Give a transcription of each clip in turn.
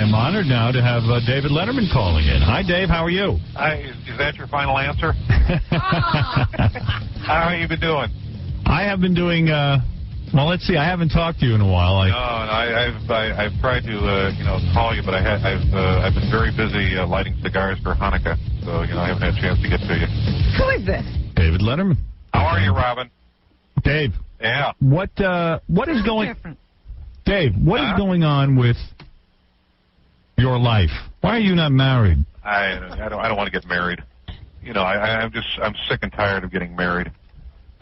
am honored now to have David Letterman calling in. Hi, Dave. How are you? Is that your final answer? How have you been doing? I have been doing, well, let's see. I haven't talked to you in a while. I've tried to, call you, but I've been very busy lighting cigars for Hanukkah, so, I haven't had a chance to get to you. Who is this? David Letterman. How are you, Robin? Dave. Yeah. What is going... Dave, what is going on with your life? Why are you not married? I don't want to get married. I'm sick and tired of getting married.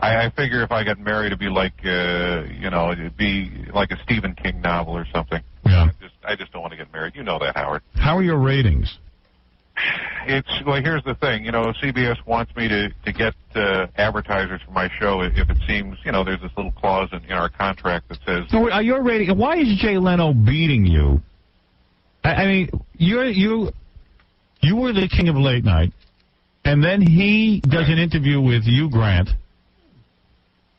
I figure if I got married, it'd be like, it'd be like a Stephen King novel or something. Yeah. I just don't want to get married. You know that, Howard. How are your ratings? Here's the thing. CBS wants me to get advertisers for my show if it seems, there's this little clause in our contract that says... So are your ratings... Why is Jay Leno beating you? I mean, you were the king of late night, and then he does an interview with you, Grant,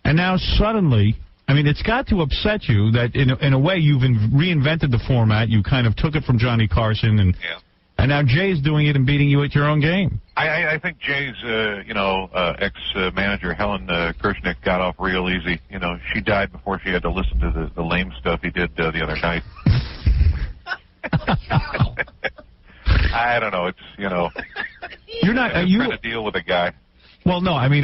and now suddenly... I mean, it's got to upset you that, in a way, you've reinvented the format. You kind of took it from Johnny Carson, and... Yeah. And now Jay's doing it and beating you at your own game. I think Jay's, ex-manager, Helen Kirchnick, got off real easy. She died before she had to listen to the lame stuff he did the other night. I don't know. It's, You're not... Are you trying to deal with a guy? Well, no. I mean,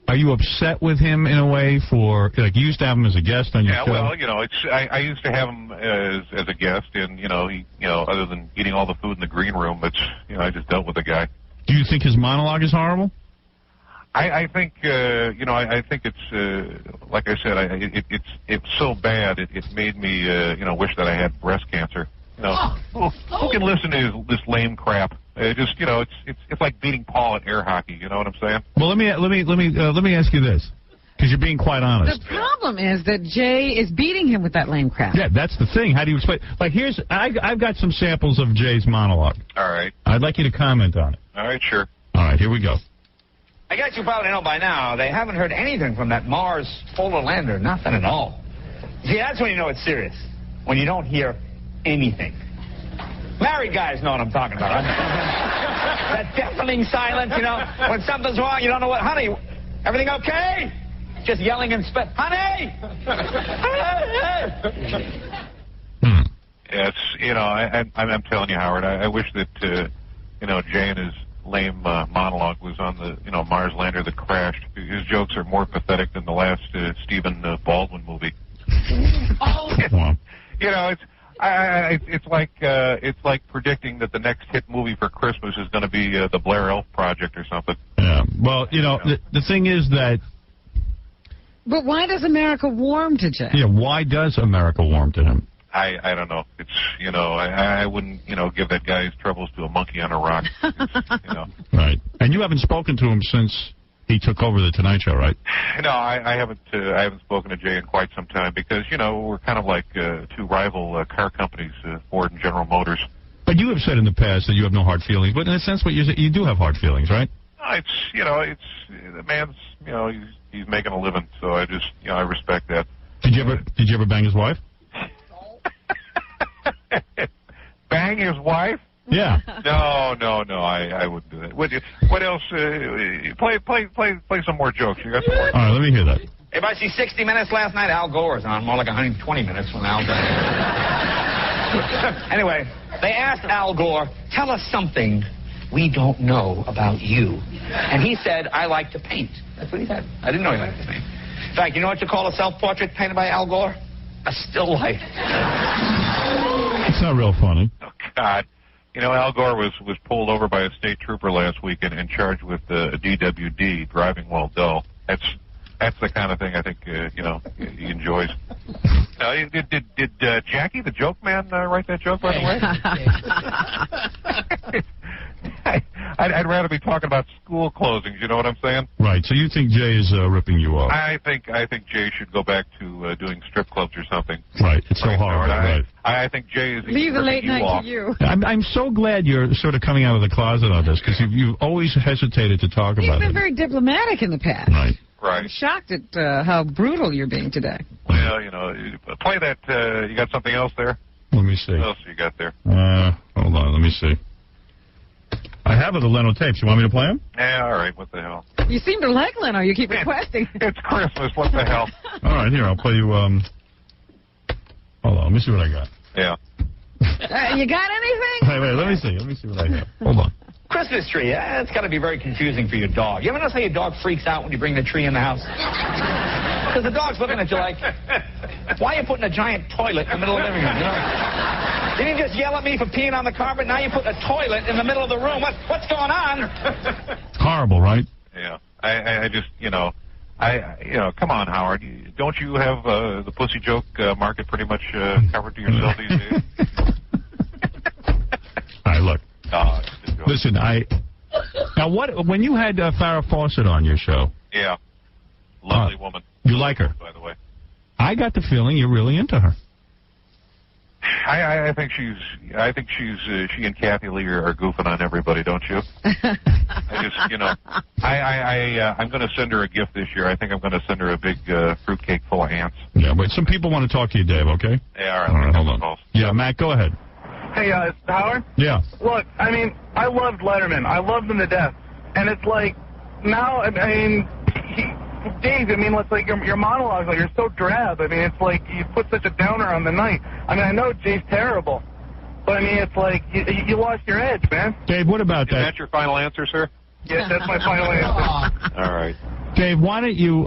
Are you upset with him in a way for, like, you used to have him as a guest on your show? Yeah, well, I used to have him as a guest, and, other than eating all the food in the green room, I just dealt with the guy. Do you think his monologue is horrible? I think, I think it's, like I said, it's so bad, it made me, wish that I had breast cancer. Who can listen to this lame crap? It's like beating Paul at air hockey. You know what I'm saying? Well, let me ask you this, because you're being quite honest. The problem is that Jay is beating him with that lame crap. Yeah, that's the thing. How do you explain? Like, I've got some samples of Jay's monologue. All right. I'd like you to comment on it. All right, sure. All right, here we go. I guess you probably know by now, they haven't heard anything from that Mars polar lander. Nothing at all. See, that's when you know it's serious. When you don't hear anything. Married guys know what I'm talking about. That deafening silence, when something's wrong, you don't know what. Honey, everything okay? Just yelling and honey! Yes, I'm telling you, Howard, I wish that, Jay and his lame monologue was on the, Mars lander that crashed. His jokes are more pathetic than the last Stephen Baldwin movie. It's like predicting that the next hit movie for Christmas is going to be the Blair Elf Project or something. Yeah. Well, the thing is that. But why does America warm to Jay? Yeah. Why does America warm to him? I don't know. It's I wouldn't give that guy's troubles to a monkey on a rock. Right. And you haven't spoken to him since he took over the Tonight Show, right? No, I haven't. I haven't spoken to Jay in quite some time because we're kind of like two rival car companies, Ford and General Motors. But you have said in the past that you have no hard feelings. But in a sense, you do have hard feelings, right? It's the man's he's making a living, so I just I respect that. Did you ever bang his wife? Bang his wife? Yeah. No, I wouldn't do that. What else? Play some more jokes. You got some more? All right, let me hear that. If I see 60 Minutes last night, Al Gore was on. More like 120 minutes when Al died. Anyway, they asked Al Gore, tell us something we don't know about you. And he said, I like to paint. That's what he said. I didn't know he liked to paint. In fact, you know what you call a self-portrait painted by Al Gore? A still life. It's not real funny. Oh, God. Al Gore was pulled over by a state trooper last week and charged with a DWD, driving while dull. That's the kind of thing I think, he enjoys. Did Jackie, the joke man, write that joke, by the way? I'd rather be talking about school closings, you know what I'm saying? Right, so you think Jay is ripping you off? I think Jay should go back to doing strip clubs or something. Right, it's so hard. Right. I think Jay is leave the late night to you. I'm so glad you're sort of coming out of the closet on this, because you've always hesitated to talk about it. You've been very diplomatic in the past. Right. I'm shocked at how brutal you're being today. Well, play that. You got something else there? Let me see. What else you got there? Hold on. Let me see. I have the Leno tapes. You want me to play them? Yeah, all right. What the hell? You seem to like Leno. You keep requesting. It's Christmas. What the hell? All right, here. I'll play you. Hold on. Let me see what I got. Yeah. You got anything? Wait. Let me see. Let me see what I have. Hold on. Christmas tree, it's got to be very confusing for your dog. You ever notice how your dog freaks out when you bring the tree in the house? Because the dog's looking at you like, why are you putting a giant toilet in the middle of the living room? You know? Didn't you just yell at me for peeing on the carpet? Now you're putting a toilet in the middle of the room. What's going on? Horrible, right? Yeah. I just, come on, Howard. Don't you have the pussy joke market pretty much covered to yourself these days? All right, look. Listen, now when you had Farrah Fawcett on your show? Yeah, lovely woman. You like her, by the way. I got the feeling you're really into her. I think she and Kathy Lee are goofing on everybody, don't you? I'm going to send her a gift this year. I think I'm going to send her a big fruitcake full of ants. Yeah, but some people want to talk to you, Dave. Okay? Yeah, all right. Hold on. Yeah, Matt, go ahead. Hey, Howard? Yeah. Look, I mean, I loved Letterman. I loved him to death. And it's like, now, Dave, it's like your monologues, you're so drab. It's like you put such a downer on the night. I know Jay's terrible. But, it's like you lost your edge, man. Dave, what about that? Is that your final answer, sir? Yes, that's my final answer. All right. Dave, why don't you...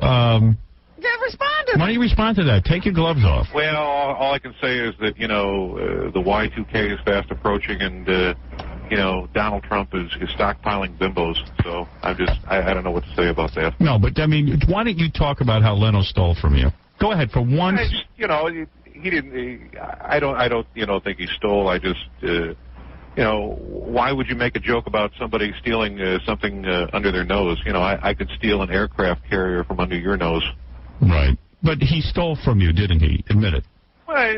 respond to that. Why don't you respond to that? Take your gloves off. Well, all I can say is that, the Y2K is fast approaching, and, Donald Trump is stockpiling bimbos. So I don't know what to say about that. No, but, why don't you talk about how Leno stole from you? Go ahead, for once. He didn't, I don't, think he stole. I just, why would you make a joke about somebody stealing something under their nose? I could steal an aircraft carrier from under your nose. Right. But he stole from you, didn't he? Admit it. Well,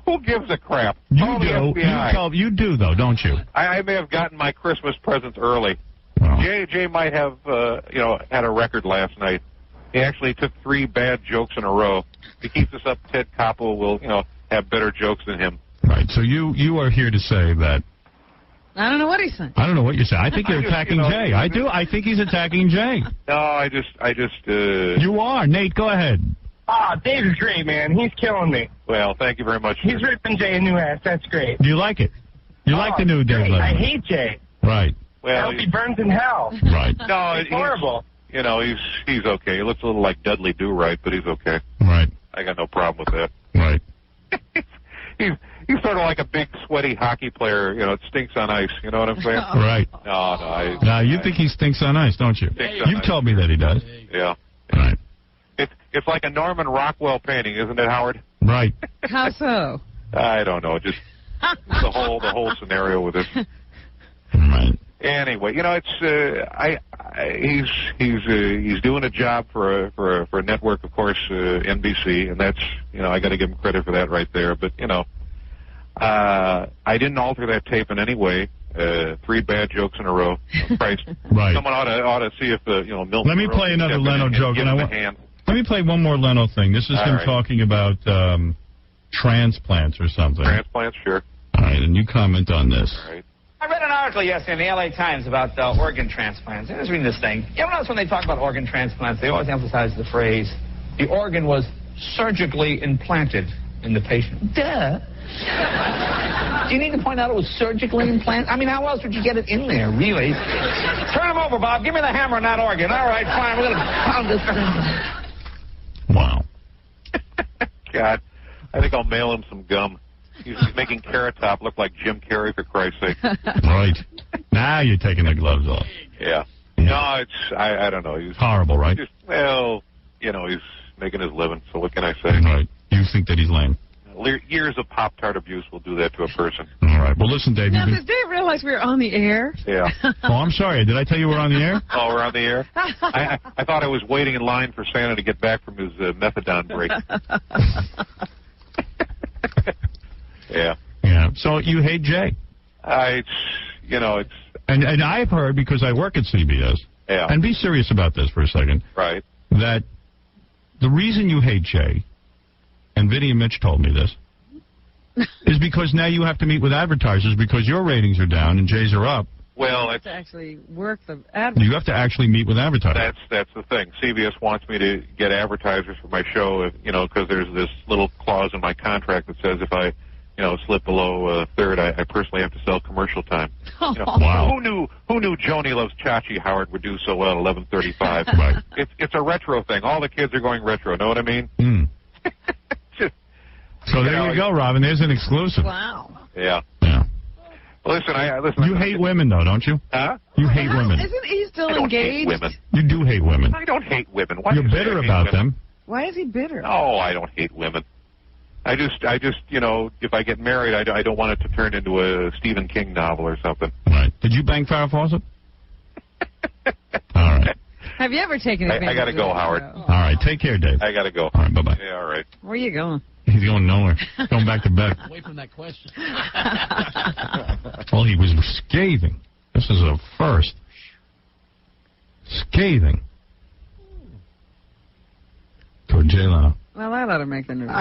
who gives a crap? You do. You do, though, don't you? I may have gotten my Christmas presents early. Well. Jay might have, had a record last night. He actually took 3 bad jokes in a row. If he keeps this up, Ted Koppel will, have better jokes than him. Right. So you are here to say that. I don't know what he's saying. I don't know what you're saying. I think you're attacking Jay. I do. I think he's attacking Jay. No, I just. You are. Nate, go ahead. Dave's great, man. He's killing me. Well, thank you very much. He's ripping Jay a new ass. That's great. Do you like it? You like the new Dave Letterman? I hate Jay. Right. Well, I hope he burns in hell. Right. No, it's horrible. He's okay. He looks a little like Dudley Do-Right, but he's okay. Right. I got no problem with that. Right. He's sort of like a big, sweaty hockey player. It stinks on ice. You know what I'm saying? Right. No. Now, you think he stinks on ice, don't you? You've told me that he does. Yeah. Right. It's like a Norman Rockwell painting, isn't it, Howard? Right. How so? I don't know. Just the whole scenario with it. Right. Anyway, he's doing a job for a network, of course, NBC, and that's I got to give him credit for that right there. But I didn't alter that tape in any way. 3 bad jokes in a row. Christ. Right. Someone ought to see if Milton. Let me play another Leno joke. Let me play one more Leno thing. This is him talking about transplants or something. Transplants, sure. All right, and you comment on this. All right. I read an article yesterday in the LA Times about organ transplants. I was reading this thing. You ever notice when they talk about organ transplants, they always emphasize the phrase, the organ was surgically implanted in the patient. Duh. Do you need to point out it was surgically implanted? How else would you get it in there, really? Turn him over, Bob. Give me the hammer on that organ. All right, fine. We're going to pound this thing. Wow. God, I think I'll mail him some gum. He's making Carrot Top look like Jim Carrey, for Christ's sake. Right. Now you're taking the gloves off. Yeah. No, I don't know. He's horrible, right? He's making his living, so what can I say? Right. You think that he's lame? Years of Pop-Tart abuse will do that to a person. All right. Well, listen, Dave. Now, does Dave realize we're on the air? Yeah. Oh, I'm sorry. Did I tell you we're on the air? Oh, we're on the air? I thought I was waiting in line for Santa to get back from his methadone break. Yeah. Yeah. So you hate Jay? It's... And I've heard, because I work at CBS, and be serious about this for a second, right? That the reason you hate Jay, and Vinny and Mitch told me this, is because now you have to meet with advertisers because your ratings are down and Jay's are up. Well, to actually work the advertisers. You have to actually meet with advertisers. That's the thing. CBS wants me to get advertisers for my show, because there's this little clause in my contract that says if I, slip below a third, I personally have to sell commercial time. Wow. Who knew Joni Loves Chachi Howard would do so well at 11:35? Right. It's a retro thing. All the kids are going retro. Know what I mean? Mm. So there you go, Robin. There's an exclusive. Wow. Yeah. Listen. You hate women, though, don't you? Huh? You hate women. Isn't he still I don't engaged? hate women. You do hate women. I don't hate women. Why You're do you say bitter I hate about women? them. Why is he bitter? No, I don't hate women. I just, if I get married, I don't want it to turn into a Stephen King novel or something. Right. Did you bang Farrah Fawcett? All right. Have you ever taken advantage I got to go, Howard. All right. Take care, Dave. I got to go. All right. Bye-bye. Yeah, all right. Where are you going? He's going nowhere. Going back to bed. Away from that question. Well, he was scathing. This is a first. Scathing. Toward Jay Leno. Well, that ought to make the news.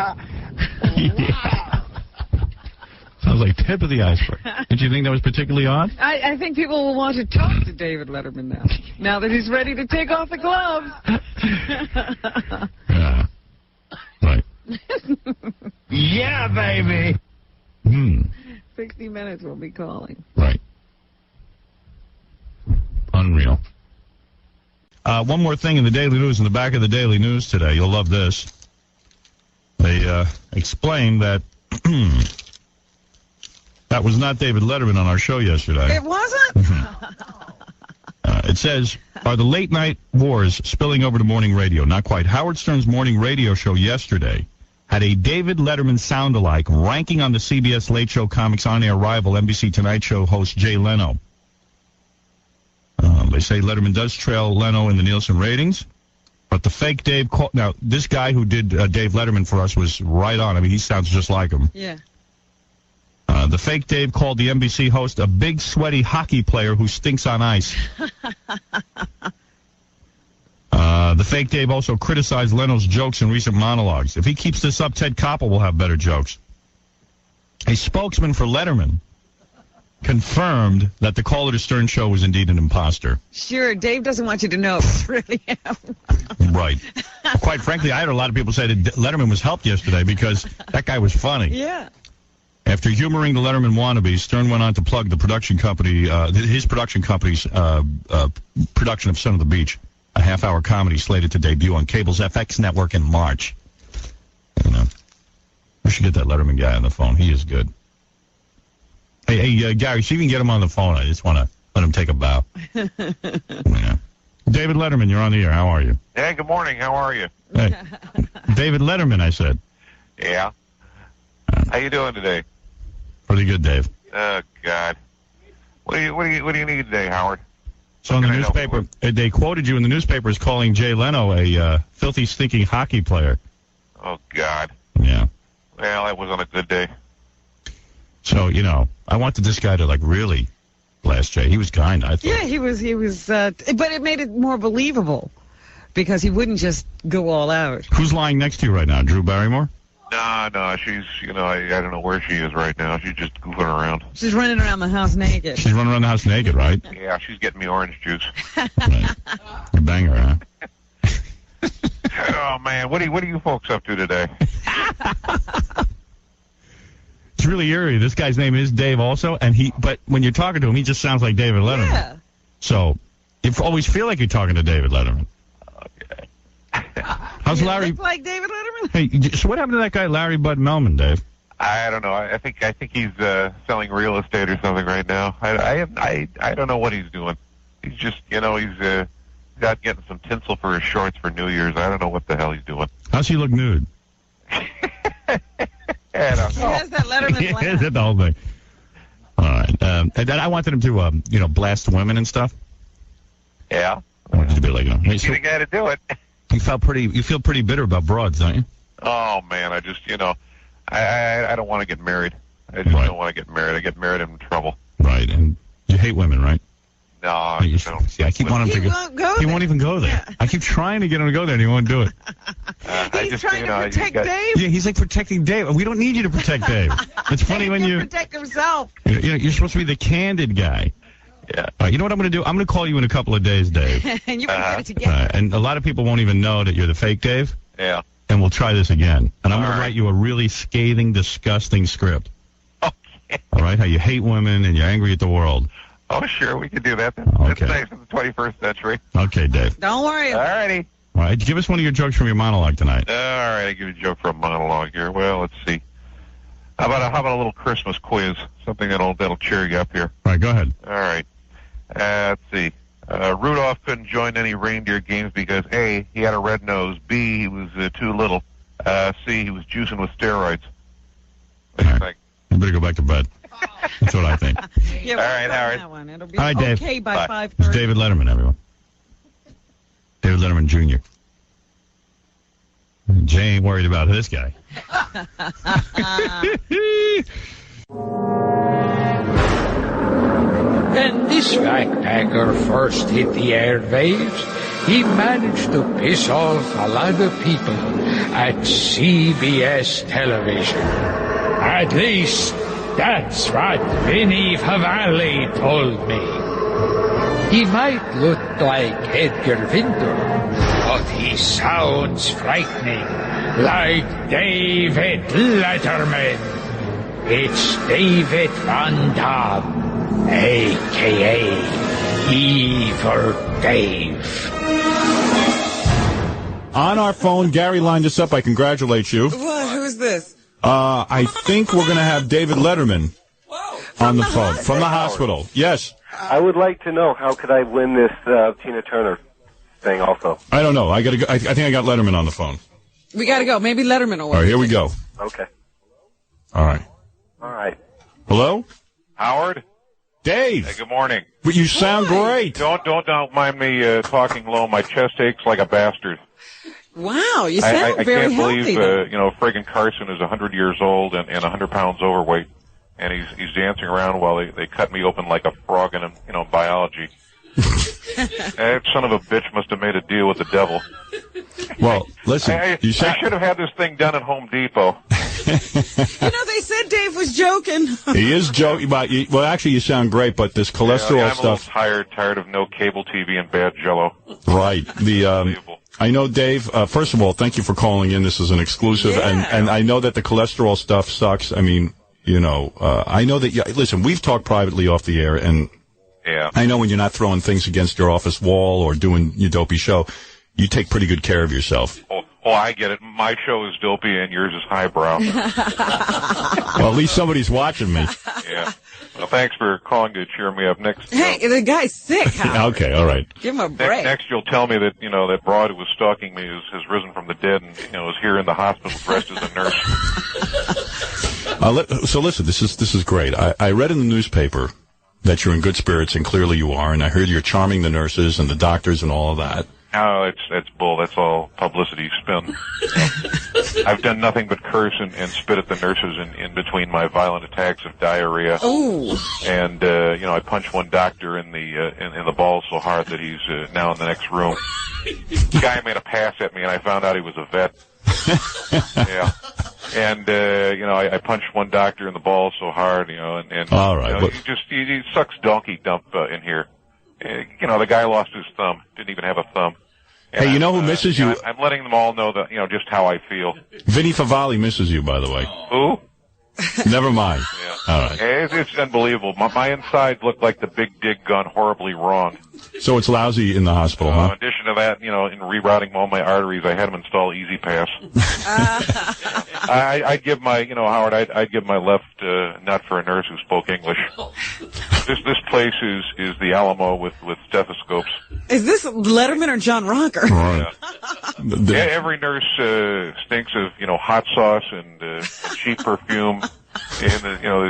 Yeah. Sounds like tip of the iceberg. Did you think that was particularly odd? I think people will want to talk to David Letterman now that he's ready to take off the gloves. Yeah. Right. Yeah, baby. 60 Minutes will be calling. Right. Unreal. One more thing in the Daily News, in the back of the Daily News today. You'll love this. They explained that that was not David Letterman on our show yesterday. It wasn't? It says, are the late night wars spilling over to morning radio? Not quite. Howard Stern's morning radio show yesterday had a David Letterman sound-alike ranking on the CBS Late Show Comics on-air rival NBC Tonight Show host Jay Leno. They say Letterman does trail Leno in the Nielsen ratings, but the fake Dave... Now, this guy who did Dave Letterman for us was right on. I mean, he sounds just like him. Yeah. The fake Dave called the NBC host a big, sweaty hockey player who stinks on ice. The fake Dave also criticized Leno's jokes in recent monologues. If he keeps this up, Ted Koppel will have better jokes. A spokesman for Letterman confirmed that the caller to Stern show was indeed an imposter. Sure, Dave doesn't want you to know it's really him. Right. Quite frankly, I heard a lot of people say that Letterman was helped yesterday because that guy was funny. Yeah. After humoring the Letterman wannabes, Stern went on to plug the production company, his production company's production of Son of the Beach, a half-hour comedy slated to debut on cable's FX network in March. We should get that Letterman guy on the phone. He is good. Hey, Gary, see if you can get him on the phone. I just want to let him take a bow. Yeah. David Letterman, you're on the air. How are you? Hey, good morning. How are you? Hey. David Letterman, I said. Yeah. How you doing today? Pretty good, Dave. Oh God. What do you need today, Howard? So in the newspaper, they quoted you in the newspaper as calling Jay Leno a filthy, stinking hockey player. Oh God. Yeah. Well, that was on a good day. So, I wanted this guy to, really blast Jay. He was kind, I thought. Yeah, he was, but it made it more believable because he wouldn't just go all out. Who's lying next to you right now, Drew Barrymore? No, she's, I don't know where she is right now. She's just goofing around. She's running around the house naked. She's running around the house naked, right? Yeah, she's getting me orange juice. Right. You bang her, huh? Oh, man, what are you folks up to today? It's really eerie. This guy's name is Dave also, but when you're talking to him, he just sounds like David Letterman. Yeah. So, you always feel like you're talking to David Letterman. Okay. How's Larry? Look like David Letterman? Hey, so what happened to that guy, Larry Bud Melman, Dave? I don't know. I think he's selling real estate or something right now. I don't know what he's doing. He's just, he's out getting some tinsel for his shorts for New Year's. I don't know what the hell he's doing. How's he look nude? I don't He know. has that Letterman laugh. That's the whole thing. All right. And then I wanted him to, blast women and stuff. Yeah. I wanted to be like, He's the guy to do it. You feel pretty bitter about broads, don't you? Oh, man, I just, I don't want to get married. I just don't want to get married. I get married, I'm in trouble. Right, and you hate women, right? No, I don't. See, I keep wanting him to won't go He there. won't even go there. Yeah. I keep trying to get him to go there, and he won't do it. He's trying to protect Dave. Yeah, he's like protecting Dave. We don't need you to protect Dave. It's funny when He you... can protect himself. You're supposed to be the candid guy. Yeah. You know what I'm going to do? I'm going to call you in a couple of days, Dave. And you can get it together. And a lot of people won't even know that you're the fake Dave. Yeah. And we'll try this again. And I'm going to All right. write you a really scathing, disgusting script. Okay. All right? How you hate women and you're angry at the world. Oh, sure, we can do that. Okay. That's nice in the 21st century. Okay, Dave. Don't worry. All righty. All right. Give us one of your jokes from your monologue tonight. All right, I'll give you a joke for a monologue here. Well, let's see. How about a little Christmas quiz? Something that'll cheer you up here. All right, go ahead. All right. Let's see. Rudolph couldn't join any reindeer games because A, he had a red nose, B, he was too little, C, he was juicing with steroids. What do you think? You better go back to bed. That's what I think. Yeah, All right, Howard. that one. It'll be All right, Dave. okay by Bye. 5:30. It's David Letterman, everyone. David Letterman Jr. Jay ain't worried about this guy. When this backpacker first hit the airwaves, he managed to piss off a lot of people at CBS television. At least, that's what Vinny Favalli told me. He might look like Edgar Winter, but he sounds frightening, like David Letterman. It's David Van Damme, a.k.a. Evil Dave. On our phone, Gary lined us up. I congratulate you. What? Who's this? I think we're going to have David Letterman on the phone from the hospital. Yes. I would like to know, how could I win this Tina Turner thing also? I don't know. I got to go. I think I got Letterman on the phone. We got to go. Maybe Letterman will All work. right, here we go. Okay. All right. All right. Hello? Howard? Dave. Hey, good morning. But you sound great. Don't mind me talking low. My chest aches like a bastard. Wow, you sound I very can't healthy. believe, friggin' Carson is 100 years old and 100 pounds overweight, and he's dancing around while they cut me open like a frog in, biology. That son of a bitch must have made a deal with the devil. Well, listen. I should have had this thing done at Home Depot. They said Dave was joking. He is joking. Well, actually, you sound great, but this cholesterol I'm a little stuff. tired of no cable TV and bad Jello. Right. Unbelievable. I know, Dave, first of all, thank you for calling in. This is an exclusive. Yeah. And I know that the cholesterol stuff sucks. I mean, I know that, listen, we've talked privately off the air, and Yeah. I know when you're not throwing things against your office wall or doing your dopey show, you take pretty good care of yourself. Oh, I get it. My show is dopey and yours is highbrow. Well, at least somebody's watching me. Yeah. Well, thanks for calling to cheer me up. Next. Hey, the guy's sick, Howard. Okay, all right. Give him a break. Next, you'll tell me that that broad who was stalking me has risen from the dead and is here in the hospital dressed as a nurse. So listen, this is great. I read in the newspaper that you're in good spirits, and clearly you are, and I heard you're charming the nurses and the doctors and all of that. No, that's bull. That's all publicity spin. I've done nothing but curse and spit at the nurses in between my violent attacks of diarrhea. Ooh. And I punched one doctor in the balls so hard that he's now in the next room. The guy made a pass at me, and I found out he was a vet. Yeah. And I punched one doctor in the balls so hard, and all right, he sucks donkey dump in here. The guy lost his thumb, didn't even have a thumb. And hey, you know who misses you? I'm letting them all know that just how I feel. Vinny Favalli misses you, by the way. Who? Never mind. Yeah. All right. It's unbelievable. My insides look like the big dig gone horribly wrong. So it's lousy in the hospital, huh? In addition to that, in rerouting all my arteries, I had them install Easy Pass. I'd give my, Howard, I'd give my left nut for a nurse who spoke English. This place is the Alamo with stethoscopes. Is this Letterman or John Rocker? Right. Yeah, every nurse stinks of hot sauce and cheap perfume and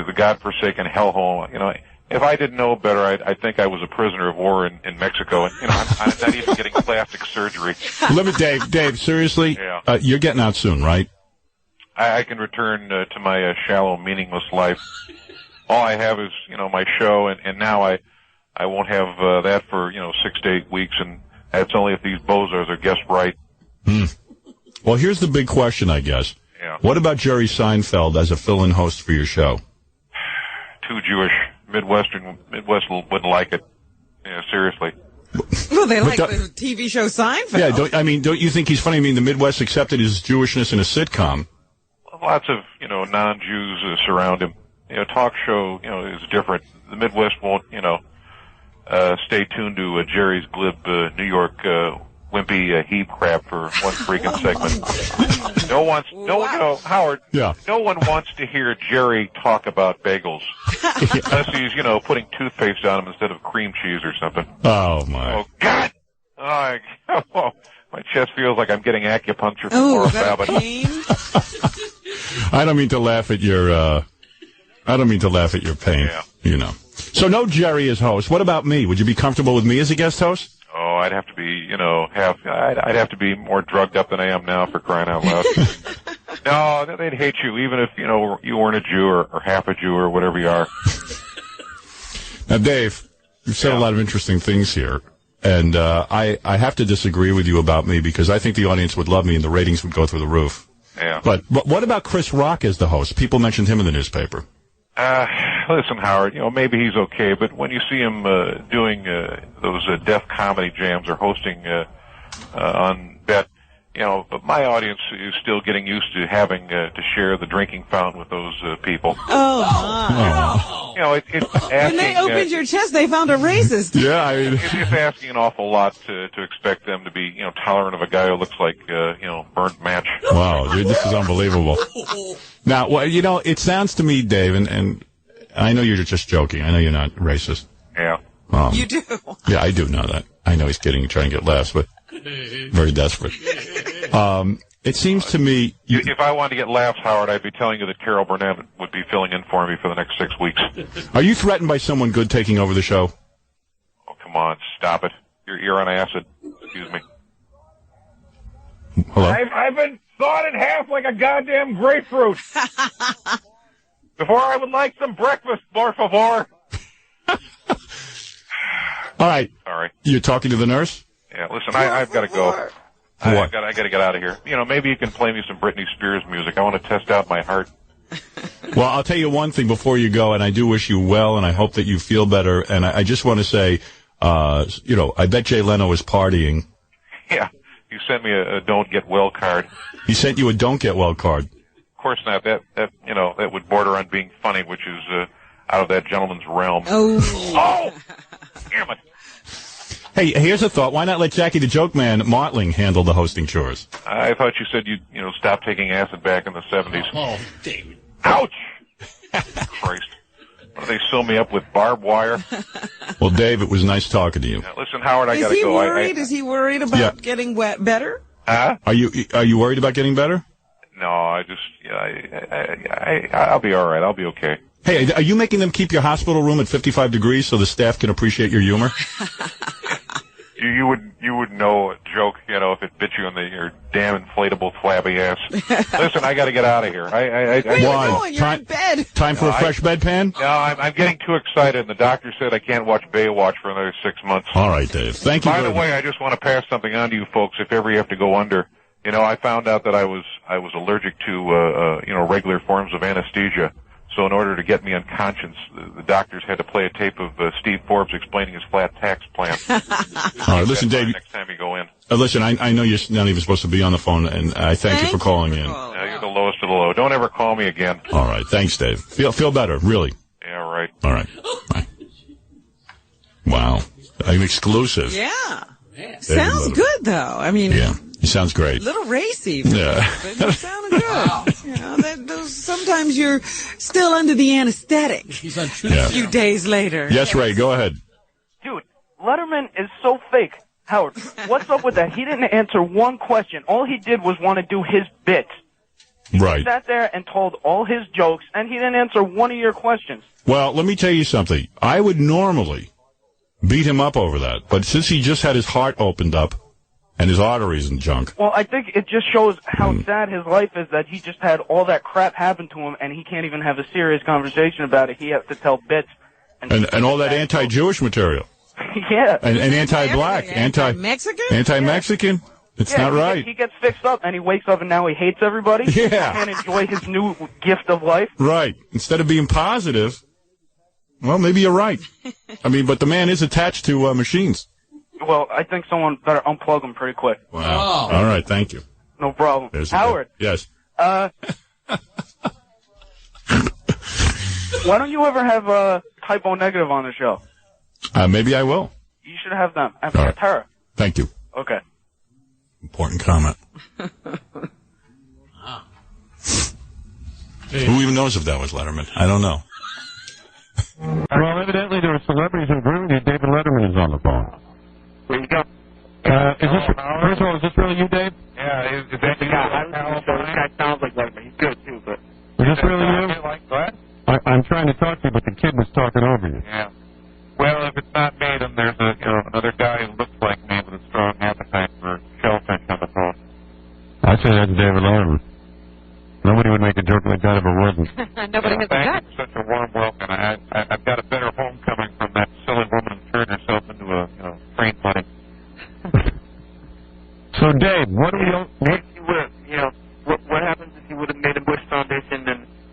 the godforsaken hellhole. If I didn't know better, I'd think I was a prisoner of war in Mexico, and I'm not even getting plastic surgery. Let me, Dave, seriously, Yeah. You're getting out soon, right? I can return to my shallow, meaningless life. All I have is my show, and now I won't have that for 6 to 8 weeks, and that's only if these bozos are guessed right. Well, here's the big question, I guess. Yeah. What about Jerry Seinfeld as a fill-in host for your show? Too Jewish. Midwest wouldn't like it. Yeah, seriously. Well, they like the TV show Seinfeld. Yeah, don't you think he's funny? I mean, the Midwest accepted his Jewishness in a sitcom. Lots of, non-Jews surround him. Talk show, is different. The Midwest won't, stay tuned to Jerry's glib New York wimpy heap crap for one freaking segment. Howard. Yeah. No one wants to hear Jerry talk about bagels unless he's, putting toothpaste on them instead of cream cheese or something. Oh my! Oh God! My chest feels like I'm getting acupuncture from Oh, Laura is that Babbitt. pain? I don't mean to laugh at your. I don't mean to laugh at your pain. Yeah. So no Jerry as host. What about me? Would you be comfortable with me as a guest host? Oh, I'd have to be, I'd have to be more drugged up than I am now, for crying out loud. No, they'd hate you, even if, you weren't a Jew or half a Jew or whatever you are. Now, Dave, you've said a lot of interesting things here, and I have to disagree with you about me because I think the audience would love me and the ratings would go through the roof. Yeah. But what about Chris Rock as the host? People mentioned him in the newspaper. Listen, Howard, maybe he's okay, but when you see him doing those deaf comedy jams or hosting on Bet, but my audience is still getting used to having to share the drinking fountain with those people. Oh, my. It's asking, When they opened your chest, they found a racist. Yeah, I mean, it's asking an awful lot to expect them to be, tolerant of a guy who looks like, burnt match. Wow, dude, this is unbelievable. Now, well, it sounds to me, Dave, and I know you're just joking. I know you're not racist. Yeah. You do. Yeah, I do know that. I know he's kidding, trying to get laughs, but very desperate. It seems to me... If I wanted to get laughs, Howard, I'd be telling you that Carol Burnett would be filling in for me for the next 6 weeks. Are you threatened by someone good taking over the show? Oh, come on. Stop it. You're on acid. Excuse me. Hello? I've been sawed in half like a goddamn grapefruit. Before I would like some breakfast, por favor. All right. Sorry. You're talking to the nurse? Yeah, listen, I've got to go. I got to get out of here. Maybe you can play me some Britney Spears music. I want to test out my heart. Well, I'll tell you one thing before you go, and I do wish you well, and I hope that you feel better. And I just want to say, I bet Jay Leno is partying. Yeah, you sent me a don't get well card. He sent you a don't get well card. Of course not. That would border on being funny, which is out of that gentleman's realm. Oh, damn it. Hey, here's a thought. Why not let Jackie the Joke Man Martling handle the hosting chores? I thought you said you'd stop taking acid back in the 70s. Oh, David. Ouch! Christ. What, do they sew me up with barbed wire? Well, Dave, it was nice talking to you. Now, listen, Howard, I got to go. Is he worried? Is he worried about getting better? Huh? Are you worried about getting better? No, I'll be all right. I'll be okay. Hey, are you making them keep your hospital room at 55 degrees so the staff can appreciate your humor? You would know a joke, if it bit you in your damn inflatable flabby ass. Listen, I got to get out of here. Where are you going? You're in bed. Time for a fresh bedpan? No, I'm getting too excited, and the doctor said I can't watch Baywatch for another 6 months. All right, Dave. Thank you. By the way, I just want to pass something on to you folks. If ever you have to go under, I found out that I was allergic to regular forms of anesthesia. So in order to get me unconscious, the doctors had to play a tape of Steve Forbes explaining his flat tax plan. All right, listen, Dave. Next time you go in. Listen, I know you're not even supposed to be on the phone, and I thank you for calling in. You're the lowest of the low. Don't ever call me again. All right, thanks, Dave. Feel better, really. Yeah, right. All right. Bye. Wow, an exclusive. Yeah. Sounds good, though. I mean, yeah, he sounds great. A little racy. Yeah. But he sounded good. Sometimes you're still under the anesthetic a few days later. Yes, Ray, go ahead. Dude, Letterman is so fake. Howard, what's up with that? He didn't answer one question. All he did was want to do his bit. Right. He sat there and told all his jokes, and he didn't answer one of your questions. Well, let me tell you something. I would normally beat him up over that, but since he just had his heart opened up and his arteries and junk. Well, I think it just shows how sad his life is that he just had all that crap happen to him, and he can't even have a serious conversation about it. He has to tell bits, And all that anti-Jewish material. Yeah. And anti-black. Anti-Mexican? Anti-Mexican? It's not right. He gets fixed up, and he wakes up, and now he hates everybody. Yeah. He can't enjoy his new gift of life. Right. Instead of being positive, well, maybe you're right. I mean, but the man is attached to machines. Well, I think someone better unplug him pretty quick. Wow. All right, thank you. No problem. Howard. Yes. Why don't you ever have Typo Negative on the show? Maybe I will. You should have them. And All right. Tara. Thank you. Okay. Important comment. Who even knows if that was Letterman? I don't know. Well, evidently there are celebrities who agree with you. David Letterman is on the phone. Where you go? First of all, is this really you, Dave? Yeah, is that the guy? This guy sounds like Letterman. He's good, too, but... Is this really you? Like what? I'm trying to talk to you, but the kid was talking over you. Yeah. Well, if it's not me, then there's another guy who looks like me with a strong appetite for shellfish on the phone. I'd say that's David Letterman. Nobody would make a joke like that if it wasn't. Nobody has a gut. Thank you for such a warm welcome. I've got a better homecoming from that silly woman who turned herself into a train buddy. So, Dave, what do we... What happens if you would have made a Bush Foundation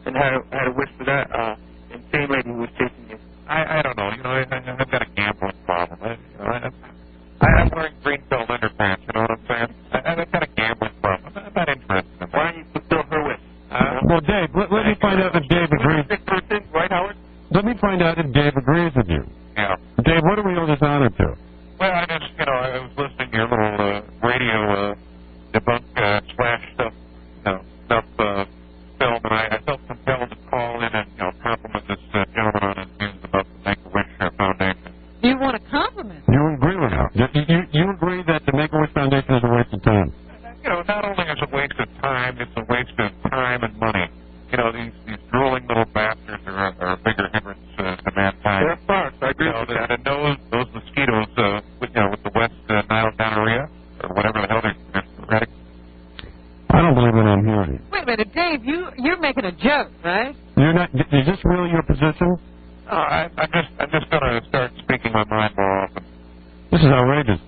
and had a wish for that insane lady who was chasing you? I don't know. I've got a gambling problem. I'm wearing green-filled underpants. You know what I'm saying? I've got a gambling problem. I'm not interested in that. Why don't you fulfill her wish? Well, Dave, let me find out if Dave agrees. Right, Howard? Let me find out if Dave agrees with you. Yeah. Dave, what do we owe this honor to? Well, I just, I was listening to your little radio debunk stuff film, and I felt compelled to call in and compliment this gentleman on his views about the Make-A-Wish Foundation. You want a compliment? You agree with him? You agree that the Make-A-Wish Foundation is a waste of time? Not only is it a waste of time, it's a waste of time and money. These drooling little bastards are a bigger hindrance to mankind. They're farts. I agree with that. And those mosquitoes with the West Nile gonorrhea, or whatever the hell they're spreading. I don't believe what I'm hearing. Wait a minute, Dave, you're making a joke, right? You're not. Is this really your position? I'm just going to start speaking my mind more often. This is outrageous.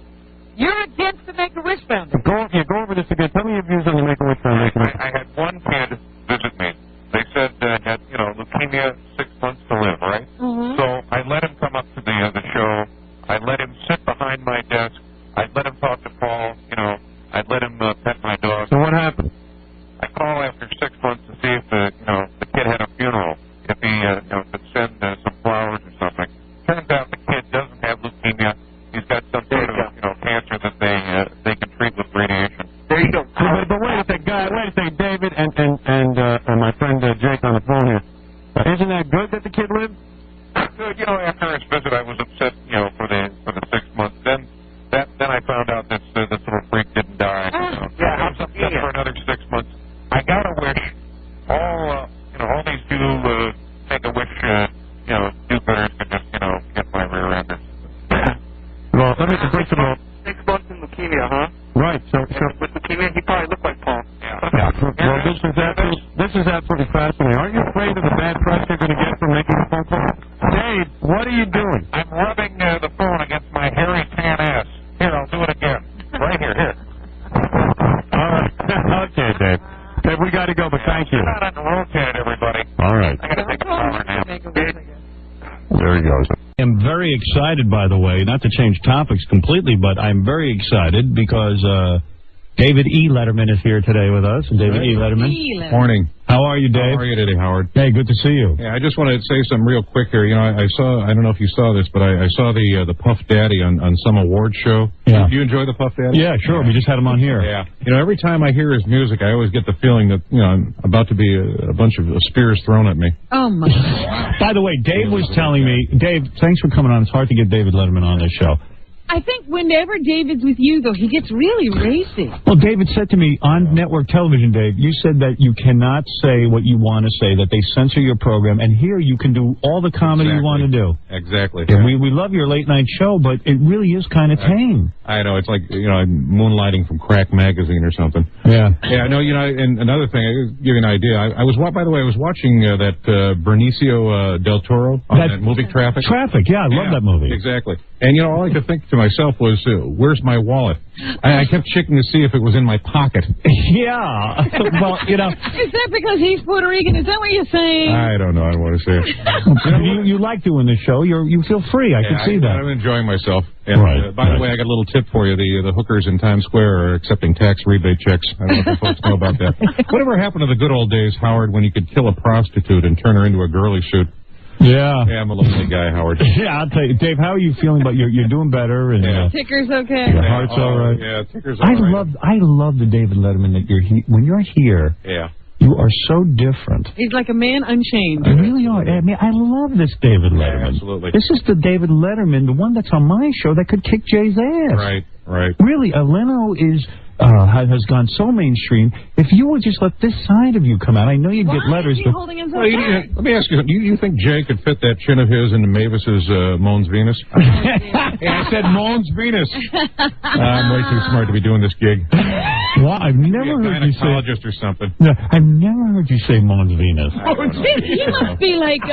You're against the Make-A-Wish Foundation. Go over this again. Tell me your views on the Make-A-Wish Foundation. I had one kid visit me. They said had leukemia, 6 months to live, right? Mm-hmm. So I let him come up to the show. I let him sit behind my desk. I let him talk to Paul. I let him pet my dog. So what happened? I call after 6 months to see if the kid had a funeral. If he could send some flowers or something. Turns out the kid doesn't have leukemia. He's got some sort of cancer that they can treat with radiation. There you go. But wait a second, David and my friend Jake on the phone here. Isn't that good that the kid lived? After his visit, I was upset, for the 6 months. Then I found out this little freak didn't die. I was upset for another 6 months. I got a wish. All these Make-A-Wish, do-gooders can just, get my rear ender. Well, let me first of all. 6 months in leukemia, huh? Right. So with leukemia, he probably looked like Paul. Yeah. Well, this is absolutely fascinating. Aren't you afraid of the bad press you're going to get from making a phone call? Dave, what are you doing? I'm rubbing the phone against my hairy tan ass. Here, I'll do it again. Right here. All right. Okay, Dave. Dave, we got to go, but thank you. Not on the rotate, everybody. All right. I got to take a shower now. There he goes. I'm very excited, by the way, not to change topics completely, but I'm very excited because David E. Letterman is here today with us. David E. Letterman. Morning. How are you, Dave? How are you today, Howard? Hey, good to see you. Yeah, I just wanted to say something real quick here. I don't know if you saw this, but I saw the Puff Daddy on some award show. Yeah. Do you enjoy the Puff Daddy? Yeah, sure. Yeah. We just had him on here. Yeah. Every time I hear his music, I always get the feeling that, I'm about to be a bunch of spears thrown at me. Oh, my God. By the way, Dave was telling me, Dave, thanks for coming on. It's hard to get David Letterman on this show. I think whenever David's with you, though, he gets really racy. Well, David said to me on network television, Dave, you said that you cannot say what you want to say, that they censor your program, and here you can do all the comedy you want to do. exactly. And we love your late night show, but it really is kind of tame. I know, it's like, moonlighting from Crack Magazine or something. Yeah. Yeah, no, and another thing, I'll give you an idea. I was watching that Benicio del Toro on that movie Traffic. Traffic, yeah, I love that movie. Exactly. And, all I could think to myself was, where's my wallet? I kept checking to see if it was in my pocket. Yeah. Well, Is that because he's Puerto Rican? Is that what you're saying? I don't know. I don't want to say it. You like doing the show. You feel free. I can see that. I'm enjoying myself. And, by the way, I got a little tip for you. The hookers in Times Square are accepting tax rebate checks. I don't know if you folks know about that. Whatever happened to the good old days, Howard, when you could kill a prostitute and turn her into a girly suit? Yeah. Yeah, I'm a lonely guy, Howard. Yeah, I'll tell you. Dave, how are you feeling about you're doing better? And Ticker's okay. Your heart's all right. Yeah, Ticker's all right. I love the David Letterman that when you're here. Yeah. You are so different. He's like a man unchained. You really are. I mean, I love this David Letterman. Yeah, absolutely. This is the David Letterman, the one that's on my show that could kick Jay's ass. Right. Really, Leno has gone so mainstream. If you would just let this side of you come out, I know you'd get letters. Why is he holding himself back? Let me ask you, you think Jay could fit that chin of his into Mavis's Moan's Venus? Yeah, I said Moan's Venus. I'm way too smart to be doing this gig. Well, I've never heard you say... gynecologist or something. No, I've never heard you say Moan's Venus. He must be like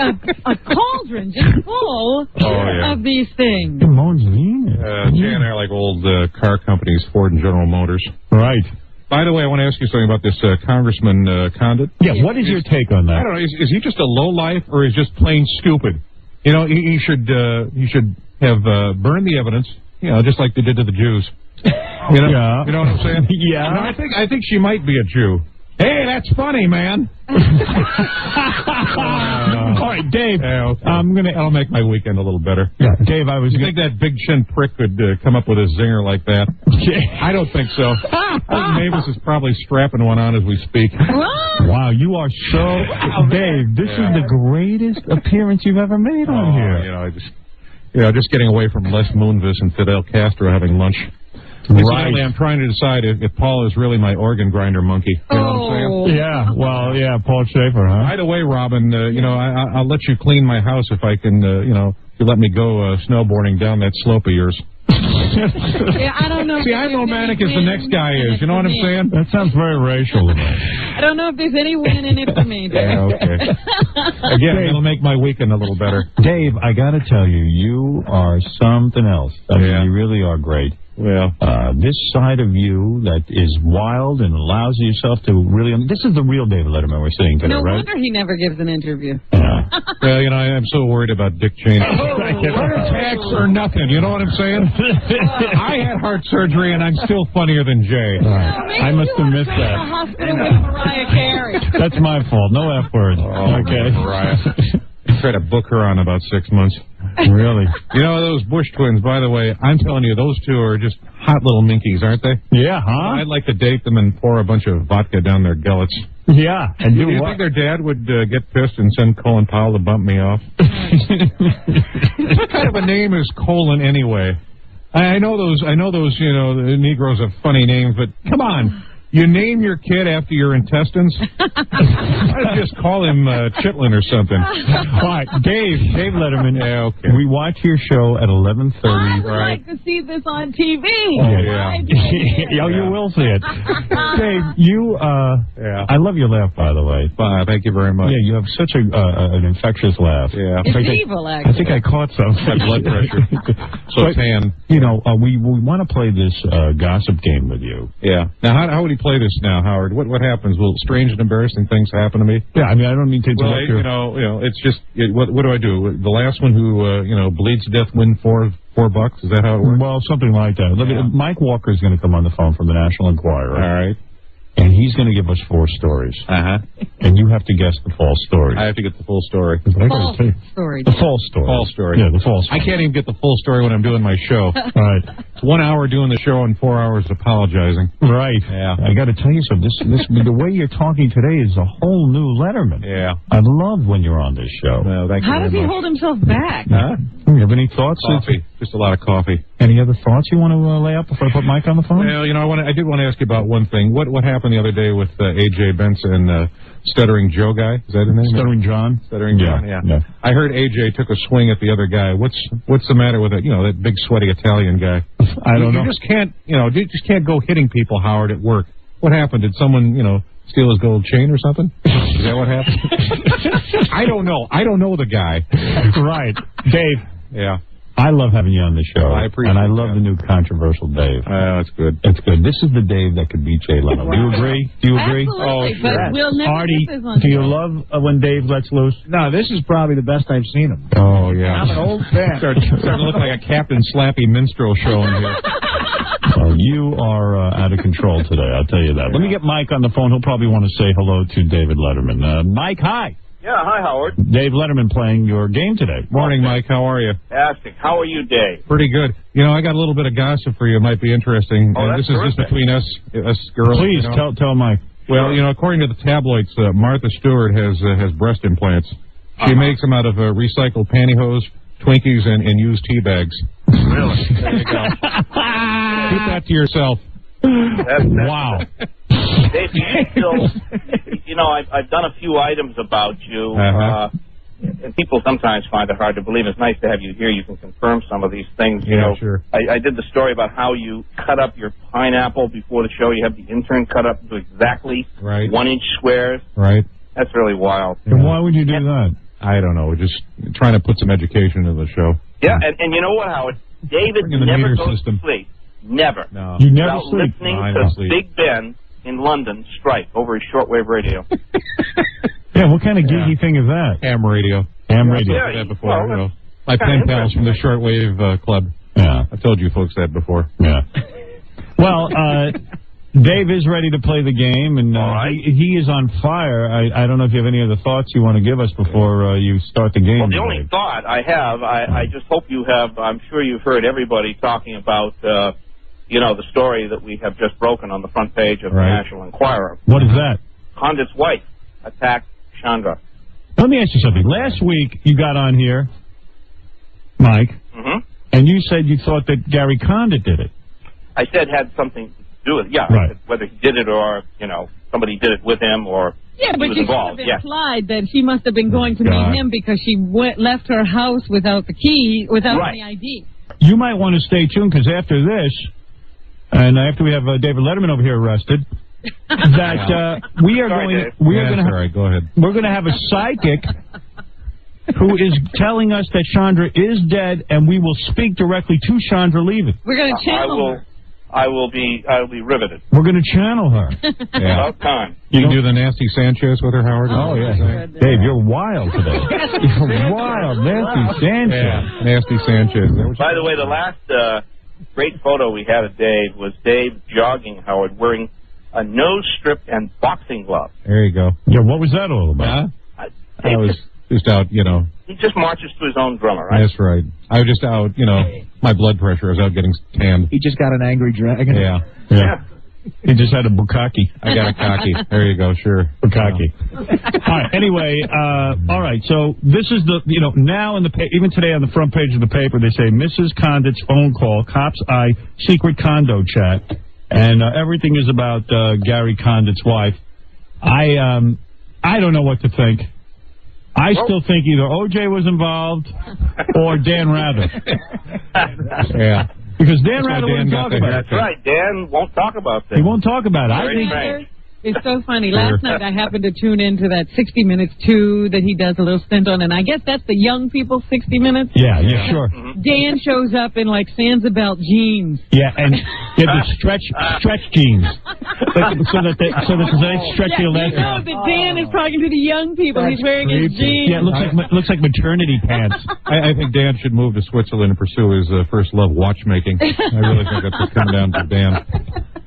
a cauldron just full of these things. Moan's Venus. Jay and I are like old car companies, Ford and General Motors. Right. By the way, I want to ask you something about this Congressman Condit. Yeah, what is your take on that? I don't know. Is he just a lowlife or is just plain stupid? He should have burned the evidence, just like they did to the Jews. You know what I'm saying? Yeah. I think she might be a Jew. Hey, that's funny, man. All right, Dave. Yeah, okay. I'll make my weekend a little better. Yeah, Dave, You think that big chin prick could come up with a zinger like that? I don't think so. I think Mavis is probably strapping one on as we speak. Wow, you are so... Dave, this is the greatest appearance you've ever made on here. Just getting away from Les Moonves and Fidel Castro having lunch. Incidentally, I'm trying to decide if Paul is really my organ grinder monkey. You know what I'm saying? Yeah, well, yeah, Paul Schaefer, huh? By the way, Robin, I'll let you clean my house if I can, if you let me go snowboarding down that slope of yours. Yeah, I don't know. See, I'm romantic as the next guy is. You know what I'm saying? That sounds very racial to me. I don't know if there's any win in it for me. Yeah, okay. Again, it'll make my weekend a little better. Dave, I got to tell you, you are something else. I mean, you really are great. Well, this side of you that is wild and allows yourself to really... this is the real David Letterman we're seeing today, right? No right? wonder he never gives an interview. Yeah. Well, I'm so worried about Dick Cheney. Heart attacks or nothing, you know what I'm saying? I had heart surgery and I'm still funnier than Jay. I must have missed that. Hospital with Mariah Carey. That's my fault. No F word. Okay. Mariah. Try to book her on about 6 months. Really? Those Bush twins, by the way, I'm telling you, those two are just hot little minkies, aren't they? Yeah, huh? I'd like to date them and pour a bunch of vodka down their gullets. Yeah, and do you what? think their dad would get pissed and send Colin Powell to bump me off? What kind of a name is Colin anyway? I know those, the Negroes have funny names, but come on. You name your kid after your intestines? I'd just call him Chitlin or something. All right, Dave Letterman. Yeah, okay. We watch your show at 11:30. I would like to see this on TV. You will see it. Dave, I love your laugh, by the way. Thank you very much. Yeah, you have such an infectious laugh. Yeah. It's evil, actually. I think I caught some. My blood pressure. So tan. We want to play this gossip game with you. Yeah. Now, how would he play this now, Howard? What happens? Will strange and embarrassing things happen to me? Yeah, I mean, I don't mean to interrupt you. It's just, what do I do? The last one who, bleeds to death win $4 $4? Is that how it works? Well, something like that. Yeah. Mike Walker is going to come on the phone from the National Enquirer. All right. And he's going to give us 4 stories. Uh-huh. And you have to guess the false story. I have to get the full story. False story. The false story. False story. Yeah, the false story. I can't even get the full story when I'm doing my show. Right. It's 1 hour doing the show and 4 hours apologizing. Right. Yeah. I got to tell you something. The way you're talking today is a whole new Letterman. Yeah. I love when you're on this show. No, thank you How does he much. hold himself back? Huh? You have any thoughts? Coffee. Just a lot of coffee. Any other thoughts you want to lay out before I put Mike on the phone? Well, I did want to ask you about one thing. What happened the other day with A.J. Benson Stuttering Joe guy. Is that his name? Stuttering John? Stuttering John, yeah. I heard AJ took a swing at the other guy. What's the matter with it? That big sweaty Italian guy. I don't know. You just can't, you just can't go hitting people, Howard, at work. What happened? Did someone, steal his gold chain or something? Is that what happened? I don't know. I don't know the guy. Right. Dave. Yeah. I love having you on the show. I appreciate it. And I love the new controversial Dave. That's good. It's good. This is the Dave that could beat Jay Leno. Do you agree? Absolutely, but we'll never Artie, get this on do you the love when Dave lets loose? No, this is probably the best I've seen him. Oh, yeah. I'm an old fan. Starting to look like a Captain Slappy minstrel show in here. You are out of control today, I'll tell you that. Let me get Mike on the phone. He'll probably want to say hello to David Letterman. Mike, hi. Yeah, hi, Howard. Dave Letterman playing your game today. Morning, Mike. How are you? Fantastic. How are you, Dave? Pretty good. I got a little bit of gossip for you. It might be interesting. Oh, this that's is just between us girls. Please, tell Mike. Well, according to the tabloids, Martha Stewart has breast implants. She makes them out of recycled pantyhose, Twinkies, and used tea bags. Really? There you go. Keep that to yourself. Wow. Dave, do you still, I've done a few items about you, and people sometimes find it hard to believe. It's nice to have you here. You can confirm some of these things. Sure. I did the story about how you cut up your pineapple before the show. You have the intern cut up to exactly 1-inch squares. Right. That's really wild. And why would you do that? I don't know. We're just trying to put some education into the show. Yeah, and you know what, Howard? David never goes to sleep. Never. No. You never sleep. Listening to Big Ben in London strike over his shortwave radio. Yeah, what kind of geeky thing is that? Ham radio. Ham radio. I've said that before. My pen pals from the shortwave club. Yeah. I've told you folks that before. Yeah. Well, Dave is ready to play the game, and he is on fire. I don't know if you have any other thoughts you want to give us before you start the game. Well, the only thought I have, I just hope you have, I'm sure you've heard everybody talking about, the story that we have just broken on the front page of the National Enquirer. What is that? Condit's wife attacked Chandra. Let me ask you something. Last week you got on here, Mike, and you said you thought that Gary Condit did it. I said had something to do with it. Yeah, whether he did it or, somebody did it with him or he was you involved. Could have implied that she must have been going to meet him because she left her house without the key, without any ID. You might want to stay tuned because after this, and after we have David Letterman over here arrested, that we are go ahead. We're going to have a psychic who is telling us that Chandra is dead, and we will speak directly to Chandra leaving. We're going to channel her. I'll be riveted. We're going to channel her. About time. You can do the Nasty Sanchez with her, Howard? Oh, yeah. Dave, you're wild today. You're wild. Nasty Sanchez. Yeah, Nasty Sanchez. By the way, the last great photo we had of Dave was Dave jogging, Howard, wearing a nose strip and boxing gloves. There you go. Yeah, what was that all about? I was just out, He just marches to his own drummer, right? That's right. I was just out, my blood pressure. I was out getting tanned. He just got an angry dragon. Yeah. He just had a bukkake. I got a cocky. There you go, sure. Bukkake. All right, anyway, all right, so this is the, now in the even today on the front page of the paper, they say, Mrs. Condit's phone call, cops eye, secret condo chat, and everything is about Gary Condit's wife. I don't know what to think. I still think either O.J. was involved or Dan Rather. Yeah. Because Dan Rather wouldn't talk about it. That's right. Dan won't talk about this. He won't talk about it. Very strange. It's so funny. Last night I happened to tune into that 60 Minutes 2 that he does a little stint on, and I guess that's the young people's 60 Minutes. Yeah, sure. Dan shows up in like Sansa jeans. Yeah, and get the stretch jeans, so that they stretch the elastic. That Dan is talking to the young people. He's wearing his jeans. Yeah, it looks like maternity pants. I think Dan should move to Switzerland and pursue his first love, watchmaking. I really think that's what's coming down to Dan.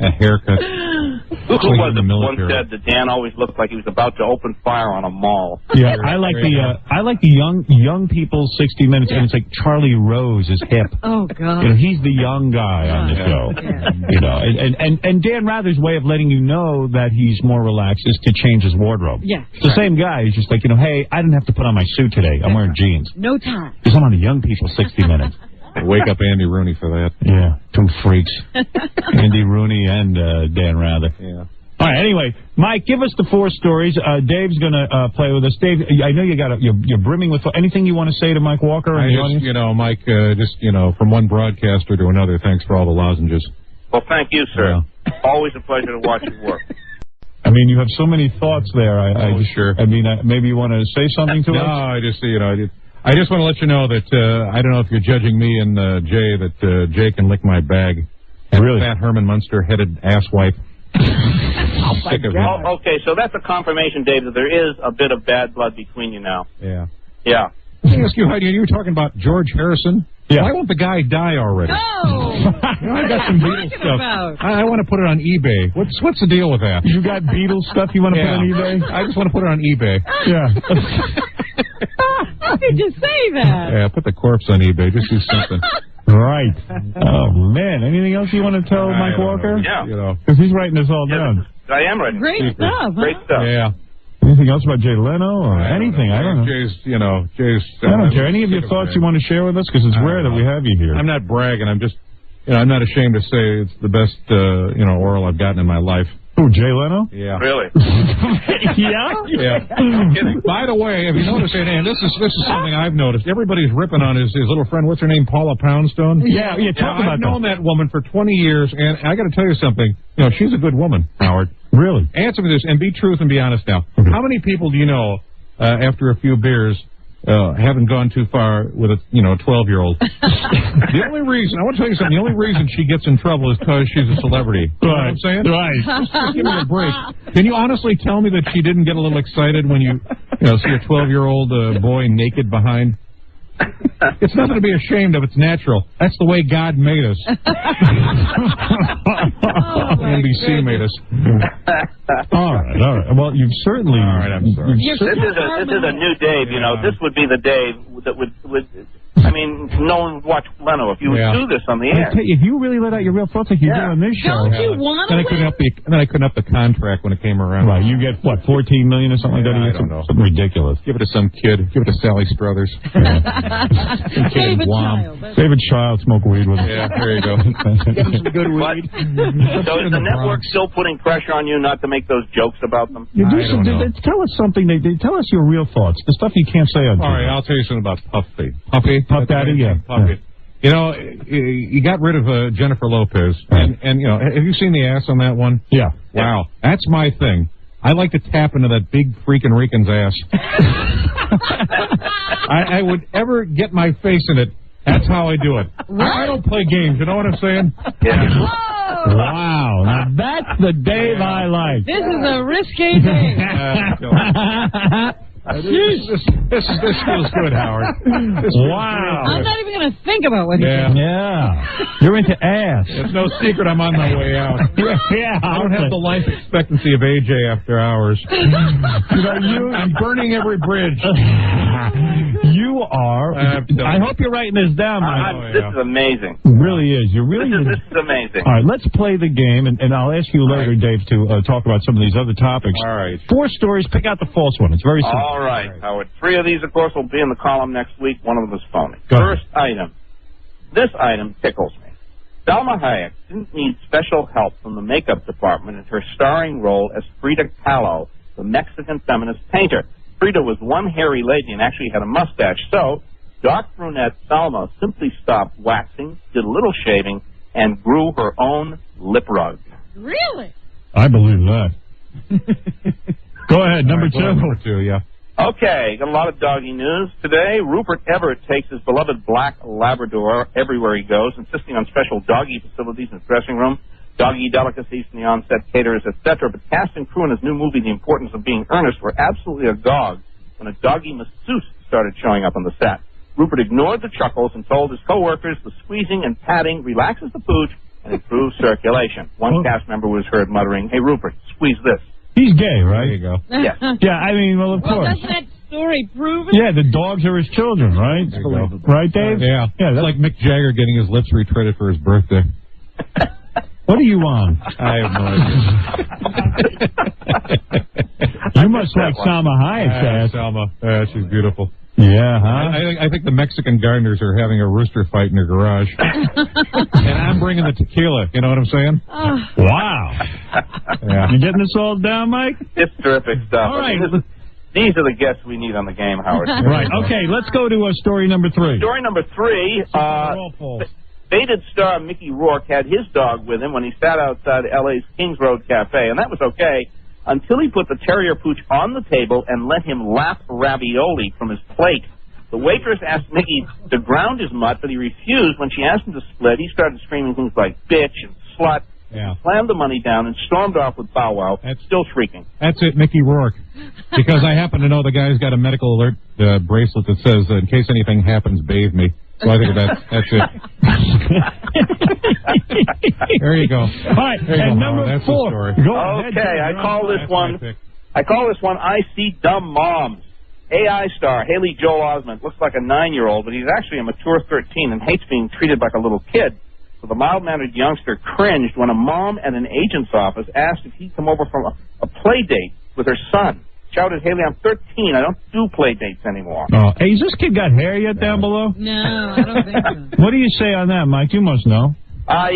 A haircut. Who was it once said that Dan always looked like he was about to open fire on a mall? Yeah, I like the young people's 60 Minutes, and it's like Charlie Rose is hip. Oh God! He's the young guy on the show. And Dan Rather's way of letting you know that he's more relaxed is to change his wardrobe. Yeah, it's the same guy. He's just like, hey, I didn't have to put on my suit today. I'm wearing jeans. No time. Because I'm on the young people's 60 Minutes. Wake up Andy Rooney for that. Yeah, two freaks. Andy Rooney and Dan Rather. Yeah. All right, anyway, Mike, give us the 4 stories. Dave's going to play with us. Dave, I know you're brimming with anything you want to say to Mike Walker and the audience? Mike, from one broadcaster to another, thanks for all the lozenges. Well, thank you, sir. Yeah. Always a pleasure to watch you work. I mean, you have so many thoughts there. Sure. I mean, maybe you want to say something to us? No, I just want to let you know that I don't know if you're judging me and Jay, that Jay can lick my bag. Really? Fat Herman Munster-headed asswipe. Okay, so that's a confirmation, Dave, that there is a bit of bad blood between you now. Yeah. Yeah. Let me ask you, Heidi, you were talking about George Harrison? Yeah. Why won't the guy die already? No! I got some Beatles stuff. I want to put it on eBay. What's the deal with that? You got Beatles stuff you want to put on eBay? I just want to put it on eBay. Yeah. How did you say that? Yeah, put the corpse on eBay. Just do something. Right. Oh, man. Anything else you want to tell Mike Walker? Yeah. Because he's writing this all down. I am writing. Great stuff. Great stuff. Yeah. Anything else about Jay Leno or anything? I don't know. Jay's. I don't care. Any of your thoughts you want to share with us? Because it's rare that we have you here. I'm not bragging. I'm just, I'm not ashamed to say it's the best, oral I've gotten in my life. Who, Jay Leno? Yeah. Really? Yeah? By the way, have you noticed, and this is something I've noticed, everybody's ripping on his little friend, what's her name, Paula Poundstone? Yeah, I've known that woman for 20 years, and I got to tell you something. She's a good woman, Howard. Really? Answer me this, and be truth and be honest now. Okay. How many people do you know, after a few beers, haven't gone too far with a 12-year-old? The only reason, I want to tell you something, the only reason she gets in trouble is because she's a celebrity. You know what I'm saying? Right. Just give me a break. Can you honestly tell me that she didn't get a little excited when you see a 12-year-old boy naked behind? It's nothing to be ashamed of. It's natural. That's the way God made us. NBC made us. All right. Well, you've certainly... All right, I'm sorry. This is a new Dave, This would be the Dave that would no one would watch Leno if you would do this on the air. If you really let out your real thoughts like you do on this show... Don't you want to then I couldn't up the contract when it came around. Right, you get, what, $14 million or something like that? I don't know. Something ridiculous. Give it to some kid. Give it to Sally Struthers. David Child, smoke weed with him. Yeah, there you go. Give him some good weed. So is the network still putting pressure on you not to make those jokes about them? Tell us something. Tell us your real thoughts. The stuff you can't say on TV. All right, I'll tell you something about Puffy. Puff Daddy, yeah. Puffy. You got rid of Jennifer Lopez, and have you seen the ass on that one? Yeah. Wow, that's my thing. I like to tap into that big freaking Rican's ass. I would ever get my face in it. That's how I do it. I don't play games. You know what I'm saying? Yeah. Wow. Now that's the Dave I like. This is a risque Dave. This feels good, Howard. Wow. I'm not even going to think about what he said. Yeah. You're into ass. It's no secret I'm on my way out. Yeah. I don't have the life expectancy of AJ after hours. I'm burning every bridge. You are. I hope you're writing this down, Mike. This is amazing. It really is. This is amazing. All right, let's play the game, and I'll ask you later, Dave, to talk about some of these other topics. All right. 4 stories. Pick out the false one. It's very simple. All right, Howard. 3 of these, of course, will be in the column next week. One of them is phony. First item. This item tickles me. Salma Hayek didn't need special help from the makeup department in her starring role as Frida Kahlo, the Mexican feminist painter. Frida was one hairy lady and actually had a mustache, so dark brunette Salma simply stopped waxing, did a little shaving, and grew her own lip rug. Really? I believe that. Go ahead, number 2. Number 2, yeah. Okay, got a lot of doggy news today. Rupert Everett takes his beloved black Labrador everywhere he goes, insisting on special doggy facilities in his dressing room, doggy delicacies from the on-set caterers, etc. But cast and crew in his new movie, The Importance of Being Earnest, were absolutely agog when a doggy masseuse started showing up on the set. Rupert ignored the chuckles and told his co-workers the squeezing and patting relaxes the pooch and improves circulation. One cast member was heard muttering, "Hey, Rupert, squeeze this." He's gay, right? There you go. Yes. Yeah, I mean, well, of course. Doesn't that story prove it? Yeah, the dogs are his children, right? Right, Dave? Yeah. That's like Mick Jagger getting his lips retreaded for his birthday. What are you on? I have no idea. You must like Salma Hayek's ass. Salma. She's beautiful. Yeah, huh? I think the Mexican gardeners are having a rooster fight in their garage. And I'm bringing the tequila. You know what I'm saying? Wow. Yeah. You getting this all down, Mike? It's terrific stuff. All right. These are the guests we need on the game, Howard. Right. Okay, let's go to story number 3. Story number 3. Faded star Mickey Rourke had his dog with him when he sat outside L.A.'s Kings Road Cafe, and that was okay until he put the terrier pooch on the table and let him lap ravioli from his plate. The waitress asked Mickey to ground his mutt, but he refused. When she asked him to split, he started screaming things like bitch and slut. Yeah. Slammed the money down and stormed off with Bow Wow, still shrieking. That's it, Mickey Rourke. Because I happen to know the guy's got a medical alert bracelet that says, in case anything happens, bathe me. So I think that's it. There you go. All right, and number 4. Okay, I call this one I See Dumb Moms. AI star Haley Joel Osment looks like a 9-year-old, but he's actually a mature 13 and hates being treated like a little kid. So the mild-mannered youngster cringed when a mom at an agent's office asked if he'd come over from a play date with her son. Shouted, Haley, I'm 13. I don't do play dates anymore. Oh, hey, has this kid got hair yet down below? No, I don't think so. What do you say on that, Mike? You must know. I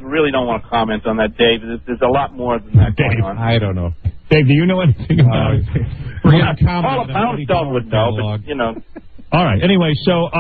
really don't want to comment on that, Dave. There's a lot more than that going on. I don't know. Dave, do you know anything about it? Paula Poundstone would know, but, you know. All right. Anyway, so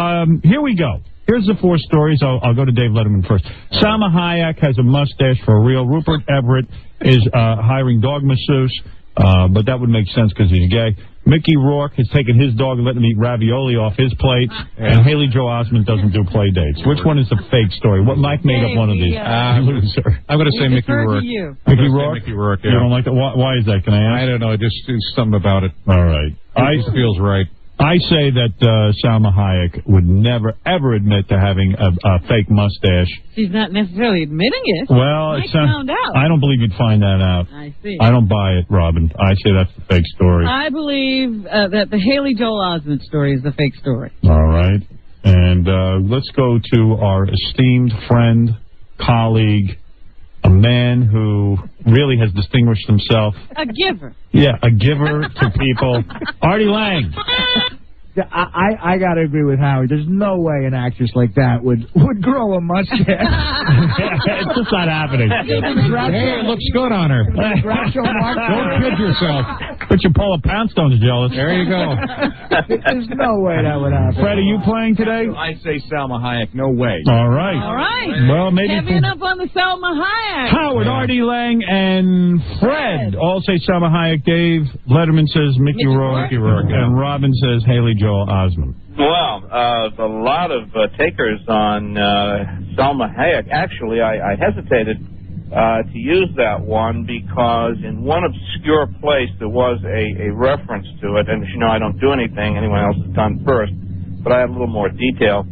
here we go. Here's the 4 stories. I'll go to Dave Letterman first. Salma Hayek has a mustache for real. Rupert Everett is hiring dog masseuse, but that would make sense because he's gay. Mickey Rourke has taken his dog and let him eat ravioli off his plate. And Haley Joel Osment doesn't do play dates. Which one is the fake story? What Mike made up one of these? I'm going to say Mickey Rourke. Mickey Rourke? Mickey Rourke, yeah. You don't like that? Why is that? Can I ask? I don't know. Just something about it. All right. It feels right. I say that Salma Hayek would never, ever admit to having a fake mustache. She's not necessarily admitting it. Well, Mike found out. I don't believe you'd find that out. I see. I don't buy it, Robin. I say that's the fake story. I believe that the Haley Joel Osment story is the fake story. All right. And let's go to our esteemed friend, colleague, a man who really has distinguished himself. A giver. Yeah, a giver to people. Artie Lang. I got to agree with Howard. There's no way an actress like that would grow a mustache. It's just not happening. Hey, it looks good on her. Don't kid yourself. But your Paula Poundstone's jealous. There you go. There's no way that would happen. Fred, are you playing today? I say Salma Hayek. No way. All right. All right. Well, maybe Heavying up on the Salma Hayek. Howard, Artie Lang, and Fred all say Salma Hayek. Dave Letterman says Mickey Rourke. And Robin says Haley Joel Osment. Well, a lot of takers on Salma Hayek. Actually, I hesitated to use that one because in one obscure place there was a reference to it. And as you know, I don't do anything anyone else has done first, but I have a little more detail.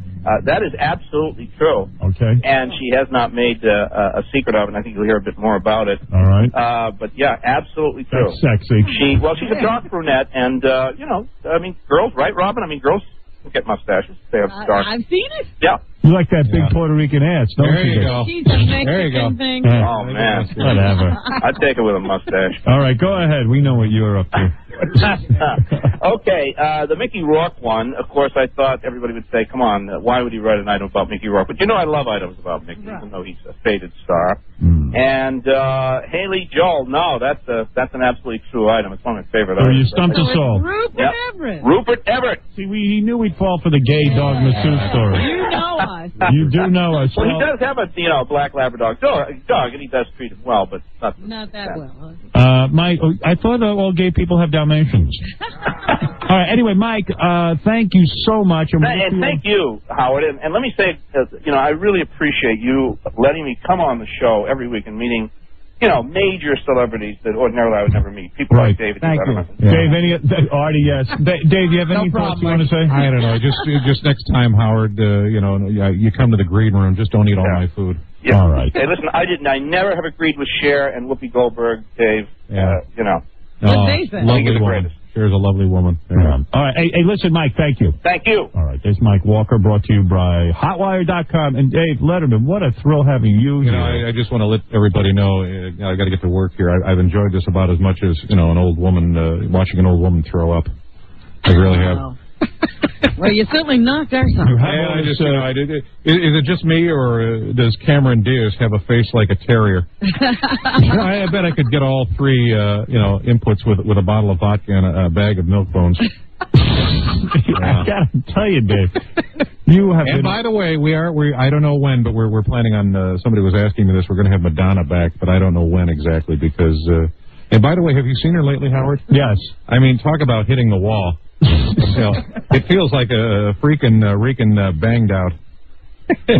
That is absolutely true. Okay. And she has not made a secret of it, and I think you'll hear a bit more about it. All right. But yeah, absolutely true. That's sexy. She's a dark brunette, and, girls, right, Robin? Girls get mustaches. They have dark. I've seen it. Yeah. You like that big Puerto Rican ass, don't you? There you go. She's a Mexican thing. Yeah. Oh, man. Whatever. I'd take it with a mustache. All right, go ahead. We know what you're up to. Okay, the Mickey Rourke one, of course, I thought everybody would say, come on, why would he write an item about Mickey Rourke? But I love items about Mickey, even though he's a faded star. And Haley Joel, no, that's an absolutely true item. It's one of my favorite items. You stumped us all. Rupert Everett. Rupert Everett. See, he knew we'd fall for the gay dog masseuse story. You know us. You do know us. Well, he does have a black Labrador dog, and he does treat him well, but not that well. Huh? I thought all gay people have Dalmatians. All right. Anyway, Mike, thank you so much. And thank you, Howard. And let me say, I really appreciate you letting me come on the show every week and meeting, major celebrities that ordinarily I would never meet. People like David. Thank you. Yeah. Dave, Artie, yes. Dave, you have any thoughts you want to say? I don't know. Just next time, Howard, you come to the green room, just don't eat all my food. Yeah. All right. Hey, listen, I never have agreed with Cher and Whoopi Goldberg, Dave. Yeah. Lovely woman. Cher's a lovely woman. Yeah. All right. Hey, listen, Mike, thank you. Thank you. All right. There's Mike Walker, brought to you by Hotwire.com. And Dave Letterman, what a thrill having you here. I just want to let everybody know, I got to get to work here. I've enjoyed this about as much as, an old woman, watching an old woman throw up. I really have. Well, you certainly knocked our song. I just, I did. Is it just me, or does Cameron Diaz have a face like a terrier? I bet I could get all three, inputs with a bottle of vodka and a bag of milk bones. I gotta tell you, Dave. You have. And by the way, I don't know when, but we're planning on. Somebody was asking me this. We're going to have Madonna back, but I don't know when exactly because. And by the way, have you seen her lately, Howard? Yes. I mean, talk about hitting the wall. It feels like a freaking reeking banged out.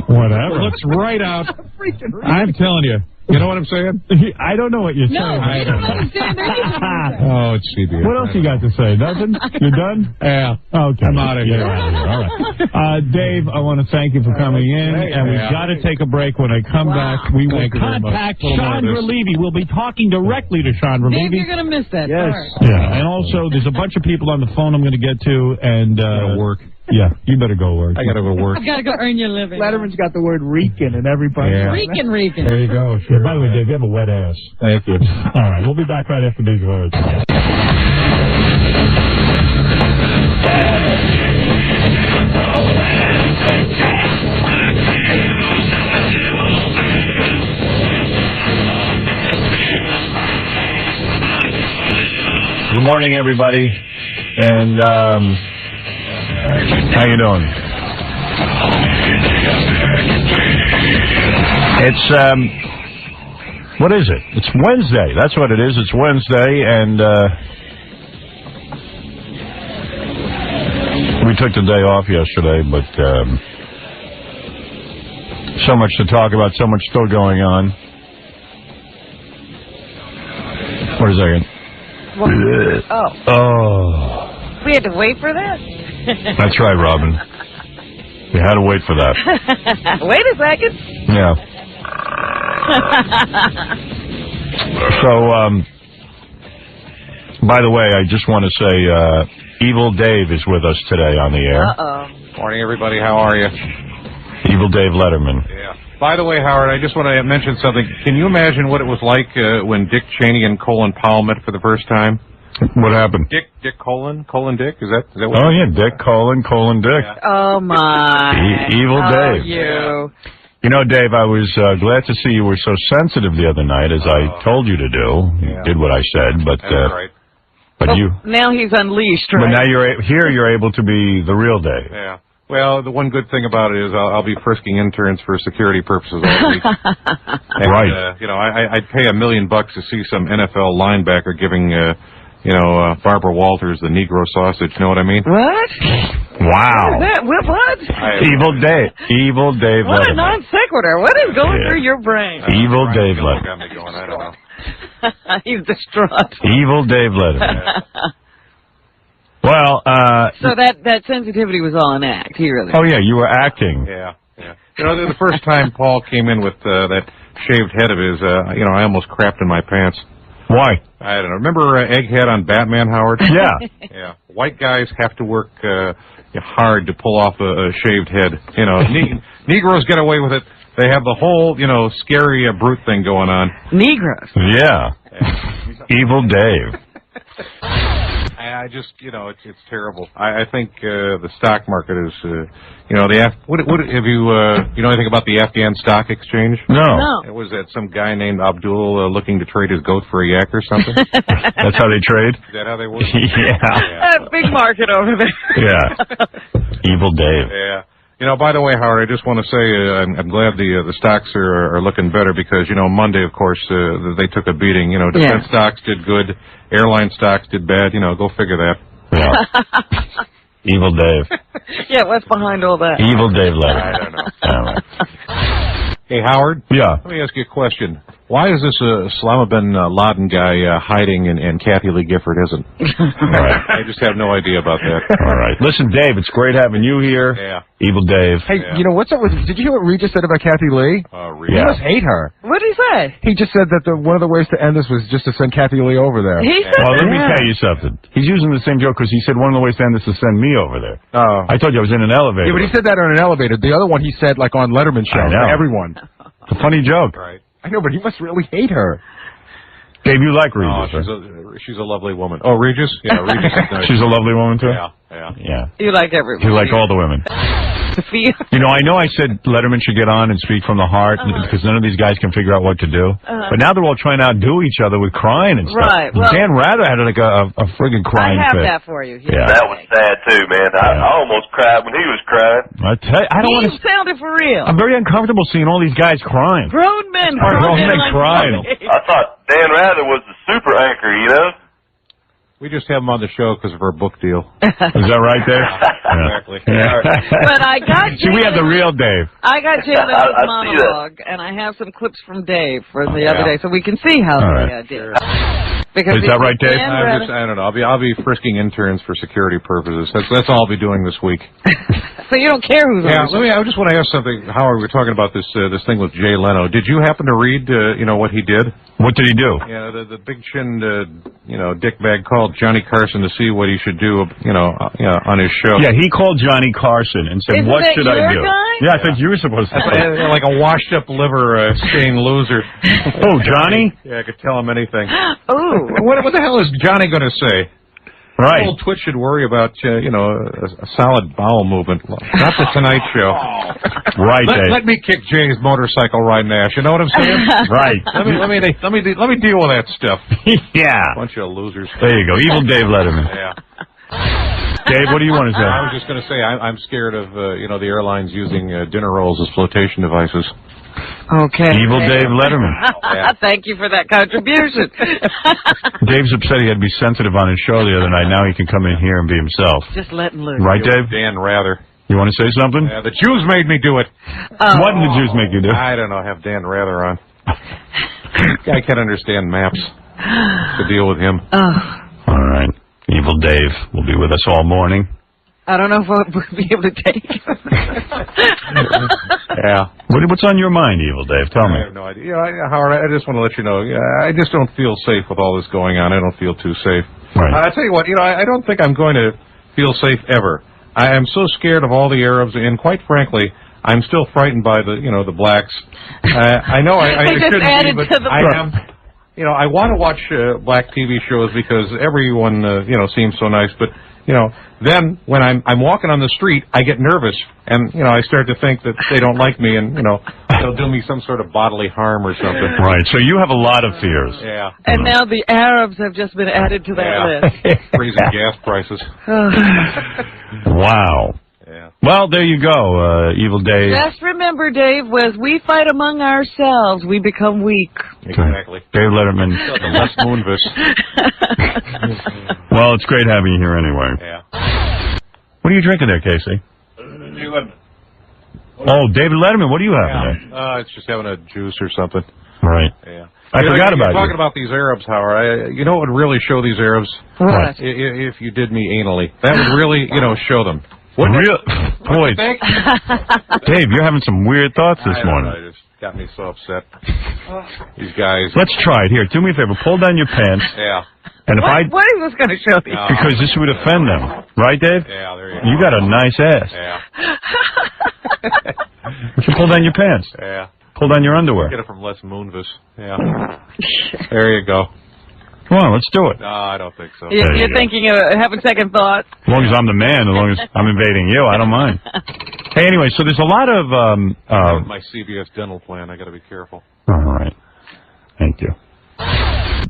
Whatever. Looks right out. I'm telling you. You know what I'm saying? I don't know what you're saying. I don't understand anything. Oh, it's CBS. What else you got to say? Nothing? You're done? Yeah. Okay. I'm out of here. All right. Dave, I want to thank you for coming in, and we've got to take a break. When I come back, we will contact Chandra Levy. We'll be talking directly to Chandra Dave, Levy. you're going to miss that part. Yeah, and also there's a bunch of people on the phone I'm going to get to, and work. Yeah, you better go work. I got to go work. I've got to go earn your living. Letterman's got the word reeking in every part. Yeah. Reeking. There you go. Sure. By the way, Dave, you have a wet ass. Thank you. All right, we'll be back right after these words. Good morning, everybody, and how you doing? It's what is it? It's Wednesday. That's what it is. It's Wednesday, and we took the day off yesterday, but so much to talk about, so much still going on. Wait a second. Oh. We had to wait for that? That's right, Robin. We had to wait for that. Wait a second. Yeah. So, by the way, I just want to say, Evil Dave is with us today on the air. Uh-oh. Morning, everybody. How are you? Evil Dave Letterman. Yeah. By the way, Howard, I just want to mention something. Can you imagine what it was like when Dick Cheney and Colin Powell met for the first time? What happened? Dick Colin Dick? Is that what? Oh, yeah, Dick Colin Dick. Yeah. Oh, my. Evil Dave. You. You know, Dave, I was glad to see you were so sensitive the other night, as I told you to do. You did what I said, but that's right. But you. Now he's unleashed, right? But now you're able to be the real Dave. Yeah. Well, the one good thing about it is I'll be frisking interns for security purposes all week. And, Right. I'd pay $1 million to see some NFL linebacker giving, Barbara Walters the Negro sausage. You know what I mean? What? Wow. What? Evil Dave What a Letterman. non sequitur. What is going through your brain? Evil Dave Got Letterman. me going. I don't know. He's distraught. Evil Dave Letterman. Well, So that sensitivity was all an act. He really. oh yeah, you were acting. Yeah. You know, the first time Paul came in with that shaved head of his, I almost crapped in my pants. Why? I don't know. Remember Egghead on Batman, Howard? Yeah. Yeah. White guys have to work hard to pull off a shaved head. You know, Negroes get away with it. They have the whole, scary brute thing going on. Negroes. Yeah. Evil Dave. I just, it's terrible. I think the stock market is, what have you, you know anything about the Afghan Stock Exchange? No. It was that some guy named Abdul looking to trade his goat for a yak or something? That's how they trade? Is that how they work? Yeah. That big market over there. Yeah. Evil Dave. Yeah. By the way, Howard, I just want to say I'm glad the stocks are looking better because, Monday, of course, they took a beating. Defense stocks did good. Airline stocks did bad. Go figure that. Yeah. Evil Dave. Yeah, what's behind all that? Evil Dave Letterman. I don't know. All right. Hey, Howard? Yeah. Let me ask you a question. Why is this Osama bin Laden guy hiding and Kathy Lee Gifford isn't? All right. I just have no idea about that. All right. Listen, Dave, it's great having you here. Yeah. Evil Dave. Hey, what's up with... Did you hear what Reed just said about Kathy Lee? Reed. He must hate her. What did he say? He just said that one of the ways to end this was just to send Kathy Lee over there. He said Well, let me tell you something. He's using the same joke because he said one of the ways to end this is to send me over there. Oh. I told you I was in an elevator. Yeah, but he said that on an elevator. The other one he said, like, on Letterman's show. I know. For everyone. It's a funny joke. Right. I know, but he must really hate her. Dave, you like Reed. She's a lovely woman. Oh, Regis? Yeah, Regis is nice. She's a lovely woman, too? Yeah. You like everyone. You like all the women. You know, I know I said Letterman should get on and speak from the heart because none of these guys can figure out what to do. But now they're all trying to outdo each other with crying and stuff. Right. Well, Dan Rather had like a friggin' crying I have fit. that for you. Yeah. That was sad too, man. I almost cried when he was crying. I tell you, I don't want to. Sounded for real. I'm very uncomfortable seeing all these guys crying. Grown men. Grown men crying. I thought Dan Rather was the super anchor, you know? We just have him on the show because of our book deal. Is that right, Dave? Exactly. But I got See, we have the real Dave. I got Jay Leno's monologue, and I have some clips from Dave from the other day, so we can see how they did. Because is that right, Dave? I don't know. I'll be frisking interns for security purposes. That's all I'll be doing this week. So you don't care who's on the show. I just want to ask something. Howard, we were talking about this thing with Jay Leno. Did you happen to read what he did? What did he do? Yeah, the big chinned dickbag called Johnny Carson to see what he should do on his show. Yeah, he called Johnny Carson and said, "What should I do?" Guy? Yeah, I thought you were supposed to. Like a washed up liver stained loser. Oh, Johnny? Yeah, I could tell him anything. Oh, what the hell is Johnny going to say? Right. Old Twitch should worry about a solid bowel movement, not the Tonight Show. Right, Dave. Let me kick Jay's motorcycle right now. You know what I'm saying? Right. Let me deal with that stuff. Yeah. Bunch of losers. There you go, evil Dave Letterman. Yeah. Dave, what do you want to say? I was just going to say I'm scared of the airlines using dinner rolls as flotation devices. Okay. Evil Dave Letterman. Yeah. Thank you for that contribution. Dave's upset he had to be sensitive on his show the other night. Now he can come in here and be himself. Just letting loose. Right, Dave? Dan Rather. You want to say something? Yeah, the Jews made me do it. What did the Jews make you do? I don't know. Have Dan Rather on. I can't understand maps. To deal with him. All right. Evil Dave will be with us all morning. I don't know if we'll be able to take it. Yeah. What's on your mind, Evil Dave? Tell me. I have no idea. Howard, I just want to let you know, I just don't feel safe with all this going on. I don't feel too safe. Right. I'll tell you what, I don't think I'm going to feel safe ever. I am so scared of all the Arabs, and quite frankly, I'm still frightened by the blacks. I know I shouldn't be, but I am. I want to watch black TV shows because everyone, seems so nice, but then when I'm walking on the street, I get nervous, and I start to think that they don't like me, and they'll do me some sort of bodily harm or something. Right. So you have a lot of fears. Yeah. And now the Arabs have just been added to that list. Freezing gas prices. Wow. Yeah. Well, there you go, Evil Dave. Just remember, Dave, as we fight among ourselves, we become weak. Exactly. Dave Letterman. Les Moonvis. Well, it's great having you here anyway. Yeah. What are you drinking there, Casey? Oh, David Letterman, what do you have there? It's just having a juice or something. Right. Yeah. I forgot about you. Talking about these Arabs, Howard. You know what would really show these Arabs? What? If you did me anally. That would really, show them. Boy, Dave, you're having some weird thoughts this morning. It just got me so upset. These guys. Let's try it. Here, do me a favor. Pull down your pants. Yeah. And what is this going to show you? Because this would offend them. Right, Dave? Yeah, there you go. You got a nice ass. Yeah. You should pull down your pants. Yeah. Pull down your underwear. Get it from Les Moonvis. Yeah. There you go. Come on, let's do it. No, I don't think so. You're thinking of having second thoughts? As long as I'm the man, as long as I'm invading you, I don't mind. Hey, anyway, so there's a lot of... my CVS dental plan, I got to be careful. All right. Thank you.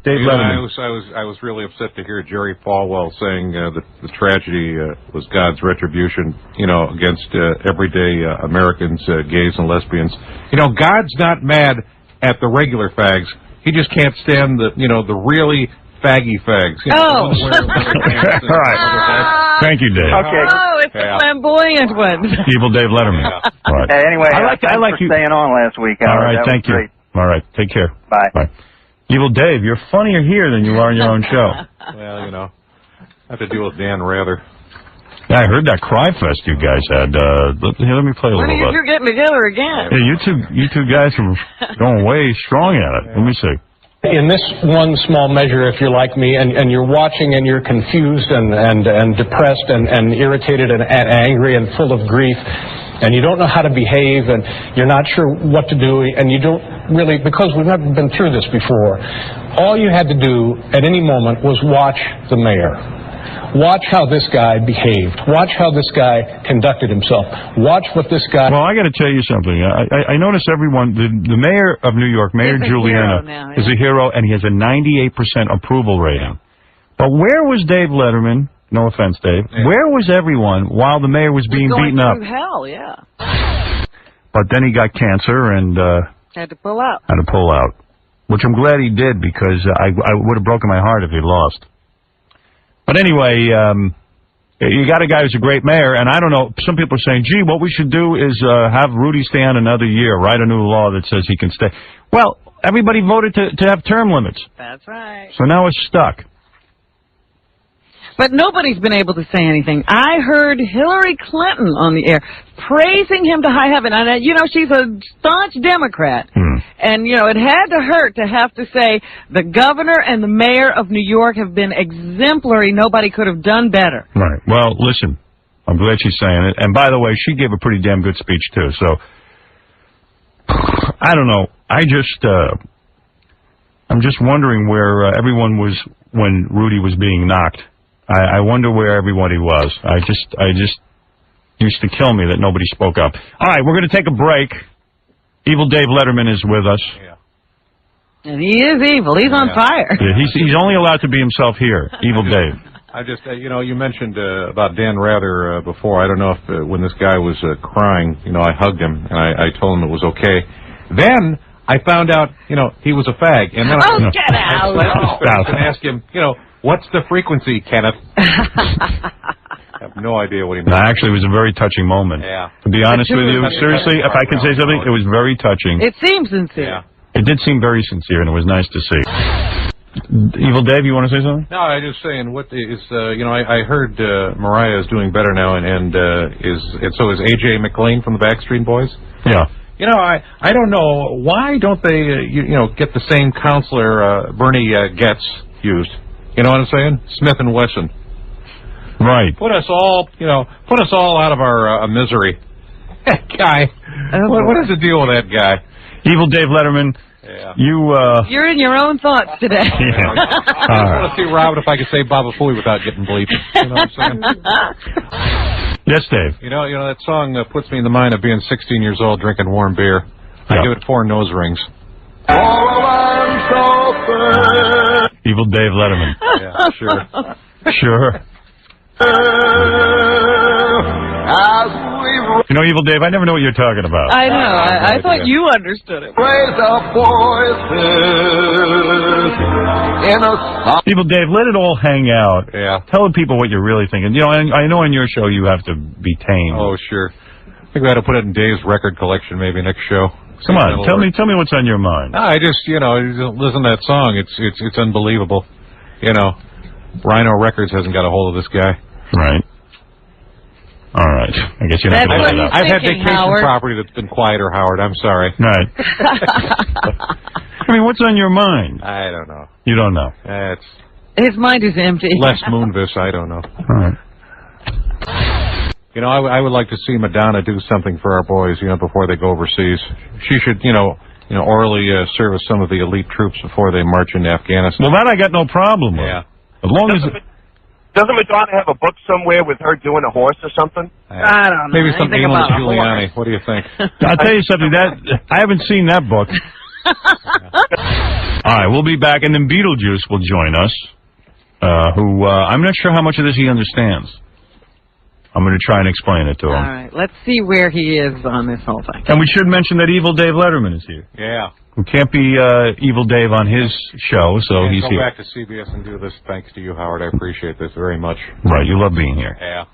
Dave Letterman. I was really upset to hear Jerry Falwell saying that the tragedy was God's retribution, against everyday Americans, gays and lesbians. God's not mad at the regular fags. He just can't stand the really faggy fags. All right. Thank you, Dave. Okay. Oh, it's the flamboyant one. Evil Dave Letterman. Yeah. All right. Hey, anyway, I like for you staying on last week. All right, that thank you. Great. All right, take care. Bye. Bye. Evil Dave, you're funnier here than you are in your own show. Well, I have to deal with Dan Rather. Yeah, I heard that cry fest you guys had. Let me play a When little are bit. you getting together again? Yeah, you two guys are going way strong at it. Let me see. In this one small measure, if you're like me and you're watching and you're confused and depressed and irritated and angry and full of grief, and you don't know how to behave, and you're not sure what to do, and you don't really, because we've never been through this before, all you had to do at any moment was watch the mayor. Watch how this guy behaved. Watch how this guy conducted himself. Watch what this guy... Well, I got to tell you something. I notice everyone, the mayor of New York, Mayor Giuliani, is a hero, and he has a 98% approval rating. But where was Dave Letterman? No offense, Dave. Yeah. Where was everyone while the mayor was being beaten up? Through hell, yeah. But then he got cancer and... had to pull out. Had to pull out. Which I'm glad he did, because I would have broken my heart if he lost. But anyway, you got a guy who's a great mayor, and I don't know, some people are saying, gee, what we should do is have Rudy stay on another year, write a new law that says he can stay. Well, everybody voted to have term limits. That's right. So now it's stuck. But nobody's been able to say anything. I heard Hillary Clinton on the air praising him to high heaven. And, you know, she's a staunch Democrat. And, you know, it had to hurt to have to say the governor and the mayor of New York have been exemplary. Nobody could have done better. Right. Well, listen, I'm glad she's saying it. And, by the way, she gave a pretty damn good speech, too. So, I don't know. I'm just wondering where everyone was when Rudy was being knocked. I wonder where everybody was. I just used to kill me that nobody spoke up. All right, we're going to take a break. Evil Dave Letterman is with us. Yeah. And he is evil. He's on fire. Yeah, he's only allowed to be himself here. Evil Dave. I just, you know, you mentioned about Dan Rather before. I don't know if when this guy was crying, you know, I hugged him and I told him it was okay. Then I found out, you know, he was a fag. And then get out! I asked him, you know, what's the frequency, Kenneth? I have no idea what he meant. No, actually, it was a very touching moment. Yeah. To be honest with you, seriously, if I can say something, it was very touching. It seems sincere. Yeah. It did seem very sincere, and it was nice to see. Evil Dave, you want to say something? No, I was just saying, what is, you know, I heard Mariah is doing better now, and so is A.J. McLean from the Backstreet Boys. Yeah. You know, I don't know, why don't they, you know, get the same counselor Bernie Getz used? You know what I'm saying? Smith and Wesson. Right. Put us all out of our misery. That guy. What is the deal with that guy? Evil Dave Letterman. Yeah. You're in your own thoughts today. Yeah. I just want to see Robert if I could say Baba Fooey without getting bleeped. You know what I'm saying? Yes, Dave. You know that song puts me in the mind of being 16 years old drinking warm beer. I give it 4 nose rings. Evil Dave Letterman. Yeah, sure. Sure. You know, Evil Dave, I never know what you're talking about. I know. I thought you understood it. Evil Dave, let it all hang out. Yeah. Tell the people what you're really thinking. You know, and I know on your show you have to be tame. Oh, sure. I think we ought to put it in Dave's record collection maybe next show. Come on, tell me what's on your mind. I just, you know, listen to that song. It's unbelievable. You know, Rhino Records hasn't got a hold of this guy. Right. All right. I guess you're not going to let it up. I've had vacation property that's been quieter, Howard. I'm sorry. Right. I mean, what's on your mind? I don't know. You don't know. His mind is empty. Les Moonves, I don't know. All right. You know, I would like to see Madonna do something for our boys, you know, before they go overseas. She should, you know, orally service some of the elite troops before they march into Afghanistan. Well, that I got no problem with. Yeah. As long as... Doesn't Madonna have a book somewhere with her doing a horse or something? I don't know. Maybe some Amos Giuliani. What do you think? I'll tell you something. I haven't seen that book. All right, we'll be back, and then Beetlejuice will join us, who I'm not sure how much of this he understands. I'm going to try and explain it to him. All right, let's see where he is on this whole thing. And we should mention that Evil Dave Letterman is here. Yeah. Who can't be Evil Dave on his show, so he's here. Go back to CBS and do this. Thanks to you, Howard. I appreciate this very much. Right, you love being here. Yeah.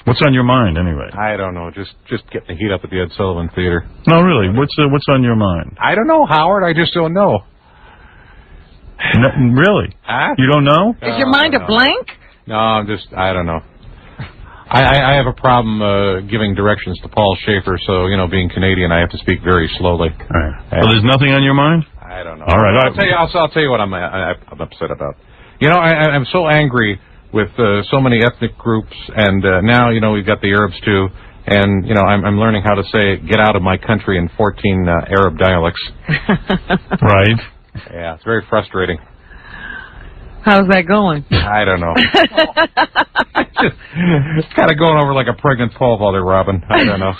What's on your mind, anyway? I don't know. Just getting the heat up at the Ed Sullivan Theater. No, really. What's on your mind? I don't know, Howard. I just don't know. No, really? Huh? You don't know? Is your mind a blank? No, I don't know. I have a problem giving directions to Paul Schaefer, so, you know, being Canadian, I have to speak very slowly. All right. So there's nothing on your mind? I don't know. All right. I'll tell you what I'm upset about. You know, I'm so angry with so many ethnic groups, and now, you know, we've got the Arabs too, And, you know, I'm learning how to say, get out of my country in 14 Arab dialects. Right. Yeah, it's very frustrating. How's that going? I don't know. It's kind of going over like a pregnant pole there, Robin. I don't know.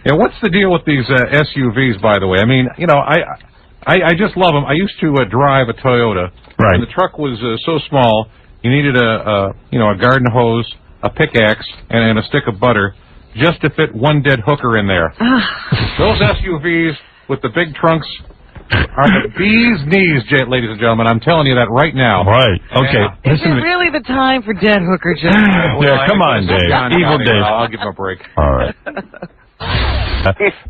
Yeah, what's the deal with these SUVs, by the way? I mean, you know, I just love them. I used to drive a Toyota. Right. And the truck was so small, you needed a garden hose, a pickaxe, and a stick of butter just to fit one dead hooker in there. Those SUVs with the big trunks are the bee's knees, ladies and gentlemen. I'm telling you that right now. Right. Okay. Is it really the time for dead hooker jokes? Yeah, come on, Dave. Evil Dave. I'll give him a break. All right.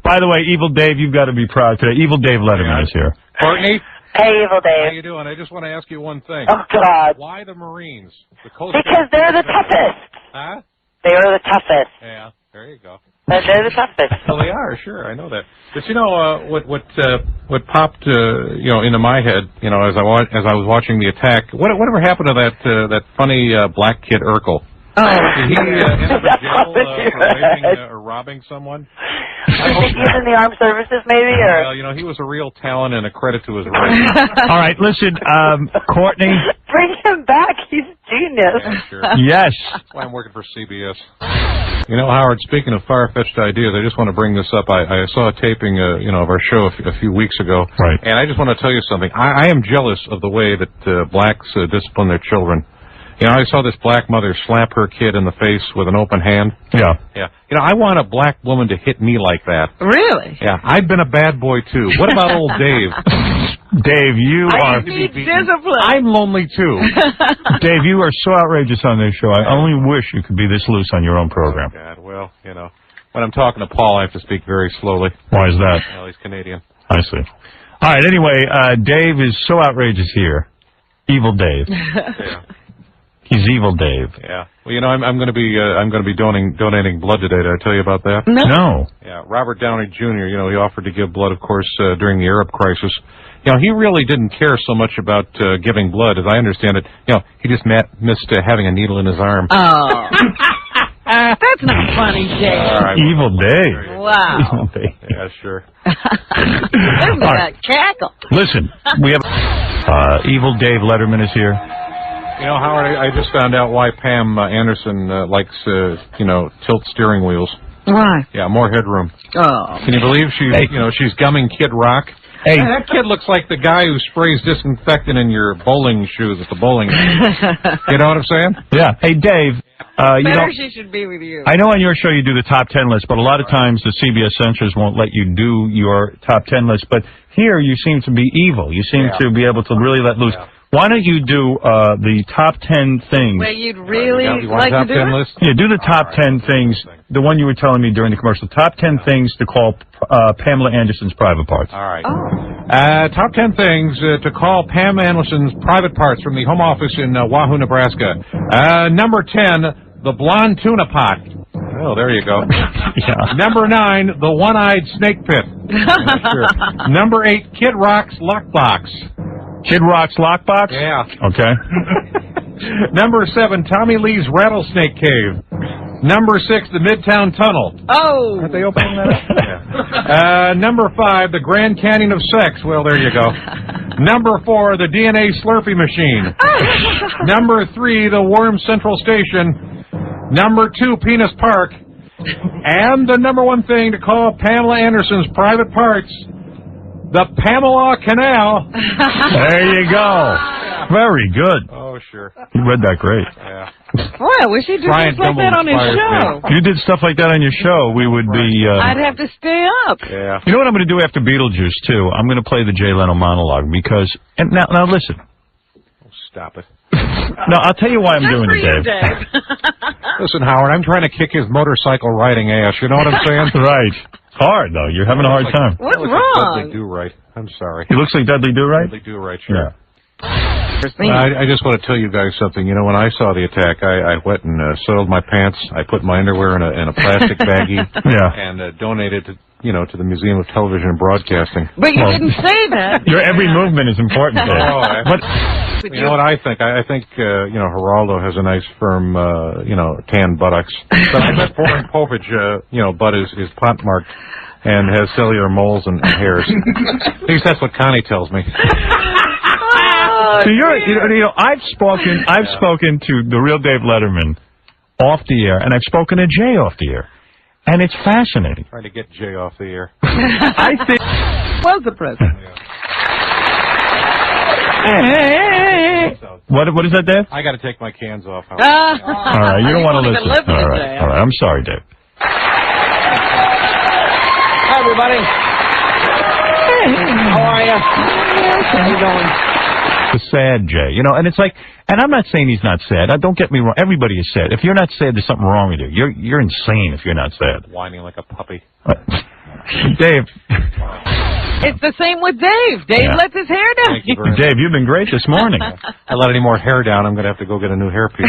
By the way, Evil Dave, you've got to be proud today. Evil Dave Letterman is here. Courtney? Hey, Evil Dave. How you doing? I just want to ask you one thing. Oh, God. Why the Marines? Because they're the toughest. Huh? They are the toughest. Yeah, there you go. They're the toughest. Well, they are, sure. I know that. But you know what popped into my head, as I was watching the attack. Whatever happened to that funny black kid Urkel? Oh, did he end up in jail for raping or robbing someone? I think he's in the armed services, maybe, or well, he was a real talent and a credit to his race. All right, listen, Courtney. Bring him back. He's genius. Sure. Yes. That's why I'm working for CBS. You know, Howard, speaking of far-fetched ideas, I just want to bring this up. I saw a taping, of our show a few weeks ago. Right. And I just want to tell you something. I am jealous of the way that blacks discipline their children. I saw this black mother slap her kid in the face with an open hand. Yeah. Yeah. I want a black woman to hit me like that. Really? Yeah. I've been a bad boy, too. What about old Dave? Dave, you are... discipline. I'm lonely, too. Dave, you are so outrageous on this show. I only wish you could be this loose on your own program. Oh, God. Well, when I'm talking to Paul, I have to speak very slowly. Why is that? Well, he's Canadian. I see. All right, anyway, Dave is so outrageous here. Evil Dave. Yeah. He's Evil Dave. Yeah. Well, I'm going to be donating blood today. Did I tell you about that? No. Yeah. Robert Downey Jr. He offered to give blood, of course, during the Arab crisis. He really didn't care so much about giving blood, as I understand it. He just missed having a needle in his arm. Oh. That's not funny, Dave. Right, Evil Dave. Wow. Evil Dave. Yeah, sure. Isn't that cackle? Listen, we have Evil Dave Letterman is here. Howard, I just found out why Pam Anderson likes, tilt steering wheels. Why? Yeah, more headroom. Oh. Can you believe she's gumming Kid Rock? Hey. That kid looks like the guy who sprays disinfectant in your bowling shoes at the bowling game. You know what I'm saying? Yeah. Hey, Dave. Better she should be with you. I know on your show you do the top 10 list, but a lot of times the CBS censors won't let you do your top 10 list. But here you seem to be evil. You seem to be able to really let loose. Yeah. Why don't you do the top 10 things? Well, you'd really like to do it? List? Yeah, do the top 10 things, the one you were telling me during the commercial. Top 10 things to call Pamela Anderson's private parts. All right. Top 10 things to call Pam Anderson's private parts from the home office in Wahoo, Nebraska. Number 10, the blonde tuna pot. Oh, there you go. Yeah. Number 9, the one-eyed snake pit. Sure. Number 8, Kid Rock's lockbox. Kid Rock's lockbox? Yeah. Okay. Number 7, Tommy Lee's rattlesnake cave. Number 6, the Midtown Tunnel. Oh. Aren't they opening that up? Yeah. Number 5, the Grand Canyon of Sex. Well, there you go. Number 4, the DNA Slurpee machine. Number 3, the Worm Central Station. Number 2, Penis Park. And the number 1 thing to call Pamela Anderson's private parts, the Pamela Canal. There you go. Very good. Oh, sure. You read that great. Yeah. Boy, I wish he'd do things like that on his show. If you did stuff like that on your show, we would be... I'd have to stay up. Yeah. You know what I'm going to do after Beetlejuice, too? I'm going to play the Jay Leno monologue because... And now listen. Oh, stop it. No, I'll tell you why I'm doing it, Dave. Listen, Howard, I'm trying to kick his motorcycle riding ass. You know what I'm saying? Right. It's hard, though. You're having a hard time. What's wrong? Dudley Do-Right. I'm sorry. He looks like Dudley Do-Right? Dudley Do-Right, sure. Yeah. I just want to tell you guys something. When I saw the attack, I went and soiled my pants. I put my underwear in a plastic baggie. Yeah. And donated to the Museum of Television and Broadcasting. But you didn't say that. Your every movement is important, Dave. Oh, You know what I think? I think, Geraldo has a nice, firm, tan buttocks. But I bet Boris Povich, butt is pot-marked and has cellular moles and hairs. At least that's what Connie tells me. So I've spoken to the real Dave Letterman off the air, and I've spoken to Jay off the air, and it's fascinating. Trying to get Jay off the air. I think was the president. What is that, Dave? I got to take my cans off. All right, you don't want to listen. All right, I'm sorry, Dave. Hi, everybody. How are you? How you doing? It's sad, Jay. And it's like, and I'm not saying he's not sad. Don't get me wrong. Everybody is sad. If you're not sad, there's something wrong with you. You're insane if you're not sad. Whining like a puppy. Dave. It's the same with Dave. Dave lets his hair down. Thank you very much. Dave, you've been great this morning. I let any more hair down, I'm going to have to go get a new hairpiece.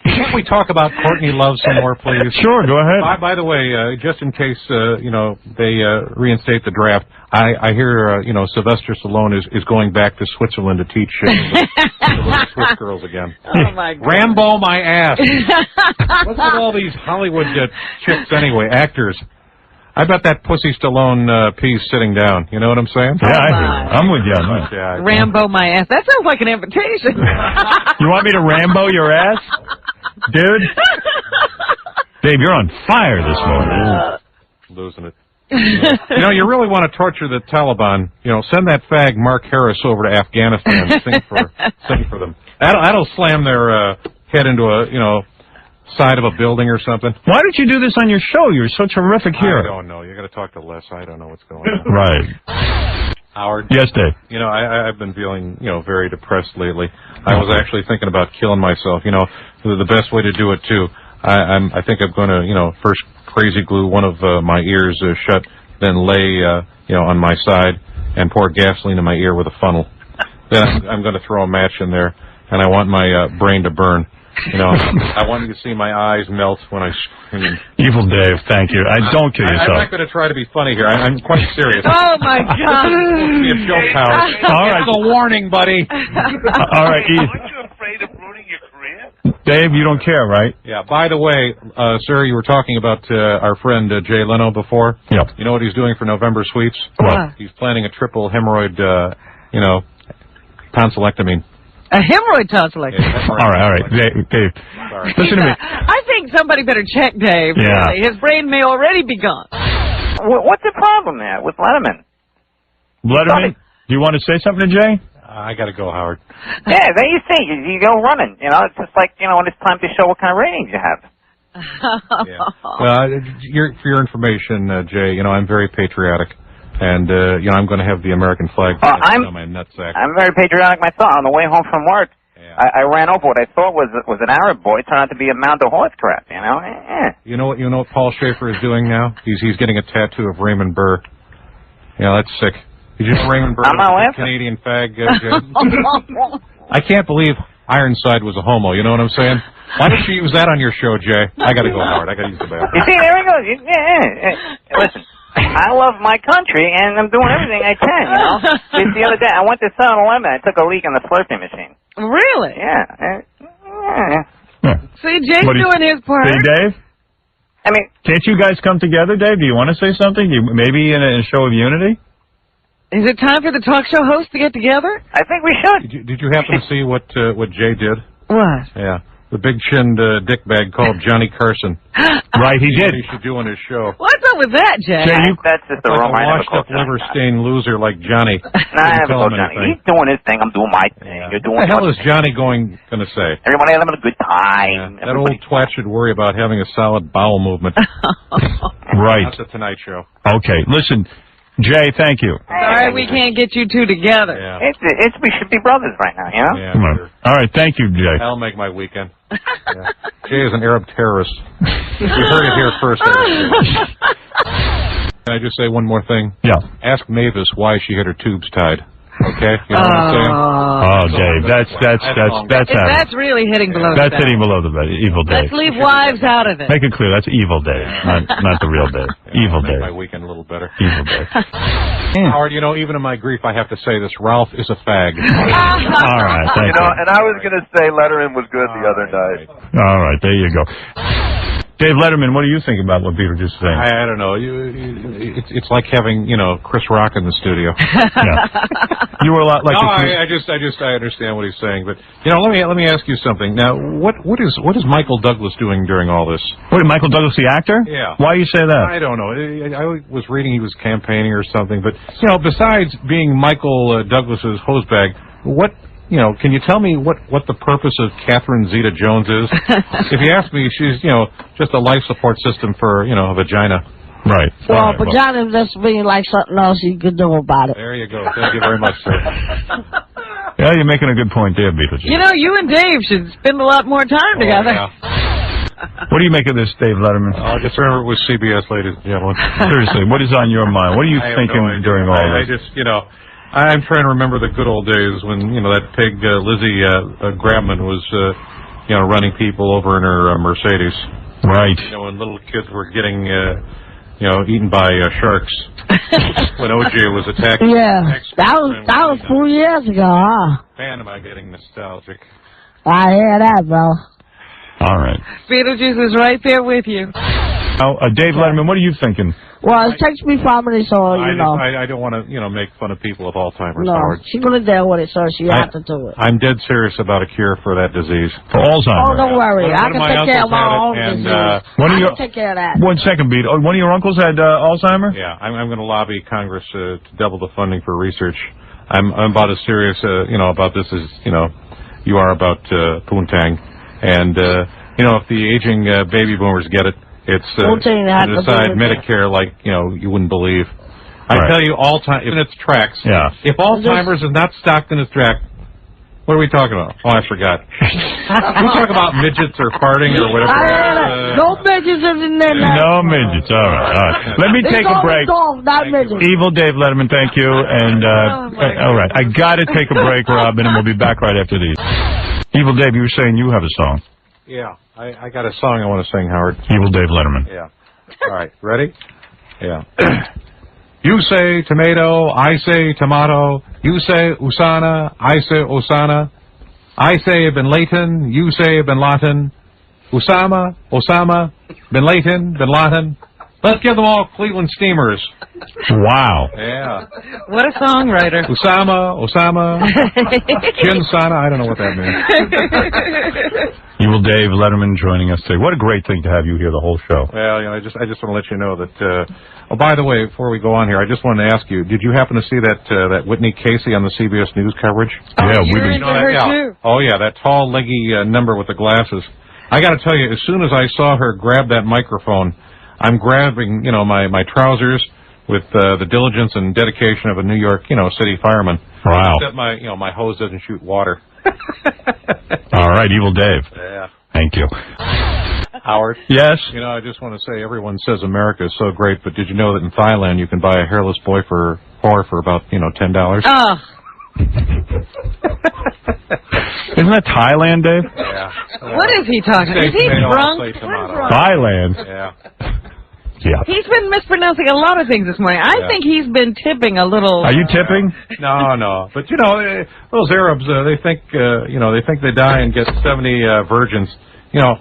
Can't we talk about Courtney Love some more, please? Sure, go ahead. By the way, just in case, they reinstate the draft, I hear, Sylvester Stallone is going back to Switzerland to teach the Swiss girls again. Oh, my God. Rambo my ass. What's with all these Hollywood chicks anyway, actors? I bet that Pussy Stallone piece sitting down. You know what I'm saying? Yeah, I hear. I'm with you on that. Yeah, Rambo my ass. That sounds like an invitation. You want me to Rambo your ass? Dude? Dave, you're on fire this morning. Losing it. You really want to torture the Taliban. Send that fag Mark Harris over to Afghanistan and sing for them. That'll slam their head into a, side of a building or something. Why don't you do this on your show? You're so terrific here. I don't know. You got to talk to Les. I don't know what's going on. Right. Howard. Yes, Dave. I've been feeling, very depressed lately. I was actually thinking about killing myself. The best way to do it too. I think I'm going to, first crazy glue one of my ears shut, then lay, on my side and pour gasoline in my ear with a funnel. Then I'm going to throw a match in there, and I want my brain to burn. I want you to see my eyes melt when I scream. Evil Dave, thank you. Don't kill yourself. I'm not going to try to be funny here. I'm quite serious. Oh, my God. It's supposed to be a joke, Howard. All right. It's a warning, buddy. All right, Eve. Aren't you afraid of ruining your career? Dave, you don't care, right? Yeah. By the way, sir, you were talking about our friend Jay Leno before. Yep. You know what he's doing for November sweeps? What? He's planning a triple hemorrhoid, tonsillectomy. A hemorrhoid tonsillectomy. Yeah, all right. Dave. Sorry. Listen to me. I think somebody better check Dave. Yeah. Really. His brain may already be gone. What's the problem there with Letterman? Letterman, do you want to say something to Jay? I got to go, Howard. Yeah, there you see. You go running. It's just like, when it's time to show what kind of ratings you have. Yeah. Well, for your information, Jay, I'm very patriotic. And, I'm going to have the American flag on my nutsack. I'm very patriotic myself. On the way home from work, I ran over what I thought was an Arab boy. It turned out to be a mound of horse crap, You know what Paul Schaefer is doing now? He's getting a tattoo of Raymond Burr. Yeah, that's sick. Did you know Raymond Burr was a Canadian fag, Jay? I can't believe Ironside was a homo, you know what I'm saying? Why don't you use that on your show, Jay? I got to go, Howard. I got to use the bathroom. You see, there we go. Listen. I love my country, and I'm doing everything I can, Just the other day, I went to 7-Eleven. I took a leak in the Slurpee machine. Really? Yeah. See, Jay's doing his part. See, Dave? Can't you guys come together, Dave? Do you want to say something? Maybe in a show of unity? Is it time for the talk show host to get together? I think we should. Did you happen to see what Jay did? What? Yeah. The big-chinned dickbag called Johnny Carson. Right, he did. He should do on his show. What's up with that, Jay? That's just a like rumor. a washed-up, liver-stained loser like Johnny. I never told Johnny. He's doing his thing. I'm doing my thing. You're doing what the hell is Johnny going to say? Everybody having a good time. That old twat should worry about having a solid bowel movement. Right. That's the Tonight Show. Okay, listen, Jay, thank you. Sorry we can't get you two together. Yeah. We should be brothers right now, Yeah, come on. All right, thank you, Jay. That'll make my weekend. Yeah. Jay is an Arab terrorist. You heard it here first. Can I just say one more thing? Yeah. Ask Mavis why she had her tubes tied. Okay? You know what I'm saying? Oh, Dave, that's really hitting below the belt. That's hitting below the belt. Evil Dave. Let's leave wives out of it. Make it clear, that's evil Dave, not the real Dave. Evil Make Dave. my weekend a little better. Evil Dave. Howard, you know, even in my grief, I have to say this. Ralph is a fag. All right, thank you. And I was going to say Letterman was good the other night. All right, there you go. Dave Letterman, what do you think about what Peter just saying? I don't know. It's like having, you know, Chris Rock in the studio. Yeah. You were a lot like. No, I understand what he's saying, but you know, let me ask you something. Now, what is Michael Douglas doing during all this? What, Michael Douglas, the actor? Yeah. Why do you say that? I don't know. I was reading he was campaigning or something, but you know, besides being Michael Douglas's hosebag, what? You know, can you tell me what the purpose of Catherine Zeta-Jones is? If you ask me, she's, you know, just a life support system for, you know, a vagina. Right. Well, vagina just being like something else you could do about it. There you go. Thank you very much, sir. Yeah, you're making a good point there, Beetlejuice. You know, you and Dave should spend a lot more time together. Yeah. What do you make of this, Dave Letterman? Just remember it was CBS, ladies and gentlemen. Seriously, what is on your mind? What are you thinking during all I this? just, you know, I'm trying to remember the good old days when, you know, that pig Lizzie Grabman was, you know, running people over in her Mercedes. Right. You know, when little kids were getting, you know, eaten by sharks. When OJ was attacked. Yeah, that was 4 years ago, huh? Man, am I getting nostalgic. I hear that, bro. All right. Beetlejuice is right there with you. Now, Dave Letterman, what are you thinking? Well, it takes me 5 minutes, so, you know. I don't want to, you know, make fun of people of Alzheimer's, No, Howard. she's going to deal with it, so she has to do it. I'm dead serious about a cure for that disease. For Alzheimer's? Oh, don't worry. I can take care of my own disease. I can take care of that. 1 second, Beat. One of your uncles had Alzheimer's? Yeah, I'm going to lobby Congress to double the funding for research. I'm about as serious, you know, about this as, you know, you are about Poontang. And, you know, if the aging baby boomers get it, it's to decide Medicare like, you know, you wouldn't believe. I tell you, in its tracks. Yeah. If Alzheimer's is not stocked in its track, what are we talking about? Oh, I forgot. We talk about midgets or farting or whatever. No midgets in there now. No midgets. All right. Let me take a break. Not midgets. Evil Dave Letterman, thank you. And all right, I got to take a break, Robin, and we'll be back right after these. Evil Dave, you were saying you have a song. Yeah, I got a song I want to sing, Howard. Evil Dave Letterman. Yeah. All right, ready? Yeah. You say tomato, I say tomato. You say Usana, I say Osana. I say Bin Laden, you say Bin Laden. Osama, Bin Laden, Bin Laden. Let's give them all Cleveland Steamers. Wow. Yeah. What a songwriter. Osama. Jinsana, I don't know what that means. Evil Dave Letterman joining us today. What a great thing to have you here the whole show. Well, you know, I just want to let you know that. Oh, by the way, before we go on here, I just wanted to ask you: did you happen to see that Whitney Casey on the CBS News coverage? Yeah, we've been. Too. Oh yeah, that tall, leggy number with the glasses. I got to tell you, as soon as I saw her grab that microphone, I'm grabbing, you know, my trousers with the diligence and dedication of a New York, you know, city fireman. Wow. Except my hose doesn't shoot water. All right, Evil Dave. Yeah. Thank you. Howard? Yes? You know, I just want to say everyone says America is so great, but did you know that in Thailand you can buy a hairless boy for about, you know, $10? Oh. Isn't that Thailand, Dave? Yeah. What is he talking about? Is he drunk? Thailand. Yeah. Yeah. He's been mispronouncing a lot of things this morning. I think he's been tipping a little. Are you tipping? No. But, you know, those Arabs, they think, you know, they think they die and get 70 virgins. You know,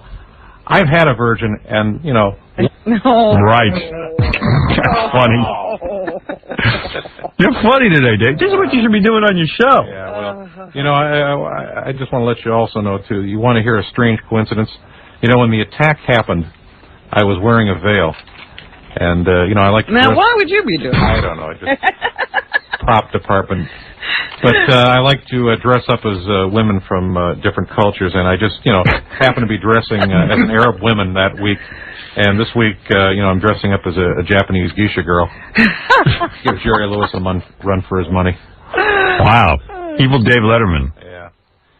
I've had a virgin, and, you know. No. Right. That's funny. You're funny today, Dave. This is what you should be doing on your show. Yeah, well, you know, I just want to let you also know, too, you want to hear a strange coincidence? You know, when the attack happened, I was wearing a veil. And, you know, I like to Now, why would you be doing I don't know. Just prop department. But I like to dress up as women from different cultures, and I just, you know, happen to be dressing as an Arab woman that week. And this week, you know, I'm dressing up as a Japanese geisha girl. Give Jerry Lewis a run for his money. Wow. Evil Dave Letterman. Yeah.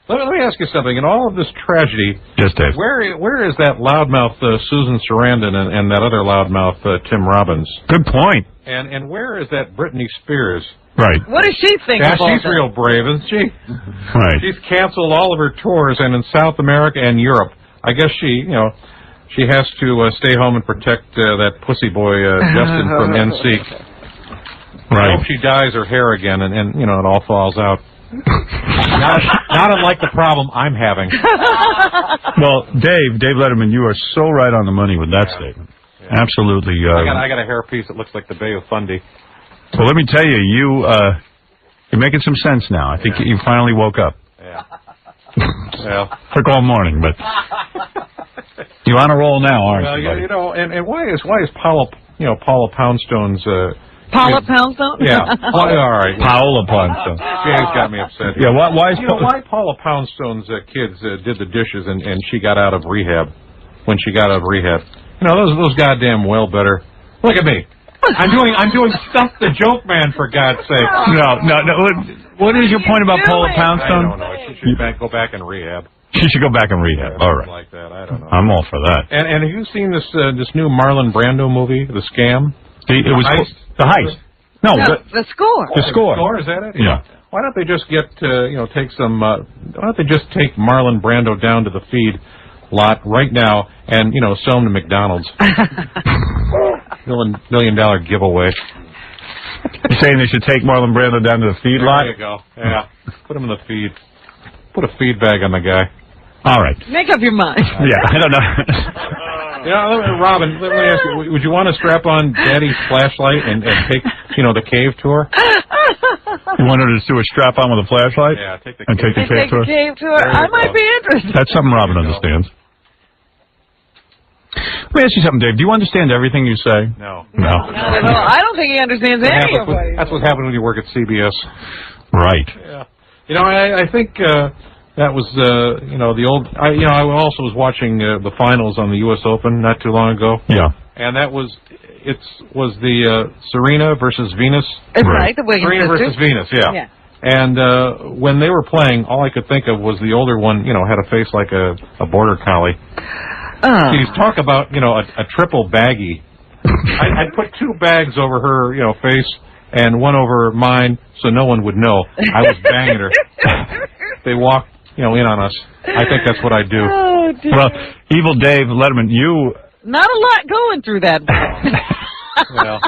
Let me ask you something. In all of this tragedy, yes, Dave. Where is that loudmouth Susan Sarandon and that other loudmouth Tim Robbins? Good point. And where is that Britney Spears? Right. What does she think Yeah, of all she's that? real brave, isn't she? Right. She's canceled all of her tours, and in South America and Europe. I guess she has to stay home and protect that pussy boy Justin from NSYNC. Right. I hope she dyes her hair again, and it all falls out. Not unlike the problem I'm having. Well, Dave Letterman, you are so right on the money with that statement. Yeah. Absolutely. I got a hairpiece that looks like the Bay of Fundy. Well, let me tell you, you're making some sense now. I think you finally woke up. Yeah. Well, took all morning, but you're on a roll now, aren't you? Buddy? And why is Paula Poundstone's Paula Poundstone? Yeah. All right. Paula Poundstone. Jay's got me upset. Yeah. Why Paula Poundstone's kids did the dishes and she got out of rehab when she got out of rehab. Those goddamn well better. Look at me. I'm doing Stuff the Joke Man, for God's sake. No. What is your point about Paula Poundstone? I don't know. She should go back in rehab. She should go back in rehab. All right. Like that. I don't know. I'm all for that. And have you seen this new Marlon Brando movie, The Scam? It was The Heist. No, the Score. The Score. The Score, is that it? Yeah. Why don't they just get take some? Why don't they just take Marlon Brando down to the feed lot right now and sell him to McDonald's? $1 million giveaway. You're saying they should take Marlon Brando down to the feed lot? There you go. Yeah. Put him in the feed. Put a feed bag on the guy. All right. Make up your mind. Yeah, I don't know. Robin, let me ask you, would you want to strap on Daddy's flashlight and take, the cave tour? You want her to do a strap on with a flashlight? Yeah, take the cave tour? Cave tour. I might be interested. That's something Robin understands. Let me ask you something, Dave. Do you understand everything you say? No. Not at all. I don't think he understands any of what That's what happened when you work at CBS. Right. Yeah. I think that was the old. I also was watching the finals on the U.S. Open not too long ago. Yeah. And that was the Serena versus Venus. Right. The Williams Serena sisters. versus Venus. Yeah. And when they were playing, all I could think of was the older one. Had a face like a border collie. She's talk about a triple baggie. I'd put 2 bags over her face and one over mine so no one would know I was banging her. They walked in on us. I think that's what I do. Oh, dear. Well, Evil Dave Letterman, you... Not a lot going through that. Well,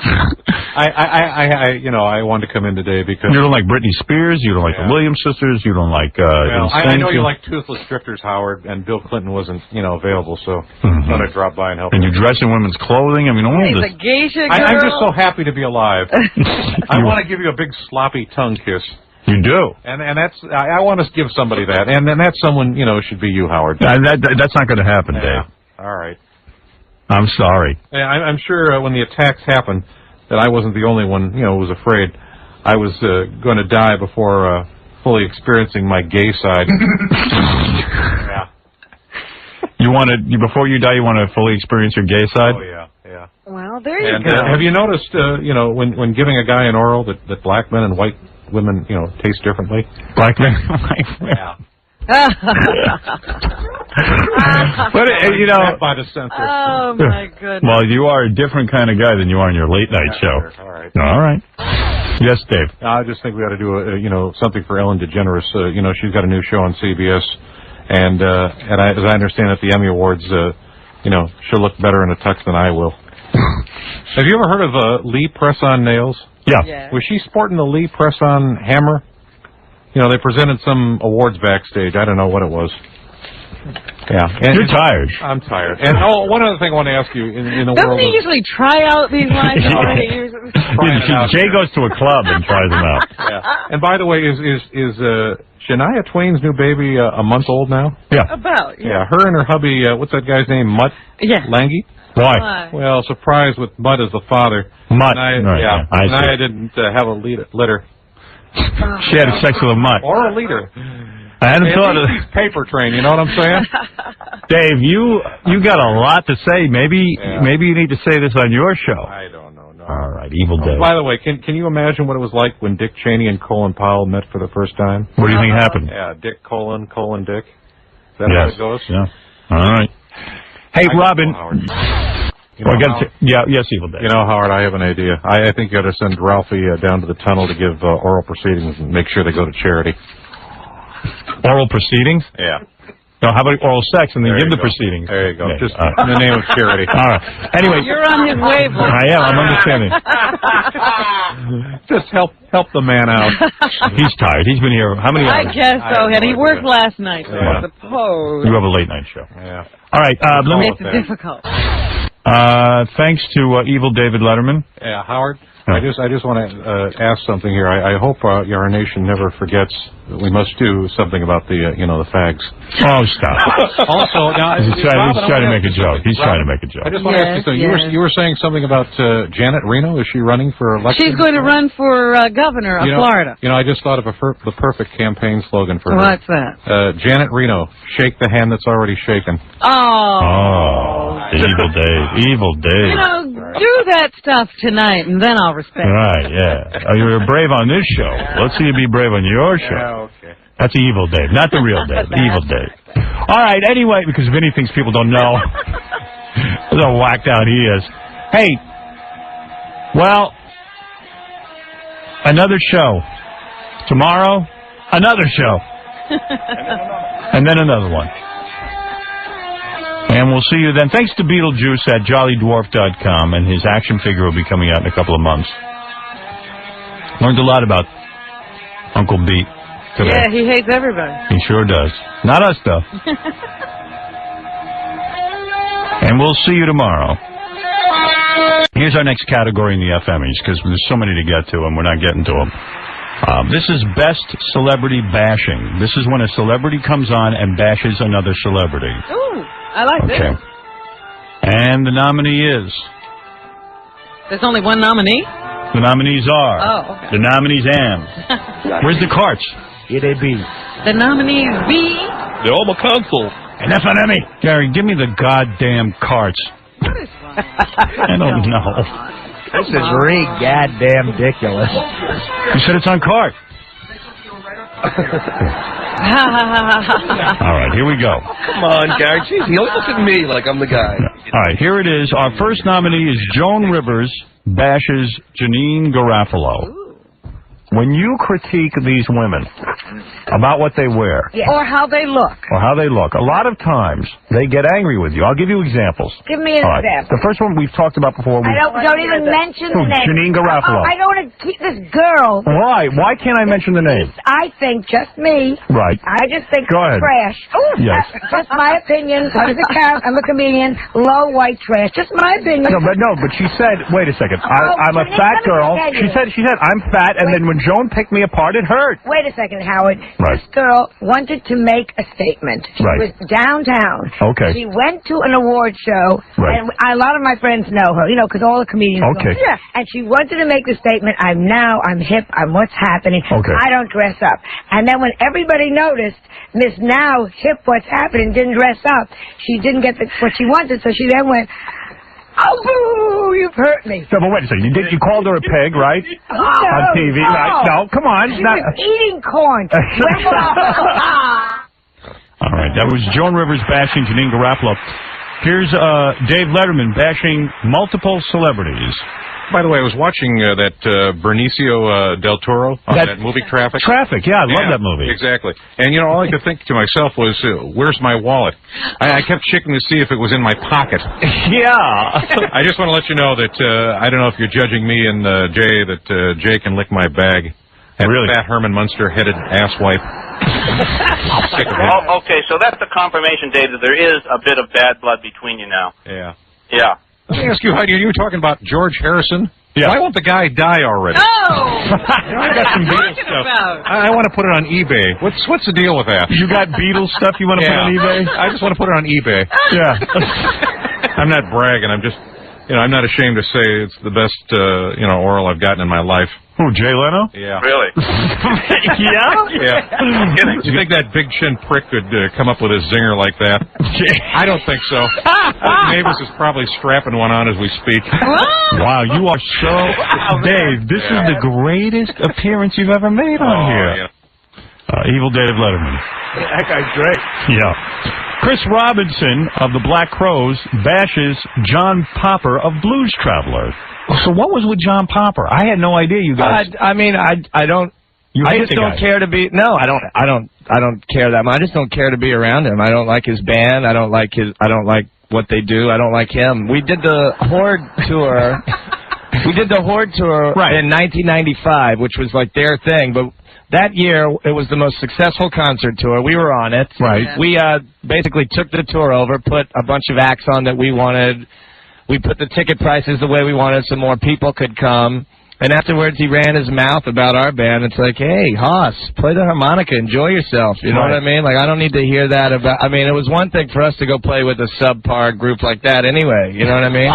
I wanted to come in today because... You don't like Britney Spears, you don't like the Williams sisters, you don't like... I know you like Toothless Drifters, Howard, and Bill Clinton wasn't, available, so I thought I'd drop by and help. And you dress in women's clothing, I mean, all He's this... a geisha girl. I'm just so happy to be alive. I want to give you a big sloppy tongue kiss. You do. And that's... I want to give somebody that, and then that someone, should be you, Howard. That's not going to happen, Dave. All right. I'm sorry. I'm sure when the attacks happened that I wasn't the only one, who was afraid I was going to die before fully experiencing my gay side. Yeah. Before you die, you want to fully experience your gay side? Oh, yeah. Well, there you go. Have you noticed, when giving a guy an oral that black men and white women, taste differently? Black men and white women? Yeah. But by the censor. Oh my goodness. Well, you are a different kind of guy than you are in your late night show. All right. All right. Yes, Dave. I just think we ought to do something for Ellen DeGeneres. She's got a new show on CBS, and as I understand it, the Emmy Awards, she'll look better in a tux than I will. Have you ever heard of Lee Press-On Nails? Yeah. Was she sporting the Lee Press-On hammer? They presented some awards backstage. I don't know what it was. Yeah. You're tired. I'm tired. And one other thing I want to ask you in the Doesn't world. he usually try out these lines? Jay goes to a club and tries them out. Yeah. And by the way, is Shania Twain's new baby a month old now? Yeah. About. Yeah. Her and her hubby. What's that guy's name? Mutt. Yeah. Lange. Why? Well, surprise with Mutt as the father. Mutt. I didn't have a litter. She had sex with a mutt. Or a leader. I hadn't thought of it. Paper train, you know what I'm saying? Dave, you got a lot to say. Maybe you need to say this on your show. I don't know. No. All right, Evil Dave. By the way, can you imagine what it was like when Dick Cheney and Colin Powell met for the first time? What do you think happened? Yeah, Dick Colin Dick. Is that how it goes? Yeah. All right. Hey, Robin. Yes, Evil Dave. You know, Howard, I have an idea. I think you ought to send Ralphie down to the tunnel to give oral proceedings and make sure they go to charity. Oral proceedings? Yeah. No, how about oral sex and then give the go. proceedings? There you go. Yeah, Just in the name of charity. All right. Anyway. You're on his wavelength. I am. I'm understanding. Just help the man out. He's tired. He's been here how many hours? I guess so. And he worked last night, so I suppose. You have a late night show. Yeah. All right. Let me. It's difficult. Thanks to Evil David Letterman. Yeah, Howard. I just want to ask something here. I hope our nation never forgets that we must do something about the the fags. Oh, stop! Also, now he's trying to make a joke. He's trying to make a joke. I just want to ask you something. You were saying something about Janet Reno. Is she running for election? She's going to run for governor of Florida. You know, I just thought of the perfect campaign slogan for her. What's that? Janet Reno, shake the hand that's already shaken. Oh, Evil Dave. Evil Dave. You know, do that stuff tonight, and then I'll respect it. Right, yeah. You were brave on this show. Let's see you be brave on your show. Yeah, okay. That's the Evil Dave, not the real Dave. The Evil Dave. All right, anyway, because Vinny thinks people don't know how whacked out he is. Hey, well, another show. Tomorrow, another show. And then another one. And we'll see you then. Thanks to Beetlejuice at jollydwarf.com, and his action figure will be coming out in a couple of months. Learned a lot about Uncle Beat today. Yeah, he hates everybody. He sure does. Not us, though. And we'll see you tomorrow. Here's our next category in the FMEs, because there's so many to get to, and we're not getting to them. This is Best Celebrity Bashing. This is when a celebrity comes on and bashes another celebrity. Ooh, I like this. And the nominee is... There's only one nominee? The nominees are... Oh, okay. The nominees and... Where's the carts? Here they be. The nominees be... The Oma Council. And FNME. Gary, give me the goddamn carts. What is wrong? I don't know. This is really goddamn ridiculous. You said it's on cart. All right, here we go. Come on, Gary. Jeez, he always looks at me like I'm the guy. All right, here it is. Our first nominee is Joan Rivers bashes Janine Garofalo. When you critique these women about what they wear... Or how they look. A lot of times, they get angry with you. I'll give you examples. Give me an example. The first one we've talked about before... Don't even mention the name. Janine Garofalo. I don't want to keep this girl. Why? Why can't I mention the name? I think, just me. Right. I just think Go ahead. trash. Ooh, yes. Just my opinion. I'm a comedian. Low white trash. Just my opinion. No, but she said, wait a second. I'm a fat girl. She said, I'm fat, and then when Joan picked me apart, it hurt. Wait a second, Howard. Right. This girl wanted to make a statement. She was downtown. Okay. She went to an award show, and a lot of my friends know her, because all the comedians know her. Yeah. And she wanted to make the statement, I'm hip, I'm what's happening. Okay. I don't dress up. And then when everybody noticed Miss Now, hip, what's happening, didn't dress up, she didn't get what she wanted, so she then went, oh, boo, you've hurt me. So, but wait a second. You called her a pig, right? On TV, right? No, come on. She was eating corn. All right, that was Joan Rivers bashing Janine Garofalo. Here's Dave Letterman bashing multiple celebrities. By the way, I was watching that Benicio del Toro on that movie Traffic. Traffic, yeah, I love that movie. Exactly. And, all I could think to myself was, where's my wallet? I kept checking to see if it was in my pocket. Yeah. I just want to let you know that, I don't know if you're judging me and Jay, that Jay can lick my bag. That fat Herman Munster-headed asswipe. Okay, so that's the confirmation, Dave, that there is a bit of bad blood between you now. Yeah. Yeah. Let me ask you, Heidi, you were talking about George Harrison? Yeah. Why won't the guy die already? Oh! I got some Beatles stuff. I want to put it on eBay. What's the deal with that? You got Beatles stuff you want to put on eBay? I just want to put it on eBay. Yeah. I'm not bragging. I'm just, I'm not ashamed to say it's the best, oral I've gotten in my life. Who, Jay Leno? Yeah. Really? Yeah? Yeah. You think that big chin prick could come up with a zinger like that? I don't think so. Mavis is probably strapping one on as we speak. Wow, you are so... Dave, this is the greatest appearance you've ever made on here. Yeah. Evil Dave Letterman. That guy's great. Yeah. Chris Robinson of the Black Crowes bashes John Popper of Blues Traveler. So what was with John Popper? I had no idea you guys. I mean, I don't. I just don't care to be. No, I don't care that much. I just don't care to be around him. I don't like his band. I don't like what they do. I don't like him. We did the Horde tour. We did the Horde tour in 1995, which was like their thing, but. That year, it was the most successful concert tour. We were on it. Right. We basically took the tour over, put a bunch of acts on that we wanted. We put the ticket prices the way we wanted so more people could come. And afterwards, he ran his mouth about our band. It's like, hey, Haas, play the harmonica, enjoy yourself. You know what I mean? Like, I don't need to hear that about... I mean, it was one thing for us to go play with a subpar group like that anyway. You know what I mean?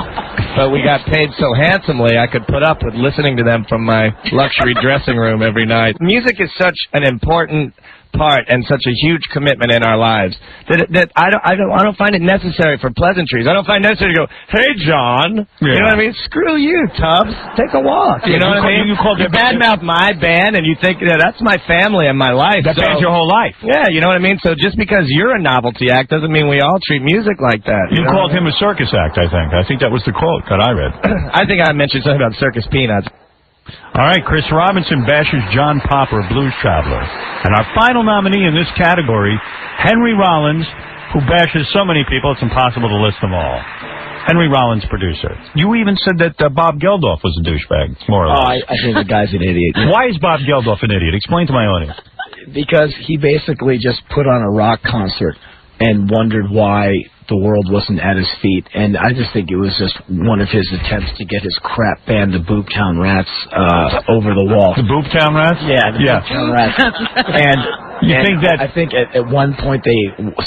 But we got paid so handsomely, I could put up with listening to them from my luxury dressing room every night. Music is such an important part and such a huge commitment in our lives that I don't find it necessary for pleasantries. I don't find it necessary to go, hey, John. You know what I mean? Screw you, Tubbs. Take a walk. You know what I mean? You badmouth my band and you think that's my family and my life. That band's your whole life. Yeah, you know what I mean? So just because you're a novelty act doesn't mean we all treat music like that. You called him a circus act, I think. I think that was the quote that I read. I think I mentioned something about circus peanuts. All right, Chris Robinson bashes John Popper, Blues Traveler. And our final nominee in this category, Henry Rollins, who bashes so many people it's impossible to list them all. Henry Rollins, producer. You even said that Bob Geldof was a douchebag, more or less. I think the guy's an idiot. Why is Bob Geldof an idiot? Explain to my audience. Because he basically just put on a rock concert and wondered why the world wasn't at his feet, and I just think it was just one of his attempts to get his crap band, the Booptown Rats, over the wall. The Booptown Rats? Yeah, the Booptown Rats. I think at one point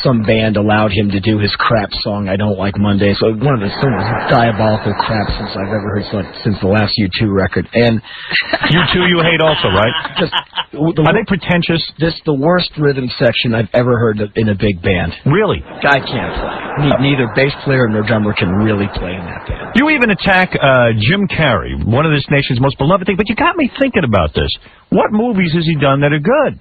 some band allowed him to do his crap song, I Don't Like Monday. So one of the most diabolical crap since I've ever heard since the last U2 record. And U2 you hate also, right? Are they pretentious? This the worst rhythm section I've ever heard in a big band. Really? I can't play. Neither bass player nor drummer can really play in that band. You even attack Jim Carrey, one of this nation's most beloved things. But you got me thinking about this. What movies has he done that are good?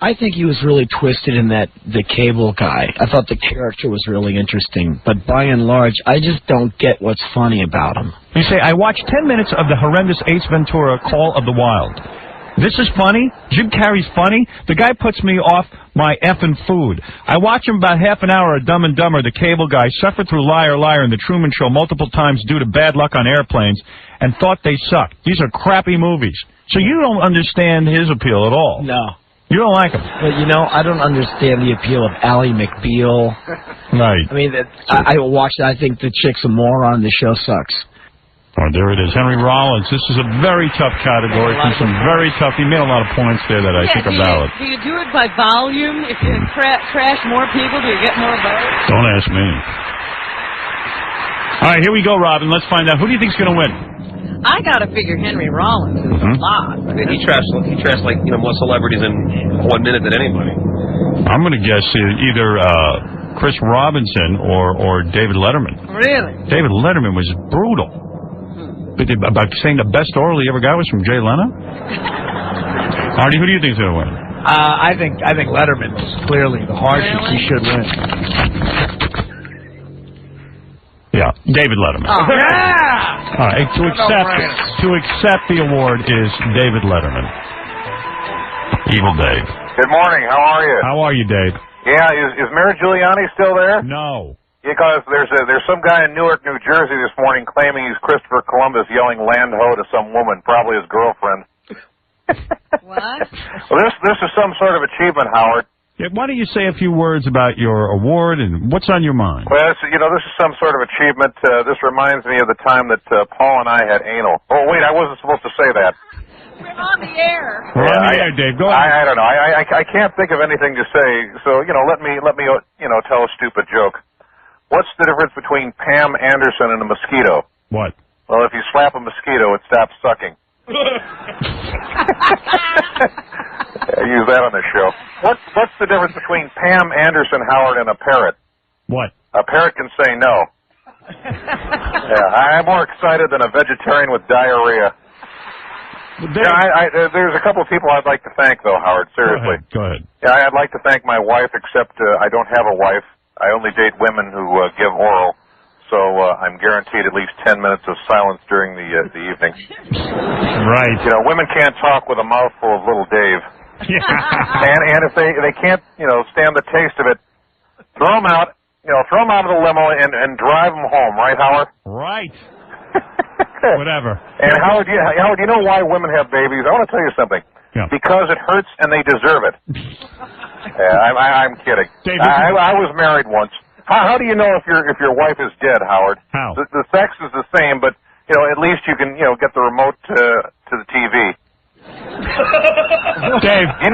I think he was really twisted in that The Cable Guy. I thought the character was really interesting. But by and large, I just don't get what's funny about him. You say, I watched 10 minutes of the horrendous Ace Ventura, Call of the Wild. This is funny? Jim Carrey's funny? The guy puts me off my effing food. I watch him about half an hour of Dumb and Dumber, The Cable Guy, suffered through Liar Liar and The Truman Show multiple times due to bad luck on airplanes, and thought they sucked. These are crappy movies. So you don't understand his appeal at all. No. You don't like him. But, I don't understand the appeal of Ally McBeal. Right. I mean, I watched it. I think the chick's a moron. The show sucks. Oh, there it is. Henry Rollins. This is a very tough category from some very tough... He made a lot of points there that I think are valid. Do you do it by volume? If you trash more people, do you get more votes? Don't ask me. All right, here we go, Robin. Let's find out. Who do you think's going to win? I got to figure Henry Rollins is a lot. I mean, he trashed like more celebrities in 1 minute than anybody. I'm going to guess either Chris Robinson or David Letterman. Really? David Letterman was brutal. About saying the best oral he ever got was from Jay Leno? Artie, who do you think's going to win? I think Letterman is clearly the harshest. He should win. Yeah, David Letterman. Oh, yeah! All right, to accept the award is David Letterman. Evil Dave. Good morning. How are you? How are you, Dave? Yeah, is Mayor Giuliani still there? No. Because there's some guy in Newark, New Jersey this morning claiming he's Christopher Columbus yelling land ho to some woman, probably his girlfriend. What? Well, this is some sort of achievement, Howard. Yeah, why don't you say a few words about your award and what's on your mind? Well, this is some sort of achievement. This reminds me of the time that Paul and I had anal. Oh, wait, I wasn't supposed to say that. We're on the air. We're on the air, Dave. Go ahead. I don't know. I can't think of anything to say. So let me tell a stupid joke. What's the difference between Pam Anderson and a mosquito? What? Well, if you slap a mosquito, it stops sucking. I use that on the show. What's the difference between Pam Anderson, Howard, and a parrot? What? A parrot can say no. Yeah, I'm more excited than a vegetarian with diarrhea. There's a couple of people I'd like to thank, though, Howard. Seriously. Go ahead. Yeah, I'd like to thank my wife, except I don't have a wife. I only date women who give oral, so I'm guaranteed at least 10 minutes of silence during the evening. Right. You know, women can't talk with a mouthful of little Dave. And if they can't, stand the taste of it, throw them out. Throw them out of the limo and drive them home. Right, Howard? Right. Whatever. And Howard, you know why women have babies? I want to tell you something. Yeah. Because it hurts and they deserve it. I'm kidding. Dave, I was married once. How do you know if your wife is dead, Howard? How? The sex is the same, but at least you can get the remote to the TV. Dave, you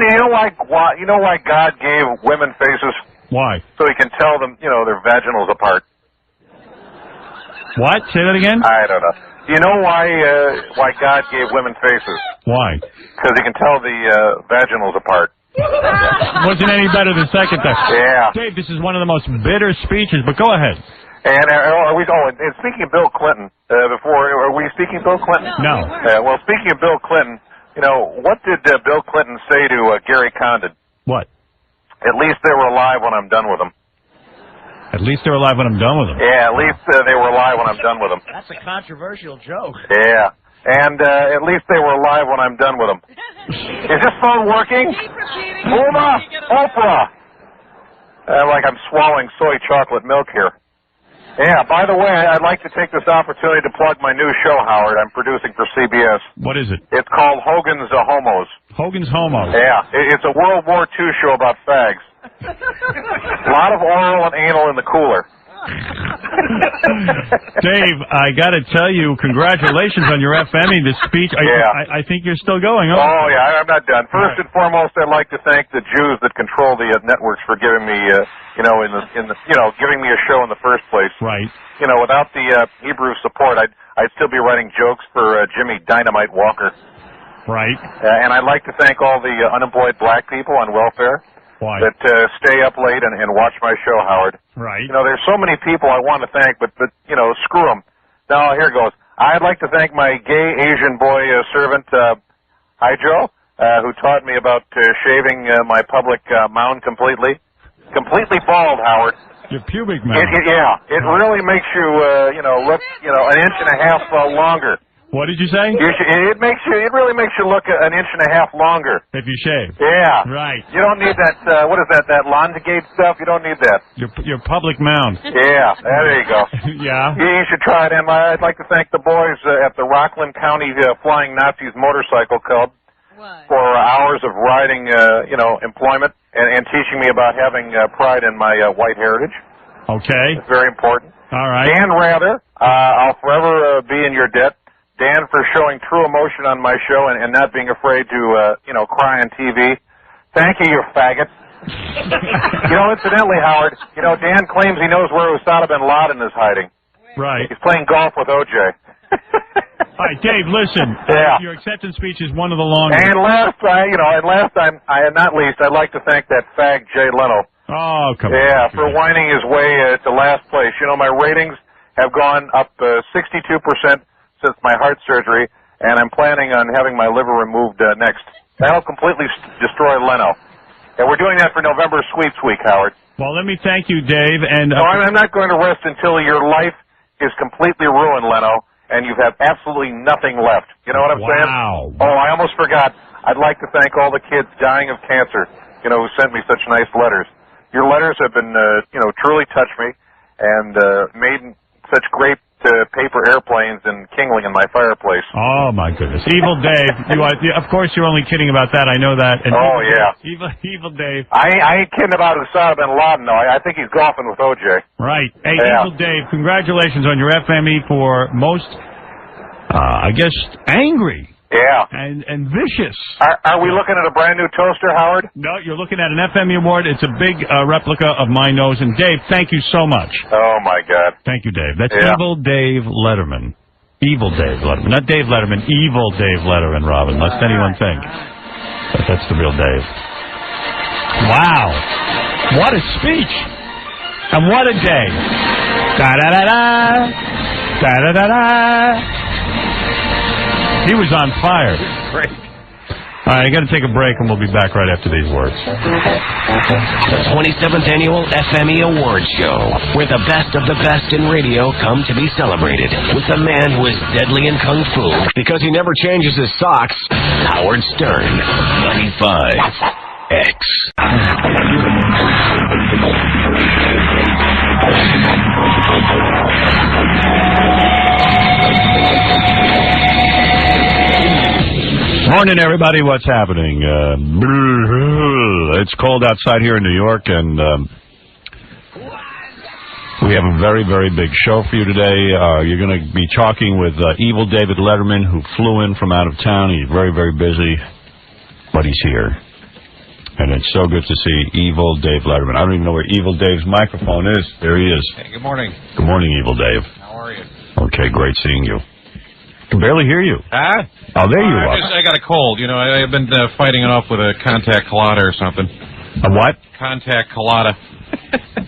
know why God gave women faces? Why? So he can tell them their vaginals apart. What? Say that again? I don't know. Do you know why God gave women faces? Why? Because he can tell the vaginals apart. Wasn't any better the second time. Yeah. Dave, this is one of the most bitter speeches, but go ahead. And are we? Oh, and speaking of Bill Clinton, are we speaking of Bill Clinton? No. Well, speaking of Bill Clinton, what did Bill Clinton say to Gary Condon? What? At least they were alive when I'm done with them. At least they're alive when I'm done with them. Yeah, at least they were alive when I'm done with them. That's a controversial joke. Yeah. And at least they were alive when I'm done with them. Is this phone working? Oprah! Like I'm swallowing soy chocolate milk here. Yeah, by the way, I'd like to take this opportunity to plug my new show, Howard. I'm producing for CBS. What is it? It's called Hogan's Homos. Hogan's Homos. Yeah, it's a World War II show about fags. A lot of oral and anal in the cooler. Dave, I got to tell you, congratulations on your FMing this speech. I think you're still going. Huh? Oh, yeah, I'm not done. First and foremost, I'd like to thank the Jews that control the networks for giving me, giving me a show in the first place. Right. Without the Hebrew support, I'd still be writing jokes for Jimmy Dynamite Walker. Right. And I'd like to thank all the unemployed black people on welfare. Why? That stay up late and watch my show, Howard. Right. There's so many people I want to thank, but screw them. Now, here goes. I'd like to thank my gay Asian boy servant, hi, Joe, who taught me about shaving my public mound completely. Completely bald, Howard. Your pubic mound. It really makes you, look, an inch and a half longer. What did you say? It really makes you look an inch and a half longer. If you shave. Yeah. Right. You don't need that, what is that Londgate stuff? You don't need that. Your public mound. Yeah, there you go. Yeah. You should try it. And I'd like to thank the boys at the Rockland County Flying Nazis Motorcycle Club for hours of riding, employment and teaching me about having pride in my white heritage. Okay. It's very important. All right. Dan Rather, I'll forever be in your debt. Dan, for showing true emotion on my show and not being afraid to, cry on TV. Thank you, you faggot. Incidentally, Howard, Dan claims he knows where Osama bin Laden is hiding. Right. He's playing golf with OJ. All right, Dave, listen. Yeah. Your acceptance speech is one of the longest. And last time, not least, I'd like to thank that fag Jay Leno. Oh, come on. Yeah, for whining his way to last place. My ratings have gone up 62%. Since my heart surgery, and I'm planning on having my liver removed next. That'll completely destroy Leno. And we're doing that for November Sweeps Week, Howard. Well, let me thank you, Dave. And no, I'm not going to rest until your life is completely ruined, Leno, and you have absolutely nothing left. You know what I'm saying? Wow. Oh, I almost forgot. I'd like to thank all the kids dying of cancer, who sent me such nice letters. Your letters have been, truly touched me and made such great paper airplanes and kindling in my fireplace. Oh, my goodness. Evil Dave. Of course, you're only kidding about that. I know that. And Evil Dave. I ain't kidding about Osama bin Laden, though. I think he's golfing with OJ. Right. Hey, Evil Dave, congratulations on your FME for most, angry. Yeah. And vicious. Are we looking at a brand new toaster, Howard? No, you're looking at an FME award. It's a big replica of my nose. And Dave, thank you so much. Oh, my God. Thank you, Dave. That's Evil Dave Letterman. Evil Dave Letterman. Not Dave Letterman. Evil Dave Letterman, Robin. Lest anyone think. But that's the real Dave. Wow. What a speech. And what a day. Da-da-da-da. Da-da-da-da. He was on fire. Great. All right, I got to take a break, and we'll be back right after these words. The 27th Annual FME Awards Show, where the best of the best in radio come to be celebrated, with the man who is deadly in Kung Fu because he never changes his socks, Howard Stern, 95X. Morning, everybody. What's happening? It's cold outside here in New York, and we have a very, very big show for you today. You're going to be talking with Evil David Letterman, who flew in from out of town. He's very, very busy, but he's here. And it's so good to see Evil Dave Letterman. I don't even know where Evil Dave's microphone is. There he is. Hey, good morning. Good morning, Evil Dave. How are you? Okay, great seeing you. I can barely hear you. Huh? Oh, there you are. I got a cold. You know, I've been fighting it off with a contact colada or something. A what? Contact colada.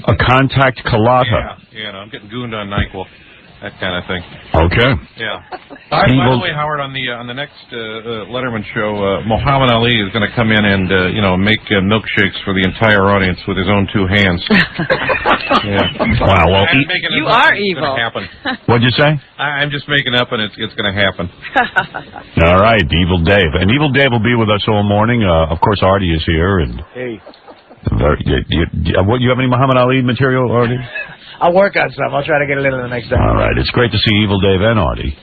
A contact colada. Yeah, you know, I'm getting gooned on NyQuil. That kind of thing. Okay. Yeah. By the way, Howard, on the next Letterman show, Muhammad Ali is going to come in and make milkshakes for the entire audience with his own two hands. Yeah. Wow. Well, you are evil. It's going to happen. What'd you say? I'm just making up, and it's going to happen. All right, Evil Dave, and Evil Dave will be with us all morning. Of course, Artie is here, and hey, you have any Muhammad Ali material, Artie? I'll work on some. I'll try to get it in the next hour. All right. It's great to see Evil Dave and Artie.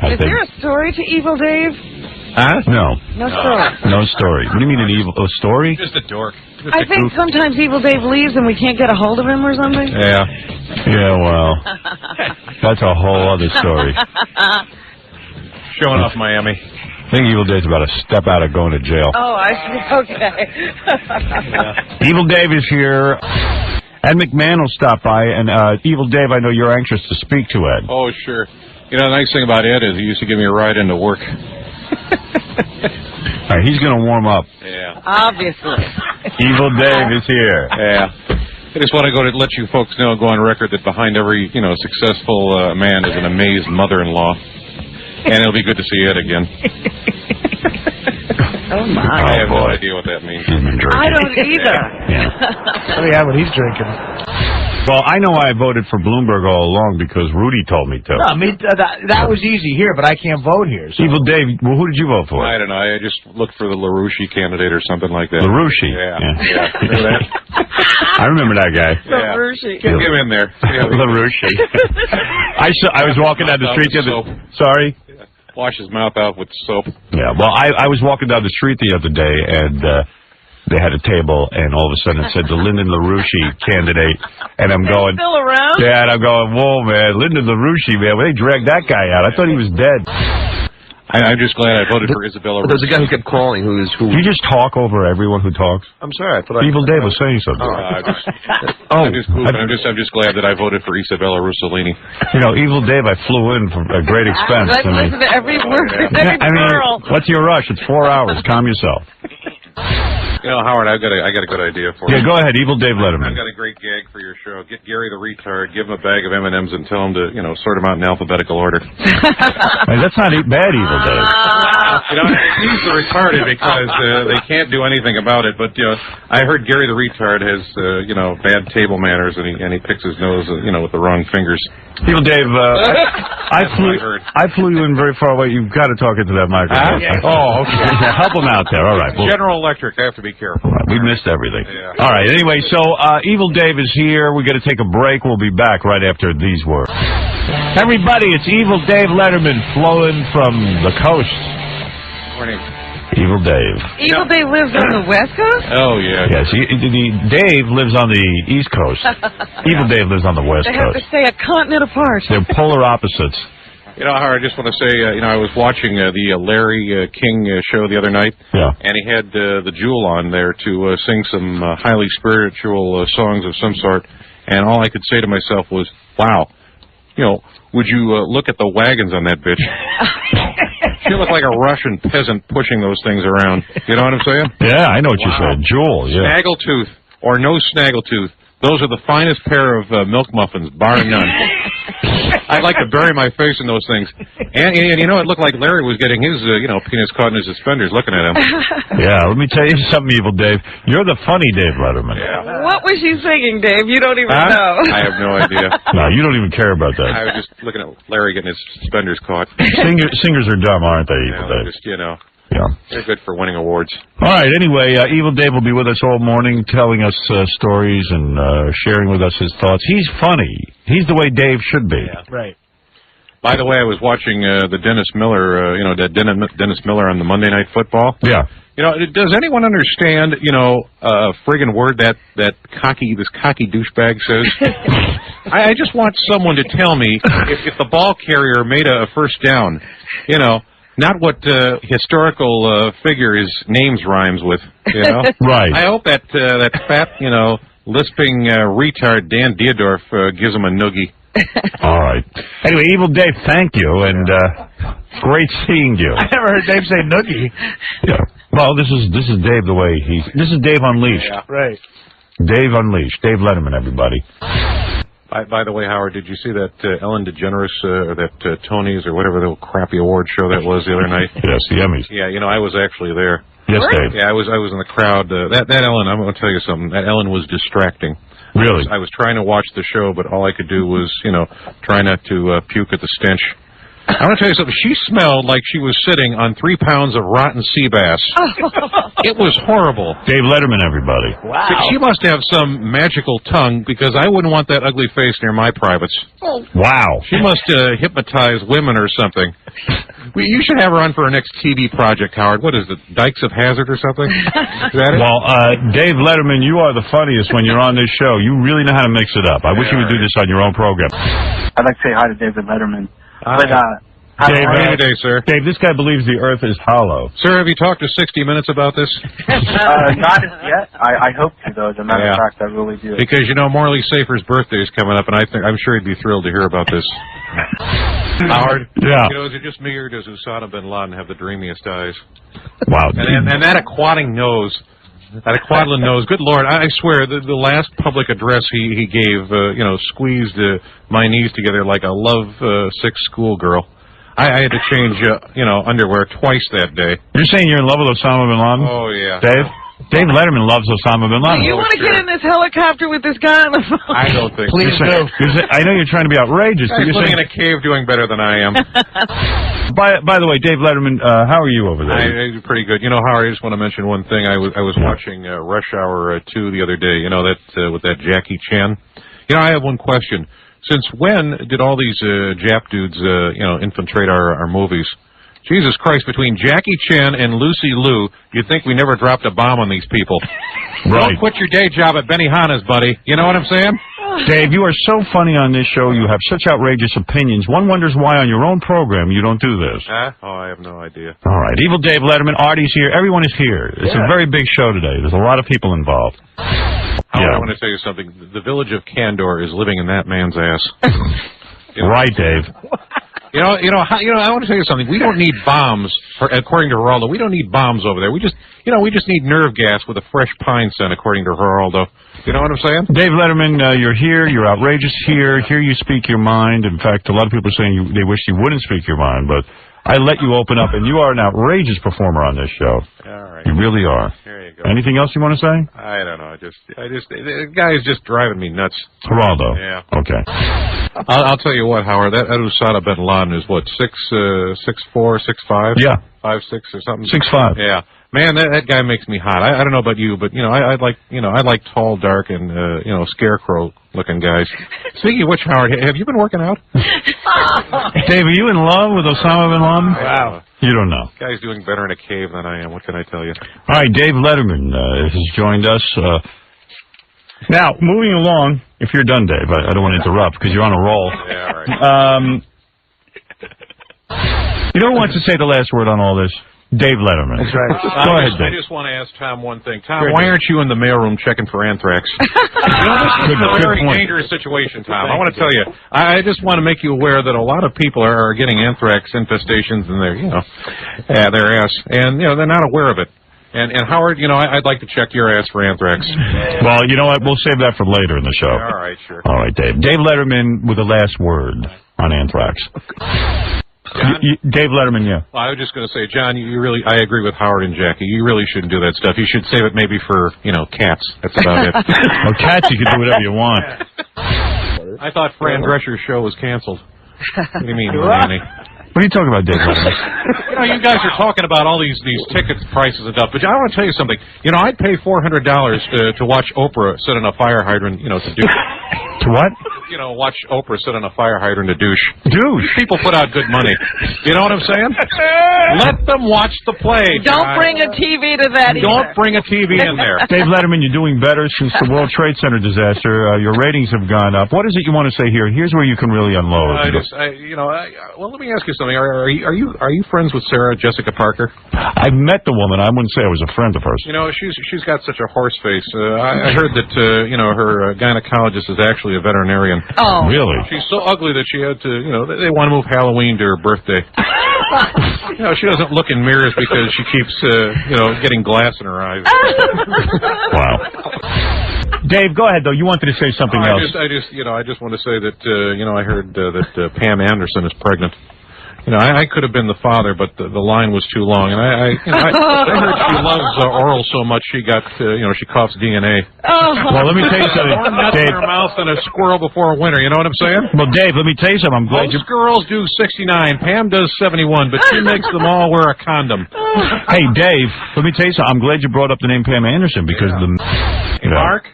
Is there a story to Evil Dave? Huh? No. No story. No story. What do you mean a story? Just a dork. Just I think sometimes Evil Dave leaves and we can't get a hold of him or something. Yeah. Yeah, well, that's a whole other story. Showing off Miami. I think Evil Dave's about a step out of going to jail. Oh, I see. Okay. Evil Dave is here. Ed McMahon will stop by, and Evil Dave, I know you're anxious to speak to Ed. Oh, sure. You know, the nice thing about Ed is he used to give me a ride into work. All right, he's going to warm up. Yeah. Obviously. Evil Dave is here. Yeah. I just want to go to let you folks know, go on record, that behind every, successful man is an amazed mother-in-law. And it'll be good to see Ed again. Oh, my. I have no idea what that means. I don't either. Yeah. Oh, yeah, what he's drinking. Well, I know I voted for Bloomberg all along because Rudy told me to. No, that was easy here, but I can't vote here. So. Evil Dave, well, who did you vote for? I don't know. I just looked for the LaRouche candidate or something like that. LaRouche? Yeah. Remember that? I remember that guy. Yeah. LaRouche. Get him in there. LaRouche. I was walking down the street the other... Sorry? Wash his mouth out with soap. Yeah, well, I was walking down the street the other day, and they had a table, and all of a sudden it said the Lyndon LaRouche candidate, and I'm going... Still around? Yeah, and I'm going, whoa, man, Lyndon LaRouche, man, they dragged that guy out. I thought he was dead. I'm just glad I voted for Isabella. There's a guy who kept calling who. You just talk over everyone who talks? I'm sorry. I thought Evil Dave was saying something. I'm just glad that I voted for Isabella Rossellini. You know, Evil Dave, I flew in for a great expense. Listen to every word, every pearl. What's your rush? It's 4 hours. Calm yourself. You know, Howard, I got a good idea for you. Yeah, go ahead, Evil Dave Letterman. I've got a great gag for your show. Get Gary the retard, give him a bag of M&Ms, and tell him to, sort them out in alphabetical order. Hey, that's not bad, Evil Dave. He's the retarded because they can't do anything about it. But I heard Gary the retard has, bad table manners, and he picks his nose, with the wrong fingers. Evil Dave, I flew you in very far away. You've got to talk into that microphone. Oh, okay. Help him out there. All right. General Electric, I have to be careful. We missed everything. Yeah. All right. Anyway, so Evil Dave is here. We're going to take a break. We'll be back right after these words. Everybody, it's Evil Dave Letterman flowing from the coast. Morning. Evil Dave. Evil Dave lives on the West Coast? Oh, yeah. Yes, Dave lives on the East Coast. Evil Dave lives on the West They have Coast. to stay a continent apart. They're polar opposites. Howard, I just want to say, I was watching the Larry King show the other night, and he had the Jewel on there to sing some highly spiritual songs of some sort, and all I could say to myself was, wow, would you look at the wagons on that bitch? She looked like a Russian peasant pushing those things around. You know what I'm saying? Yeah, I know what you said. Jewel, yeah. Snaggletooth or no snaggletooth, Those are the finest pair of milk muffins, bar none. I'd like to bury my face in those things. And you know, it looked like Larry was getting his, penis caught in his suspenders looking at him. Yeah, let me tell you something, Evil Dave. You're the funny Dave Letterman. Yeah. What was she singing, Dave? You don't even know. I have no idea. No, you don't even care about that. I was just looking at Larry getting his suspenders caught. Singers are dumb, aren't they, Evil Dave? Just, Yeah. They're good for winning awards. All right, anyway, Evil Dave will be with us all morning telling us stories and sharing with us his thoughts. He's funny. He's the way Dave should be. Yeah. Right. By the way, I was watching the Dennis Miller, Dennis Miller on the Monday Night Football. Yeah. Does anyone understand, friggin' word this cocky douchebag says? I just want someone to tell me if the ball carrier made a first down, not what historical figure his names rhymes with, Right. I hope that fat, lisping retard Dan Dierdorf gives him a noogie. All right. Anyway, Evil Dave, thank you, and great seeing you. I never heard Dave say noogie. Yeah. Well, this is Dave the way this is Dave Unleashed. Yeah. Right. Dave Unleashed. Dave Letterman, everybody. By the way, Howard, did you see that Ellen DeGeneres or that Tony's or whatever the crappy award show that was the other night? Yes, the Emmys. Yeah, I was actually there. Yes, Dave. Yeah, I was in the crowd. That Ellen, I'm going to tell you something. That Ellen was distracting. Really? I was trying to watch the show, but all I could do was, try not to puke at the stench. I want to tell you something. She smelled like she was sitting on 3 pounds of rotten sea bass. It was horrible. Dave Letterman, everybody. Wow. She must have some magical tongue, because I wouldn't want that ugly face near my privates. Wow. She must hypnotize women or something. You should have her on for our next TV project, Howard. What is it, Dykes of Hazzard or something? Is that it? Well, Dave Letterman, you are the funniest when you're on this show. You really know how to mix it up. I wish you would do this on your own program. I'd like to say hi to David Letterman. But, Dave, how are you today, sir? Dave, this guy believes the earth is hollow. Sir, have you talked to 60 Minutes about this? not as yet. I hope to, though. As a matter of fact, I really do. Because, Morley Safer's birthday is coming up, and I'm sure he'd be thrilled to hear about this. Howard? Yeah. Is it just me, or does Osama bin Laden have the dreamiest eyes? Wow. And that aquating nose. That Aquadlin nose. Good Lord, I swear, the last public address he gave, squeezed my knees together like a love-sick schoolgirl. I had to change, underwear twice that day. You're saying you're in love with Osama bin Laden? Oh, yeah. Dave? Dave Letterman loves Osama bin Laden. Do you want to get in this helicopter with this guy on the phone? I don't think Please do. I know you're trying to be outrageous. But He's you're living in a cave doing better than I am. By the way, Dave Letterman, how are you over there? I'm pretty good. Howard, I just want to mention one thing. I was watching Rush Hour 2 the other day, with that Jackie Chan. I have one question. Since when did all these Jap dudes, infiltrate our movies? Jesus Christ, between Jackie Chan and Lucy Liu, you'd think we never dropped a bomb on these people. Right. Don't quit your day job at Benihana's, buddy. You know what I'm saying? Dave, you are so funny on this show. You have such outrageous opinions. One wonders why on your own program you don't do this. Oh, I have no idea. All right. Evil Dave Letterman, Artie's here. Everyone is here. It's a very big show today. There's a lot of people involved. I want to tell you something. The village of Candor is living in that man's ass. Right, Dave. I want to tell you something. We don't need bombs, according to Geraldo. We don't need bombs over there. We just need nerve gas with a fresh pine scent, according to Geraldo. You know what I'm saying? Dave Letterman, you're here. You're outrageous here. Here you speak your mind. In fact, a lot of people are saying they wish you wouldn't speak your mind, but I let you open up, and you are an outrageous performer on this show. All right. You really are. There you go. Anything else you want to say? I don't know. The guy is just driving me nuts. Geraldo. Yeah. Okay. I'll tell you what, Howard. That Osama bin Laden is what, 6'4", 6'5"? Yeah. 5'6" or something. 6'5". Yeah. Man, that guy makes me hot. I don't know about you, but I like tall, dark, and scarecrow-looking guys. Speaking of which, Howard, have you been working out? Dave, are you in love with Osama bin Laden? Wow. You don't know. Guy's doing better in a cave than I am. What can I tell you? All right, Dave Letterman has joined us. Now, moving along, if you're done, Dave, I don't want to interrupt because you're on a roll. Yeah, all right. You know who wants to say the last word on all this? Dave Letterman. That's right. Go ahead, Dave. I just want to ask Tom one thing. Tom, why aren't you in the mailroom checking for anthrax? This is a very dangerous situation, Tom. I want to tell you. I just want to make you aware that a lot of people are getting anthrax infestations in their ass, and they're not aware of it. And Howard, I'd like to check your ass for anthrax. Well, you know what? We'll save that for later in the show. All right, sure. All right, Dave. Dave Letterman with the last word on anthrax. Dave Letterman, yeah. Well, I was just going to say, John, I agree with Howard and Jackie. You really shouldn't do that stuff. You should save it maybe for, cats. That's about it. Well, cats, you can do whatever you want. I thought Fran Drescher's show was canceled. What do you mean, Manny? What are you talking about, Dave Letterman? You guys are talking about all these ticket prices and stuff, but I want to tell you something. I'd pay $400 to watch Oprah sit on a fire hydrant, to douche. To what? Watch Oprah sit on a fire hydrant to douche. Douche? People put out good money. You know what I'm saying? Let them watch the play. Don't bring a TV to that either. Don't bring a TV in there. Dave Letterman, you're doing better since the World Trade Center disaster. Your ratings have gone up. What is it you want to say here? Here's where you can really unload. Well, let me ask you something. Are you friends with Sarah Jessica Parker? I've met the woman. I wouldn't say I was a friend of hers. She's got such a horse face. I heard that her gynecologist is actually a veterinarian. Oh, really? She's so ugly that she had to. They want to move Halloween to her birthday. She doesn't look in mirrors because she keeps getting glass in her eyes. Wow. Dave, go ahead though. You wanted to say something else. I just want to say that I heard that Pam Anderson is pregnant. I could have been the father, but the line was too long, and I heard she loves oral so much she got she coughs DNA. Oh. Well, let me tell you something, More nuts Dave. in her mouth than a squirrel before winter. You know what I'm saying? Well, Dave, let me tell you something. I'm glad Most girls do 69. Pam does 71, but she makes them all wear a condom. Hey, Dave, let me tell you something. I'm glad you brought up the name Pam Anderson because the. Hey, Mark.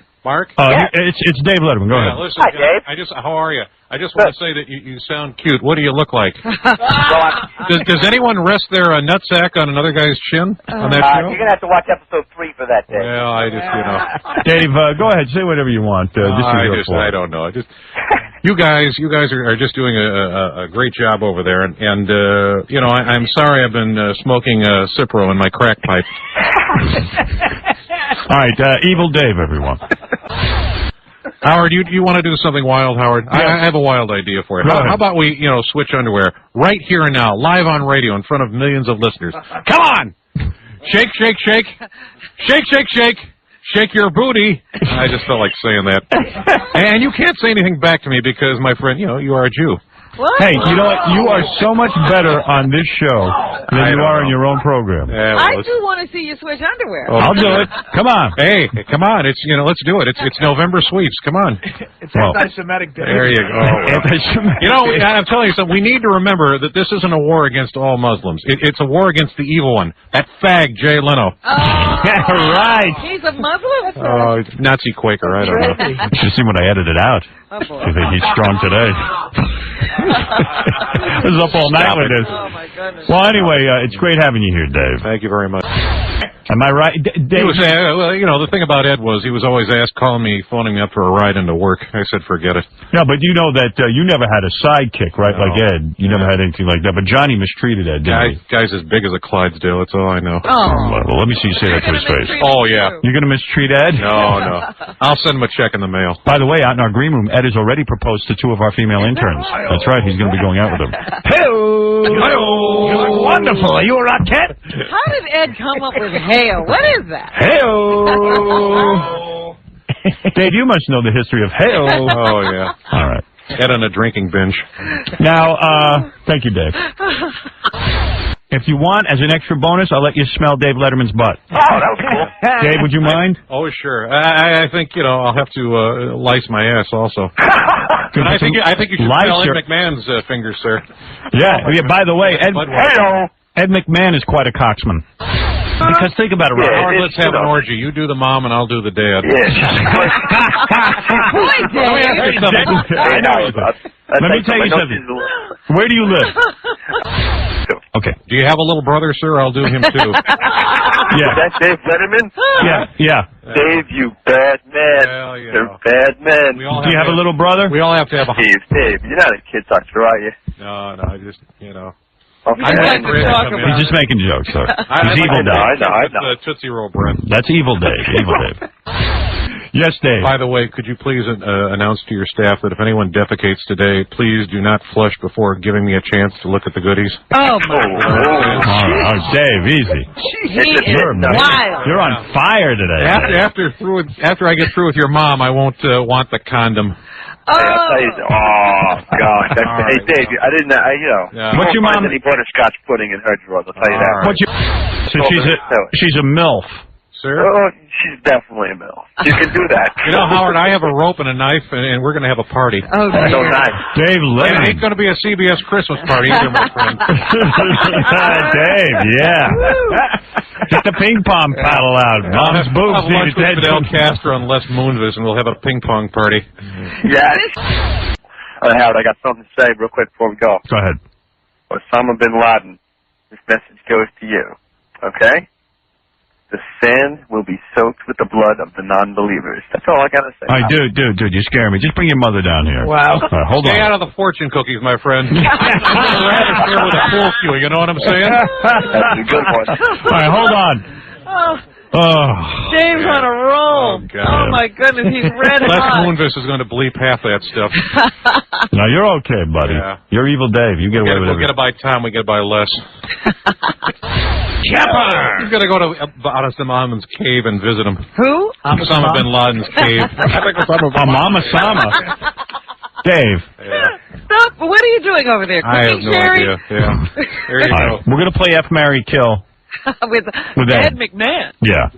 It's Dave Letterman. Go ahead. Listen, Hi, Dave. How are you? I just want to say that you sound cute. What do you look like? Does anyone rest their nutsack on another guy's chin on that show? You're going to have to watch episode 3 for that, Dave. Well, I just, Dave, go ahead. Say whatever you want. I don't know. You guys are just doing a great job over there, and I'm sorry I've been smoking Cipro in my crack pipe. All right, Evil Dave, everyone. Howard, you want to do something wild, Howard? Yeah. I have a wild idea for you. How about we, switch underwear right here and now, live on radio in front of millions of listeners? Come on! Shake, shake, shake. Shake, shake, shake. Shake your booty. I just felt like saying that. And you can't say anything back to me because, my friend, you are a Jew. What? Hey, you know what? You are so much better on this show than you are in your own program. Yeah, I do want to see you switch underwear. Oh, I'll do it. Come on. Hey, come on. It's let's do it. It's November sweeps. Come on. It's anti-Semitic day. There you go. I'm telling you something. We need to remember that this isn't a war against all Muslims. It's a war against the evil one. That fag, Jay Leno. Oh, right. He's a Muslim? Oh, Nazi Quaker. I don't know. You should see what I edited out. Oh, boy. You think he's strong today? This is up all night with this. Oh, my goodness. Well, anyway, it's great having you here, Dave. Thank you very much. Am I right? Dave? The thing about Ed was he was always phoning me up for a ride into work. I said, forget it. No, but you know that you never had a sidekick, right? No. Like Ed. You never had anything like that. But Johnny mistreated Ed, didn't he? Guy's as big as a Clydesdale. That's all I know. Oh. Well, let me see you say that to his face. Oh, yeah. You're going to mistreat Ed? No. I'll send him a check in the mail. By the way, out in our green room, Ed has already proposed to 2 of our female interns. That's right. He's going to be going out with them. Hey-o! You look wonderful. Are you a Rockette? How did Ed come up with hail? What is that? Hey-o! Dave, you must know the history of hey-o. Oh, yeah. All right. Ed on a drinking binge. Now, thank you, Dave. If you want, as an extra bonus, I'll let you smell Dave Letterman's butt. Oh, that was cool. Dave, would you mind? Oh, sure. I think, I'll have to lice my ass also. But I think you should smell Ed McMahon's fingers, sir. Yeah. By the way, Ed McMahon is quite a cocksman. Because think about it, Howard, let's have an orgy. You do the mom and I'll do the dad. Let me tell you something. Where do you live? Okay. Do you have a little brother, sir? I'll do him too. Yeah. Is that Dave Letterman? Yeah. Dave, you bad man. Well, They're bad men. Do you have a little brother? We all have to have a... Dave, you're not a kid talker, are you? No, I just, Okay. He's just making jokes, sir. He's evil Dave. I know. Tootsie Roll Brent. That's evil Dave. Evil Dave. Yes, Dave. By the way, could you please announce to your staff that if anyone defecates today, please do not flush before giving me a chance to look at the goodies. Oh, my God. All Dave, easy. You're wild. You're on fire today. After I get through with your mom, I won't want the condom. Hey, I'll tell you, gosh. Hey, Dave, I didn't, What's your mom? Any butterscotch pudding in her drawers, I'll tell you that. So she's a MILF. Sir? Oh, she's definitely a MILF. You can do that. You know, Howard, I have a rope and a knife, and we're going to have a party. Oh, so nice. Dave Letterman. It ain't going to be a CBS Christmas party either, my friend. Dave, yeah. Get the ping pong paddle out. Mom's boobs I'll need lunch with Fidel attention. Castro and Les Moonves, and we'll have a ping pong party. Yes. Howard, I got something to say real quick before we go. Go ahead. Osama bin Laden, this message goes to you, okay? The sand will be soaked with the blood of the non-believers. That's all I got to say. All right, dude, you scare me. Just bring your mother down here. Wow. All right, hold Stay on. out of the fortune cookies, my friend. I'd rather stare with a pool cue, you know what I'm saying? That's a good one. All right, hold on. Oh. Dave's on a roll. Oh, my goodness, he's red Les hot. Moonves is going to bleep half that stuff. No, you're okay, buddy. Yeah. You're evil Dave. You get away with We'll get it. to buy Tom, we get to buy Les. Chopper! You've got to go to Osama's cave and visit him. Who? Osama bin Laden's cave. Mama Sama. Dave. Stop. What are you doing over there? I have no idea. Yeah. There you go. We're going to play F, Marry, Kill. with Ed McMahon. Yeah.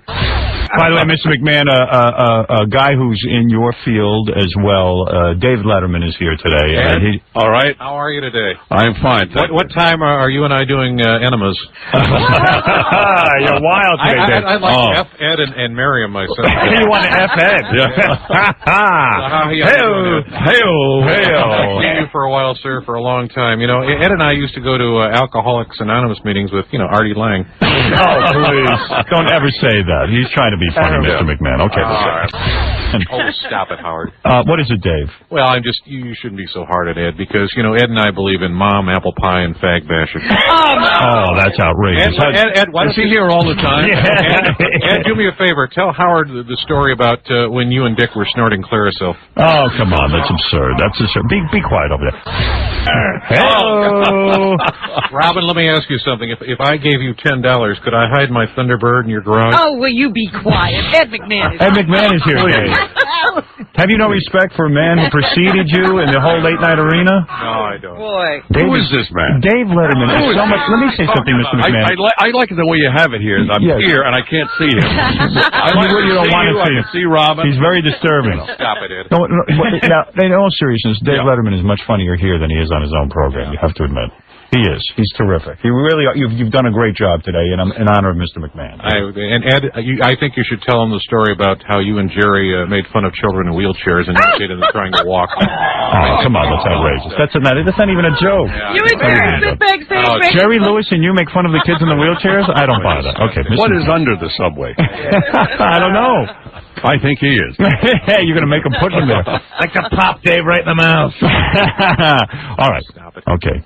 By the way, Mr. McMahon, a guy who's in your field as well, Dave Letterman is here today. All right. How are you today? I'm fine. What time are you and I doing enemas? You're wild today, Dave. I'd like to F Ed and Miriam myself. You want to F Ed? Hey-o. I've known you for a while, sir, for a long time. You know, Ed and I used to go to Alcoholics Anonymous meetings with, Artie Lang. Oh, please. Don't ever say that. He's trying to be funny, Mr. McMahon. Okay, Stop it, Howard. What is it, Dave? Well, you shouldn't be so hard at Ed, because, Ed and I believe in mom, apple pie, and fag bashing. Oh, that's outrageous. Ed, why is he here all the time? Ed, do me a favor. Tell Howard the story about when you and Dick were snorting Clarisil. Oh, come on. That's absurd. That's absurd. Be quiet over there. Hello. Robin, let me ask you something. If I gave you $10, could I hide my Thunderbird in your garage? Oh, will you be quiet? Ed McMahon is Ed McMahon is here, Dave. Have you no respect for a man who preceded you in the whole late-night arena? No, I don't. Boy. Who is this man? Dave Letterman is so much... Let me say something, Mr. McMahon. I like the way you have it here. I'm here, and I can't see him. You don't want to see him. See Robin. He's very disturbing. Stop it, Ed. No, now, in all seriousness, Dave Letterman is much funnier here than he is on his own program, you have to admit. He is. He's terrific. You really are. You've done a great job today, and I'm in honor of Mr. McMahon. And Ed, I think you should tell him the story about how you and Jerry made fun of children in wheelchairs and imitated them trying to walk. Oh, come on, that's outrageous. That's not even a joke. You and Jerry sit back saying... Jerry Lewis and you make fun of the kids in the wheelchairs? I don't buy that. Okay. What is under the subway? I don't know. I think he is. Hey, you're going to make him put him there. Like to pop Dave right in the mouth. All right. Stop it. Okay.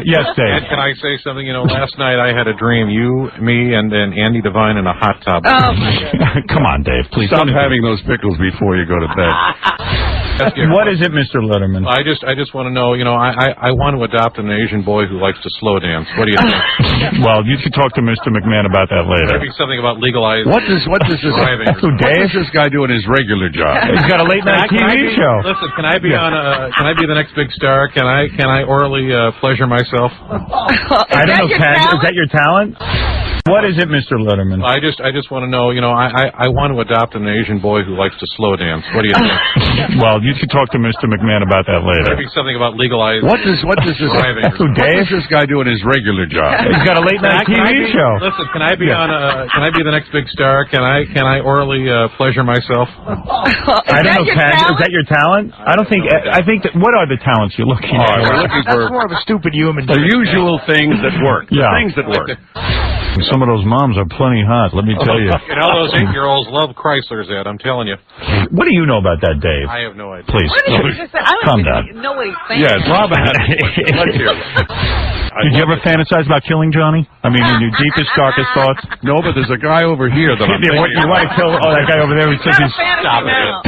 Yes, Dave. Ed, can I say something? Last night I had a dream. You, me, and then Andy Devine in a hot tub. Oh, my God. Come on, Dave. Please. Stop having those pickles before you go to bed. What is it, Mr. Letterman? I just want to know, I want to adopt an Asian boy who likes to slow dance. What do you think? Well, you should talk to Mr. McMahon about that later. Maybe something about legalized What does this driving. What is this guy doing his regular job? He's got a late night TV show. Listen, can I be can I be the next big star? Can I orally pleasure myself? I don't know, is that your talent? What is it, Mr. Letterman? I just want to know, I want to adopt an Asian boy who likes to slow dance. What do you think? Well, you should talk to Mr. McMahon about that later. Maybe something about legalized What does this driving. What is this guy doing his regular job? He's got a late night TV show. Listen, can I be can I be the next big star? Can I orally pleasure myself? I don't know, is that your talent? I think that, what are the talents you're looking at? We're looking for That's more of a stupid human. the usual things that work. Yeah. Things that work. Some of those moms are plenty hot, let me tell you. Those 8-year-olds love Chryslers, Ed. I'm telling you. What do you know about that, Dave? I have no idea. Please. What did you just say? I don't Calm even down. know what he's saying. Yes, Robin. Let's hear it. Did you ever fantasize about killing Johnny? I mean, in your deepest, darkest thoughts? No, but there's a guy over here that I'm thinking you want to kill? Oh, that guy over there who says he's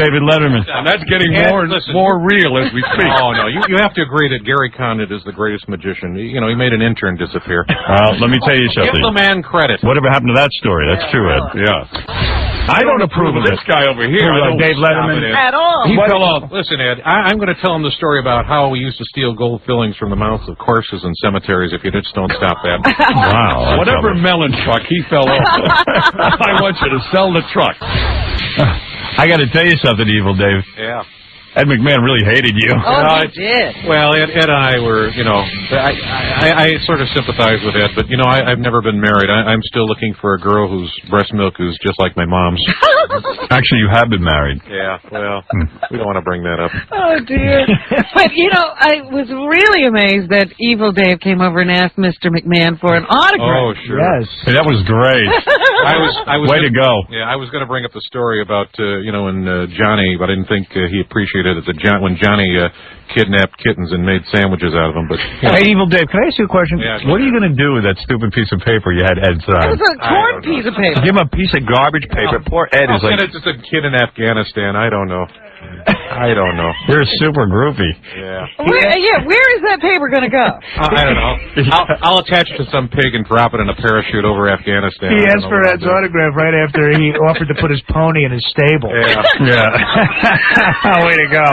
David Letterman. And that's getting more real as we speak. Oh, no, you have to agree that Gary Condit is the greatest magician. You know, he made an intern disappear. Let me tell you something. Give the man credit. Whatever happened to that story? That's true, Ed. Yeah. I don't approve of this guy over here. Dave Letterman. At all. He fell off. Listen, Ed, I'm going to tell him the story about how we used to steal gold fillings from the mouths of corpses and cemeteries if you just don't stop that. Wow. Whatever melon truck he fell off. I want you to sell the truck. I got to tell you something, Evil Dave. Yeah. Ed McMahon really hated you. Oh, he did. Well, Ed and I were, you know, I sort of sympathize with Ed, but, you know, I've never been married. I'm still looking for a girl whose breast milk is just like my mom's. Actually, you have been married. Yeah, well, we don't want to bring that up. Oh, dear. But, you know, I was really amazed that Evil Dave came over and asked Mr. McMahon for an autograph. Oh, sure. Yes. Hey, that was great. I was Way to go. Yeah, I was going to bring up the story about, you know, when Johnny, but I didn't think he appreciated it when Johnny kidnapped kittens and made sandwiches out of them. But Hey, Evil Dave, can I ask you a question? Yeah, what are you going to do with that stupid piece of paper you had Ed sign? It was a torn piece of paper. Give him a piece of garbage paper. Poor Ed is like... It's just a kid in Afghanistan. I don't know. You're a super groupie. Yeah. Where is that paper going to go? I don't know. I'll attach it to some pig and drop it in a parachute over Afghanistan. He asked for Ed's autograph right after he offered to put his pony in his stable. Yeah. Way to go.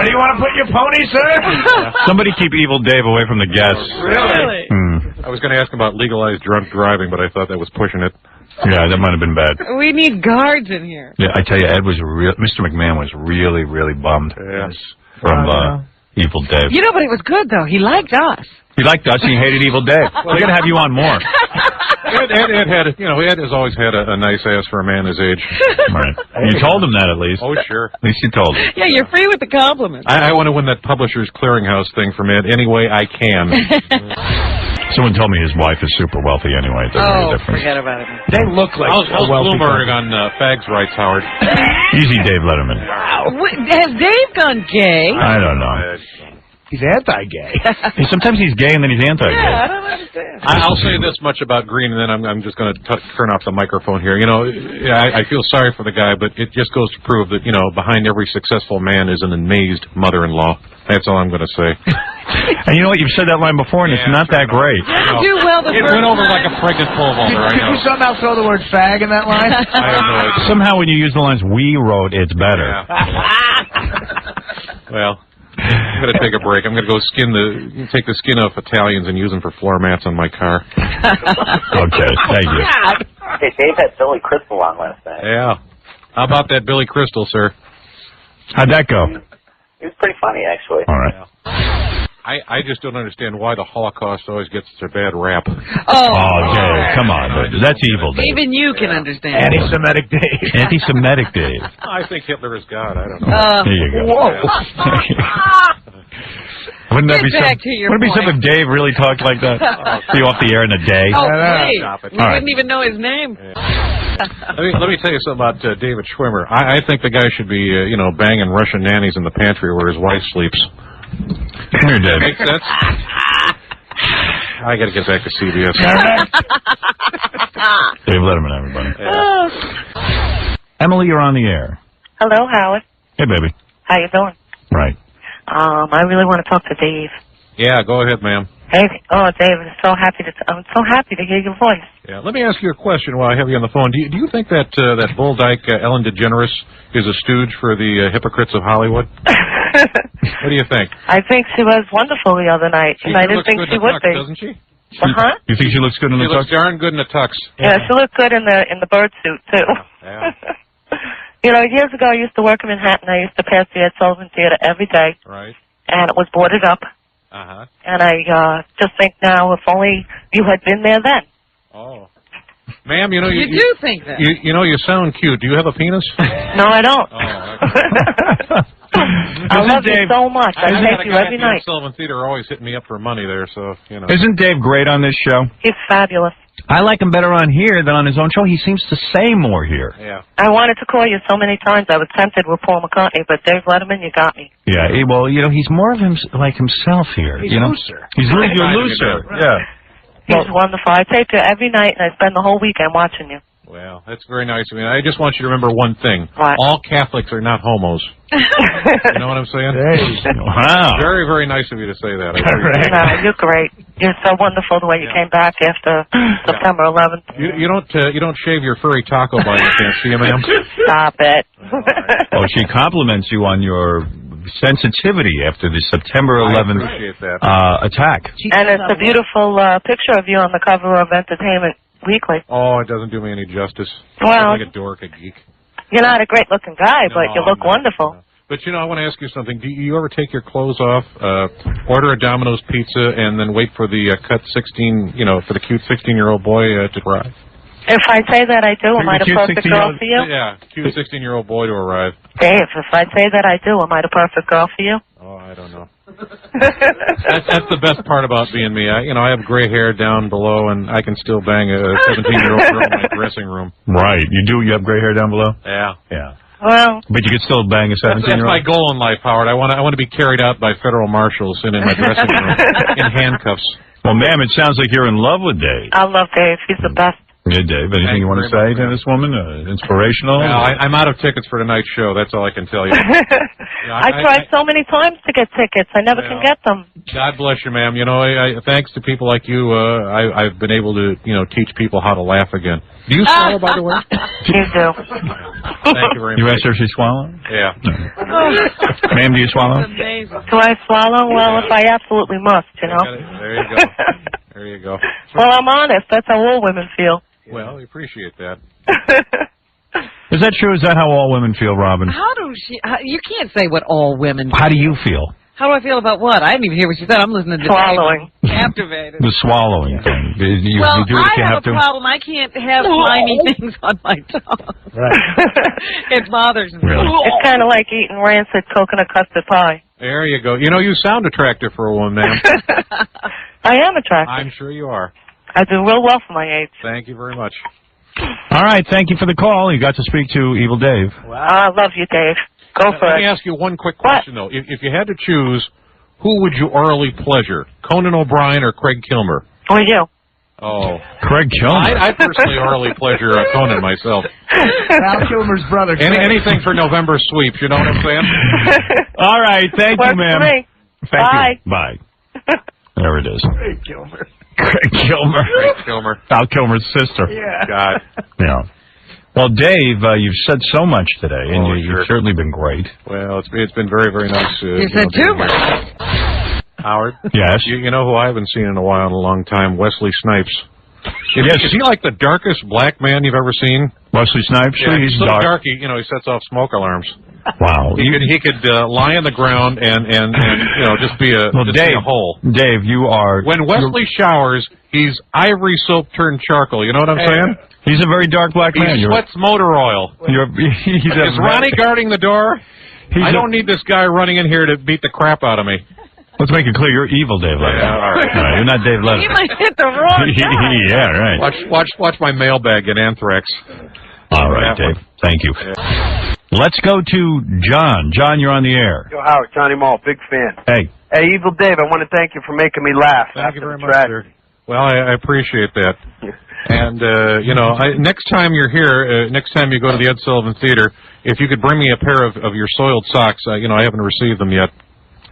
What do you want to put your pony, sir? Somebody keep Evil Dave away from the guests. Really? I was going to ask him about legalized drunk driving, but I thought that was pushing it. Yeah, that might have been bad. We need guards in here. Yeah, I tell you, Mr. McMahon was really, really bummed from Evil Dave. You know, but it was good, though. He liked us. He liked us and he hated Evil Dave. We're going to have you on more. Ed has always had a nice ass for a man his age. Right. You told him that at least. Oh, sure. At least you told him. Yeah, you're free with the compliments. I want to win that Publishers Clearinghouse thing from Ed any way I can. Someone told me his wife is super wealthy anyway. It doesn't make a difference. Forget about it. They look like How's wealthy Bloomberg couple. on fags rights, Howard? Easy, Dave Letterman. Has Dave gone gay? I don't know. He's anti-gay. Sometimes he's gay and then he's anti-gay. Yeah, I don't understand. I'll say this much about Green, and then I'm just going to turn off the microphone here. You know, I feel sorry for the guy, but it just goes to prove that, you know, behind every successful man is an amazed mother-in-law. That's all I'm going to say. And you know what? You've said that line before, and it's not that great. Didn't do well the It first went over time. like a pregnant pole vaulter. Did you somehow throw the word fag in that line? I have no idea. Somehow when you use the lines we wrote, it's better. Well, I'm going to take a break. I'm going to go take the skin off Italians and use them for floor mats on my car. Okay, thank you. Hey, Dave had Billy Crystal on last night. Yeah. How about that Billy Crystal, sir? How'd that go? It was pretty funny, actually. All right. I just don't understand why the Holocaust always gets such a bad rap. Oh, Dave, come on. That's evil, Dave. Even you can understand. Anti-Semitic Dave. Anti-Semitic Dave. I think Hitler is God. I don't know. There you go. Whoa. Wouldn't that be Get back to your Wouldn't it be point. something if Dave really talked like that? Be off the air in a day. Oh, please. Stop it. We All right. didn't even know his name. Let me tell you something about David Schwimmer. I think the guy should be, you know, banging Russian nannies in the pantry where his wife sleeps. Come here, Dave. Makes sense? I got to get back to CBS. Dave Letterman, everybody. Emily, you're on the air. Hello, Howard. Hey, baby. How you doing? Right. I really want to talk to Dave. Yeah, go ahead, ma'am. Hey, Dave, I'm so happy to hear your voice. Yeah, let me ask you a question while I have you on the phone. Do you think that that bull dyke Ellen DeGeneres is a stooge for the hypocrites of Hollywood? What do you think? I think she was wonderful the other night, and I didn't think she would be. Doesn't she? Uh-huh. You think she looks good in the She looks tux? darn good in a tux. Yeah, she looked good in the bird suit too. Yeah. You know, years ago I used to work in Manhattan. I used to pass the Ed Sullivan Theater every day, Right. and it was boarded up. Uh-huh. And I just think now, if only you had been there then. Oh. Ma'am, you know, You do think that. You know, you sound cute. Do you have a penis? No, I don't. I love you so much. I take you every night. Sullivan Theater are always hitting me up for money there, so, you know. Isn't Dave great on this show? He's fabulous. I like him better on here than on his own show. He seems to say more here. Yeah. I wanted to call you so many times. I was tempted with Paul McCartney, but Dave Letterman, you got me. Yeah, well, he's more of like himself here. He's looser. You're looser. Yeah. He's wonderful. I tape you every night, and I spend the whole weekend watching you. Well, that's very nice of me. I just want you to remember one thing. What? All Catholics are not homos. You know what I'm saying? Wow. Very, very nice of you to say that. No, you're great. You're so wonderful the way you came back after September 11th. You don't shave your furry taco by any chance, do you, ma'am? Stop it. Oh, she compliments you on your sensitivity after the September 11th attack. And it's a beautiful picture of you on the cover of Entertainment Weekly. Oh, it doesn't do me any justice. Well, like a dork, a geek. You're not a great-looking guy, but you look wonderful. But, I want to ask you something. Do you ever take your clothes off, order a Domino's pizza, and then wait for the cut 16, for the cute 16-year-old boy to arrive? If I say that I do, am I the perfect girl for you? Yeah, cute 16-year-old boy to arrive. Dave, if I say that I do, am I the perfect girl for you? Oh, I don't know. That's the best part about being me. I have gray hair down below, and I can still bang a 17-year-old girl in my dressing room. Right. You do? You have gray hair down below? Yeah. Yeah. Well, but you could still bang a 17-year-old? That's my goal in life, Howard. I want to be carried out by federal marshals in my dressing room in handcuffs. Well, ma'am, it sounds like you're in love with Dave. I love Dave. He's the best. Yeah, Dave. Anything you want to say to this woman? Inspirational? Well, I'm out of tickets for tonight's show. That's all I can tell you. I tried so many times to get tickets. I never can get them. God bless you, ma'am. Thanks to people like you, I've been able to, teach people how to laugh again. Do you swallow, by the way? You do. Thank you very much. You asked her if she swallowed? Yeah. Ma'am, do you swallow? Do I swallow? Well, if I absolutely must, There you go. There you go. Well, I'm honest. That's how all women feel. Well, we appreciate that. Is that true? Is that how all women feel, Robin? You can't say what all women feel. How do you feel? How do I feel about what? I didn't even hear what she said. I'm listening to swallowing. Captivated. The swallowing thing. You do what you have to? I have a problem. I can't have slimy things on my tongue. Right. It bothers me. Really? It's kind of like eating rancid coconut custard pie. There you go. You sound attractive for a woman, ma'am. I am attractive. I'm sure you are. I do real well for my age. Thank you very much. All right, thank you for the call. You got to speak to Evil Dave. Wow. I love you, Dave. Go for it. Let me ask you one quick question, though. If you had to choose, who would you orally pleasure, Conan O'Brien or Craig Kilmer? Or you. Oh. Craig Kilmer. I personally orally pleasure Conan myself. Val Kilmer's brother. Anything for November sweeps, you know what I'm saying? All right, thank you, ma'am. Bye. You. Bye. There it is. Craig Kilmer. Craig Kilmer. Craig Kilmer. Val Kilmer's sister. Yeah. God. Yeah. Well, Dave, you've said so much today, and you've certainly been great. Well, it's been very, very nice. You said too much. Howard? Yes? You know who I haven't seen in a while, in a long time? Wesley Snipes. Yes. Is he like the darkest black man you've ever seen? Wesley Snipes? Yeah, he's so dark. he sets off smoke alarms. Wow. He could lie on the ground and just be a be a hole. Dave, you are... When Wesley showers, he's ivory soap turned charcoal. You know what I'm saying? He's a very dark black man. He sweats motor oil. Is Ronnie guarding the door? I don't need this guy running in here to beat the crap out of me. Let's make it clear, you're evil, Dave Letterman. Yeah, all right. You're not Dave Letterman. You might hit the wrong guy. Yeah, right. Watch my mailbag get anthrax. All right, Dave. Thank you. Yeah. Let's go to John. John, you're on the air. Yo, Howard, Johnny Mall, big fan. Hey. Hey, Evil Dave, I want to thank you for making me laugh. Thank you very much, sir. Well, I appreciate that. And, next time you're here, next time you go to the Ed Sullivan Theater, if you could bring me a pair of your soiled socks, I haven't received them yet.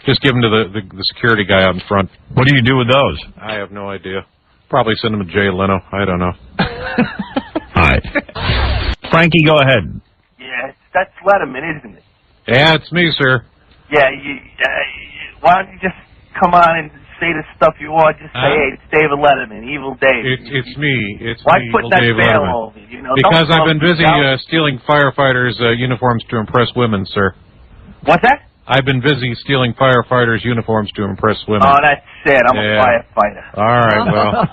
Just give them to the security guy out in front. What do you do with those? I have no idea. Probably send them to Jay Leno. I don't know. All right. Frankie, go ahead. Yeah, that's Letterman, isn't it? Yeah, it's me, sir. Yeah, why don't you just come on and say the stuff you want? Just say, hey, it's David Letterman, Evil Dave. It's me. It's why me, put Evil that Dave veil Letterman. over you? Because I've been busy stealing firefighters' uniforms to impress women, sir. What's that? I've been busy stealing firefighters' uniforms to impress women. Oh, that's it. I'm a firefighter. All right, well.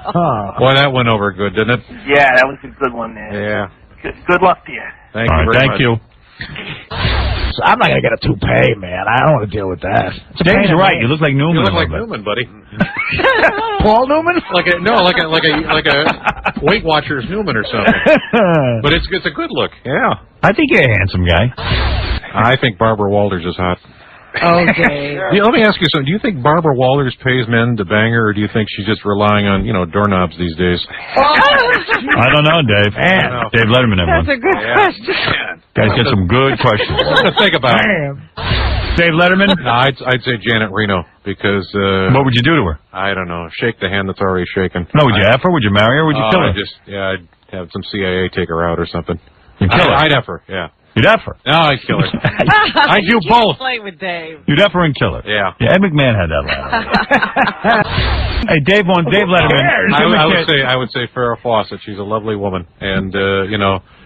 Boy, that went over good, didn't it? Yeah, that was a good one there. Yeah. Good luck to you. Thank you very much. Thank you. I'm not going to get a toupee, man. I don't want to deal with that. Dave's right. You look like Newman. You look a like little bit. Newman, buddy. Paul Newman? Like a Weight Watchers Newman or something. But it's a good look. Yeah. I think you're a handsome guy. I think Barbara Walters is hot. Okay. Yeah, let me ask you something. Do you think Barbara Walters pays men to bang her, or do you think she's just relying on, doorknobs these days? I don't know, Dave. Dave Letterman, everyone. That's a good question. Guys get some good questions. Something to think about. Dave Letterman? No, I'd say Janet Reno, because... what would you do to her? I don't know. Shake the hand that's already shaken. No, would you F her? Would you marry her? Would you kill her? I'd have some CIA take her out or something. You'd kill her? I'd F her, yeah. You'd F her? No, I'd kill her. I'd do both. Play with Dave. You'd F her and kill her? Yeah. Ed McMahon had that line. Hey, Dave Letterman. I would say Farrah Fawcett. She's a lovely woman. And,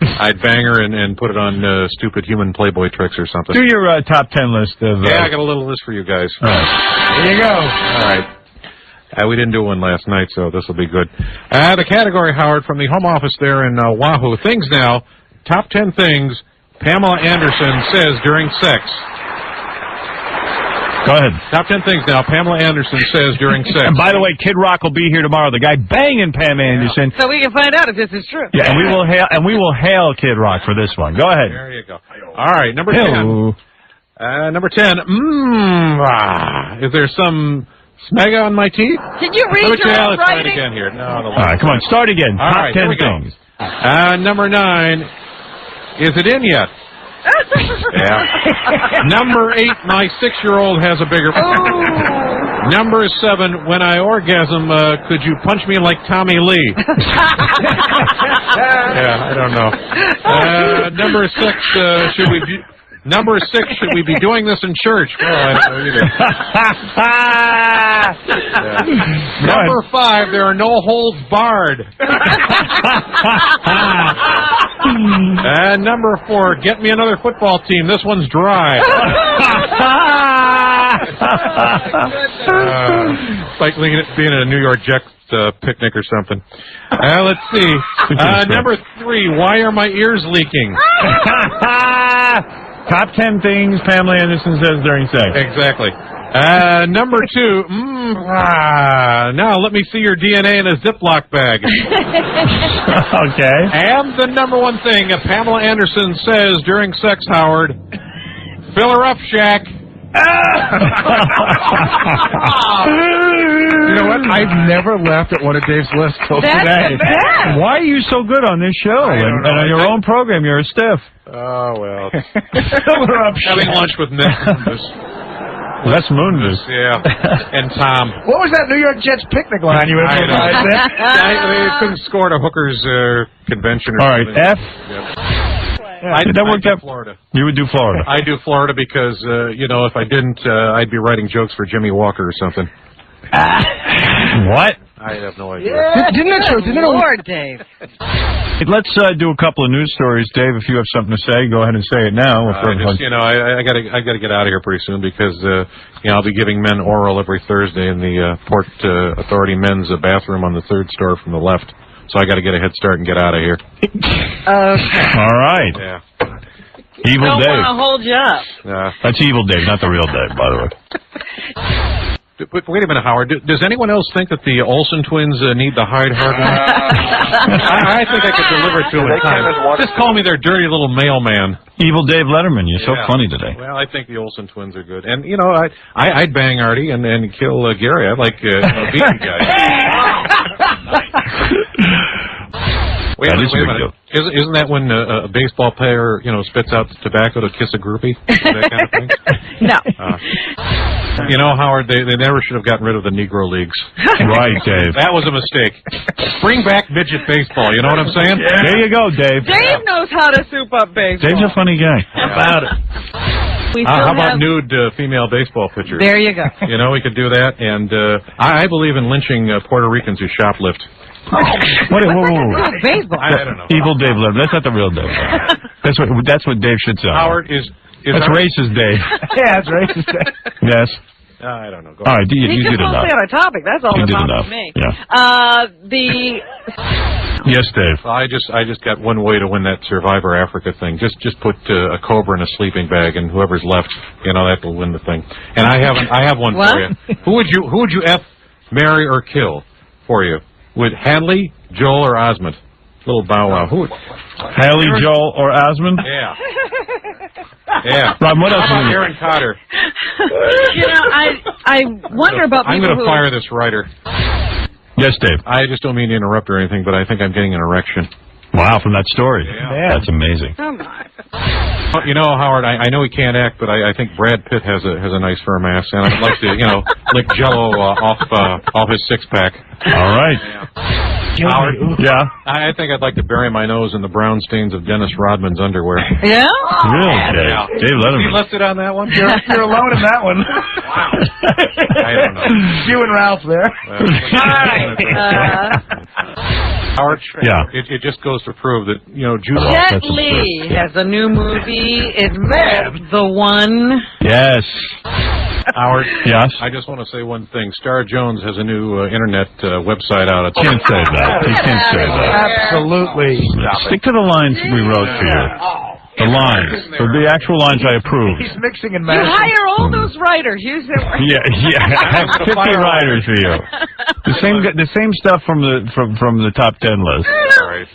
I'd bang her and put it on stupid human Playboy tricks or something. Do your top 10 list of... Yeah, I got a little list for you guys. All right. Here you go. All right. We didn't do one last night, so this will be good. The category, Howard, from the home office there in Wahoo. Things now. Top 10 things Pamela Anderson says during sex. Go ahead. Top 10 things now Pamela Anderson says during sex. And by the way, Kid Rock will be here tomorrow. The guy banging Pam Anderson. So we can find out if this is true. Yeah, and we will hail Kid Rock for this one. Go ahead. There you go. All right, number 10. Number 10. Is there some smega on my teeth? Can you read your own Let's try it writing? again here. No, All right, come on, start again. All Top right, 10 here we go. things. Number 9. Is it in yet? Yeah. Number 8, my 6-year-old has a bigger... Number 7, when I orgasm, could you punch me like Tommy Lee? Yeah, I don't know. Number 6, Number 6, should we be doing this in church? Well, I don't know either. Number 5, there are no holds barred. And number 4, get me another football team. This one's dry. Like being at a New York Jets picnic or something. Let's see. Number 3, why are my ears leaking? Top 10 things Pamela Anderson says during sex. Exactly. Number 2, now let me see your DNA in a Ziploc bag. Okay. And the number 1 thing Pamela Anderson says during sex, Howard, fill her up, Shaq. You know what? I've never laughed at one of Dave's lists till today. Why are you so good on this show? And on your own program, you're a stiff. Oh, well. Fill her up, Having Shaq. lunch with Nick. Les Moonves. Yeah. And Tom. What was that New York Jets picnic line you improvised there? I couldn't score at a hookers convention or All right, something. F. I'd that worked do out. Florida. You would do Florida. I do Florida because, if I didn't, I'd be writing jokes for Jimmy Walker or something. What? I have no idea. Lord, Dave. Let's do a couple of news stories, Dave. If you have something to say, go ahead and say it now. I gotta get out of here pretty soon because I'll be giving men oral every Thursday in the Port Authority men's bathroom on the 3rd store from the left. So I got to get a head start and get out of here. Okay. All right. Yeah. Evil Don't Dave. want to hold you up. That's Evil Dave, not the real Dave, by the way. But wait a minute, Howard. Does anyone else think that the Olsen twins need the hide hardener? I think I could deliver it to them in time. Just call me their dirty little mailman. Evil Dave Letterman, you're so funny today. Well, I think the Olsen twins are good. And, I'd bang Artie and kill Gary. I'd like beat you guys. Wait a minute. Isn't that when a baseball player, spits out tobacco to kiss a groupie? That kind of thing? No. Howard, they never should have gotten rid of the Negro Leagues. Right, Dave. That was a mistake. Bring back midget baseball, you know what I'm saying? Yeah. There you go, Dave. Dave knows how to soup up baseball. Dave's a funny guy. How about it? How about nude female baseball pitchers? There you go. We could do that. And I believe in lynching Puerto Ricans who shoplift. Whoa. Baseball. I don't know. Evil Dave Letterman. That's not the real Dave. That's what Dave should say. Howard that's racist, Dave. Yeah, it's racist, Dave. Yes. I don't know. Go all right, you just did won't enough. stay on a topic. That's all you that did bothers enough. me. Yeah. now. Yes, Dave. I just got one way to win that Survivor Africa thing. Just put a cobra in a sleeping bag, and whoever's left, that will win the thing. And I have one for you. Who would you F, marry, or kill for you? Would Hadley, Joel, or Osmond? Little Bow Wow. Who? Hadley, Joel, or Osmond? Yeah. Yeah. Rob, what else? Aaron Cotter. I wonder about people I'm going to fire this writer. Yes, Dave. I just don't mean to interrupt or anything, but I think I'm getting an erection. Wow, from that story. Yeah. That's amazing. Come on. Howard, I know he can't act, but I think Brad Pitt has a nice firm ass, and I'd like to, lick Jello off his six-pack. All right. Howard? Yeah? I think I'd like to bury my nose in the brown stains of Dennis Rodman's underwear. Yeah? Really, Dave? Yeah. Dave Letterman. You listed on that one? You're alone in that one. Wow. I don't know. You and Ralph there. Howard? Yeah. It just goes to prove that, Jude Jet Li has a new movie. It's The One. Yes. Howard? Yes? I just want to say one thing. Star Jones has a new internet website out. Can't say that. You can't say that. Absolutely. Stick to the lines we wrote for you. The lines. The actual lines I approve. He's mixing and You matching. hire all those writers. Use their Yeah. I have 50 writers for you. The same stuff from the top 10 list. All right.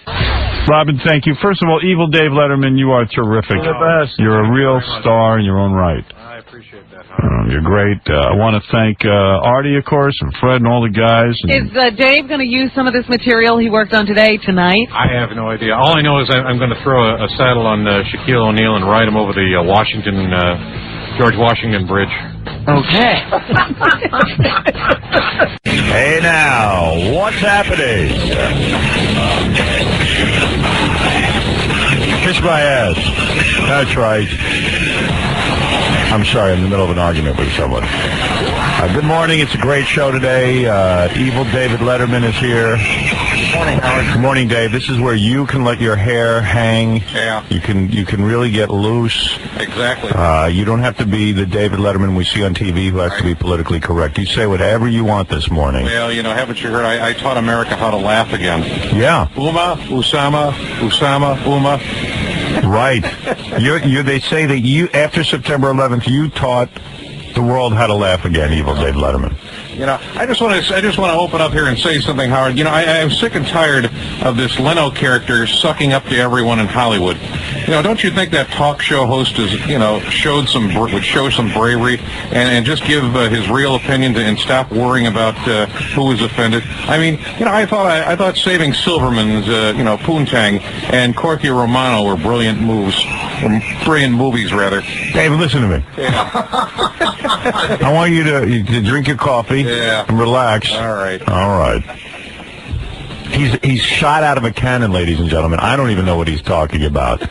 Robin, thank you. First of all, Evil Dave Letterman, you are terrific. You're the best. You're a real star in your own right. I appreciate that. You're great. I want to thank Artie, of course, and Fred and all the guys. And Is Dave going to use some of this material he worked on tonight? I have no idea. All I know is I'm going to throw a saddle on Shaquille O'Neal and ride him over the George Washington Bridge. Okay. Hey now, what's happening? Kiss my ass. That's right. I'm sorry, I'm in the middle of an argument with someone. Good morning. It's a great show today. Evil David Letterman is here. Good morning, Howard. Good morning, Dave. This is where you can let your hair hang. Yeah. You can really get loose. Exactly. You don't have to be the David Letterman we see on TV who has to be politically correct. You say whatever you want this morning. Well, haven't you heard? I taught America how to laugh again. Yeah. Uma, Usama, Uma. Right. They say that after September 11th, you taught the world how to laugh again, Evil Dave Letterman. I just want to open up here and say something, Howard. I'm sick and tired of this Leno character sucking up to everyone in Hollywood. Don't you think that talk show host would show some bravery and just give his real opinion and stop worrying about who was offended? I mean, I thought saving Silverman's, Poontang and Corky Romano were brilliant movies, rather. Dave, listen to me. Yeah. I want you to drink your coffee and relax. All right. All right. He's shot out of a cannon, ladies and gentlemen. I don't even know what he's talking about.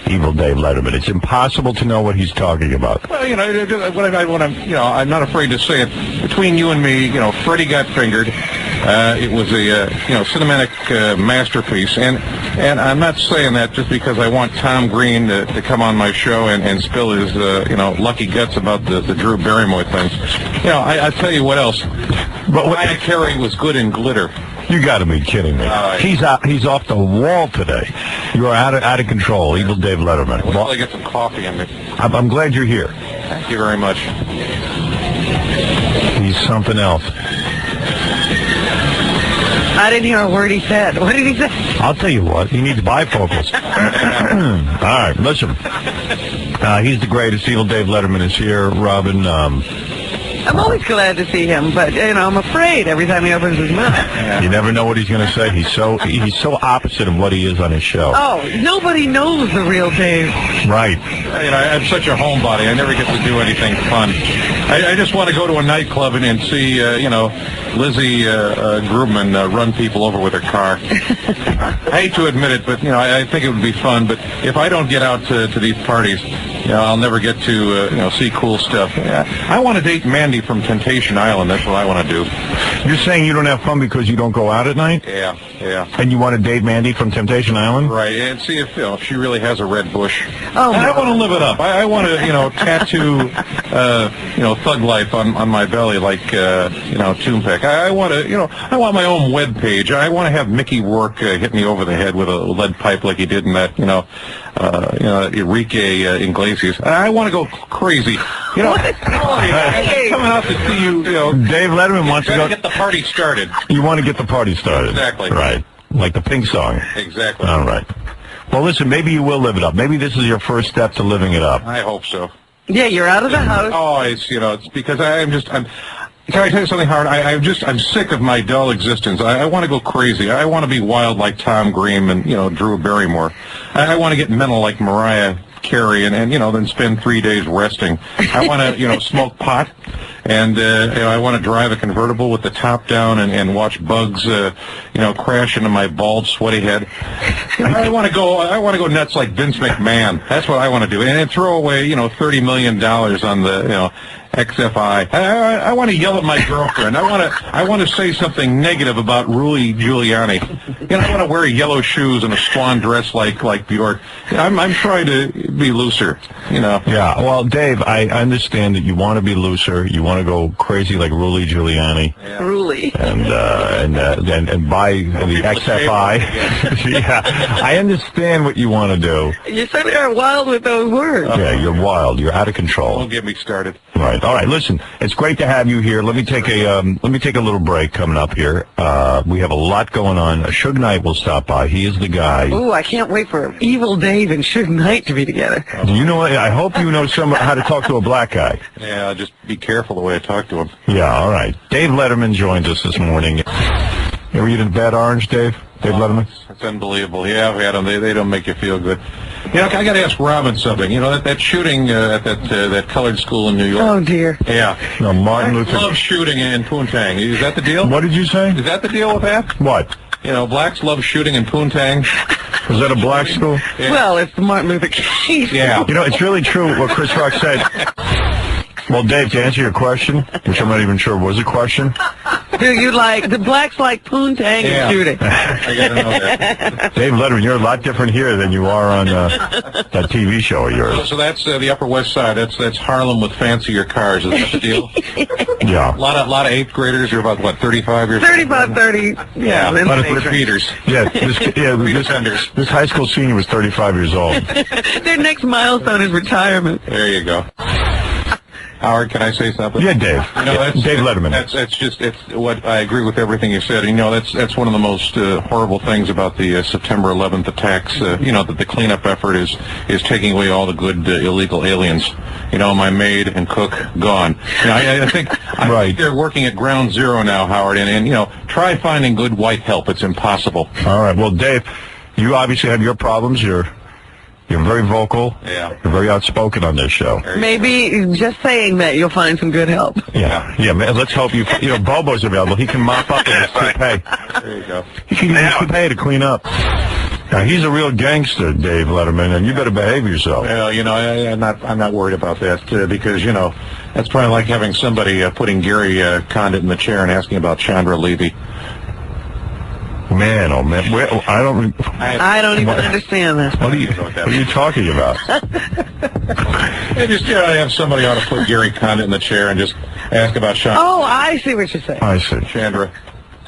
Evil Dave Letterman. It's impossible to know what he's talking about. Well, I'm not afraid to say it. Between you and me, Freddie got fingered. It was a cinematic masterpiece, and I'm not saying that just because I want Tom Green to come on my show and spill his lucky guts about the Drew Barrymore thing. I tell you what else. But Mariah Carey was good in Glitter. You got to be kidding me. He's off the wall today. You are out of control, Evil Dave Letterman. Wait till I get some coffee in me. I'm glad you're here. Thank you very much. He's something else. I didn't hear a word he said. What did he say? I'll tell you what. He needs bifocals. All right, listen. He's the greatest. Evil Dave Letterman is here. Robin, I'm always glad to see him, but I'm afraid every time he opens his mouth. You never know what he's going to say. He's so opposite of what he is on his show. Oh, nobody knows the real Dave. Right. I'm such a homebody. I never get to do anything fun. I just want to go to a nightclub and see, Lizzie Grubman run people over with her car. I hate to admit it, but, I think it would be fun. But if I don't get out to these parties, I'll never get to, see cool stuff. I want to date Mandy Mandy from Temptation Island. That's what I want to do. You're saying you don't have fun because you don't go out at night? Yeah. And you want to date Mandy from Temptation Island? Right, and see if she really has a red bush. Oh, I want to live it up. I want to, tattoo, thug life on my belly like, Toonpeck. I want to, I want my own web page. I want to have Mickey Rourke hit me over the head with a lead pipe like he did in that, Enrique Iglesias. I want to go crazy. I'm coming out to see you. Dave Letterman wants to go get the party started. You want to get the party started. Exactly. Right. Like the Pink song. Exactly. All right. Well, listen, maybe you will live it up. Maybe this is your first step to living it up. I hope so. Yeah, you're out of the house. Oh, it's because can I tell you something, Howard? I'm sick of my dull existence. I want to go crazy. I want to be wild like Tom Green and, Drew Barrymore. I want to get mental like Mariah Carey and then spend 3 days resting. I want to, smoke pot. And, I want to drive a convertible with the top down and watch bugs, crash into my bald, sweaty head. I want to go nuts like Vince McMahon. That's what I want to do. And throw away, $30 million on the, XFI. I want to yell at my girlfriend. I want to say something negative about Rudy Giuliani. I want to wear yellow shoes and a swan dress like Bjork. I'm trying to be looser, Yeah. Well, Dave, I understand that you want to be looser. You want to go crazy like Rudy Giuliani. Yeah. Rudy. And buy the XFI. Yeah. I understand what you want to do. You certainly are wild with those words. Yeah, you're wild. You're out of control. Don't get me started. Right. All right. Listen, it's great to have you here. Let me take a little break coming up here. We have a lot going on. Suge Knight will stop by. He is the guy. Ooh, I can't wait for Evil Dave and Suge Knight to be together. Do you know? I hope you know how to talk to a black guy. Yeah, just be careful the way I talk to him. Yeah. All right. Dave Letterman joins us this morning. Ever eaten Bad Orange, Dave? Dave Letterman? That's unbelievable. Yeah, I've had them. They don't make you feel good. I got to ask Robin something. That shooting at that colored school in New York. Oh, dear. Yeah. No, Martin Luther. I love shooting in Poontang. Is that the deal? What did you say? Is that the deal with that? What? Blacks love shooting in Poontang. Was that a black school? Yeah. Well, it's the Martin Luther King. Yeah. It's really true what Chris Rock said. Well, Dave, to answer your question, which I'm not even sure was a question. Do you the blacks like poontang and shooting? I gotta know that. Dave Letterman, you're a lot different here than you are on that TV show of yours. So that's the Upper West Side. That's Harlem with fancier cars. Is that the deal? Yeah. A lot of 8th graders are about, 35 years old? 35, 30. Yeah. A lot of repeaters. Yeah. This high school senior was 35 years old. Their next milestone is retirement. There you go. Howard, can I say something? Yeah, Dave. Dave Letterman. It's what I agree with everything you said. That's one of the most horrible things about the September 11th attacks. That the cleanup effort is taking away all the good illegal aliens. My maid and cook gone. I think they're working at ground zero now, Howard. And try finding good white help. It's impossible. All right. Well, Dave, you obviously have your problems. You're very vocal. Yeah. You're very outspoken on this show. Maybe just saying that you'll find some good help. Yeah. Let's hope Bobo's available. He can mop up in his toupee. There you go. He can use his toupee to clean up. Now, he's a real gangster, Dave Letterman, and you better behave yourself. Well, I'm not worried about that because that's probably like having somebody putting Gary Condit in the chair and asking about Chandra Levy. Man, oh man, I don't even understand that. What are you talking about? I have somebody ought to put Gary Condit in the chair and just ask about Chandra. Oh, I see what you're saying. I see. Chandra.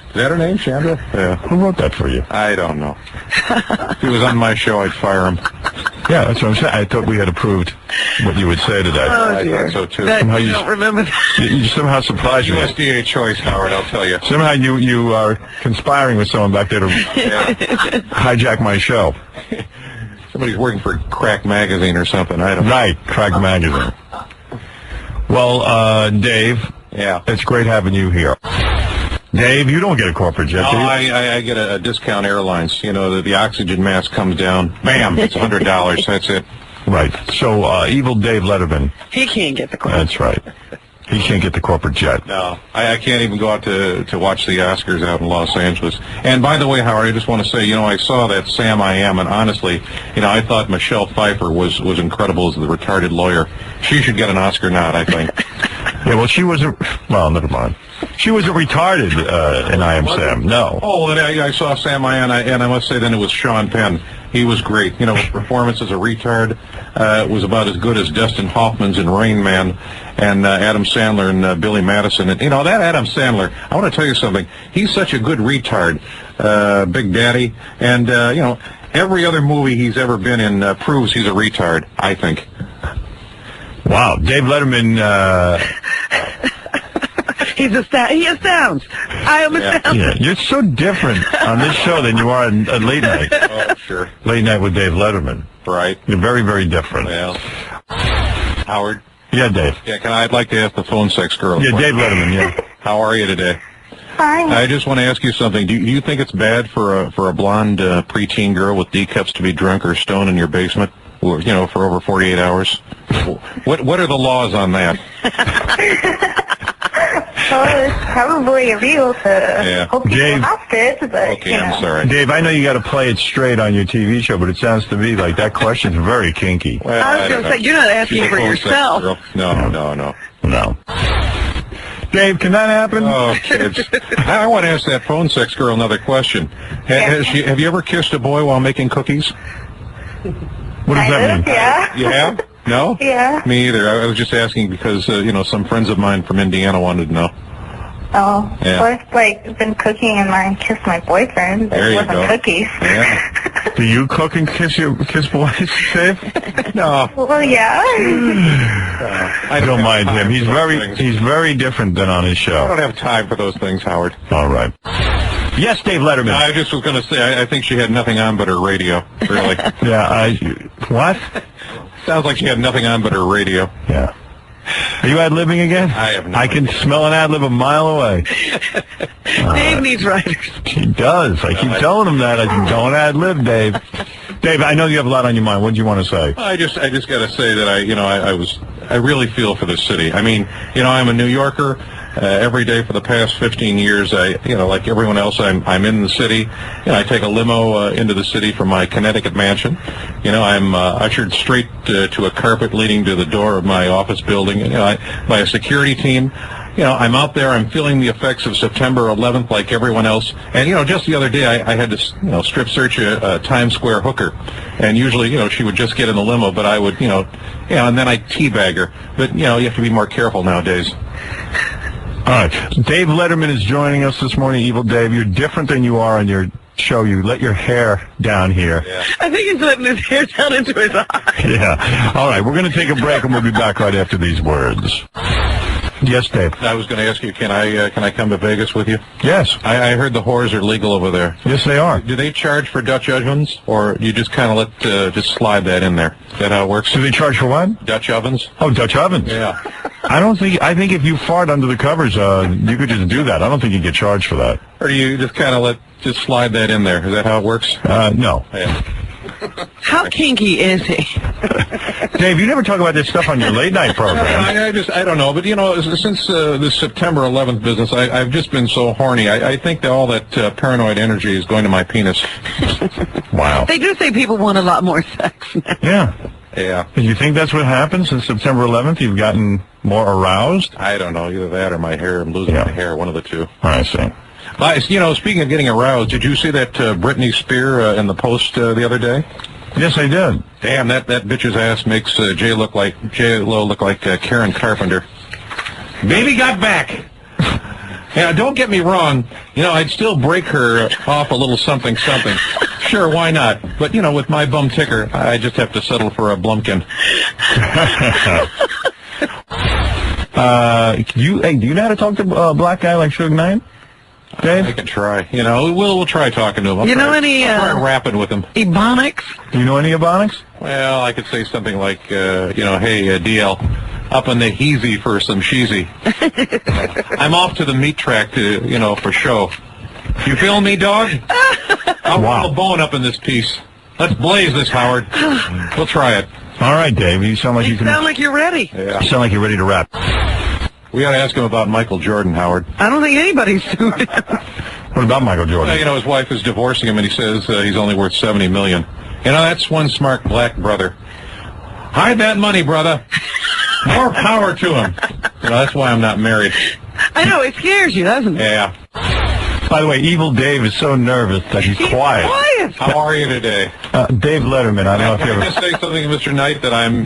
Is that her name, Chandra? Yeah. Who wrote that for you? I don't know. If he was on my show, I'd fire him. Yeah, that's what I'm saying. I thought we had approved what you would say today. Oh, dear. I thought so, too. You don't remember that. You somehow surprised me. USDA choice, Howard, I'll tell you. Somehow you are conspiring with someone back there to hijack my show. Somebody's working for Crack Magazine or something. I don't know. Right, Crack Magazine. Well, Dave. Yeah. It's great having you here. Dave, you don't get a corporate jet, do you? I get a discount airlines. The oxygen mask comes down. Bam, it's $100. That's it. Right. So, evil Dave Letterman. He can't get the corporate. That's right. He can't get the corporate jet. No, I can't even go out to watch the Oscars out in Los Angeles. And by the way, Howard, I just want to say, I saw that Sam I Am, and honestly, I thought Michelle Pfeiffer was incredible as the retarded lawyer. She should get an Oscar nod, I think. Yeah, well, she wasn't... Well, never mind. She wasn't retarded in I Am Sam. No. Oh, and I saw Sam and I must say then it was Sean Penn. He was great. You know, his performance as a retard was about as good as Dustin Hoffman's in Rain Man and Adam Sandler and Billy Madison. And, you know, that Adam Sandler, I want to tell you something. He's such a good retard, Big Daddy. And, you know, every other movie he's ever been in proves he's a retard, I think. Wow. Dave Letterman... He astounds. I am astounded. Yeah, you're so different on this show than you are on Late Night. Oh, sure. Late Night with Dave Letterman. Right. You're very, very different. Well, Howard. Yeah, Dave. Yeah, I'd like to ask the phone sex girl. Yeah, Dave Letterman, yeah. How are you today? Fine. I just want to ask you something. Do you think it's bad for a blonde preteen girl with D cups to be drunk or stoned in your basement, or, you know, for over 48 hours? What are the laws on that? Well, it's probably illegal to hold people hostage, but, Okay, I'm sorry. Dave, I know you got to play it straight on your TV show, but it sounds to me like that question's very kinky. Well, I was going to say, you're not asking She's a for phone sex yourself. girl. No. Dave, can that happen? Oh, kids. I want to ask that phone sex girl another question. Have you ever kissed a boy while making cookies? What does that mean? Yeah. You have? No? Yeah. Me either. I was just asking because, you know, some friends of mine from Indiana wanted to know. Oh, Yeah. well, it's like been cooking and kissed my boyfriend, but There it you wasn't go. cookies. Yeah. Do you cook and kiss boys, Dave? No. Well, yeah. I don't mind him. He's very different than on his I show. don't have time for those things, Howard. All right. Yes, Dave Letterman. I just was going to say, I think she had nothing on but her radio, really. Yeah, what? Sounds like she had nothing on but her radio. Yeah. Are you ad-libbing again? I have no I can smell an ad-lib a mile away. Dave needs writers. He does. I keep telling him that. Don't ad-lib, Dave. Dave, I know you have a lot on your mind. What do you want to say? I just got to say that I really feel for the city. I mean, you know, I'm a New Yorker. Every day for the past 15 years, like everyone else, I'm in the city. You know, I take a limo into the city from my Connecticut mansion. You know, I'm ushered straight to a carpet leading to the door of my office building. You know, by a security team. You know, I'm out there. I'm feeling the effects of September 11th like everyone else. And, you know, just the other day, I had to, strip search a Times Square hooker. And usually, you know, she would just get in the limo, but I would, and then I'd teabag her. But, you know, you have to be more careful nowadays. All right. Dave Letterman is joining us this morning. Evil Dave, you're different than you are on your show. You let your hair down here. Yeah. I think he's letting his hair down into his eyes. Yeah. All right. We're going to take a break, and we'll be back right after these words. Yes, Dave. I was going to ask you, can I come to Vegas with you? Yes. I heard the whores are legal over there. Yes, they are. Do they charge for Dutch ovens, or do you just kind of just slide that in there? Is that how it works? Do they charge for what? Dutch ovens. Oh, Dutch ovens. Yeah. I think if you fart under the covers, you could just do that. I don't think you get charged for that. Or do you just kind of just slide that in there? Is that how it works? No. Yeah. How kinky is he? Dave, you never talk about this stuff on your late night program. I don't know, but since this September 11th business, I've just been so horny. I think that all that paranoid energy is going to my penis. Wow. They do say people want a lot more sex now. Yeah. Yeah. Do you think that's what happened since September 11th? You've gotten more aroused? I don't know, either that or my hair. I'm losing my hair, one of the two. I see. Speaking of getting aroused, did you see that Britney Spears in the Post the other day? Yes, I did. Damn, that bitch's ass makes J-Lo look like Karen Carpenter. Baby got back. Yeah, don't get me wrong. I'd still break her off a little something. Sure, why not? But, with my bum ticker, I just have to settle for a Blumpkin. Do you know how to talk to a black guy like Suge Knight? Dave? I can try. We'll try talking to him. You know any I'll try rapping with him. Ebonics? Do you know any Ebonics? Well, I could say something like, hey, DL, up in the heezy for some sheezy. I'm off to the meat track to, for show. You feel me, dog? I'll roll a bone up in this piece. Let's blaze this, Howard. We'll try it. All right, Dave. You sound like you sound like you're ready. Yeah. You sound like you're ready to rap. We ought to ask him about Michael Jordan, Howard. I don't think anybody's sued him. What about Michael Jordan? His wife is divorcing him, and he says he's only worth $70 million. That's one smart black brother. Hide that money, brother. More power to him. You know, that's why I'm not married. I know, it scares you, doesn't it? Yeah. By the way, Evil Dave is so nervous that he's quiet. How are you today? Dave Letterman. I don't know if you Can I ever... just say something, Mr. Knight, that I'm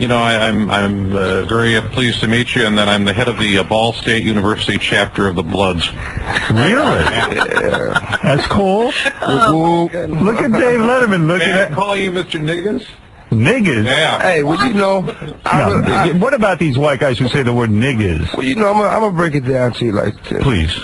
very pleased to meet you, and that I'm the head of the Ball State University chapter of the Bloods. Really? That's cool. Look at Dave Letterman. Look at I call you Mr. Niggas? Niggas? Yeah. Hey, well, you know... what about these white guys who say the word niggas? Well, you know, I'm going to break it down to you like this. Please.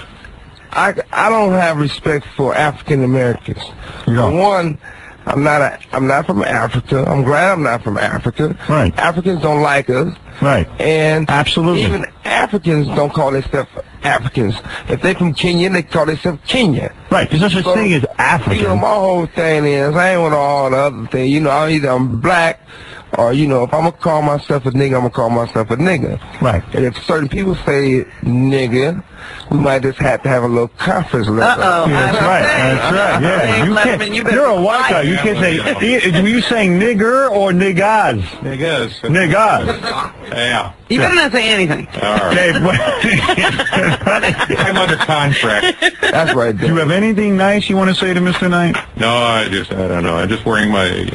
I don't have respect for African Americans. For one, I'm not from Africa. I'm glad I'm not from Africa. Right. Africans don't like us. Right. And absolutely, even Africans don't call themselves Africans. If they're from Kenya, they call themselves Kenya. Right. There's no such thing as African. You know, my whole thing is I ain't with all the other things. You know, I'm black. Or, you know, if I'm going to call myself a nigga, I'm going to call myself a nigga. Right. And if certain people say nigga, we might just have to have a little conference. Uh-oh. Yeah, that's right. That's right. Yeah. You can't, you're a white guy. You can't say, were you saying nigger or niggas? Niggas. Niggas. Yeah. You better not say anything. All right. Dave, I'm under contract. That's right, Dave. Do you have anything nice you want to say to Mr. Knight? No, I don't know. I'm just wearing my,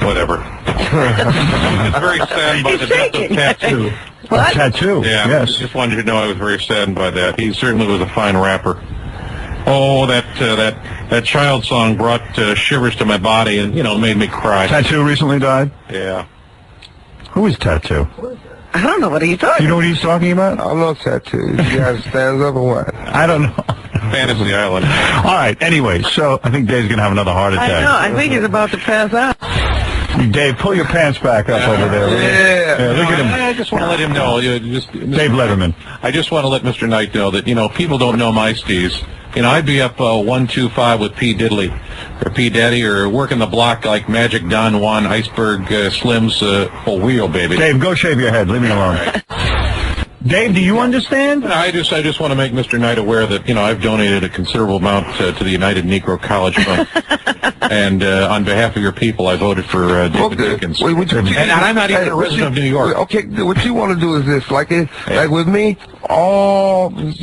whatever. I'm very saddened by the death of Tattoo. What? Tattoo? Yeah, yes. I just wanted you to know I was very saddened by that. He certainly was a fine rapper. Oh, that child song brought shivers to my body and, made me cry. Tattoo recently died? Yeah. Who is Tattoo? I don't know what he's talking about. You know what he's talking about? I don't know Tattoo. You guys stands up or what? I don't know. Fantasy Island. All right, anyway, so I think Dave's going to have another heart attack. I know, I think he's about to pass out. Dave, pull your pants back up over there. Yeah. Look at him. I just want to let him know. Dave Letterman. I just want to let Mr. Knight know that, people don't know my steez. I'd be up 125 with P. Diddley or P. Daddy or working the block like Magic Don Juan Iceberg Slim's full wheel, baby. Dave, go shave your head. Leave me alone. Right. Dave, do you understand? I just want to make Mr. Knight aware that, I've donated a considerable amount to the United Negro College Fund. And on behalf of your people, I voted for David Dickens. And I'm not even a resident of New York. Okay, what you want to do is this. Like with me,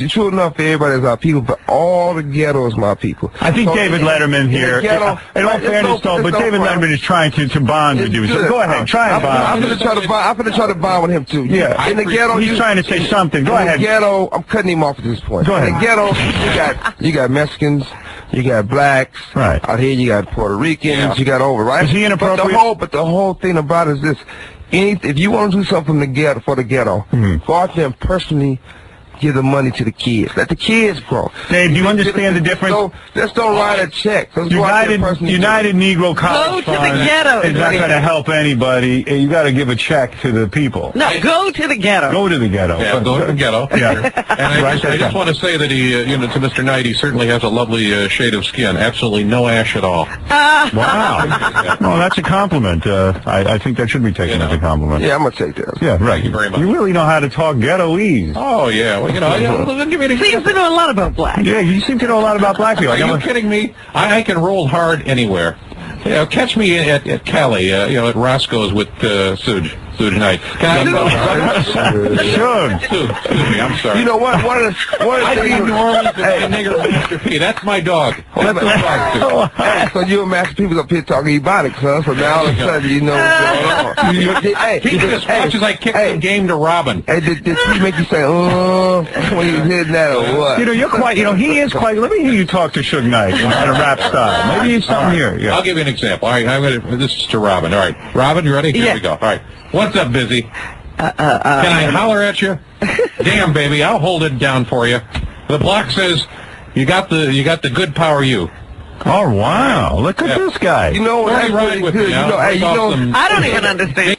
true enough, everybody's our people, but all the ghetto is my people. I think David Letterman here, in all fairness, but David Letterman is trying to bond with you. So go ahead, try and bond. I'm going to try to bond with him, too. Yeah. In the ghetto, he's trying to say something. Go ahead. In the ghetto, I'm cutting him off at this point. Go ahead. In the ghetto, you got Mexicans, you got blacks. Right. Out here, you got Puerto Ricans, you got right? Is he inappropriate? But the whole thing about it is this. If you want to do something for the ghetto, go out there and personally give the money to the kids. Let the kids grow. Dave, do you understand the difference? Just don't write a check. United Negro College Fund is not going to help anybody. You got to give a check to the people. No, go to the ghetto. Go to the ghetto. Yeah, go to the ghetto. Yeah. And I just want to say that he, to Mr. Knight, he certainly has a lovely shade of skin. Absolutely no ash at all. Wow. Well, that's a compliment. I think that should be taken as a compliment. Yeah, I'm going to take that. Yeah, right. Thank you very much. You really know how to talk ghettoese. Oh, yeah. Well, give me an example. Seems to know a lot about black. Yeah, you seem to know a lot about black people. Are you kidding me? I can roll hard anywhere. Catch me at Cali, at Roscoe's with Suge Knight. Excuse me, I'm sorry. You know what? One of the New Orleans and nigger Master P. That's my dog. That's my dog. Hey, so you and Master P was up here talking ebonics, huh? So now all of a sudden you know what's going on. He just watches I kick the game to Robin. Hey, did he make you say, when he was hitting that or what? You're quite, he is quite, let me hear you talk to Suge Knight in a rap style. Maybe he's something here. Yeah. I'll give you an example. All right, this is to Robin. All right. Robin, you ready? Here we go. All right. What's up, Busy? Can I holler at you? Damn, baby, I'll hold it down for you. The block says, you got the good power you. Oh, wow. Look at this guy. You know, that's right with me. I don't even understand.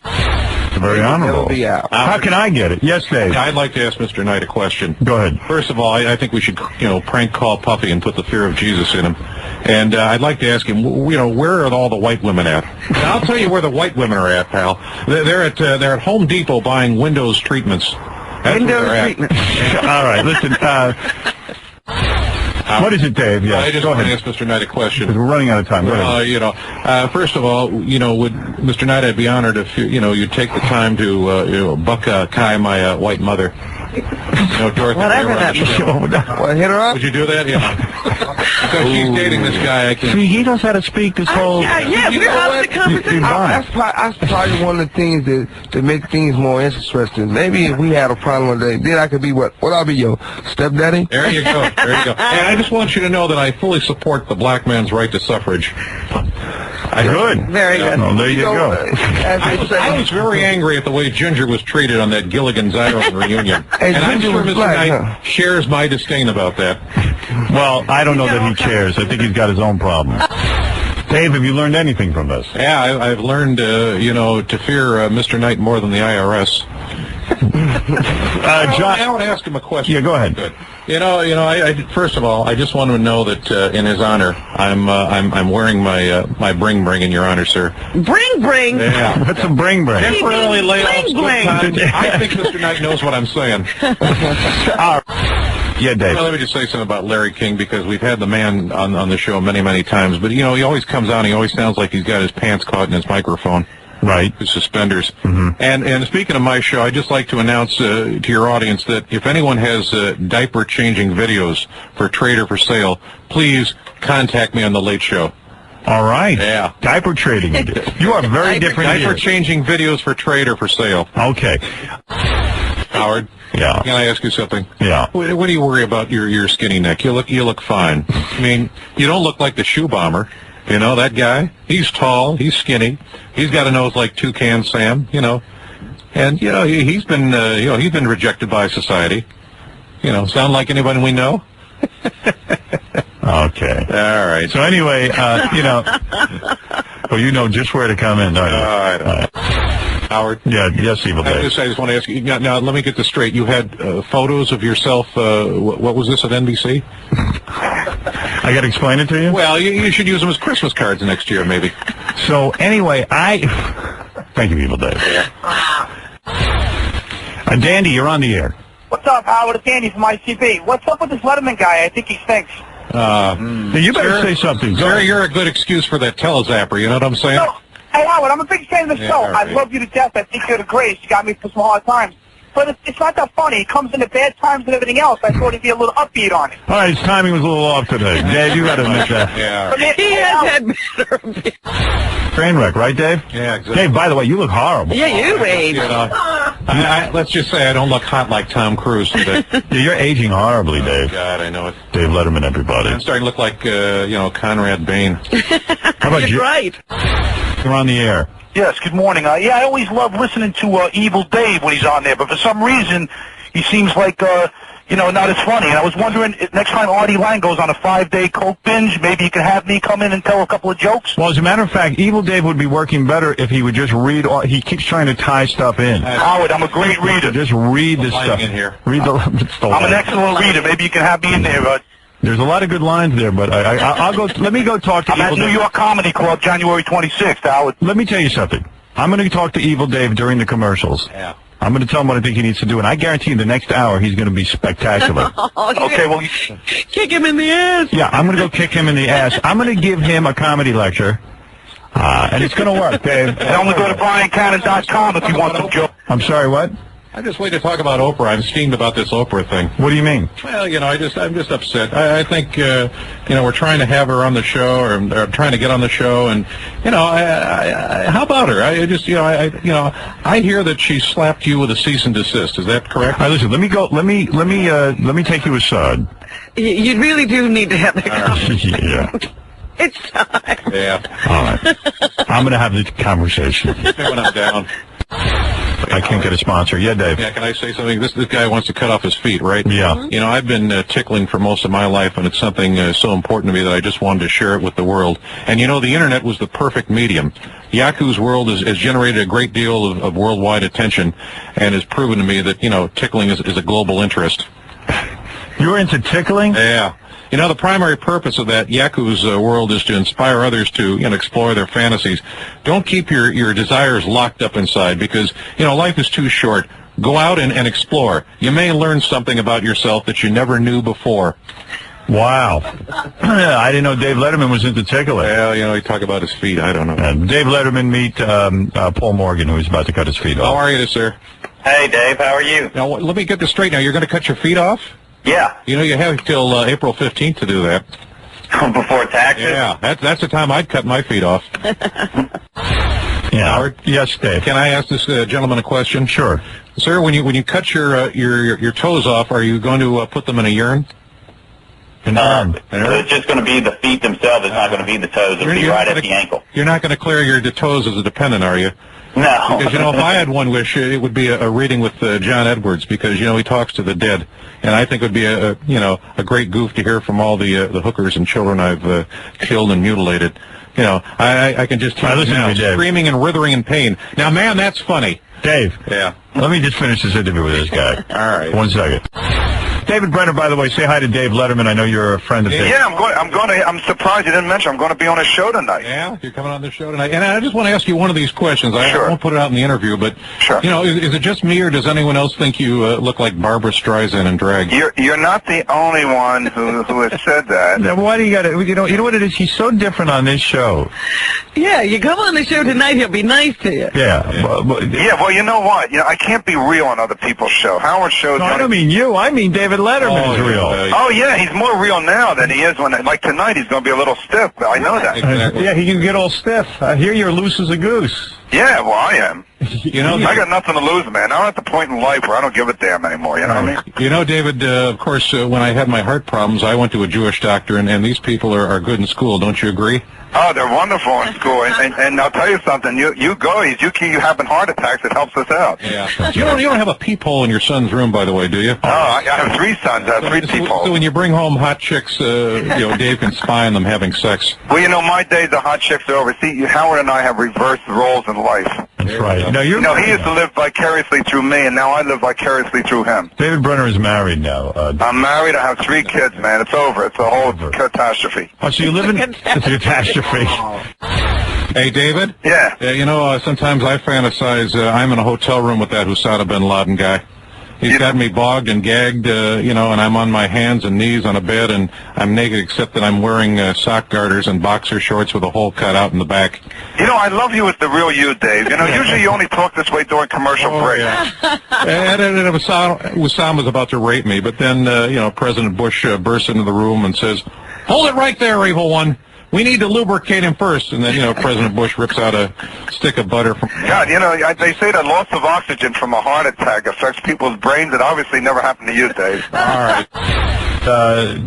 Very honorable. How can I get it? Yes, Dave. I'd like to ask Mr. Knight a question. Go ahead. First of all, I think we should, prank call Puffy and put the fear of Jesus in him. And I'd like to ask him, where are all the white women at? And I'll tell you where the white women are at, pal. They're at Home Depot buying Windows treatments. That's Windows treatments. All right, listen. What is it, Dave? Yeah, I just want to ask Mr. Knight a question. We're running out of time. Go ahead. First of all, would Mr. Knight, I'd be honored if you'd take the time to buck-kai my white mother. No, Dorothy. Whatever that is. What, hit her up? Would you do that? Yeah. Because she's dating this guy. I can. See, he knows how to speak this whole... Yeah, we're having a conversation. That's probably one of the things that make things more interesting. Maybe if we had a problem one day, then I could be what? What I'll be, your stepdaddy? There you go. There you go. And I just want you to know that I fully support the black man's right to suffrage. Good. Very good. Well, there you go. I was very angry at the way Ginger was treated on that Gilligan's Island reunion. And I'm sure Mr. Knight shares my disdain about that. Well, I don't know that he cares. I think he's got his own problems. Dave, have you learned anything from this? Yeah, I've learned, to fear Mr. Knight more than the IRS. John, I want to ask him a question. Yeah, go ahead. Good. I first of all, I just want to know that in his honor, I'm wearing my bring in your honor, sir. Bring. Yeah. What's a bring? Temporarily layoffs. Bling. I think Mr. Knight knows what I'm saying. Yeah, Dave. Well, let me just say something about Larry King, because we've had the man on the show many, many times, but he always comes on. He always sounds like he's got his pants caught in his microphone. Right. His suspenders. Mm-hmm. And speaking of my show, I'd just like to announce to your audience that if anyone has diaper changing videos for trade or for sale, please contact me on The Late Show. All right. Yeah. Diaper trading. You are very different. Diaper changing videos for trade or for sale. Okay. Howard. Yeah. Can I ask you something? Yeah. What do you worry about your skinny neck? You look fine. I mean, you don't look like the shoe bomber. You know, that guy, he's tall, he's skinny, he's got a nose like Toucan Sam, and, he's been rejected by society. Sound like anybody we know? Okay. All right. So anyway, well, you know just where to come in, don't you? All right. Howard? Yeah, yes, Evil Dave. I just want to ask you, now let me get this straight. You had photos of yourself, what was this, at NBC? I got to explain it to you? Well, you should use them as Christmas cards next year, maybe. So, anyway, Thank you, Evil Dave. Dandy, you're on the air. What's up, Howard? It's Dandy from ICP. What's up with this Letterman guy? I think he stinks. You better say something. Sir, you're a good excuse for that telezapper, you know what I'm saying? No. Hey, Howard, I'm a big fan of the show. Right. I love you to death. I think you're the greatest. You got me through some hard times. But it's not that funny. It comes into bad times and everything else. I thought he'd be a little upbeat on it. All right, his timing was a little off today. Dave, you got to admit that. Yeah. He has had better. Train wreck, right, Dave? Yeah, exactly. Dave, by the way, you look horrible. Yeah, you age. Let's just say I don't look hot like Tom Cruise today. Yeah, you're aging horribly, Dave. God, I know it. Dave Letterman, everybody. I'm starting to look like, Conrad Bain. How about you? Right. You're on the air. Yes, good morning. I always love listening to Evil Dave when he's on there, but for some reason, he seems like, not as funny. And I was wondering, next time Artie Lang goes on a 5-day coke binge, maybe you can have me come in and tell a couple of jokes? Well, as a matter of fact, Evil Dave would be working better if he would just read. He keeps trying to tie stuff in. Howard, I'm a great reader. Just read this stuff. In here. Read the I'm an excellent reader. Maybe you can have me in there, but... There's a lot of good lines there, but I'll go. Let me go talk to I'm Evil at New York Comedy Club January 26th, Howard. Let me tell you something. I'm going to talk to Evil Dave during the commercials. Yeah. I'm going to tell him what I think he needs to do, and I guarantee you the next hour he's going to be spectacular. Okay, well... Kick him in the ass. Yeah, I'm going to go kick him in the ass. I'm going to give him a comedy lecture, and it's going to work, Dave. And only go to BrianCannon.com if you want some jokes. I'm sorry, what? I just wait to talk about Oprah. I'm steamed about this Oprah thing. What do you mean? Well, I'm just upset. I think, we're trying to have her on the show, or trying to get on the show, and, how about her? I hear that she slapped you with a cease and desist. Is that correct? All right, listen, let me take you aside. You really do need to have that conversation. Yeah. It's time. Yeah. All right. I'm going to have this conversation. When I'm down. I can't get a sponsor. Yeah, Dave. Yeah, can I say something? This guy wants to cut off his feet, right? Yeah. I've been tickling for most of my life, and it's something so important to me that I just wanted to share it with the world. And, the Internet was the perfect medium. Yaku's World has generated a great deal of worldwide attention, and has proven to me that, tickling is a global interest. You're into tickling? Yeah. The primary purpose of that Yaku's World is to inspire others to, explore their fantasies. Don't keep your desires locked up inside, because, life is too short. Go out and explore. You may learn something about yourself that you never knew before. Wow. I didn't know Dave Letterman was into tickling. Well, he talk about his feet. I don't know. Dave Letterman meet Paul Morgan, who's about to cut his feet off. How are you, sir? Hey, Dave, how are you? Now, let me get this straight. Now, you're going to cut your feet off? Yeah. You know, you have till April 15th to do that. Before taxes? Yeah, that's the time I'd cut my feet off. Yeah. Howard? Yes, Dave. Can I ask this gentleman a question? Sure. Sir, when you cut your toes off, are you going to put them in a urn? It's just going to be the feet themselves. It's not going to be the toes. It'll be right at the ankle. You're not going to clear your toes as a dependent, are you? No. Because, you know, if I had one wish, it would be a reading with John Edwards, because, you know, he talks to the dead. And I think it would be a great goof to hear from all the hookers and children I've killed and mutilated. You know, I can just hear them now, screaming and writhing in pain. Now, man, that's funny. Dave. Yeah. Let me just finish this interview with this guy. All right. 1 second. David Brenner, by the way, say hi to Dave Letterman. I know you're a friend of his. Yeah, I'm surprised you didn't mention I'm going to be on his show tonight. Yeah, you're coming on the show tonight. And I just want to ask you one of these questions. Sure. I won't put it out in the interview, but, you know, is it just me, or does anyone else think you look like Barbara Streisand in drag? You're not the only one who has said that. Now, why do you got to, you know what it is? He's so different on this show. Yeah, you come on the show tonight, he'll be nice to you. Yeah. Yeah, well, you know what? You know, I can't be real on other people's show. Howard's show. No, I don't mean you. I mean David Letterman is real. Oh, yeah, he's more real now than he is when, like tonight, he's going to be a little stiff. I know that. Yeah, he can get all stiff. I hear you're loose as a goose. Yeah, well, I am. You know, I got nothing to lose, man. I'm at the point in life where I don't give a damn anymore, you know what I mean? You know, David, of course, when I had my heart problems, I went to a Jewish doctor, and these people are good in school. Don't you agree? Oh, they're wonderful in school, and I'll tell you something. You guys, you keep having heart attacks. It helps us out. Yeah. You don't have a peephole in your son's room, by the way, do you? Oh, I have 3 sons. I have 3 peepholes. So when you bring home hot chicks, you know, Dave can spy on them having sex. Well, you know, my days of hot chicks are over. See, Howard and I have reversed roles in life. That's right. No, you know, he used to live vicariously through me, and now I live vicariously through him. David Brenner is married now. I'm married. I have 3 kids, man. It's over. It's a whole catastrophe. Oh, so you live in it's a catastrophe. Hey, David? Yeah. You know, sometimes I fantasize I'm in a hotel room with that Husada bin Laden guy. He's got me bogged and gagged, you know, and I'm on my hands and knees on a bed, and I'm naked except that I'm wearing sock garters and boxer shorts with a hole cut out in the back. You know, I love you as the real you, Dave. You know, usually you only talk this way during commercial breaks. Yeah. And Wissam was about to rape me, but then, you know, President Bush bursts into the room and says, "Hold it right there, evil one. We need to lubricate him first." And then, you know, President Bush rips out a stick of butter from... God, you know, they say that loss of oxygen from a heart attack affects people's brains. It obviously never happened to you, Dave. All right.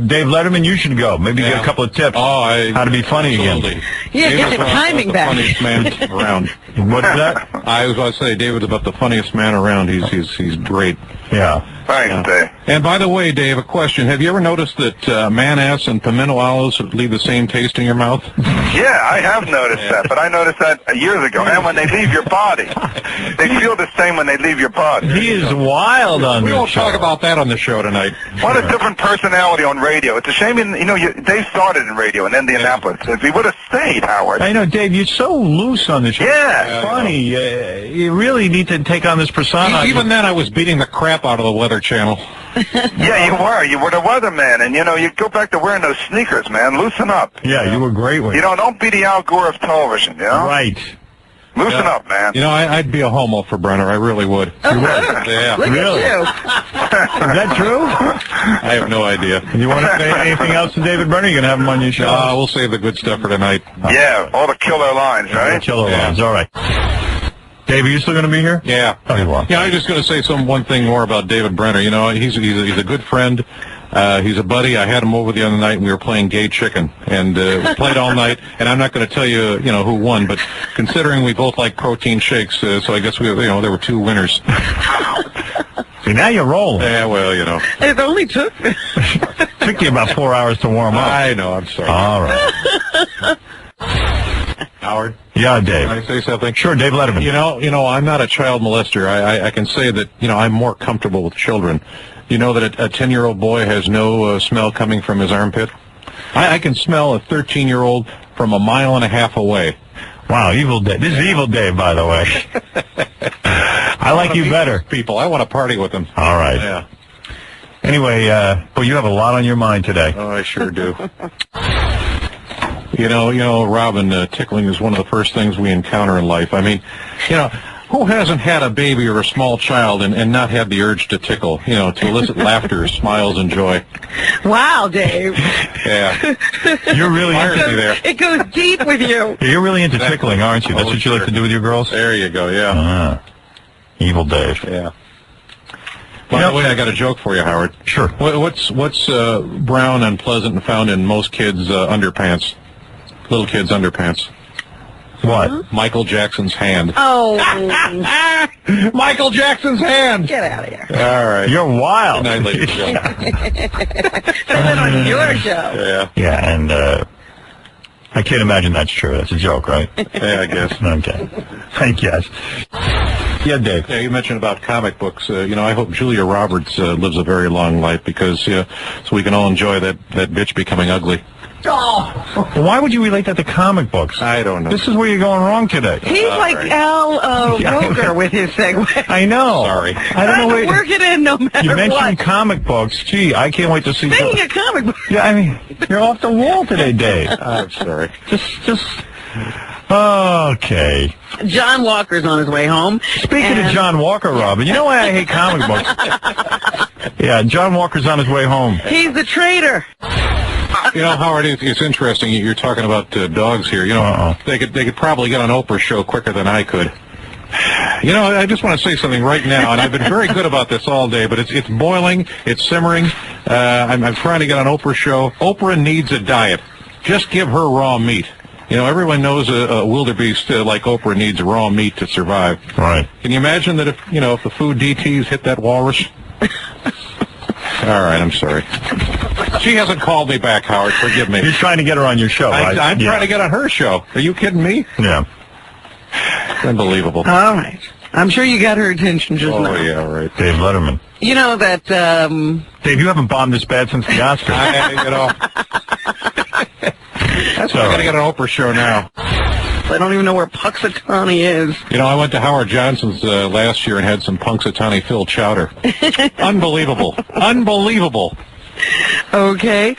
Dave Letterman, you should go. Maybe get a couple of tips how to be funny again. Yeah, get the timing back. Funniest man around. What's that? I was about to say, David's about the funniest man around. He's great. Yeah. Thanks, Dave. And by the way, Dave, a question. Have you ever noticed that man-ass and pimento olives leave the same taste in your mouth? Yeah, I have noticed that, but I noticed that years ago. And when they leave your body, they feel the same when they leave your body. He is wild on We this won't show. talk about that on the show tonight. What a different personality on radio. It's a shame, you know, Dave started in radio in Indianapolis. If he would have stayed, Howard. I know, Dave, you're so loose on the show. Yeah. Funny. You really need to take on this persona. Even then, I was beating the crap out of the Weather Channel. Yeah, you were. You were the weatherman, and, you know, you go back to wearing those sneakers, man. Loosen up. Yeah, you were great with You know, don't be the Al Gore of television, you know? Right. Loosen up, man. You know, I'd be a homo for Brenner. I really would. Oh, You would? Yeah. Look Really? at you. Is that true? I have no idea. You want to say anything else to David Brenner? You're going to have him on your show? We'll save the good stuff for tonight. Yeah, all the killer lines, right? Killer lines. All right. Dave, are you still going to be here? Yeah. Oh, you are. Yeah, I was just going to say one thing more about David Brenner. You know, he's a good friend. He's a buddy. I had him over the other night, and we were playing gay chicken, and we played all night. And I'm not going to tell you, you know, who won, but considering we both like protein shakes, so I guess there were 2 winners. See, now you're rolling. Yeah, well, you know. It only took... Took you about 4 hours to warm up. I know. I'm sorry. All right. Howard? Yeah, Dave. Can I say something? Sure, Dave Letterman. You know, I'm not a child molester. I can say that, you know, I'm more comfortable with children. You know that a 10-year-old boy has no smell coming from his armpit? I can smell a 13-year-old from 1.5 miles away. Wow, evil Dave. This is evil Dave, by the way. I like you better. People, I want to party with them. All right. Yeah. Anyway, well, you have a lot on your mind today. Oh, I sure do. You know, Robin, tickling is one of the first things we encounter in life. I mean, you know, Who hasn't had a baby or a small child and not had the urge to tickle, to elicit laughter, smiles, and joy? Wow, Dave. Yeah. You're really into there. It goes deep with you. You're really into tickling, aren't you? That's what you like to do with your girls? There you go, yeah. Evil Dave. Yeah. By the way, I got a joke for you, Howard. Sure. What's brown and pleasant and found in most kids' underpants? Little kids' underpants. What? Michael Jackson's hand. Oh. Michael Jackson's hand. Get out of here. All right. You're wild. Good night, ladies and gentlemen. Been on your show. Yeah. Yeah, and I can't imagine that's true. That's a joke, right? Yeah, I guess. Okay. I guess. Yeah, Dave. Yeah, you mentioned about comic books. I hope Julia Roberts lives a very long life because so we can all enjoy that bitch becoming ugly. Oh. Why would you relate that to comic books? I don't know. This is where you're going wrong today. He's like Al Roker with his segue. I know. Sorry. I don't know where work it in no matter you mentioned what. comic books. Gee, I can't wait to see. Speaking of comic books. Yeah, I mean, you're off the wall today, Dave. I'm sorry. Just. Okay. John Walker's on his way home. Speaking of John Walker, Robin, you know why I hate comic books? Yeah, John Walker's on his way home. He's the traitor. Howard, it's interesting. You're talking about dogs here. They could probably get on Oprah's show quicker than I could. I just want to say something right now, and I've been very good about this all day, but it's boiling, it's simmering. I'm trying to get on Oprah's show. Oprah needs a diet. Just give her raw meat. Everyone knows a wildebeest like Oprah needs raw meat to survive. Right. Can you imagine that if the food DTs hit that walrus? All right, I'm sorry. She hasn't called me back, Howard. Forgive me. You're trying to get her on your show, right? I'm trying to get on her show. Are you kidding me? Yeah. Unbelievable. All right. I'm sure you got her attention just now. Oh, yeah, right. Dave Letterman. You know that, Dave, you haven't bombed this bad since the Oscars. That's why I got to get on Oprah's show now. I don't even know where Puxatawny is. I went to Howard Johnson's last year and had some Punxsutawney Phil chowder. Unbelievable. Unbelievable. Okay.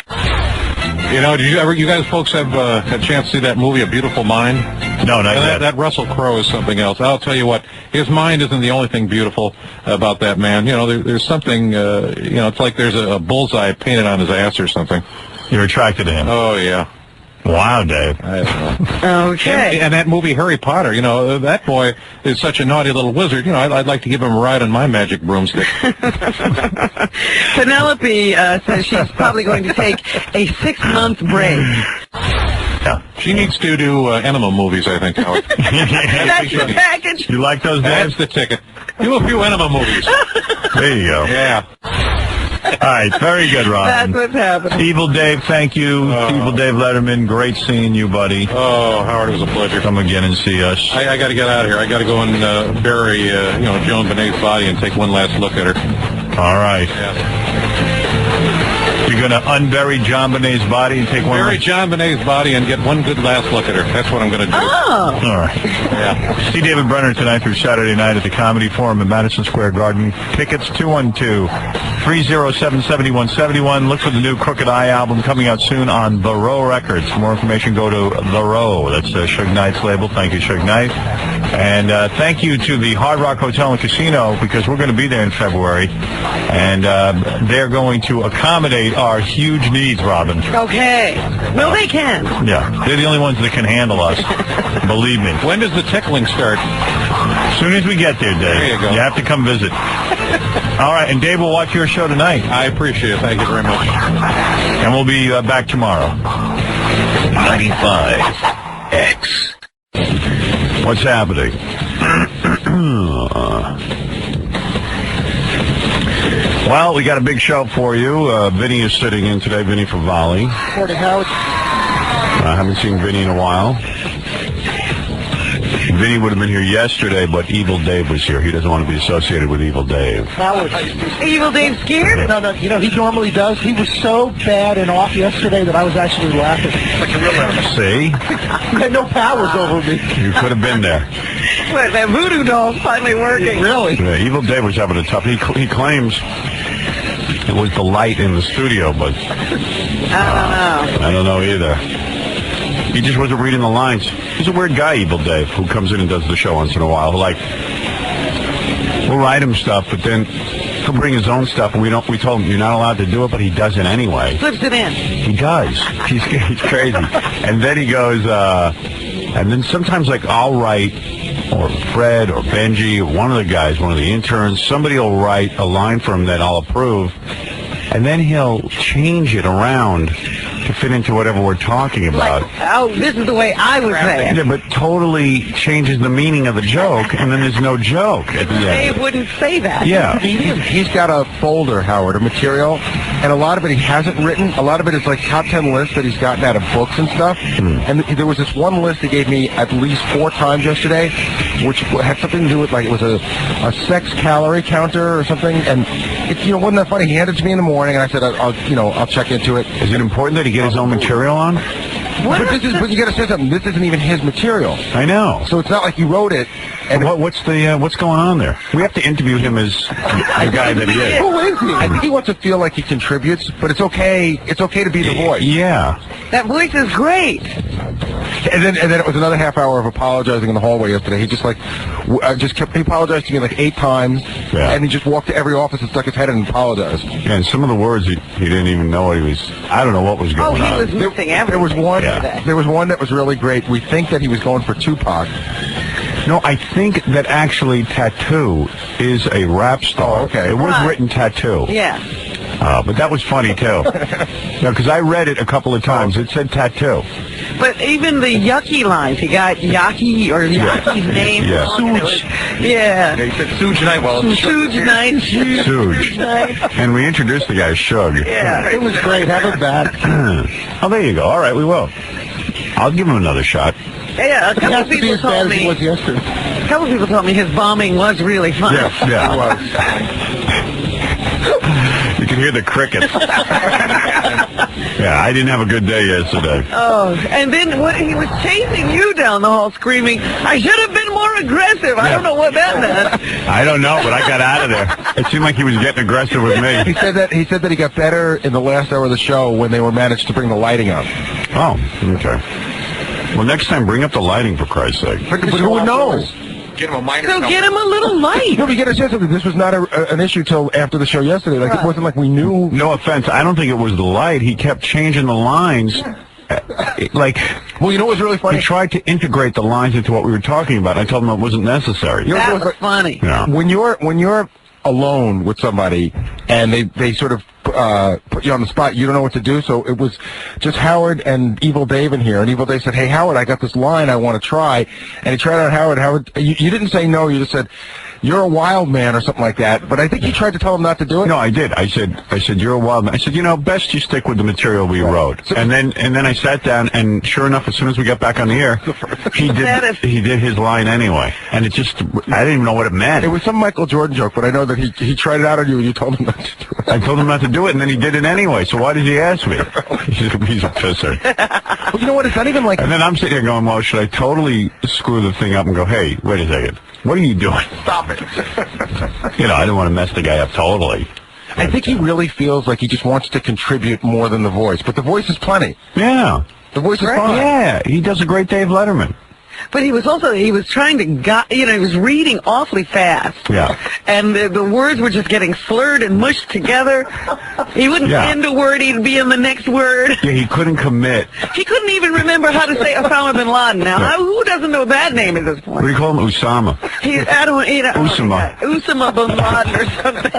Did you guys folks have a chance to see that movie, A Beautiful Mind? No, not yet. That Russell Crowe is something else. I'll tell you what, his mind isn't the only thing beautiful about that man. There's something, it's like there's a bullseye painted on his ass or something. You're attracted to him. Oh, yeah. Wow, Dave. I don't know. Okay. And that movie, Harry Potter, that boy is such a naughty little wizard. I'd like to give him a ride on my magic broomstick. Penelope says she's probably going to take a 6-month break. Yeah. She needs to do enema movies, I think, Howard. That's the package. You like those, Dave? That's the ticket. Do a few enema movies. There you go. Yeah. All right, very good, Robin. That's what's happening. Evil Dave, thank you. Evil Dave Letterman, great seeing you, buddy. Oh, Howard, it was a pleasure. Come again and see us. I got to get out of here. I got to go and bury, Joan Benet's body and take one last look at her. All right. Yeah. You're going to unbury John Benet's body and take one. Bury John Benet's body and get one good last look at her. That's what I'm going to do. Oh. All right. Yeah. See David Brenner tonight through Saturday night at the Comedy Forum in Madison Square Garden. Tickets 212-307-7171. Look for the new Crooked Eye album coming out soon on The Row Records. For more information, go to The Row. That's Suge Knight's label. Thank you, Suge Knight. And thank you to the Hard Rock Hotel and Casino, because we're going to be there in February. And they're going to accommodate our huge needs, Robin. Okay. Well, they can. Yeah. They're the only ones that can handle us. Believe me. When does the tickling start? As soon as we get there, Dave. There you go. You have to come visit. All right, and Dave will watch your show tonight. I appreciate it. Thank you very much. And we'll be back tomorrow. 95X. What's happening? Well, we got a big show for you. Vinny is sitting in today, Vinny from Volley. Morning, Howard. I haven't seen Vinny in a while. Vinny would have been here yesterday, but Evil Dave was here. He doesn't want to be associated with Evil Dave. Howard. Evil Dave scared? No, he normally does. He was so bad and off yesterday that I was actually laughing. Like a real laugh. See? He had no powers over me. You could have been there. What, that voodoo doll's finally working. Really? Yeah, Evil Dave was having a tough... He claims it was the light in the studio, but... I don't know. I don't know either. He just wasn't reading the lines. He's a weird guy, Evil Dave, who comes in and does the show once in a while. Like, we'll write him stuff, but then he'll bring his own stuff, and we told him you're not allowed to do it, but he does it anyway. Slips it in. He does. He's crazy. And then he goes, and then sometimes, like, I'll write, or Fred or Benji, or one of the guys, one of the interns, somebody will write a line for him that I'll approve, and then he'll change it around to fit into whatever we're talking about. Like, oh, this is the way I would say it. Yeah, but totally changes the meaning of the joke, and then there's no joke at the end. Dave wouldn't say that. Yeah. He's got a folder, Howard, of material, and a lot of it he hasn't written. A lot of it is like top 10 lists that he's gotten out of books and stuff. And there was this one list he gave me at least 4 times yesterday, which had something to do with, like, it was a sex calorie counter or something, and it, wasn't that funny. He handed it to me in the morning, and I said, I'll check into it. Is it important that he get his own material on? But you got to say something. This isn't even his material. I know. So it's not like he wrote it. And what's going on there? We have to interview him as the guy that he is. Who is he? I think he wants to feel like he contributes, but it's okay. It's okay to be the voice. Yeah. That voice is great. And then it was another half hour of apologizing in the hallway yesterday. He just he apologized to me like 8 times, and he just walked to every office and stuck his head in and apologized. Yeah, and some of the words he didn't even know what he was. I don't know what was going on. Oh, he was missing everything. There was one. Yeah. There was one that was really great. We think that he was going for Tupac. No, I think that actually Tattoo is a rap star. Oh, okay. It was written Tattoo. Yeah. But that was funny, too. Because I read it a couple of times. It said Tattoo. But even the Yucky lines, he got Yaki or Yaki's name. Yeah. Suge. Yeah. He said Suge Knight. Well, Suge Knight. Suge. And we introduced the guy, Shug. Yeah. It was great. Have him back. Oh, there you go. All right, we will. I'll give him another shot. Yeah, a couple people told me. A couple people told me his bombing was really fun. Yeah, it was. You can hear the crickets. Yeah, I didn't have a good day yesterday. Oh, and then he was chasing you down the hall screaming, I should have been more aggressive. I don't know what that meant. I don't know, but I got out of there. It seemed like he was getting aggressive with me. He said that he got better in the last hour of the show when they managed to bring the lighting up. Oh, okay. Well, next time, bring up the lighting, for Christ's sake. But who knows? Get him a minor. So get him a little light. No, we got to say something. This was not an issue till after the show yesterday. Like, it wasn't like we knew. No offense. I don't think it was the light. He kept changing the lines. Well, you know what was really funny? He tried to integrate the lines into what we were talking about. I told him it wasn't necessary. That was funny. Yeah. When you're alone with somebody and they sort of put you on the spot, you don't know what to do. So it was just Howard and Evil Dave in here, and Evil Dave said, "Hey, Howard, I got this line I want to try," and he tried out Howard. Howard, you didn't say no. You just said, "You're a wild man," or something like that. But I think he tried to tell him not to do it. No, I did. I said, "You're a wild man." I said, best you stick with the material we wrote. So, and then I sat down, and sure enough, as soon as we got back on the air, he did his line anyway, and it just I didn't even know what it meant. It was some Michael Jordan joke, but I know that he tried it out on you, and you told him not to do it. I told him not to do it, and then he did it anyway. So why did he ask me? He's a pisser. Well, you know what? It's not even like. And then I'm sitting here going, well, should I totally screw the thing up and go, hey, wait a second, what are you doing? Stop it. I didn't want to mess the guy up totally. I think he really feels like he just wants to contribute more than the voice, but the voice is plenty. Yeah. The voice is fine. Yeah, he does a great Dave Letterman. But he was trying to, he was reading awfully fast. Yeah. And the words were just getting slurred and mushed together. He wouldn't end a word, he'd be in the next word. Yeah, he couldn't commit. He couldn't even remember how to say Osama bin Laden. Now, who doesn't know that name at this point? What do you call him? Usama. Usama bin Laden or something.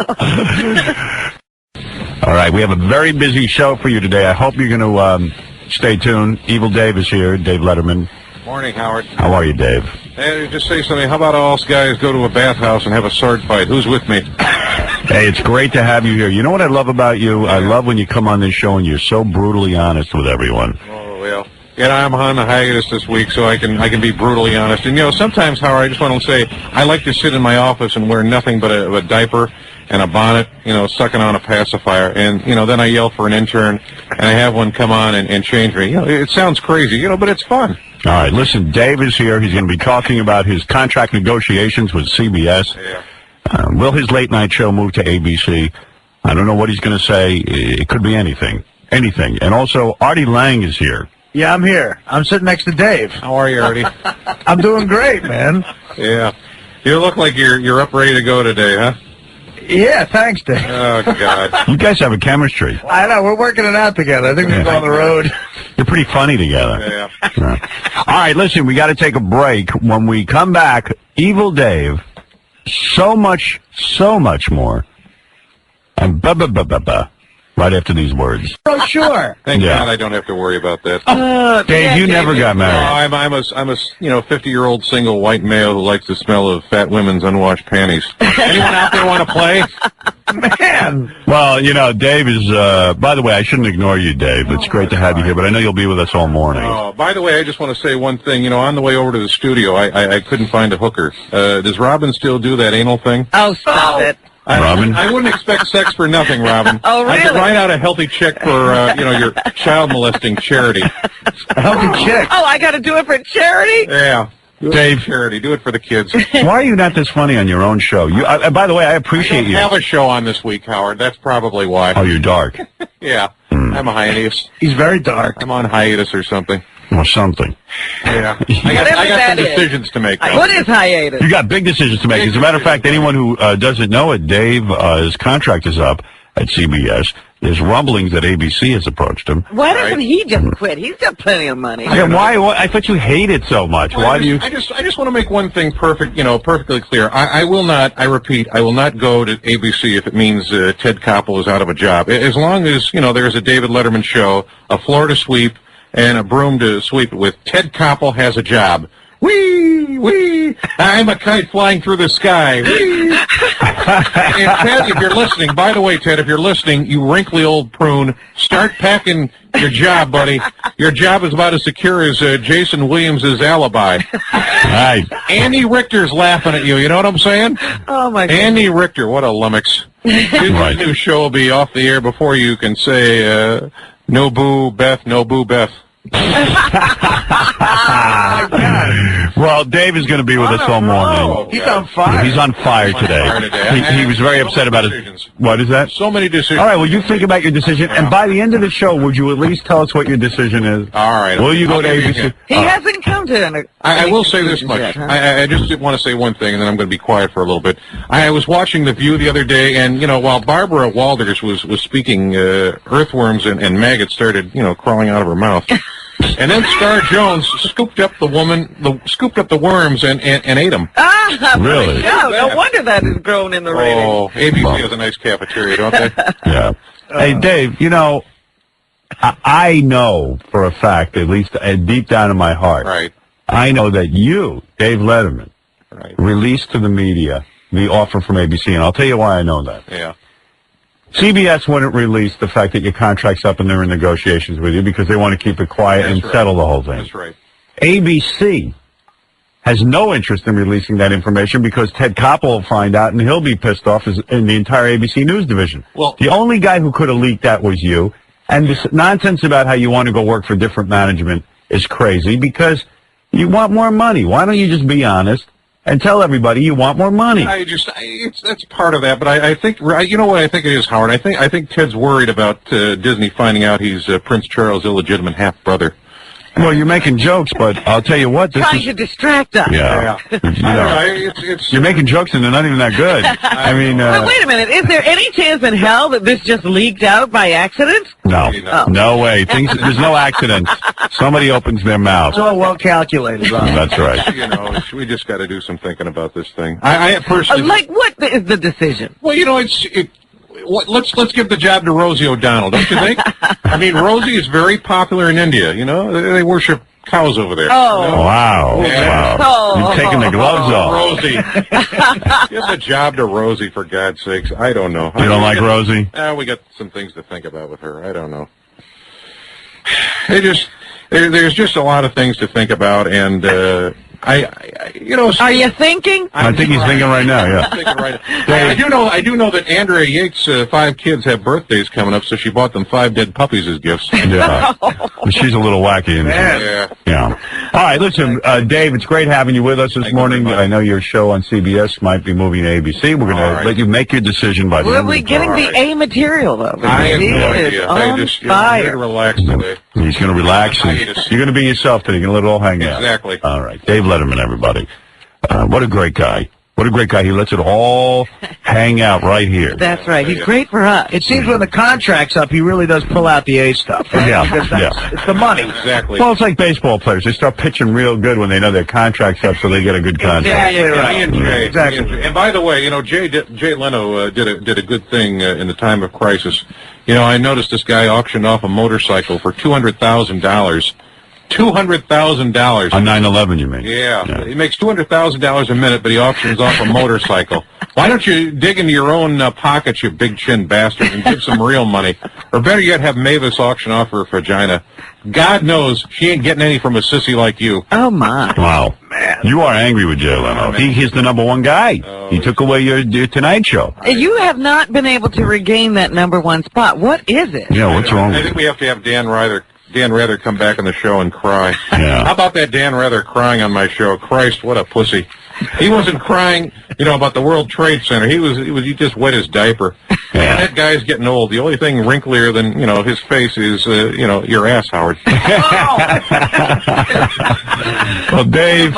All right, we have a very busy show for you today. I hope you're going to stay tuned. Evil Dave is here, Dave Letterman. Morning, Howard. How are you, Dave? Hey, just say something. How about all us guys go to a bathhouse and have a sword fight? Who's with me? Hey, it's great to have you here. You know what I love about you? I love when you come on this show and you're so brutally honest with everyone. Oh, well. I'm on a hiatus this week, so I can be brutally honest. And, sometimes, Howard, I just want to say, I like to sit in my office and wear nothing but a diaper and a bonnet, sucking on a pacifier. And, then I yell for an intern, and I have one come on and change me. It sounds crazy, but it's fun. All right, listen, Dave is here. He's going to be talking about his contract negotiations with CBS. Yeah. Will his late-night show move to ABC? I don't know what he's going to say. It could be anything. Anything. And also, Artie Lang is here. Yeah, I'm here. I'm sitting next to Dave. How are you, Artie? I'm doing great, man. Yeah. You look like you're up ready to go today, huh? Yeah, thanks, Dave. Oh, God. You guys have a chemistry. I know, we're working it out together. I think we'll go on the road. You're pretty funny together. Yeah. All right, listen, we got to take a break. When we come back, Evil Dave, so much more, and right after these words. Oh, sure. Thank God I don't have to worry about that. Dave, you never got married. No, I'm a 50-year-old single white male who likes the smell of fat women's unwashed panties. Anyone out there want to play? Man. Well, Dave is, by the way, I shouldn't ignore you, Dave. It's great to have you here, but I know you'll be with us all morning. Oh, by the way, I just want to say one thing. On the way over to the studio, I couldn't find a hooker. Does Robin still do that anal thing? Oh, stop it. Robin? I wouldn't expect sex for nothing, Robin. Oh, really? I could write out a healthy check for, your child molesting charity. A healthy check? Oh, I got to do it for charity? Yeah. Dave, charity. Do it for the kids. Why are you not this funny on your own show? By the way, I appreciate you. I don't have a show on this week, Howard. That's probably why. Oh, you're dark. Yeah. I'm a hiatus. He's very dark. I'm on hiatus or something. Or something. Yeah. I got some decisions to make. What is hiatus? You got big decisions to make. As a matter of fact, anyone who doesn't know it, Dave, his contract is up at CBS. There's rumblings that ABC has approached him. Why doesn't he just quit? He's got plenty of money. Why? I thought you hate it so much. Well, Why do you? I just want to make one thing perfectly clear. I will not, I repeat, I will not go to ABC if it means Ted Koppel is out of a job. As long as, there's a David Letterman show, a floor to sweep, and a broom to sweep it with. Ted Koppel has a job. Whee! Whee! I'm a kite flying through the sky. Whee! And Ted, if you're listening, by the way, Ted, if you're listening, you wrinkly old prune, start packing your job, buddy. Your job is about as secure as Jason Williams' alibi. Right. Andy Richter's laughing at you. You know what I'm saying? Oh, my God. Andy Richter, what a lummox. His new show will be off the air before you can say, no boo, Beth, no boo, Beth. Well, Dave is going to be with us all morning. He's on fire. He's on fire today. He was very upset about it. What is that? So many decisions. All right, well, you think about your decision, and by the end of the show, would you at least tell us what your decision is? All right. Will you go to ABC? He hasn't come to I will say this much. Yet, huh? I just want to say one thing, and then I'm going to be quiet for a little bit. I was watching The View the other day, and, while Barbara Walters was speaking, earthworms and maggots started, crawling out of her mouth. And then Star Jones scooped up the worms and ate them. Ah, really? No wonder that is growing in the ratings. Oh, ABC has a nice cafeteria, don't they? Yeah. Hey, Dave, I know for a fact, at least deep down in my heart, right. I know that you, Dave Letterman, released to the media the offer from ABC, and I'll tell you why I know that. Yeah. CBS wouldn't release the fact that your contract's up and they're in negotiations with you because they want to keep it quiet and settle the whole thing. That's right. ABC has no interest in releasing that information because Ted Koppel will find out and he'll be pissed off in the entire ABC News division. Well, the only guy who could have leaked that was you. And this nonsense about how you want to go work for different management is crazy because you want more money. Why don't you just be honest and tell everybody you want more money? That's part of that, but I think, you know what I think it is, Howard? I think Ted's worried about Disney finding out he's Prince Charles' illegitimate half-brother. Well, you're making jokes, but I'll tell you what, this Trying to distract us. Yeah. You're making jokes and they're not even that good. I mean... But wait a minute, is there any chance in hell that this just leaked out by accident? No. No way. There's no accident. Somebody opens their mouth. It's all well calculated, Ron. That's right. We just got to do some thinking about this thing. I personally... Like, what is the decision? Well, let's give the job to Rosie O'Donnell, don't you think? I mean, Rosie is very popular in India. They worship cows over there. Oh, wow! Yeah. Wow! You're taking the gloves off. Rosie, give the job to Rosie for God's sakes. I don't know. You don't like Rosie? We got some things to think about with her. I don't know. There's just a lot of things to think about, and Are you thinking? I think he's thinking right now. Yeah. I'm thinking right now. I do know that Andrea Yates' 5 kids have birthdays coming up, so she bought them 5 dead puppies as gifts. Yeah. She's a little wacky. Isn't she? Yeah. All right, listen, Dave, it's great having you with us this morning. I know your show on CBS might be moving to ABC. We're going to let you make your decision by the end of the We're getting the A material, though. I have no idea. I just need to relax today. He's going to relax. You're going to be yourself today. You're going to let it all hang out. Exactly. All right. Dave Letterman, everybody. What a great guy. What a great guy. He lets it all hang out right here. That's right. He's great for us. It seems when the contract's up, he really does pull out the A stuff. Right? Yeah. It's the money. Exactly. Well, it's like baseball players. They start pitching real good when they know their contract's up, so they get a good contract. Yeah, right. Me and Jay. Exactly. And by the way, Jay Leno did a good thing in the time of crisis. I noticed this guy auctioned off a motorcycle for $200,000. $200,000 on 9/11, you mean? Yeah. He makes $200,000 a minute, but he auctions off a motorcycle. Why don't you dig into your own pockets, you big chin bastard, and give some real money? Or better yet, have Mavis auction off her vagina. God knows she ain't getting any from a sissy like you. Oh, my. Wow. Man. You are angry with Jay Leno. He's the number one guy. He took away your Tonight Show. You have not been able to regain that #1 spot. What is it? Yeah, what's wrong with I think we have to have Dan Rather come back on the show and cry. Yeah. How about that Dan Rather crying on my show? Christ, what a pussy. He wasn't crying, about the World Trade Center. He just wet his diaper. Man, that guy's getting old. The only thing wrinklier than, his face is, your ass, Howard. Well, Dave,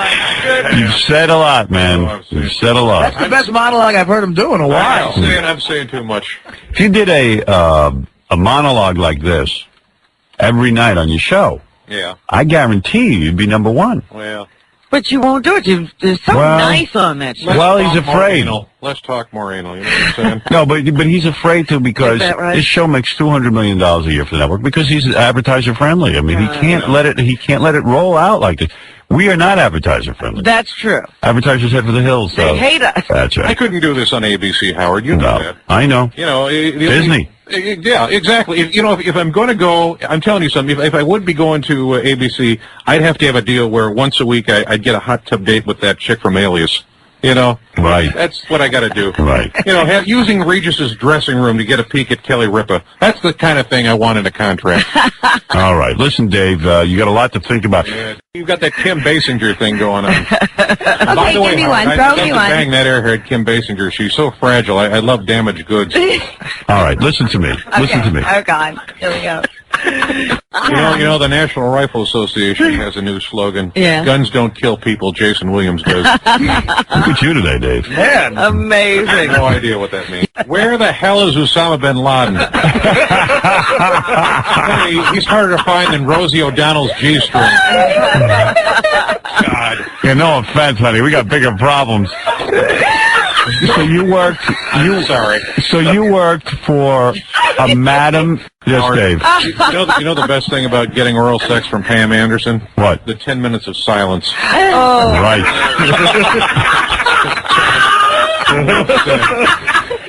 you've said a lot, man. You've said a lot. That's the best monologue I've heard him do in a while. I'm saying too much. If you did a monologue like this every night on your show, I guarantee you'd be #1. Well, but you won't do it. You're so nice on that show. Well, he's afraid. Let's talk more anal. You know what I'm saying? No, but he's afraid to because his show makes $200 million a year for the network because he's advertiser friendly. I mean, he can't let it roll out like this. We are not advertiser friendly. That's true. Advertisers head for the hills. They hate us. That's right. I couldn't do this on ABC, Howard. You know that. I know. Disney. Yeah, exactly. If I'm going to go, I'm telling you something. If I would be going to ABC, I'd have to have a deal where once a week I'd get a hot tub date with that chick from Alias. Right. That's what I got to do. Right. Using Regis's dressing room to get a peek at Kelly Ripa. That's the kind of thing I want in a contract. All right. Listen, Dave, you got a lot to think about. Yeah, you've got that Kim Basinger thing going on. Okay, By the way, give me one. I'd Throw love me to one. bang that airhead Kim Basinger. She's so fragile. I love damaged goods. All right. Listen to me. Listen to me. Oh, God. Here we go. The National Rifle Association has a new slogan. Yeah. Guns don't kill people. Jason Williams does. Look at you today, Dave. Man. Amazing. No idea what that means. Where the hell is Osama bin Laden? He's harder to find than Rosie O'Donnell's G-string. God. Yeah, no offense, honey. We got bigger problems. So you worked. So you worked for a madam. Yes, Dave. You know the best thing about getting oral sex from Pam Anderson? What? The 10 minutes of silence. Oh. Right.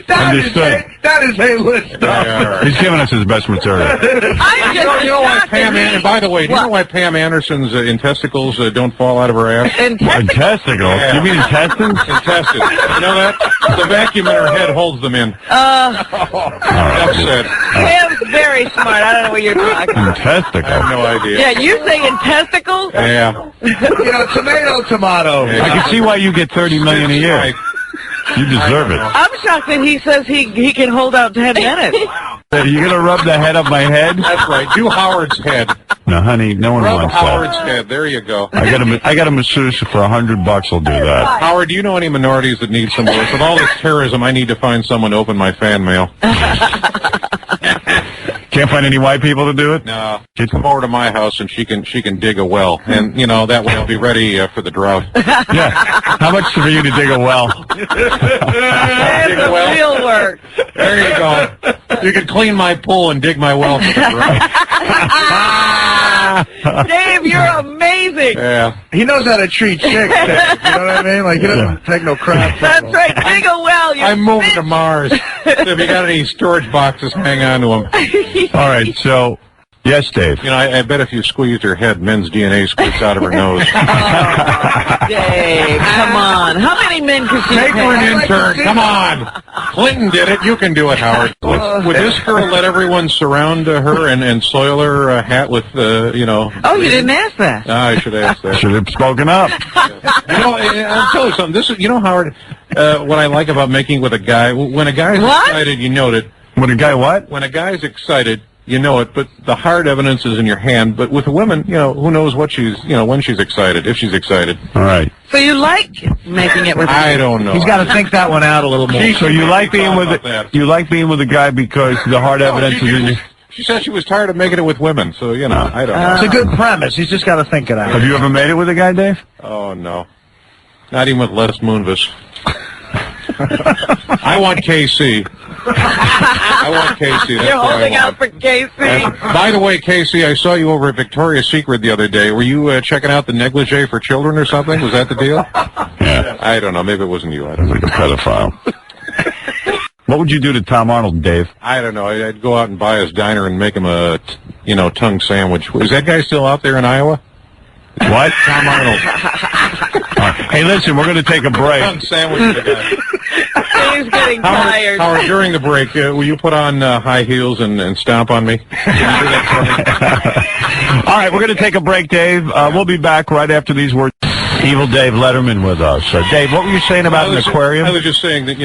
Understood. That is A-list stuff. He's giving us his best material. You know why Pam? And by the way, do you know why Pam Anderson's intesticles don't fall out of her ass? Intesticles? Yeah. You mean intestines? Intestines. You know that? The vacuum in her head holds them in. Enough said. Pam's very smart. I don't know what you're talking about. Intesticles? I have no idea. Yeah, you say intesticles? Yeah. Tomato. I can see why you get $30 million a year. Right. You deserve it. I'm shocked that he says he can hold out 10 minutes. You gonna rub the head of my head? That's right. Do Howard's head. No, honey, no one Rub wants Howard's that. head. There you go. I got a masseuse for $100. I'll do that. Howard, do you know any minorities that need some work? With all this terrorism, I need to find someone to open my fan mail. Can't find any white people to do it? No. Come over to my house and she can dig a well. And, that way I'll be ready for the drought. Yeah. How much for you to dig a well? That's the real work. There you go. You can clean my pool and dig my well for the drought. Dave, you're amazing. Yeah. He knows how to treat chicks. You know what I mean? Like, he doesn't take no crap. That's right. Dig a well. I'm moving to Mars. So if you got any storage boxes, hang on to them. All right, so, yes, Dave. I bet if you squeeze her head, men's DNA squirts out of her nose. Oh, Dave, come on. How many men could she Take her an intern. Come on. Clinton did it. You can do it, Howard. Would this girl let everyone surround her and soil her hat with, Oh, you didn't ask that. I should ask that. Should have spoken up. I'll tell you something. This is, Howard, what I like about making with a guy. When a guy's excited, you note it. When a guy what? When a guy's excited, you know it, but the hard evidence is in your hand. But with women, who knows what she's, when she's excited, if she's excited. All right. So you like making it with I don't know. He's got to think that one out a little more. So you like being with a guy because the hard evidence is in you? She said she was tired of making it with women, so, I don't know. It's a good premise. He's just got to think it out. Have you ever made it with a guy, Dave? Oh, no. Not even with Les Moonves. I want KC. I want KC. That's You're what holding I want. out for KC. And by the way, KC, I saw you over at Victoria's Secret the other day. Were you checking out the negligee for children or something? Was that the deal? Yeah. I don't know. Maybe it wasn't you. I don't know. Like a pedophile. What would you do to Tom Arnold, Dave? I don't know. I'd go out and buy his diner and make him a, tongue sandwich. Is that guy still out there in Iowa? What? Tom Arnold. Hey, listen, we're going to take a break. Tongue sandwich the guy. He's getting tired. Howard, during the break, will you put on high heels and stomp on me? Can you do that for me? All right, we're going to take a break, Dave. We'll be back right after these words. Evil Dave Letterman with us. Dave, what were you saying about an aquarium? I was just saying that,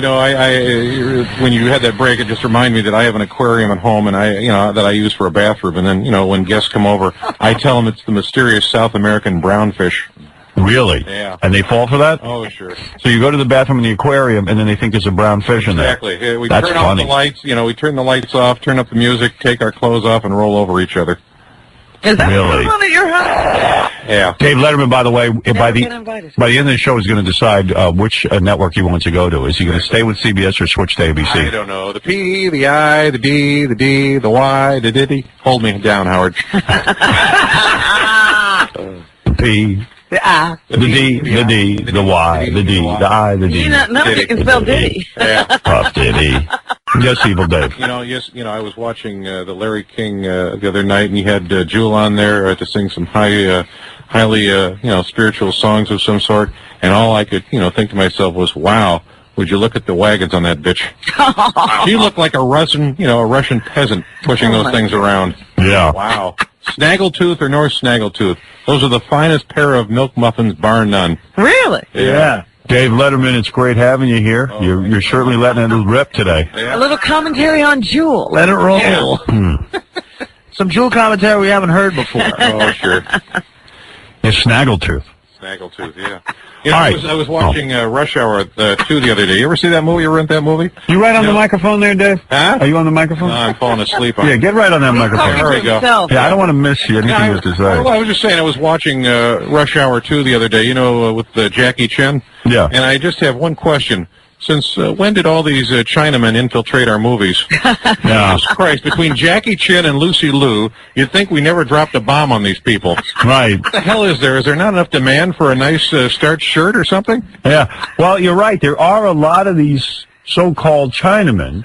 when you had that break, it just reminded me that I have an aquarium at home and that I use for a bathroom. And then, when guests come over, I tell them it's the mysterious South American brownfish. Really? Yeah. And they fall for that? Oh, sure. So you go to the bathroom in the aquarium, and then they think there's a brown fish in there. Exactly. We That's turn funny. off the lights, we turn the lights off, turn up the music, take our clothes off, and roll over each other. Is that Really? fun at your house? Yeah. Dave Letterman, by the way, by the get invited. end of the show, is going to decide which network he wants to go to. Is he going to stay with CBS or switch to ABC? I don't know. The P, the I, the D, the D, the Y, the diddy. Hold me down, Howard. The P, The I. the D, the D, the Y, the D, the I, the D. None of you can spell Diddy. Yeah. Puff Diddy. Yes, Evil Dave. I was watching the Larry King the other night, and he had Jewel on there to sing some highly spiritual songs of some sort, and all I could, think to myself was, wow, would you look at the wagons on that bitch? She looked like a Russian peasant pushing those things around. Yeah. Wow. Snaggletooth or North Snaggletooth, those are the finest pair of milk muffins, bar none. Really? Yeah. Dave Letterman, it's great having you here. You're certainly letting it rip today. A little commentary on Jewel. Let it roll. Some Jewel commentary we haven't heard before. Oh, sure. It's Snaggletooth. Snaggletooth, yeah. All right. I was watching Rush Hour 2 the other day. You ever see that movie? You rent that movie? You right on the microphone there, Dave? Huh? Are you on the microphone? No, I'm falling asleep on Yeah, it. get right on that microphone. There we go. Yeah, I don't want to miss you. Anything you have to say. Well, I was just saying, I was watching Rush Hour 2 the other day, with Jackie Chan. Yeah. And I just have one question. Since when did all these Chinamen infiltrate our movies? Yeah. Jesus Christ, between Jackie Chan and Lucy Liu, you'd think we never dropped a bomb on these people. Right. What the hell is there? Is there not enough demand for a nice starched shirt or something? Yeah. Well, you're right. There are a lot of these so-called Chinamen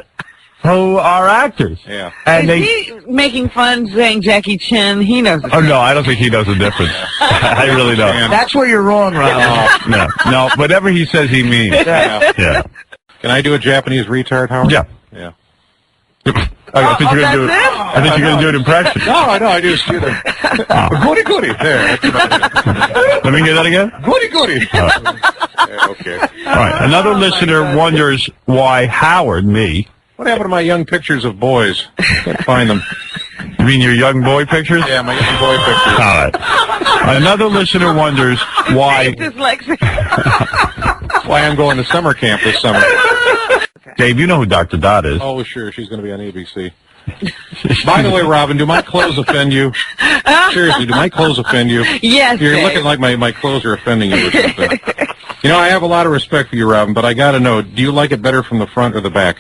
who are actors. Yeah. And Is he making fun saying Jackie Chan? He knows the Oh, no, I don't think he knows the difference. I really don't. That's where you're wrong, Rob. No, whatever he says, he means. Yeah. Can I do a Japanese retard, Howard? Yeah. Yeah. I think you're going to do it. I think you're going to do an impression. No, I just do the goody goody. There. Let me hear that again. Goody goody. Yeah, okay. All right. Another listener wonders why Howard, me. What happened to my young pictures of boys? Can't find them. You mean your young boy pictures? Yeah, my young boy pictures. All right. Another listener wonders why. Why I'm going to summer camp this summer. Dave, you know who Dr. Dot is. Oh, sure. She's going to be on ABC. By the way, Robin, do my clothes offend you? Seriously, do my clothes offend you? Yes, You're Dave. looking like my clothes are offending you or something. I have a lot of respect for you, Robin, but I got to know, do you like it better from the front or the back?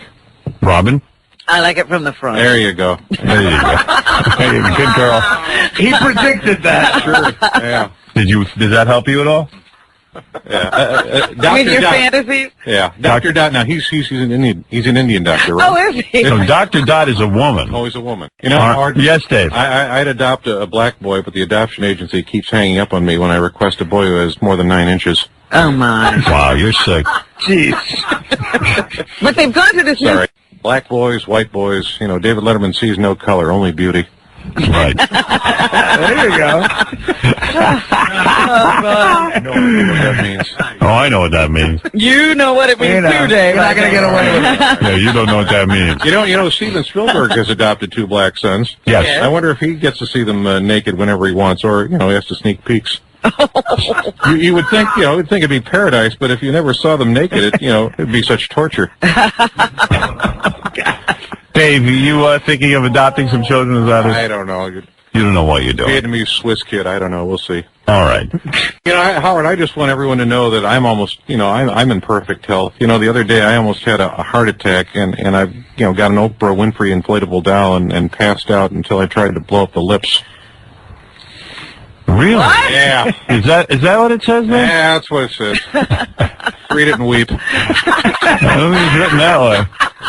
Robin? I like it from the front. There you go. There you go. Hey, good girl. He predicted that. Sure. Yeah. Did that help you at all? Yeah. With your fantasies? Yeah. Dr. Dot, now he's an Indian. He's an Indian doctor, right? Oh, is he? So Dr. Dot is a woman. Oh, he's a woman. Howard, yes, Dave. I'd adopt a black boy, but the adoption agency keeps hanging up on me when I request a boy who has more than 9 inches. Oh, my. Wow, you're sick. Jeez. But they've gone to this new... Sorry. Black boys, white boys, David Letterman sees no color, only beauty. Right. There you go. No idea what that means. Oh, I know what that means. You know what it means too, Dave. You're not going to get away with it. Yeah, you don't know what that means. You know, Steven Spielberg has adopted 2 black sons. Yes. I wonder if he gets to see them naked whenever he wants, or, he has to sneak peeks. You would think, it'd be paradise, but if you never saw them naked, it'd be such torture. Dave, you thinking of adopting some children? I don't know. You don't know what you're doing. Vietnamese Swiss kid. I don't know. We'll see. All right. Howard, I just want everyone to know that I'm almost, I'm in perfect health. The other day I almost had a heart attack, and I've, got an Oprah Winfrey inflatable doll and passed out until I tried to blow up the lips. Really? What? Yeah. Is that what it says there? Yeah, that's what it says. Read it and weep. I don't think it's written that way.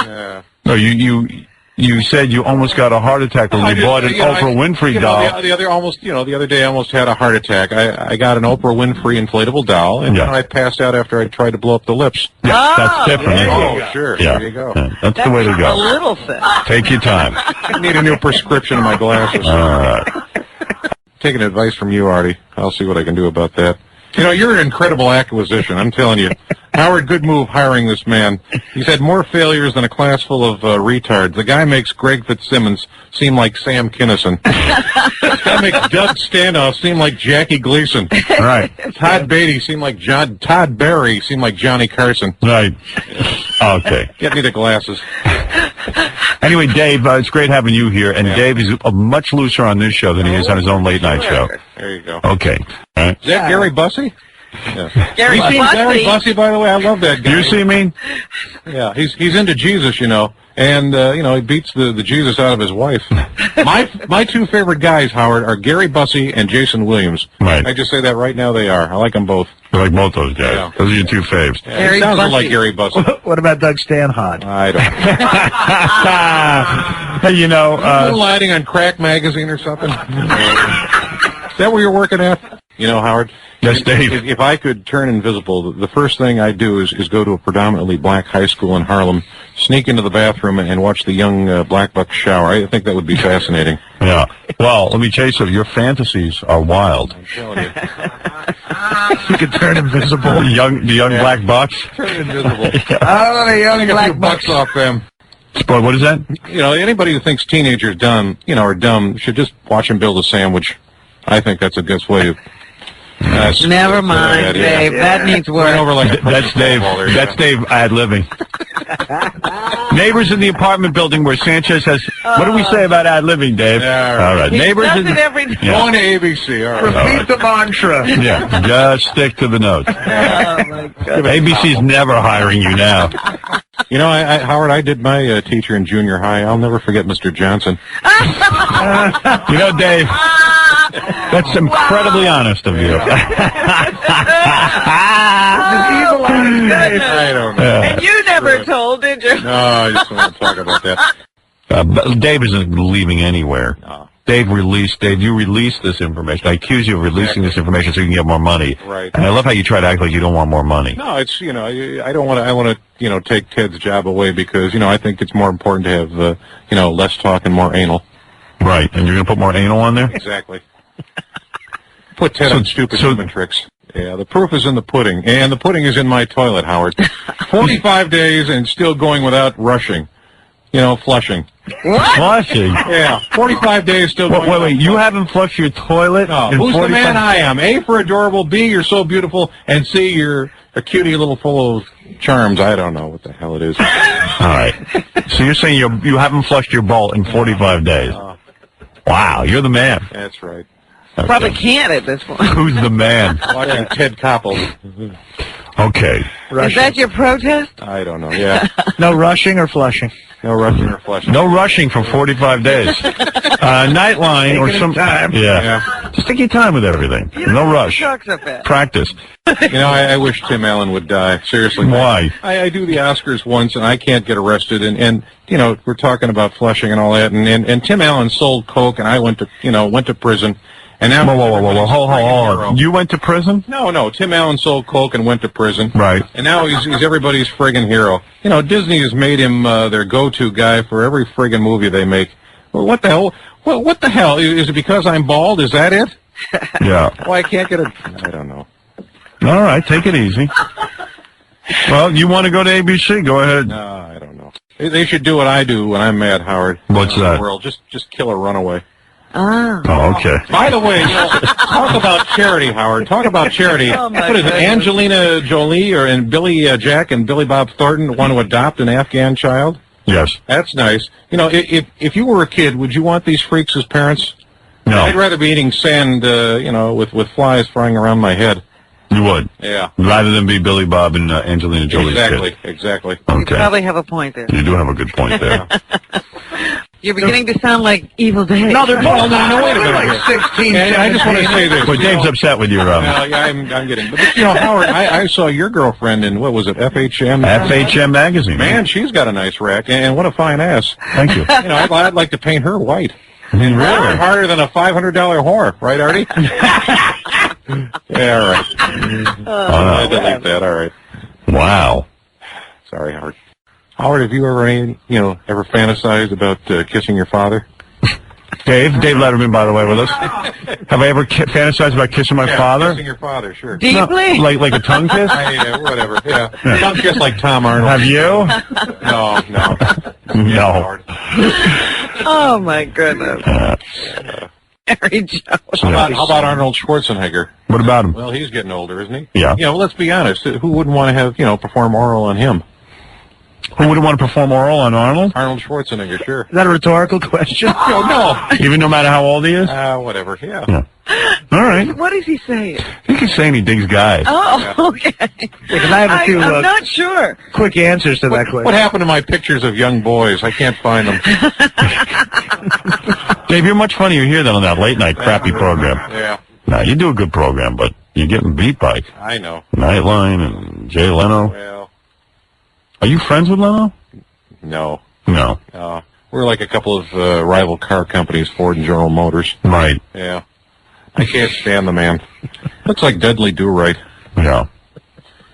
Yeah. No, you said you almost got a heart attack when you bought an Oprah Winfrey doll. The other day I almost had a heart attack. I got an Oprah Winfrey inflatable doll, and I passed out after I tried to blow up the lips. Yeah, that's different. Oh, sure. Yeah. There you go. Yeah, that's the way to go. A little thing. Take your time. I need a new prescription in my glasses. All right. Taking advice from you, Artie. I'll see what I can do about that. You're an incredible acquisition, I'm telling you. Howard, good move hiring this man. He's had more failures than a class full of retards. The guy makes Greg Fitzsimmons seem like Sam Kinison. This guy makes Doug Standoff seem like Jackie Gleason. Right. Todd Beatty seem like Todd Barry seem like Johnny Carson. Right. Okay. Get me the glasses. Anyway, Dave, it's great having you here. And Dave is much looser on this show than he is on his own late night show. There you go. Okay. All right. Is that Gary Bussey? Yeah. Gary You seen Gary Bussey, by the way? I love that guy. You see me? Yeah, he's into Jesus, and he beats the Jesus out of his wife. My 2 favorite guys, Howard, are Gary Bussey and Jason Williams. Right. I just say that right now. They are. I like them both. You like both those guys. Yeah. Those are your 2 faves. Yeah, he sounds like Gary Bussey. What about Doug Stanhod? I don't know. Hey, lighting on Crack Magazine or something. Is that where you're working at? Howard. Yes, Dave. If I could turn invisible, the first thing I'd do is go to a predominantly black high school in Harlem, sneak into the bathroom, and watch the young black bucks shower. I think that would be fascinating. Yeah. Well, let me tell you something. Your fantasies are wild. I'm telling you. You could turn invisible. The young black bucks. Turn invisible. Oh, the young Take a black few bucks off them. Boy, what is that? Anybody who thinks teenagers are dumb should just watch them build a sandwich. I think that's a good way to. Never mind, Dave. That needs work. That's Dave. That's Dave ad-libbing. Neighbors in the apartment building where Sanchez has. What do we say about ad-libbing, Dave? Yeah, all right. He Neighbors does in it every day. Going to ABC. All right. Repeat the mantra. Yeah, just stick to the notes. Oh, my God. ABC's never hiring you now. Howard, I did my teacher in junior high. I'll never forget Mr. Johnson. Dave, that's incredibly honest of you. I don't know. And you never told, did you? No, I just don't want to talk about that. Dave isn't leaving anywhere. No. Dave, you released this information. I accuse you of releasing this information so you can get more money. Right. And I love how you try to act like you don't want more money. No, it's, I don't want to, I want to, take Ted's job away because, I think it's more important to have, less talk and more anal. Right. And you're going to put more anal on there? Exactly. Put Ted on stupid human tricks. Yeah, the proof is in the pudding. And the pudding is in my toilet, Howard. 45 days and still going without rushing. Flushing. What? Flushing? Yeah, 45 days still going. Wait, you haven't flushed your toilet? No, in who's 45? the man I am? A, for adorable, B, you're so beautiful, and C, you're a cutie little full of charms. I don't know what the hell it is. All right. So you're saying you haven't flushed your bowl in 45 days? Wow, you're the man. That's right. Okay. Probably can't at this point. Who's the man? Watching Ted Koppel. Okay. Is that your protest? I don't know, yeah. No rushing or flushing? No rushing or flushing. No rushing for 45 days. Nightline or some time. Yeah. Just take your time with everything. No rush. Practice. I wish Tim Allen would die. Seriously. Why? I do the Oscars once and I can't get arrested and we're talking about flushing and all that and Tim Allen sold coke and I went to prison. And now whoa, hold on. You went to prison? No. Tim Allen sold coke and went to prison. Right. And now he's everybody's friggin' hero. Disney has made him their go-to guy for every friggin' movie they make. Well, what the hell? Well, what the hell? Is it because I'm bald? Is that it? Yeah. Why I can't get a... I don't know. All right, take it easy. Well, you want to go to ABC? Go ahead. No, I don't know. They should do what I do when I'm mad, Howard. What's that? The world. Just kill a runaway. Oh, okay. By the way, talk about charity, Howard. Talk about charity. What is it, Angelina Jolie and Billy Jack and Billy Bob Thornton want to adopt an Afghan child? Yes. That's nice. You know, if you were a kid, would you want these freaks as parents? No. I'd rather be eating sand, with flies flying around my head. You would? Yeah. Rather than be Billy Bob and Angelina Jolie's kid. Exactly. You Okay. probably have a point there. You do have a good point there. You're beginning to sound like Evil Dave. No, they're both. No, wait a minute. Like 16, And I just want to say this. But Dave's upset with you, Yeah, I'm getting. But Howard, I saw your girlfriend in, what was it, FHM? FHM magazine. Man, she's got a nice rack, and what a fine ass. Thank you. I'd like to paint her white. Really? Harder than a $500 whore, right, Artie? Yeah, all right. I delete that. All right. Wow. Sorry, Howard. Howard, have you ever fantasized about kissing your father? Dave Letterman, by the way, with us. Have I ever fantasized about kissing my father? Kissing your father, sure. Deeply? No, like a tongue kiss? Yeah, whatever. Yeah. Tongue kiss like Tom Arnold. Have you? No. No. Oh, my goodness. Mary Jo. How about Arnold Schwarzenegger? What about him? Well, he's getting older, isn't he? Yeah. Let's be honest. Who wouldn't want to have, perform oral on him? Who wouldn't want to perform oral on Arnold? Arnold Schwarzenegger, sure. Is that a rhetorical question? No. Even no matter how old he is? Whatever, yeah. All right. What is he saying? He's saying he digs guys. Oh, okay. Because I have a few I'm not sure. quick answers to that question. What happened to my pictures of young boys? I can't find them. Dave, you're much funnier here than on that late night crappy program. Yeah. No, you do a good program, but you're getting beat by I know. Nightline and Jay Leno. Well. Are you friends with Leno? No. No. We're like a couple of rival car companies, Ford and General Motors. Right. Yeah. I can't stand the man. Looks like Dudley Do-Right. Yeah.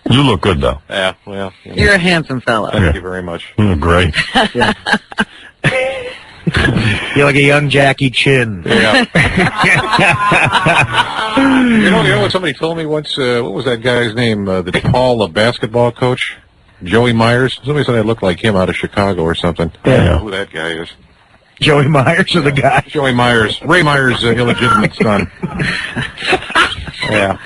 You look good, though. Yeah, well. You're a handsome fellow. Thank you very much. You look great. You're like a young Jackie Chin. Yeah. you know what somebody told me once? What was that guy's name? The DePaul basketball coach? Joey Myers. Somebody said I look like him out of Chicago or something. Yeah. I don't know who that guy is. Joey Myers or the guy? Joey Myers. Ray Myers' illegitimate son. Yeah.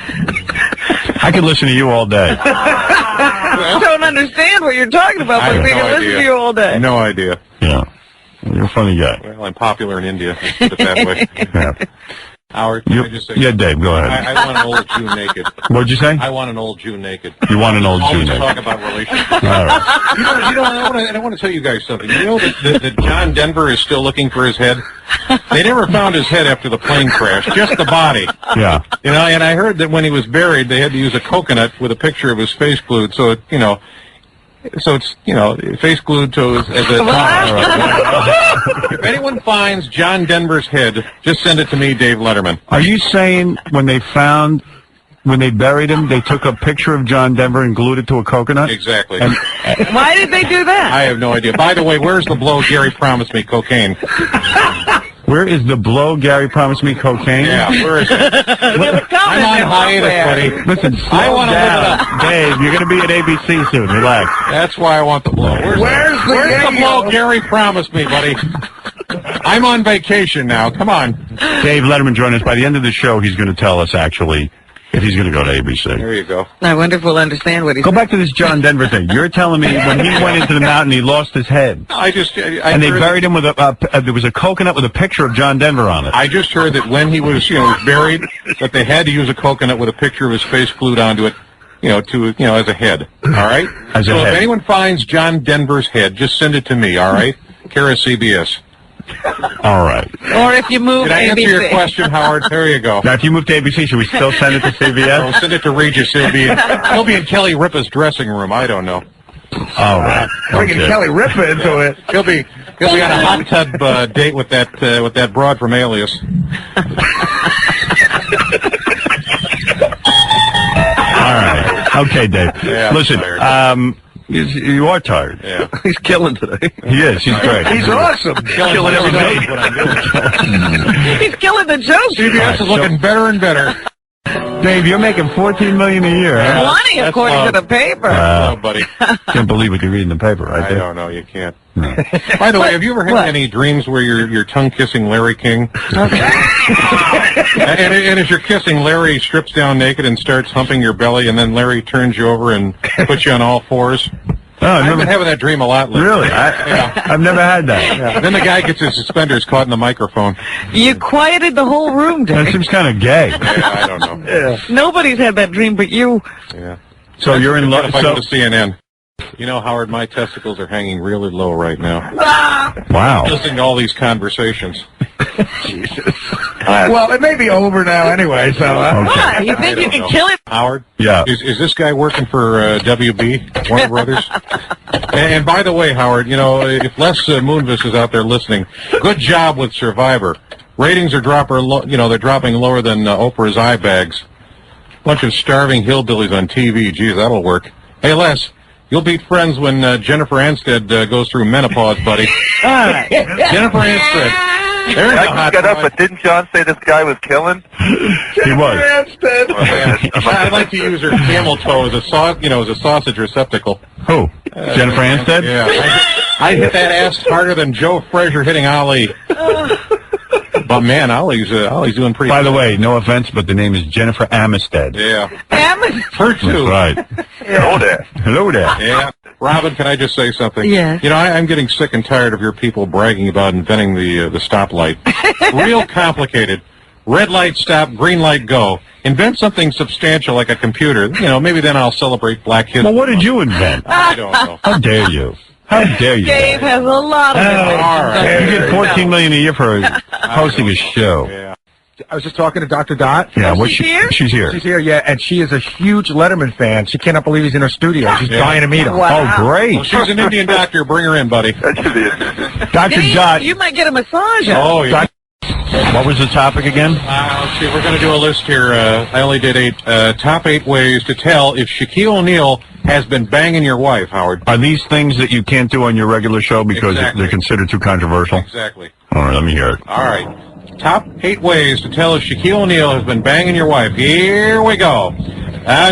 I could listen to you all day. I don't understand what you're talking about, but we can listen to you all day. No idea. Yeah. You're a funny guy. Well, I'm popular in India. Let's put it that way. Yeah. Howard, can I just say... Yeah, Dave, go ahead. I want an old Jew naked. What'd you say? I want an old Jew naked. You want an old Jew Always naked. talk about relationships. All right. I want to tell you guys something. You know that John Denver is still looking for his head? They never found his head after the plane crash, just the body. Yeah. And I heard that when he was buried, they had to use a coconut with a picture of his face glued, so it's face glued to as a If anyone finds John Denver's head, just send it to me, Dave Letterman. Are you saying when they buried him, they took a picture of John Denver and glued it to a coconut? Exactly. Why did they do that? I have no idea. By the way, where's the blow Gary promised me cocaine? Where is the blow Gary promised me cocaine? Yeah, where is it? I'm on hiatus, buddy. Listen, slow down. Dave, you're going to be at ABC soon. Relax. That's why I want the blow. Where's the blow Gary promised me, buddy? I'm on vacation now. Come on. Dave Letterman join us. By the end of the show, he's going to tell us, actually, if he's going to go to ABC. There you go. I wonder if we'll understand what he's Go back to this John Denver thing. You're telling me when he went into the mountain, he lost his head. And they buried him with there was a coconut with a picture of John Denver on it. I just heard that when he was, buried, that they had to use a coconut with a picture of his face glued onto it, as a head. All right? As a so head. if anyone finds John Denver's head, just send it to me, all right? Care of CBS. All right. Or if you move Did I answer your question, Howard? There you go. Now, if you move to ABC, should we still send it to CBS? No, send it to Regis. He'll be in Kelly Ripa's dressing room. I don't know. All right. Bringing Kelly Ripa into it. He'll be on a hot tub date with that broad from Alias. All right. Okay, Dave. Yeah, listen, You are tired. Yeah. He's killing today. He is. He's great. He's awesome. Killing every day. What I'm doing. He's killing the joke. CBS is looking better and better. Dave, you're making $14 million a year. Huh? 20 according to the paper. Oh, buddy. Can't believe what you read in the paper, right? I don't know. You can't. By the way, have you ever had any dreams where you're tongue kissing Larry King? Okay. and as you're kissing, Larry strips down naked and starts humping your belly, and then Larry turns you over and puts you on all fours. Oh, I've been having that dream a lot lately. Really? I've never had that. Yeah. Then the guy gets his suspenders caught in the microphone. You quieted the whole room, Dave. That seems kind of gay. Yeah, I don't know. Yeah. Nobody's had that dream but you. Yeah. So you're in love. If I go to CNN. You know, Howard, my testicles are hanging really low right now. Wow. Listening to all these conversations. Jesus. Well, it may be over now anyway, so... What? You think you can kill it? Howard? Yeah. Is this guy working for WB, Warner Brothers? And by the way, Howard, you know, if Les Moonves is out there listening, good job with Survivor. Ratings are dropping lower than Oprah's eye bags. Bunch of starving hillbillies on TV. Geez, that'll work. Hey, Les, you'll beat friends when Jennifer Aniston goes through menopause, buddy. All right. Jennifer Aniston. There's a I hot just got up, one. but didn't John say this guy was killing? He was. I'd like to use her camel toe as a sausage receptacle. Who? Jennifer Aniston? Yeah. I hit that ass harder than Joe Frazier hitting Ali. But man, Ollie's doing pretty By good. the way, no offense, but the name is Jennifer Aniston. Yeah. Amistad. Her too. That's right. Hello there. Hello there. Yeah. Robin, can I just say something? Yes. You know, I'm getting sick and tired of your people bragging about inventing the stoplight. Real complicated. Red light stop, green light go. Invent something substantial like a computer. You know, maybe then I'll celebrate Black History. Well, what did you invent? I don't know. How dare you? How dare you? Dave has a lot of You get $14 million a year for hosting a show. Yeah. I was just talking to Dr. Dot. Yeah, She's here? She's here. She's here, yeah, and she is a huge Letterman fan. She cannot believe he's in her studio. She's dying to meet him. Wow. Oh, great. Well, she's an Indian doctor. Bring her in, buddy. That should be it. Dr. Dave, Dot. you might get a massage. Oh, yeah. What was the topic again? Let's see. We're going to do a list here. I only did 8. Top 8 ways to tell if Shaquille O'Neal has been banging your wife, Howard. Are these things that you can't do on your regular show because Exactly. they're considered too controversial? Exactly. All right, let me hear it. All right. Top 8 ways to tell if Shaquille O'Neal has been banging your wife. Here we go.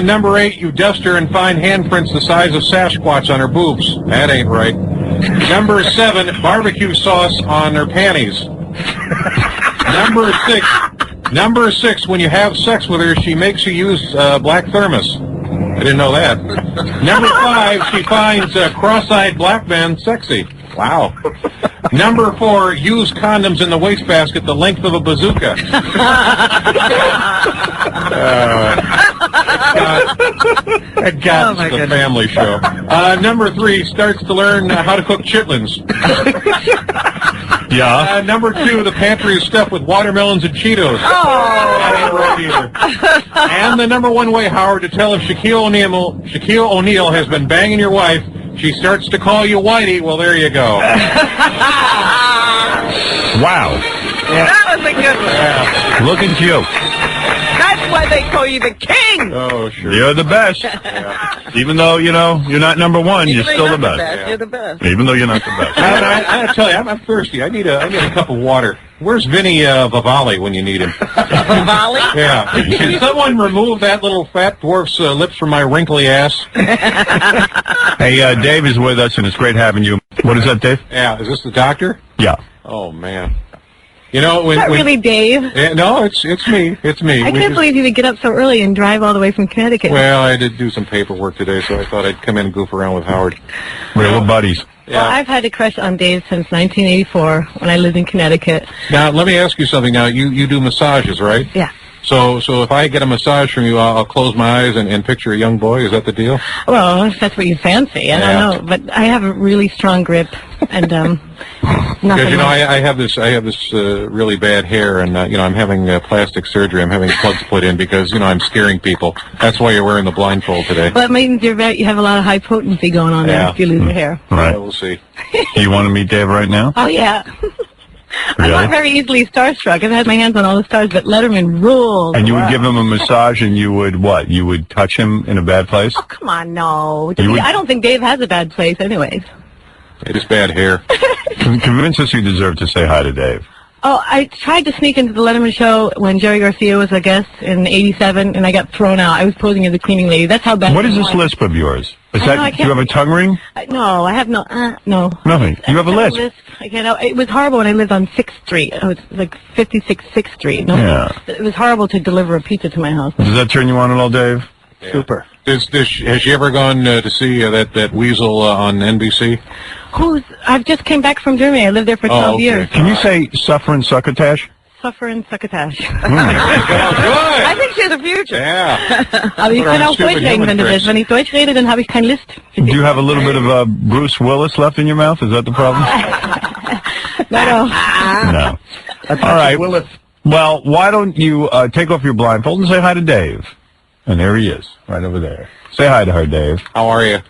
Number 8, you dust her and find handprints the size of Sasquatch on her boobs. That ain't right. Number 7, barbecue sauce on her panties. Number 6, when you have sex with her, she makes you use black thermos. I didn't know that. Number 5, she finds cross-eyed black men sexy. Wow. Number 4, use condoms in the wastebasket the length of a bazooka. That got my the goodness. family show. Number 3, starts to learn how to cook chitlins. Yeah. Number 2, the pantry is stuffed with watermelons and Cheetos. That ain't right either. And the number 1 way, Howard, to tell if Shaquille O'Neal has been banging your wife, she starts to call you Whitey. Well, there you go. Wow. That was a good one. Yeah. Look at you. That's why they call you the king. Oh, sure. You're the best. Even though, you're not number 1, you're still the best. You're the best. Even though you're not the best. I tell you, I'm thirsty. I need a cup of water. Where's Vinny Vivali when you need him? Vivali? Yeah. Can someone remove that little fat dwarf's lips from my wrinkly ass? Hey, Dave is with us, and it's great having you. What is that, Dave? Yeah. Is this the doctor? Yeah. Oh, man. You know, when... Not really Dave. No, it's me. It's me. I can't believe you would get up so early and drive all the way from Connecticut. Well, I did do some paperwork today, so I thought I'd come in and goof around with Howard. We're buddies. Well, I've had a crush on Dave since 1984 when I lived in Connecticut. Now, let me ask you something. Now, you do massages, right? Yeah. So if I get a massage from you, I'll close my eyes and picture a young boy. Is that the deal? Well, if that's what you fancy, I don't know, but I have a really strong grip, and Because nothing. I have this really bad hair, and I'm having plastic surgery. I'm having plugs put in because I'm scaring people. That's why you're wearing the blindfold today. Well, it means you have a lot of high potency going on there Yeah. if you lose your hair. Right. We'll see. You want to meet Dave right now? Oh yeah. Really? I'm not very easily starstruck. I've had my hands on all the stars, but Letterman rules. And you would give him a massage, and you would what? You would touch him in a bad place? Oh, come on, no. I don't think Dave has a bad place anyways. It is bad hair. Convince us you deserve to say hi to Dave. Oh, I tried to sneak into the Letterman show when Jerry Garcia was a guest in '87, and I got thrown out. I was posing as a cleaning lady. That's how bad. What is this lisp of yours? Is I that know, I do you have a tongue ring? No, I have no. No. Nothing. You have a lisp. I can't. It was horrible when I lived on 6th Street. It was like 56 6th Street. No, Yeah. It was horrible to deliver a pizza to my house. Does that turn you on at all, Dave? Yeah. Super. Has she ever gone to see that weasel on NBC? I've just came back from Germany. I lived there for 12 years. Can you say suffer and succotash? Suffer and succotash. Good. I think she has a future. Yeah. Aber ich kann auch Deutsch reden, wenn du willst. Wenn ich Deutsch rede, dann habe ich kein List. Do you have a little bit of Bruce Willis left in your mouth? Is that the problem? No. No. All right. Well, why don't you take off your blindfold and say hi to Dave? And there he is, right over there. Say hi to her, Dave. How are you?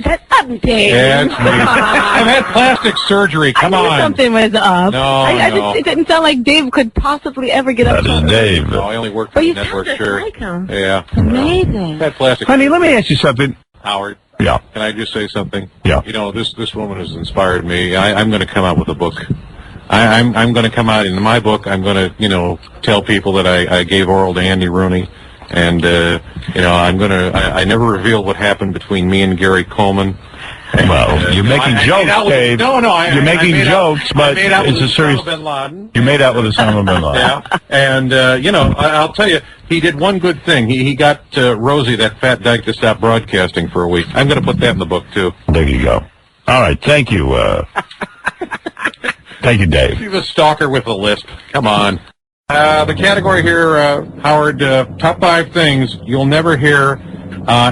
That's up, Dave. Yeah, it's me. I've had plastic surgery. Come I knew on. something was up. No, It didn't sound like Dave could possibly ever get up. That is Dave. No, I only work for the network, sure. Like him. Yeah. Amazing. Had plastic. Honey, let me ask you something. Howard. Yeah. Can I just say something? Yeah. You know, this woman has inspired me. I'm going to come out with a book. I'm going to come out in my book. I'm going to, tell people that I gave oral to Andy Rooney. And, I never revealed what happened between me and Gary Coleman. Well, you're making jokes, Dave. You're making jokes, but it's a serious. You made out with Osama bin Laden. Yeah, and I'll tell you, he did one good thing. He got Rosie, that fat dyke, to stop broadcasting for a week. I'm going to put that in the book too. There you go. All right, thank you. Thank you, Dave. She's a stalker with a lisp. Come on. The category here, Howard, top 5 things you'll never hear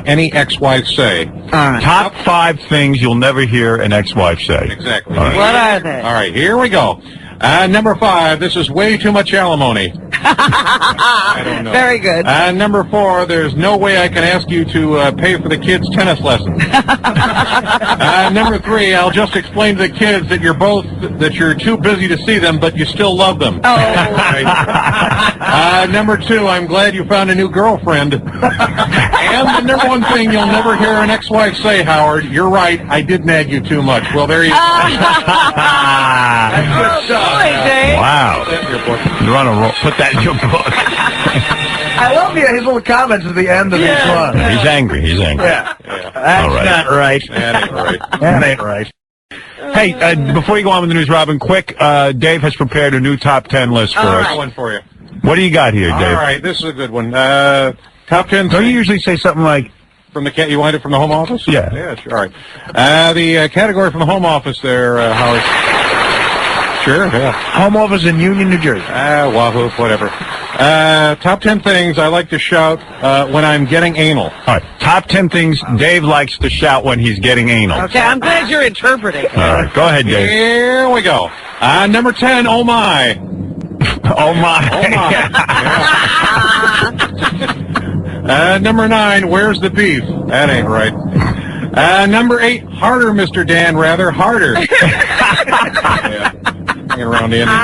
any ex-wife say. Top 5 things you'll never hear an ex-wife say. Exactly. Right. What are they? All right, here we go. Number 5, this is way too much alimony. I don't know. Very good. Number 4, there's no way I can ask you to pay for the kids' tennis lessons. Number 3, I'll just explain to the kids that you're too busy to see them, but you still love them. Oh. Right. Number 2, I'm glad you found a new girlfriend. And the number 1 thing you'll never hear an ex-wife say, Howard, you're right, I did nag you too much. Well, there you go. That's good stuff. Wow. You're on a roll. Put that in your book. I love his little comments at the end of each one. He's angry. He's angry. Yeah. That's All right. not right. That ain't right. That ain't right. Hey, before you go on with the news, Robin, quick, Dave has prepared a new top 10 list for us. Right. One for you. What do you got here, Dave? All right, this is a good one. Top 10. Don't you usually say something like... From the you want it from the home office? Yeah. Yeah, sure. All right. The category from the home office there, Howard. Sure, yeah. Home office in Union, New Jersey. Wahoo, whatever. Top 10 things I like to shout when I'm getting anal. All right. Top 10 things Dave likes to shout when he's getting anal. Okay, I'm glad you're interpreting. All right. Go ahead, Dave. Here we go. Number 10, oh my. Oh, my. Oh, my. Number 9, where's the beef? That ain't right. Number 8, harder, Mr. Dan, rather harder. Yeah. Hanging around the end of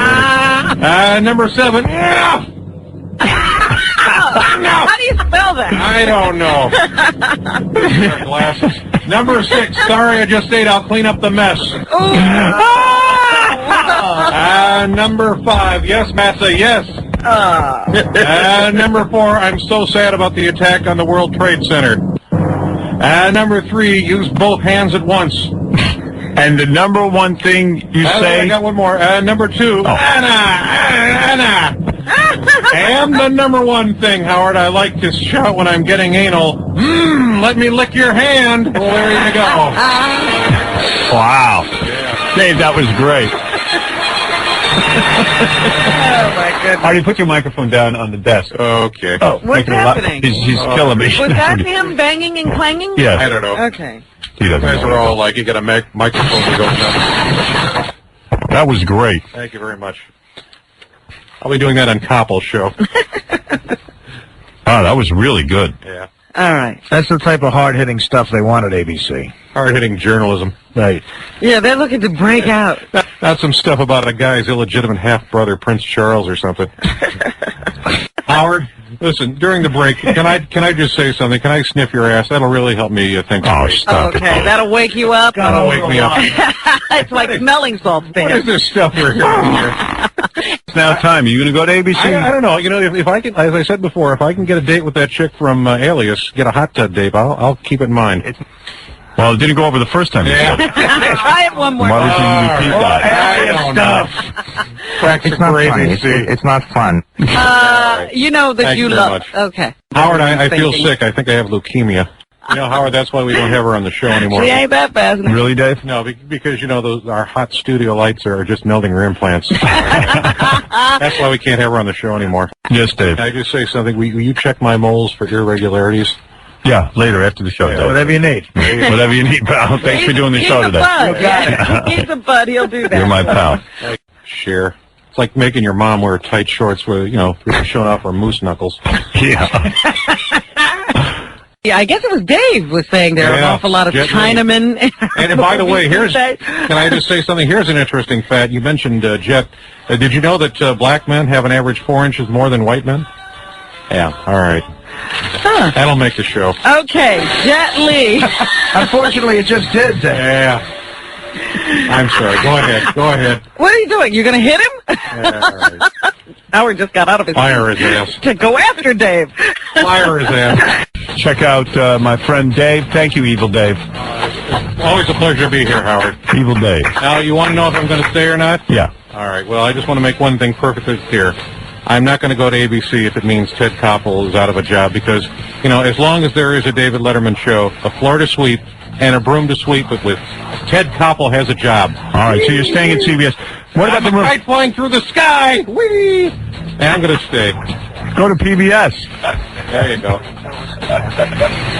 the Number 7, How do you spell that? I don't know. Glasses. Number 6, sorry I just ate, I'll clean up the mess. Number 5, yes, Massa, yes. Number 4, I'm so sad about the attack on the World Trade Center. Number 3, use both hands at once. And the number 1 thing you say... I got one more. Number 2, Anna. And the number 1 thing, Howard, I like to shout when I'm getting anal, let me lick your hand. Well, there you go. Wow. Yeah. Dave, that was great. Oh, my goodness. Artie, put your microphone down on the desk. Okay. Oh, what's happening? He's killing me. Was that him banging and clanging? Yes. I don't know. Okay. He doesn't You guys are all like, you got a microphone to go down. That was great. Thank you very much. I'll be doing that on Koppel's show. Oh, that was really good. Yeah. All right. That's the type of hard-hitting stuff they want at ABC. Hard-hitting journalism. Right. Yeah, they're looking to break out. Not some stuff about a guy's illegitimate half-brother, Prince Charles, or something. Howard, listen, during the break, can I just say something? Can I sniff your ass? That'll really help me think. Oh, stop Okay, that'll wake you up. That'll wake me up. It's like smelling salts, What Dan. is this stuff we're hearing here? It's now time. Are you going to go to ABC? I don't know. You know, if I can, as I said before, if I can get a date with that chick from Alias, get a hot tub date, I'll keep it in mind. Well, it didn't go over the first time. Yeah. Try it one more Why would time. you repeat that? It's not funny. It's not fun. You know that Thank you you very love. much. Okay. Howard, I feel sick. I think I have leukemia. You know, Howard, that's why we don't have her on the show anymore. She ain't that fast. Really, Dave? No, because, you know, our hot studio lights are just melting her implants. That's why we can't have her on the show anymore. Yes, Dave. Can I just say something? Will you check my moles for irregularities? Yeah, later after the show, Dave. Whatever you need. Whatever you need, pal. Thanks for doing the show today. He's a bud. He'll do that. You're my pal. Share. It's like making your mom wear tight shorts where, you know, you're showing off her moose knuckles. Yeah. Yeah, I guess it was Dave was saying there are an awful lot of Chinamen. And by the way, can I just say something? Here's an interesting fact. You mentioned Jet. Did you know that black men have an average 4 inches more than white men? Yeah, all right. Huh. That'll make the show. Okay, Jet Li. Unfortunately, it just did that. Yeah. I'm sorry. Go ahead. What are you doing? You're going to hit him? Yeah, all right. Howard just got out of his Fire his ass. to go after Dave. Fire his ass. Check out my friend Dave. Thank you, Evil Dave. Always a pleasure to be here, Howard. Evil Dave. Now, you want to know if I'm going to stay or not? Yeah. All right. Well, I just want to make one thing perfectly clear. I'm not going to go to ABC if it means Ted Koppel is out of a job because, you know, as long as there is a David Letterman show, a floor to sweep, and a broom to sweep it with, Ted Koppel has a job. All right, so you're staying at CBS. What about the kite flying through the sky? Whee! And I'm going to stay. Go to PBS. There you go.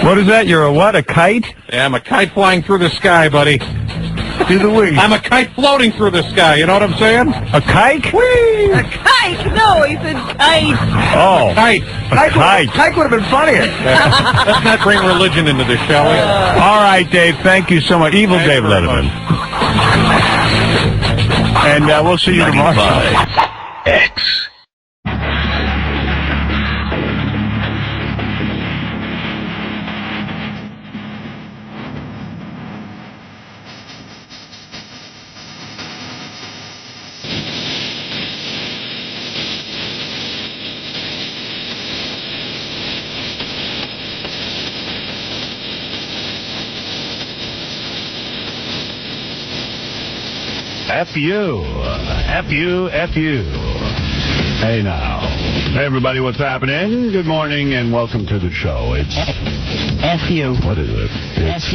What is that? You're a what? A kite? Yeah, I'm a kite flying through the sky, buddy. Do the wings. I'm a kite floating through the sky. You know what I'm saying? A kite? Whee! A kite? No, he said kite. Oh. Kite. Kite would have been funnier. Let's not bring religion into this, shall we? All right, Dave. Thank you so much. Evil Dave Letterman. And we'll see you tomorrow. X. F you. F you. F you. Hey now. Hey everybody, what's happening? Good morning and welcome to the show. It's F you. What is it? It's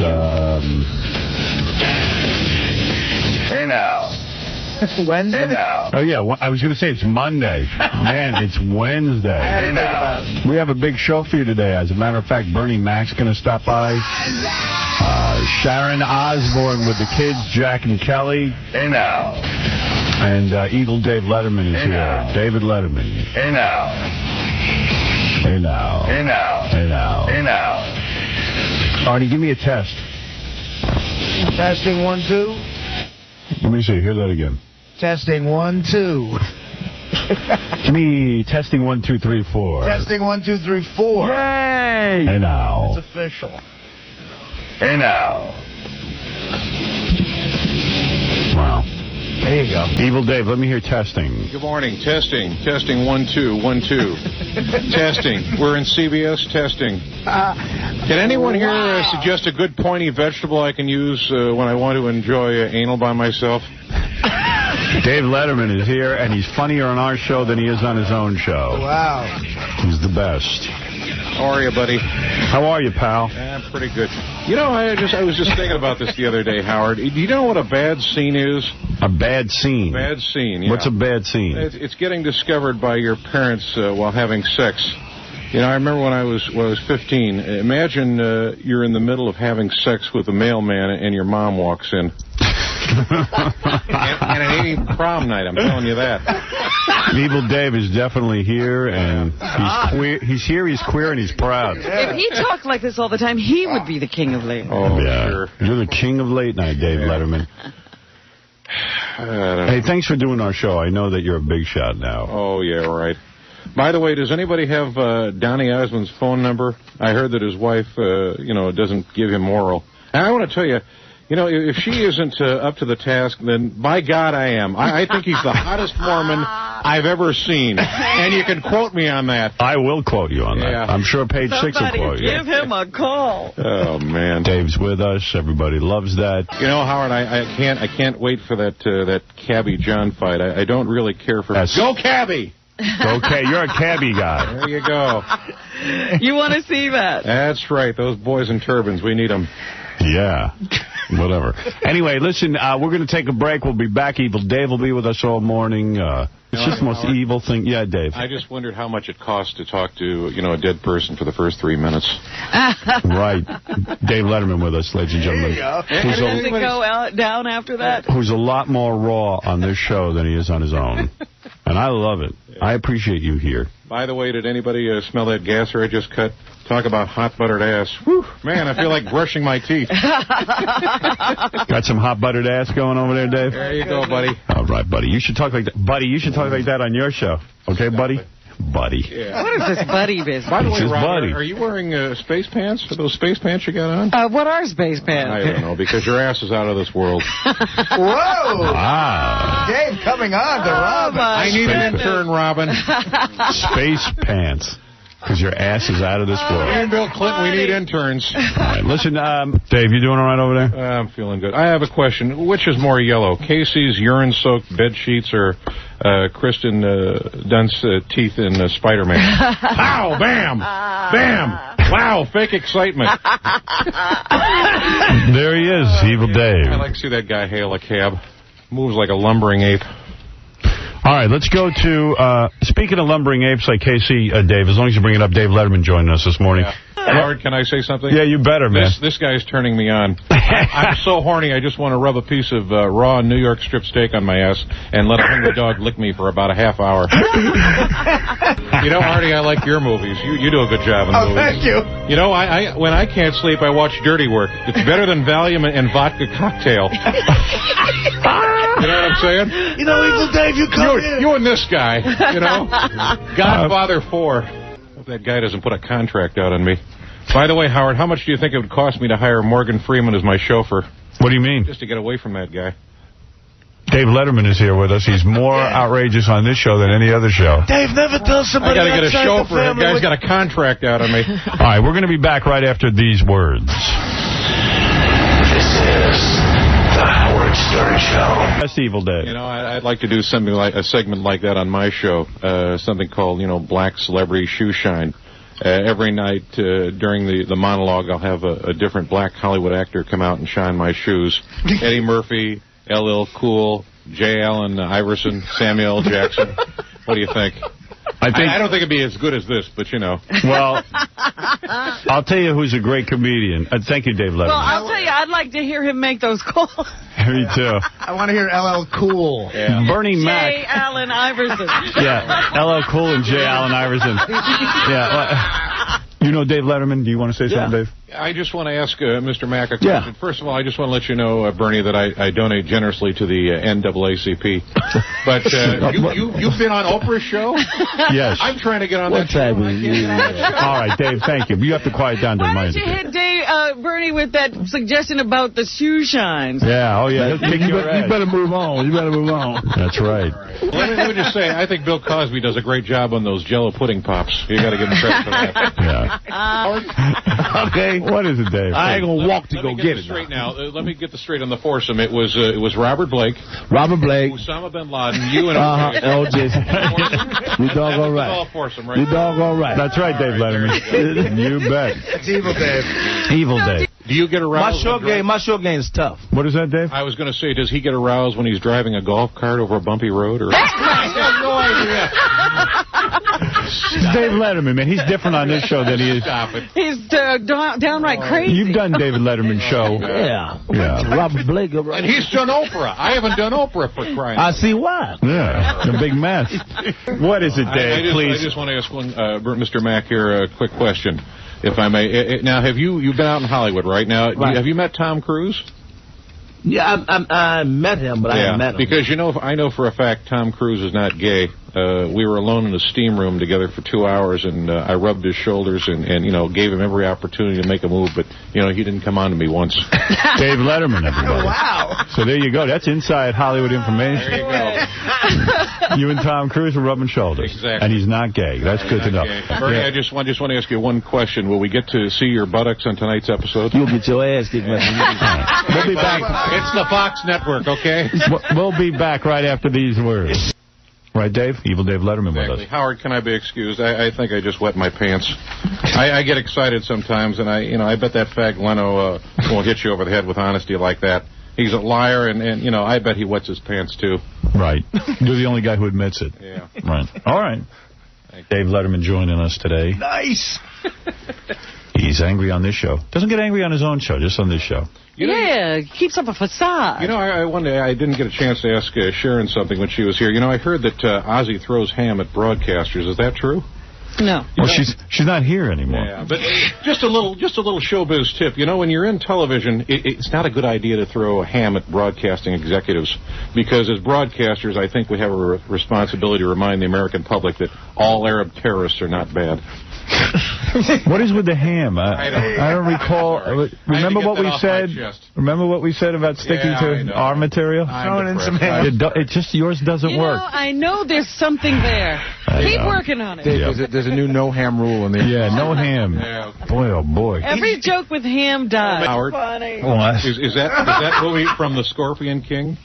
Hey now. Wednesday? Hey now. Oh yeah, I was going to say it's Monday. Man, it's Wednesday. Hey now. We have a big show for you today. As a matter of fact, Bernie Mac's going to stop by. Sharon Osbourne with the kids, Jack and Kelly. Hey now. And Evil Dave Letterman is here. David Letterman. Hey now. Hey now. Hey now. Hey now. Hey now. Artie, give me a test. Testing 1, 2. Let me see. Hear that again. Testing 1, 2. Give me testing 1, 2, 3, 4. Testing 1, 2, 3, 4. Yay! Hey now. It's official. Hey now. Wow. There you go. Evil Dave, let me hear testing. Good morning. Testing. 1, 2, 1, 2. Testing. We're in CBS testing. Can anyone here suggest a good pointy vegetable I can use when I want to enjoy anal by myself? Dave Letterman is here, and he's funnier on our show than he is on his own show. Wow. He's the best. How are you, buddy? How are you, pal? Pretty good. You know, I was just thinking about this the other day, Howard. Do you know what a bad scene is? A bad scene? Bad scene, yeah. What's a bad scene? It's getting discovered by your parents while having sex. You know, I remember when I was 15. Imagine you're in the middle of having sex with a mailman and your mom walks in. and it ain't even prom night, I'm telling you that. Evil Dave is definitely here, and he's queer. He's here, he's queer, and he's proud. If he talked like this all the time, he would be the king of late night. Oh, yeah. Sure. You're the king of late night, Dave Letterman. Hey, thanks for doing our show. I know that you're a big shot now. Oh, yeah, right. By the way, does anybody have Donny Osmond's phone number? I heard that his wife, doesn't give him oral. And I want to tell you, if she isn't up to the task, then by God I am. I think he's the hottest Mormon I've ever seen. And you can quote me on that. I will quote you on that. Yeah. I'm sure Page 6 will quote you. Give him a call. Oh, man. Dave's with us. Everybody loves that. Howard, I can't wait for that Cabby John fight. I don't really care for... Go Cabby! Okay, you're a cabbie guy. There you go. You want to see that? That's right. Those boys in turbans, we need them. Yeah. Whatever. Anyway, listen, we're going to take a break. We'll be back. Evil Dave will be with us all morning. It's just the most evil thing. Yeah, Dave. I just wondered how much it costs to talk to, a dead person for the first 3 minutes. Right. Dave Letterman with us, ladies and gentlemen. Does it go down after that? Who's a lot more raw on this show than he is on his own. And I love it. I appreciate you here. By the way, did anybody smell that gasser I just cut? Talk about hot buttered ass. Whew, man, I feel like brushing my teeth. Got some hot buttered ass going over there, Dave? There you go, buddy. All right, buddy. You should talk like that. Buddy, you should talk like that on your show. Okay, buddy? Buddy. Yeah. What is this buddy business? By the way, Robert, are you wearing space pants? Are those space pants you got on? What are space pants? I don't know, because your ass is out of this world. Whoa! Wow. Dave coming on to Robin. I need an intern, Robin. Space pants. Because your ass is out of this world. Me and Bill Clinton, we need interns. All right, listen, Dave, you doing all right over there? I'm feeling good. I have a question. Which is more yellow, Casey's urine-soaked bed sheets or Kristen Dunst's teeth in Spider-Man? Pow! Bam! Bam! Wow, fake excitement. There he is, Evil Dave. I like to see that guy hail a cab. Moves like a lumbering ape. All right, let's go to, speaking of lumbering apes like Casey, Dave, as long as you bring it up, Dave Letterman joining us this morning. Yeah. Howard, can I say something? Yeah, you better, man. This guy's turning me on. I'm so horny, I just want to rub a piece of raw New York strip steak on my ass and let a hungry dog lick me for about a half hour. Artie, I like your movies. You do a good job in movies. Thank you. I when I can't sleep, I watch Dirty Work. It's better than Valium and vodka cocktail. You know what I'm saying? Evil Dave, you come in. You and this guy, Godfather 4. Hope that guy doesn't put a contract out on me. By the way, Howard, how much do you think it would cost me to hire Morgan Freeman as my chauffeur? What do you mean? Just to get away from that guy. Dave Letterman is here with us. He's more outrageous on this show than any other show. Dave, never tell somebody I got to get a chauffeur. The guy's got a contract out on me. All right, we're going to be back right after these words. This is the Howard Stern Show. That's Evil Dave. I'd like to do something like a segment like that on my show. Something called, Black Celebrity Shoe Shine. Every night during the monologue, I'll have a different black Hollywood actor come out and shine my shoes. Eddie Murphy, LL Cool, J. Allen Iverson, Samuel L. Jackson. What do you think? I don't think it'd be as good as this, but Well, I'll tell you who's a great comedian. Thank you, Dave Letterman. Well, I'll tell you, I'd like to hear him make those calls. Me too. I want to hear LL Cool. Yeah. Bernie Mac. J. Allen Iverson. Yeah, LL Cool and J. Allen Iverson. Yeah. You know Dave Letterman? Do you want to say something, Dave? I just want to ask Mr. Mack a question. Yeah. First of all, I just want to let you know, Bernie, that I donate generously to the NAACP. But you've been on Oprah's show? Yes. I'm trying to get on that show. All right, Dave, thank you. You have to quiet down to Why don't you hit Bernie with that suggestion about the shoe shines? Yeah, oh yeah. You better move on. You better move on. That's right. Let me just say, I think Bill Cosby does a great job on those Jell-O pudding pops. You got to give him credit for that. Yeah. Okay. What is it, Dave? I ain't gonna walk to go get it. Straight now. Let me get this straight on the foursome. It was Robert Blake, Osama bin Laden, you and OJ. You dog all right. All foursome, right? You dog all right. That's right, Dave Letterman. You bet. It's Evil Dave. Evil Dave. Do you get aroused? My short game is tough. What is that, Dave? I was going to say, does he get aroused when he's driving a golf cart over a bumpy road? Or I have no idea. Dave Letterman, man. He's different on this show than he is. Stop it. He's downright crazy. You've done David Letterman show. Yeah. Robert Blake. And he's done Oprah. I haven't done Oprah for crying. I see why. Yeah, a big mess. What is it, Dave? Please. I just want to ask one, Mr. Mack here, a quick question, if I may. Now, you've been out in Hollywood, right? Now, have you met Tom Cruise? Yeah, I met him, but I haven't met him. Because, I know for a fact Tom Cruise is not gay. We were alone in a steam room together for 2 hours, and I rubbed his shoulders and gave him every opportunity to make a move, but, he didn't come on to me once. Dave Letterman, everybody. Wow. So there you go. That's inside Hollywood information. There you go. You and Tom Cruise were rubbing shoulders. Exactly. And he's not gay. That's good to know. Bernie, I just want to ask you one question. Will we get to see your buttocks on tonight's episode? You'll get your ass kicked. We'll be back. It's the Fox Network, okay? We'll be back right after these words. Right, Dave? Evil Dave Letterman with us. Howard, can I be excused? I think I just wet my pants. I get excited sometimes, and I bet that fag Leno won't hit you over the head with honesty like that. He's a liar, and I bet he wets his pants, too. Right. You're the only guy who admits it. Yeah. Right. All right. Dave Letterman joining us today. Nice. He's angry on this show. Doesn't get angry on his own show, just on this show. Keeps up a facade. I didn't get a chance to ask Sharon something when she was here. I heard that Ozzy throws ham at broadcasters. Is that true? No. Well, she's not here anymore. Yeah, but just a little showbiz tip. When you're in television, it's not a good idea to throw a ham at broadcasting executives, because as broadcasters, I think we have a responsibility to remind the American public that all Arab terrorists are not bad. What is with the ham? I don't recall. Remember what we said? Remember what we said about sticking to our material? Throwing in some ham. It just yours doesn't work. I know there's something there. Keep working on it. There's a new no ham rule in there. Yeah, no ham. Boy, oh boy. Every joke with ham dies. Howard, funny. Is that movie from the Scorpion King?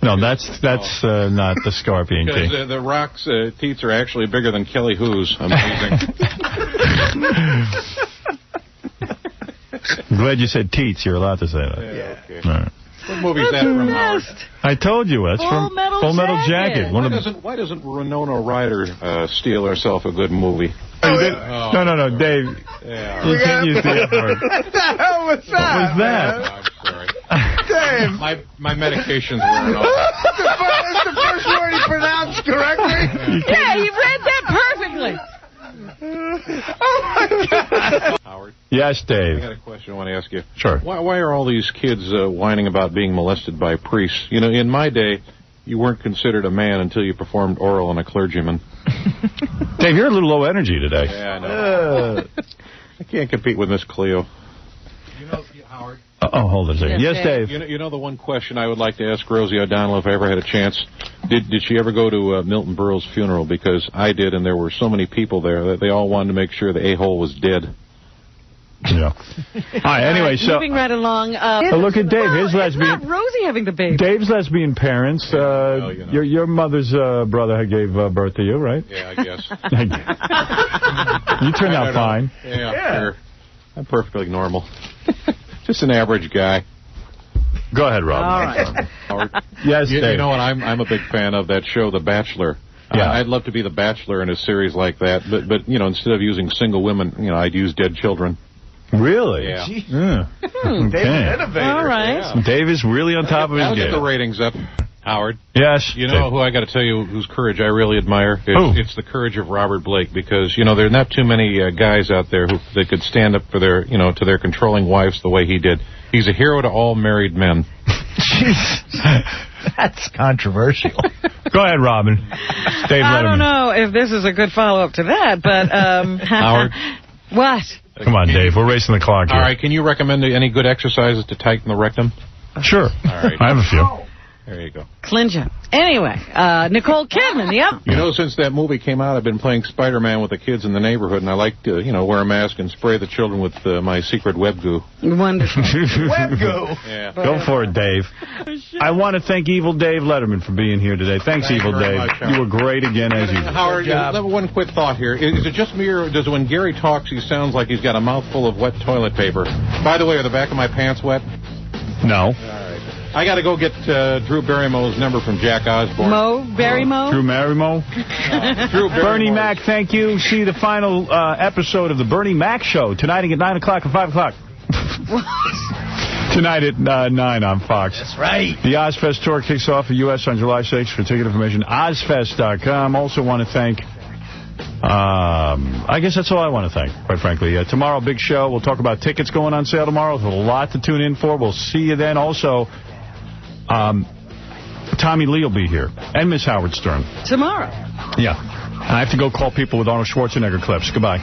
No, that's not the Scorpion King. Because the Rock's teats are actually bigger than Kelly Who's. Amazing. I'm glad you said teats. You're allowed to say that. Yeah, okay. All right. What movie is that from, Howard? I told you. That's from Full Metal Jacket. Why doesn't Winona Ryder steal herself a good movie? No, Dave. Yeah. You can't use the F word. What the hell was that? What was that? Oh, I'm sorry. Dave. My medication's wearing off. That's the first word he pronounced correctly? Yeah, he read that perfectly. Oh, my God. Howard? Yes, Dave. I got a question I want to ask you. Sure. Why are all these kids whining about being molested by priests? In my day, you weren't considered a man until you performed oral on a clergyman. Dave, you're a little low energy today. Yeah, I know. I can't compete with Miss Cleo. Howard? Hold on a second. Yes, Dave. The one question I would like to ask Rosie O'Donnell if I ever had a chance, did she ever go to Milton Berle's funeral? Because I did, and there were so many people there that they all wanted to make sure the a-hole was dead. Yeah. All right, anyway, so... Moving right along. Look at Dave, his lesbian... It's not Rosie having the baby. Dave's lesbian parents. Your mother's brother gave birth to you, right? Yeah, I guess. You turned out fine. Yeah, sure. I'm perfectly normal. Just an average guy. Go ahead, Rob. All right. Howard. Yes, Dave. Dave. You know what? I'm a big fan of that show, The Bachelor. Yeah. I'd love to be the Bachelor in a series like that, but instead of using single women, I'd use dead children. Really? Yeah. Okay. Dave's innovator. All right. Yeah. Dave is really on top of his game. I'll get the ratings up. Howard. Yes. You know who I got to tell you whose courage I really admire? It's the courage of Robert Blake, because there are not too many guys out there that could stand up for their to their controlling wives the way he did. He's a hero to all married men. That's controversial. Go ahead, Robin. Dave I don't know if this is a good follow-up to that, but Howard. What? Come on, Dave. We're racing the clock here. All right. Can you recommend any good exercises to tighten the rectum? Sure. All right. I have a few. There you go. Clinch it. Anyway, Nicole Kidman, yep. Since that movie came out, I've been playing Spider-Man with the kids in the neighborhood, and I like to, wear a mask and spray the children with my secret web goo. Wonderful. Web goo. Yeah. Go for it, Dave. I want to thank Evil Dave Letterman for being here today. Thanks, Evil Dave. Much, you were great again, as usual. Howard, one quick thought here. Is it just me, or does when Gary talks, he sounds like he's got a mouthful of wet toilet paper? By the way, are the back of my pants wet? No. All right. I got to go get Drew Barrymo's number from Jack Osborne. Drew Barrymore? Drew Bernie Mac, thank you. See the final episode of the Bernie Mac Show tonight at 9 o'clock or 5 o'clock. Tonight at 9 on Fox. That's right. The Ozfest tour kicks off in the U.S. on July 6th. For ticket information, ozfest.com. Also want to thank... I guess that's all I want to thank, quite frankly. Tomorrow, big show. We'll talk about tickets going on sale tomorrow. There's a lot to tune in for. We'll see you then. Also, Tommy Lee will be here. And Miss Howard Stern. Tomorrow. Yeah. I have to go call people with Arnold Schwarzenegger clips. Goodbye.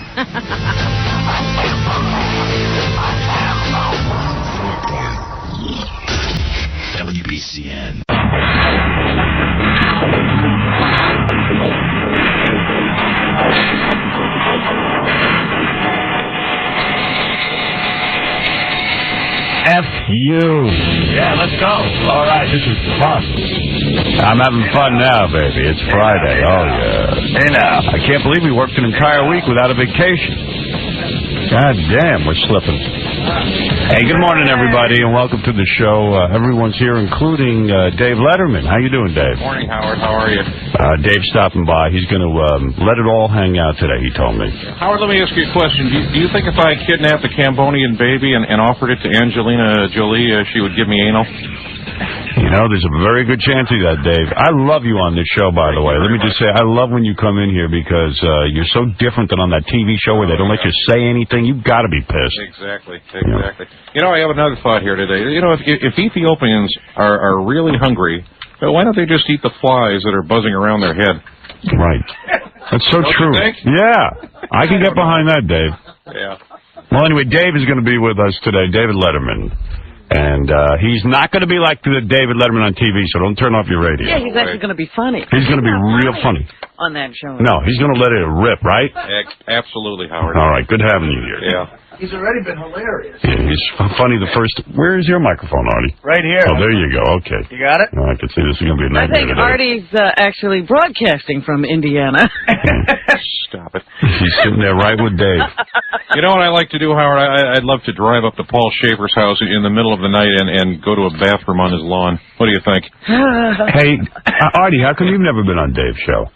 WBCN. F you. Yeah, let's go. All right, this is fun. I'm having fun now, baby. It's Friday. Oh, yeah. Hey, now. I can't believe we worked an entire week without a vacation. God damn, we're slipping. Hey, good morning, everybody, and welcome to the show. Everyone's here, including Dave Letterman. How you doing, Dave? Morning, Howard. How are you? Dave's stopping by. He's going to let it all hang out today, he told me. Howard, let me ask you a question. Do you think if I kidnapped a Cambodian baby and offered it to Angelina Jolie, she would give me anal? You know, there's a very good chance of that, Dave. I love you on this show, by the way. Let me just say, I love when you come in here because you're so different than on that TV show where they don't let you say anything. You've got to be pissed. Exactly. You know, I have another thought here today. You know, if Ethiopians are really hungry, why don't they just eat the flies that are buzzing around their head? Right. That's so true. Yeah. I can get behind that, Dave. Yeah. Well, anyway, Dave is going to be with us today, David Letterman. And he's not going to be like the David Letterman on TV, so don't turn off your radio. Yeah, he's actually going to be funny. He's going to be real funny. On that show. No, he's going to let it rip, right? Absolutely, Howard. All right, good having you here. Yeah. He's already been hilarious. Yeah, he's funny the first... Where is your microphone, Artie? Right here. Oh, there you go. Okay. You got it? Oh, I can see this is going to be a I nightmare think today. Artie's actually broadcasting from Indiana. Stop it. He's sitting there right with Dave. You know what I like to do, Howard? I'd love to drive up to Paul Schaefer's house in the middle of the night and go to a bathroom on his lawn. What do you think? Hey, Artie, how come you've never been on Dave's show?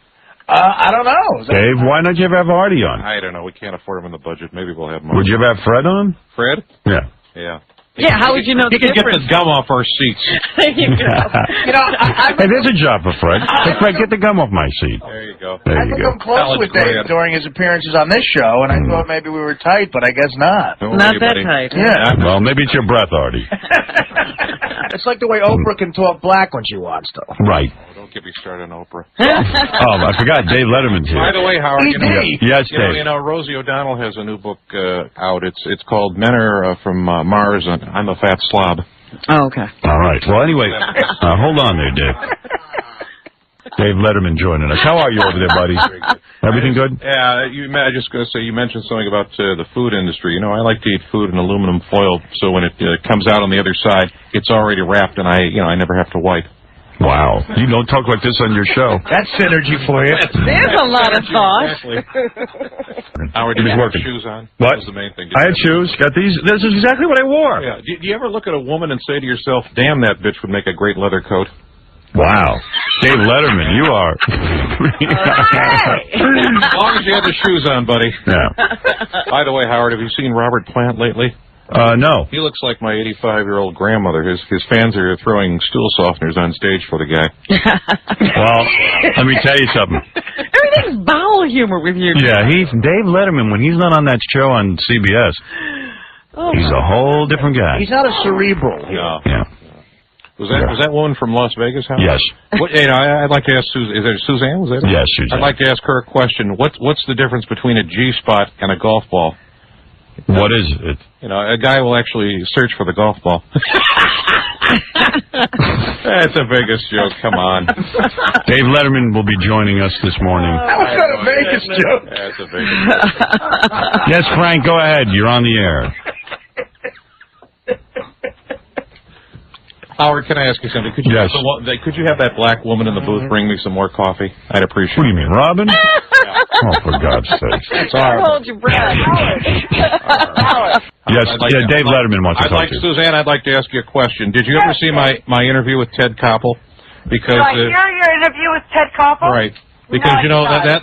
I don't know. Dave, why don't you ever have Artie on? I don't know. We can't afford him in the budget. Maybe we'll have him on. Would you ever have Fred on? Fred? Yeah. Yeah. Yeah, how would you know the difference? He could get the gum off our seats. There you go. You know, hey, there's a job for Fred. Hey, Fred, get the gum off my seat. There you go. There I you think go. I'm close with Dave during his appearances on this show, and I thought maybe we were tight, but I guess not. Not that tight. Yeah. Well, maybe it's your breath, Artie. It's like the way Oprah can talk black when she wants to. Right. Don't get me started on Oprah. Oh, I forgot. Dave Letterman's here. By the way, Howard, Yes, Dave. You know, Rosie O'Donnell has a new book out. It's called Men Are from Mars, and I'm a Fat Slob. Oh, okay. All right. Well, anyway, hold on there, Dave. Dave Letterman joining us. How are you over there, buddy? Everything good? Yeah, I just going to say, you mentioned something about the food industry. You know, I like to eat food in aluminum foil, so when it comes out on the other side, it's already wrapped, and I never have to wipe. Wow. You don't talk like this on your show. That's synergy for you. There's a lot of thought. Exactly. Howard, did you have shoes on? What? That was the main thing. I had shoes. Got these. This is exactly what I wore. Yeah. Do you ever look at a woman and say to yourself, damn, that bitch would make a great leather coat? Wow. Dave Letterman, you are. As long as you have the shoes on, buddy. Yeah. By the way, Howard, have you seen Robert Plant lately? No. He looks like my 85-year-old grandmother. His fans are throwing stool softeners on stage for the guy. Well, let me tell you something. Everything's bowel humor with you. Yeah, Dave Letterman, when he's not on that show on CBS, he's a whole different guy. He's not a cerebral. Yeah. Was that woman from Las Vegas, Howard? Yes. I'd like to ask Suzanne. Is it Suzanne? Was that? Yes, Suzanne. I'd like to ask her a question. What's the difference between a G-spot and a golf ball? What is it? You know, a guy will actually search for the golf ball. That's a Vegas joke. Come on. Dave Letterman will be joining us this morning. That was not a Vegas joke. That's a Vegas joke. Yes, Frank, go ahead. You're on the air. Howard, can I ask you something? Could you have that black woman in the booth bring me some more coffee? I'd appreciate it. What do you mean, Robin? Oh, for God's sake. Hold your breath. Yes, Dave Letterman wants to talk to you. Suzanne, I'd like to ask you a question. Did you ever see my interview with Ted Koppel? Because Did I hear your interview with Ted Koppel? Right. Because,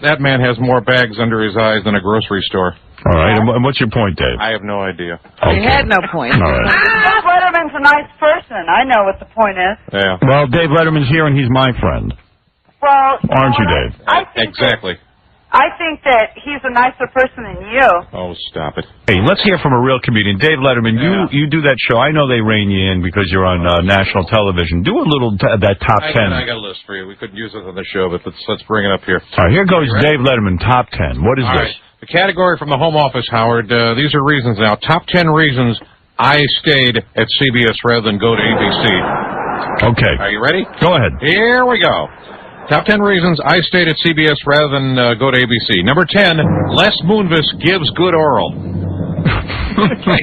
that man has more bags under his eyes than a grocery store. All right, and what's your point, Dave? I have no idea. He had no point. All right. Dave Letterman's a nice person. I know what the point is. Yeah. Well, Dave Letterman's here, and he's my friend. Well, aren't you, Dave? Exactly. I think that he's a nicer person than you. Oh, stop it. Hey, let's hear from a real comedian. Dave Letterman, you do that show. I know they rein you in because you're on national television. Do a little that top 10. I got a list for you. We couldn't use it on the show, but let's bring it up here. All right, here goes Dave Letterman, top 10. What is All this? Right. The category from the Home Office, Howard. These are reasons now. Top 10 reasons I stayed at CBS rather than go to ABC. Okay. Are you ready? Go ahead. Here we go. Top 10 reasons I stayed at CBS rather than go to ABC. Number 10, Les Moonves gives good oral. I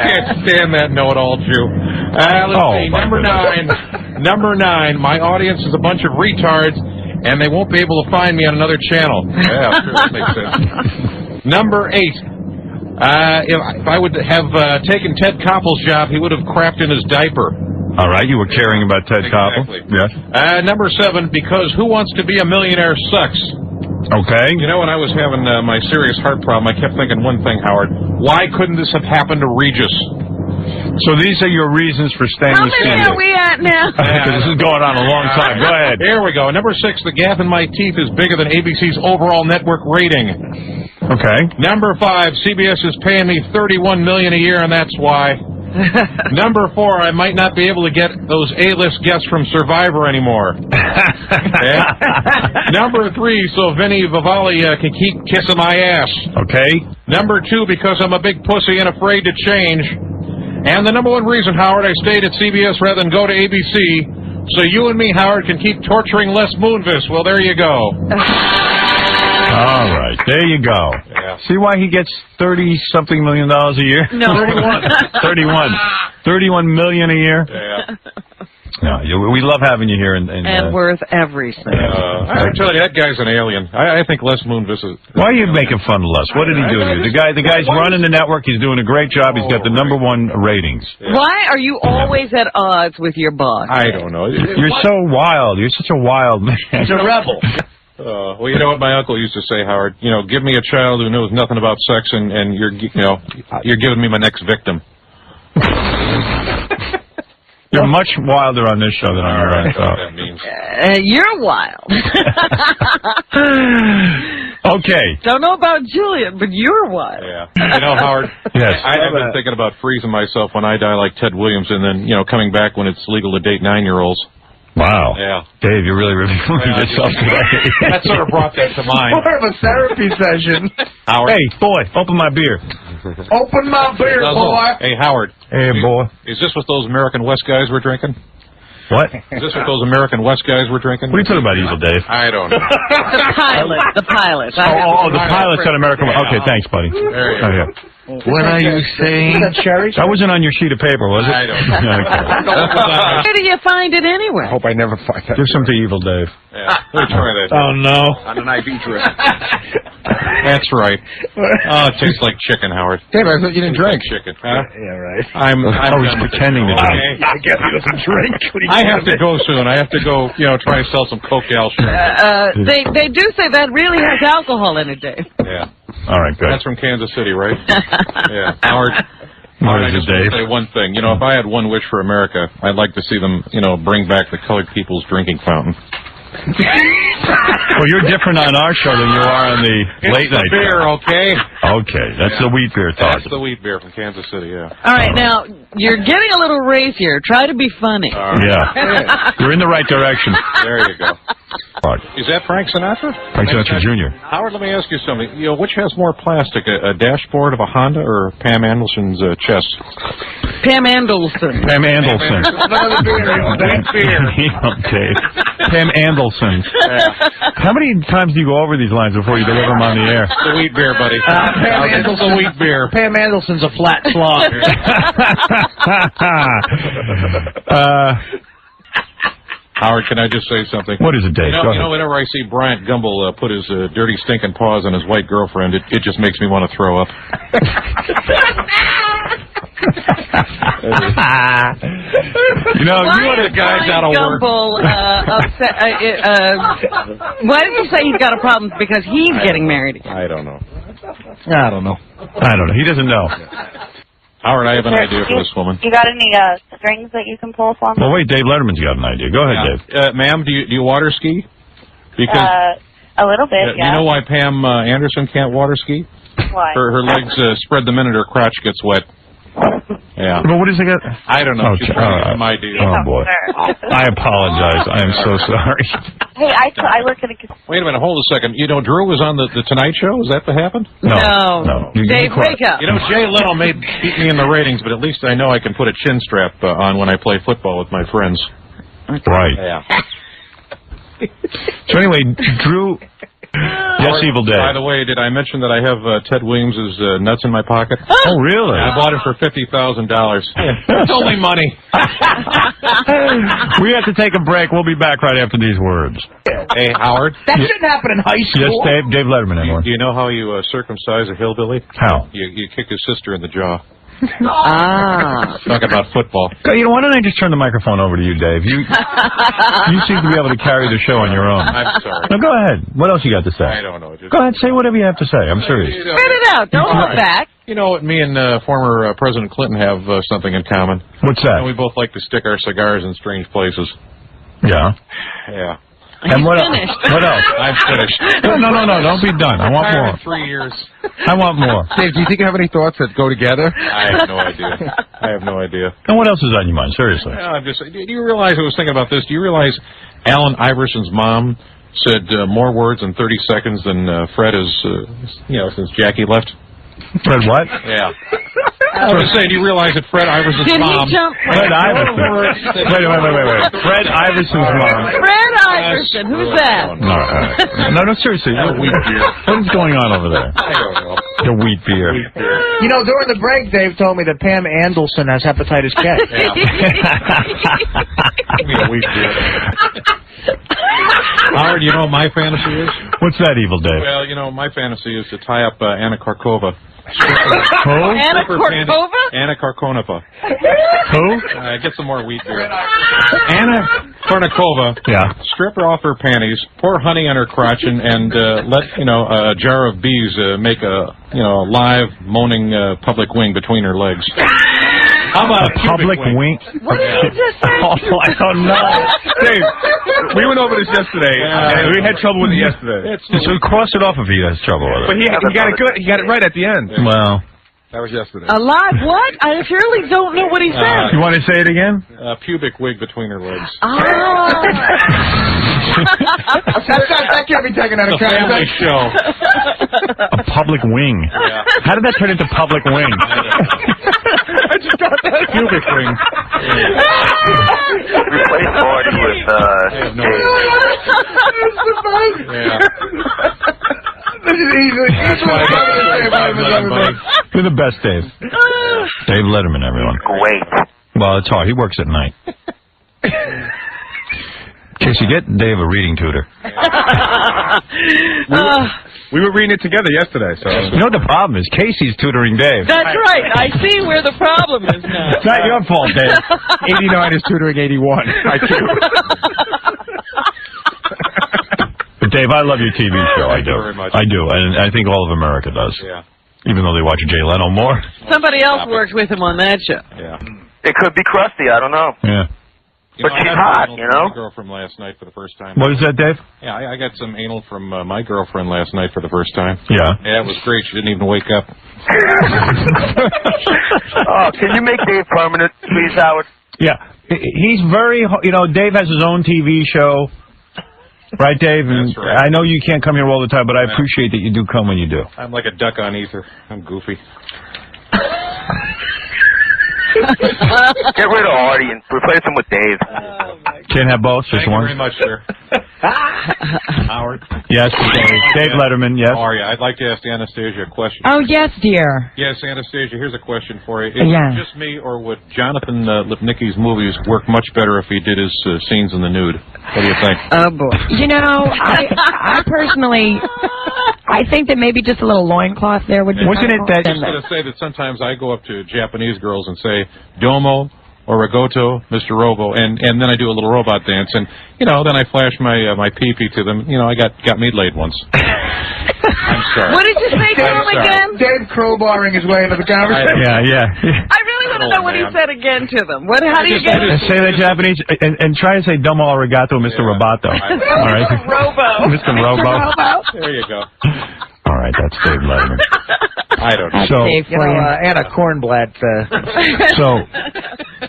can't stand that know-it-all Jew. Let's see. Number 9, my audience is a bunch of retards, and they won't be able to find me on another channel. Yeah, sure, that makes sense. Number 8, if I would have taken Ted Koppel's job, he would have crapped in his diaper. All right, you were caring about Ted Koppel. Yes. Number 7, because Who Wants to Be a Millionaire sucks. Okay. You know, when I was having my serious heart problem, I kept thinking one thing, Howard. Why couldn't this have happened to Regis? So these are your reasons for staying with CBS. How many are we at now? This is going on a long time. Go ahead. Here we go. Number 6, the gap in my teeth is bigger than ABC's overall network rating. Okay. Number 5, CBS is paying me $31 million a year, and that's why. Number 4, I might not be able to get those A-list guests from Survivor anymore. Number 3, so Vinny Vivalli can keep kissing my ass. Okay. Number 2, because I'm a big pussy and afraid to change. And the number 1 reason, Howard, I stayed at CBS rather than go to ABC, so you and me, Howard, can keep torturing Les Moonves. Well, there you go. All right, there you go. Yeah. See why he gets $30-something million a year? No. 31 million a year? Yeah. No, we love having you here. And worth every cent. I tell you, that guy's an alien. I think Les Moonves is... Why are you making fun of Les? What did he do to you? The guy's running the network. He's doing a great job. He's got the number 1 ratings. Yeah. Why are you always at odds with your boss? I don't know. You're so wild. You're such a wild man. He's a rebel. Well, you know what my uncle used to say, Howard? You know, give me a child who knows nothing about sex, and you're giving me my next victim. You're much wilder on this show than on your own show. That means. You're wild. Okay. Don't know about Julian, but you're wild. Yeah. You know, Howard, yes. I've been thinking about freezing myself when I die like Ted Williams and then, coming back when it's legal to date 9-year-olds. Wow. Yeah. Dave, you're really reviewing yourself today. That sort of brought that to mind. More of a therapy session. Howard. Hey, boy, open my beer. Open my beer, boy. Hey, Howard. Hey, boy. Is this what those American West guys were drinking? What? Is this what those American West guys were drinking? What are you talking about, Evil Dave? I don't know. The pilot. The pilot's on American West. Okay, thanks, buddy. There you go. Yeah. What are you saying? That wasn't on your sheet of paper, was it? I don't know. Where do you find it anyway? I hope I never find that. Give some to Evil Dave. Yeah, let me try that. Oh, no. On an IV drip. That's right. Oh, it tastes like chicken, Howard. Dave, I thought you didn't drink. Chicken, huh? Yeah, right. I'm always pretending to drink. Okay. I guess he doesn't drink. I have to go soon. I have to go, try and sell some Coke-Al shit. They do say that really has alcohol in it, Dave. Yeah. All right, good. That's from Kansas City, right? Yeah. Howard, I just want to say one thing. If I had one wish for America, I'd like to see them, bring back the colored people's drinking fountain. Well, you're different on our show than you are on the late night beer, show. okay? Okay, that's the wheat beer talk. That's the wheat beer from Kansas City, yeah. All right, now, you're getting a little raise here. Try to be funny. Yeah. You're in the right direction. There you go. Is that Frank Sinatra? Frank Sinatra Jr. Howard, let me ask you something. Which has more plastic, a dashboard of a Honda or Pam Anderson's chest? Pam Anderson. Pam Anderson. Another beer. Okay. Pam Anderson. Yeah. How many times do you go over these lines before you deliver them on the air? The wheat beer, buddy. Pam Anderson's a wheat beer. Pam Anderson's a flat slog. Howard, can I just say something? What is it, Dave? Whenever I see Bryant Gumbel put his dirty, stinking paws on his white girlfriend, it just makes me want to throw up. You know, why you are the guys out of work. Why did you say he's got a problem? Because he's getting married again. I don't know. I don't know. He doesn't know. Howard, I have an idea for this woman. You got any strings that you can pull for me? Well, wait, Dave Letterman's got an idea. Go ahead, Dave. Ma'am, do you water ski? Because A little bit, you know why Pam Anderson can't water ski? Why? Her legs spread the minute her crotch gets wet. Yeah. But what is it? I don't know. She's trying to get some idea. Oh, boy. I apologize. I am so sorry. Hey, I work at a casino. Wait a minute. Hold a second. You know, Drew was on the Tonight Show. Is that what happened? No. Dave, wake up. You know, Jay Leno beat me in the ratings, but at least I know I can put a chin strap on when I play football with my friends. Right. Yeah. So anyway, Drew... Yes, Evil Dave. By the way, did I mention that I have Ted Williams' nuts in my pocket? Oh, really? I bought it for $50,000. It's only money. We have to take a break. We'll be back right after these words. Hey, Howard. That shouldn't happen in high school. Yes, Dave Letterman. Do you know how you circumcise a hillbilly? How? You kick his sister in the jaw. Talk about football. You know, why don't I just turn the microphone over to you, Dave? You seem to be able to carry the show on your own. I'm sorry. Now, go ahead. What else you got to say? I don't know. Go ahead, say whatever you have to say. I'm serious. Spit it out. Don't hold back. You know, me and former President Clinton have something in common. What's that? We both like to stick our cigars in strange places. Yeah. Yeah. And what else? I'm finished. No, don't be done. I want more. 3 years. I want more. Dave, do you think you have any thoughts that go together? I have no idea. And what else is on your mind? Seriously. No, do you realize, I was thinking about this, do you realize Allen Iverson's mom said more words in 30 seconds than Fred has, since Jackie left? Fred what? Yeah. I was saying, do you realize that Fred Iverson's mom... Fred Iverson. Wait. Fred Iverson's mom. Fred Iverson. Who's that? No, seriously. What is going on over there? I don't know. The wheat beer. You know, during the break, Dave told me that Pam Anderson has hepatitis K. Yeah. Give me a wheat beer. Howard, you know what my fantasy is? What's that, Evil Dave? Well, you know, my fantasy is to tie up Anna Karkova. Who? Anna Karkova? Anna Karkonova. Who? Get some more wheat beer. Anna Karkova. Yeah. Strip her off her panties, pour honey on her crotch, and let a jar of bees make a live moaning public wing between her legs. How about a public wing? What did you just say? Oh, I don't know. Dave, we went over this yesterday, and we had trouble with it yesterday. So cross it off if he has trouble with it. But he got it good. He got it right at the end. Well, that was yesterday. A live what? I surely don't know what he said. You want to say it again? Pubic wig between her legs. That can't be taken out of The family show. A public wing. Yeah. How did that turn into public wing? I just got that. Pubic wing. Replace Marty with, I have no idea. Yeah. That's why I got You're the best, Dave. Dave Letterman, everyone. Great. Well, it's hard. He works at night. Casey, get Dave a reading tutor. We were reading it together yesterday, so... You know what the problem is? Casey's tutoring Dave. That's right. I see where the problem is now. It's not your fault, Dave. 89 is tutoring 81. But Dave, I love your TV show. I do. Very much. I do, and I think all of America does. Yeah. Even though they watch Jay Leno more. Somebody else worked with him on that show. Yeah. It could be crusty, I don't know. Yeah. But she's hot, you know? My girlfriend last night for the first time. What is that, Dave? Yeah, I got some anal from my girlfriend last night for the first time. Yeah. Yeah, it was great. She didn't even wake up. Oh, can you make Dave permanent, please, Howard? Yeah. He's very, Dave has his own TV show. Right, Dave? And That's right. I know you can't come here all the time, but I appreciate that you do come when you do. I'm like a duck on ether. I'm goofy. Get rid of Artie and replace him with Dave. Can't have both, just Thank one? you very much, sir. Howard? Yes, Dave Letterman, yes. How are you? I'd like to ask Anastasia a question. Oh, yes, dear. Yes, Anastasia, here's a question for you. Is Yeah. it just me, or would Jonathan Lipnicki's movies work much better if he did his scenes in the nude? What do you think? Oh, boy. You know, I personally, I think that maybe just a little loincloth there would be. Wasn't it that? I was going to say that sometimes I go up to Japanese girls and say, domo, Origoto, Mr. Robo, and then I do a little robot dance, and then I flash my pee-pee to them. I got me laid once. I'm sorry. What did you say to him again? Dave crowbarring his way into the conversation. Yeah. I really want to know what he said again to them. How do you get it? Say that Japanese and try to say domo arigato, Mr. Roboto. All right. Mr. Robo. Mr. Robo. There you go. All right, that's Dave Letterman. I don't know. So, Anna Kornblatt. So,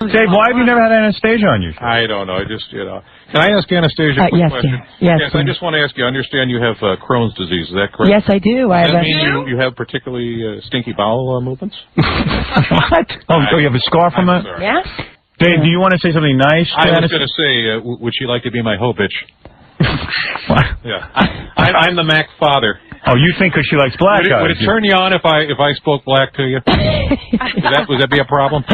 Dave, why have you never had Anastasia on your show? I don't know. I just, Can I ask Anastasia a quick question? Yes. I just want to ask you. I understand you have Crohn's disease. Is that correct? Yes, I do. Does that mean you have particularly stinky bowel movements? What? Oh, you have a scar from it? Yeah. Dave, do you want to say something nice? I was going to say, would she like to be my hoe bitch? What? Yeah. I'm the Mac father. Oh, you think because she likes black guys? Would it turn you on if I spoke black to you? Would that be a problem?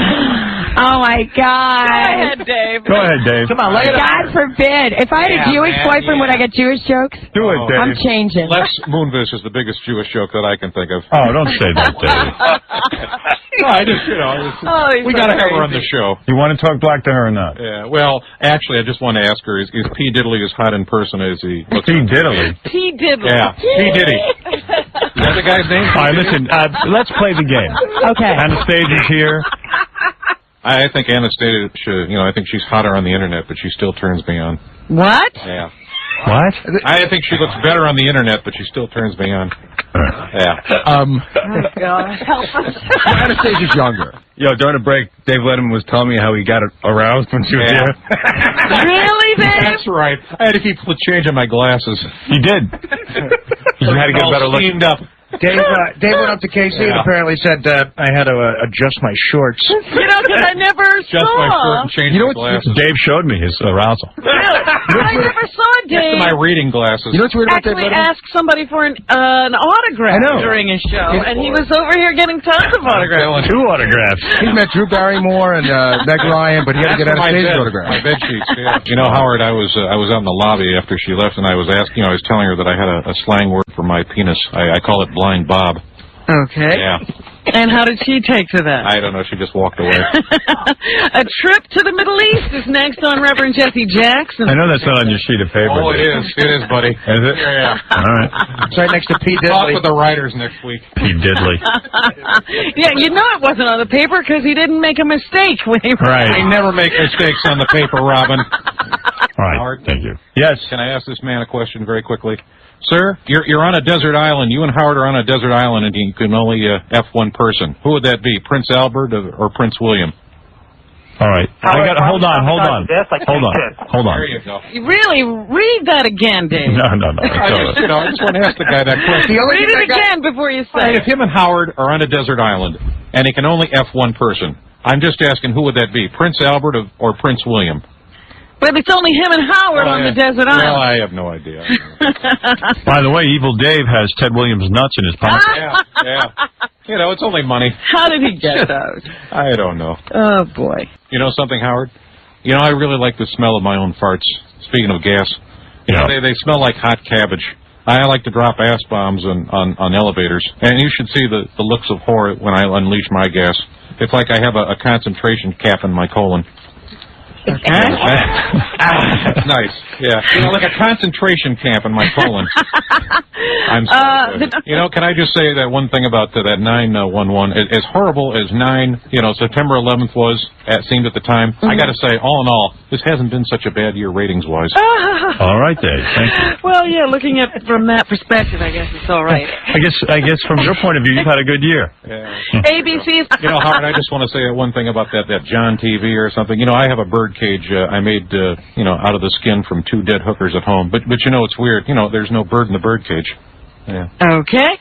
Oh my God! Go ahead, Dave. Go ahead, Dave. Come on, lay it God forbid. If I had a Jewish boyfriend, would I get Jewish jokes? Do it, Dave. I'm changing. Les Moonves is the biggest Jewish joke that I can think of. Oh, don't say that, Dave. No, I just, we got to have her on the show. You want to talk black to her or not? Yeah. Well, actually, I just want to ask her: Is P. Diddley as hot in person as he looks? P. Diddley. P. Diddley. Yeah. P. Diddy. Is that the guy's name? All right, listen. Let's play the game. Okay. Anastasia's here. I think Anastasia, I think she's hotter on the internet, but she still turns me on. What? Yeah. What? I think she looks better on the internet, but she still turns me on. Yeah. Oh, God. Help us. Anastasia's younger. Yo, during the break, Dave Letterman was telling me how he got aroused when she was here. Really, Dave? That's right. I had to keep changing my glasses. You did. You had to get a better look. Steamed up. Dave went up to KC and apparently said I had to adjust my shorts. Because I never Just my shirt and change my glasses. Dave showed me his arousal. Really? I never saw Dave. My reading glasses. You know what's weird about Dave actually Letterman? ask somebody for an autograph during his show, and he was over here getting tons of autographs. 2 autographs. He's met Drew Barrymore and Meg Ryan, but he had to get Anastasia's autograph. My bed sheets. Yeah. Howard, I was out in the lobby after she left, and I was asking. I was telling her that I had a slang word for my penis. I call it blind Bob. Okay. Yeah. And how did she take to that? I don't know. She just walked away. A trip to the Middle East is next on Reverend Jesse Jackson. I know that's not on your sheet of paper. Oh, it is. It is, buddy. Is it? Yeah. All right. It's right next to P. Talk Diddley. with the writers next week. P. Diddley. Yeah, you know it wasn't on the paper because he didn't make a mistake when he Right. I never make mistakes on the paper, Robin. All right. Howard? Thank you. Yes. Can I ask this man a question very quickly? Sir, you're on a desert island. You and Howard are on a desert island, and you can only F one person. Who would that be, Prince Albert or Prince William? All right. Hold on. There you go. You really read that again, Dave. No. I just want to ask the guy that question. Read it again before you say Right, it. if him and Howard are on a desert island, and he can only F one person, I'm just asking who would that be, Prince Albert or Prince William? But it's only him and Howard on the desert island. Well, I have no idea. By the way, Evil Dave has Ted Williams' nuts in his pocket. Yeah. It's only money. How did he get those? I don't know. Oh, boy. You know something, Howard? I really like the smell of my own farts. Speaking of gas. They smell like hot cabbage. I like to drop ass bombs on elevators. And you should see the looks of horror when I unleash my gas. It's like I have a concentration cap in my colon. That's nice. Yeah. Like a concentration camp in my colon. I'm sorry. Can I just say that one thing about that 911? As horrible as September 11th was, seemed at the time, I got to say, all in all, this hasn't been such a bad year ratings-wise. All right, Dave. Thank you. Well, yeah, looking at it from that perspective, I guess it's all right. I guess from your point of view, you've had a good year. Yeah. ABC is... Howard, I just want to say one thing about that John TV or something. I have a bird cage I made, out of the skin from 2 dead hookers at home. But it's weird. There's no bird in the bird cage. Yeah. Okay.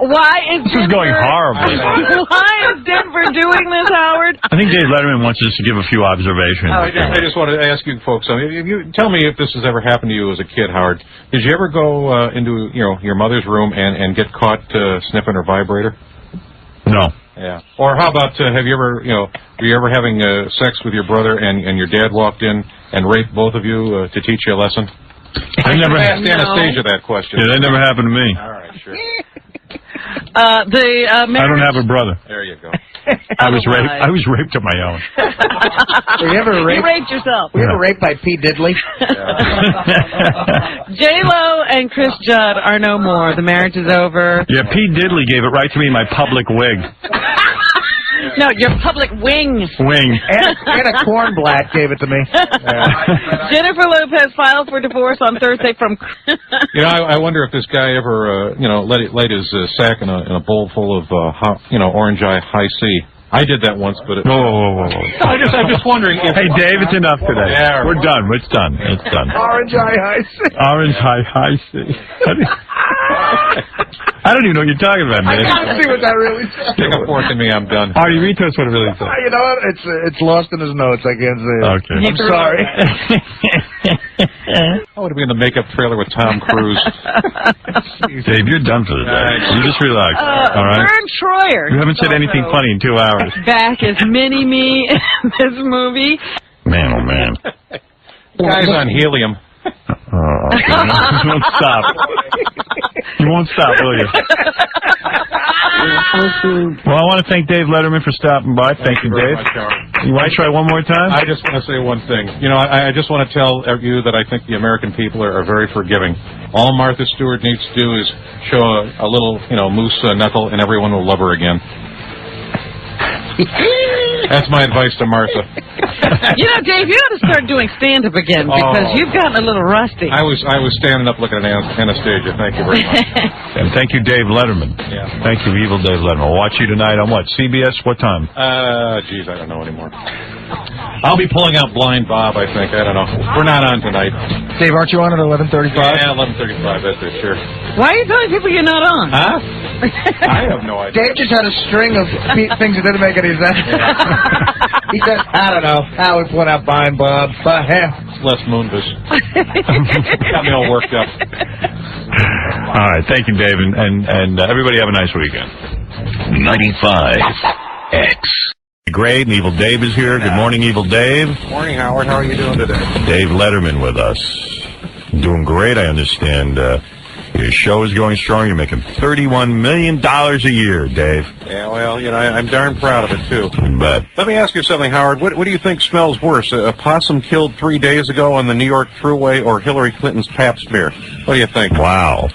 Why is This is going horribly. Why is Denver doing this, Howard? I think Dave Letterman wants us to give a few observations. I just wanted to ask you folks, if you tell me if this has ever happened to you as a kid, Howard. Did you ever go into your mother's room and get caught sniffing her vibrator? No. Yeah. Or how about have you ever were you ever having sex with your brother and your dad walked in and raped both of you to teach you a lesson? I never asked Anastasia that question. Yeah, that never happened to me. All right, sure. I don't have a brother. There you go. I was raped. I was raped on my own. Were you ever raped? You raped yourself. Were you ever raped by P. Diddley? J-Lo and Chris Judd are no more. The marriage is over. Yeah, P. Diddley gave it right to me in my public wig. No, your public wing. Wing. And a cornblack gave it to me. Jennifer Lopez filed for divorce on Thursday from... You know, I wonder if this guy ever, laid his sack in a bowl full of, orange eye high C. I did that once, but whoa. I'm just wondering if... Hey, Dave, it's enough today. Yeah, we're done. It's done. It's done. Orange eye high C. Orange high C. I don't even know what you're talking about, man. I can't see what that really says. Take a fourth in me, I'm done. Artie, read to us what it really says. You know what? It's lost in his notes. I can't see it. Okay. I'm sorry. I want to be in the makeup trailer with Tom Cruise. Dave, you're done for the day. You just relax. All right? Vern Troyer. You haven't said anything funny in 2 hours. Back as Mini-Me in this movie. Man, oh, man. The guy's on helium. Oh, okay. You won't stop. You won't stop, will you? Well, I want to thank Dave Letterman for stopping by. Thank you, Dave. You want to try one more time? I just want to say one thing. You know, I just want to tell you that I think the American people are very forgiving. All Martha Stewart needs to do is show a little, moose knuckle, and everyone will love her again. That's my advice to Martha. Dave, you ought to start doing stand-up again because you've gotten a little rusty. I was standing up looking at Anastasia. Thank you very much. And thank you, Dave Letterman. Yeah. Thank you, Evil Dave Letterman. I'll watch you tonight on what? CBS? What time? I don't know anymore. I'll be pulling out Blind Bob, I think. I don't know. We're not on tonight. Dave, aren't you on at 11:35? Yeah, 11:35. That's it, sure. Why are you telling people you're not on? Huh? I have no idea. Dave just had a string of things that didn't make any sense. He said, I don't know how we put out Blind Bob. But hell. It's Les Moonves. Got me all worked up. All right. Thank you, Dave. And everybody have a nice weekend. 95X. Great, and Evil Dave is here. Good morning, Evil Dave. Morning, Howard. How are you doing today? Dave Letterman with us. Doing great, I understand. Your show is going strong. You're making $31 million a year, Dave. Yeah, well, I'm darn proud of it, too. But let me ask you something, Howard. What do you think smells worse, a possum killed 3 days ago on the New York Thruway or Hillary Clinton's Pabst beer? What do you think? Wow.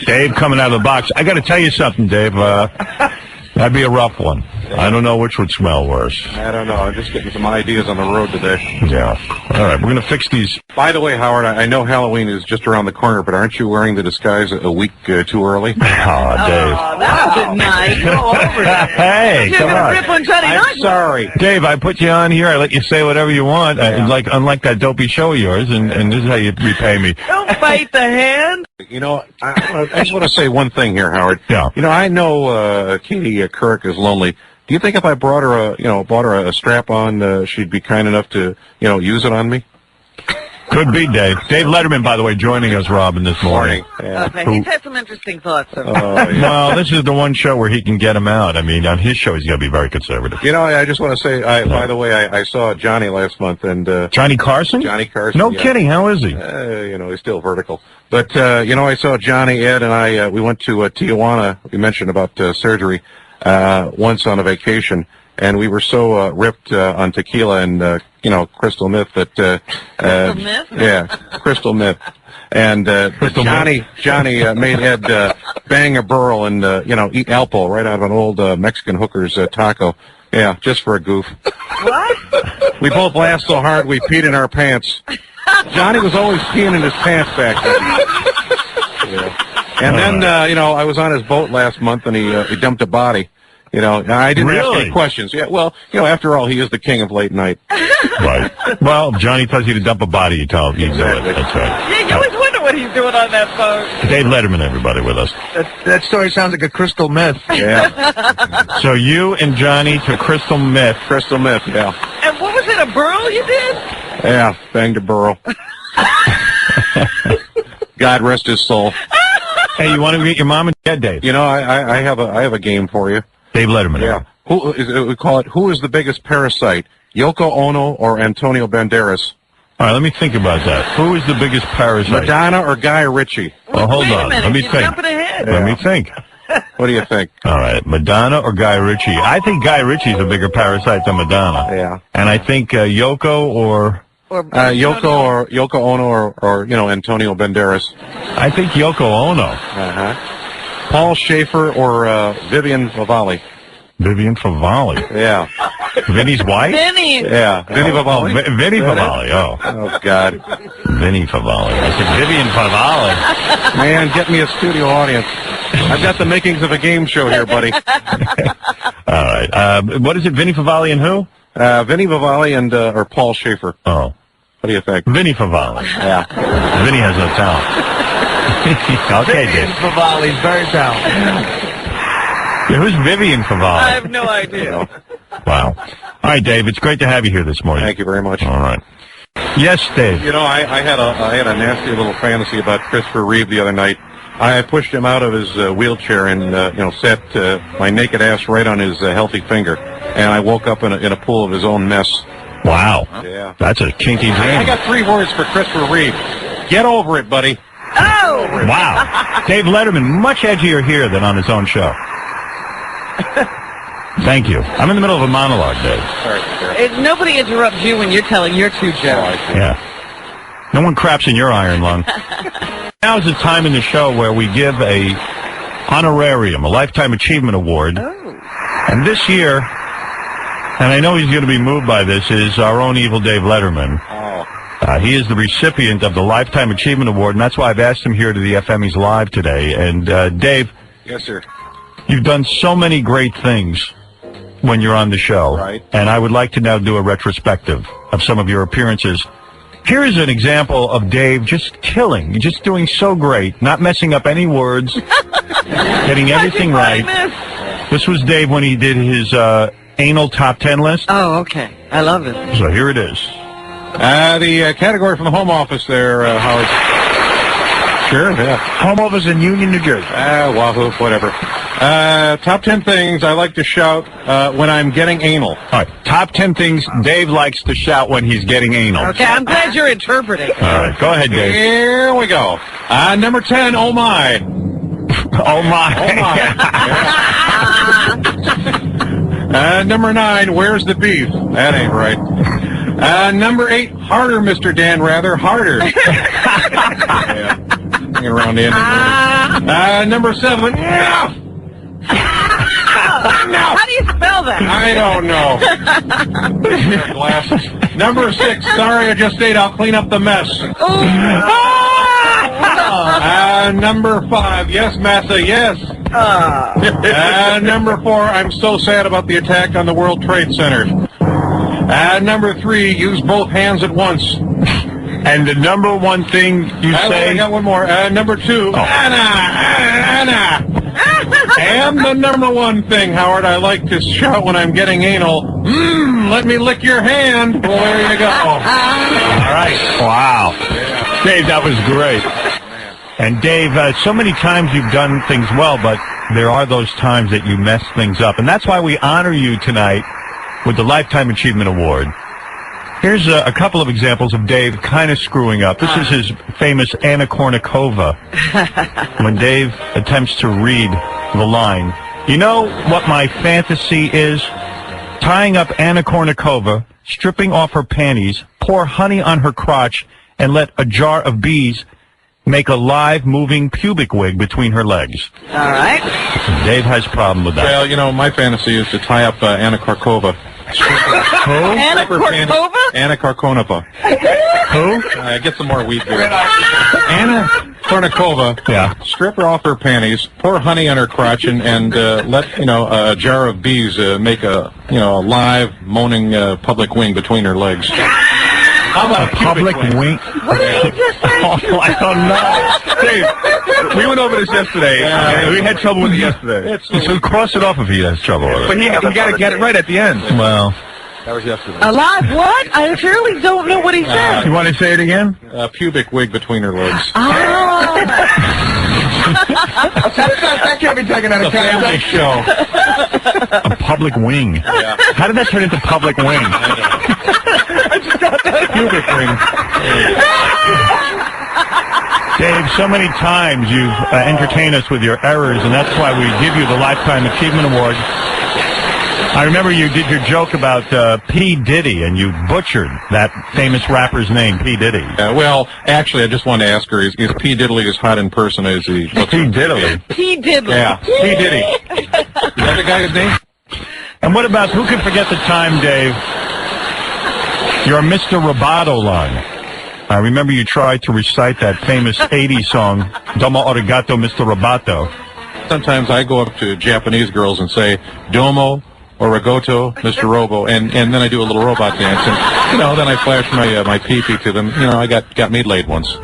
Dave coming out of the box. I got to tell you something, Dave. That'd be a rough one. I don't know which would smell worse. I don't know. I'm just getting some ideas on the road today. Yeah. All right. We're going to fix these. By the way, Howard, I know Halloween is just around the corner, but aren't you wearing the disguise a week too early? Oh, Dave. Oh, that was nice. Go over that. Hey, You're come gonna on. rip on Johnny I'm Knoxville. sorry. Dave, I put you on here. I let you say whatever you want. Unlike that dopey show of yours, and this is how you repay me. Don't bite the hand. I just want to say one thing here, Howard. Yeah. I know Katie Couric is lonely. Do you think if I brought her bought her a strap-on, she'd be kind enough to, use it on me? Could be, Dave. Dave Letterman, by the way, joining us, Robin, this morning. Yeah. Okay, he's had some interesting thoughts. So. Yeah. Well, this is the one show where he can get him out. I mean, on his show, he's got to be very conservative. I just want to say, by the way, I saw Johnny last month, and Johnny Carson? Johnny Carson. No yeah. kidding. How is he? He's still vertical. But I saw Johnny, Ed, and I. We went to Tijuana. We mentioned about surgery once on a vacation. And we were so ripped on tequila and crystal meth that Crystal meth? Yeah, crystal meth. And Johnny made Ed bang a burl and eat Alpo right out of an old Mexican hooker's taco. Yeah, just for a goof. What? We both laughed so hard we peed in our pants. Johnny was always peeing in his pants back then. Yeah. And then I was on his boat last month and he dumped a body. I didn't ask any questions. Yeah, well, after all, he is the king of late night. Right. Well, if Johnny tells you to dump a body, you tell him you do it. That's right. Yeah, you always wonder what he's doing on that boat. Dave Letterman, everybody, with us. That story sounds like a crystal meth. Yeah. So you and Johnny to crystal meth. Crystal meth, yeah. And what was it, a burl you did? Yeah, banged a burl. God rest his soul. Hey, you want to meet your mom and dad, Dave? I have a game for you. Dave Letterman. Yeah. We call it, who is the biggest parasite, Yoko Ono or Antonio Banderas? All right, let me think about that. Who is the biggest parasite? Madonna or Guy Ritchie? Well, hold on. Let me think. Let me think. What do you think? All right, Madonna or Guy Ritchie? I think Guy Ritchie's a bigger parasite than Madonna. Yeah. And I think Yoko or... Yoko Ono or Antonio Banderas. I think Yoko Ono. Uh-huh. Paul Schaefer or Vivian Favali. Vivian Favali. Yeah. Vinny's wife? Vinny. Yeah. Vinny Favali. Vinny Favali. Oh. Oh God. Vinny Favali. I said Vivian Favali. Man, get me a studio audience. I've got the makings of a game show here, buddy. All right. What is it? Vinny Favali and who? Vinny Favali and or Paul Schaefer. Oh. What do you think? Vinny Favali. Yeah. Vinny has no talent. Okay, Dave. Favali's very talented. Yeah, who's Vivian Favali? I have no idea. Wow. All right, Dave, it's great to have you here this morning. Thank you very much. All right. Yes, Dave. I had a nasty little fantasy about Christopher Reeve the other night. I pushed him out of his wheelchair and sat my naked ass right on his healthy finger, and I woke up in a pool of his own mess. Wow. Yeah. That's a kinky dream. I got 3 words for Christopher Reeve. Get over it, buddy. Oh! Wow. Dave Letterman, much edgier here than on his own show. Thank you. I'm in the middle of a monologue, Dave. Nobody interrupts you when you're telling your 2 jokes. Yeah. No one craps in your iron lung. Now is the time in the show where we give a honorarium, a Lifetime Achievement Award. Oh. And this year, and I know he's going to be moved by this, is our own evil Dave Letterman. Oh. He is the recipient of the Lifetime Achievement Award, and that's why I've asked him here to the FME's Live today. And, Dave. Yes, sir. You've done so many great things when you're on the show. Right. And I would like to now do a retrospective of some of your appearances. Here is an example of Dave just killing, just doing so great, not messing up any words, getting everything right. This was Dave when he did his anal top 10 list. Oh, okay. I love it. So here it is. The category from the home office there, Howard. Sure, yeah. Home office in Union, New Jersey. Wahoo, whatever. Top 10 things I like to shout when I'm getting anal. All right, top 10 things Dave likes to shout when he's getting anal. Okay, I'm glad you're interpreting. All right, go ahead, Dave. Here we go. Number 10, oh my. Oh my. Oh my. Number 9, where's the beef? That ain't right. Number 8, harder, Mr. Dan Rather, harder. Yeah. Hanging around the end. Number 7, yeah. How do you spell that? I don't know. Glasses. Number 6, sorry I just ate, I'll clean up the mess. Number 5, yes, Massa, yes. Number 4, I'm so sad about the attack on the World Trade Center. Number 3, use both hands at once. And the number 1 thing you say... I got one more. Number 2, Anna. And the number 1 thing, Howard, I like to shout when I'm getting anal, let me lick your hand. Well, there you go. All right. Wow. Yeah. Dave, that was great. And Dave, so many times you've done things well, but there are those times that you mess things up. And that's why we honor you tonight with the Lifetime Achievement Award. Here's a couple of examples of Dave kind of screwing up. This is his famous Anna Kournikova, when Dave attempts to read the line. You know what my fantasy is? Tying up Anna Kournikova, stripping off her panties, pour honey on her crotch, and let a jar of bees make a live, moving pubic wig between her legs. All right. Dave has a problem with that. Well, my fantasy is to tie up Anna Kournikova. Who? Anna Kournikova? Anna Kournikova. Who? Get some more weed there. Anna Kournikova. Yeah. Strip her off her panties, pour honey on her crotch, and let a jar of bees make a live moaning public wing between her legs. How about a public wing? What did he just say? Oh, I don't know. Dave, we went over this yesterday. We had trouble with it yesterday. So cross it off if he has trouble with it. But he got to get it right at the end. Well, that was yesterday. Alive what? I surely don't know what he said. You want to say it again? Pubic wig between her legs. That can't be taken out of account. Family show. A public wing. Yeah. How did that turn into public wing? I just got that pubic wing. Dave, so many times you've entertained us with your errors, and that's why we give you the Lifetime Achievement Award. I remember you did your joke about P. Diddy, and you butchered that famous rapper's name, P. Diddy. Well, actually, I just wanted to ask her, is P. Diddley as hot in person as he looks? P. Diddley? P. Diddley. Yeah, P. Diddy. Is that the guy's name? And what about, who can forget the time, Dave, your Mr. Roboto line? I remember you tried to recite that famous 80s song, Domo Arigato, Mr. Roboto. Sometimes I go up to Japanese girls and say, Domo Arigato, Mr. Robo, and then I do a little robot dance, and, then I flash my pee-pee to them. I got me laid once.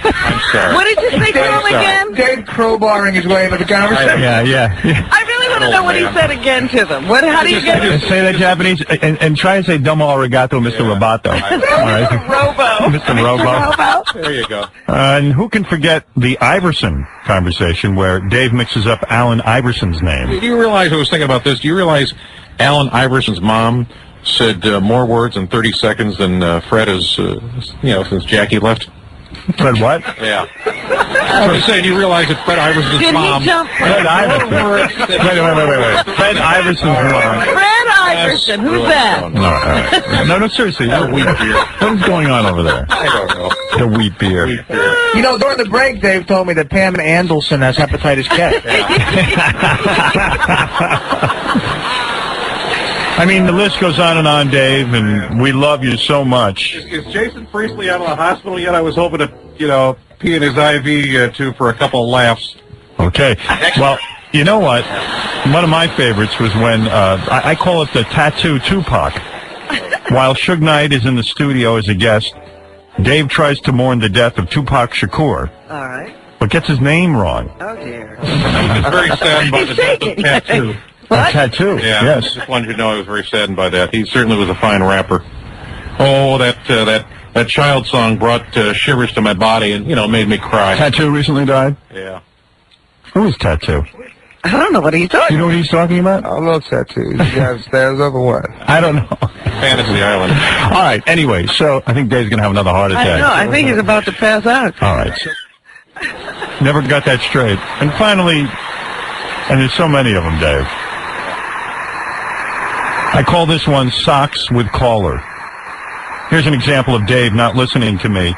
I'm sorry. What did you say to him again? Dave crowbarring his way into the conversation. Yeah. I really want to know what he said again to them. How do you get it? Say that Japanese, and try and say Domo Arigato, Mr. Roboto. All right. Robo. Mr. Robo. There you go. And who can forget the Iverson conversation where Dave mixes up Allen Iverson's name? Do you realize, I was thinking about this, do you realize Allen Iverson's mom said more words in 30 seconds than Fred has, since Jackie left? Fred what? Yeah. I was saying, you realize that Fred Iverson's mom... Fred Iverson. Wait. Fred Iverson's mom. Fred Iverson, who's that? All right. No, seriously. Wheat beer. What is going on over there? I don't know. The wheat beer. During the break, Dave told me that Pam Andelson has hepatitis K. I mean, the list goes on, Dave, and we love you so much. Is Jason Priestley out of the hospital yet? I was hoping to, pee in his IV, too, for a couple of laughs. Okay. Well, you know what? One of my favorites was when, I call it the Tattoo Tupac. While Suge Knight is in the studio as a guest, Dave tries to mourn the death of Tupac Shakur. All right. But gets his name wrong. Oh, dear. I was very saddened by the death of Tattoo. A tattoo, yeah, yes. I just wanted you to know I was very saddened by that. He certainly was a fine rapper. Oh, that child song brought shivers to my body and, made me cry. Tattoo recently died? Yeah. Who is Tattoo? I don't know what he's talking about. You know what he's talking about? I don't know Tattoo. You guys stands up or what? I don't know. Fantasy Island. All right, anyway, so I think Dave's going to have another heart attack. I think he's about to pass out. All right. Never got that straight. And finally, and there's so many of them, Dave. I call this one Socks with Caller. Here's an example of Dave not listening to me.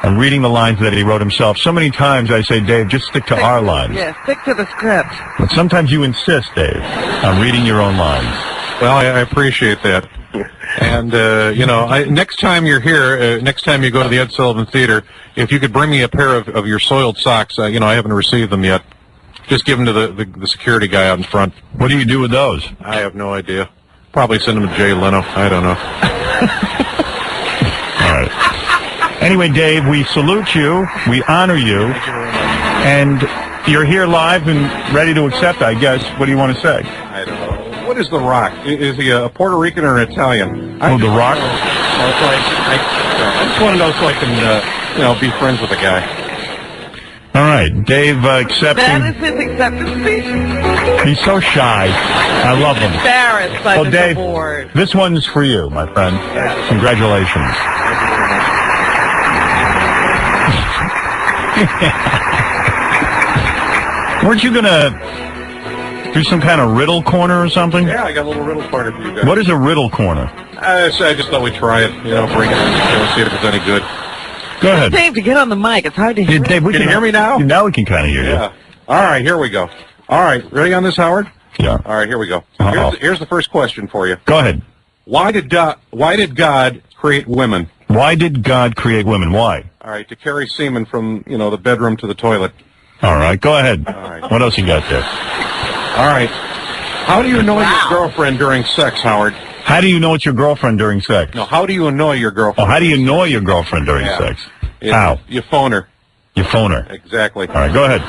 I'm reading the lines that he wrote himself. So many times I say, Dave, just stick to our lines. Yeah, stick to the script. But sometimes you insist, Dave, on reading your own lines. Well, I appreciate that. And, next time you're here, next time you go to the Ed Sullivan Theater, if you could bring me a pair of your soiled socks, I haven't received them yet. Just give them to the security guy out in front. What do you do with those? I have no idea. Probably send them to Jay Leno. I don't know. All right. Anyway, Dave, we salute you. We honor you. And you're here live and ready to accept, I guess. What do you want to say? I don't know. What is The Rock? Is he a Puerto Rican or an Italian? The Rock? I just want to know so I can, be friends with the guy. All right, Dave accepting. That is his acceptance speech? He's so shy. I love him. Embarrassed by this Dave, award. This one's for you, my friend. Congratulations. Weren't you going to do some kind of riddle corner or something? Yeah, I got a little riddle corner for you guys. What is a riddle corner? I just thought we'd try it, bring it in and see if it's any good. Go ahead. Dave, to get on the mic. It's hard to hear. Dave, can you hear me now? Now we can kind of hear you. Yeah. All right, here we go. All right, ready on this, Howard? Yeah. All right, here we go. Here's the first question for you. Go ahead. Why did God create women? Why did God create women? Why? All right, to carry semen from, the bedroom to the toilet. All right, go ahead. All right. What else you got there? All right. How do you annoy your girlfriend during sex, Howard? How do you know it's your girlfriend during sex? No, how do you annoy your girlfriend? Oh, how do you annoy your girlfriend during sex? How? You phone her. You phone her. Exactly. All right, go ahead.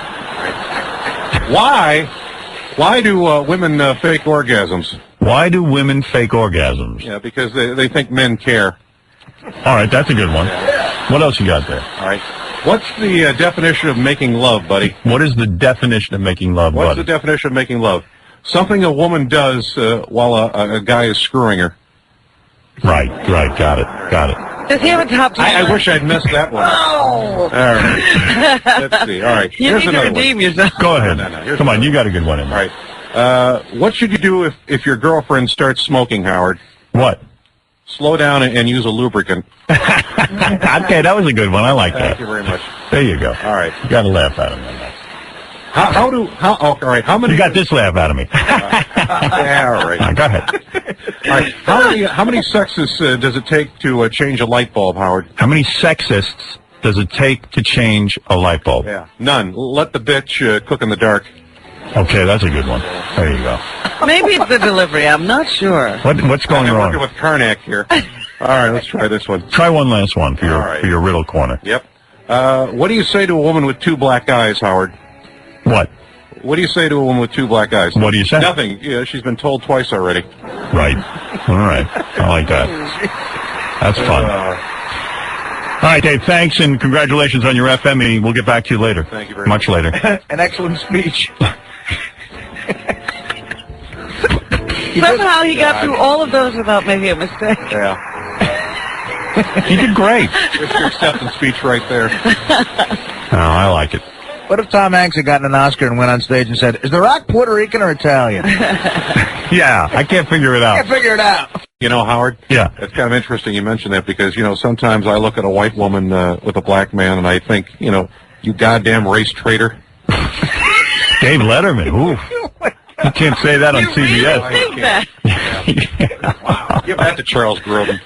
Why do women fake orgasms? Why do women fake orgasms? Yeah, because they think men care. All right, that's a good one. Yeah. What else you got there? All right. What's the definition of making love, buddy? What is the definition of making love, buddy? What's the definition of making love? Something a woman does while a guy is screwing her. Right, got it. Does he have a top 10? I wish I'd missed that one. Oh! All right. Let's see. All right. You Here's need to another redeem one. yourself. Go ahead. Here's Come on, another you got a good one in All there. right. What should you do if your girlfriend starts smoking, Howard? What? Slow down and use a lubricant. Okay, that was a good one. I like that. Thank you very much. There you go. All right. You got to laugh at him on that. All right. How many? You got this laugh out of me. Yeah, all right. Go ahead. All right. How many sexes does it take to change a light bulb, Howard? How many sexists does it take to change a light bulb? Yeah. None. Let the bitch cook in the dark. Okay, that's a good one. There you go. Maybe it's the delivery. I'm not sure. What's going I'm wrong? working with Karnak here. All right, let's try this one. Try one last one for your riddle corner. Yep. What do you say to a woman with 2 black eyes, Howard? What? What do you say to a woman with 2 black eyes? What do you say? Nothing. Yeah, she's been told twice already. Right. All right. I like that. That's fun. All right, Dave, thanks, and congratulations on your FME. We'll get back to you later. Thank you very much. Much later. An excellent speech. Somehow he got through all of those without making a mistake. Yeah. He did great. There's your acceptance speech right there. Oh, I like it. What if Tom Hanks had gotten an Oscar and went on stage and said, "Is The Rock Puerto Rican or Italian?" Yeah, I can't figure it out. Can't figure it out. You know, Howard? Yeah. It's kind of interesting you mention that because, sometimes I look at a white woman with a black man and I think, you goddamn race traitor. Dave Letterman, ooh. You can't say that on CBS. Really think that? Wow. Give that to Charles Grodin.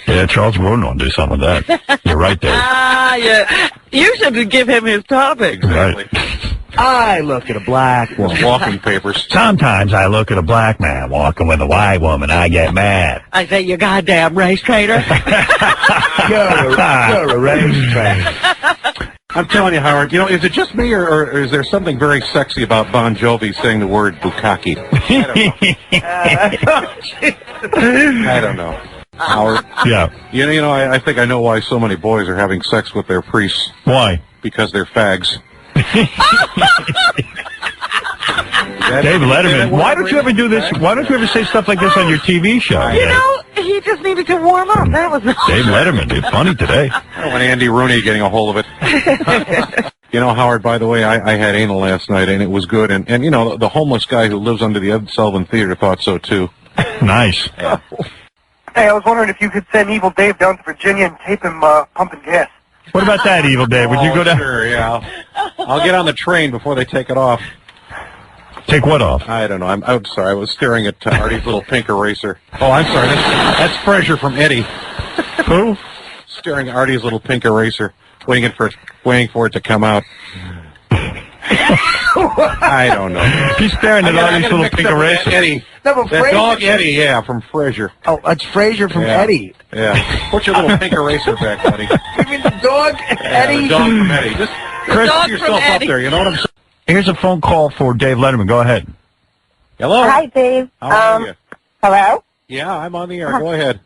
Yeah, Charles Grodin will do some of that. You're right there. Yeah. You should give him his topic. Exactly. Right. I look at a black woman. Walking papers. Sometimes I look at a black man walking with a white woman, I get mad. I say, you goddamn race traitor. You're a race traitor. I'm telling you, Howard, is it just me or is there something very sexy about Bon Jovi saying the word bukkake? I don't know. Howard? Yeah. I think I know why so many boys are having sex with their priests. Why? Because they're fags. Dave Letterman, why don't you ever do this? Why don't you ever say stuff like this on your TV show? He just needed to warm up. That was Dave Letterman did funny today. When Andy Rooney getting a hold of it. Howard, by the way, I had anal last night, and it was good. And the homeless guy who lives under the Ed Sullivan Theater thought so, too. Nice. Yeah. Hey, I was wondering if you could send Evil Dave down to Virginia and tape him pumping gas. What about that, Evil Dave? Would you go down? Sure, yeah. I'll get on the train before they take it off. Take what off? I don't know. I'm sorry. I was staring at Artie's little pink eraser. Oh, I'm sorry. That's Frazier from Eddie. Who? Staring at Artie's little pink eraser, waiting for it to come out. I don't know. He's staring at Artie's little pink eraser. Eddie. No, but That dog Eddie, yeah, from Frazier. Oh, it's Frazier from Eddie. Yeah. Put your little pink eraser back, buddy. You mean the dog Eddie? The dog from Eddie. Just Chris, put yourself up there. You know what I'm saying? Here's a phone call for Dave Letterman. Go ahead. Hello. Hi, Dave. How are you? Hello? Yeah, I'm on the air. Go ahead.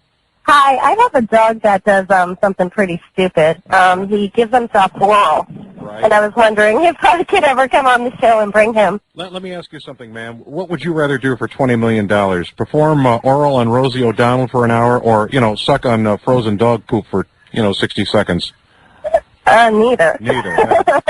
Hi, I have a dog that does something pretty stupid. He gives himself oral. Right. And I was wondering if I could ever come on the show and bring him. Let me ask you something, ma'am. What would you rather do for $20 million? Perform oral on Rosie O'Donnell for an hour or, suck on frozen dog poop for, 60 seconds? Neither. Neither.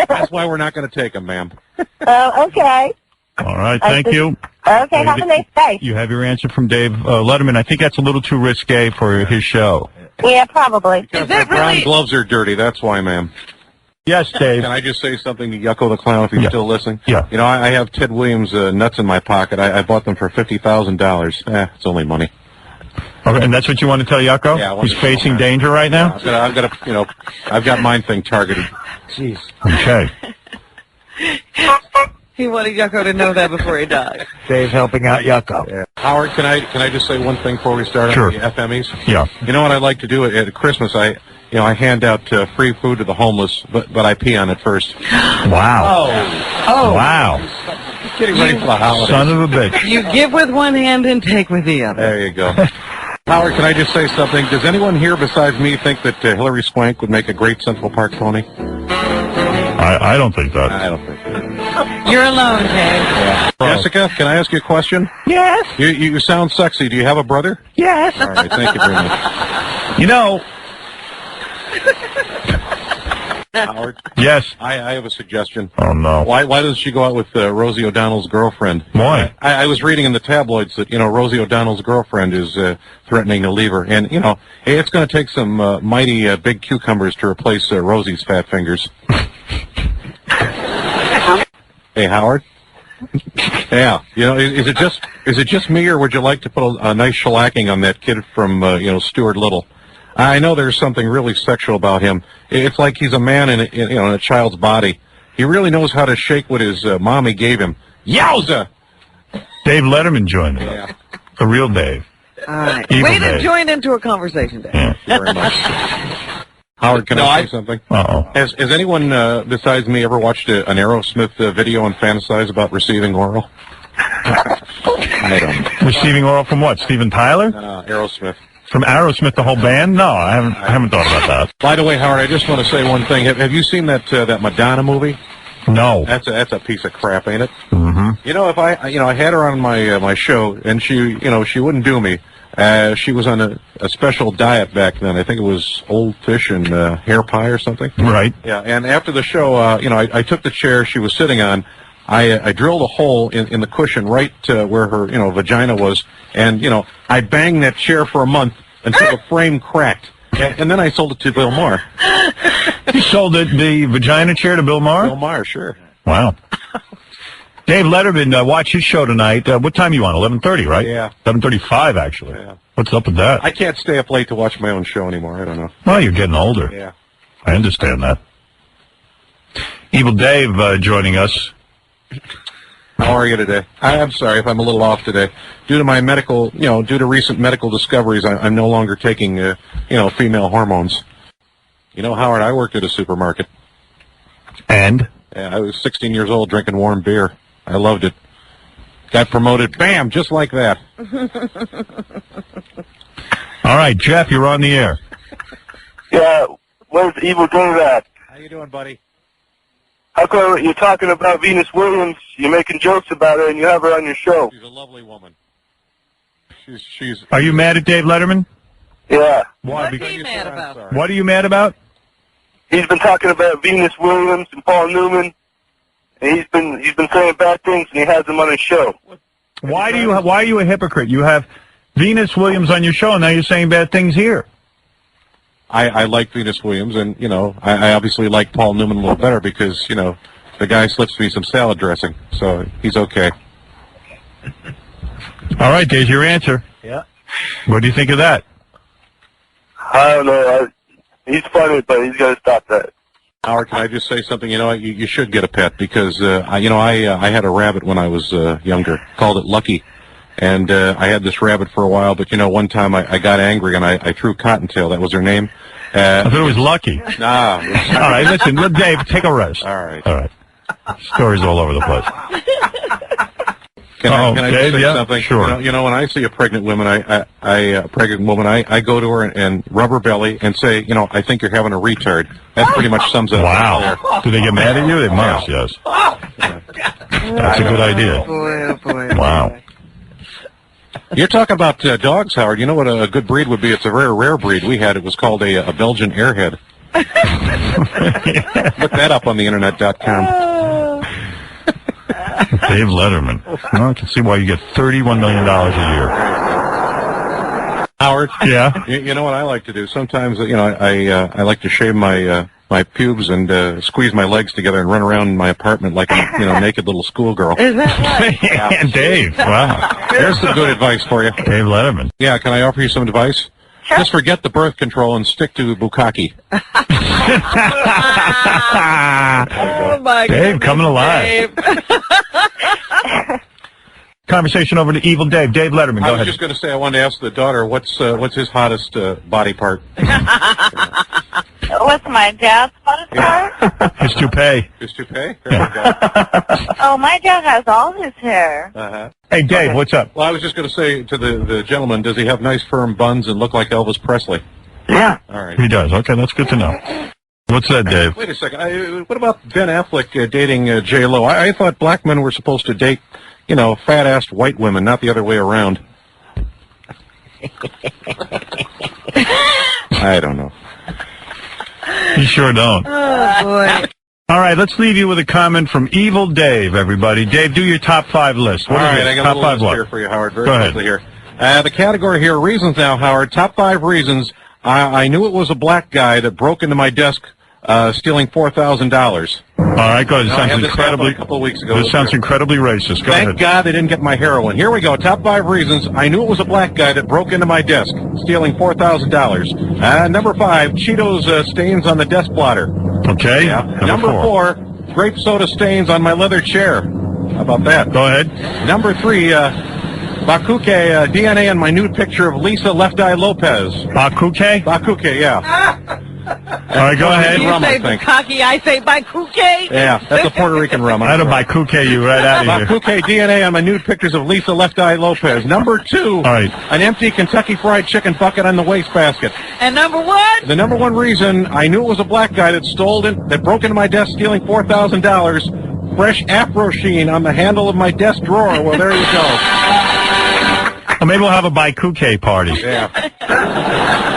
That's why we're not going to take him, ma'am. Okay. All right, thank you. Okay, have a nice day. You have your answer from Dave Letterman. I think that's a little too risque for his show. Yeah, probably. Because my brown gloves are dirty, that's why, ma'am. Yes, Dave. Can I just say something to Yucko the Clown if he's still listening? Yeah. I have Ted Williams nuts in my pocket. I bought them for $50,000. It's only money. Okay, and that's what you want to tell Yucko? Yeah, He's facing danger right now? I've got mine thing targeted. Jeez. Okay. He wanted Yucko to know that before he died. Dave helping out Yucko. Yeah. Howard, can I just say one thing before we start Sure. on the FMEs? Yeah. You know what I'd like to do at Christmas? I hand out free food to the homeless, but I pee on it first. Wow. Oh. Wow. Just getting ready for the holidays. Son of a bitch. You give with one hand and take with the other. There you go. Howard, can I just say something? Does anyone here besides me think that Hillary Swank would make a great Central Park pony? I don't think that. I don't think that. You're alone, Dave. Jessica, can I ask you a question? Yes. You sound sexy. Do you have a brother? Yes. All right, thank you very much. You know, Howard? Yes. I have a suggestion. Oh, no. Why doesn't she go out with Rosie O'Donnell's girlfriend? Why? I was reading in the tabloids that, Rosie O'Donnell's girlfriend is threatening to leave her. And, it's going to take some mighty big cucumbers to replace Rosie's fat fingers. Hey, Howard? Yeah. Is it just me, or would you like to put a nice shellacking on that kid from, Stuart Little? I know there's something really sexual about him. It's like he's a man in a child's body. He really knows how to shake what his mommy gave him. Yowza! Dave Letterman joined me. Yeah. The real Dave. All right. Evil Way to Dave. join into a conversation, Dave. Yeah. Very much. Howard, can I say something? Uh-oh. Has anyone besides me ever watched an Aerosmith video and fantasized about receiving oral? I don't. Receiving oral from what? Steven Tyler? Aerosmith. From Aerosmith, the whole band? No, I haven't thought about that. By the way, Howard, I just want to say one thing. Have you seen that Madonna movie? No. That's a piece of crap, ain't it? Mm-hmm. If I had her on my show and she wouldn't do me. She was on a special diet back then. I think it was old fish and hair pie or something. Right. Yeah. And after the show, I took the chair she was sitting on. I drilled a hole in the cushion right where her vagina was, and I banged that chair for a month until the frame cracked. And then I sold it to Bill Maher. You sold the vagina chair to Bill Maher? Bill Maher, sure. Wow. Dave Letterman, watch his show tonight. What time are you on? 11:30, right? Yeah. 11:35, actually. Yeah. What's up with that? I can't stay up late to watch my own show anymore. I don't know. Well, you're getting older. Yeah. I understand that. Evil Dave joining us. How are you today? I'm sorry if I'm a little off today. Due to my due to recent medical discoveries, I'm no longer taking, female hormones. Howard, I worked at a supermarket. And? Yeah, I was 16 years old drinking warm beer. I loved it. Got promoted, bam, just like that. All right, Jeff, you're on the air. Yeah, where's Evil Dave at? How you doing, buddy? How come you're talking about Venus Williams, you're making jokes about her, and you have her on your show? She's a lovely woman. She's. Are you mad at Dave Letterman? Yeah. Why? What's he mad about? What are you mad about? He's been talking about Venus Williams and Paul Newman, and he's been saying bad things, and he has them on his show. Why are you a hypocrite? You have Venus Williams on your show, and now you're saying bad things here. I like Venus Williams, and, I obviously like Paul Newman a little better because, the guy slips me some salad dressing, so he's okay. All right, there's your answer. Yeah. What do you think of that? I don't know. He's funny, but he's got to stop that. Howard, can I just say something? You should get a pet because, I had a rabbit when I was younger, called it Lucky. And I had this rabbit for a while, but, one time I got angry and I threw Cottontail. That was her name. I thought it was Lucky. Nah. All right, listen, Dave, take a rest. All right. All right. Stories all over the place. Can I Dave, just say yeah, something? Sure. When I see a pregnant woman, I go to her and rub her belly and say, I think you're having a retard. That pretty much sums it up. Wow. Do they get mad at you? They must, yes. That's a good idea. Oh, boy. Wow. You're talking about dogs, Howard. You know what a good breed would be? It's a very rare breed we had. It was called a Belgian Airhead. Look that up on the internet.com. Dave Letterman. Well, I can see why you get $31 million a year. Howard? Yeah? You know what I like to do? Sometimes, I like to shave my pubes and squeeze my legs together and run around my apartment like a naked little schoolgirl. Is that right? Yeah. Dave, wow. There's some good advice for you. Dave Letterman. Yeah, can I offer you some advice? Sure. Just forget the birth control and stick to bukkake. Oh, my God. Dave, coming alive. Conversation over to Evil Dave. Dave Letterman, go ahead. I was just going to say, I wanted to ask the daughter, what's his hottest body part? What's my dad's hottest part? His toupee. His toupee? There we go. Oh, my dad has all his hair. Uh-huh. Hey, Dave, what's up? Well, I was just going to say to the gentleman, does he have nice firm buns and look like Elvis Presley? Yeah. All right. He does. Okay, that's good to know. What's that, Dave? Wait a second. What about Ben Affleck dating J-Lo? I thought black men were supposed to date, fat-assed white women, not the other way around. I don't know. You sure don't. Oh, boy. All right, let's leave you with a comment from Evil Dave, everybody. Dave, do your top 5 list. What All is right, it? I got top a little 5 list here for you, Howard. Very Go ahead. quickly here. The category here, reasons now, Howard. Top 5 reasons. I knew it was a black guy that broke into my desk stealing $4,000. All right, go ahead. I had this happen a couple of weeks ago. This sounds incredibly racist. Go Thank ahead. God they didn't get my heroin. Here we go. Top 5 reasons. I knew it was a black guy that broke into my desk, stealing $4,000. Number 5, Cheetos stains on the desk blotter. Okay. Yeah. Number 4, grape soda stains on my leather chair. How about that? Go ahead. Number 3, Bakuke DNA on my nude picture of Lisa Left Eye Lopez. Bakuke? Bakuke, yeah. All right, go ahead. You say Bukaki, I say Baikuke. Yeah, that's a Puerto Rican rum. I'd have Bakuke you right out of here. Bakuke DNA on my nude pictures of Lisa Left Eye Lopez. Number 2, All right. an empty Kentucky Fried Chicken bucket on the wastebasket. And number 1? The number 1 reason I knew it was a black guy that broke into my desk stealing $4,000. Fresh afro sheen on the handle of my desk drawer. Well, there you go. Well, maybe we'll have a Baikuke party. Yeah.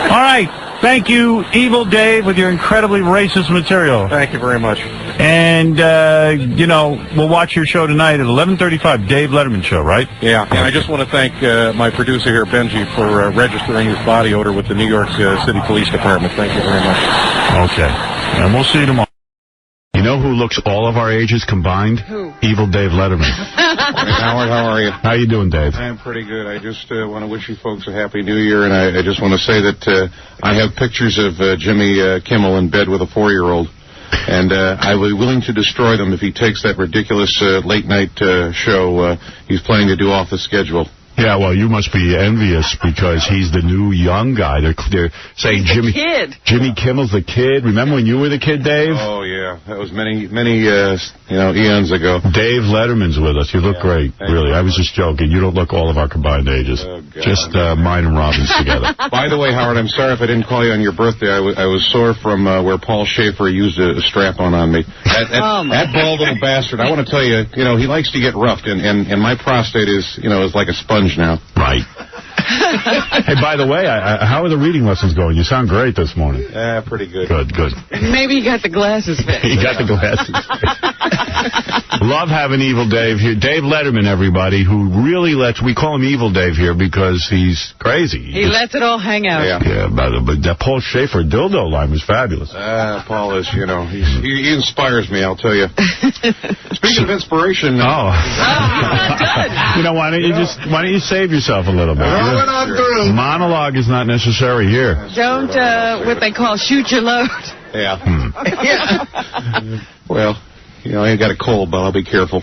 All right. Thank you, Evil Dave, with your incredibly racist material. Thank you very much. And, we'll watch your show tonight at 11:35, Dave Letterman Show, right? Yeah, and I just want to thank my producer here, Benji, for registering his body odor with the New York City Police Department. Thank you very much. Okay. And we'll see you tomorrow. You know who looks all of our ages combined? Who? Evil Dave Letterman. Howard, how are you? How you doing, Dave? I'm pretty good. I just want to wish you folks a happy New Year, and I just want to say that I have pictures of Jimmy Kimmel in bed with a 4-year-old, and I will be willing to destroy them if he takes that ridiculous late-night show he's planning to do off the schedule. Yeah, well, you must be envious because he's the new young guy. They're saying Jimmy Kimmel's the kid. Remember when you were the kid, Dave? Oh, yeah. That was many eons ago. Dave Letterman's with us. You look great, really. I was just joking. You don't look all of our combined ages. Oh, just mine and Robin's together. By the way, Howard, I'm sorry if I didn't call you on your birthday. I was sore from where Paul Schaefer used a strap-on on me. That bald little bastard, I want to tell you, he likes to get roughed, and my prostate is like a sponge now. Right. Hey, by the way, how are the reading lessons going? You sound great this morning. Pretty good. Good. Maybe he got the glasses fixed. He got the glasses. Love having Evil Dave here. Dave Letterman, everybody, who really we call him Evil Dave here because he's crazy. He lets it all hang out. Yeah, but that Paul Schaefer dildo line was fabulous. Paul is, he inspires me, I'll tell you. Speaking of inspiration. Why don't you save yourself a little bit? Monologue is not necessary here. Don't, what they call, shoot your load. Yeah. Well, I ain't got a cold, but I'll be careful.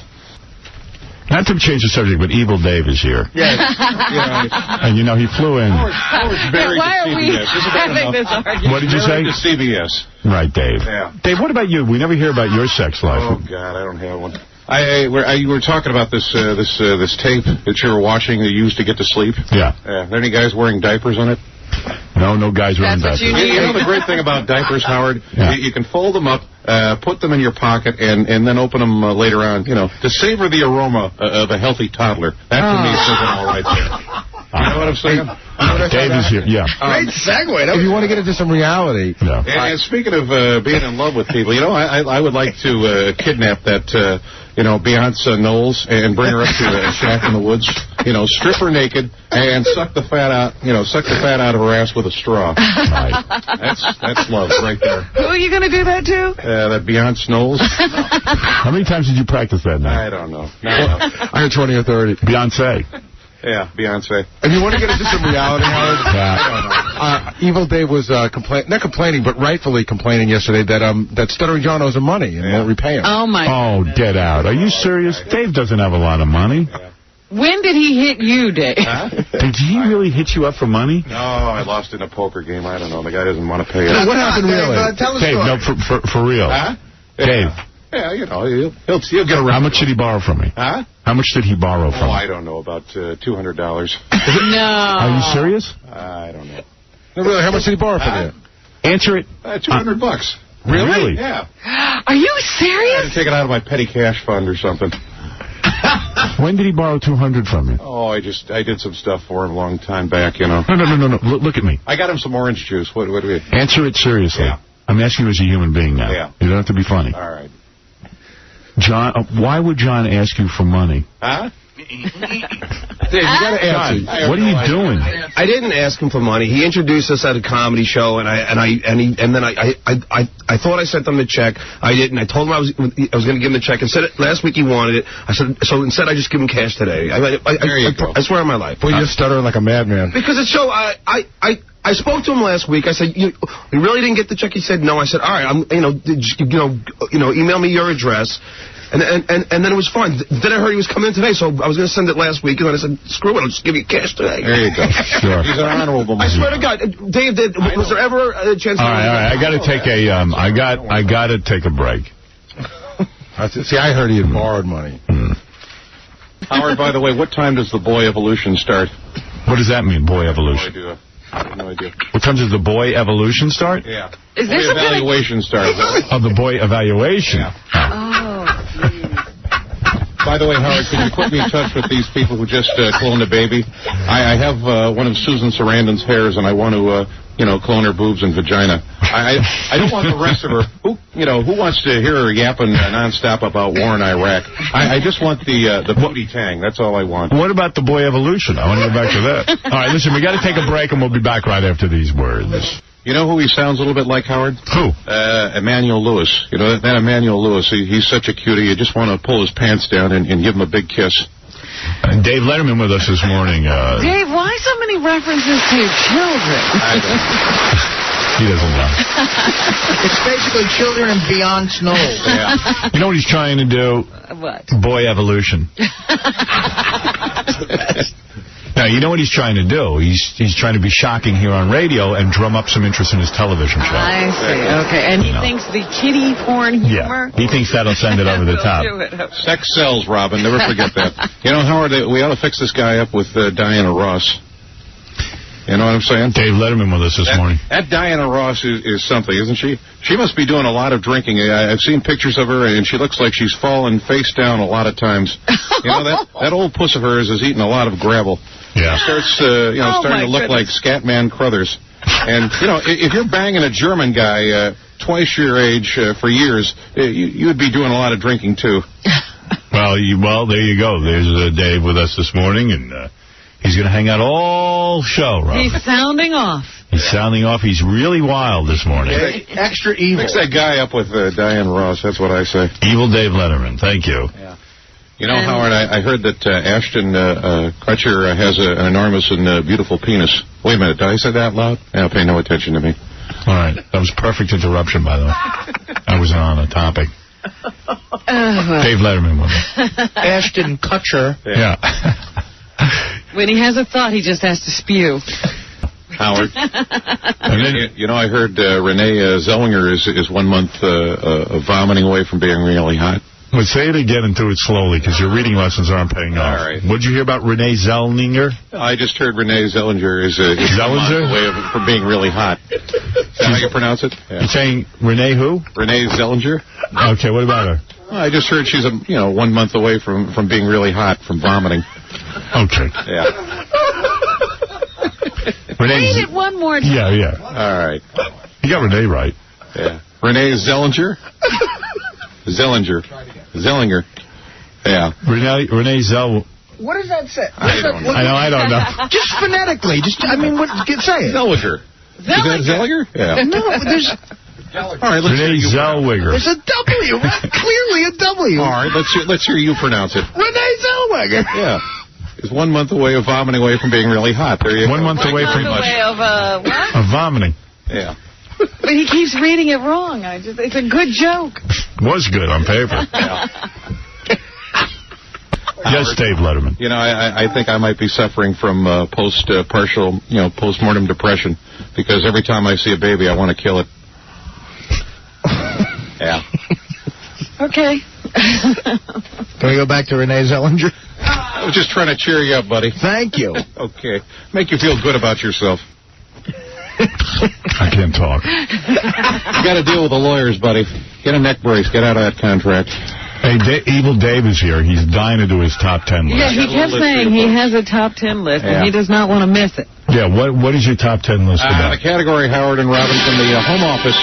Not to change the subject, but Evil Dave is here. Yes. And he flew in. Why are we having this argument? What did you say? To CBS. Right, Dave. Yeah. Dave, what about you? We never hear about your sex life. Oh, God, I don't have one. You were talking about this tape that you were watching that you used to get to sleep. Yeah. Are there any guys wearing diapers on it? No guys wearing diapers. You know the great thing about diapers, Howard? Yeah. You can fold them up, put them in your pocket, and then open them later on, to savor the aroma of a healthy toddler. That to me is all right there. You know what I'm saying? Dave is here, yeah. Great segue. If you want to get into some reality. Yeah. And speaking of being in love with people, I would like to kidnap that, Beyonce Knowles and bring her up to a shack in the woods, strip her naked and suck the fat out of her ass with a straw. Right. That's love right there. Who are you going to do that to? That Beyonce Knowles. How many times did you practice that now? I don't know. I heard 20 or 30. Beyonce. Yeah, Beyonce. If you want to get into some reality, Howard, Evil Dave was not complaining, but rightfully complaining yesterday that Stuttering John owes him money and won't repay him. Oh, my God. Oh, get out. Are you serious? Dave doesn't have a lot of money. When did he hit you, Dave? Huh? Did he really hit you up for money? No, I lost in a poker game. I don't know. The guy doesn't want to pay it. What happened really? Tell us. Dave, no, for real. Huh? Dave. Yeah, he'll get around. How much did he borrow from me? Huh? How much did he borrow from me? I don't know, about $200. No. Are you serious? I don't know. No, really, how much did he borrow from you? Answer it. $200. Really? Yeah. Are you I serious? had to take it out of my petty cash fund or something. When did he borrow $200 from you? Oh, I did some stuff for him a long time back, you know. No. Look at me. I got him some orange juice. What do we... Answer it seriously. Yeah. I'm asking you as a human being now. Yeah. You don't have to be funny. All right. John, why would John ask you for money? Huh? Dave, you gotta answer. John, what are you doing? I didn't ask him for money. He introduced us at a comedy show, and then I thought I sent him the check. I didn't. I told him I was going to give him the check. And said last week he wanted it. I said so. Instead, I just give him cash today. There you go. I swear on my life. Well, you're stuttering like a madman. Because it's so. I spoke to him last week. I said, "You really didn't get the check?" He said, "No." I said, "All right, email me your address." And then it was fine. Then I heard he was coming in today, so I was going to send it last week, and then I said, screw it, I'll just give you cash today. There you go. Sure. He's an honorable man. I swear to God, Dave, was there ever a chance? All right. I got to take I got to take a break. See, I heard he had borrowed money. Howard, by the way, what time does the boy evolution start? What does that mean, boy evolution? No idea. What time does the boy evolution start? Yeah. Is boy this evaluation starts? Oh, the boy evaluation. Yeah. Oh, By the way, Howard, can you put me in touch with these people who just cloned a baby? I have one of Susan Sarandon's hairs, and I want to, clone her boobs and vagina. I don't want the rest of her. Who wants to hear her yapping nonstop about war in Iraq? I just want the booty tang. That's all I want. What about the boy evolution? I want to go back to that. All right, listen, we got to take a break, and we'll be back right after these words. You know who he sounds a little bit like, Howard? Who? Emmanuel Lewis. You know, that Emmanuel Lewis, he's such a cutie. You just want to pull his pants down and give him a big kiss. Dave Letterman with us this morning. Dave, why so many references to your children? He doesn't know. It's basically children and beyond snow. Yeah. You know what he's trying to do? What? Boy evolution. Now, you know what he's trying to do? He's trying to be shocking here on radio and drum up some interest in his television show. I see. Okay. And he thinks the kiddie porn humor? Yeah. He thinks that'll send it over the top. Sex sells, Robin. Never forget that. You know, Howard, we ought to fix this guy up with Diana Ross. You know what I'm saying? Dave Letterman with us this morning. That Diana Ross is something, isn't she? She must be doing a lot of drinking. I've seen pictures of her, and she looks like she's fallen face down a lot of times. You know, that old puss of hers is eating a lot of gravel. Yeah. She starts, starting to look like Scatman Crothers. And, if you're banging a German guy twice your age for years, you would be doing a lot of drinking, too. Well, there you go. There's Dave with us this morning, and he's going to hang out all show, Robert. He's sounding off. He's sounding off. He's really wild this morning. Extra evil. Mix that guy up with Diana Ross. That's what I say. Evil Dave Letterman. Thank you. Yeah. You know, Howard, I heard that Ashton Kutcher has an enormous and beautiful penis. Wait a minute, did I say that out loud? Yeah, pay no attention to me. All right. That was perfect interruption, by the way. I was on a topic. Dave Letterman was it. Ashton Kutcher. Yeah. When he has a thought, he just has to spew. Howard. I heard Renee Zellweger is 1 month vomiting away from being really hot. Well, say it again and do it slowly, because your reading lessons aren't paying off. All right. What did you hear about Renee Zellweger? I just heard Renee Zellweger is 1 month away from being really hot. Is that how you pronounce it? Yeah. You're saying Renee who? Renee Zellweger. Okay, what about her? Well, I just heard she's 1 month away from being really hot, from vomiting. Okay. Yeah. Read it one more time. Yeah. All right. You got Renee right. Yeah. Renee Zellweger? Zellinger. Yeah. Renee Zell. What does that say? I don't know. Just phonetically. Say it. Zellweger. Is that Zellweger? Yeah. No, there's... All right, Renee Zellweger. There's a W. Clearly a W. All right, let's hear you pronounce it. Renee Zellweger. Yeah. Is 1 month away of vomiting away from being really hot. There you go. 1 month away from what? Of vomiting. Yeah. But he keeps reading it wrong. It's a good joke. Was good on paper. Yeah. Yes, Dave Letterman. You know, I think I might be suffering from postmortem depression, because every time I see a baby, I want to kill it. Yeah. Okay. Can we go back to Renee Zellweger? I was just trying to cheer you up, buddy. Thank you. Okay. Make you feel good about yourself. I can't talk. You got to deal with the lawyers, buddy. Get a neck brace. Get out of that contract. Hey, Evil Dave is here. He's dying to do his top 10 list. Yeah, he kept saying he has a top 10 list, and he does not want to miss it. Yeah, what is your top 10 list about? The category, Howard and Robin, from the Home Office.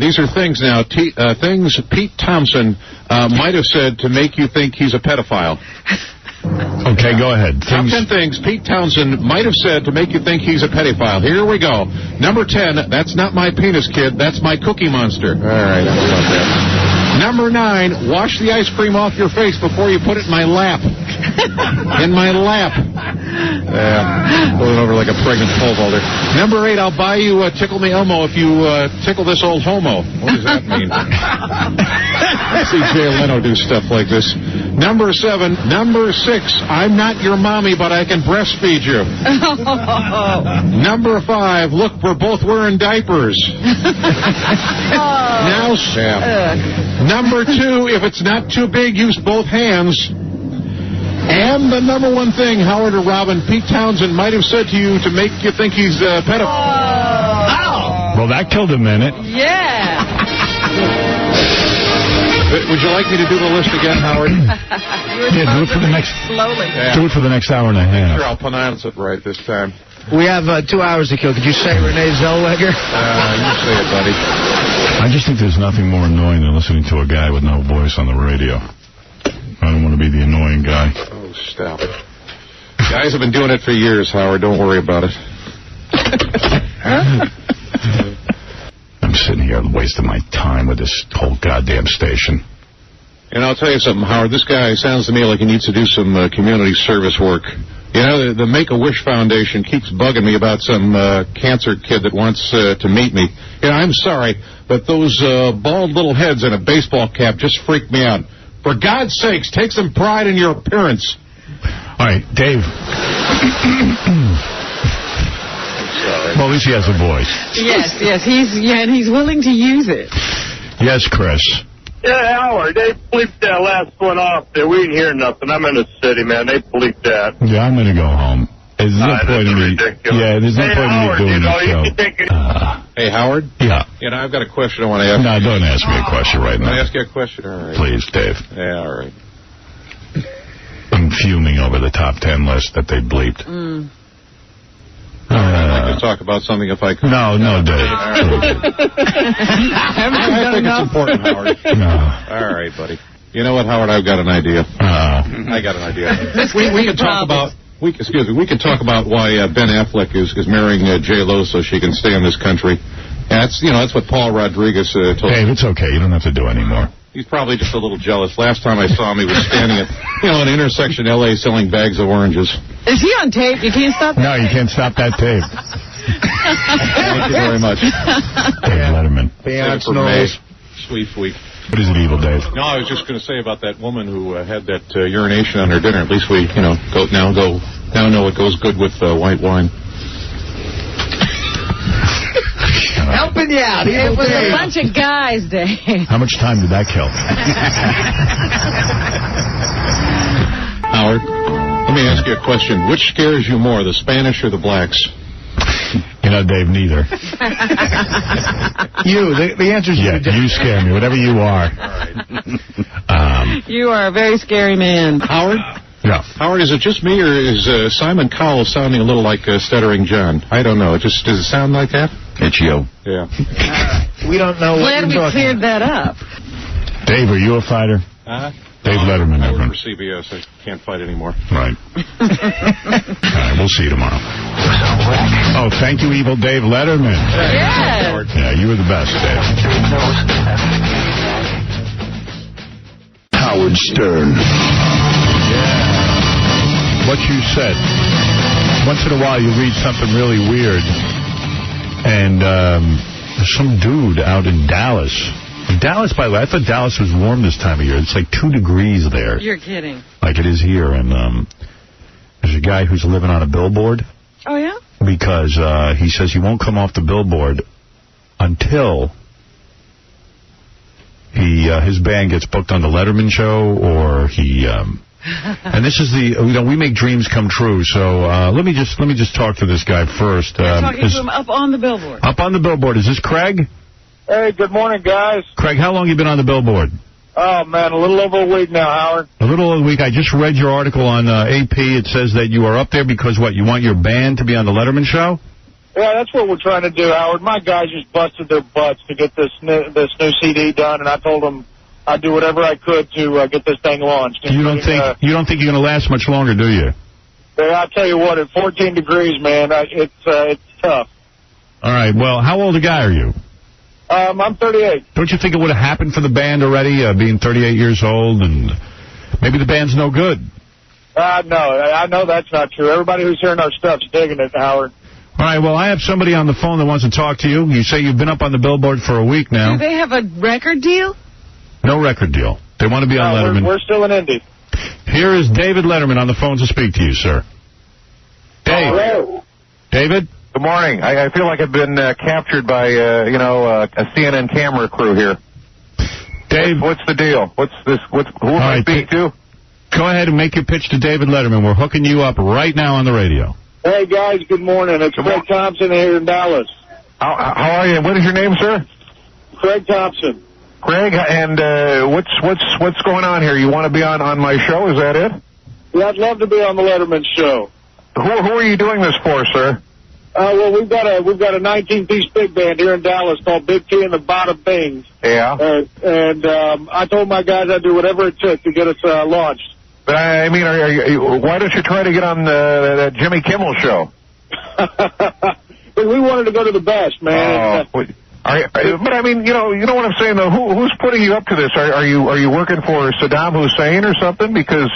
These are things now. Things Pete Thompson might have said to make you think he's a pedophile. Okay, go ahead. Top 10 things Pete Townsend might have said to make you think he's a pedophile. Here we go. Number 10, that's not my penis, kid. That's my Cookie Monster. All right, I don't know about that. Number 9, wash the ice cream off your face before you put it in my lap. In my lap. Yeah, pulling over like a pregnant pole vaulter. Number 8, I'll buy you a Tickle Me Elmo if you tickle this old homo. What does that mean? I see Jay Leno do stuff like this. Number 7, Number 6, I'm not your mommy, but I can breastfeed you. Number 5, look, we're both wearing diapers. Now, Sam. Number 2, if it's not too big, use both hands. And the number 1 thing, Howard or Robin, Pete Townsend might have said to you to make you think he's a pedophile. Well, that killed a minute. Yeah. Would you like me to do the list again, Howard? Yeah, do it for the next. Slowly. Yeah. Do it for the next hour and a half. Sure, I'll pronounce it right this time. We have 2 hours to kill. Could you say Renee Zellweger? You say it, buddy. I just think there's nothing more annoying than listening to a guy with no voice on the radio. I don't want to be the annoying guy. Oh, stop it. Guys have been doing it for years, Howard. Don't worry about it. I'm sitting here wasting my time with this whole goddamn station. And I'll tell you something, Howard. This guy sounds to me like he needs to do some community service work. You know, the Make-A-Wish Foundation keeps bugging me about some cancer kid that wants to meet me. You know, I'm sorry, but those bald little heads in a baseball cap just freak me out. For God's sakes, take some pride in your appearance. All right, Dave. Well, at least he has a voice. Yes, and he's willing to use it. Yes, Chris. Yeah, Howard, they bleeped that last one off there. We didn't hear nothing. I'm in the city, man. They bleeped that. Yeah, I'm going to go home. There's no point in me. Yeah, there's no point in me doing this show. Hey, Howard? Yeah. You know, I've got a question I want to ask. No, don't ask me a question right now. Can I ask you a question? All right. Please, Dave. Yeah, all right. I'm fuming over the top 10 list that they bleeped. I'd like to talk about something if I could. No, Dave. I think it's important, Howard. No. All right, buddy. You know what, Howard? I've got an idea. I got an idea. We can talk about. We can talk about why Ben Affleck is marrying J-Lo so she can stay in this country. That's what Paul Rodriguez told me. Dave, it's okay. You don't have to do anymore. He's probably just a little jealous. Last time I saw him, he was standing at, an intersection in L.A. selling bags of oranges. Is he on tape? You can't stop that? No, you can't stop that tape. Thank you very much. Dave Letterman. Sweet. What is it, Evil Dave? No, I was just going to say about that woman who had that urination on her dinner. At least we, now know it goes good with white wine. Helping you out. It was a bunch of guys, Dave. How much time did that kill? Howard, let me ask you a question. Which scares you more, the Spanish or the blacks? You know, Dave, neither. The answer is you scare me, whatever you are. All right. You are a very scary man. Howard? Yeah. Howard, is it just me, or is Simon Cowell sounding a little like Stuttering John? I don't know. Does it sound like that? It's you. Yeah. We don't know what Glad you're we cleared that up. Dave, are you a fighter? Dave Letterman. I work for CBS. I can't fight anymore. Right. All right, we'll see you tomorrow. Oh, thank you, Evil Dave Letterman. Yeah. Yeah, you were the best, Dave. Howard Stern. Yeah. What you said. Once in a while, you read something really weird. And there's some dude out in Dallas. Dallas, by the way, I thought Dallas was warm this time of year. It's like 2 degrees there. You're kidding. Like it is here. And there's a guy who's living on a billboard. Oh, yeah? Because he says he won't come off the billboard until his band gets booked on the Letterman show, or he And this is the, we make dreams come true. So let me just talk to this guy first. You're talking to him up on the billboard. Up on the billboard. Is this Craig? Hey, good morning, guys. Craig, how long have you been on the billboard? Oh, man, a little over a week now, Howard. A little over a week. I just read your article on AP. It says that you are up there because, what, you want your band to be on the Letterman show? Yeah, that's what we're trying to do, Howard. My guys just busted their butts to get this new CD done, and I told them I'd do whatever I could to get this thing launched. You don't think you're going to last much longer, do you? Yeah, I'll tell you what, at 14 degrees, man, it's tough. All right. Well, how old a guy are you? I'm 38. Don't you think it would have happened for the band already, being 38 years old, and maybe the band's no good? No, I know that's not true. Everybody who's hearing our stuff's digging it, Howard. All right, well, I have somebody on the phone that wants to talk to you. You say you've been up on the billboard for a week now. Do they have a record deal? No record deal. They want to be on Letterman. We're still in Indy. Here is David Letterman on the phone to speak to you, sir. Dave. Hello. David? Good morning. I feel like I've been captured by, a CNN camera crew here. Dave. What's the deal? Who am I speaking to? Go ahead and make your pitch to David Letterman. We're hooking you up right now on the radio. Hey, guys, good morning. It's Craig Thompson here in Dallas. How are you? What is your name, sir? Craig Thompson. Craig, and what's going on here? You want to be on my show? Is that it? Yeah, I'd love to be on the Letterman show. Who are you doing this for, sir? Well, we've got a 19-piece big band here in Dallas called Big T and the Bada Bings. Yeah. And I told my guys I'd do whatever it took to get us launched. But I mean, why don't you try to get on that Jimmy Kimmel show? We wanted to go to the best, man. But I mean, you know what I'm saying though. Who's putting you up to this? Are you working for Saddam Hussein or something? Because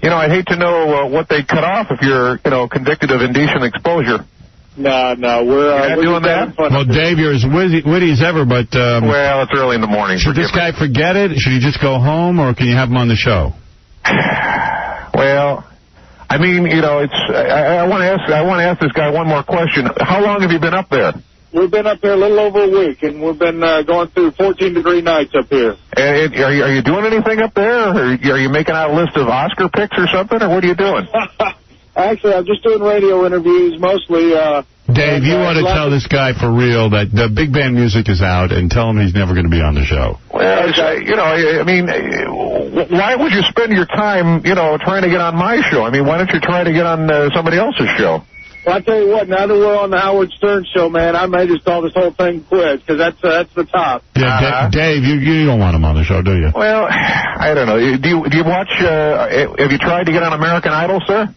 I'd hate to know what they cut off if you're convicted of indecent exposure. No, we're doing that. Well, Dave, you're as witty as ever, but well, it's early in the morning. Should this guy forget it? Should he just go home, or can you have him on the show? Well, I mean, I want to ask this guy one more question. How long have you been up there? We've been up there a little over a week, and we've been going through 14-degree nights up here. And are you doing anything up there? Or are you making out a list of Oscar picks or something, or what are you doing? Actually, I'm just doing radio interviews mostly. Dave, you want to tell this guy for real that the big band music is out and tell him he's never going to be on the show. Well, I mean, why would you spend your time, trying to get on my show? I mean, why don't you try to get on somebody else's show? Well, I tell you what, now that we're on the Howard Stern show, man, I may just call this whole thing quits, because that's the top. Yeah, Dave, you don't want him on the show, do you? Well, I don't know. Do you watch, have you tried to get on American Idol, sir?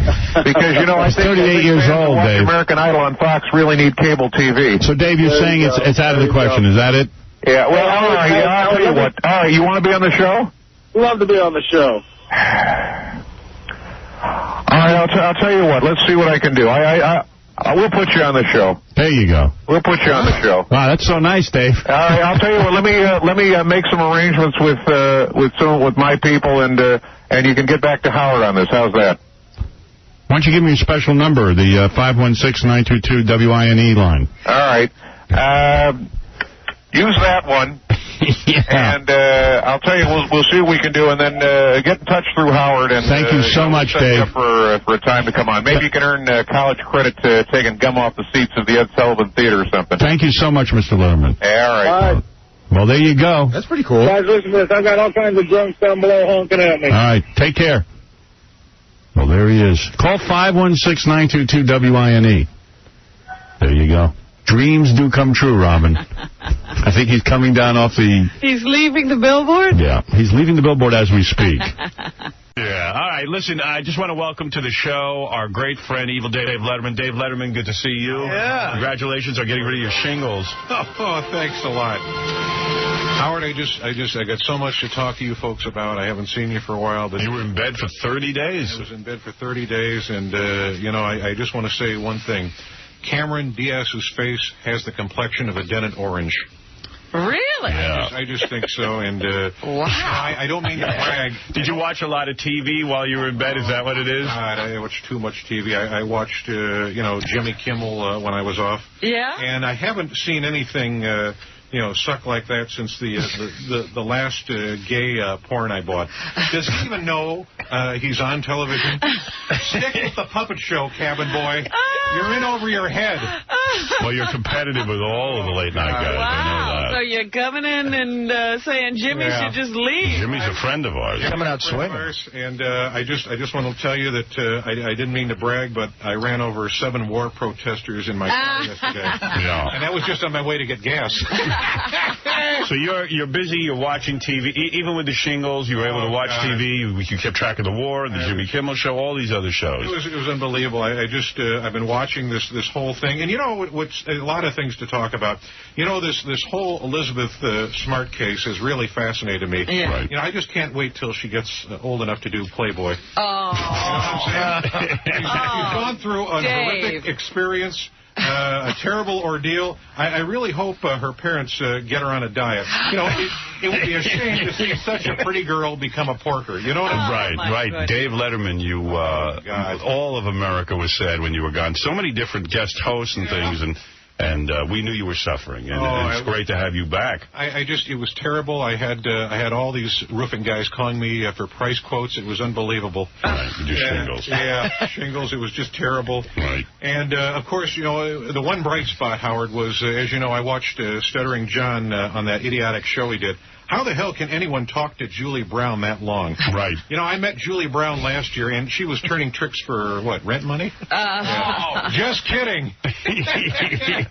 Because, I think 38 years old, Dave. American Idol on Fox really need cable TV. So, Dave, you're saying it's out of the question. Is that it? Yeah, well, all right, I'll tell you what. All right, you want to be on the show? Love to be on the show. All right, I'll tell you what. Let's see what I can do. I will put you on the show. There you go. We'll put you on the show. Wow, that's so nice, Dave. All right, I'll tell you what. Let me make some arrangements with my people, and you can get back to Howard on this. How's that? Why don't you give me a special number, the 516-922-WINE line? All right. Use that one. Yeah. And I'll tell you, we'll see what we can do, and then get in touch through Howard. And thank you so much, Dave. For a time to come on. Maybe you can earn college credit taking gum off the seats of the Ed Sullivan Theater or something. Thank you so much, Mr. Letterman. Yeah, all right. Well, there you go. That's pretty cool. Guys, listen to this. I got all kinds of drunks down below honking at me. All right, take care. Well, there he is. Call 516-922-WINE. There you go. Dreams do come true, Robin. I think he's coming down off the... He's leaving the billboard? Yeah, he's leaving the billboard as we speak. Yeah, all right, listen, I just want to welcome to the show our great friend, Evil Dave Letterman. Dave Letterman, good to see you. Yeah. Congratulations on getting rid of your shingles. Oh, thanks a lot. Howard, I got so much to talk to you folks about. I haven't seen you for a while. But you were in bed for 30 days. I was in bed for 30 days, and, I just want to say one thing. Cameron Diaz's face has the complexion of a dented orange. Really? Yeah. I just think so, and wow. I don't mean to brag. Did you watch a lot of TV while you were in bed? Is that what it is? I watched too much TV. I watched, Jimmy Kimmel when I was off. Yeah? And I haven't seen anything suck like that since the last gay porn I bought. Does he even know he's on television? Stick with the puppet show, cabin boy. You're in over your head. Well, you're competitive with all of the late night guys. Wow. I know that. So you're coming in and saying Jimmy should just leave. Jimmy's a friend of ours. Coming out swinging. And I just want to tell you that I didn't mean to brag, but I ran over 7 war protesters in my car yesterday. Yeah. And that was just on my way to get gas. So you're busy. You're watching TV. Even with the shingles, you were able to watch TV. You kept track of the war, the Jimmy Kimmel Show, all these other shows. It was unbelievable. I've been watching this whole thing, and what's a lot of things to talk about. This whole Elizabeth Smart case has really fascinated me. Yeah. Right. I just can't wait till she gets old enough to do Playboy. Oh. You know what I'm saying? She's gone through a horrific experience. A terrible ordeal. I really hope her parents get her on a diet. It would be a shame to see such a pretty girl become a porker. You know what I'm saying? Right. Dave Letterman, all of America was sad when you were gone. So many different guest hosts and things, and we knew you were suffering, and it's great to have you back. It was terrible. I had all these roofing guys calling me for price quotes. It was unbelievable. Right, you do shingles. Yeah, shingles. It was just terrible. Right. And, of course, the one bright spot, Howard, was, as you know, I watched Stuttering John on that idiotic show he did. How the hell can anyone talk to Julie Brown that long? Right. I met Julie Brown last year, and she was turning tricks for, rent money? Just kidding. I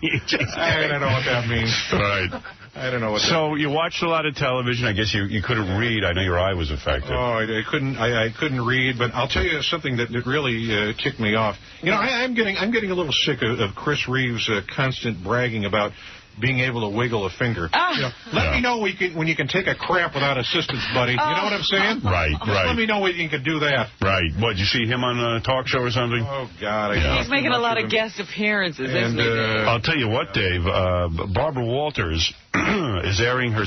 don't know what that means. Right. I don't know what So you watched a lot of television. I guess you couldn't read. I know your eye was affected. Oh, I couldn't read, but I'll tell you something that really kicked me off. I'm getting a little sick of Chris Reeves' constant bragging about being able to wiggle a finger. Let me know when you can take a crap without assistance, buddy. You know what I'm saying? Right. Let me know when you can do that. Right. What, did you see him on a talk show or something? Oh, God. He's making a lot of guest appearances, isn't he, Dave? I'll tell you what, Dave. Barbara Walters is airing her...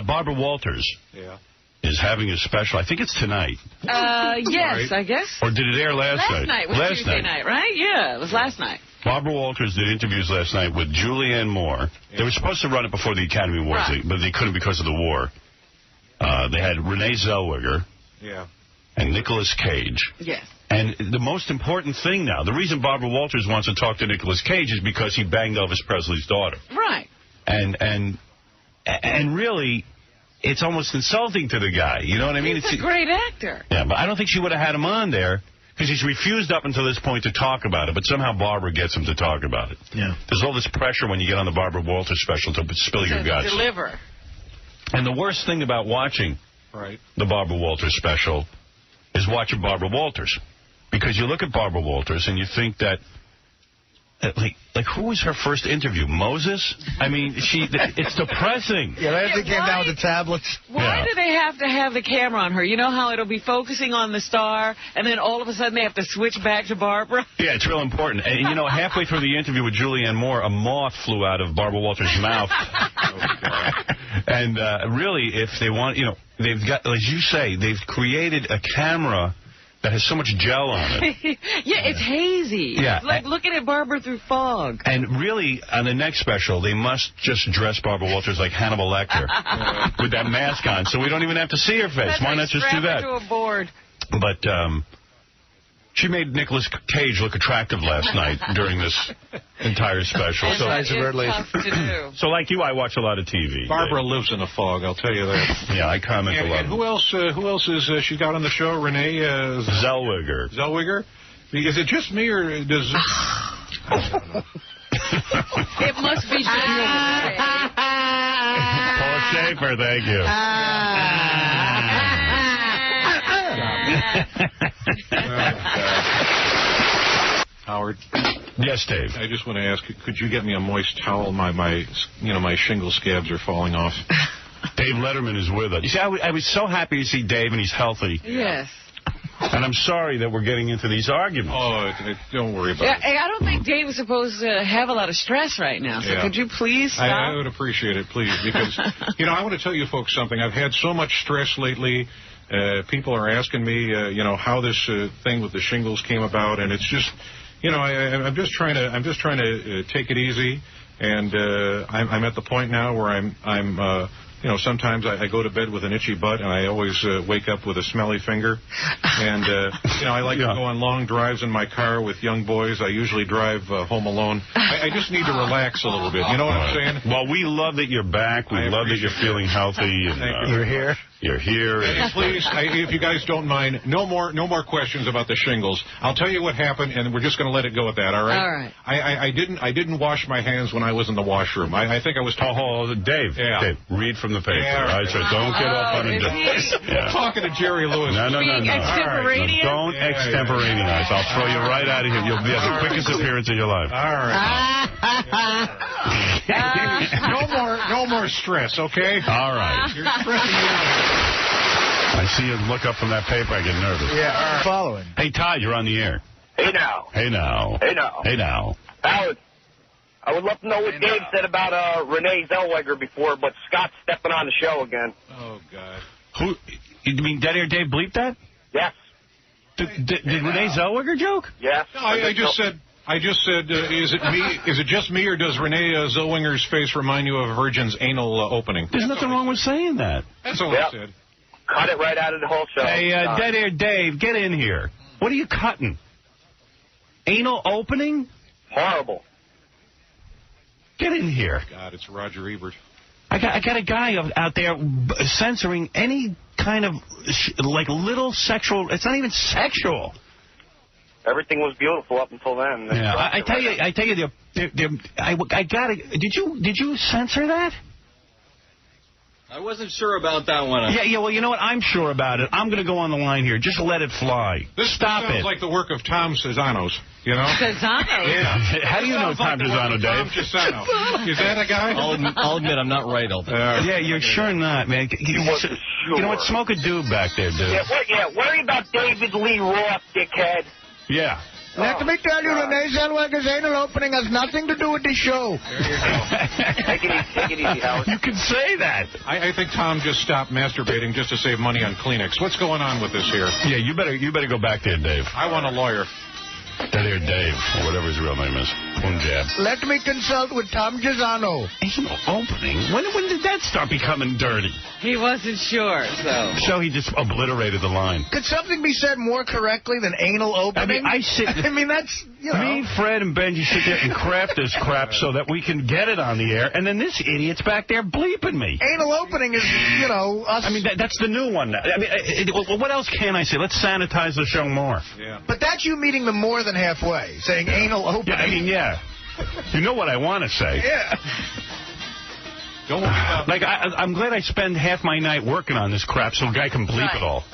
Barbara Walters is having a special. I think it's tonight. Yes, I guess. Oh, Or did it air last night? Last night was Tuesday night, right? Yeah, it was last night. Barbara Walters did interviews last night with Julianne Moore. They were supposed to run it before the Academy Awards, but they couldn't because of the war. They had Renee Zellweger and Nicolas Cage. Yes. And the most important thing now, the reason Barbara Walters wants to talk to Nicolas Cage is because he banged Elvis Presley's daughter. Right. And really, it's almost insulting to the guy. You know what I mean? He's a great actor. Yeah, but I don't think she would have had him on there because he's refused up until this point to talk about it. But somehow Barbara gets him to talk about it. Yeah. There's all this pressure when you get on the Barbara Walters special to spill your guts. Deliver. And the worst thing about watching the Barbara Walters special is watching Barbara Walters. Because you look at Barbara Walters and you think that, like who was her first interview? Moses? I mean, it's depressing. Yeah, they came down with the tablets. Why do they have to have the camera on her? You know how it'll be focusing on the star, and then all of a sudden they have to switch back to Barbara? Yeah, it's real important. And, halfway through the interview with Julianne Moore, a moth flew out of Barbara Walters' mouth. And really, if they want, they've got, as you say, they've created a camera that has so much gel on it. Yeah, it's hazy. Yeah. It's like looking at Barbara through fog. And really, on the next special, they must just dress Barbara Walters like Hannibal Lecter with that mask on, so we don't even have to see her face. Why not just do that? To a board. But she made Nicolas Cage look attractive last night during this entire special. So nice of her, tough to do. So like you, I watch a lot of TV. Barbara lives in a fog, I'll tell you that. Yeah, I comment a lot. And who else is she got on the show? Renee Zellweger. Zellweger? Is it just me or does? It must be just Paul Schaefer, thank you. Howard. Yes, Dave. I just want to ask, could you get me a moist towel? My shingle scabs are falling off. Dave Letterman is with us. You see, I was so happy to see Dave, and he's healthy. Yes. And I'm sorry that we're getting into these arguments. Oh, don't worry about it. I don't think Dave is supposed to have a lot of stress right now, so could you please stop? I would appreciate it, please, because, I want to tell you folks something. I've had so much stress lately. People are asking me, how this thing with the shingles came about, and it's just, I'm just trying to take it easy, and I'm at the point now where I'm sometimes I go to bed with an itchy butt, and I always wake up with a smelly finger. And, I like to go on long drives in my car with young boys. I usually drive home alone. I just need to relax a little bit. You know what I'm saying? Well, we love that you're back. We love that you're feeling healthy. And, you're here. You're here. And please, if you guys don't mind, no more questions about the shingles. I'll tell you what happened, and we're just going to let it go at that. All right. All right. I didn't wash my hands when I was in the washroom. I think I was talking. Dave. Yeah. Dave, read from the paper. All right, so don't get up on it. Talking to Jerry Lewis. No. Extemporaneous? Don't extemporaneous. I'll throw you right out of here. You'll be the quickest appearance of your life. All right. No more stress, okay? All right. You're stressing me out. I see you look up from that paper. I get nervous. Yeah, following. Hey, Todd, you're on the air. Hey now. Hey now. Hey now. Hey now. Howard, I would love to know what Dave said about Renee Zellweger before, but Scott's stepping on the show again. Oh, God. Who? You mean Dead Air Dave bleeped that? Yes. Did Renee Zellweger joke? Yes. No, I just said, is it me? Is it just me, or does Renee Zellweger's face remind you of a virgin's anal opening? There's nothing wrong with saying that. That's all I said. Cut it right out of the whole show. Hey, Dead Air Dave, get in here. What are you cutting? Anal opening? Horrible. Get in here. God, it's Roger Ebert. I got a guy out there censoring any kind of, little sexual. It's not even sexual. Everything was beautiful up until then. Yeah, I tell you, I gotta. Did you censor that? I wasn't sure about that one. Yeah, well, you know what? I'm sure about it. I'm going to go on the line here. Just let it fly. This Stop sounds it. like the work of Tom Cesanos, you know? Cesano? Yeah. How do you know Tom Cesano, Dave? Tom Cesano. Is that a guy? I'll admit I'm not right, Elton. Yeah, you're sure not, man. You know what? Smoke a doob back there, dude. Worry about David Lee Roth, dickhead. Yeah. Let me tell you, Renee Zellweger's anal opening has nothing to do with the show. There you go. Take it easy, Howard. You can say that. I think Tom just stopped masturbating just to save money on Kleenex. What's going on with this here? Yeah, you better go back there, Dave. I want a lawyer. Dead Air Dave, or whatever his real name is. Punjab. Let me consult with Tom Cesano. Anal opening? When did that start becoming dirty? He wasn't sure, so. So he just obliterated the line. Could something be said more correctly than anal opening? That's, you know. Me, Fred, and Benji sit there and craft this crap so that we can get it on the air, and then this idiot's back there bleeping me. Anal opening is, us. I mean, that's the new one. I mean, what else can I say? Let's sanitize the show more. Yeah. But that's you meeting them more than halfway, saying anal opening. Yeah, I mean, yeah. You know what I want to say. Yeah. Don't worry about Like, I'm glad I spend half my night working on this crap so a guy can bleep it all.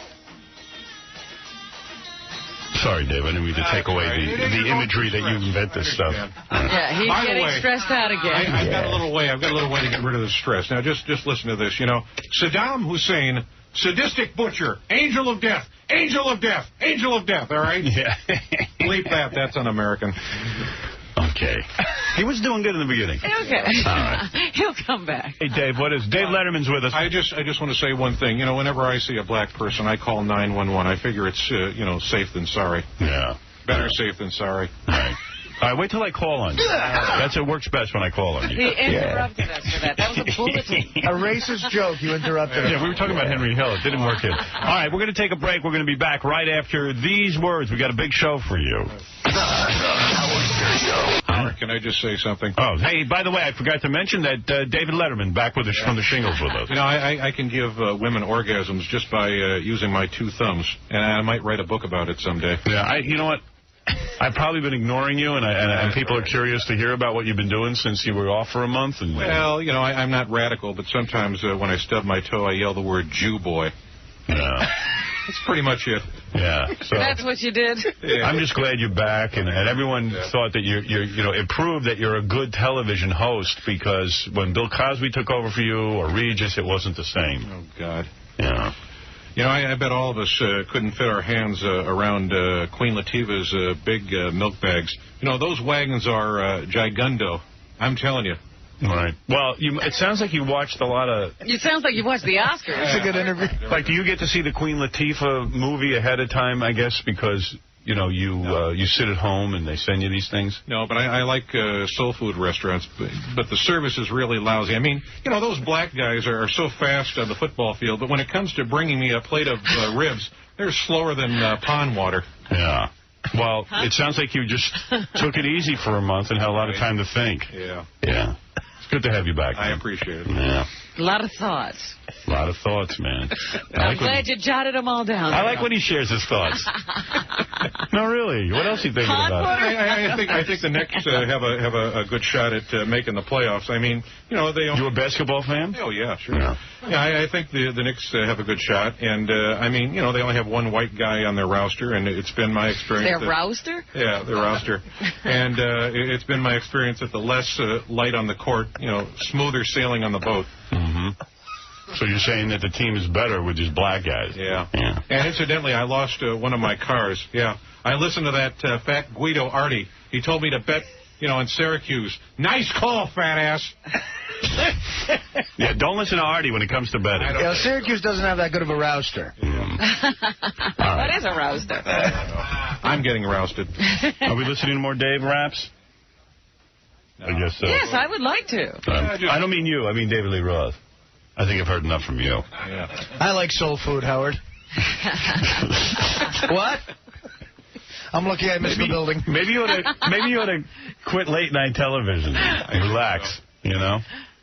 Sorry, Dave, I didn't mean to take away the imagery that you invent this stuff. Yeah, he's getting stressed out again. I've got a little way to get rid of the stress. Now, just listen to this. Saddam Hussein, sadistic butcher, angel of death, angel of death, angel of death, all right? Yeah. Bleep that. That's un-American. Okay. He was doing good in the beginning. Okay. All right. He'll come back. Hey, Dave, what is... Dave Letterman's with us. I just want to say one thing. Whenever I see a black person, I call 911. I figure it's, safe than sorry. Yeah. Better safe than sorry. Right. All right, wait till I call on you. It works best when I call on you. He interrupted us for that. That was a bulletin. A racist joke. You interrupted us. Yeah, we were talking about Henry Hill. It didn't work in. All right, we're going to take a break. We're going to be back right after these words. We got a big show for you. Howard, can I just say something? Oh, hey, by the way, I forgot to mention that David Letterman back from the Shingles with us. I can give women orgasms just by using my two thumbs, and I might write a book about it someday. Yeah, you know what? I've probably been ignoring you, and people are curious to hear about what you've been doing since you were off for a month. And well, I'm not radical, but sometimes when I stub my toe, I yell the word Jew boy. Yeah. That's pretty much it. Yeah. So that's what you did? Yeah. I'm just glad you're back, and everyone thought that it proved that you're a good television host, because when Bill Cosby took over for you, or Regis, it wasn't the same. Oh, God. Yeah. I bet all of us couldn't fit our hands around Queen Latifah's big milk bags. Those wagons are gigundo. I'm telling you. Right. Well, it sounds like you watched a lot of... It sounds like you watched the Oscars. It's a good interview. Like, do you get to see the Queen Latifah movie ahead of time, I guess, because... You know, you sit at home and they send you these things? No, but I like soul food restaurants, but the service is really lousy. I mean, you know, those black guys are so fast on the football field, but when it comes to bringing me a plate of ribs, they're slower than pond water. Yeah. Well, it sounds like you just took it easy for a month and had a lot of time to think. Yeah. Yeah. It's good to have you back, man. I appreciate it. Yeah. A lot of thoughts. A lot of thoughts, man. I'm glad you jotted them all down. I like when he shares his thoughts. No, really. What else are you thinking about? I think the Knicks have a good shot at making the playoffs. I mean, you know, they... You a basketball fan? Oh, yeah, sure. Yeah, I think the Knicks have a good shot. And, I mean, you know, they only have one white guy on their roster, and it's been my experience... Their roster? Yeah, their roster. And it's been my experience that the less light on the court, you know, smoother sailing on the boat. Mm-hmm. So you're saying that the team is better with these black guys? Yeah. And incidentally, I lost one of my cars. Yeah. I listened to that fat Guido Artie. He told me to bet, you know, in Syracuse. Nice call, fat ass. Yeah, don't listen to Artie when it comes to betting. Yeah, Syracuse doesn't have that good of a rouster. What is a rouster? I'm getting rousted. Are we listening to more Dave raps? I guess so. Yes, I would like to. I don't mean you. I mean David Lee Roth. I think I've heard enough from you. Yeah. I like soul food, Howard. What? I'm lucky I missed the building. Maybe you ought to quit late night television and relax. You know.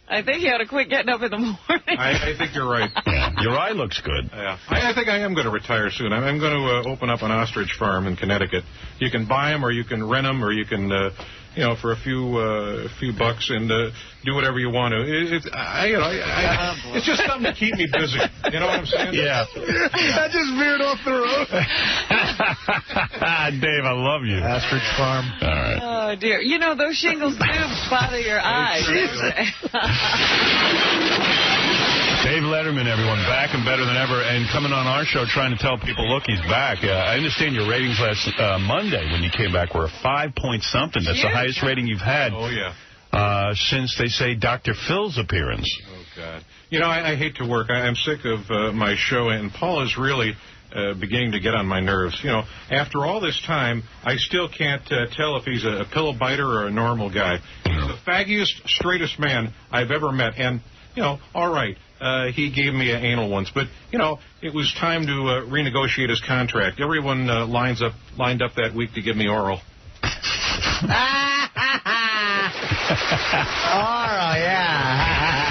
I think you ought to quit getting up in the morning. I think you're right. Yeah, your eye looks good. Yeah. I think I am going to retire soon. I'm going to open up an ostrich farm in Connecticut. You can buy them, or you can rent them, or you can, you know, for a few bucks and do whatever you want to. It's just something to keep me busy. You know what I'm saying? Yeah. I just veered off the road. Dave, I love you. Ostrich farm. All right. Oh, dear. You know, those shingles do bother your eyes. Dave Letterman, everyone, back and better than ever, and coming on our show trying to tell people, look, he's back. I understand your ratings last Monday when you came back were a 5-point-something. That's the highest rating you've had. Oh, yeah. Since, they say, Dr. Phil's appearance. Oh, God. You know, I hate to work. I'm sick of my show, and Paul is really beginning to get on my nerves. You know, after all this time, I still can't tell if he's a pillow biter or a normal guy. He's the faggiest, straightest man I've ever met, and, you know, all right. He gave me an anal once, but, you know, it was time to renegotiate his contract. Everyone lined up that week to give me oral. Oral, yeah.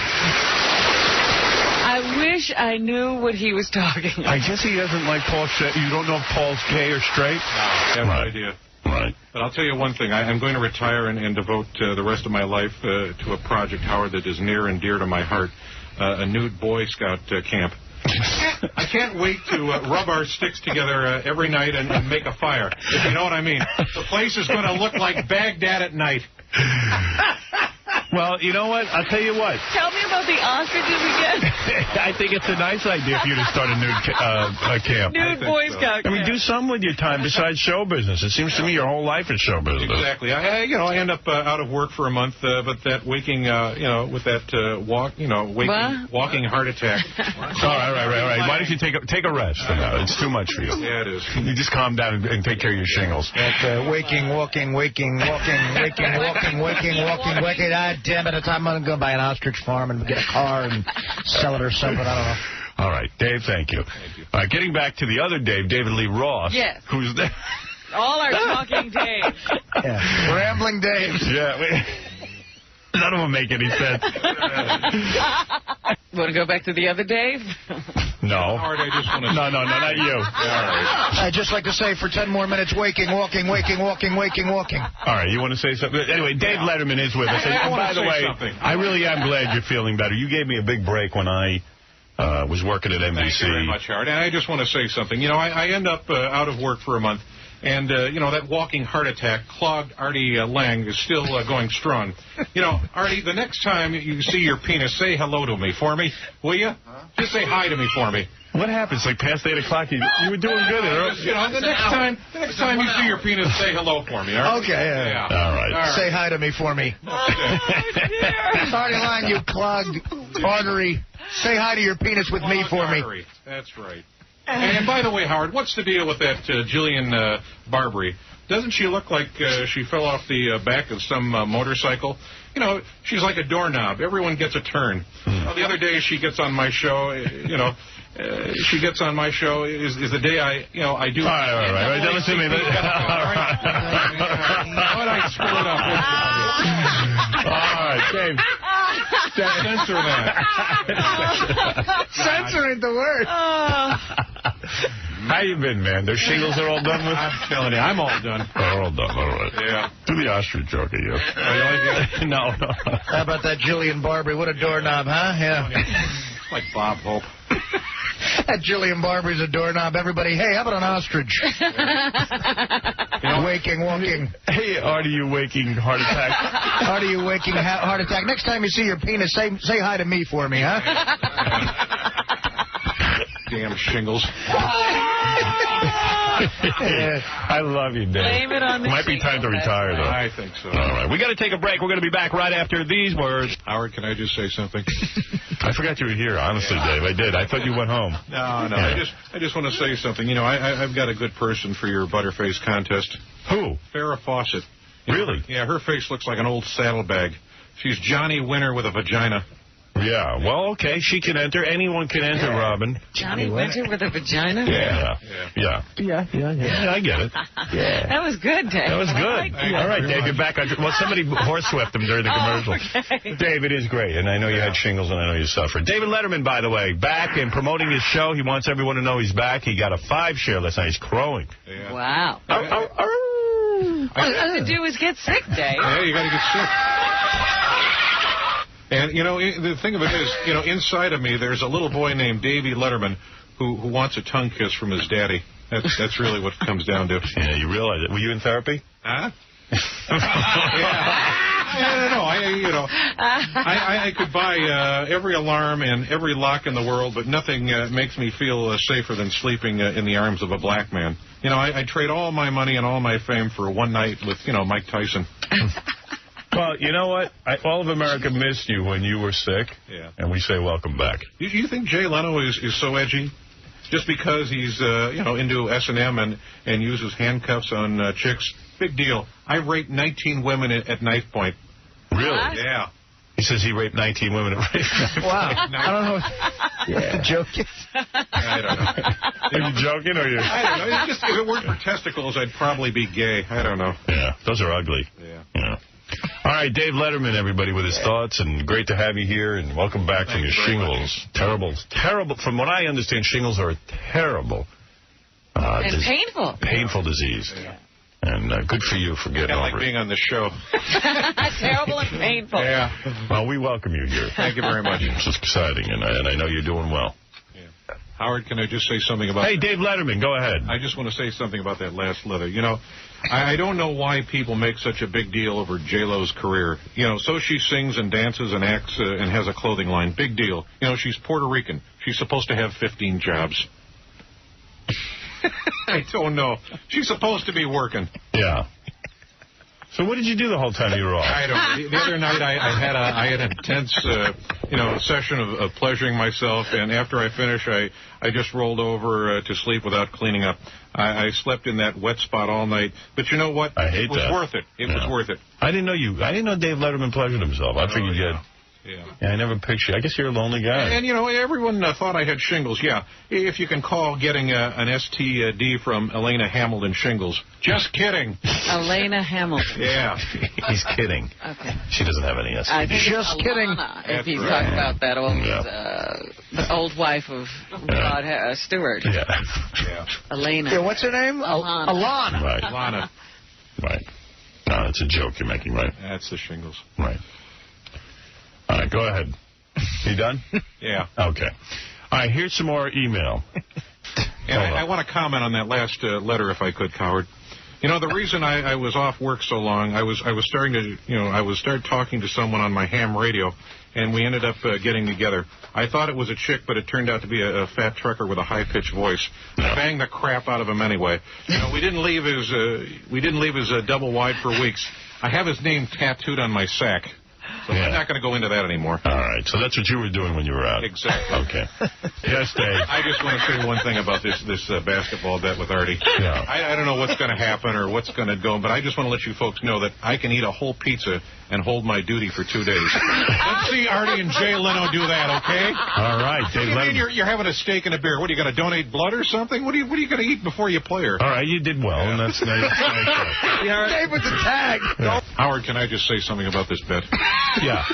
I wish I knew what he was talking about. I guess he doesn't like Paul. You don't know if Paul's gay or straight? No, I have no idea. Right. But I'll tell you one thing. I'm going to retire and devote the rest of my life to a project, Howard, that is near and dear to my heart. A nude Boy Scout camp. I can't wait to rub our sticks together every night and make a fire, if you know what I mean. The place is going to look like Baghdad at night. Well, you know what? I'll tell you what. Tell me about the ostriches again. I think it's a nice idea for you to start a nude camp. Nude Boy Scout camp. I mean, do something with your time besides show business. It seems to me your whole life is show business. Exactly. I end up out of work for a month, but that waking, with that walking heart attack. All right. Why don't you take a rest? It's too much for you. Yeah, it is. You just calm down and take care of your shingles. That walking. Damn it, I'm going to go buy an ostrich farm and get a car and sell it or something. I don't know. All right, Dave, thank you. All right, getting back to the other Dave, David Lee Roth. Yes. Who's there? All our talking Daves. Yeah. Rambling Daves. Yeah. None of them make any sense. Want to go back to the other Dave? No. Howard, I just want to... No, not you. All right. I'd just like to say for 10 more minutes, walking. All right, you want to say something? Anyway, Dave Letterman is with us. And by the way, I really am glad you're feeling better. You gave me a big break when I was working at NBC. Thank you very much, Howard. And I just want to say something. You know, I end up out of work for a month. And, that walking heart attack, clogged Artie Lang, is still going strong. You know, Artie, the next time you see your penis, say hello to me for me, will you? Just say hi to me for me. What happens? Like past 8 o'clock, you were doing good. The next time you see your penis, say hello for me. All right? Okay, yeah. All right. Say hi to me for me. Starting line, you clogged artery. Say hi to your penis with me for me. That's right. And by the way, Howard, what's the deal with that Jillian Barbary? Doesn't she look like she fell off the back of some motorcycle? You know, she's like a doorknob. Everyone gets a turn. The other day she gets on my show, she gets on my show is the day I do. All right. Don't listen to me. But I screwed up. All right, Dave. Censor that. Censor ain't the word. How you been, man? Their shingles are all done with? I'm telling you, I'm all done. They're all done. All right. Yeah. Do the ostrich joke at you. No. How about that Jillian Barbary? What a doorknob, huh? Yeah. Like Bob Hope. That Jillian Barbary's a doorknob. Everybody, hey, how about an ostrich? Waking, walking. Hey, Artie, you waking heart attack. Artie, you waking heart attack. Next time you see your penis, say hi to me for me, huh? Damn shingles. I love you, Dave. Blame it on the Might be time to retire, though. I think so. All right. We got to take a break. We're going to be back right after these words. Howard, can I just say something? I forgot you were here, honestly, Dave. I did. I thought you went home. No. Yeah. I just want to say something. You know, I've got a good person for your Butterface contest. Who? Farrah Fawcett. Really? Yeah, her face looks like an old saddlebag. She's Johnny Winter with a vagina. Yeah, well, okay, she can enter. Anyone can enter, Robin. Johnny Winter with a vagina? Yeah. I get it. Yeah. That was good, Dave. That was good. All right, Dave, you're back on. Well, somebody horsewhipped him during the commercial. Okay. Dave, it is great, and I know you had shingles, and I know you suffered. David Letterman, by the way, back and promoting his show. He wants everyone to know he's back. He got a 5 share last night. He's crowing. Yeah. Wow. All you have to do is get sick, Dave. Yeah, you got to get sick. And, you know, the thing of it is, you know, inside of me, there's a little boy named Davey Letterman who wants a tongue kiss from his daddy. That's really what it comes down to. Yeah, you realize it. Were you in therapy? Huh? No. I could buy every alarm and every lock in the world, but nothing makes me feel safer than sleeping in the arms of a black man. You know, I'd trade all my money and all my fame for one night with, Mike Tyson. Well, you know what? All of America missed you when you were sick, and we say welcome back. You think Jay Leno is so edgy? Just because he's, into S&M and uses handcuffs on chicks? Big deal. I raped 19 women at knife point. Really? Yeah. He says he raped 19 women at knife point. Wow. I don't know. Yeah. Joking. I don't know. Are you joking or you? I don't know. It's just, if it weren't for testicles, I'd probably be gay. I don't know. Yeah. Those are ugly. Yeah. All right, Dave Letterman, everybody, with his thoughts, and great to have you here, and welcome back from your shingles. Terrible. From what I understand, shingles are a terrible and painful disease. Yeah. And good for you for getting over like being on this show. Terrible and painful. Yeah. Well, we welcome you here. Thank you very much. It's exciting, and I know you're doing well. Yeah. Howard, can I just say something about... Hey, Dave Letterman, go ahead. I just want to say something about that last letter. You know, I don't know why people make such a big deal over J-Lo's career. You know, so she sings and dances and acts and has a clothing line. Big deal. You know, she's Puerto Rican. She's supposed to have 15 jobs. I don't know. She's supposed to be working. Yeah. So what did you do the whole time you were off? I don't know. The other night I had an intense, session of pleasuring myself, and after I finished, I just rolled over to sleep without cleaning up. I slept in that wet spot all night. But you know what? I hate that. It was worth it. It was worth it. I didn't know Dave Letterman pleasured himself. I figured you did. Yeah, I never pictured. I guess you're a lonely guy. And everyone thought I had shingles. Yeah, if you can call getting an STD from Elena Hamilton shingles. Just kidding. Elena Hamilton. Yeah. He's kidding. Okay. She doesn't have any STD. Just kidding. If he's talking about that the old wife of Rod Stewart. Yeah. Elena. Yeah, what's her name? Alana. Right. Alana. Right. No, it's a joke you're making, right? That's the shingles. Right. All right, go ahead. You done? Yeah. Okay. All right, here's some more email. And I want to comment on that last letter, if I could, Coward. You know, the reason I was off work so long, I was starting to, start talking to someone on my ham radio, and we ended up getting together. I thought it was a chick, but it turned out to be a fat trucker with a high-pitched voice. I banged the crap out of him anyway. You know, we didn't leave his double wide for weeks. I have his name tattooed on my sack. So I'm not going to go into that anymore. All right. So that's what you were doing when you were out. Exactly. Okay. Yes, Dave. I just want to say one thing about this basketball bet with Artie. Yeah. I don't know what's going to happen or what's going to go, but I just want to let you folks know that I can eat a whole pizza and hold my duty for 2 days. Let's see Artie and Jay Leno do that, okay? All right. Dave Letterman. You're having a steak and a beer. What, are you going to donate blood or something? What are you going to eat before you play her? All right. You did well, and that's nice. Dave with the tag. Yeah. Howard, can I just say something about this bet? Yeah.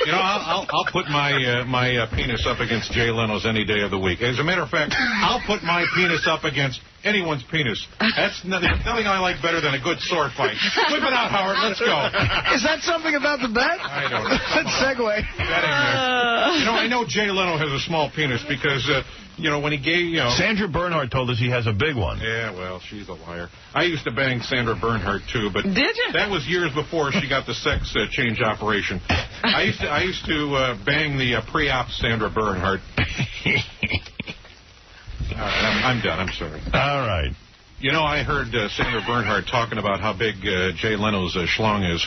You know, I'll put my penis up against Jay Leno's any day of the week. As a matter of fact, I'll put my penis up against anyone's penis. That's nothing I like better than a good sword fight. Whip it out, Howard. Let's go. Is that something about the bet? I don't know. Good segue. You know, I know Jay Leno has a small penis because, when he gave, Sandra Bernhard told us he has a big one. Yeah, well, she's a liar. I used to bang Sandra Bernhard, too, but did you? That was years before she got the sex change operation. I used to bang the pre-op Sandra Bernhard. All right, I'm done. I'm sorry. All right. You know, I heard Sandra Bernhard talking about how big Jay Leno's schlong is.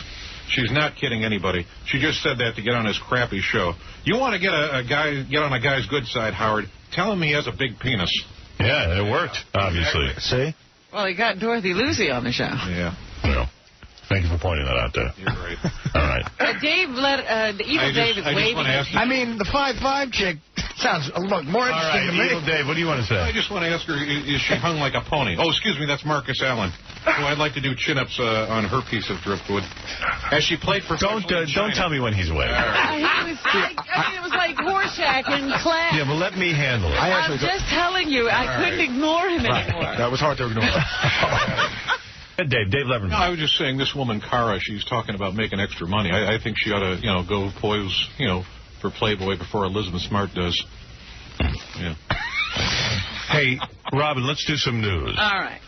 She's not kidding anybody. She just said that to get on his crappy show. You want to get on a guy's good side, Howard, tell him he has a big penis. Yeah, it worked, obviously. Exactly. See? Well, he got Dorothy Lucy on the show. Yeah. Well, thank you for pointing that out there. You're right. All right. Dave, the evil Dave is waving. I mean, the 5'5" chick sounds more interesting to me. Evil Dave, what do you want to say? I just want to ask her, is she hung like a pony? Oh, excuse me, that's Marcus Allen. Oh, I'd like to do chin-ups on her piece of driftwood. Has she played for? Don't tell me when he's away. It was like Horshack in class. Yeah, but let me handle it. I'm just telling you, I couldn't ignore him anymore. That was hard to ignore. Dave Letterman. No, I was just saying, this woman, Cara, she's talking about making extra money. I think she ought to, go pose, for Playboy before Elizabeth Smart does. Yeah. Hey, Robin, let's do some news. All right.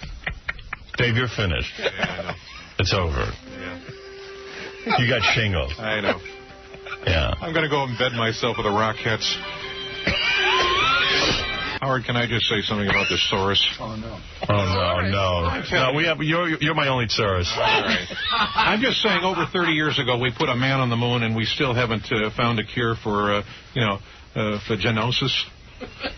Dave, you're finished. Yeah, I know. It's over. Yeah. You got shingles. I know. Yeah. I'm going to go and bed myself with the Rockettes. Howard, can I just say something about this Soros? Oh, no. You're my only Soros. All right. I'm just saying, over 30 years ago, we put a man on the moon, and we still haven't found a cure for, vaginosis.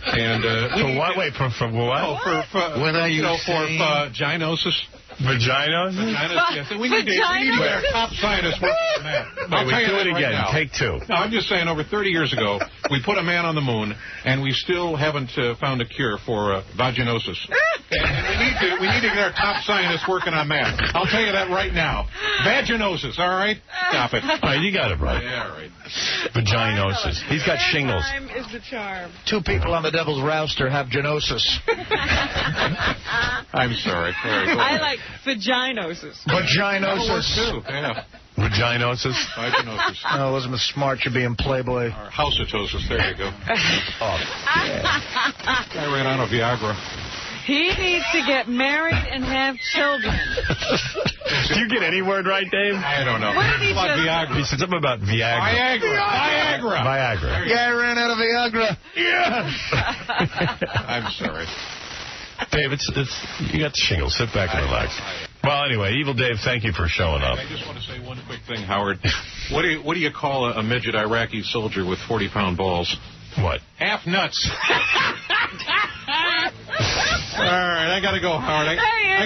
And for what? Wait, for what? Oh, for what are you saying? For vaginosis. Vaginosis? Yes. We need to get our top scientists working on that. Wait, do it again. Right now. Take two. No, I'm just saying, over 30 years ago, we put a man on the moon, and we still haven't found a cure for vaginosis. And we need to get our top scientists working on that. I'll tell you that right now. Vaginosis, all right? Stop it. All right, you got it right. Yeah, all right. Vaginosis. He's got shingles. Time is the charm. 2 people on the Devil's Roster have genosis. I'm sorry. All right, go I ahead. like vaginosis. Vaginosis. Too. Yeah. Vaginosis. Vaginosis. Oh, Elizabeth Smart should be in Playboy. Or housetosis. There you go. Oh, I ran out of Viagra. He needs to get married and have children. Do you get any word right, Dave? I don't know. What did he about just... Viagra? He said something about Viagra. Viagra. Guy ran out of Viagra. Yeah. I'm sorry. Dave, you got the shingles. Sit back and relax. Well, anyway, Evil Dave, thank you for showing up. I just want to say one quick thing, Howard. What do you call a midget Iraqi soldier with 40-pound balls? What? Half nuts. All right, I got to go, Howard. I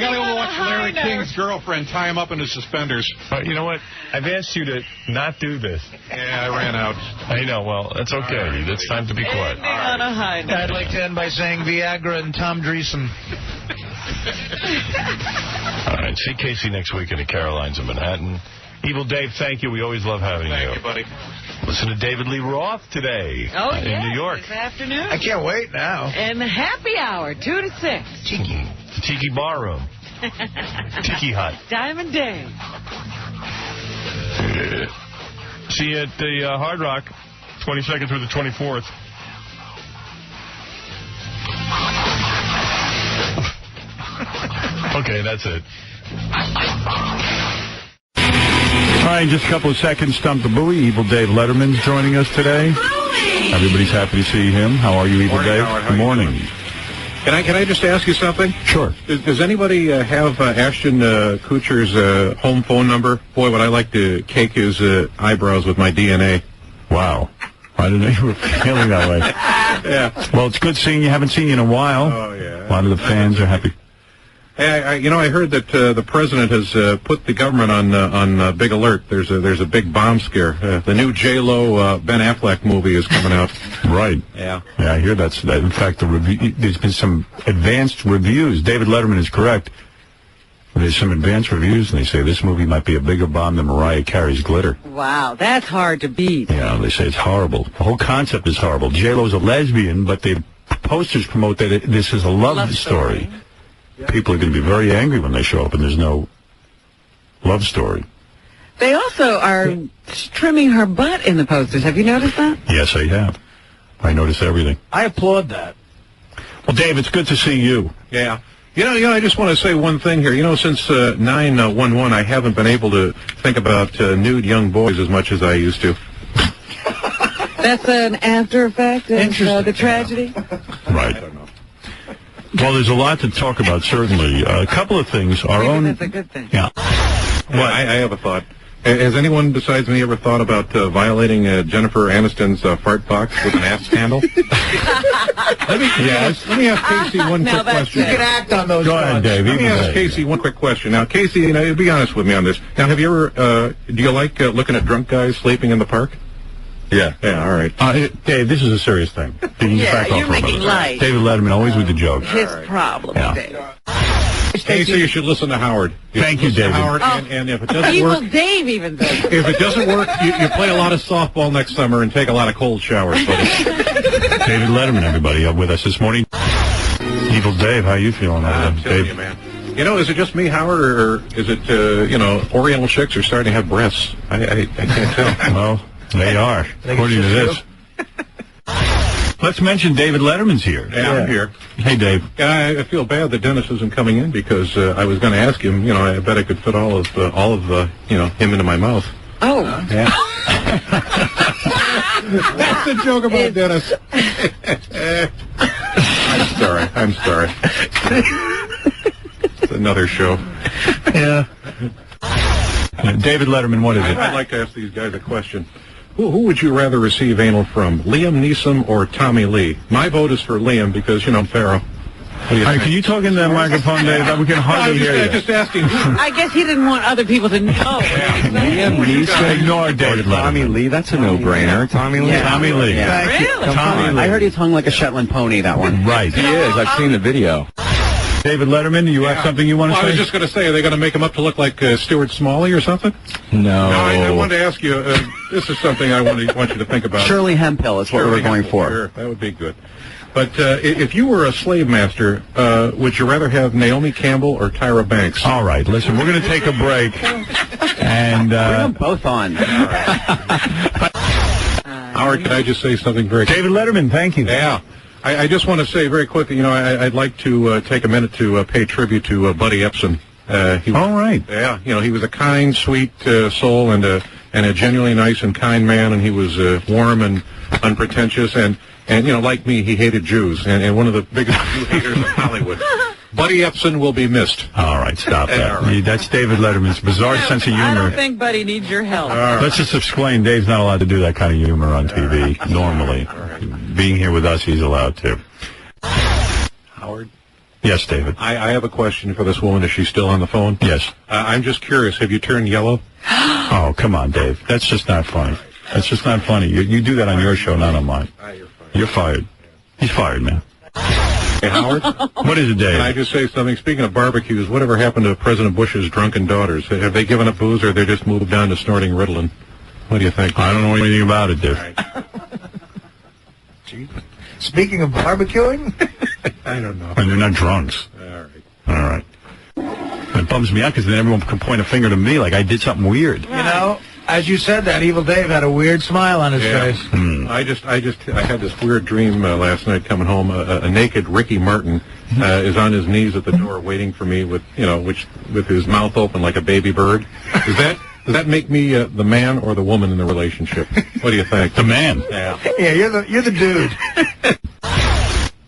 got to go watch Larry King's girlfriend tie him up in his suspenders. You know what? I've asked you to not do this. Yeah, I ran out. I know. Well, it's okay. Right. It's time to be quiet. On a high note. I'd like to end by saying Viagra and Tom Dreesen. All right. See Casey next week at the Carolines in Manhattan. Evil Dave, thank you. We always love having you. Thank you, buddy. Listen to David Lee Roth today in New York. This afternoon. I can't wait now. And the happy hour, 2 to 6. Tiki. Tiki Barroom. Tiki Hut. Diamond Day. See you at the Hard Rock, 22nd through the 24th. Okay, that's it. All right, just a couple of seconds. Stump the Buoy. Evil Dave Letterman's joining us today. Everybody's happy to see him. How are you, Evil Dave? Howard. Good morning. Can I just ask you something? Sure. Does anybody have Ashton Kutcher's home phone number? Boy, would I like to cake his eyebrows with my DNA. Wow. I didn't know you were feeling that way. Yeah. Well, it's good seeing you. Haven't seen you in a while. Oh, yeah. A lot of the fans are happy. Hey, I heard that the president has put the government on big alert. There's a big bomb scare. The new J-Lo Ben Affleck movie is coming out. Right. Yeah. Yeah, I hear that. In fact, there's been some advanced reviews. David Letterman is correct. There's some advanced reviews, and they say this movie might be a bigger bomb than Mariah Carey's Glitter. Wow, that's hard to beat. Yeah, they say it's horrible. The whole concept is horrible. J-Lo's a lesbian, but the posters promote that this is a love story. People are going to be very angry when they show up and there's no love story. They also are trimming her butt in the posters. Have you noticed that? Yes, I have. I notice everything. I applaud that. Well, Dave, it's good to see you. Yeah. You know, I just want to say one thing here. You know, since 9/11, I haven't been able to think about nude young boys as much as I used to. That's an after effect of the tragedy? Right. I don't know. Well, there's a lot to talk about, certainly. A couple of things. Our own. That's a good thing. Yeah. Well, I have a thought. Has anyone besides me ever thought about violating Jennifer Aniston's fart box with an ass handle? Let me ask Casey one quick question. You can act on those. Go ahead, Dave. Let me ask Casey one quick question. Now, Casey, be honest with me on this. Now, have you ever, do you like looking at drunk guys sleeping in the park? Yeah. Yeah, all right. Dave, this is a serious thing. You're making light. David Letterman, always with the joke. His problem, Dave. Casey, you should listen to Howard. Thank you, David. Howard, and if it doesn't Evil work, Dave even says it. if it doesn't work, you play a lot of softball next summer and take a lot of cold showers, buddy. David Letterman, everybody, with us this morning. Evil Dave, how you feeling? I'm telling you, man. You know, is it just me, Howard, or is it, Oriental chicks are starting to have breasts? I can't tell. Well, they are, according to this. Let's mention David Letterman's here. Yeah, I'm here. Hey, Dave. I feel bad that Dennis isn't coming in because I was going to ask him. I bet I could fit all of him into my mouth. Oh. Yeah. That's the joke about Dennis. I'm sorry. It's another show. Yeah. David Letterman, what is it? I'd like to ask these guys a question. Who would you rather receive anal from, Liam Neeson or Tommy Lee? My vote is for Liam because, Pharaoh. What do you think? Can you talk in the microphone, Dave? We can hardly hear you. Just asking. I guess he didn't want other people to know. Liam Neeson. Ignore David Letterman. Tommy Lee, that's a no-brainer. Tommy Lee. Yeah. Tommy Lee. Yeah. Really? Tommy Lee. I heard he's hung like a Shetland pony, that one. Right. He is. I've seen the video. David Letterman, you have something you want to say? I was just going to say, are they going to make him up to look like Stuart Smalley or something? No. I wanted to ask you, this is something I want you to think about. Shirley Hemphill is what we were going for. Sure, that would be good. But if you were a slave master, would you rather have Naomi Campbell or Tyra Banks? All right, listen, we're going to take a break. And bring them both on. Howard, can I just say something very quick? David Letterman, thank you. Yeah. I just want to say very quickly, I'd like to take a minute to pay tribute to Buddy Epson. All right. Yeah, he was a kind, sweet soul and a genuinely nice and kind man, and he was warm and unpretentious, and like me, he hated Jews, and one of the biggest Jew haters in Hollywood. Buddy Epson will be missed. All right, stop that. Right. That's David Letterman's bizarre sense of humor. I don't think Buddy needs your help. Let's just explain. Dave's not allowed to do that kind of humor on TV normally. Being here with us, he's allowed to. Howard? Yes, David. I have a question for this woman. Is she still on the phone? Yes. I'm just curious. Have you turned yellow? Oh, come on, Dave. That's just not funny. That's just not funny. You do that on your show, not on mine. You're fired. He's fired, man. Hey, Howard? What is it, Dave? Can I just say something? Speaking of barbecues, whatever happened to President Bush's drunken daughters? Have they given up booze, or they just moved down to snorting Ritalin? What do you think? I don't know anything about it, Dave. Speaking of barbecuing? I don't know. And they're not drunks. All right. It bums me out because then everyone can point a finger to me like I did something weird. As you said that, Evil Dave had a weird smile on his face. I had this weird dream last night coming home. A naked Ricky Martin is on his knees at the door waiting for me with his mouth open like a baby bird. Does that make me the man or the woman in the relationship? What do you think? The man. Yeah. Yeah, you're the dude.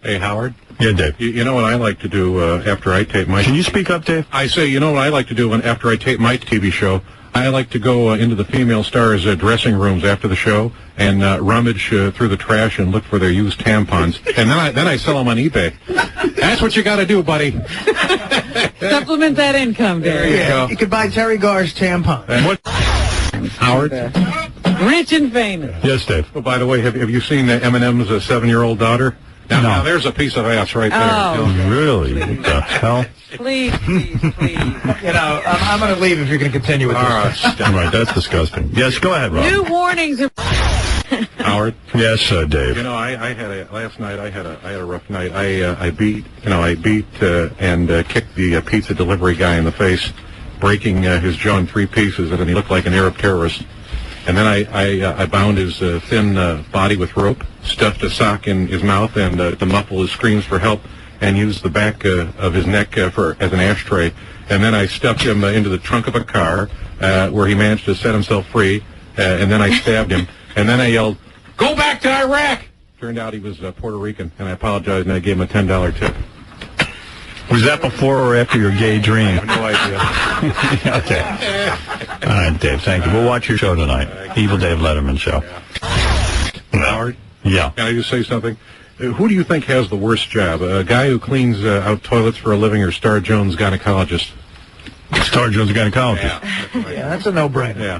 Hey, Howard. Yeah, Dave. You know what I like to do after I tape my... Can you speak up, Dave? I say, you know what I like to do after I tape my TV show? I like to go into the female stars' dressing rooms after the show and rummage through the trash and look for their used tampons. And then I sell them on eBay. That's what you got to do, buddy. Supplement that income, Dave. There you go. You could buy Terry Garr's tampon. What? Howard? Rich and famous. Yes, Dave. Oh, by the way, have you seen Eminem's 7-year-old daughter? Now, there's a piece of ass right there. Oh. Really? What the hell? Please. I'm going to leave if you're going to continue with this. All right, that's disgusting. Yes, go ahead, Rob. New warnings. Howard? Yes, Dave. Last night I had a rough night. I beat and kicked the pizza delivery guy in the face, breaking his jaw in 3 pieces, and he looked like an Arab terrorist. And then I bound his thin body with rope, stuffed a sock in his mouth, and to muffle his screams for help, and used the back of his neck as an ashtray. And then I stuffed him into the trunk of a car, where he managed to set himself free. And then I stabbed him. And then I yelled, "Go back to Iraq!" Turned out he was Puerto Rican, and I apologized, and I gave him a $10 tip. Was that before or after your gay dream? I have no idea. Okay. All right, Dave, thank you. We'll watch your show tonight. Evil Dave Letterman show. Howard? Yeah. Can I just say something? Who do you think has the worst job? A guy who cleans out toilets for a living or Star Jones gynecologist? Star Jones gynecologist. Yeah, that's a no-brainer. Yeah.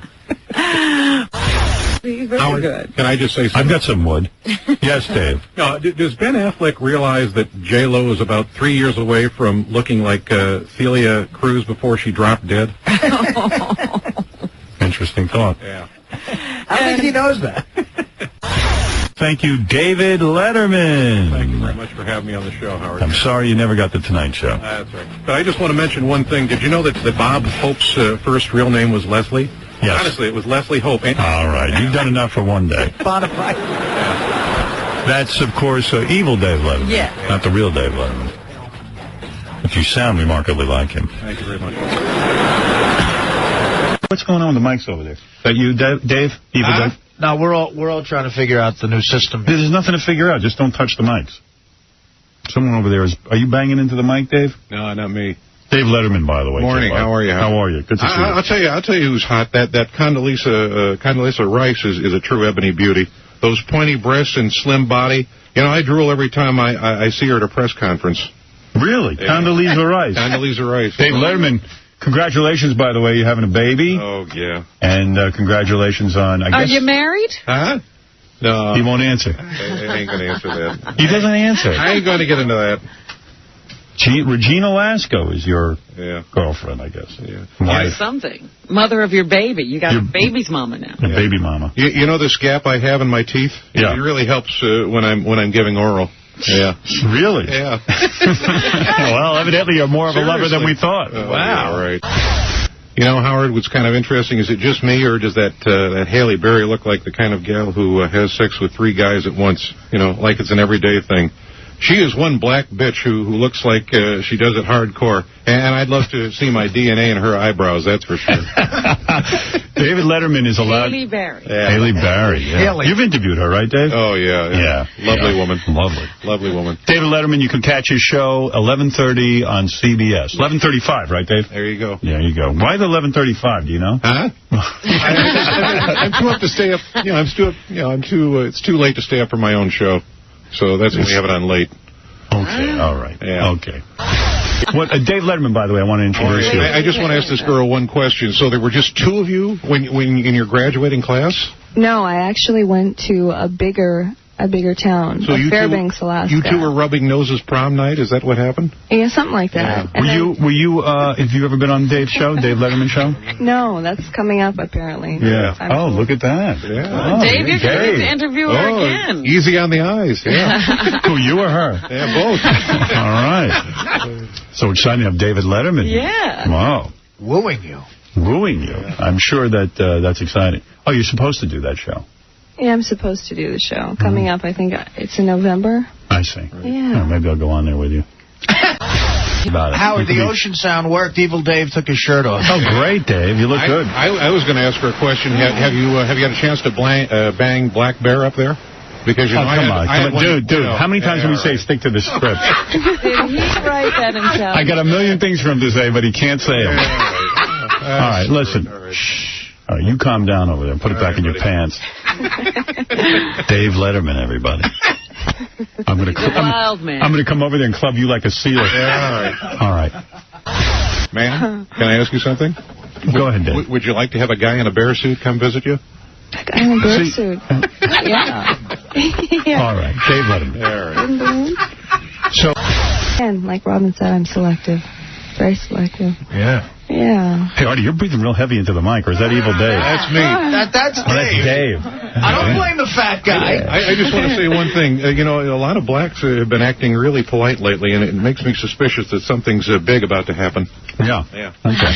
He's very Howard, good. can I just say something? I've got some wood. Yes, Dave. No, does Ben Affleck realize that J-Lo is about 3 years away from looking like Celia Cruz before she dropped dead? Interesting thought. Yeah. I think he knows that. Thank you, David Letterman. Thank you very much for having me on the show, Howard. I'm sorry you never got the Tonight Show. That's right. But I just want to mention one thing. Did you know that Bob Hope's first real name was Leslie? Yes. Honestly, it was Leslie Hope. All right. You've done enough for one day. Bonafide. That's, of course, Evil Dave Letterman. Yeah. Not the real Dave Letterman. But you sound remarkably like him. Thank you very much. What's going on with the mics over there? That you, Dave? Evil Dave? No, we're all trying to figure out the new system. There's nothing to figure out. Just don't touch the mics. Someone over there is... Are you banging into the mic, Dave? No, not me. Dave Letterman, by the way. Morning. How are you? How are you? Good to see you. I'll tell you who's hot. That Condoleezza Rice is a true ebony beauty. Those pointy breasts and slim body. You know, I drool every time I see her at a press conference. Really? Yeah. Condoleezza Rice. Condoleezza Rice. Dave Letterman, congratulations, by the way, you're having a baby. Oh, yeah. And congratulations on... Are you married? Huh? No. He won't answer. I ain't going to answer that. He doesn't answer. I ain't going to get into that. Regina Lasco is your girlfriend, I guess. Yeah. Wife. Something. Mother of your baby. You got a baby's mama now. A baby mama. You know this gap I have in my teeth? Yeah. It really helps when I'm giving oral. Yeah. Really? Yeah. Well, evidently you're more of a lover than we thought. Wow. Right. You know, Howard, what's kind of interesting, is it just me, or does that Haley Berry look like the kind of gal who has sex with 3 guys at once? You know, like it's an everyday thing. She is one black bitch who looks like she does it hardcore. And I'd love to see my DNA in her eyebrows, that's for sure. David Letterman is allowed... Haley Berry. Yeah. Haley Berry, yeah. Haley. You've interviewed her, right, Dave? Oh, yeah. Lovely woman. Lovely woman. David Letterman, you can catch his show 11:30 on CBS. 11:35, right, Dave? There you go. There you go. Why the 11:35, do you know? Huh? I'm too up to stay up. You know, it's too late to stay up for my own show. So that's when we have it on late. Okay, all right. Yeah. Okay. What, Dave Letterman, by the way, I want to introduce you. I just want to ask this girl one question. So there were just 2 of you when in your graduating class? No, I actually went to a bigger town, So Fairbanks, Alaska. You 2 were rubbing noses prom night? Is that what happened? Yeah, something like that. Yeah. Were you, have you ever been on Dave's show, Dave Letterman show? No, that's coming up, apparently. Yeah. Oh, look at that. Yeah. Dave, you're going to interview her again. Easy on the eyes, yeah. Who, you or her? Yeah, both. All right. So exciting to have David Letterman. Yeah. Wow. Wooing you. I'm sure that that's exciting. Oh, you're supposed to do that show. Yeah, I'm supposed to do the show. Coming up, I think it's in November. I see. Yeah. Oh, maybe I'll go on there with you. Howard, the ocean sound worked. Evil Dave took his shirt off. Oh, great, Dave. You look good. I was going to ask her a question. Have you had a chance to bang Black Bear up there? Because you know, come on, dude. How many times can we say stick to the script? Did he write that himself? I got a million things for him to say, but he can't say them. All right, listen. Shh. All right, you calm down over there and put it back in your pants. Dave Letterman, everybody. I'm going to come over there and club you like a seal. Yeah, all right. Man, can I ask you something? Go ahead, Dave. Would you like to have a guy in a bear suit come visit you? A guy in a bear suit. Yeah. Yeah. All right, Dave Letterman. All right. So, and like Robin said, I'm selective. Very selective. Yeah. Yeah. Hey, Artie, you're breathing real heavy into the mic, or is that Evil Dave? That's me. That's oh, that's Dave. I don't blame the fat guy. I just want to say one thing. You know, a lot of blacks have been acting really polite lately, and it makes me suspicious that something's big about to happen. Yeah. Yeah. Okay.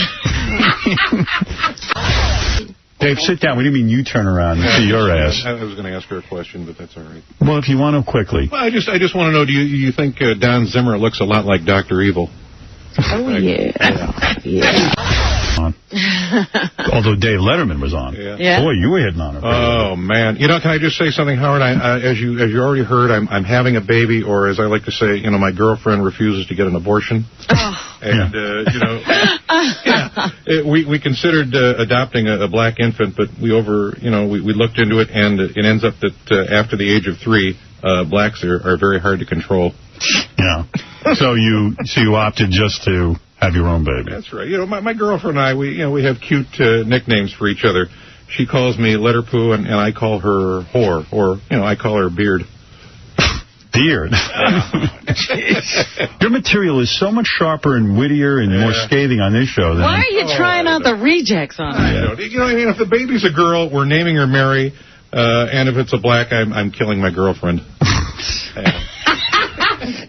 Dave, sit down. What do you mean you turn around and see your ass? I was going to ask her a question, but that's all right. Well, if you want to quickly. Well, I just want to know, do you think Don Zimmer looks a lot like Dr. Evil? Oh, yeah. Although Dave Letterman was on. Yeah. Boy, you were hitting on her. Oh, man. You know, can I just say something, Howard? As you already heard, I'm having a baby, or as I like to say, you know, my girlfriend refuses to get an abortion. Oh. And, you know, we considered adopting a black infant, but we looked into it, and it ends up that after the age of 3, blacks are very hard to control. Yeah. So you opted just to have your own baby. That's right. You know, my girlfriend and I, we have cute nicknames for each other. She calls me Letter Poo, and I call her Whore, or, you know, I call her Beard. Beard? Your material is so much sharper and wittier and more scathing on this show than... Why are you trying out the rejects on it? You know, I mean, if the baby's a girl, we're naming her Mary, and if it's a black, I'm killing my girlfriend.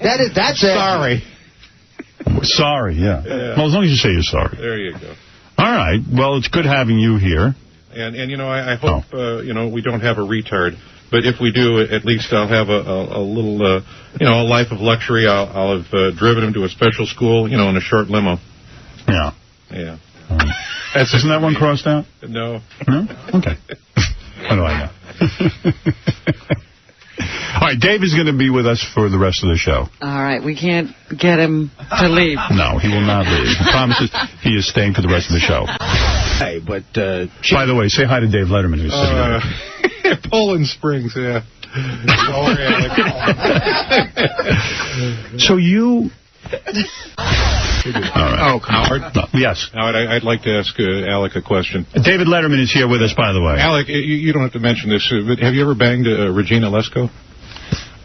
That's sorry. Sorry, yeah. Well, as long as you say you're sorry. There you go. All right. Well, it's good having you here. And you know, I hope, you know, we don't have a retard. But if we do, at least I'll have a little, you know, a life of luxury. I'll have driven him to a special school, you know, in a short limo. Yeah. Yeah. Isn't that one crossed out? No. No? Okay. What do I know? All right, Dave is going to be with us for the rest of the show. All right, we can't get him to leave. No, he will not leave. He promises he is staying for the rest of the show. Hey, but... by the way, say hi to Dave Letterman, who's sitting there. Poland Springs, yeah. So you... All right. Oh, Howard? Yes. Howard, I'd like to ask Alec a question. David Letterman is here with us, by the way. Alec, you don't have to mention this, but have you ever banged Regina Lesko?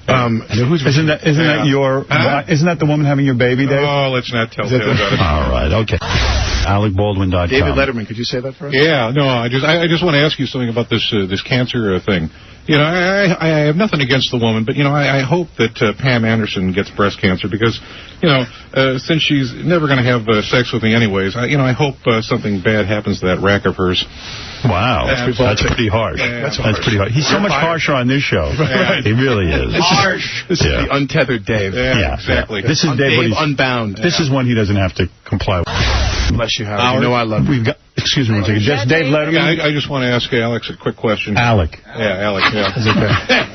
Isn't that the woman having your baby, Dave? Oh, let's not tell Dave about it. All right, okay. AlecBaldwin.com. David Letterman, could you say that for us? Yeah, no, I just want to ask you something about this cancer thing. You know, I have nothing against the woman, but, you know, I hope that Pam Anderson gets breast cancer because, you know, since she's never going to have sex with me anyways, I hope something bad happens to that rack of hers. Wow. That's pretty harsh. That's pretty harsh. He's so much harsher on this show. Right. He really is. Harsh. This is the untethered Dave. Yeah, exactly. This is Dave Unbound. This is one he doesn't have to comply with. Unless you have. You know I love you. Excuse me one second. Just Dave Letterman. Yeah, I just want to ask Alex a quick question. Alec. Yeah, Alec, yeah. Is okay?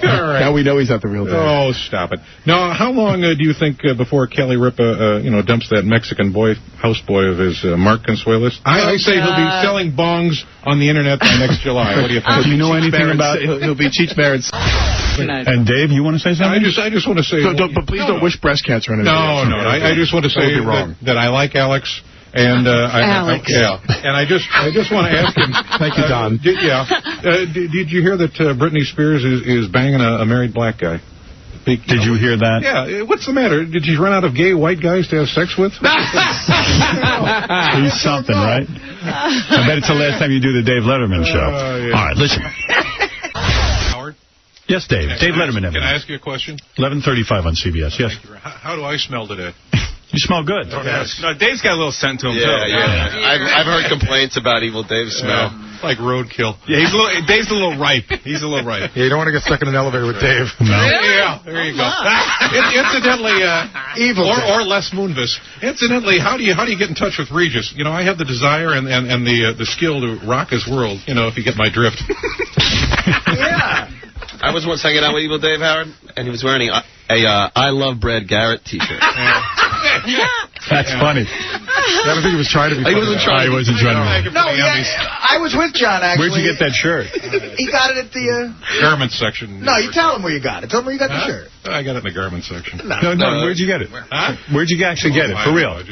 All right. Now we know he's not the real Dave. Oh, stop it. Now, how long do you think before Kelly Ripa, you know, dumps that Mexican houseboy of his, Mark Consuelos? I say he'll be selling bongs on the internet by next July. What do you think? Do you know anything about... He'll be Cheech Barrett's... And Dave, you want to say something? I just want to say... But please don't wish breast cancer on anybody. No. I just want to say that I like Alex. And Alex. And I just want to ask him. Thank you, Don. Did you hear that Britney Spears is banging a married black guy? Did you hear that? Yeah. What's the matter? Did she run out of gay white guys to have sex with? He's something, right? I bet it's the last time you do the Dave Letterman show. Yeah. All right, listen. Howard? Yes, Dave. Dave Letterman. Can I ask you a question? 11:35 on CBS. Yes. How do I smell today? You smell good. No, Dave's got a little scent to him, too. Yeah. I've heard complaints about Evil Dave's smell. Like roadkill. Yeah, Dave's a little ripe. He's a little ripe. Yeah, you don't want to get stuck in an elevator with Dave. No. Yeah, there you go. Incidentally, evil or Les Moonves. Incidentally, how do you get in touch with Regis? You know, I have the desire and the skill to rock his world. You know, if you get my drift. Yeah. I was once hanging out with Evil Dave, Howard, and he was wearing a I Love Brad Garrett T-shirt. That's funny. I don't think he was trying to be funny. He wasn't trying to be. No, I was with John, actually. Where'd you get that shirt? He got it at the... Garment section. No, you tell him where you got it. Tell him where you got the shirt. I got it in the garment section. No, where'd you get it? Huh? Where'd you actually get it, for real? I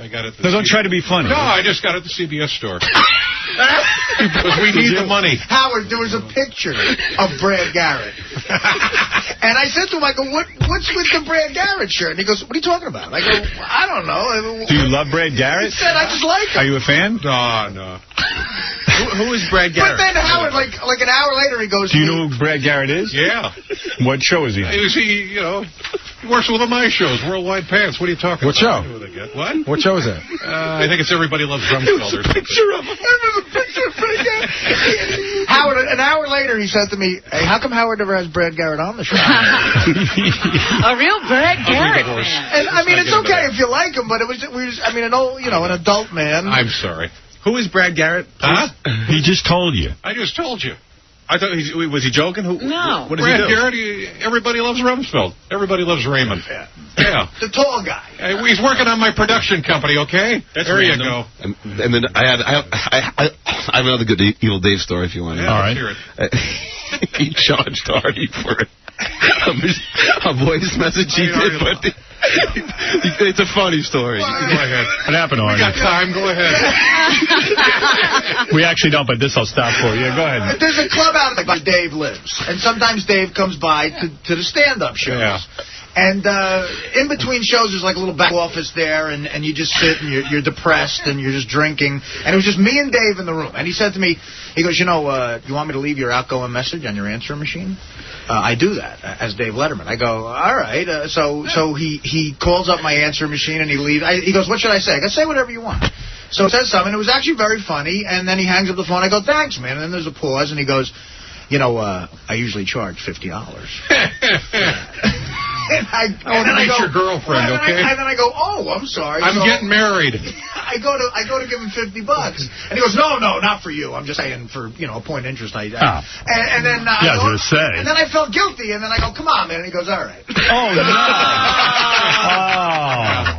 got it. No, don't try to be funny. No, I just got it at the CBS store. Because we need the money. Howard, there was a picture of Brad Garrett. And I said to him, I go, what's with the Brad Garrett shirt? And he goes, what are you talking about? I go, I don't know. Do you love Brad Garrett? He said, I just like him. Are you a fan? No. Who is Brad Garrett? But then Howard, like an hour later, he goes... Do you know who Brad Garrett is? Yeah. What show is he on? He works with one of my shows, Worldwide Pants. What are you talking What about? show? What? What show is that? I think it's Everybody Loves Rumsfeld. There was a picture of Brad Garrett. Howard, an hour later, he said to me, hey, how come Howard never has Brad Garrett on the show? A real Brad Garrett fan. And, I mean, it's okay if you like him, but it was an adult man. I'm sorry. Who is Brad Garrett? Huh? He just told you. I just told you. I thought was he joking? No. What does he Brad do? Garrett, Everybody Loves Rumsfeld. Everybody Loves Raymond. Yeah. The tall guy. He's working on my production company, okay? That's there random. you go. And then I have another good Evil Dave story if you want. Yeah, all right. Hear it. He charged Artie for a voice message he did, but it's a funny story. Go ahead. What happened, Artie? We got time. Go ahead. We actually don't, but this I'll stop for you. Go ahead. There's a club out there where Dave lives, and sometimes Dave comes by to the stand-up shows. Yeah. And in between shows, there's like a little back office there, and you just sit and you're depressed and you're just drinking. And it was just me and Dave in the room. And he said to me, he goes, you want me to leave your outgoing message on your answering machine? I do that as Dave Letterman. I go, all right. So he calls up my answering machine and he leaves. He goes, what should I say? I go, say whatever you want. So it says something. It was actually very funny. And then he hangs up the phone. I go, thanks, man. And then there's a pause, and he goes, I usually charge $50. And I go, your girlfriend, okay? And then I go, oh, I'm sorry. I'm getting married. I go to give him $50, and he goes, no, not for you. I'm just saying for a point of interest. And then and then I felt guilty, and then I go, come on, man. And he goes, all right. Oh no!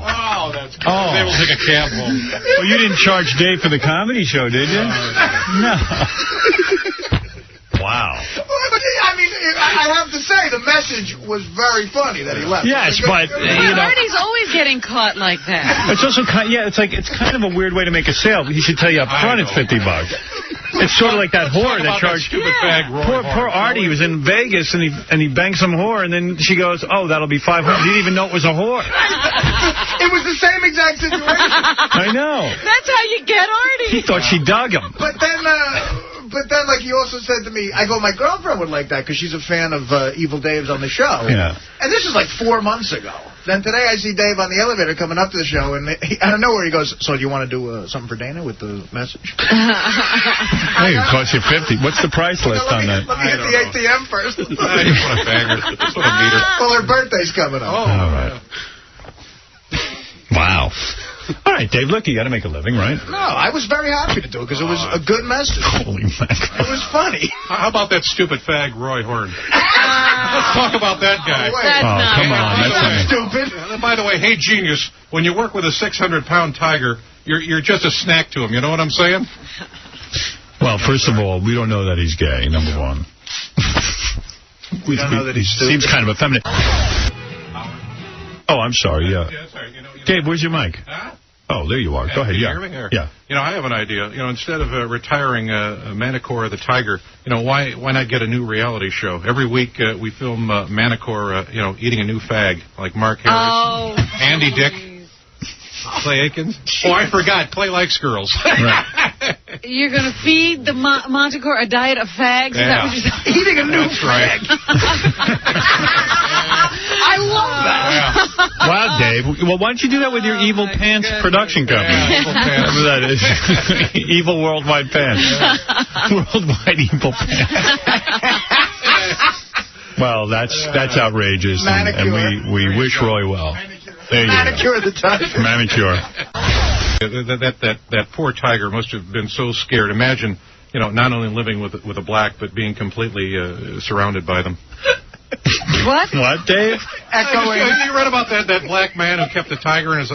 Oh, that's good. I was able to take a cab home. Well, you didn't charge Dave for the comedy show, did you? No. Wow. I mean, I have to say, the message was very funny that he left. Yes, but Artie's always getting caught like that. It's also it's kind of a weird way to make a sale. He should tell you up front it's $50. It's sort of like that whore that charged. Poor Artie was in Vegas and he banged some whore, and then she goes, "Oh, that'll be $500." He didn't even know it was a whore. It was the same exact situation. I know. That's how you get Artie. He thought she dug him. But then, like, he also said to me, I go, my girlfriend would like that because she's a fan of Evil Dave's on the show. Yeah. And this is like 4 months ago. Then today I see Dave on the elevator coming up to the show, and I don't know where he goes, so do you want to do something for Dana with the message? Hey, it costs you $50. What's the price list on that? Let me hit the ATM first. I just want to bang her. Just want to meet her. Well, her birthday's coming up. Oh, all right. Wow. All right, Dave, look, you got to make a living, right? No, I was very happy to do it because it was a good message. Holy mackerel. It was funny. How about that stupid fag, Roy Horn? Let's talk about that guy. Come on. That's stupid. By the way, hey, genius, when you work with a 600-pound tiger, you're just a snack to him. You know what I'm saying? Well, first of all, we don't know that he's gay, number one. We don't know that he's stupid. Seems kind of effeminate. Oh, I'm sorry, yeah. Dave, where's your mic? Huh? Oh, there you are. Go ahead, yeah. Yeah. I have an idea. Instead of retiring Manicore the Tiger, why not get a new reality show? Every week we film Manicore, eating a new fag, like Mark Harris, Andy Dick, Clay Aikens. Oh, I forgot. Clay likes girls. Right. You're going to feed the Manticore a diet of fags? Yeah. Is that what you're saying? Eating a new That's fag. right. I I love that. Yeah. Wow, Dave. Well, why don't you do that with your Evil Pants production company? Yeah, Evil Pants. Whatever that is. Evil Worldwide Pants. Worldwide Evil Pants. Well, that's outrageous, and we wish Roy well. There you Manicure the tiger. go. Manicure. That poor tiger must have been so scared. Imagine, not only living with a black, but being completely surrounded by them. What? What, Dave? Echoing. You read about that black man who kept a tiger in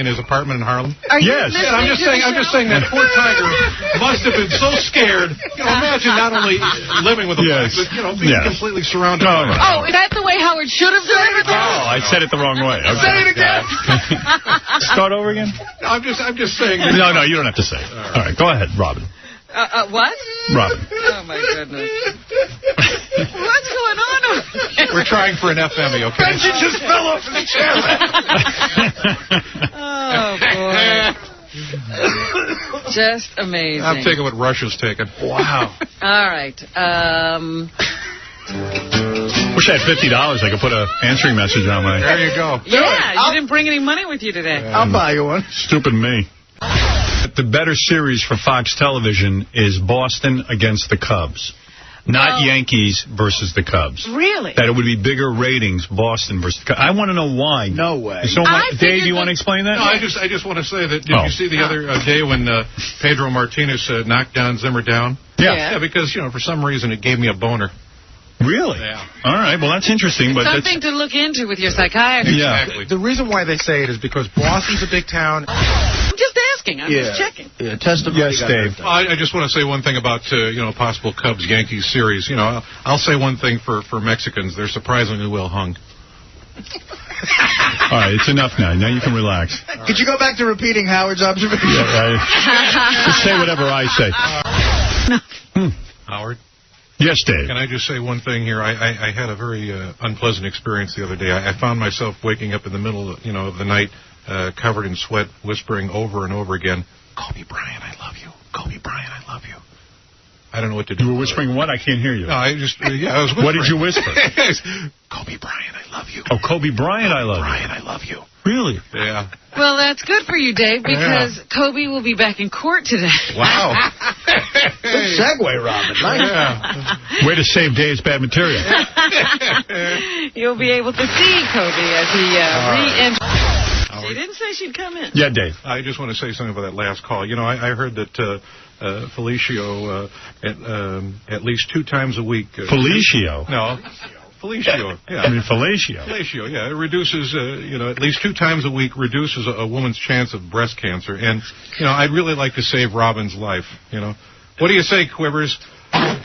his apartment in Harlem? Yes. Yeah, I'm just saying that poor tiger must have been so scared. Imagine not only living with a black, but being completely surrounded by them. Oh, is that the way Howard should have said it? Oh, I said it the wrong way. Okay. Say it again. Start over again? I'm just saying. No, you don't have to say it. All right, go ahead, Robin. What? Robin. Oh, my goodness. What's going on over there? We're trying for an FME, okay? Benji just fell off the chair. Oh, boy. Just amazing. I'm taking what Russia's taking. Wow. All right. Wish I had $50. I could put an answering message on my... There you go. Yeah, you didn't bring any money with you today. I'll buy you one. Stupid me. The better series for Fox Television is Boston against the Cubs. Not Yankees versus the Cubs. Really? That it would be bigger ratings, Boston versus the Cubs. I want to know why. No way. So, Dave, you want to explain that? No, I just want to say that, did you see the other day when Pedro Martinez knocked Don Zimmer down? Yeah. Yeah, because, for some reason it gave me a boner. Really? Yeah. All right, well, that's interesting. But something to look into with your psychiatrist. Yeah. Exactly. The reason why they say it is because Boston's a big town. I'm just asking. I'm just checking. Yeah, testimony. Yes, Dave. I just want to say one thing about, possible Cubs-Yankees series. I'll say one thing for Mexicans. They're surprisingly well hung. All right, it's enough now. Now you can relax. Could you go back to repeating Howard's observation? Just say whatever I say. Howard? Yes, Dave. Can I just say one thing here? I had a very unpleasant experience the other day. I found myself waking up in the middle of the night, covered in sweat, whispering over and over again, Kobe Bryant, I love you. Kobe Bryant, I love you. I don't know what to do. You were whispering what? I can't hear you. No, I was whispering. What did you whisper? Kobe Bryant, I love you. Oh, Kobe Bryant, I love you. Bryant, I love you. Really? Yeah. Well, that's good for you, Dave, because Kobe will be back in court today. Wow. Good segue, Robin. Nice. Yeah. Way to save Dave's bad material. You'll be able to see Kobe as he re-enters. She didn't say she'd come in. Yeah, Dave. I just want to say something about that last call. I heard that Felicio at least 2 times a week. Felicio? No. Felicio, yeah. I mean, Felicio. Felicio, yeah. It reduces, at least 2 times a week reduces a woman's chance of breast cancer. And, I'd really like to save Robin's life, What do you say, Quivers? I'll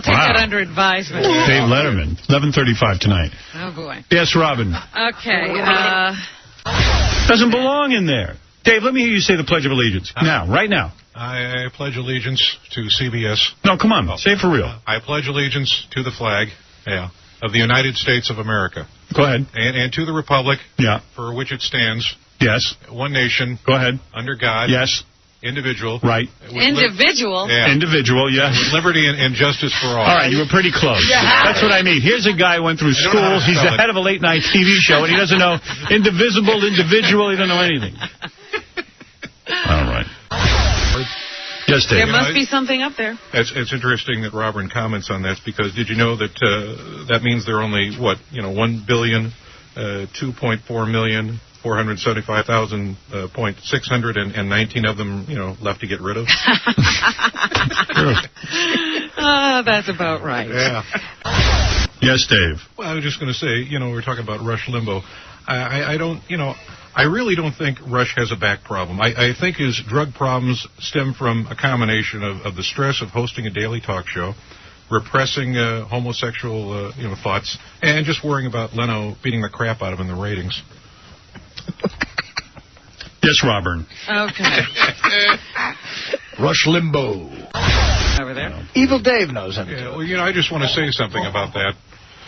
take that under advisement. Dave Letterman, 11:35 tonight. Oh, boy. Yes, Robin. Okay. Doesn't belong in there. Dave, let me hear you say the Pledge of Allegiance. Now, right now. I pledge allegiance to CBS. No, come on. Say it for real. I pledge allegiance to the flag of the United States of America. Go ahead. And to the republic for which it stands. Yes. One nation. Go ahead. Under God. Yes. Individual. Right. Individual? Individual, yes. With liberty and justice for all. All right, you were pretty close. That's what I mean. Here's a guy who went through school. He's the head of a late-night TV show, and he doesn't know indivisible, individual. He doesn't know anything. All right. Yes, Dave. There must be something up there. It's interesting that Robin comments on that, because did you know that that means there are only, 1,2.4,475,619 of them, left to get rid of? That's about right. Yeah. Yes, Dave. Well, I was just going to say, we're talking about Rush Limbaugh. I really don't think Rush has a back problem. I think his drug problems stem from a combination of the stress of hosting a daily talk show, repressing homosexual thoughts, and just worrying about Leno beating the crap out of him in the ratings. Yes, Robin. Okay. Rush Limbaugh. Over there. Evil Dave knows him. Yeah, well, I just want to say something about that.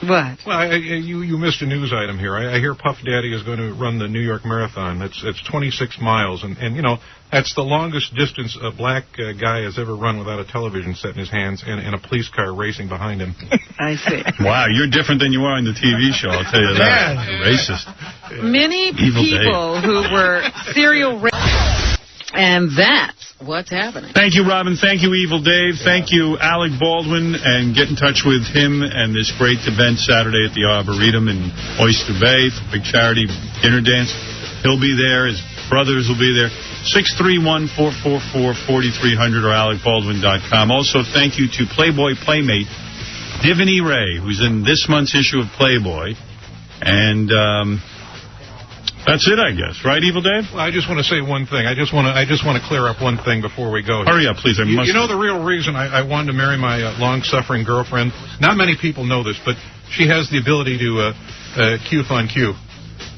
What? Well, you missed a news item here. I hear Puff Daddy is going to run the New York Marathon. It's 26 miles, and you know, that's the longest distance a black guy has ever run without a television set in his hands and a police car racing behind him. I see. Wow, you're different than you are in the TV show, I'll tell you that. Yeah. Racist. Many people who were serial rapists, and that's what's happening. Thank you, Robin. Thank you, Evil Dave. Thank you, Alec Baldwin. And get in touch with him and this great event Saturday at the Arboretum in Oyster Bay for big charity dinner dance. He'll be there. His brothers will be there. 631-444-4300 or alecbaldwin.com. Also, thank you to Playboy Playmate Divany Ray, who's in this month's issue of Playboy. And that's it, I guess. Right, Evil Dave? Well, I just want to say one thing. I just want to clear up one thing before we go. Hurry up, please. You know the real reason I wanted to marry my long-suffering girlfriend? Not many people know this, but she has the ability to Q on Q.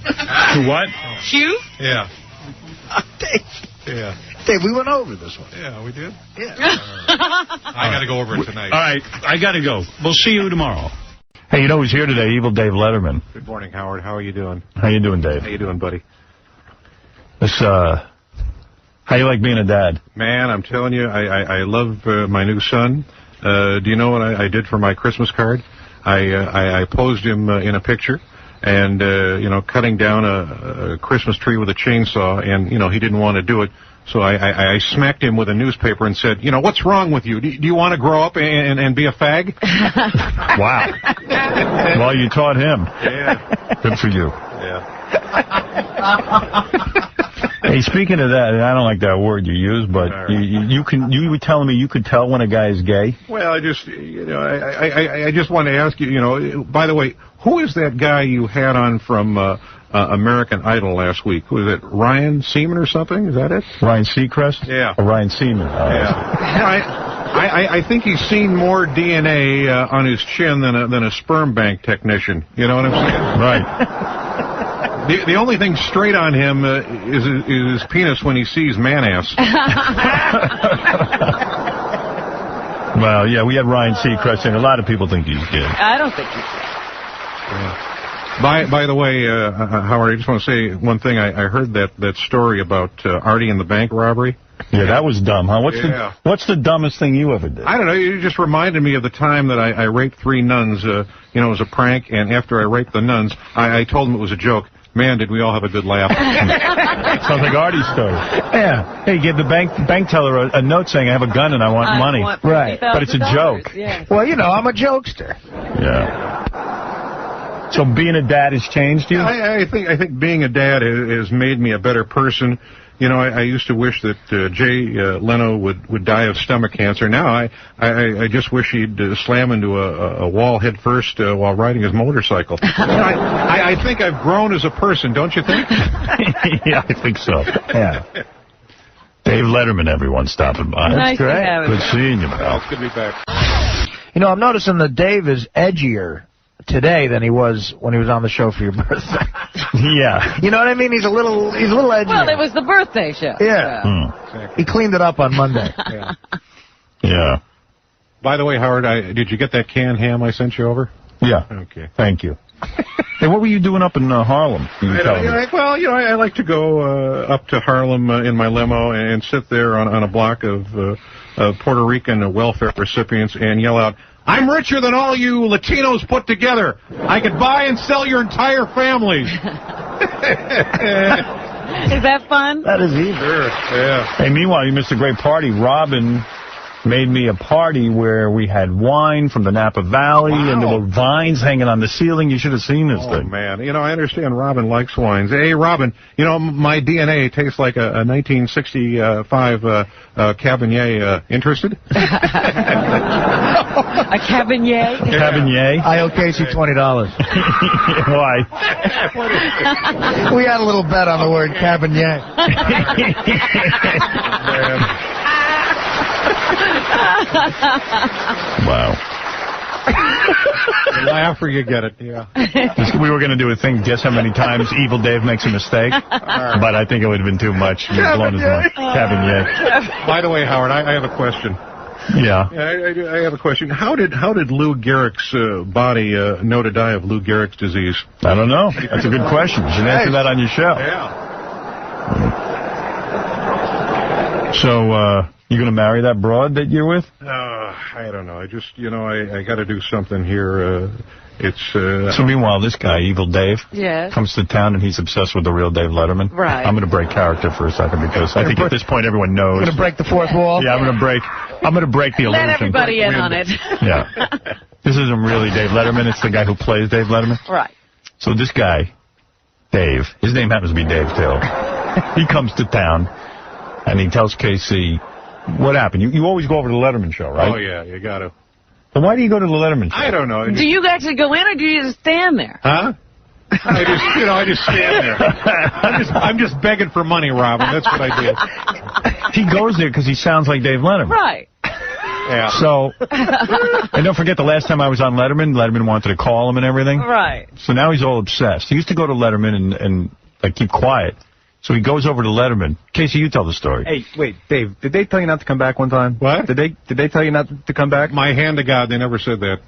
To what? Q? Yeah. Dave. Yeah. Dave, we went over this one. Yeah, we did? Yeah. I got to go over it tonight. All right, I got to go. We'll see you tomorrow. Hey, you know who's here today? Evil Dave Letterman. Good morning, Howard. How are you doing? How you doing, Dave? How you doing, buddy? This, how you like being a dad? Man, I'm telling you, I love my new son. Do you know what I did for my Christmas card? I posed him in a picture. And, you know, cutting down a Christmas tree with a chainsaw, and, you know, he didn't want to do it. So I smacked him with a newspaper and said, you know, what's wrong with you? Do you want to grow up and be a fag? Wow. Well, you taught him. Yeah. Good for you. Yeah. Hey, speaking of that, and I don't like that word you use, but you were telling me you could tell when a guy is gay? Well, I just want to ask you, you know, by the way, who is that guy you had on from American Idol last week? Was it Ryan Seaman or something? Is that it? Ryan Seacrest? Yeah. Or Ryan Seaman. I think he's seen more DNA on his chin than a sperm bank technician. You know what I'm saying? Right. The only thing straight on him is his penis when he sees man-ass. Well, yeah, we had Ryan Seacrest in. A lot of people think he's gay. I don't think he's gay. By the way, Howard, I just want to say one thing. I heard that story about Artie and the bank robbery. Yeah, that was dumb, huh? What's the dumbest thing you ever did? I don't know. You just reminded me of the time that I raped 3 nuns, you know, as a prank. And after I raped the nuns, I told them it was a joke. Man, did we all have a good laugh. Sounds like Artie's story. Yeah. Hey, give the bank teller a note saying, I have a gun and I want money. Right. But it's a joke. Yeah. Well, you know, I'm a jokester. Yeah. So being a dad has changed you? I think being a dad has made me a better person. You know, I used to wish that Jay Leno would die of stomach cancer. Now I just wish he'd slam into a wall head first while riding his motorcycle. I think I've grown as a person, don't you think? Yeah, I think so. Yeah. Dave Letterman, everyone stopping by. Nice That's great. to have Good him. seeing you, pal. It's good to be back. You know, I'm noticing that Dave is edgier today than he was when he was on the show for your birthday. Yeah. You know what I mean? He's a little edgier. Well, it was the birthday show. Yeah. Exactly. He cleaned it up on Monday. Yeah. By the way, Howard, did you get that canned ham I sent you over? Yeah. Okay. Thank you. Hey, what were you doing up in Harlem? Well, you know, I like to go up to Harlem in my limo and sit there on a block of Puerto Rican welfare recipients and yell out, I'm richer than all you Latinos put together. I could buy and sell your entire family. Is that fun? That is easy. Sure, yeah. Hey, meanwhile, you missed a great party. Robin made me a party where we had wine from the Napa Valley, and there were vines hanging on the ceiling. You should have seen this thing. Oh, man. You know, I understand Robin likes wines. Hey, Robin, you know, my DNA tastes like a 1965 Cabernet. Interested? A Cabernet? Cabernet? I owe Casey $20. Why? We had a little bet on the word Cabernet. Wow. You laugh or you get it, yeah. We were going to do a thing, guess how many times Evil Dave makes a mistake, but I think it would have been too much. You've blown his mind. Cabernet. By the way, Howard, I have a question. Yeah. I have a question. How did Lou Gehrig's body know to die of Lou Gehrig's disease? I don't know. That's a good question. You should answer that on your show. Yeah. So, you going to marry that broad that you're with? I don't know. I just, I got to do something here. So meanwhile, this guy, Evil Dave, comes to town and he's obsessed with the real Dave Letterman. Right. I'm going to break character for a second because I think at this point everyone knows. Going to break the fourth wall? Yeah, I'm going to break the illusion. Let everybody in on it. Yeah. This isn't really Dave Letterman. It's the guy who plays Dave Letterman. Right. So this guy, Dave, his name happens to be Dave too. He comes to town and he tells Casey, what happened? You always go over to the Letterman show, right? Oh, yeah, you got to. Well, why do you go to the Letterman show? I don't know. Do you actually go in or do you just stand there? Huh? I just stand there. I'm just begging for money, Robin. That's what I do. He goes there because he sounds like Dave Letterman. Right. Yeah. So, and don't forget the last time I was on Letterman wanted to call him and everything. Right. So now he's all obsessed. He used to go to Letterman and like keep quiet. So he goes over to Letterman. Casey, you tell the story. Hey, wait, Dave, did they tell you not to come back one time? What? Did they tell you not to come back? My hand to God, they never said that.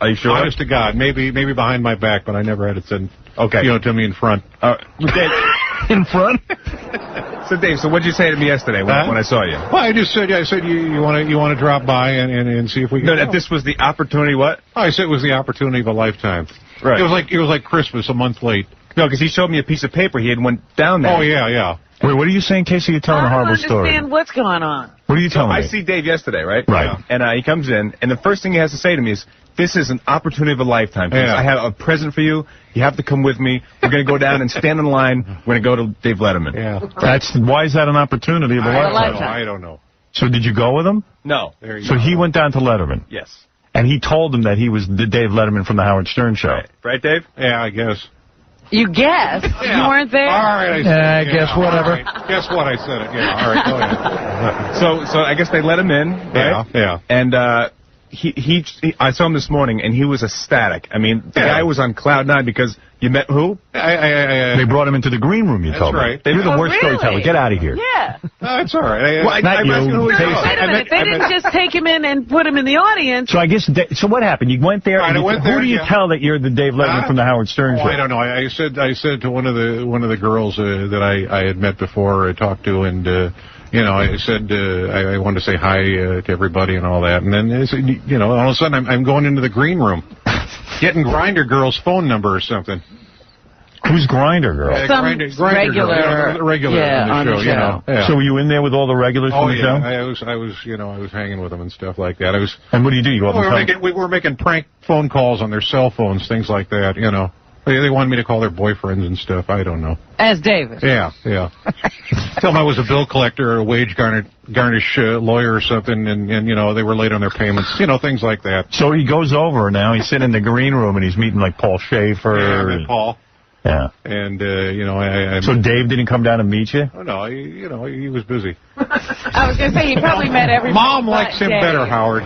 Are you sure? Honest to God. Maybe behind my back, but I never had it said, to me in front. In front? So, Dave, so what'd you say to me yesterday when I saw you? Well, I said you want to drop by and see if we can. No, that this was the opportunity, what? I said it was the opportunity of a lifetime. Right. It was like Christmas a month late. No, because he showed me a piece of paper. He had went down there. Oh, yeah. Wait, what are you saying, Casey? You're telling a horrible story. I don't understand what's going on. What are you telling me? I see Dave yesterday, right? Right. And he comes in, and the first thing he has to say to me is, this is an opportunity of a lifetime. Yeah. I have a present for you. You have to come with me. We're going to go down and stand in line. We're going to go to Dave Letterman. Yeah. Why is that an opportunity of a lifetime? I don't know. So did you go with him? No. So he went down to Letterman. Yes. And he told him that he was the Dave Letterman from the Howard Stern show. Right, Dave? Yeah, I guess. You guessed? Yeah. You weren't there? All right, I said I guess whatever. All right. Guess what? I said it. Yeah, all right, go ahead. So I guess they let him in, right? Yeah. And I saw him this morning, and he was ecstatic. I mean, the guy was on cloud nine because you met who? They brought him into the green room, you told me. right. You're the worst storyteller. Get out of here. Yeah. That's all right. Not you. Wait a minute. They didn't just take him in and put him in the audience. So I guess, so what happened? You went there, and who do you tell that you're the Dave Letterman from the Howard Stern show? I don't know. I said to one of the girls that I had met before, I talked to, and I said I wanted to say hi to everybody and all that, and then all of a sudden I'm going into the green room, getting Grindr Girl's phone number or something. Who's Grindr Girl? Some Grindr regular, Girl, regular on the show. Yeah. So were you in there with all the regulars from the show? I was hanging with them and stuff like that. And what do? You go up we were making prank phone calls on their cell phones, things like that. They wanted me to call their boyfriends and stuff. I don't know. As David. Yeah. Tell them I was a bill collector or a wage garnish lawyer or something, and they were late on their payments. Things like that. So he goes over now. He's sitting in the green room and he's meeting like Paul Schaefer. Yeah, I met Paul. Yeah. And So Dave didn't come down and meet you? Oh, no, he was busy. I was going to say he probably met everybody. Mom likes him better, Howard.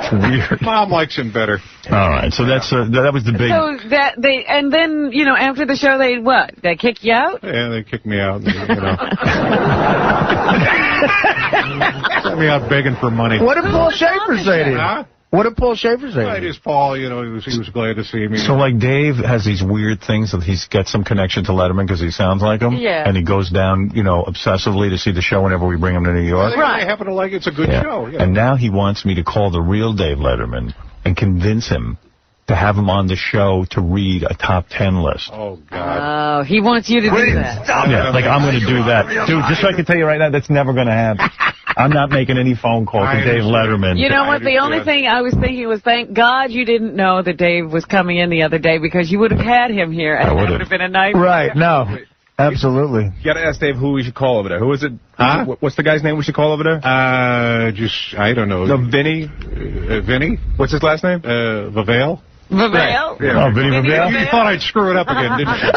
It's weird. Mom likes him better. All right, so that was the big. So and then after the show they what? They kick you out? Yeah, they kicked me out. Sent me out begging for money. What did Paul Schaefer say to you? Huh? What did Paul Schaefer say? I just Paul, he was glad to see me. So like Dave has these weird things that he's got some connection to Letterman because he sounds like him. Yeah. And he goes down, obsessively to see the show whenever we bring him to New York. I happen to like it's a good show. And now he wants me to call the real Dave Letterman and convince him to have him on the show to read a top 10 list. Oh, God. Oh, he wants you to do that. Yeah, like I'm going to do that. Dude, just so I can tell you right now, that's never going to happen. I'm not making any phone calls to Dave Letterman. You know what? The only thing I was thinking was, thank God you didn't know that Dave was coming in the other day because you would have had him here and it would have been a nightmare. Right, no. Absolutely. You got to ask Dave who we should call over there. Who is it? Huh? What's the guy's name we should call over there? I don't know. No, Vinny? Vinny? What's his last name? Vavale? Vavale? Yeah. Oh, Vinny Vavale? You thought I'd screw it up again, didn't you?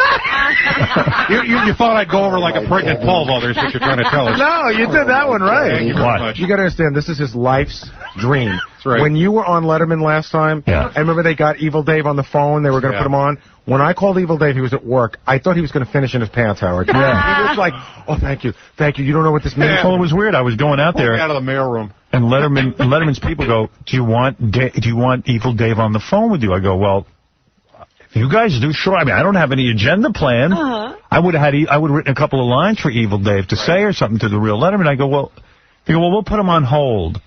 you thought I'd go over like a pregnant Paul Mothers that you're trying to tell us. No, you did that one right. Thank you very much. You got to understand, this is his life's dream. right. When you were on Letterman last time, I remember they got Evil Dave on the phone. They were going to put him on. When I called Evil Dave, he was at work. I thought he was going to finish in his pants, Howard. He was like, oh, thank you. You don't know what this means. Well, it was weird. I was going out there. Out of the mailroom. And Letterman's people go, do you want Evil Dave on the phone with you? I go, well, if you guys do, sure. I mean, I don't have any agenda planned. I would have written a couple of lines for Evil Dave to say or something to the real Letterman. I go, well, we'll put him on hold.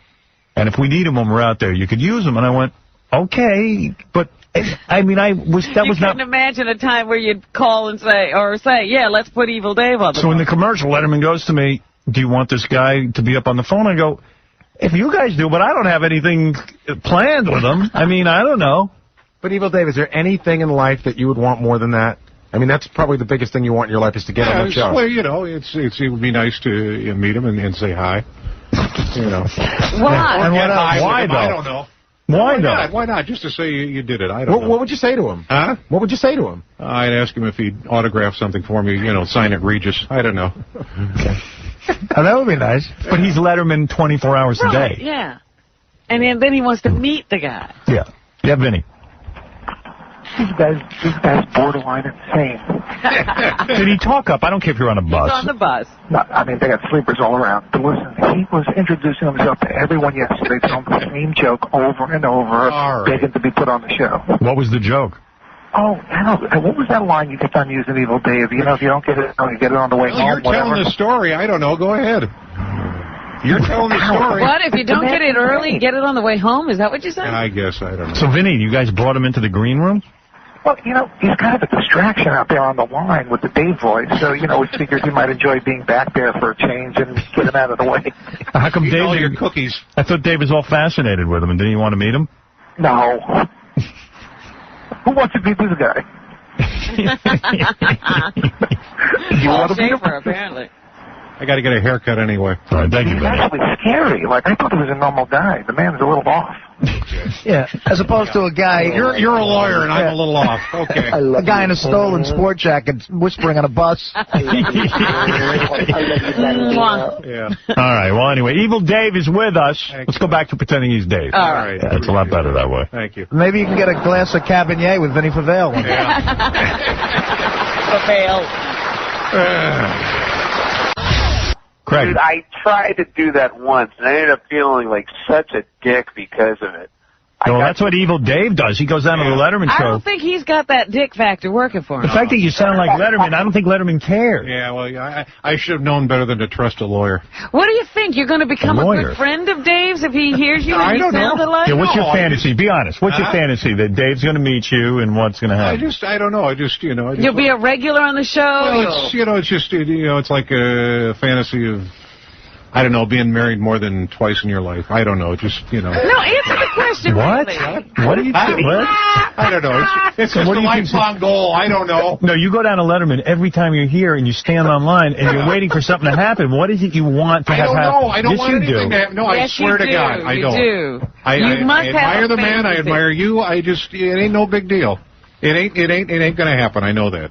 And if we need him when we're out there, you could use him. And I went, okay, but I mean, you couldn't imagine a time where you'd call and say, yeah, let's put Evil Dave on the phone. So in the commercial, Letterman goes to me, do you want this guy to be up on the phone? I go, if you guys do, but I don't have anything planned with him. I mean, I don't know. But Evil Dave, is there anything in life that you would want more than that? I mean, that's probably the biggest thing you want in your life is to get on the show. Well, you know, it would be nice to meet him and say hi. You know. Why? Why though? I don't know. Why not? Why not? Just to say you did it. I don't know. What would you say to him? Huh? What would you say to him? I'd ask him if he'd autograph something for me, you know, sign it Regis. I don't know. Oh, that would be nice. But he's Letterman 24 hours a day. Yeah. And then he wants to meet the guy. Yeah. Yeah, Vinny. These guys borderline insane. Did he talk up? I don't care if you're on a bus. He's on the bus. No, I mean, they got sleepers all around. But listen, he was introducing himself to everyone yesterday, telling the same joke over and over, begging to be put on the show. What was the joke? Oh, what was that line you kept on using, Evil Dave? You know, if you don't get it, you get it on the way home. You're telling the story. I don't know. Go ahead. You're telling the story. What? If you don't get it early, get it on the way home? Is that what you said? I guess. I don't know. So, Vinny, you guys brought him into the green room? Well, you know, he's kind of a distraction out there on the line with the Dave voice. So, you know, we figured he might enjoy being back there for a change and get him out of the way. How come Dave? All your cookies. I thought Dave was all fascinated with him, and didn't you want to meet him? No. Who wants to meet this guy? You want to meet him? Apparently. I got to get a haircut anyway. All right, thank you, He's Vinny. actually scary. Like, I thought he was a normal guy. The man's a little off. Yeah, as opposed to a guy... You're a lawyer, and I'm a little off. Okay. A guy in a stolen sport jacket whispering on a bus. Yeah. All right, well, anyway, Evil Dave is with us. Let's go back to pretending he's Dave. All right. That's a lot better that way. Thank you. Maybe you can get a glass of Cabernet with Vinny Favale. Craig. Dude, I tried to do that once, and I ended up feeling like such a dick because of it. No, that's what Evil Dave does. He goes down to the Letterman I show. don't think he's got that dick factor working for him. The fact that you sound like Letterman, I don't think Letterman cares. Yeah, well, I should have known better than to trust a lawyer. What do you think? You're going to become a good friend of Dave's if he hears you and you sound alike? Yeah, what's your fantasy? Be honest. What's your fantasy? That Dave's going to meet you and what's going to happen? I don't know. You'll be a regular on the show? Well, it's like a fantasy of, I don't know, being married more than twice in your life. I don't know. No, answer the question. What? Really. What do you think? What? I don't know. It's just a lifelong goal. I don't know. No, you go down to Letterman every time you're here and you stand online and you're waiting for something to happen. What is it you want to have happen? I don't know. I don't yes, want anything to happen. No, yes, I swear to God, I don't. You do. I admire the man. I admire you. It ain't no big deal. It ain't going to happen. I know that.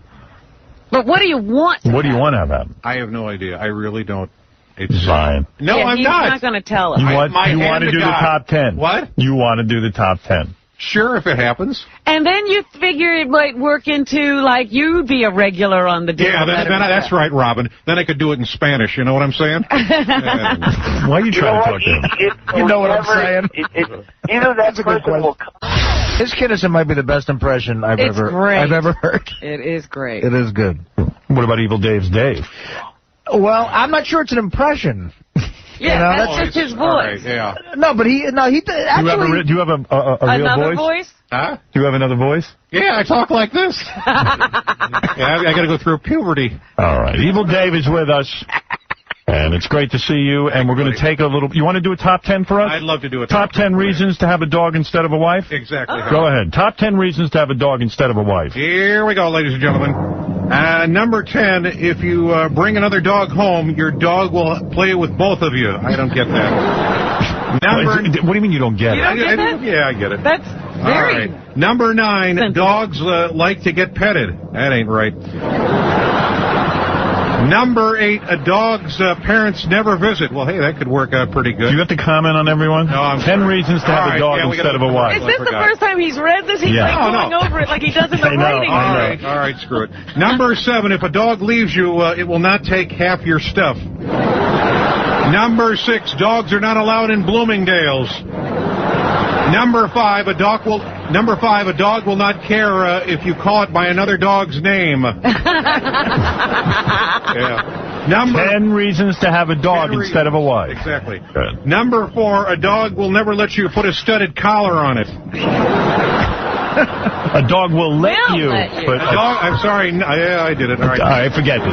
But what do you want? What do you want to have happen? I have no idea. I really don't. It's fine. No, I'm not. He's not going to tell us. You want to do the top 10. What? You want to do the top 10. Sure, if it happens. And then you figure it might work into, like, you'd be a regular on the day. Yeah, that's right, Robin. Then I could do it in Spanish. You know what I'm saying? Why are you trying to talk to him? You know what I'm saying? That person will come. His Kinnison might be the best impression I've ever heard. It is great. It is good. What about Evil Dave's Dave? Well, I'm not sure it's an impression. Yeah, that's just his voice. Right, yeah. No, but he actually. Do you have a real voice? Huh? Do you have another voice? Yeah, I talk like this. I got to go through puberty. All right. Evil Dave is with us. And it's great to see you. And we're going to take a little... You want to do a top 10 for us? I'd love to do a top 10 reasons to have a dog instead of a wife? Exactly. Go ahead. Top 10 reasons to have a dog instead of a wife. Here we go, ladies and gentlemen. Number 10, if you bring another dog home, your dog will play with both of you. I don't get that. What do you mean you don't get it? You don't get that? Yeah, I get it. That's very... All right. Number 9, dogs like to get petted. That ain't right. Number 8, a dog's parents never visit. Well, hey, that could work out pretty good. Do you have to comment on everyone? No, I'm 10 reasons to have a dog instead of a wife. Is this the first time he's read this? He's like going over it like he does in the writing. All right, screw it. Number 7, if a dog leaves you, it will not take half your stuff. Number 6, dogs are not allowed in Bloomingdale's. Number 5, a dog will not care if you call it by another dog's name. Yeah. 10 reasons to have a dog instead of a wife. Exactly. Good. Number 4, a dog will never let you put a studded collar on it. A dog will let you. But a dog, I'm sorry. Yeah, I did it. All right. All right, forget it.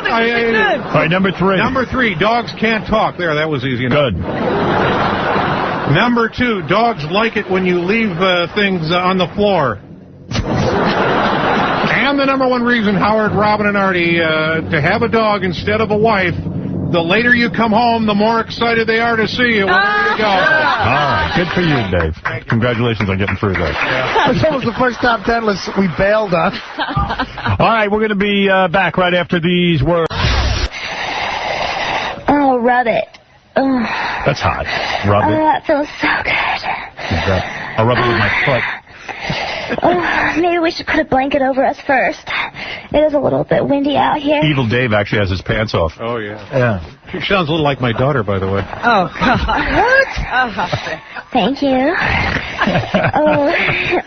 All right, number 3. Number 3, dogs can't talk. There, that was easy enough. Good. Number 2, dogs like it when you leave things on the floor. And the number 1 reason, Howard, Robin, and Artie, to have a dog instead of a wife, the later you come home, the more excited they are to see you. Well, there you go. All right, good for you, Dave. Congratulations on getting through that. That was the first top 10 list we bailed on. All right, we're going to be back right after these words. Oh, rub it. That's hot. Rub it. That feels so good. I'll rub it with my foot. Maybe we should put a blanket over us first. It is a little bit windy out here. Evil Dave actually has his pants off. Oh, yeah. Yeah. She sounds a little like my daughter, by the way. Oh, God. What? Thank you.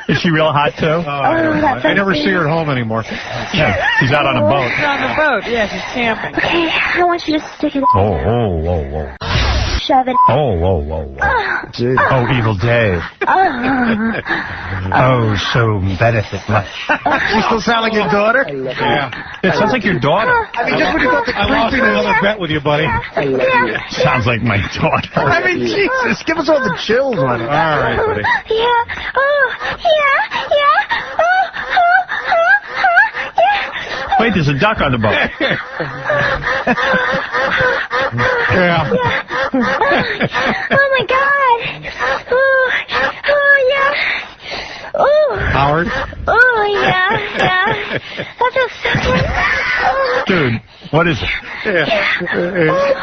Is she real hot, too? I never see her at home anymore. Yeah, she's out on a boat. She's on the boat. Yeah, she's camping. Okay, I want you to stick it. Oh. Shove it. Oh. Oh, Evil Dave. Oh, so benefit much. You still sound like your daughter? Yeah. It sounds like your daughter. I mean, just when you got the I lost another bet with you, buddy. Sounds like my daughter. I mean, Jesus, give us all the chills on it. All right, buddy. Yeah. Wait, there's a duck on the boat. Yeah. Oh, my God. Oh, yeah. Oh. Howard? Oh, yeah. That feels so good. Dude, what is it?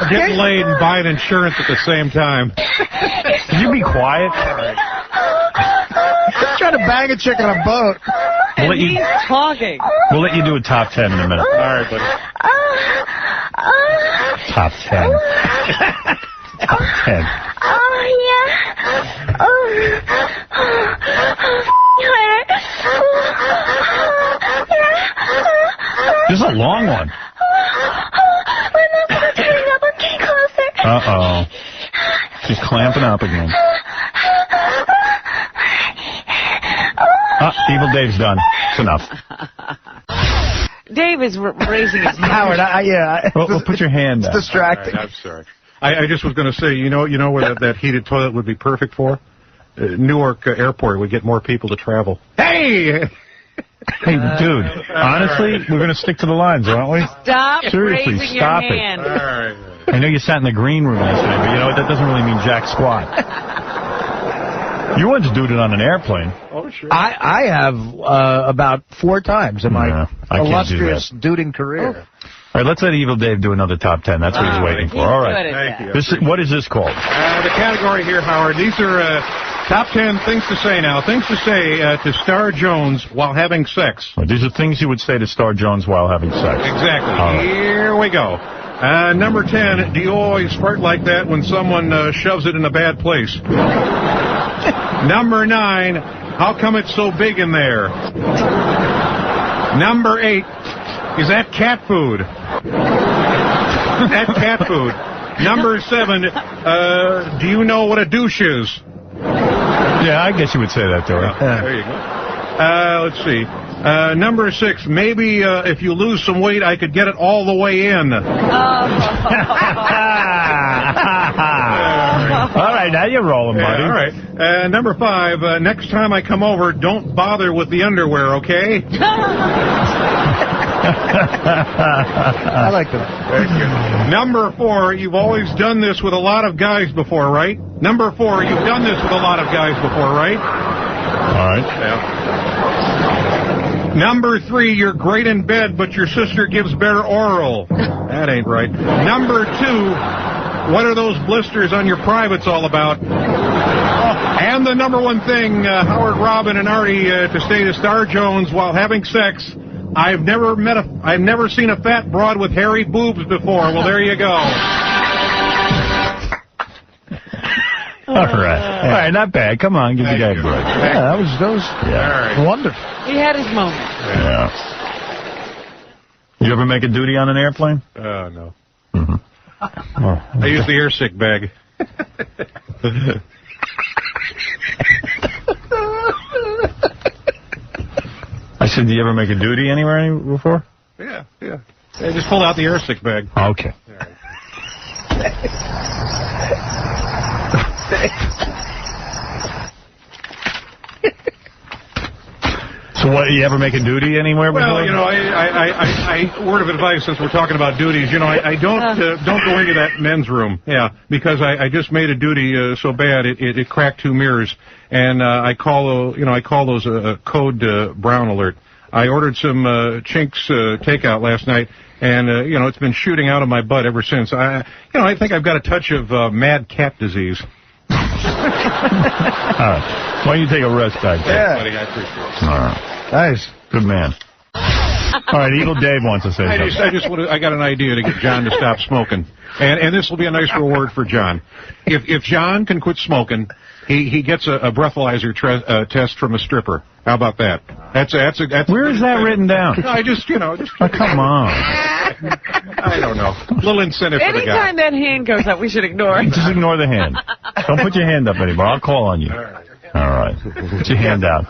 Getting laid and buying insurance at the same time. Can you be quiet? Trying to bang a chick on a boat. He's talking. We'll let you do a top 10 in a minute. All right, buddy. Top 10. Top 10. Oh, yeah. This is a long one. My muscles are turning up. I'm getting closer. Uh-oh. She's clamping up again. Evil Dave's done. It's enough. Dave is raising his hand. Howard, Well, put your hand down. It's distracting. Right, I'm sorry. I just was going to say, you know where that heated toilet would be perfect for? Newark Airport would get more people to travel. Hey! Hey, dude, honestly, we're going to stick to the lines, aren't we? Stop Seriously, raising stop your it. hand. All right. I know you sat in the green room yesterday, but that doesn't really mean jack squat. You once did it on an airplane. Oh, sure. I have about 4 times in my illustrious duding career. All right, let's let Evil Dave do another top 10. That's what he's waiting for. All right. Thank you. What is this called? The category here, Howard, these are top 10 things to say now. Things to say to Star Jones while having sex. Well, these are things you would say to Star Jones while having sex. Exactly. Right. Here we go. Number 10, do you always fart like that when someone shoves it in a bad place? Number 9, how come it's so big in there? Number 8, is that cat food? That cat food. Number 7, do you know what a douche is? Yeah, I guess you would say that to her. There you go. Let's see. Number 6, maybe if you lose some weight, I could get it all the way in. All right, now you're rolling, buddy. All right. Number 5, next time I come over, don't bother with the underwear, okay? I like that. Thank you. Number 4, you've always done this with a lot of guys before, right? Number 4, you've done this with a lot of guys before, right? All right. Yeah. Number 3, you're great in bed, but your sister gives better oral. That ain't right. Number 2, what are those blisters on your privates all about? And the number 1 thing, Howard, Robin, and Artie, to stay to Star Jones while having sex. I've never seen a fat broad with hairy boobs before. Well, there you go. All right, not bad. Come on, give the guy a break. Yeah, that was wonderful. He had his moment. Yeah. You ever make a duty on an airplane? No. Mm-hmm. I use the airsick bag. I said, do you ever make a duty anywhere before? Yeah. I just pulled out the airsick bag. Okay. So what, you ever make a duty anywhere before? Well, I word of advice since we're talking about duties, I don't go into that men's room, because I just made a duty so bad it cracked 2 mirrors, and I call those a code brown alert. I ordered some Chinks takeout last night, and it's been shooting out of my butt ever since. I think I've got a touch of mad cat disease. All right. Why don't you take a rest back there? Yeah, buddy, I appreciate it. All right. Nice. Good man. All right, Evil Dave wants to say something. I got an idea to get John to stop smoking. And this will be a nice reward for John. If John can quit smoking, he gets a breathalyzer test from a stripper. How about that? Where is that written down? No, I just Oh, come on. I don't know. A little incentive for the guy. Anytime that hand goes up, we should ignore it. Just ignore the hand. Don't put your hand up anymore. I'll call on you. All right. Put your hand out.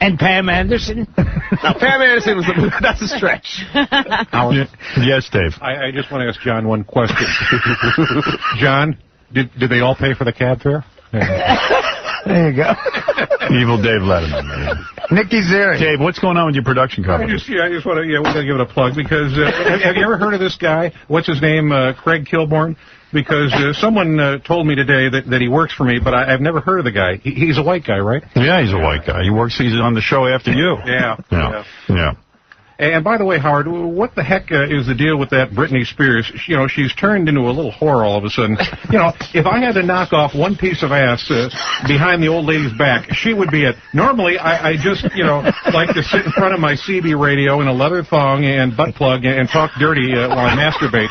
And Pam Anderson. Now, Pam Anderson was that's a stretch. Yes, Dave. I just want to ask John one question. John, did they all pay for the cab fare? There you go. Evil Dave Letterman. Nicky Zeri. Dave, what's going on with your production company? I just want to give it a plug because have you ever heard of this guy? What's his name? Craig Kilborn. Because someone told me today that he works for me, but I've never heard of the guy. He's a white guy, right? Yeah, he's a white guy. He's on the show after you. Yeah. And by the way, Howard, what the heck is the deal with that Britney Spears? She's turned into a little whore all of a sudden. If I had to knock off one piece of ass behind the old lady's back, she would be it. Normally, I just, like to sit in front of my CB radio in a leather thong and butt plug and talk dirty while I masturbate.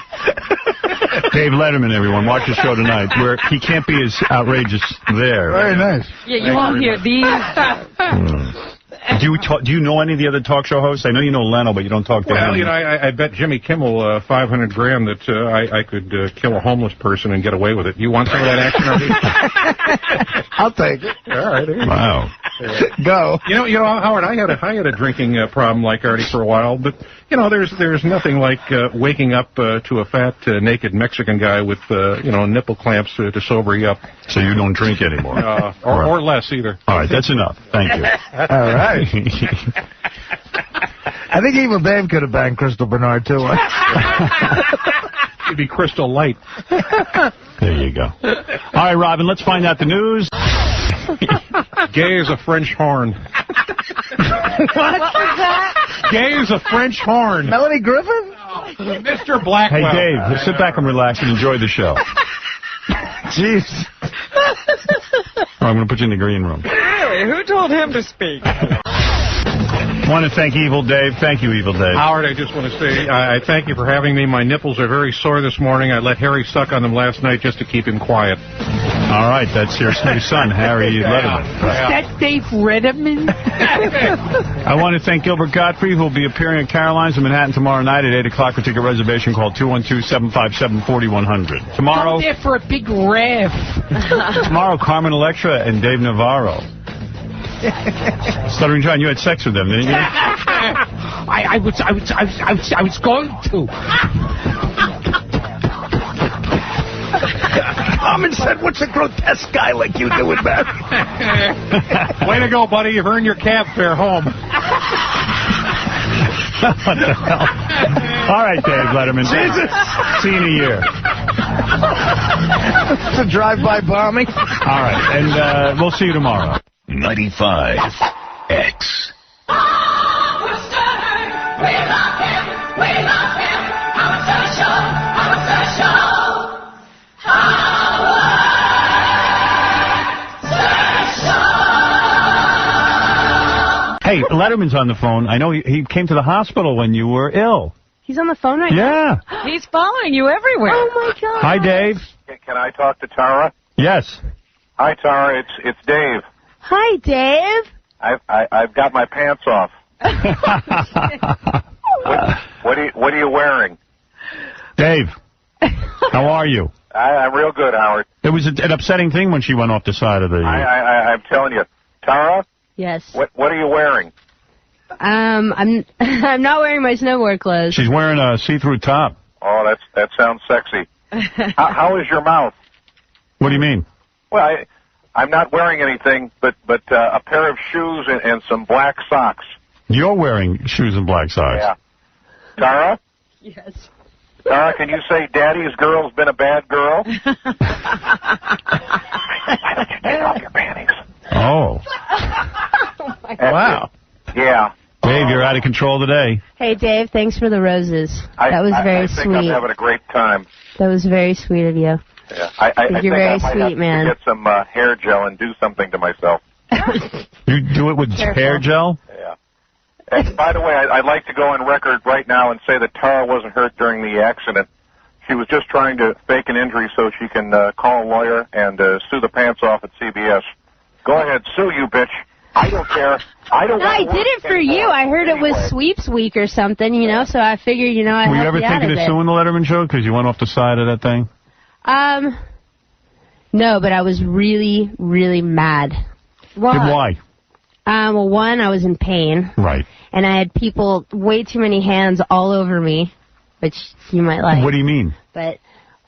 Dave Letterman, everyone, watch the show tonight, where he can't be as outrageous there. Very nice. Yeah, you won't hear these. Do you know any of the other talk show hosts? I know you know Leno, but you don't talk to him. Well, I bet Jimmy Kimmel $500 grand that I could kill a homeless person and get away with it. You want some of that action, Artie? I'll take it. All right. Wow. Go. Howard, I had a drinking problem like Artie for a while, but there's nothing like waking up to a fat naked Mexican guy with nipple clamps to sober you up. So you don't drink anymore, or less either. All right, that's enough. Thank you. All right. I think Evil Dave could have banged Crystal Bernard too. It'd be Crystal Light. There you go. All right, Robin, let's find out the news. Gay is a French horn. What was that? Gay is a French horn. Melanie Griffith? Mr. Blackwell. Hey, Dave, sit back and relax and enjoy the show. Jeez. I'm going to put you in the green room. Really? Who told him to speak? I want to thank Evil Dave. Thank you, Evil Dave. Howard, I just want to say I thank you for having me. My nipples are very sore this morning. I let Harry suck on them last night just to keep him quiet. All right, that's your new son, Harry Letterman. That's Dave Letterman. I want to thank Gilbert Gottfried, who will be appearing at Caroline's in Manhattan tomorrow night at 8 o'clock. For ticket reservation, call 212-757-4100. Tomorrow, I'm there for a big rev. Tomorrow, Carmen Electra and Dave Navarro. Stuttering John, you had sex with them, didn't you? I was going to. Carmen said, "What's a grotesque guy like you doing, man?" Way to go, buddy. You've earned your cab fare home. What the hell? All right, Dave Letterman. Jesus. See you in a year. It's a drive-by bombing. All right, and we'll see you tomorrow. 95X. Hey, Letterman's on the phone. I know he came to the hospital when you were ill. He's on the phone right now? Yeah. He's following you everywhere. Oh, my God. Hi, Dave. Can I talk to Tara? Yes. Hi, Tara. It's Dave. Hi, Dave. I've got my pants off. What are you wearing? Dave, how are you? I'm real good, Howard. It was an upsetting thing when she went off the side of the... I'm telling you. Tara? Yes. What are you wearing? I'm not wearing my snowboard clothes. She's wearing a see-through top. Oh, that sounds sexy. How is your mouth? What do you mean? Well, I'm not wearing anything but a pair of shoes and some black socks. You're wearing shoes and black socks. Yeah. Tara? Yes. Tara, can you say Daddy's girl's been a bad girl? Why don't you take off your panties? Oh. Wow. Yeah. Dave, you're out of control today. Hey, Dave, thanks for the roses. That was very I think sweet. I'm having a great time. That was very sweet of you. Yeah. I think You're very I might sweet, have man. to get some hair gel and do something to myself. You do it with hair gel? Yeah. And by the way, I'd like to go on record right now and say that Tara wasn't hurt during the accident. She was just trying to fake an injury so she can call a lawyer and sue the pants off at CBS. Go ahead, sue you, bitch. I don't care. I did it for you. I heard it was sweeps week or something, so I figured, I'd Were you help ever you out thinking of of suing the Letterman show because you went off the side of that thing? No, but I was really, really mad. Why? Well, one, I was in pain. Right. And I had people, way too many hands all over me, which you might like. What do you mean? But,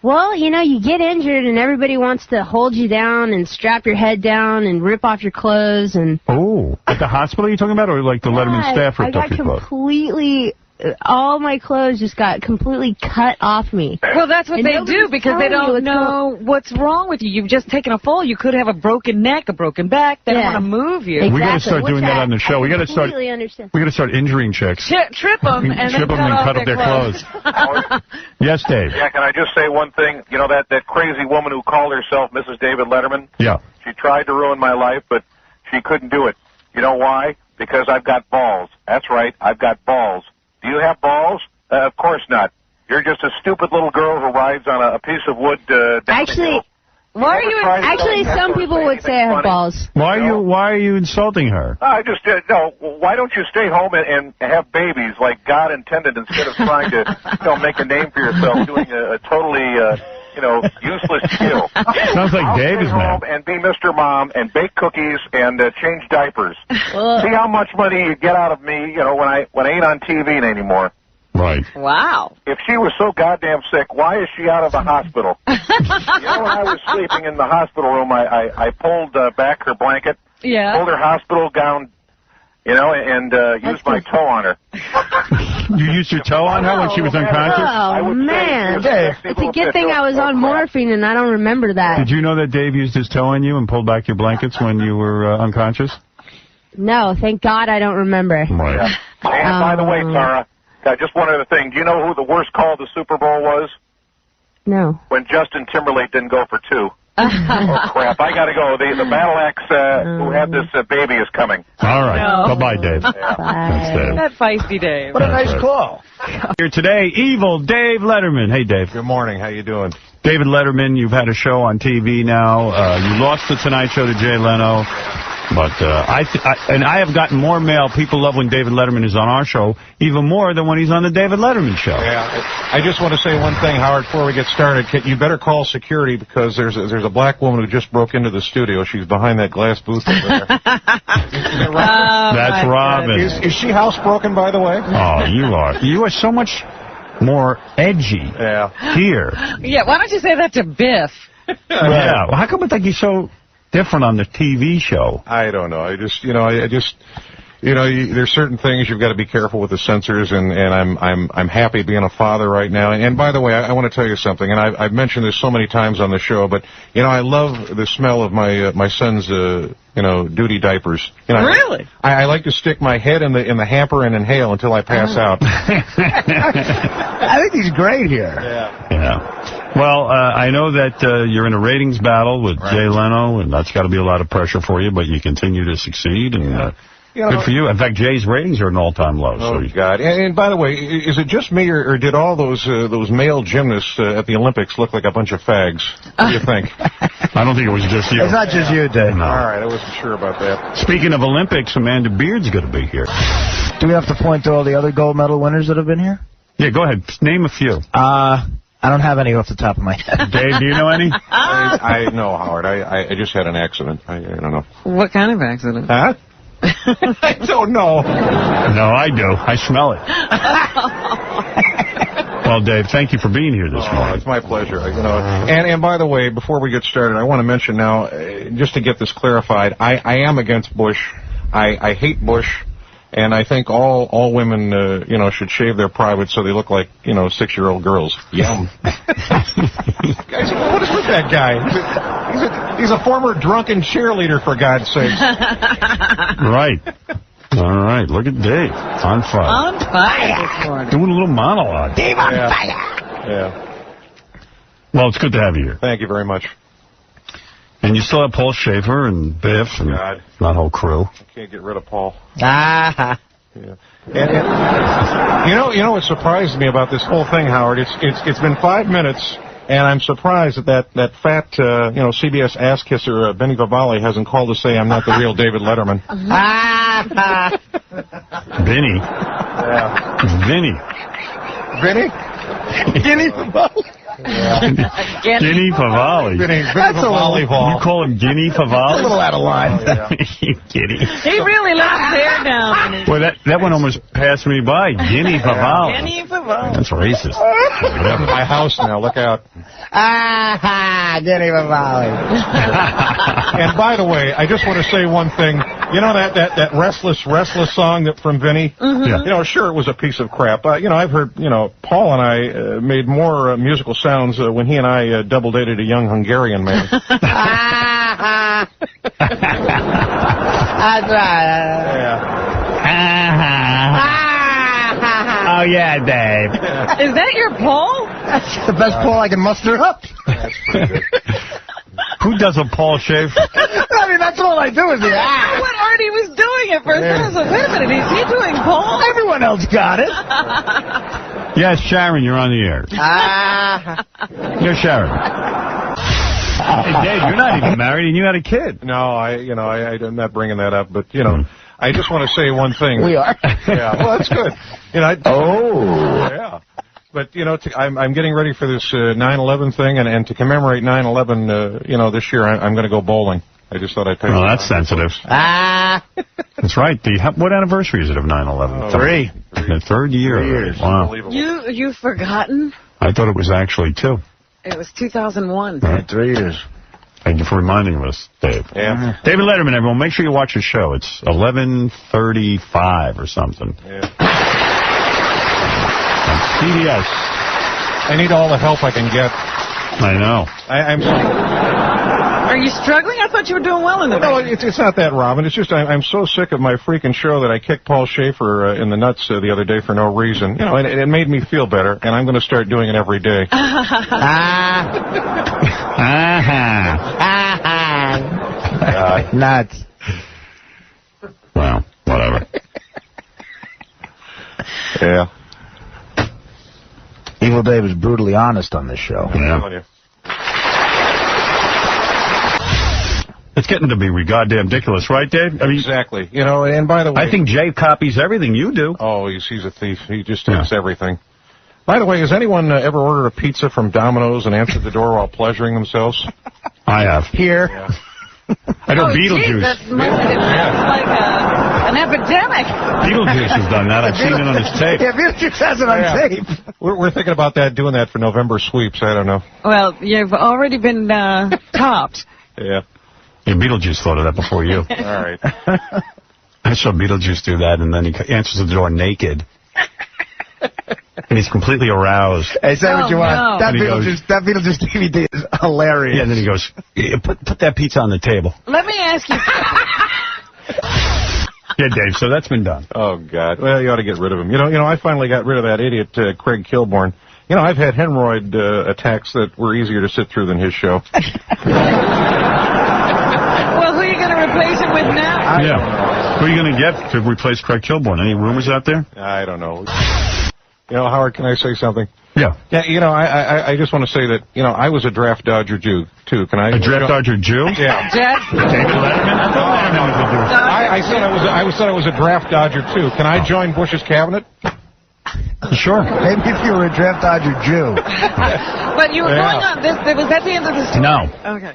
well, you get injured and everybody wants to hold you down and strap your head down and rip off your clothes. And Oh, at the hospital you're talking about, or like the Letterman staff ripped off your clothes? I got completely... all my clothes just got completely cut off me. Well, that's what they do because they don't know what's wrong with you. You've just taken a fall. You could have a broken neck, a broken back. They don't want to move you. Exactly. We got to start doing that on the show. We got to start. Understand. We got to start injuring chicks. Trip them and Trip them and cut up their clothes. Yes, Dave. Yeah, can I just say one thing? That crazy woman who called herself Mrs. David Letterman? Yeah. She tried to ruin my life, but she couldn't do it. You know why? Because I've got balls. That's right, I've got balls. Do you have balls? Of course not. You're just a stupid little girl who rides on a piece of wood down the hill. Why are you? Actually, some people would say I have balls. Why are you insulting her? I just no. Why don't you stay home and have babies like God intended instead of trying to make a name for yourself doing a totally useless skill? Sounds like Dave is mad. And be Mr. Mom and bake cookies and change diapers. See how much money you get out of me, when I ain't on TV anymore. Right. Wow. If she was so goddamn sick, why is she out of the hospital? When I was sleeping in the hospital room, I pulled back her blanket, pulled her hospital gown, and used my toe on her. You used your toe on her when she was unconscious? Oh, man. It's a good thing I was on morphine and I don't remember that. Did you know that Dave used his toe on you and pulled back your blankets when you were unconscious? No, thank God I don't remember. Right. Yeah. And by the way, Tara, just one other thing. Do you know who the worst call of the Super Bowl was? No. When Justin Timberlake didn't go for 2. Oh, crap. I got to go. The Battle Axe who had this baby is coming. All right. No. Bye-bye, Dave. Bye. Thanks, Dave. That feisty Dave. What a nice call. Here today, evil Dave Letterman. Hey, Dave. Good morning. How you doing? David Letterman, you've had a show on TV now. You lost the Tonight Show to Jay Leno. But I have gotten more mail. People love when David Letterman is on our show even more than when he's on the David Letterman show. Yeah, I just want to say one thing, Howard, before we get started. You better call security because there's a black woman who just broke into the studio. She's behind that glass booth over there. That's Robin. Is she housebroken, by the way? Oh, you are so much more edgy here. Yeah, why don't you say that to Biff? Yeah, well, how come it's like he's so different on the TV show? I don't know. there's certain things you've got to be careful with the censors, and I'm happy being a father right now. And by the way, I want to tell you something, and I've mentioned this so many times on the show, but I love the smell of my son's duty diapers. Really? I like to stick my head in the hamper and inhale until I pass out. I think he's great here. Yeah. Well, I know that you're in a ratings battle with Jay Leno, and that's got to be a lot of pressure for you, but you continue to succeed, and good for you. In fact, Jay's ratings are at an all-time low. Oh, God. And by the way, is it just me, or did all those male gymnasts at the Olympics look like a bunch of fags? What do you think? I don't think it was just you. It's not just you, Dave. No. All right, I wasn't sure about that. Speaking of Olympics, Amanda Beard's going to be here. Do we have to point to all the other gold medal winners that have been here? Yeah, go ahead. Name a few. I don't have any off the top of my head. Dave, do you know any? I know, Howard. I just had an accident. I don't know. What kind of accident? Huh? I don't know. No, I do. I smell it. Well, Dave, thank you for being here this morning. It's my pleasure. And by the way, before we get started, I want to mention now, just to get this clarified, I am against Bush. I hate Bush. And I think all women, should shave their privates so they look like, 6-year-old girls. Yum. Guys, what is with that guy? He's a former drunken cheerleader, for God's sakes. Right. All right. Look at Dave. On fire. On fire this morning. Doing a little monologue. Dave on fire. Yeah. Well, it's good to have you here. Thank you very much. And you still have Paul Schaefer and Biff and that whole crew. I can't get rid of Paul. Ah. Yeah. And what surprised me about this whole thing, Howard? It's been 5 minutes, and I'm surprised that fat CBS ass kisser Benny Vivalli hasn't called to say I'm not the real David Letterman. Vinny. Yeah. Vinny. Vinny? Guinea Vivalli. Yeah. Guinea Favali. That's a little. You call him Guinea Favali? A little out of line. Guinea. He really let his hair down. Well, that one almost passed me by. Guinea Favali. Guinea Favali. That's racist. I'm in my house now. Look out. Guinea Vivalli. And by the way, I just want to say one thing. You know that restless song from Vinny? Mm-hmm. Yeah. Sure, it was a piece of crap. I've heard, Paul and I made more musical sounds when he and I double dated a young Hungarian man. That's right. Oh, yeah, Dave. Is that your Paul? That's the best Paul I can muster up. That's pretty good. Who does a Paul Schaefer? I mean, that's all I do is the What Artie was doing at first. I was like, wait a minute, is he doing Paul? Everyone else got it. Yes, Sharon, you're on the air. You're Sharon. Hey, Dave, you're not even married, and you had a kid. No, I'm not bringing that up, but I just want to say one thing. We are. Yeah, well, that's good. Yeah. But, I'm getting ready for this 9/11 thing, and to commemorate 9/11, this year, I'm going to go bowling. I just thought I'd tell you. Oh, that's sensitive. That's right. What anniversary is it of 9/11? 3. The third year. 3 years. Wow. You've forgotten? I thought it was actually 2. It was 2001. Right. 3 years. Thank you for reminding us, Dave. Yeah. David Letterman, everyone, make sure you watch his show. It's 11:35 or something. Yeah. On CBS. I need all the help I can get. I know. Are you struggling? I thought you were doing well in the No, it's not that, Robin. It's just I'm so sick of my freaking show that I kicked Paul Schaefer in the nuts the other day for no reason. And it made me feel better, and I'm going to start doing it every day. Nuts. Well, whatever. Yeah. Evil Dave is brutally honest on this show. Yeah. It's getting to be goddamn ridiculous, right, Dave? I mean, exactly. And by the way, I think Jay copies everything you do. Oh, he's a thief. He just takes everything. By the way, has anyone ever ordered a pizza from Domino's and answered the door while pleasuring themselves? I have. Here. Yeah. I know Beetlejuice. Geez, that's like an epidemic. Beetlejuice has done that. I've seen it on his tape. Yeah, Beetlejuice has it on tape. We're thinking about doing that for November sweeps. I don't know. Well, you've already been topped. Yeah. Yeah, Beetlejuice thought of that before you. All right. I saw Beetlejuice do that, and then he answers the door naked. And he's completely aroused. Hey, say what you want. No. That Beetlejuice DVD is hilarious. Yeah, and then he goes, put that pizza on the table. Let me ask you. Yeah, Dave, so that's been done. Oh, God. Well, you ought to get rid of him. You know, I finally got rid of that idiot, Craig Kilborn. You know, I've had hemorrhoid attacks that were easier to sit through than his show. Well, who are you going to replace him with now? Yeah. Who are you going to get to replace Craig Kilborn? Any rumors out there? I don't know. You know, Howard, can I say something? Yeah. Yeah, you know, I just want to say that, you know, I was a draft dodger Jew, too. Can I? A draft dodger Jew? Yeah. Jeff? David Letterman? I thought Letterman was a Jew. I said I was a draft dodger, too. Can I join Bush's cabinet? Sure. Maybe if you were a draft dodger Jew. But you were going on this. Was that the end of the story? No. Okay.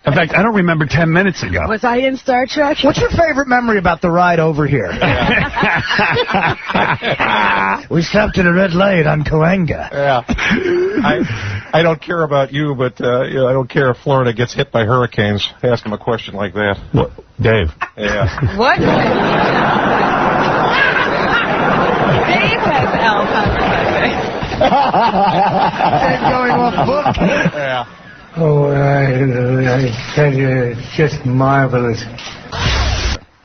In fact, I don't remember 10 minutes ago. Was I in Star Trek? What's your favorite memory about the ride over here? We stopped at a red light on Coanga. Yeah. I don't care about you, but you know, I don't care if Florida gets hit by hurricanes. Ask him a question like that. What? Dave. Yeah. What? Dave has Alzheimer's, Going off book. Yeah. Oh, I tell you, it's just marvelous.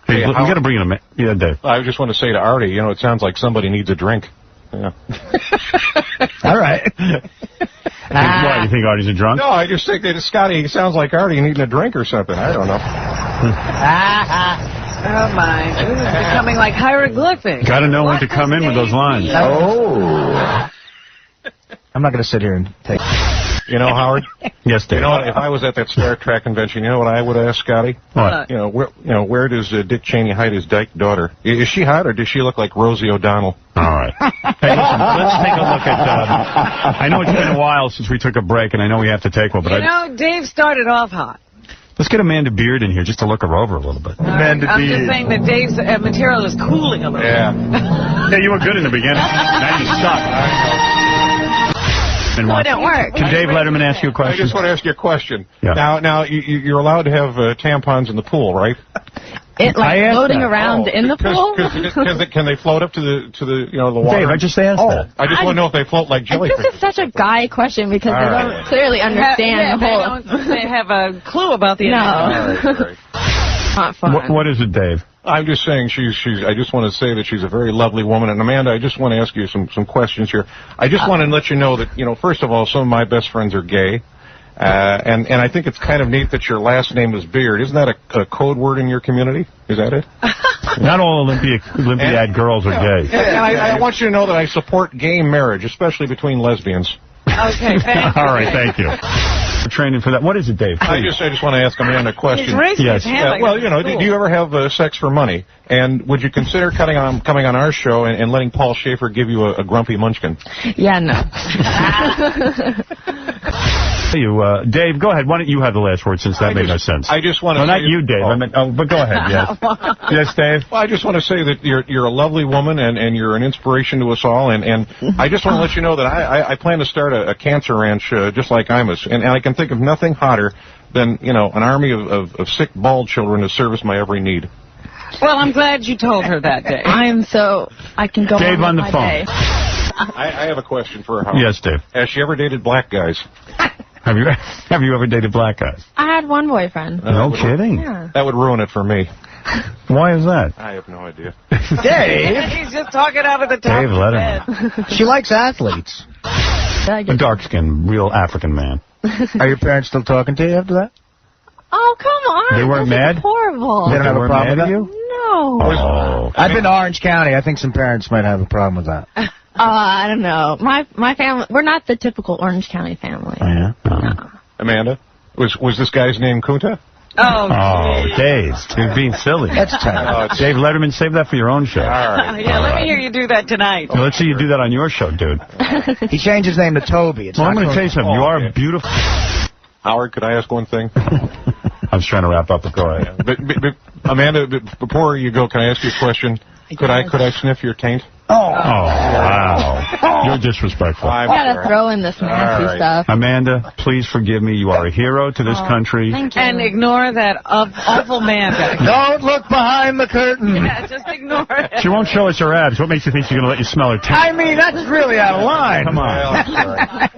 Hey, you got to bring in a yeah, Dave. I just want to say to Artie, you know, it sounds like somebody needs a drink. Yeah. All right. Why, you think Artie's a drunk? No, I just think that Scotty sounds like Artie needing a drink or something. I don't know. Oh, my. This is becoming like hieroglyphics. Got to know when to come in with those lines. Oh. I'm not going to sit here and take... You know, Howard? Yes, Dave. You know what? If I was at that Star Trek convention, you know what I would ask Scotty? What? You know, where does Dick Cheney hide his dyke daughter? Is she hot, or does she look like Rosie O'Donnell? All right. Hey, listen, let's take a look at... I know it's been a while since we took a break, and I know we have to take one, but You know, Dave started off hot. let's get Amanda Beard in here just to look her over a little bit. Amanda I'm just saying that Dave's material is cooling a little. Yeah. Yeah, you were good in the beginning. Now you suck. It didn't work. Can Dave Letterman ask you a question? I just want to ask you a question. Yeah. Now you're allowed to have tampons in the pool, right? It like floating around in the pool? Can they float up to the the water? Dave, I just asked that. I just want to know if they float like jellyfish. This is such a guy question because they don't clearly understand the whole. They have a clue about the Right. Not fun. What is it, Dave? I'm just saying I just want to say that she's a very lovely woman. And Amanda, I just want to ask you some questions here. I just want to let you know that, first of all, some of my best friends are gay. And I think it's kind of neat that your last name is Beard. Isn't that a code word in your community? Is that it? Not all Olympiad girls are gay. And I want you to know that I support gay marriage, especially between lesbians. Okay, thank you. All right, thank you. We're training for that. What is it, Dave? I just want to ask Amanda a question. He's raising his hand like do you ever have sex for money? And would you consider coming on our show and letting Paul Schaefer give you a grumpy munchkin? Yeah, no. Dave, go ahead. Why don't you have the last word since that made no sense? I just want to. No, not you, Dave. But go ahead. Yes. Yes, Dave. Well, I just want to say that you're a lovely woman and you're an inspiration to us all. And I just want to let you know that I plan to start a cancer ranch just like Imus, and I can think of nothing hotter than an army of sick bald children to service my every need. Well, I'm glad you told her that, Dave. I can go Dave on the my phone. day. I have a question for her. Yes, Dave. Has she ever dated black guys? Have you ever dated black guys? I had one boyfriend. No kidding. Yeah. That would ruin it for me. Why is that? I have no idea. Dave. He's just talking out of the top Dave of his Letterman. head. She likes athletes. A dark-skinned, real African man. Are your parents still talking to you after that? Oh, come on. They weren't This is mad? horrible. They don't have a problem with you? No. Oh. I've been to Orange County. I think some parents might have a problem with that. I don't know. My family, we're not the typical Orange County family. Yeah. No. Amanda, was this guy's name Kunta? Oh, Dave, you're being silly. That's terrible. Dave Letterman, save that for your own show. All right. Yeah, let me hear you do that tonight. Well, let's see you do that on your show, dude. He changed his name to Toby. Well, I'm going to tell you something. You are beautiful. Howard, could I ask one thing? I was trying to wrap up, but go ahead. But Amanda, before you go, can I ask you a question? Could I sniff your taint? Oh. Wow. so disrespectful. You gotta throw in this nasty stuff. Amanda, please forgive me. You are a hero to this country. Thank you. And ignore that awful man back there. Don't look behind the curtain. Yeah, just ignore it. She won't show us her abs. What makes you think she's going to let you smell her taint? I mean, that's really out of line. Come on.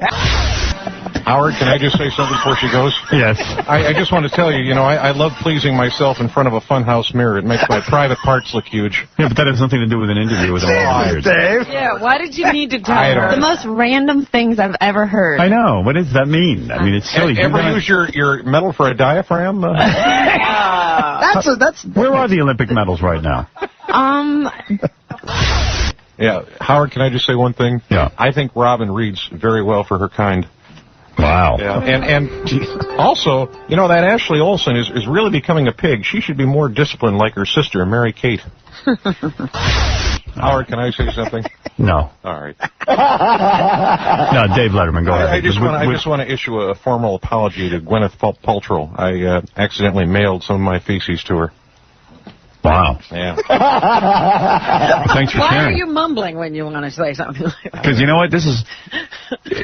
Howard, can I just say something before she goes? Yes. I just want to tell you, I love pleasing myself in front of a funhouse mirror. It makes my private parts look huge. Yeah, but that has nothing to do with an interview with a lawyer. Dave. Yeah, why did you need to tell I her? don't The most random things I've ever heard. I know. What does that mean? I mean, it's silly. Ever use your medal for a diaphragm? That's. Where are the Olympic medals right now? Yeah, Howard, can I just say one thing? Yeah. I think Robin reads very well for her kind. Wow. Yeah. And also, that Ashley Olsen is really becoming a pig. She should be more disciplined like her sister, Mary Kate. Howard, can I say something? No. All right. No, Dave Letterman, go ahead. I just want to issue a formal apology to Gwyneth Paltrow. I accidentally mailed some of my feces to her. Wow. Yeah. Thanks for Why sharing. are you mumbling when you want to say something like that? Because you know what? This is...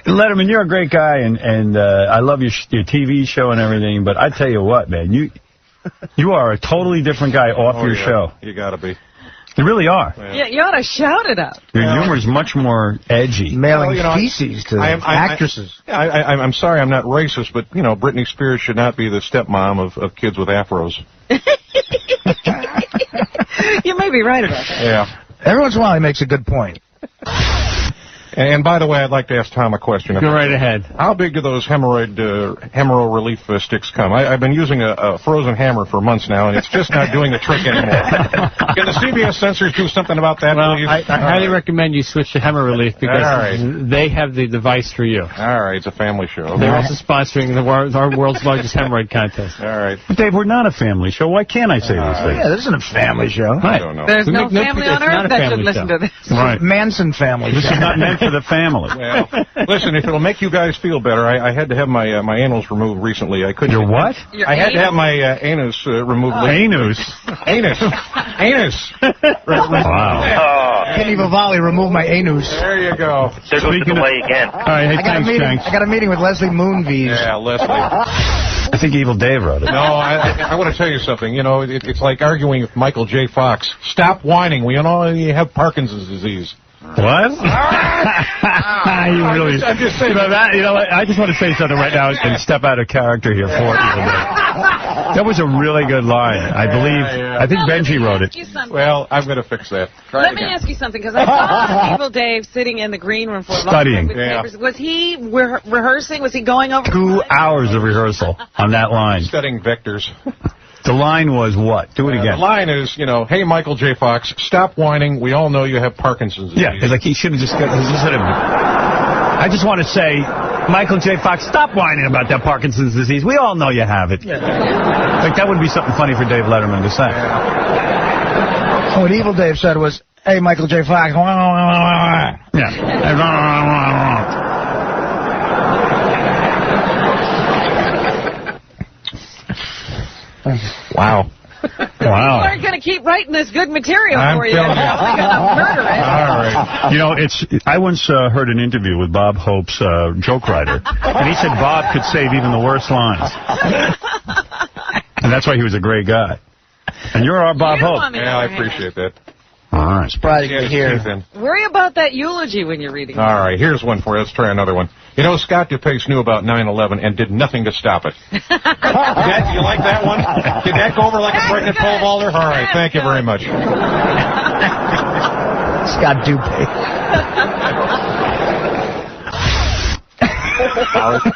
Letterman, you're a great guy, and I love your TV show and everything, but I tell you what, man, you are a totally different guy off your show. You got to be. You really are. Yeah, you ought to shout it out. Your humor is much more edgy. Mailing feces to actresses. I'm sorry I'm not racist, but, Britney Spears should not be the stepmom of kids with afros. You may be right about that. Yeah. Every once in a while he makes a good point. And by the way, I'd like to ask Tom a question. Go right ahead. How big do those hemorrhoid relief sticks come? I've been using a frozen hammer for months now, and it's just not doing the trick anymore. Can the CBS censors do something about that, well, please? I highly recommend you switch to Hemorrhoid Relief because they have the device for you. All right, it's a family show. Okay. They're also sponsoring our world's largest hemorrhoid contest. All right. But Dave, we're not a family show. Why can't I say these things? Yeah, this isn't a family show. I don't know. There's no family on earth that should listen to this. Right. Manson family This show. is not meant for the family. Well, listen, if it'll make you guys feel better, I had to have my anus removed recently. I couldn't. Your what? I had to have my anus removed. Anus? Anus. Wow. Kenny Vivalli removed my anus. There you go. There goes the delay again. All right, hey, thanks, Jenks. I got a meeting with Leslie Moonves. Yeah, Leslie. I think Evil Dave wrote it. No, I want to tell you something. It's like arguing with Michael J. Fox. Stop whining. We all have Parkinson's disease. What? You really... I'm just saying. I just want to say something right now and step out of character here for Evil Dave. That was a really good line. I think Benji wrote it. Well, I'm going to fix that. Let me ask you something, because I saw Evil Dave sitting in the green room for a long Studying. time with papers. Was he rehearsing? Was he going over? 2 hours of rehearsal on that line. Studying vectors. The line was what? Do it again. The line is, hey, Michael J. Fox, stop whining. We all know you have Parkinson's disease. Yeah, because like he should have just got... I just want to say, Michael J. Fox, stop whining about that Parkinson's disease. We all know you have it. Yeah. Like, that would be something funny for Dave Letterman to say. Yeah. What Evil Dave said was, hey, Michael J. Fox. Yeah. Wow. People aren't going to keep writing this good material for you. They're only going to murder it. All right. I once heard an interview with Bob Hope's joke writer, and he said Bob could save even the worst lines. And that's why he was a great guy. And you're our Bob Hope. Yeah, I appreciate that. All right. Surprised to hear. Worry about that eulogy when you're reading. All right, here's one for you. Let's try another one. Scott DuPace knew about 9/11 and did nothing to stop it. You like that one? Did that go over like a pregnant pole vaulter? All right, thank you very much. Scott DuPace.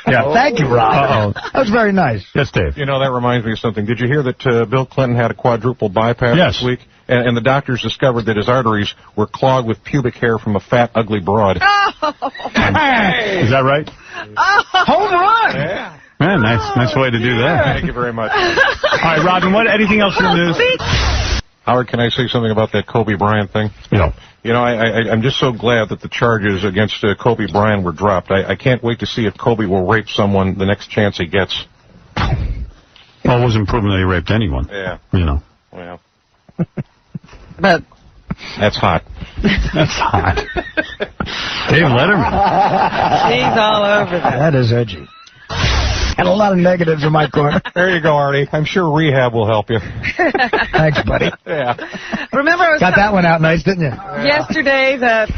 Yeah. Thank you, Rob. That was very nice. Yes, Dave. That reminds me of something. Did you hear that Bill Clinton had a quadruple bypass this week? And the doctors discovered that his arteries were clogged with pubic hair from a fat, ugly broad. Is that right? Home run! Yeah. Man, nice way to do that. Thank you very much. All right, Robin, anything else in the news? Howard, can I say something about that Kobe Bryant thing? No. I'm just so glad that the charges against Kobe Bryant were dropped. I can't wait to see if Kobe will rape someone the next chance he gets. Well, it wasn't proven that he raped anyone. Yeah. Well. But That's hot. That's hot. Dave Letterman. He's all over that. That is edgy. And a lot of negatives in my corner. There you go, Artie. I'm sure rehab will help you. Thanks, buddy. Yeah. Remember, I was Got that one out nice, didn't you? yesterday that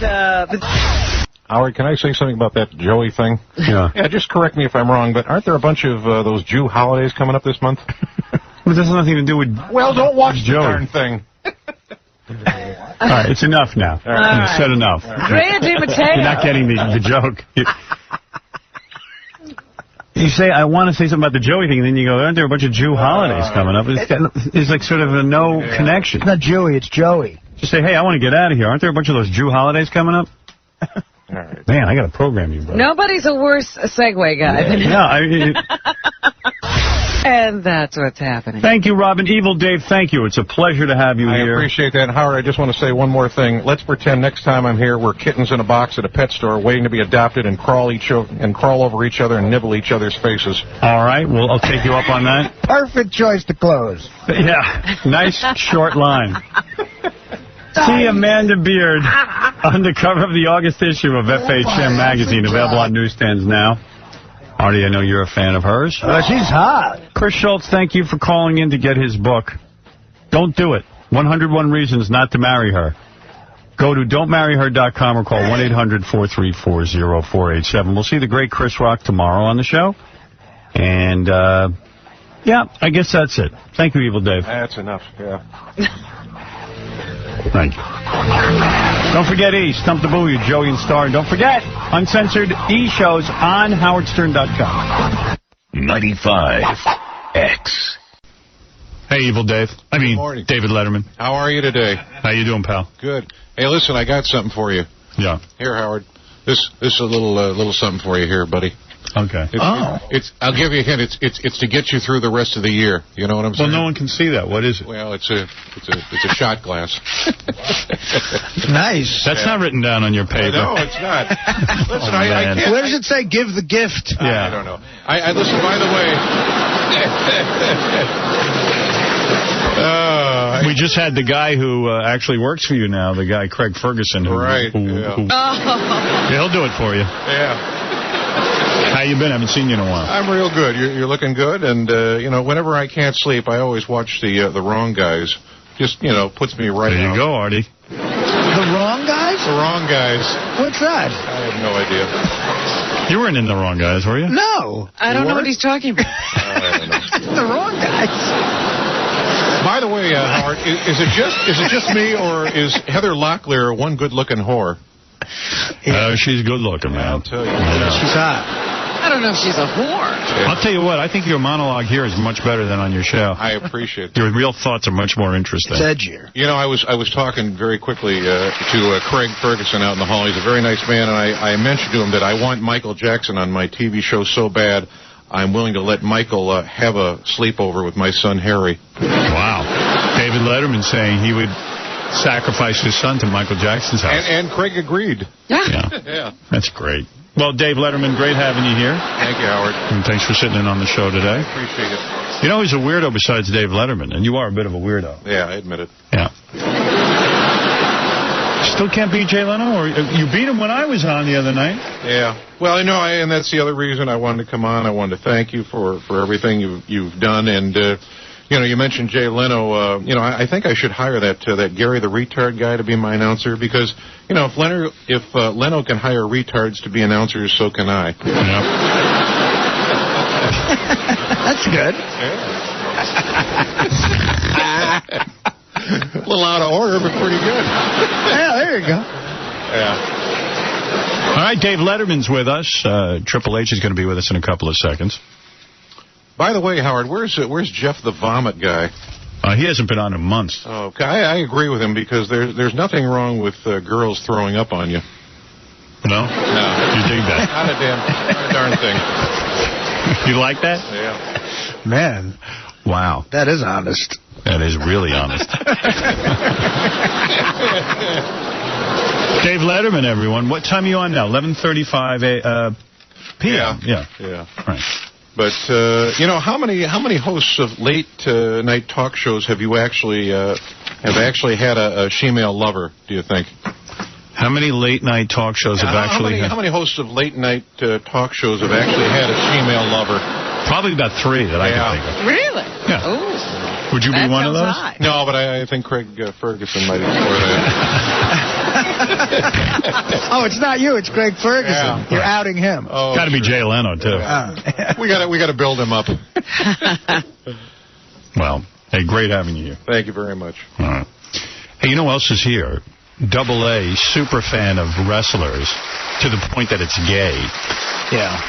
Howard, can I say something about that Joey thing? Yeah. Yeah, just correct me if I'm wrong, but aren't there a bunch of those Jew holidays coming up this month? Well, this has nothing to do with Well, don't watch the Joey. darn thing. All right, it's enough now. All right. You said enough. Drea Di Matteo. You're not getting the joke. You say, I want to say something about the Joey thing, and then you go, aren't there a bunch of Jew holidays coming up? It's like sort of a no connection. It's not Joey, it's Joey. Just say, hey, I want to get out of here. Aren't there a bunch of those Jew holidays coming up? All right. Man, I got to program you, bro. Nobody's a worse segue guy than him. And that's what's happening. Thank you, Robin. Evil Dave, thank you. It's a pleasure to have you here. I appreciate that. And Howard, I just want to say one more thing. Let's pretend next time I'm here, we're kittens in a box at a pet store waiting to be adopted and crawl over each other and nibble each other's faces. All right, well, I'll take you up on that. Perfect choice to close. Yeah, nice short line. See Amanda Beard on the cover of the August issue of FHM magazine, available on newsstands now. Artie, I know you're a fan of hers. She's hot. Chris Schultz, thank you for calling in to get his book. Don't do it. 101 Reasons Not to Marry Her. Go to don'tmarryher.com or call 1-800-434-0487. We'll see the great Chris Rock tomorrow on the show. And, yeah, I guess that's it. Thank you, Evil Dave. That's enough, yeah. Thank you. Don't forget Stump the Booyah, Joey and Star. And don't forget, uncensored shows on howardstern.com. 95X. Hey, Evil Dave. Good morning. David Letterman. How are you today? How you doing, pal? Good. Hey, listen, I got something for you. Yeah. Here, Howard. This is a little something for you here, buddy. Okay. I'll give you a hint. It's to get you through the rest of the year. You know what I'm saying? Well, no one can see that. What is it? Well, it's a shot glass. Nice. That's not written down on your paper. No, it's not. Listen, I can't. Where does it say give the gift? Yeah. I don't know. I listen, by the way. We just had the guy who actually works for you now, the guy Craig Ferguson. Who, Right. He'll do it for you. Yeah. How you been? I haven't seen you in a while. I'm real good. You're looking good, and whenever I can't sleep, I always watch the Wrong Guys. Just puts me right. There you go, Artie. The Wrong Guys? The Wrong Guys. What's that? I have no idea. You weren't in The Wrong Guys, were you? No. I don't know what he's talking about. I don't know. The Wrong Guys. By the way, Howard, is it just me, or is Heather Locklear one good-looking whore? She's good looking, man. I'll tell you. Yeah. She's hot. I don't know if she's a whore. I'll tell you what, I think your monologue here is much better than on your show. I appreciate that. Your real thoughts are much more interesting. It's edgier. I was talking very quickly to Craig Ferguson out in the hall. He's a very nice man, and I mentioned to him that I want Michael Jackson on my TV show so bad, I'm willing to let Michael have a sleepover with my son Harry. Wow. David Letterman saying he would sacrifice his son to Michael Jackson's house. And Craig agreed. Yeah. Yeah. That's great. Well, Dave Letterman, great having you here. Thank you, Howard. And thanks for sitting in on the show today. Appreciate it. You know he's a weirdo besides Dave Letterman, and you are a bit of a weirdo. Yeah, I admit it. Yeah. Still can't beat Jay Leno? Or you beat him when I was on the other night. Yeah. Well, and that's the other reason I wanted to come on. I wanted to thank you for everything you've done, and you mentioned Jay Leno. I think I should hire that Gary the retard guy to be my announcer, because if Leno can hire retards to be announcers, so can I. Yeah. That's good. A little out of order, but pretty good. Yeah, there you go. Yeah. All right, Dave Letterman's with us. Triple H is going to be with us in a couple of seconds. By the way, Howard, where's Jeff the Vomit guy? He hasn't been on in months. Oh, okay. I agree with him, because there's nothing wrong with girls throwing up on you. No? No. You dig that? Not a darn thing. You like that? Yeah. Man. Wow. That is honest. That is really honest. Dave Letterman, everyone. What time are you on now? 11:35 p.m. Yeah. All right. But how many hosts of late night talk shows have you actually had a female lover? Do you think? How many late night talk shows have actually? How many hosts of late night talk shows have actually had a female lover? Probably about 3 that I can think of. Really? Yeah. Ooh. Would you be one of those? High. No, but I think Craig Ferguson might explore that. Oh, it's not you. It's Craig Ferguson. Yeah. You're outing him. Oh, got to be Jay Leno too. We got to build him up. Well, hey, great having you here. Thank you very much. All right. Hey, you know who else is here? Double A, super fan of wrestlers to the point that it's gay. Yeah.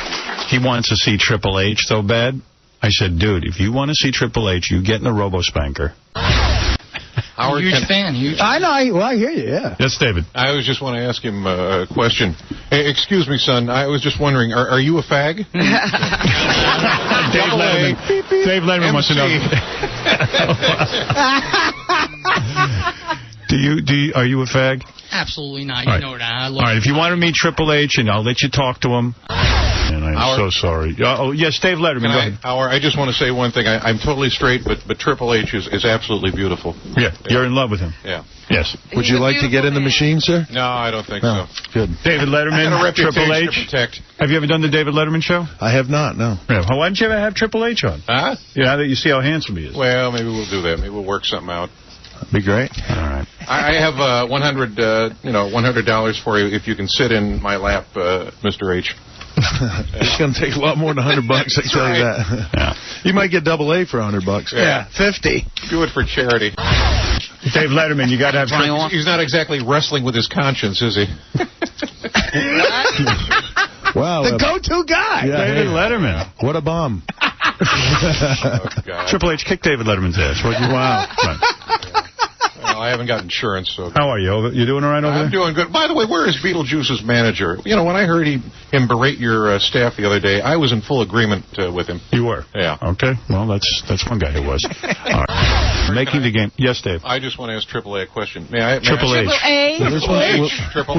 He wants to see Triple H so bad. I said, dude, if you want to see Triple H, you get in a robo-spanker. Huge fan. I know. I hear you, yeah. Yes, David. I was just want to ask him a question. Hey, excuse me, son. I was just wondering, are you a fag? Dave Letterman wants to know. Are you a fag? Absolutely not. All You right. know that. All right, if you want to meet Triple H, and I'll let you talk to him. And I'm so sorry. Yes, Dave Letterman, go ahead. I just want to say one thing. I'm totally straight, but Triple H is absolutely beautiful. Yeah, you're in love with him. Yeah. Yes. Would you like to get in the machine, sir? No, I don't think so. Good. David Letterman, Triple H. To protect. Have you ever done the David Letterman show? I have not, no. Yeah. Why didn't you ever have Triple H on? Huh? Yeah, that you see how handsome he is. Well, maybe we'll do that. Maybe we'll work something out. Be great. All right. I have $100 for you if you can sit in my lap, Mr. H. It's going to take a lot more than $100, I tell you that. Yeah. You might get double A for $100. Yeah, 50. Do it for charity. Dave Letterman, you got to have... He's not exactly wrestling with his conscience, is he? Wow. The go-to guy. Yeah, David Letterman. What a bomb. Triple H kicked David Letterman's ass. Wow. Right. Well, I haven't got insurance, so... How are you? You doing all right over there? I'm doing good. By the way, where is Beetlejuice's manager? You know, when I heard him berate your staff the other day, I was in full agreement with him. You were? Yeah. Okay. Well, that's one guy who was. All right. Making the game. Yes, Dave. I just want to ask Triple A a question. May I Triple H. Will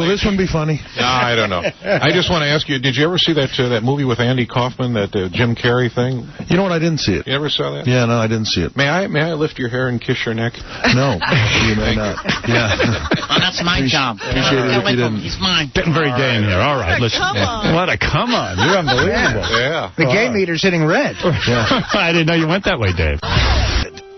this one be funny? No, I don't know. I just want to ask you, did you ever see that movie with Andy Kaufman, that Jim Carrey thing? You know what? I didn't see it. You ever saw that? Yeah, no, I didn't see it. May I lift your hair and kiss your neck? No, you may not. Yeah. Oh, that's my job. Appreciate it if you didn't. He's mine. Getting very gay in here. All right. Listen. What a come on. You're unbelievable. Yeah. The gay meter's hitting red. I didn't know you went that way, Dave.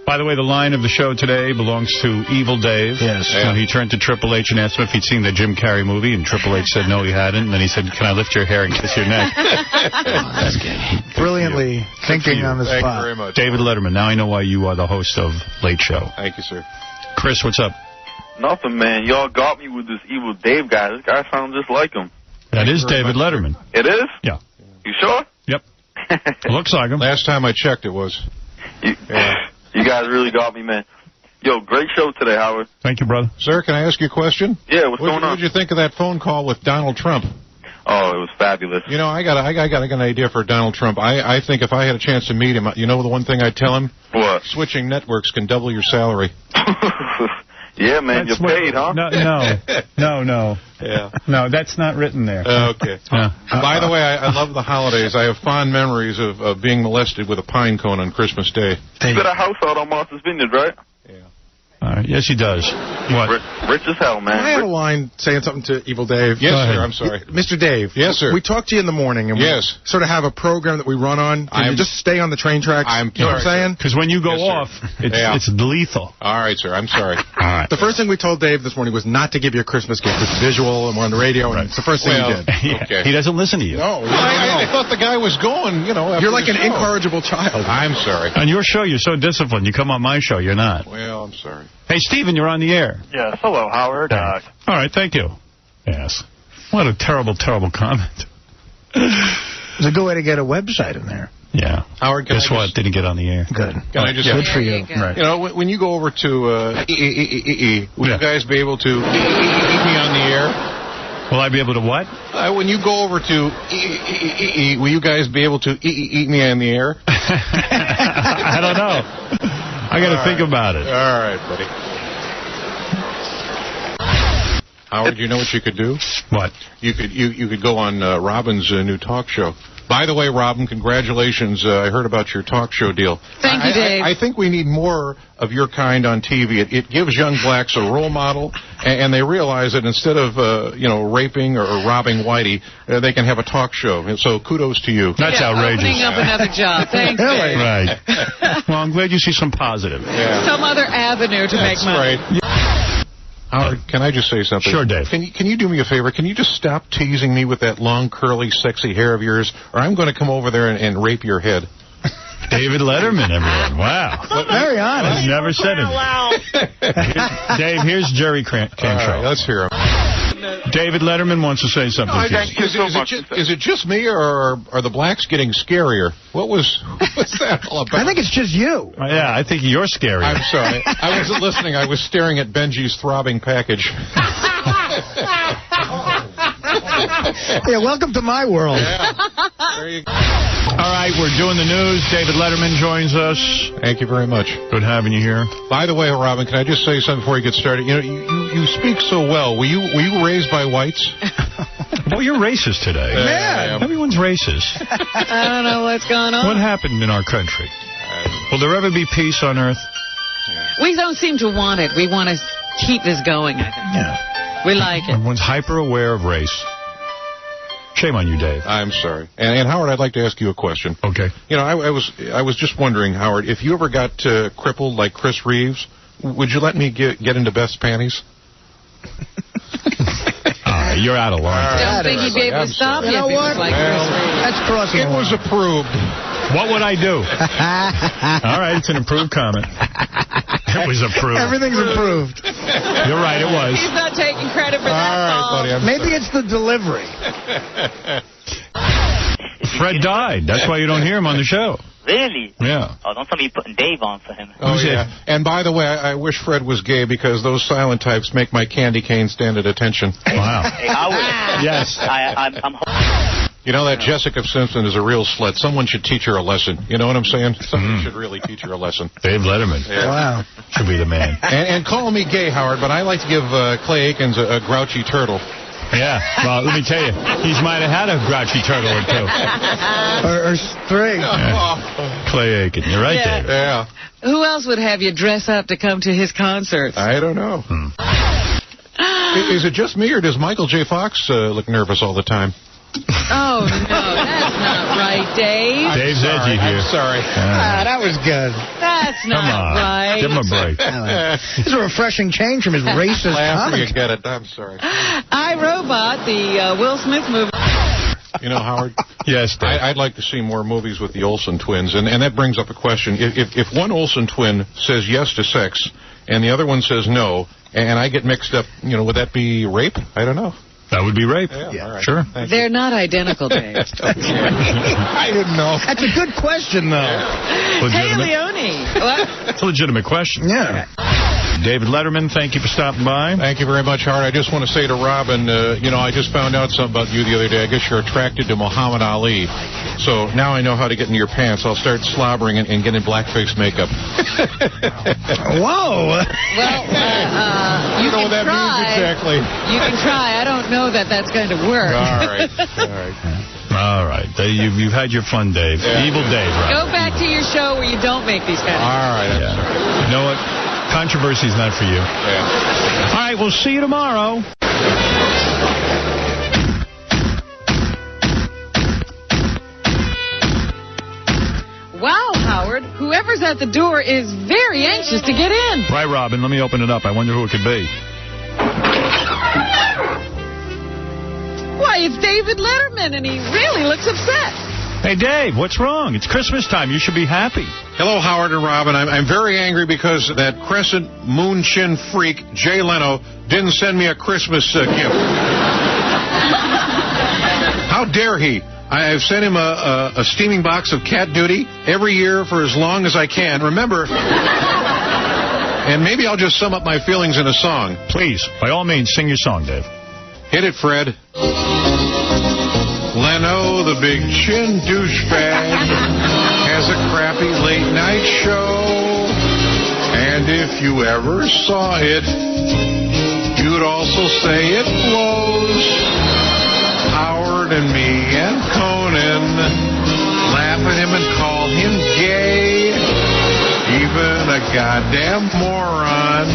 By the way, the line of the show today belongs to Evil Dave. Yes. So he turned to Triple H and asked him if he'd seen the Jim Carrey movie, and Triple H said no, he hadn't. And then he said, can I lift your hair and kiss your neck? That's good. Brilliantly thinking on the spot. Thank you very much. David Letterman, now I know why you are the host of Late Show. Thank you, sir. Chris, what's up? Nothing, man. Y'all got me with this Evil Dave guy. This guy sounds just like him. That is David Letterman. It is? Yeah. You sure? Yep. Looks like him. Last time I checked, it was. You guys really got me, man. Yo, great show today, Howard. Thank you, brother. Sir, can I ask you a question? Yeah, what's going on? What did you think of that phone call with Donald Trump? Oh, it was fabulous. You know, I got an idea for Donald Trump. I think if I had a chance to meet him, you know the one thing I'd tell him? What? Switching networks can double your salary. Yeah, man, you're paid, huh? No. Yeah. No, that's not written there. Okay. By the way, I love the holidays. I have fond memories of being molested with a pine cone on Christmas Day. You got a house out on Martha's Vineyard, right? Yes, he does. What? Rich as hell, man. I have a line saying something to Evil Dave. Yes, sir. I'm sorry. Mr. Dave. Yes, sir. We talk to you in the morning, and we sort of have a program that we run on. Can you just stay on the train tracks? You know what I'm saying? Because when you go off, it's lethal. All right, sir. I'm sorry. All right. The first thing we told Dave this morning was not to give you a Christmas gift. It's visual, and we're on the radio, and it's the first thing he did. Okay. He doesn't listen to you. No. I thought the guy was going, after You're like the an show. incorrigible child. I'm sorry. On your show, you're so disciplined. You come on my show, you're not. Well, I'm sorry. Hey, Steven, you're on the air. Yes, hello, Howard. All right, thank you. Yes. What a terrible, terrible comment. It's a good way to get a website in there. Yeah. Howard, guess what? Didn't get on the air. Good. Can I just Good for you. Right. You know, when you go over to will you guys be able to eat me on the air? Will I be able to what? When you go over to will you guys be able to eat me on the air? I don't know. I got to think about it. All right, buddy. Howard, you know what you could do? What? You could go on Robin's new talk show. By the way, Robin, congratulations. I heard about your talk show deal. Thank you, Dave. I think we need more of your kind on TV. It gives young blacks a role model, and they realize that instead of, raping or robbing Whitey, they can have a talk show. And so kudos to you. That's outrageous. Opening up another job. Thanks, Dave. Right. Well, I'm glad you see some positive. Yeah. Some other avenue to make money. Right. Howard, can I just say something? Sure, Dave. Can you do me a favor? Can you just stop teasing me with that long, curly, sexy hair of yours, or I'm going to come over there and rape your head. David Letterman, everyone. Wow. Very honest. I've never said it. Dave, here's Jerry Cantrell. All right, let's hear him. David Letterman wants to say something to you. Is it just me, or are the blacks getting scarier? What's that all about? I think it's just you. Yeah, I think you're scary. I'm sorry. I wasn't listening. I was staring at Benji's throbbing package. Yeah, welcome to my world. Yeah. There you go. All right, we're doing the news. David Letterman joins us. Thank you very much. Good having you here. By the way, Robin, can I just say something before you get started? You know, you speak so well. Were you raised by whites? Well, you're racist today. Man. Everyone's racist. I don't know what's going on. What happened in our country? Will there ever be peace on Earth? We don't seem to want it. We want to keep this going, I think. Yeah. We like it. Everyone's hyper aware of race. Shame on you, Dave. I'm sorry. And Howard, I'd like to ask you a question. Okay. You know, I was just wondering, Howard, if you ever got crippled like Chris Reeves, would you let me get into Beth's panties? You're out of line. I don't think he'd be able to stop you. You know what? Like That's crossing the line. It was approved. What would I do? All right, it's an approved comment. It was approved. Everything's approved. You're right, it was. He's not taking credit for that. All right, buddy. Maybe it's the delivery. Fred died. That's why you don't hear him on the show. Really? Yeah. Oh, don't tell me you're putting Dave on for him. Oh, yeah. And by the way, I wish Fred was gay because those silent types make my candy cane stand at attention. Wow. Hey, Howard. Yes. I'm You know, that Jessica Simpson is a real slut. Someone should teach her a lesson. You know what I'm saying? Someone should really teach her a lesson. Dave Letterman. Yeah. Wow. Should be the man. And call me gay, Howard, but I like to give Clay Aikens a grouchy turtle. Yeah, well, let me tell you, he might have had a grouchy turtle or two. Or string. Yeah. Clay Aiken, you're right, Dave. Yeah. Who else would have you dress up to come to his concerts? I don't know. Is it just me, or does Michael J. Fox look nervous all the time? Oh, no, that's not right, Dave. Dave's edgy here. I'm sorry. That was good. That's not Come on. right. Give him a break. This is a refreshing change from his racist After you comment. get it, I'm sorry. I, Robot, the Will Smith movie. You know, Howard? Yes, Dave. I'd like to see more movies with the Olsen twins, and that brings up a question. If one Olsen twin says yes to sex, and the other one says no, and I get mixed up, would that be rape? I don't know. That would be rape. Yeah. All right. Sure. They're not identical, Dave. I didn't know. That's a good question, though. Hey, Leone. What? It's a legitimate question. Yeah. David Letterman, thank you for stopping by. Thank you very much, Howard. I just want to say to Robin, I just found out something about you the other day. I guess you're attracted to Muhammad Ali. So now I know how to get into your pants. I'll start slobbering and get in blackface makeup. Whoa. Well, you know can what that try. means exactly. You can try. I don't know that that's going to work. All right. All right. You've had your fun, Dave. Yeah. Evil Dave. Right? Go back to your show where you don't make these kind of All right. I'm sorry. You know what? Controversy's not for you. Yeah. All right, we'll see you tomorrow. Wow, Howard. Whoever's at the door is very anxious to get in. Right, Robin. Let me open it up. I wonder who it could be. Why, it's David Letterman, and he really looks upset. Hey, Dave, what's wrong? It's Christmas time. You should be happy. Hello, Howard and Robin. I'm very angry because that crescent moon chin freak, Jay Leno, didn't send me a Christmas gift. How dare he? I've sent him a steaming box of cat duty every year for as long as I can. Remember, and maybe I'll just sum up my feelings in a song. Please, by all means, sing your song, Dave. Hit it, Fred. Leno, the big chin douchebag, has a crappy late-night show. And if you ever saw it, You'd also say it blows. Howard and me and Conan laugh at him and call him gay. Even a goddamn moron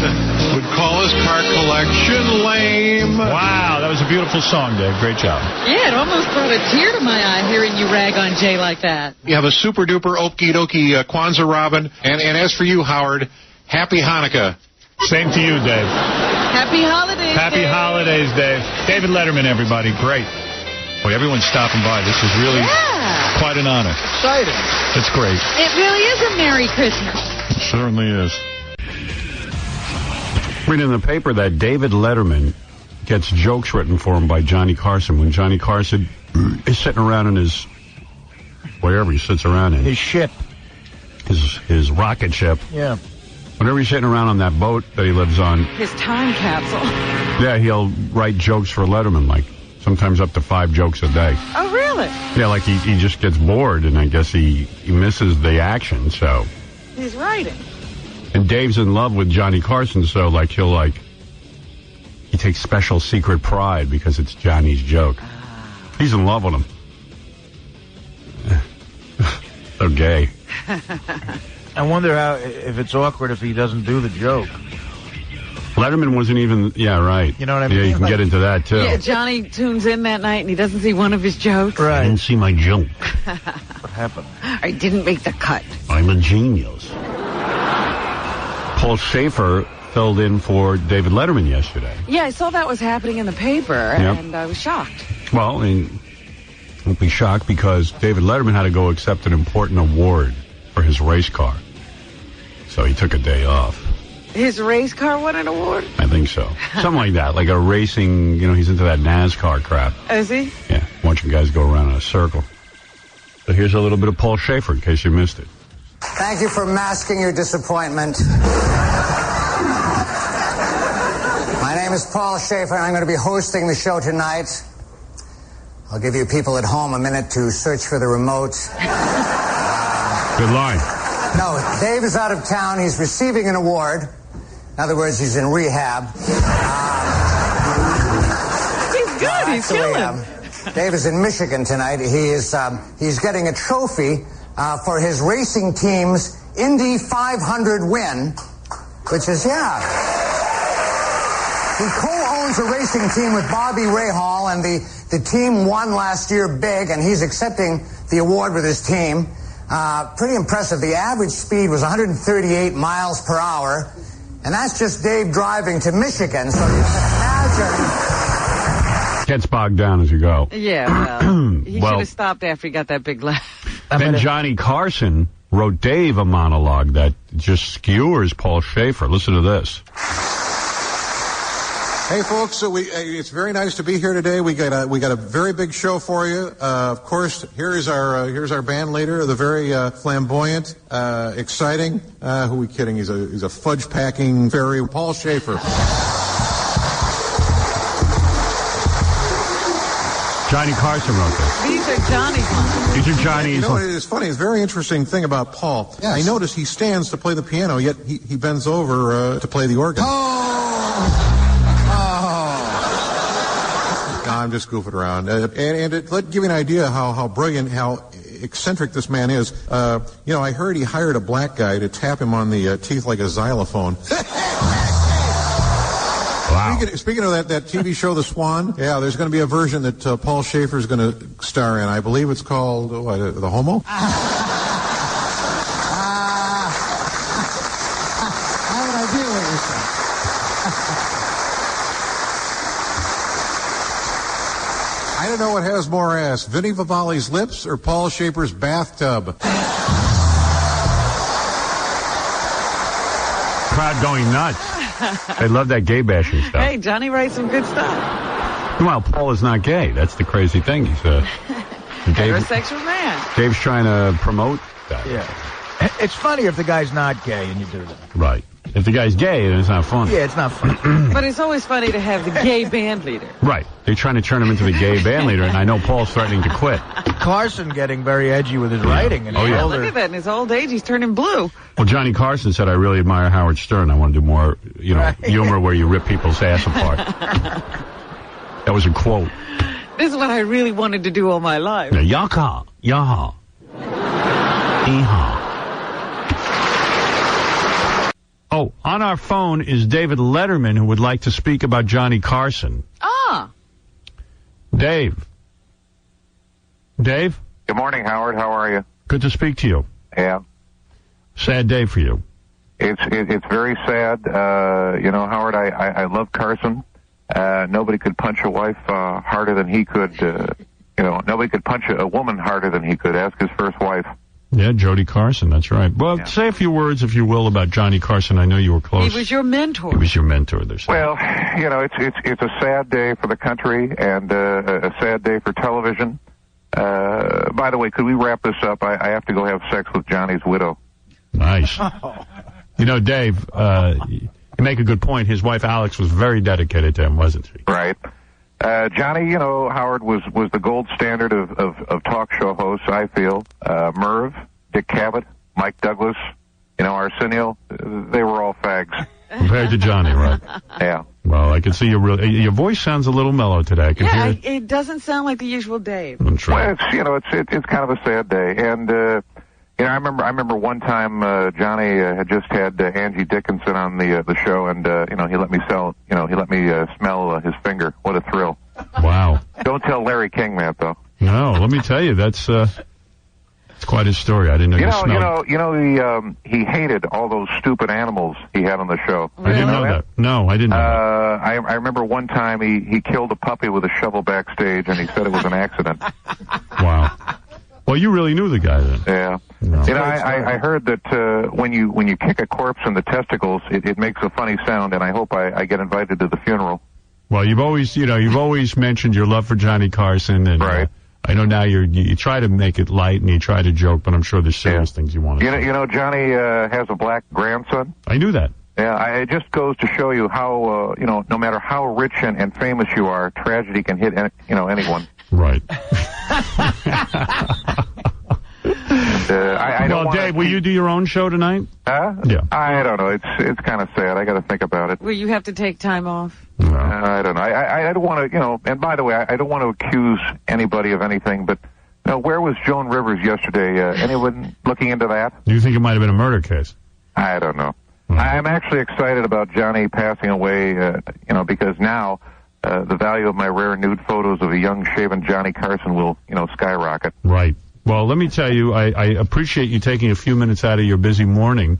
would call his car collection lame. Wow, that was a beautiful song, Dave. Great job. Yeah, it almost brought a tear to my eye hearing you rag on Jay like that. You have a super duper okie dokie Kwanzaa Robin. And as for you, Howard, happy Hanukkah. Same to you, Dave. Happy holidays, Happy Dave. holidays, Dave. David Letterman, everybody. Great. Boy, everyone's stopping by. This is really quite an honor. Exciting. It's great. It really is a Merry Christmas. It certainly is. Reading in the paper that David Letterman gets jokes written for him by Johnny Carson when Johnny Carson is sitting around in his, wherever he sits around in. His ship. His rocket ship. Yeah. Whenever he's sitting around on that boat that he lives on, His time capsule. yeah, he'll write jokes for Letterman, like sometimes up to 5 jokes a day. Oh, really? Yeah, like he just gets bored, and I guess he misses the action, so. He's writing. And Dave's in love with Johnny Carson, so he takes special secret pride because it's Johnny's joke. He's in love with him. So gay. I wonder if it's awkward if he doesn't do the joke. Letterman wasn't even, yeah, right. You know what I mean? Yeah, you can get into that, too. Yeah, Johnny tunes in that night and he doesn't see one of his jokes. I didn't see my joke. What happened? I didn't make the cut. I'm a genius. Paul Schaefer filled in for David Letterman yesterday. Yeah, I saw that was happening in the paper, and I was shocked. Well, and don't be shocked because David Letterman had to go accept an important award for his race car. So he took a day off. His race car won an award? I think so. Something like that, like a racing, he's into that NASCAR crap. Is he? Yeah, watching guys go around in a circle. So here's a little bit of Paul Schaefer in case you missed it. Thank you for masking your disappointment. My name is Paul Schaefer, and I'm going to be hosting the show tonight. I'll give you people at home a minute to search for the remote. Good line. No, Dave is out of town. He's receiving an award. In other words, he's in rehab. He's good. He's killing. Dave is in Michigan tonight. He's getting a trophy for his racing team's Indy 500 win, which is, He co-owns a racing team with Bobby Rahal, and the team won last year big, and he's accepting the award with his team. Pretty impressive. The average speed was 138 miles per hour, and that's just Dave driving to Michigan, so you can imagine. Gets bogged down as you go. Yeah, well, he should have stopped after he got that big laugh. Then Johnny Carson wrote Dave a monologue that just skewers Paul Schaefer. Listen to this. Hey, folks, it's very nice to be here today. We got a very big show for you. Of course, here's our band leader, the very flamboyant, exciting. Who are we kidding? He's a fudge packing fairy, Paul Schaefer. Johnny Carson wrote this. These are Johnny's lines. These are Johnny's. You know, it's funny. It's a very interesting thing about Paul. Yes. I notice he stands to play the piano, yet he bends over to play the organ. I'm just goofing around. Let give you an idea how brilliant, how eccentric this man is. I heard he hired a black guy to tap him on the teeth like a xylophone. Wow. Speaking of that TV show, The Swan, there's going to be a version that Paul Schaefer is going to star in. I believe it's called, The Homo? How would I deal with this? I don't know what has more ass, Vinnie Vivaldi's lips or Paul Schaefer's bathtub. Crowd going nuts. They love that gay bashing stuff. Hey, Johnny writes some good stuff. Well, Paul is not gay. That's the crazy thing. He's a heterosexual man. Dave's trying to promote that. Yeah. It's funny if the guy's not gay and you do that. Right. If the guy's gay, then it's not funny. Yeah, it's not funny. But it's always funny to have the gay band leader. Right. They're trying to turn him into the gay band leader, and I know Paul's threatening to quit. Carson getting very edgy with his writing. And yeah. Look at that. In his old age, he's turning blue. Well, Johnny Carson said, I really admire Howard Stern. I want to do more, humor where you rip people's ass apart. That was a quote. This is what I really wanted to do all my life. Yaka, yaha, eha. Oh, on our phone is David Letterman, who would like to speak about Johnny Carson. Ah. Dave. Dave? Good morning, Howard. How are you? Good to speak to you. Yeah. Sad day for you. It's very sad. Howard, I love Carson. Nobody could punch a wife harder than he could. Nobody could punch a woman harder than he could. Ask his first wife. Yeah, Jody Carson, that's right. Well, say a few words, if you will, about Johnny Carson. I know you were close. He was your mentor. He was your mentor, they're saying. Well, it's a sad day for the country and a sad day for television. By the way, could we wrap this up? I have to go have sex with Johnny's widow. Nice. Dave, you make a good point. His wife, Alex, was very dedicated to him, wasn't she? Right. Johnny, Howard was the gold standard of talk show hosts, I feel. Merv, Dick Cavett, Mike Douglas, Arsenio, they were all fags. Compared to Johnny, right? Yeah. Well, I can see your voice sounds a little mellow today. I can hear it. It doesn't sound like the usual Dave. That's right. Well, it's kind of a sad day. And, I remember one time, Johnny had just had Angie Dickinson on the show, and, he let me smell his finger. What a thrill. Wow. Don't tell Larry King that, though. No, let me tell you, that's quite his story. I didn't know he hated all those stupid animals he had on the show. I didn't know that. No, I didn't know that. I remember one time he killed a puppy with a shovel backstage, and he said it was an accident. Wow. Well, you really knew the guy then. Yeah. No. I heard that when you kick a corpse in the testicles, it makes a funny sound, and I hope I get invited to the funeral. Well, you've always mentioned your love for Johnny Carson, and right. I know now you try to make it light and you try to joke, but I'm sure there's serious things you want to say. Johnny has a black grandson. I knew that. Yeah, it just goes to show you how no matter how rich and famous you are, tragedy can hit anyone. Right. Dave, will you do your own show tonight? Huh? Yeah. I don't know. It's kind of sad. I got to think about it. Will you have to take time off? I don't know. I don't want to, and by the way, I don't want to accuse anybody of anything, but where was Joan Rivers yesterday? Anyone looking into that? Do you think it might have been a murder case? I don't know. I'm actually excited about Johnny passing away, because now the value of my rare nude photos of a young shaven Johnny Carson will, skyrocket. Right. Well, let me tell you, I appreciate you taking a few minutes out of your busy morning.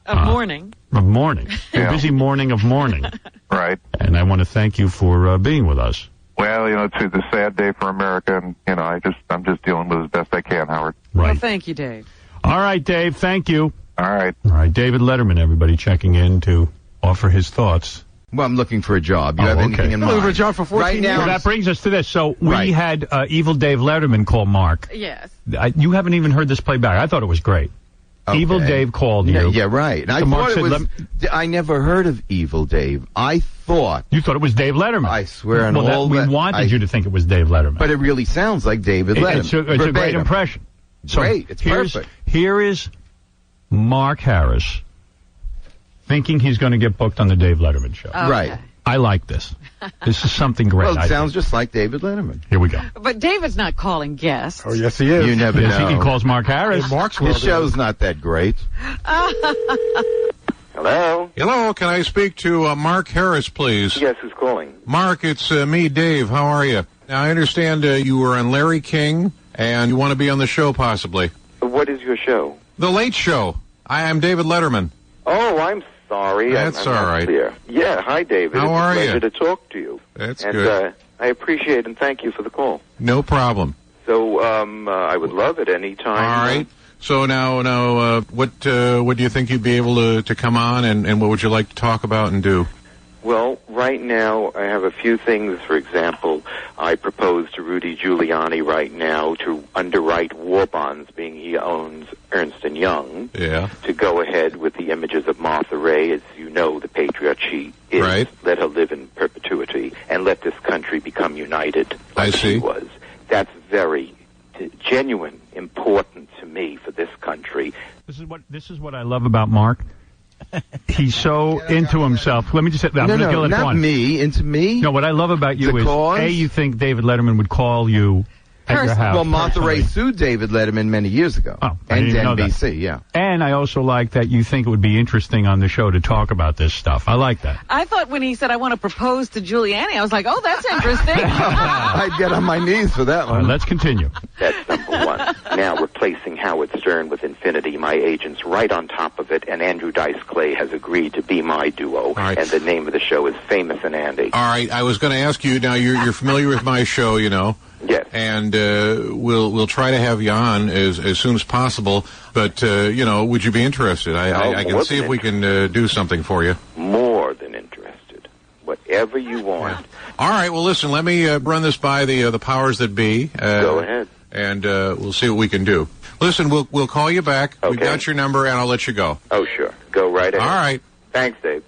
Of morning. Your busy morning of morning. Right. And I want to thank you for being with us. Well, it's a sad day for America, and, I'm just dealing with it as best I can, Howard. Right. Well, thank you, Dave. All right, Dave, thank you. All right. All right, David Letterman, everybody checking in to offer his thoughts. Well, I'm looking for a job. You have anything in mind? Looking for a job for 14 years. Well, that brings us to this. So we had Evil Dave Letterman call Mark. Yes. You haven't even heard this playback. I thought it was great. Okay. Evil Dave called you. Yeah, right. And I thought it was, I never heard of Evil Dave. I thought. You thought it was Dave Letterman. I swear on we wanted you to think it was Dave Letterman. But it really sounds like David Letterman. It's a great impression. So great. It's perfect. Here is Mark Harris thinking he's going to get booked on the Dave Letterman show. Okay. Right. I like this. This is something great. Well, it sounds just like David Letterman. Here we go. But David's not calling guests. Oh, yes, he is. You never know. He calls Mark Harris. His show's not that great. Hello? Hello, can I speak to Mark Harris, please? Yes, who's calling? Mark, it's me, Dave. How are you? Now, I understand you were on Larry King, and you want to be on the show, possibly. What is your show? The Late Show. I am David Letterman. Oh, I'm sorry. That's I'm all right. Clear. Yeah, hi, David. How are you? It's a pleasure to talk to you. That's and, good. I appreciate and thank you for the call. No problem. So, I would love it any time. All right. So now, what do you think you'd be able to come on, and what would you like to talk about and do? Well, right now I have a few things. For example, I propose to Rudy Giuliani right now to underwrite war bonds, being he owns Ernst & Young, to go ahead with the images of Martha Ray. As you know, the patriot she is. Right. Let her live in perpetuity and let this country become united like I see. she was. That's very genuine, important to me for this country. This is what I love about Mark. He's so into himself. Let me just say, I'm going to let it go on. Me, into me. No, what I love about you is, cause? A, you think David Letterman would call you at your house. Well, Martha Ray sued David Letterman many years ago. Oh, I and didn't know that. NBC, yeah. And I also like that you think it would be interesting on the show to talk about this stuff. I like that. I thought when he said, I want to propose to Giuliani, I was like, oh, that's interesting. I'd get on my knees for that one. Let's continue. That's number one. Now, replacing Howard Stern with Infinity, my agent's right on top of it, and Andrew Dice Clay has agreed to be my duo, and the name of the show is Famous and Andy. All right, I was going to ask you, now you're familiar with my show, you know. Yes. And we'll try to have you on as soon as possible, but, you know, would you be interested? I can see if we can do something for you. More than interested. Whatever you want. All right, well, listen, let me run this by the powers that be. Go ahead. And we'll see what we can do. Listen, we'll call you back. Okay. We've got your number, and I'll let you go. Oh, sure. Go right ahead. All right. Thanks, Dave.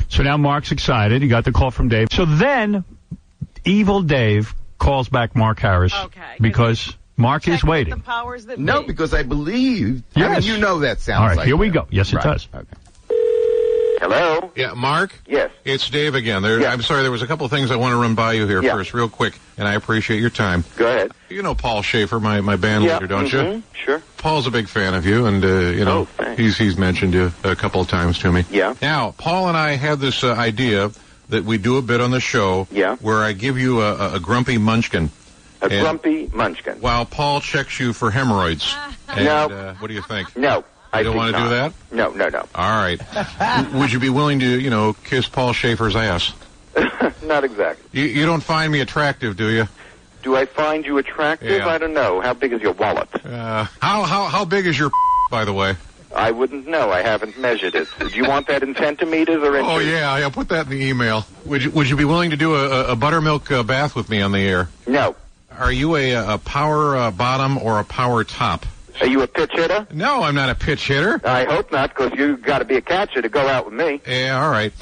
So now Mark's excited. He got the call from Dave. So then, Evil Dave calls back Mark Harris because Mark is waiting. The powers that No, be. because I believe. Yes. I mean, you know that sounds All right, like here we that. go. Yes, it Right. does. Okay. Hello? Yeah, Mark? Yes. It's Dave again. I'm sorry, there was a couple of things I want to run by you here first, real quick, and I appreciate your time. Go ahead. You know Paul Schaefer, my band leader, don't you? Sure. Paul's a big fan of you, and, you know, he's mentioned you a couple of times to me. Yeah. Now, Paul and I had this idea that we do a bit on the show where I give you a grumpy munchkin. Grumpy munchkin. While Paul checks you for hemorrhoids. And, No. what do you think? No. You don't want to do that? No. All right. Would you be willing to, you know, kiss Paul Schaefer's ass? Not exactly. You don't find me attractive, do you? Do I find you attractive? Yeah. I don't know. How big is your wallet? How big is your by the way? I wouldn't know. I haven't measured it. Do you want that in centimeters or inches? Oh, yeah, I'll put that in the email. Would you be willing to do a buttermilk bath with me on the air? No. Are you a power bottom or a power top? Are you a pitch hitter? No, I'm not a pitch hitter. I hope not, because you've got to be a catcher to go out with me. Yeah, all right.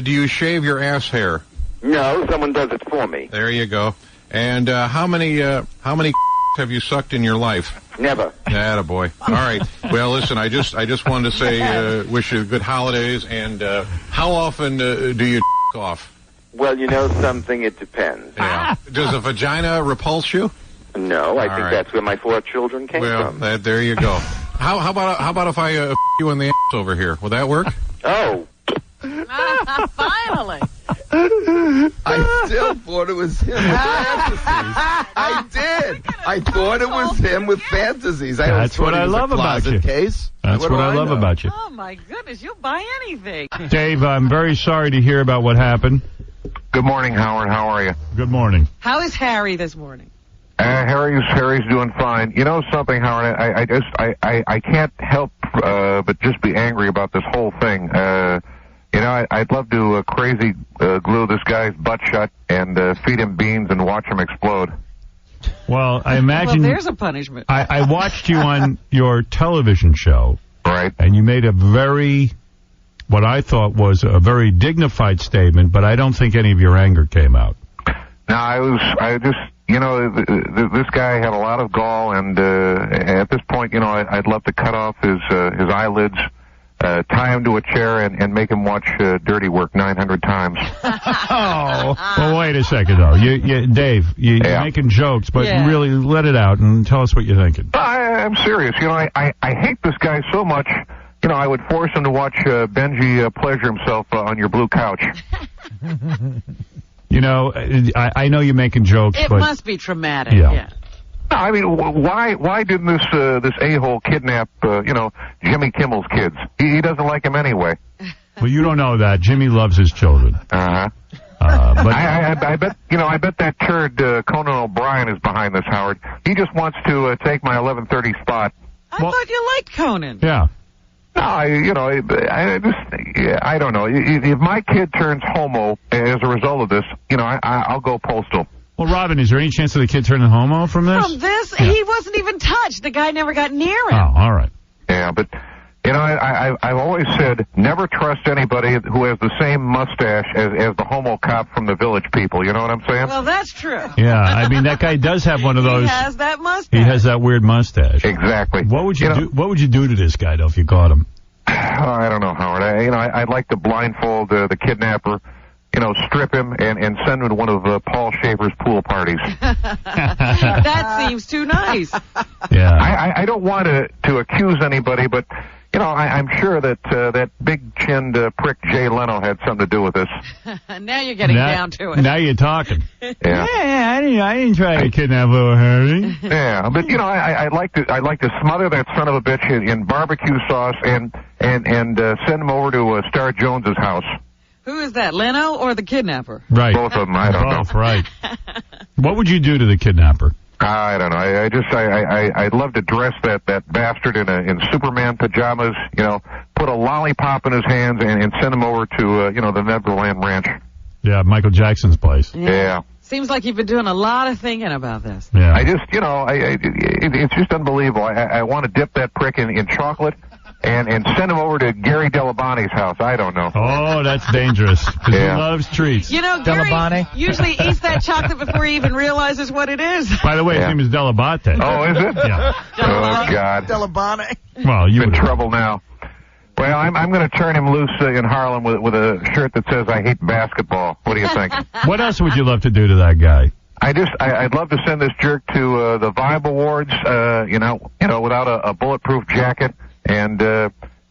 Do you shave your ass hair? No, someone does it for me. There you go. And how many have you sucked in your life? Never. Attaboy. All right. Well, listen, I just wanted to say wish you good holidays. And how often do you off? Well, you know something, it depends. Yeah. Does a vagina repulse you? No, I All think right. that's where my 4 children came from. Well, there you go. How about if I you in the ass over here? Would that work? Oh. Finally. I still thought it was him with fantasies. I did. I thought it was him with fantasies. That's what I love about you. Case. That's what I love about you. Oh, my goodness. You'll buy anything. Dave, I'm very sorry to hear about what happened. Good morning, Howard. How are you? Good morning. How is Harry this morning? Harry's doing fine. You know something, Howard? I can't help but just be angry about this whole thing. You know, I'd love to crazy glue this guy's butt shut and feed him beans and watch him explode. Well, I imagine... Well, there's a punishment. I watched you on your television show. Right. And you made a what I thought was a very dignified statement, but I don't think any of your anger came out. No, you know, this guy had a lot of gall, and at this point, you know, I'd love to cut off his eyelids, tie him to a chair, and make him watch dirty work 900 times. Oh. Well, wait a second, though. Dave, you're making jokes, but really let it out and tell us what you're thinking. I'm serious. You know, I hate this guy so much. You know, I would force him to watch Benji pleasure himself on your blue couch. You know, I know you're making jokes, It but... must be traumatic. Yeah. No, I mean, why didn't this a-hole kidnap, you know, Jimmy Kimmel's kids? He doesn't like him anyway. Well, you don't know that. Jimmy loves his children. Uh-huh. But I bet that turd Conan O'Brien is behind this, Howard. He just wants to take my 11:30 spot. I thought you liked Conan. Yeah. No, I don't know. If my kid turns homo as a result of this, I'll go postal. Well, Robin, is there any chance of the kid turning homo from this? From this? Yeah. He wasn't even touched. The guy never got near him. Oh, all right. Yeah, but, I've always said never trust anybody who has the same mustache as the homo cop from the Village People. You know what I'm saying? Well, that's true. Yeah, I mean, that guy does have one of those. He has that mustache. He has that weird mustache. Exactly. What would you do? What would you do to this guy, though, if you caught him? I don't know, Howard. I'd like to blindfold the kidnapper, strip him and send him to one of Paul Schaefer's pool parties. That seems too nice. Yeah. I don't want to accuse anybody, but I'm sure that that big-chinned prick Jay Leno had something to do with this. Now you're getting down to it. Now you're talking. Yeah. I didn't try to kidnap little Harry. Yeah, but I'd like to smother that son of a bitch in barbecue sauce and send him over to Star Jones's house. Who is that, Leno or the kidnapper? Right. Both of them. I don't know. Both, right. What would you do to the kidnapper? I don't know. I'd love to dress that bastard in Superman pajamas. Put a lollipop in his hands and send him over to the Neverland Ranch. Yeah, Michael Jackson's place. Yeah. Seems like you've been doing a lot of thinking about this. Yeah. I just it's just unbelievable. I want to dip that prick in chocolate. And send him over to Gary Delabonte's house. I don't know. Oh, that's dangerous, because he loves treats. Gary usually eats that chocolate before he even realizes what it is. By the way, his name is Delabate. Oh, is it? Yeah. Oh, God. Delabonte. Well, you're in trouble now. Well, I'm going to turn him loose in Harlem with a shirt that says "I hate basketball." What do you think? What else would you love to do to that guy? I'd love to send this jerk to the Vibe Awards. Without a bulletproof jacket. And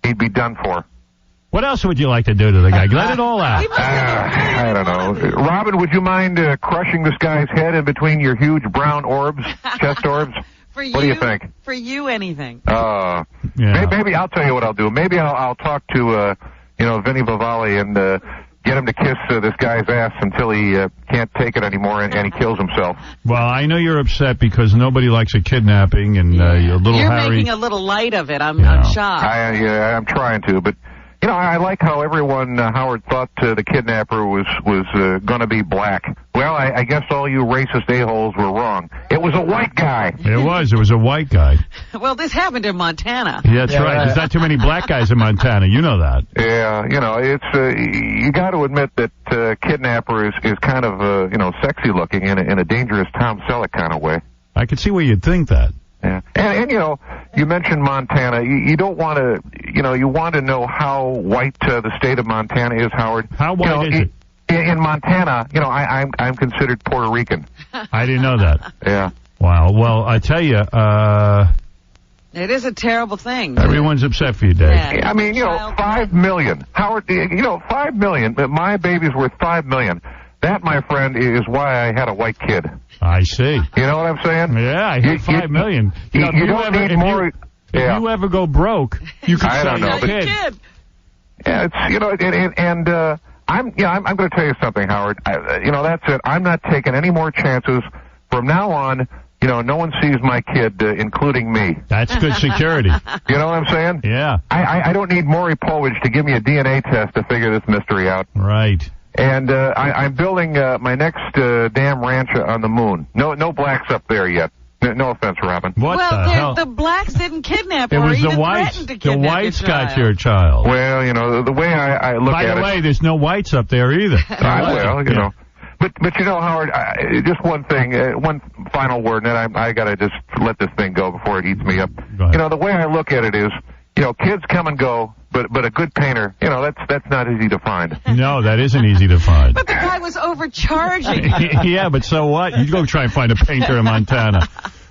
he'd be done for. What else would you like to do to the guy? Let it all out. I don't know. Robin, would you mind crushing this guy's head in between your huge brown orbs, chest orbs? What do you think? For you, anything. Maybe I'll tell you what I'll do. Maybe I'll talk to Vinny Vivalli and get him to kiss this guy's ass until he can't take it anymore and he kills himself. Well, I know you're upset because nobody likes a kidnapping and your little You're Harry. making a little light of it. I'm shocked. I'm trying to, but I like how everyone, Howard, thought the kidnapper was going to be black. Well, I guess all you racist a-holes were wrong. It was a white guy. It was a white guy. Well, this happened in Montana. Yeah, that's right. There's not too many black guys in Montana. You know that. Yeah, it's you got to admit that kidnapper is kind of sexy looking in a dangerous Tom Selleck kind of way. I could see where you'd think that. Yeah, and you mentioned Montana. You don't want to, you want to know how white the state of Montana is, Howard. How white is it? In Montana, I'm considered Puerto Rican. I didn't know that. Yeah. Wow. Well, I tell you, it is a terrible thing. Everyone's upset for you, Dave. Yeah, I mean, 5 million. Howard, 5 million. My baby's worth $5 million. That, my friend, is why I had a white kid. I see. You know what I'm saying? Yeah, I hear $5 million. You don't need more. If you ever go broke, you can sell your kid. Yeah, it's I'm going to tell you something, Howard. That's it. I'm not taking any more chances from now on. No one sees my kid, including me. That's good security. You know what I'm saying? Yeah. I don't need Maury Povich to give me a DNA test to figure this mystery out. Right. And I'm building my next damn ranch on the moon. No blacks up there yet. No offense, Robin. What the hell? The blacks didn't kidnap it or was even the whites. threaten to kidnap The whites your got your child. Well, the way I look at it. By the way, there's no whites up there either. Well, But Howard, just one thing, one final word, and then I got to just let this thing go before it eats me up. The way I look at it is, kids come and go, but a good painter, that's not easy to find. No, that isn't easy to find. But the guy was overcharging. Yeah, but so what? You go try and find a painter in Montana.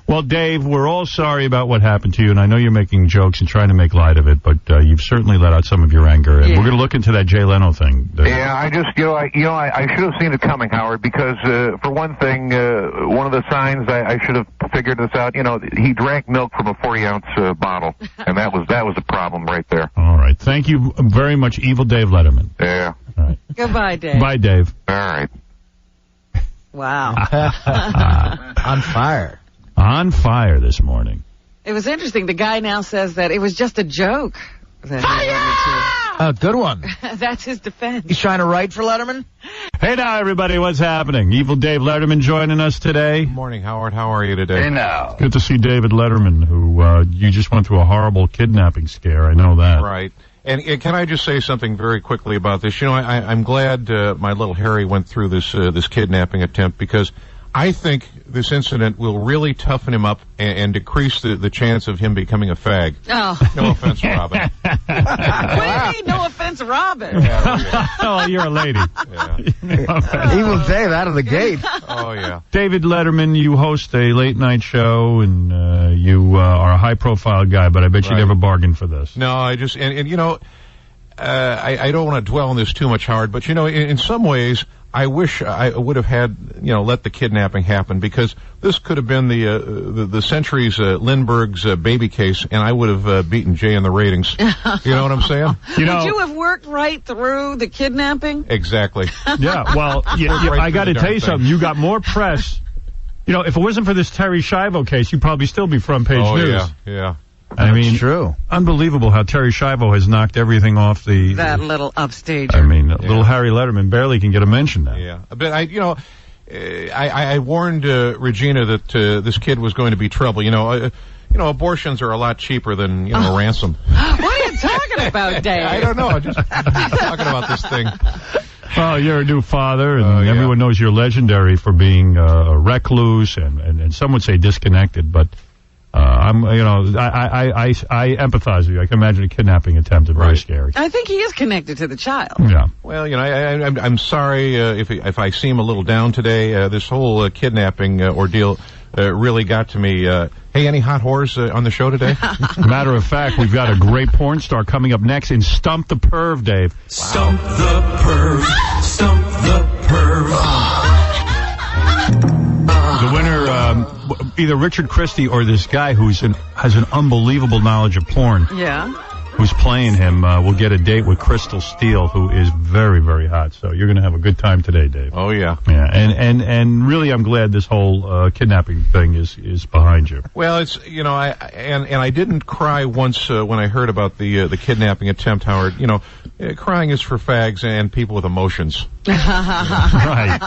Well, Dave, we're all sorry about what happened to you, and I know you're making jokes and trying to make light of it, but you've certainly let out some of your anger, and we're going to look into that Jay Leno thing. Yeah, I just, I should have seen it coming, Howard, because for one thing, one of the signs I should have figured this out. He drank milk from a 40-ounce bottle, and that was a problem right there. All right, thank you very much, Evil Dave Letterman. Yeah. All right. Goodbye, Dave. Bye, Dave. All right. Wow. On fire. On fire this morning. It was interesting. The guy now says that it was just a joke. Good one. That's his defense. He's trying to write for Letterman? Hey now, everybody, what's happening? Evil Dave Letterman joining us today. Good morning, Howard. How are you today? Hey now. Good to see David Letterman, who you just went through a horrible kidnapping scare. I know that. Right. And can I just say something very quickly about this? You know, I'm glad my little Harry went through this kidnapping attempt, because I think this incident will really toughen him up and decrease the chance of him becoming a fag. Oh. No offense, Robin. What do you mean, no offense, Robin? Oh, you're a lady. Evil Dave out of the gate. Oh, yeah. David Letterman, you host a late-night show, and you are a high-profile guy, but I bet you never bargained for this. No, I just, and you know, I don't want to dwell on this too much, Howard, but, you know, in some ways, I wish I would have had, you know, let the kidnapping happen, because this could have been the century's Lindbergh's baby case, and I would have beaten Jay in the ratings. You know what I'm saying? Would you have worked right through the kidnapping? Exactly. Yeah, well, I got to tell you something. You got more press. You know, if it wasn't for this Terry Schiavo case, you'd probably still be front page news. Yeah. I mean, true. Unbelievable how Terry Schiavo has knocked everything off that little upstage. I mean, little Harry Letterman barely can get a mention now. Yeah, but I warned Regina that this kid was going to be trouble. You know, abortions are a lot cheaper than ransom. What are you talking about, Dave? I don't know. I'm just talking about this thing. Well, you're a new father, and everyone knows you're legendary for being a recluse and some would say disconnected, but. I empathize with you. I can imagine a kidnapping attempt is very scary. I think he is connected to the child. Yeah. Well, you know, I'm sorry if I seem a little down today. This whole kidnapping ordeal really got to me. Hey, any hot whores on the show today? Matter of fact, we've got a great porn star coming up next in Stump the Perv, Dave. Wow. Stump the Perv. Stump the Perv. The winner, either Richard Christie or this guy has an unbelievable knowledge of porn. Yeah. Who's playing him will get a date with Crystal Steele, who is very, very hot. So you're going to have a good time today, Dave. Oh, yeah. Yeah, and really I'm glad this whole kidnapping thing is behind you. Well, it's, you know, I didn't cry once when I heard about the kidnapping attempt, Howard. You know, crying is for fags and people with emotions. Right.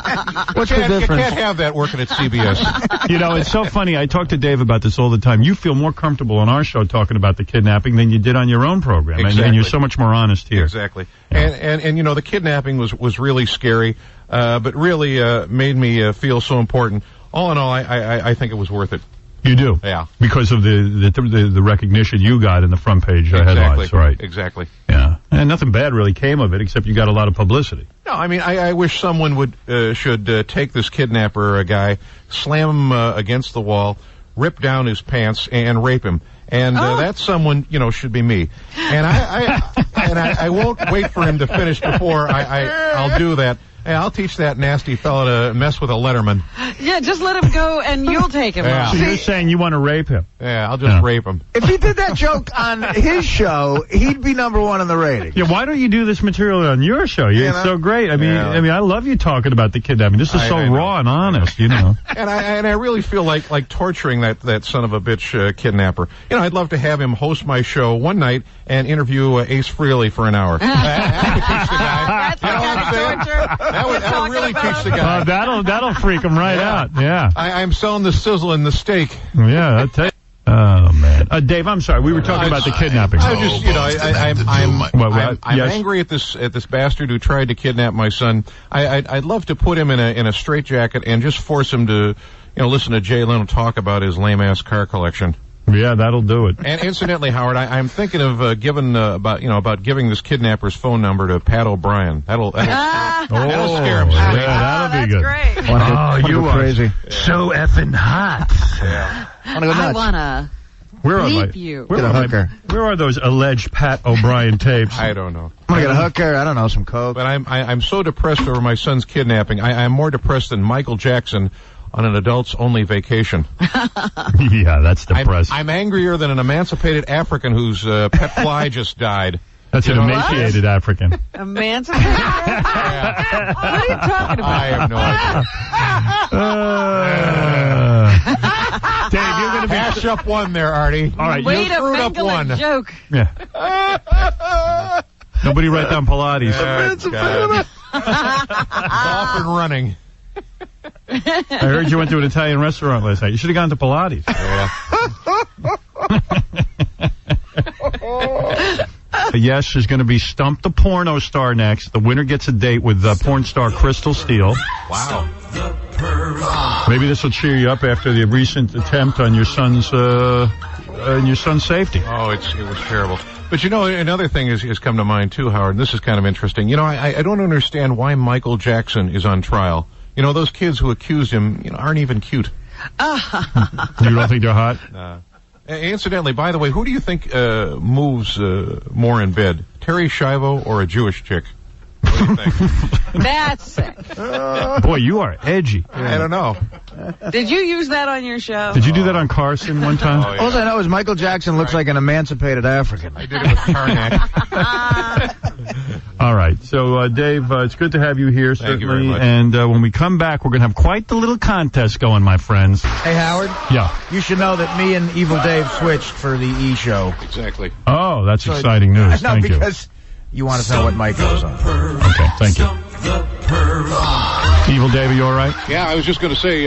What's the difference? You can't have that working at CBS. You know, it's so funny. I talk to Dave about this all the time. You feel more comfortable on our show talking about the kidnapping than you did on your own program. Exactly. And you're so much more honest here. Exactly. Yeah. And you know, the kidnapping was really scary, but really made me feel so important. All in all, I think it was worth it. You do? Yeah. Because of the recognition you got in the front page headlines, right? Exactly. Yeah. And nothing bad really came of it, except you got a lot of publicity. No, I mean, I wish someone should take this kidnapper guy, slam him against the wall, rip down his pants, and rape him. And that someone, you know, should be me. And I won't wait for him to finish before I'll do that. Hey, I'll teach that nasty fella to mess with a Letterman. Yeah, just let him go and you'll take him Yeah. on. So you're saying you want to rape him? Yeah, I'll just rape him. If he did that joke on his show, he'd be #1 in the ratings. Yeah, why don't you do this material on your show? It's so great. I mean, I love you talking about the kidnapping. This is so raw and honest, you know. And I really feel like torturing that son of a bitch kidnapper. You know, I'd love to have him host my show one night and interview Ace Frehley for an hour. That would teach the guy. That's the kind of torture. That would really teach the guy. That'll freak him right out. Yeah. I'm selling the sizzle and the steak. Yeah, I'll tell you. Oh man, Dave, I'm sorry. We were talking about the kidnapping. I just, you know, I'm angry at this bastard who tried to kidnap my son. I'd love to put him in a straitjacket and just force him to, you know, listen to Jay Leno talk about his lame ass car collection. Yeah, that'll do it. And incidentally, Howard, I'm thinking of giving this kidnapper's phone number to Pat O'Brien. That'll scare him. Yeah, that'll be good. Great. You are crazy. So effing hot. Yeah. I wanna bleep you. Where are those alleged Pat O'Brien tapes? I don't know. I'm gonna get a hooker. I don't know, some coke. But I'm so depressed over my son's kidnapping. I'm more depressed than Michael Jackson on an adults-only vacation. Yeah, that's depressing. I'm angrier than an emancipated African whose pet fly just died. That's an emaciated African. Emancipated? Yeah. What are you talking about? I have no idea. Dave, you're going to be... Hash up one there, Artie. All right, Way you to screwed up fingle one. a joke. Yeah. Nobody write down Pilates. Off and running. I heard you went to an Italian restaurant last night. You should have gone to Pilates. Yes, there's going to be Stump the Porno Star next. The winner gets a date with porn star Crystal Steele. Wow. Maybe this will cheer you up after the recent attempt on your son's safety. Oh, it was terrible. But you know, another thing has come to mind too, Howard, and this is kind of interesting. You know, I don't understand why Michael Jackson is on trial. You know, those kids who accused him, aren't even cute. You don't think they're hot? Incidentally, by the way, who do you think moves more in bed, Terry Schiavo or a Jewish chick? What do you think? That's sick. Boy, you are edgy. I don't know. Did you use that on your show? Did you do that on Carson one time? Oh, yeah. All I know is Michael Jackson looks like an emancipated African. I did it with Karnak. All right. So, Dave, it's good to have you here, certainly. Thank you very much. And when we come back, we're going to have quite the little contest going, my friends. Hey, Howard. Yeah. You should know that me and Evil Dave switched for the E! Show. Exactly. Oh, that's exciting news. No, Thank you. because you want to know what Mike goes on. Okay, thank you. Evil Dave, are you all right? Yeah, I was just going to say,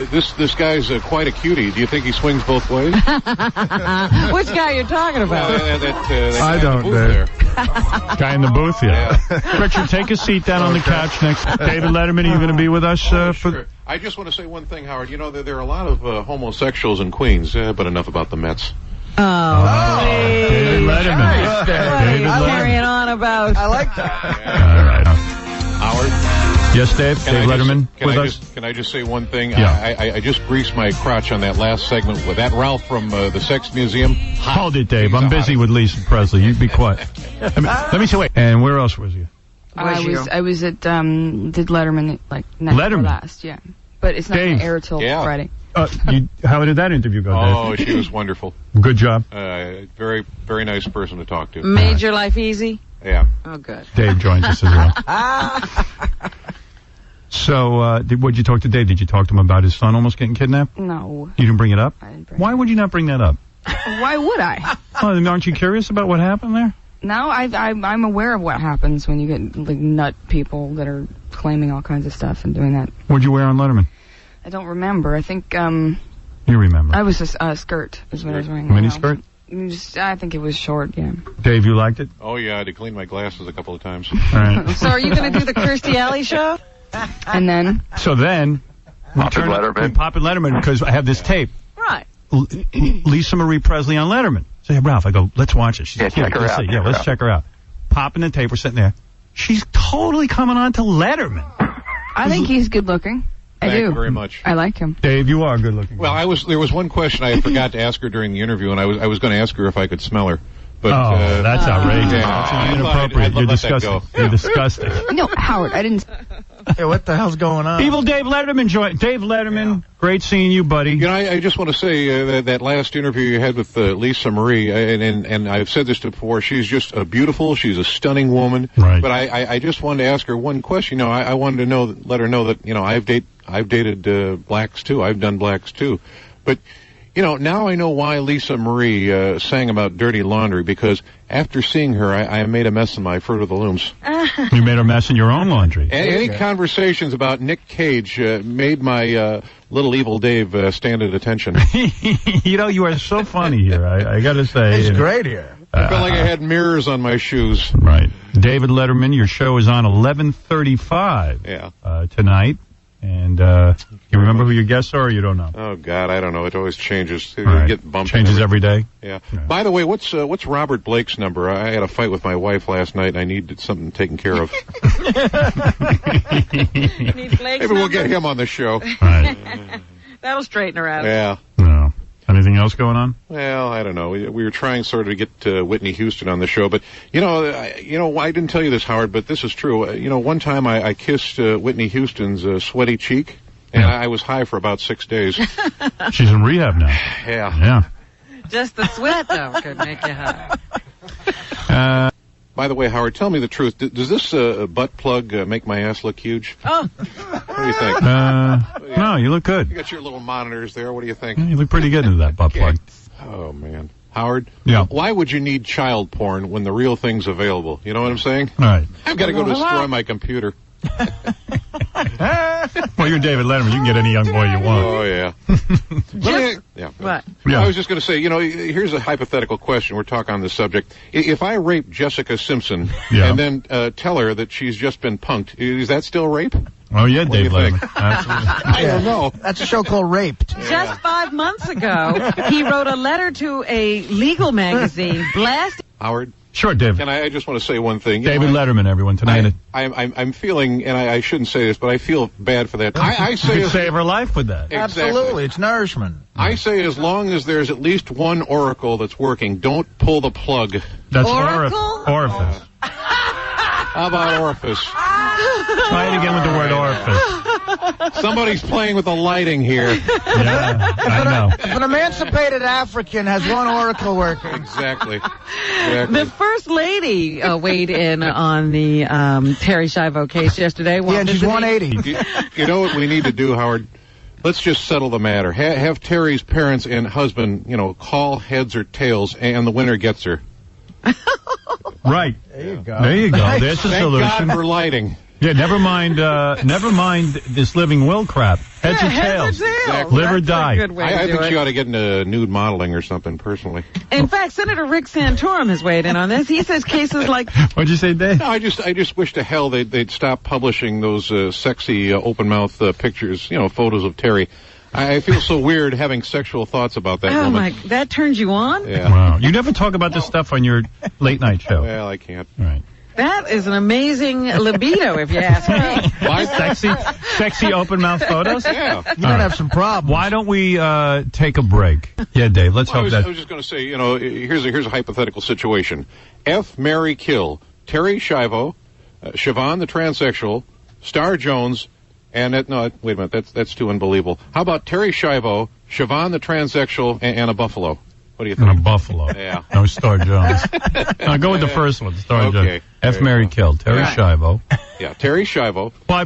this guy's quite a cutie. Do you think he swings both ways? Which guy you're talking about? I don't, Dave. Guy in the booth, yeah. Richard, take a seat down on the couch next. David Letterman, are you going to be with us? Sure. I just want to say one thing, Howard. You know, there are a lot of homosexuals in Queens, but enough about the Mets. David Letterman. David Letterman. Carrying on about. I like that. All right. Howard? Yes, Dave? Dave Letterman with us? Can I just say one thing? Yeah. I just greased my crotch on that last segment with that Ralph from the Sex Museum. Hold it, Dave. I'm busy with Lisa Presley. You be quiet. Let me say, wait. And where else was you? I was at did Letterman like night Letterman? last, yeah. But it's not going to air till Friday. How did that interview go, Dave? Oh, she was wonderful. Good job. Very, very nice person to talk to. Made your life easy? Yeah. Oh, good. Dave joins us as well. So, what'd you talk to Dave? Did you talk to him about his son almost getting kidnapped? No. You didn't bring it up? I didn't bring Why would you not bring that up? Why would I? Oh, aren't you curious about what happened there? No, I'm aware of what happens when you get like nut people that are claiming all kinds of stuff and doing that. What'd you wear on Letterman? I don't remember. I think You remember? I was a skirt is what I was wearing. Mini skirt? I think it was short, yeah. Dave, you liked it? Oh, yeah, I had to clean my glasses a couple of times. All right. So are you going to do the Kirstie Alley show? And then? So then, we pop in Letterman because I have this tape. Right. Lisa Marie Presley on Letterman. So, hey, Ralph, I go, let's watch it. She's cute. check her out. Yeah, let's check her out. Pop in the tape. We're sitting there. She's totally coming on to Letterman. I think he's good looking. Thank you very much. I like him. Dave, you are good looking. Well, there was one question I forgot to ask her during the interview, and I was going to ask her if I could smell her. But, that's outrageous. Yeah, That's inappropriate. You're disgusting. You're disgusting. No, Howard, I didn't. Hey, what the hell's going on? Evil Dave Letterman Dave Letterman, great seeing you, buddy. You know, I just want to say that last interview you had with Lisa Marie, and I've said this before, she's just she's a stunning woman. Right. But I just wanted to ask her one question. You know, I wanted to let her know that, you know, I've dated blacks too. I've done blacks too. But, you know, now I know why Lisa Marie sang about dirty laundry, because after seeing her, I made a mess in my Fruit of the Looms. You made a mess in your own laundry. Any conversations about Nick Cage made my little Evil Dave stand at attention. You know, you are so funny here, I got to say. It's great here. I felt like I had mirrors on my shoes. Right. David Letterman, your show is on 11:35 tonight. And you remember who your guests are, or you don't know? Oh, God, I don't know. It always changes. Right. You get bumped. Changes every day? Yeah. By the way, what's Robert Blake's number? I had a fight with my wife last night, and I needed something taken care of. Maybe we'll get him on the show. Right. That'll straighten her out. Yeah. No. Anything else going on? Well, I don't know. We were trying sort of to get Whitney Houston on the show, but you know, I didn't tell you this, Howard, but this is true. You know, one time I kissed Whitney Houston's sweaty cheek, and I was high for about 6 days. She's in rehab now. Yeah. Yeah. Just the sweat, though, could make you high. By the way, Howard, tell me the truth. Does this butt plug make my ass look huge? Oh. What do you think? No, you look good. You got your little monitors there. What do you think? You look pretty good in that butt plug. Oh, man. Howard? Yeah. Why would you need child porn when the real thing's available? You know what I'm saying? All right. I've got to go destroy my computer. Well, you're David Letterman. You can get any young boy you want. Oh, yeah. What? I was just going to say, here's a hypothetical question. We're talking on this subject. If I rape Jessica Simpson and then tell her that she's just been punked, is that still rape? Oh, yeah, Dave Letterman. I don't know. That's a show called Raped. Just 5 months ago, he wrote a letter to a legal magazine, blasting... Howard? Sure, David. I just want to say one thing. David Letterman, everyone, tonight. I'm feeling, and I shouldn't say this, but I feel bad for that. I say you could save her life with that. Exactly. Absolutely, it's nourishment. I say as long as there's at least one oracle that's working, don't pull the plug. That's Oracle? Orifice. How about orifice? Try it again with the word orifice. Somebody's playing with the lighting here. Yeah, I know. If an emancipated African has one oracle working. Exactly. The First Lady weighed in on the Terry Schiavo case yesterday. Yeah, and she's 180. You know what we need to do, Howard? Let's just settle the matter. Have Terry's parents and husband, call heads or tails, and the winner gets her. Right. There you go. There you go. There's the solution. Thank God for lighting. Yeah, never mind this living will crap. Heads or tails. Exactly. Live or die. I think she ought to get into nude modeling or something, personally. In fact, Senator Rick Santorum has weighed in on this. He says cases like... What'd you say, Dave? No, I just wish to hell they'd stop publishing those sexy open-mouth pictures, photos of Terry. I feel so weird having sexual thoughts about that woman. my... That turns you on? Yeah. Wow. You never talk about this stuff on your late-night show. Well, I can't. All right. That is an amazing libido, if you ask me. Why sexy open-mouth photos? Yeah. You might have some problems. Why don't we take a break? Yeah, Dave, let's hope that... I was just going to say, here's a hypothetical situation. F, marry, kill. Terry Schiavo, Siobhan the transsexual, Star Jones, and... wait a minute, that's too unbelievable. How about Terry Schiavo, Siobhan the transsexual, and a buffalo? What do you think? And a buffalo. Yeah. No, Star Jones. No, go with the first one, Star Jones. F, marry, kill. Terry Schiavo. Yeah, Terry Schiavo. Well,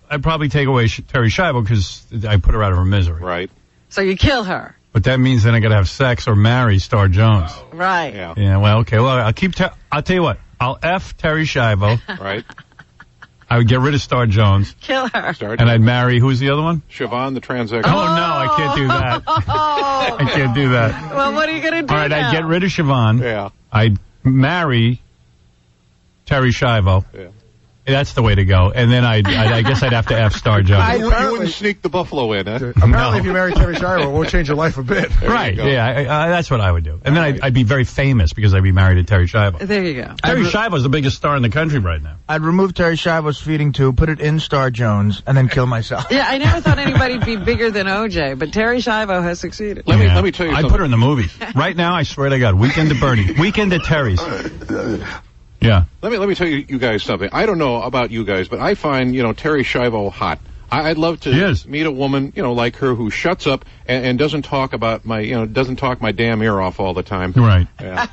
I'd probably take away Terry Schiavo because I put her out of her misery. Right. So you kill her. But that means then I got to have sex or marry Star Jones. Right. Yeah. Well, okay. Well, I'll tell you what. I'll F Terry Schiavo. Right. I would get rid of Star Jones. Kill her. And I'd marry, who's the other one? Siobhan the transsexual. Oh, no, I can't do that. I can't do that. Well, what are you going to do All right, now? I'd get rid of Siobhan. Yeah. I'd marry Terry Schiavo. Yeah. That's the way to go. And then I guess I'd have to F Star Jones. You wouldn't sneak the buffalo in, huh? Apparently, if you marry Terry Schiavo, it won't change your life a bit. Right, yeah, that's what I would do. And then I'd be very famous because I'd be married to Terry Schiavo. There you go. Terry Schiavo's the biggest star in the country right now. I'd remove Terry Schiavo's feeding tube, put it in Star Jones, and then kill myself. Yeah, I never thought anybody'd be bigger than OJ, but Terry Schiavo has succeeded. Let me tell you something. I'd put her in the movies. Right now, I swear to God, Weekend at Bernie. Weekend at Terry's. Yeah. Let me tell you guys something. I don't know about you guys, but I find, Terry Schiavo hot. I'd love to meet a woman, like her who shuts up and doesn't talk about doesn't talk my damn ear off all the time. Right. Yeah.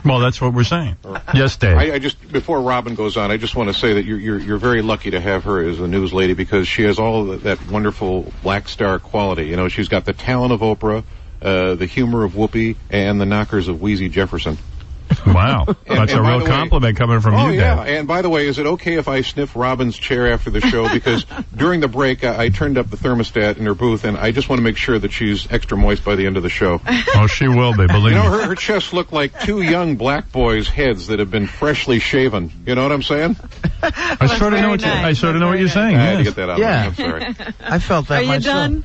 Well, that's what we're saying. Yes, Dave. I just, before Robin goes on, I just want to say that you're very lucky to have her as the news lady because she has all of that wonderful black star quality. She's got the talent of Oprah, the humor of Whoopi, and the knockers of Wheezy Jefferson. Wow. That's a real compliment coming from you, yeah. Dave. And by the way, is it okay if I sniff Robin's chair after the show? Because during the break, I turned up the thermostat in her booth, and I just want to make sure that she's extra moist by the end of the show. Oh, she will be, believe me. Her chest looked like two young black boys' heads that have been freshly shaven. You know what I'm saying? I sort of know what you're saying. I had to get that out. Yeah. I'm sorry. I felt that myself. Are you done?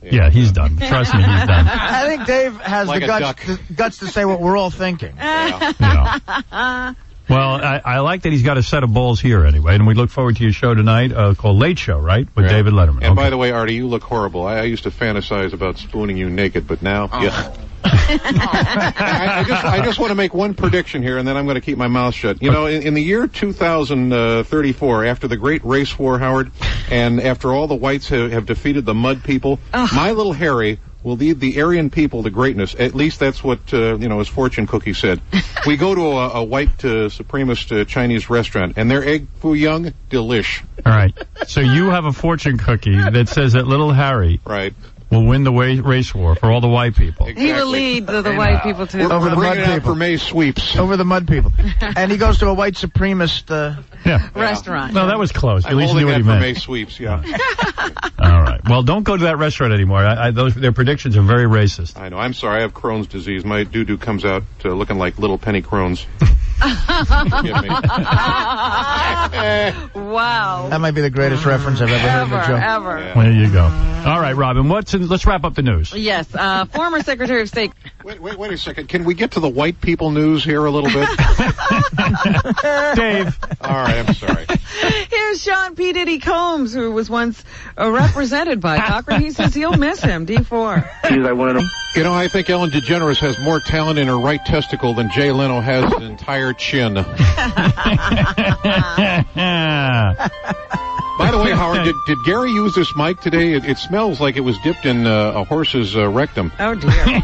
Yeah, he's done. Trust me, he's done. I think Dave has Like the guts to say what we're all thinking. Yeah. Well, I like that he's got a set of balls here anyway, and we look forward to your show tonight called Late Show, right, with David Letterman. And by the way, Artie, you look horrible. I used to fantasize about spooning you naked, but now... Yeah. I just want to make one prediction here, and then I'm going to keep my mouth shut. In the year 2034, after the Great Race War, Howard, and after all the whites have defeated the mud people, my little Harry will lead the Aryan people to greatness. At least that's what, his fortune cookie said. We go to a white supremacist Chinese restaurant, and their egg foo young, delish. All right. So you have a fortune cookie that says that little Harry will win the race war for all the white people. He will lead the white people to Over the mud people. For May sweeps. Over the mud people. And he goes to a white supremacist restaurant. No, that was close. At least you knew what he for meant. May sweeps, yeah. All right. Well, don't go to that restaurant anymore. Their predictions are very racist. I know. I'm sorry. I have Crohn's disease. My doo-doo comes out looking like little penny crones. Wow. That might be the greatest reference I've ever heard in a joke. Ever. There you go. All right, Robin. Let's wrap up the news. Yes. Former Secretary of State. Wait a second. Can we get to the white people news here a little bit? Dave. All right. I'm sorry. Here's Sean P. Diddy Combs, who was once represented by Cochran. He says he'll miss him. D4. I want to know. I think Ellen DeGeneres has more talent in her right testicle than Jay Leno has an entire chin. By the way, Howard, did Gary use this mic today? It smells like it was dipped in a horse's rectum. Oh, dear.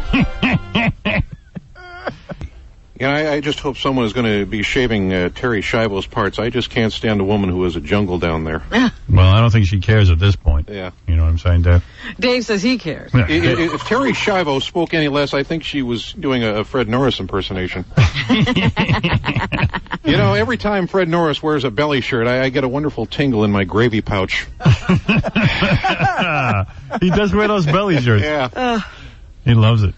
I just hope someone is going to be shaving Terry Schiavo's parts. I just can't stand a woman who has a jungle down there. Well, I don't think she cares at this point. Yeah. You know what I'm saying, Dave? Dave says he cares. If Terry Schiavo spoke any less, I think she was doing a Fred Norris impersonation. Every time Fred Norris wears a belly shirt, I get a wonderful tingle in my gravy pouch. He does wear those belly shirts. Yeah. He loves it.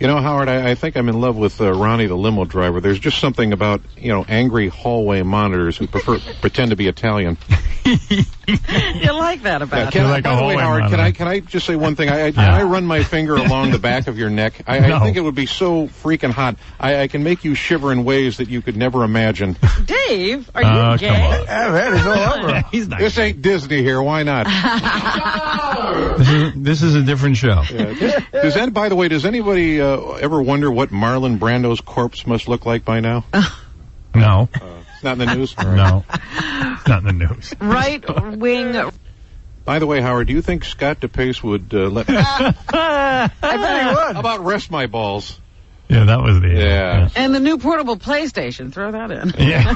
Howard, I think I'm in love with Ronnie the limo driver. There's just something about, angry hallway monitors who pretend to be Italian. You like that about him. Like by the way, Howard, can I just say one thing? I run my finger along the back of your neck. I think it would be so freaking hot. I can make you shiver in ways that you could never imagine. Dave, are you gay? Come on. Yeah, he's all over. He's not this ain't Disney here. Why not? This is a different show. Yeah. By the way, does anybody ever wonder what Marlon Brando's corpse must look like by now? No. It's not in the news? No. It's not in the news. Right wing. By the way, Howard, do you think Scott DePace would let me... I bet he would. How about rest my balls? Yeah, that was the... Yeah. And the new portable PlayStation. Throw that in. Yeah.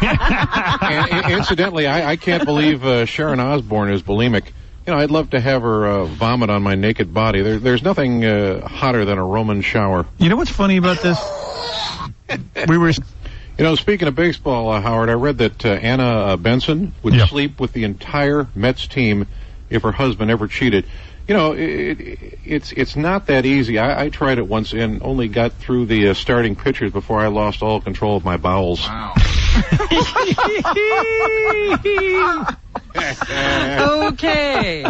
And incidentally, I can't believe Sharon Osbourne is bulimic. I'd love to have her vomit on my naked body. There's nothing hotter than a Roman shower. You know what's funny about this? We were... Speaking of baseball, Howard, I read that Anna Benson would sleep with the entire Mets team if her husband ever cheated. It's not that easy. I tried it once and only got through the starting pitchers before I lost all control of my bowels. Wow. Okay.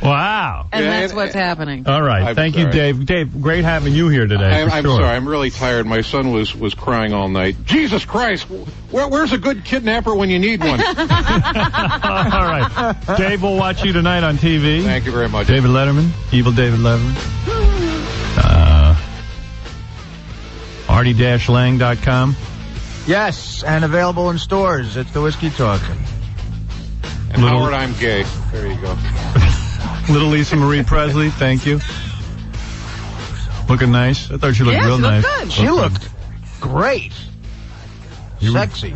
Wow. And that's what's happening. All right. Thank you, Dave. Dave, great having you here today. I'm sorry. I'm really tired. My son was crying all night. Jesus Christ! Where's a good kidnapper when you need one? All right. Dave will watch you tonight on TV. Thank you very much. David Letterman. Evil David Letterman. Artie-Lang.com. Yes, and available in stores. It's the Whiskey Talking. And Howard, I'm gay. There you go. Little Lisa Marie Presley, thank you. Looking nice. I thought she looked real nice. Good. She looked great. Sexy.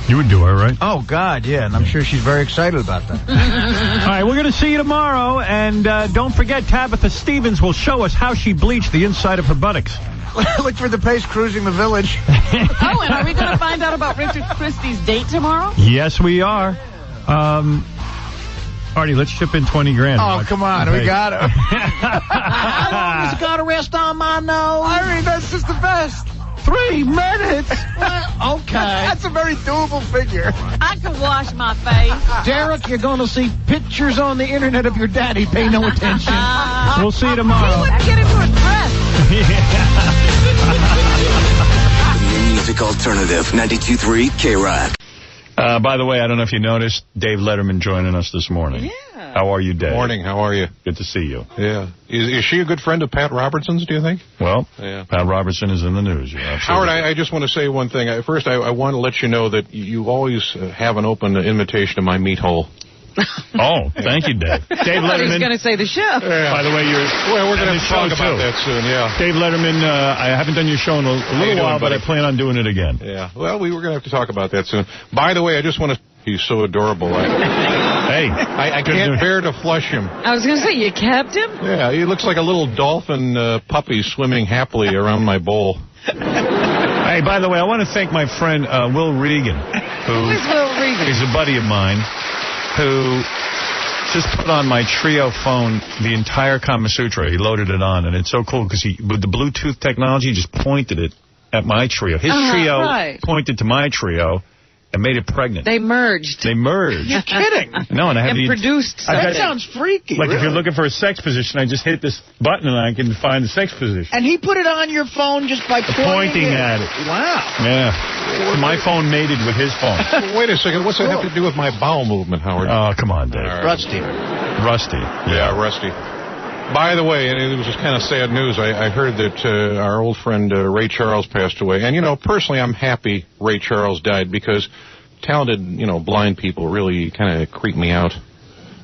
You would do her, right? Oh, God, yeah, and I'm sure she's very excited about that. All right, we're going to see you tomorrow, and don't forget, Tabitha Stevens will show us how she bleached the inside of her buttocks. Look for the pace cruising the village. Oh, and are we going to find out about Richard Christie's date tomorrow? Yes, we are. Artie, let's chip in 20 grand. Oh, come on. We got it. How long has it got to rest on my nose? I mean, that's just the best. 3 minutes? Well, okay. That's a very doable figure. I could wash my face. Derek, you're going to see pictures on the internet of your daddy. Pay no attention. We'll see you tomorrow. He wouldn't get into a dress. New music alternative, 92.3 K-Rock. By the way, I don't know if you noticed, Dave Letterman joining us this morning. Yeah. How are you, Dave? Morning. How are you? Good to see you. Yeah. Is she a good friend of Pat Robertson's, do you think? Well, yeah. Pat Robertson is in the news. Howard, I just want to say one thing. First, I want to let you know that you always have an open invitation to my meat hole. Oh, thank you, Dave. Dave I was Letterman. going to say the show. By the way, we're going to talk about that soon, yeah. Dave Letterman, I haven't done your show in a little while, but I plan on doing it again. Yeah, well, we were going to have to talk about that soon. By the way, I just want to... He's so adorable. Hey. I can't bear to flush him. I was going to say, you kept him? Yeah, he looks like a little dolphin puppy swimming happily around my bowl. Hey, by the way, I want to thank my friend Will Regan. Who is Will Regan? He's a buddy of mine who just put on my Trio phone the entire Kama Sutra. He loaded it on, and it's so cool because with the Bluetooth technology, just pointed it at my Trio. His Trio pointed to my Trio and made it pregnant. They merged. You're kidding. No, and I have produced. That sounds freaky. Like if you're looking for a sex position, I just hit this button and I can find the sex position. And he put it on your phone just by pointing at it. Wow. Yeah. My phone mated with his phone. Wait a second. What's that have to do with my bowel movement, Howard? Oh, come on, Dave. Rusty. Yeah, Rusty. By the way, and it was just kind of sad news, I heard that our old friend Ray Charles passed away. And, personally, I'm happy Ray Charles died because talented, blind people really kind of creep me out.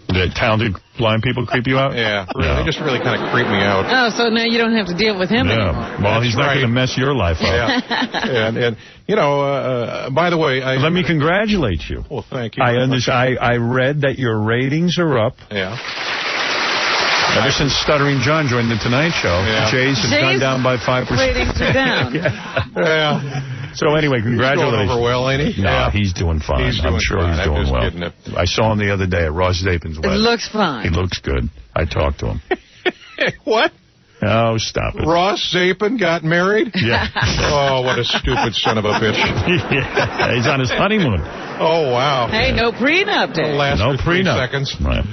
The talented blind people creep you out? Yeah, really, they just really kind of creep me out. Oh, so now you don't have to deal with him anymore. Well, he's not going to mess your life up. Yeah. And by the way... Let me congratulate you. Well, thank you. I read that your ratings are up. Yeah. Ever since Stuttering John joined the Tonight Show, Jay's has gone down by 5%. Ratings are down. Yeah. So anyway, congratulations. He's going over well, ain't he? No, he's doing fine. I'm sure he's doing well. I saw him the other day at Ross Zapin's wedding. It looks fine. He looks good. I talked to him. What? Oh, stop it. Ross Zapin got married? Yeah. Oh, what a stupid son of a bitch. Yeah, he's on his honeymoon. Oh, wow. Hey, no prenup day. No prenup. Seconds. Right.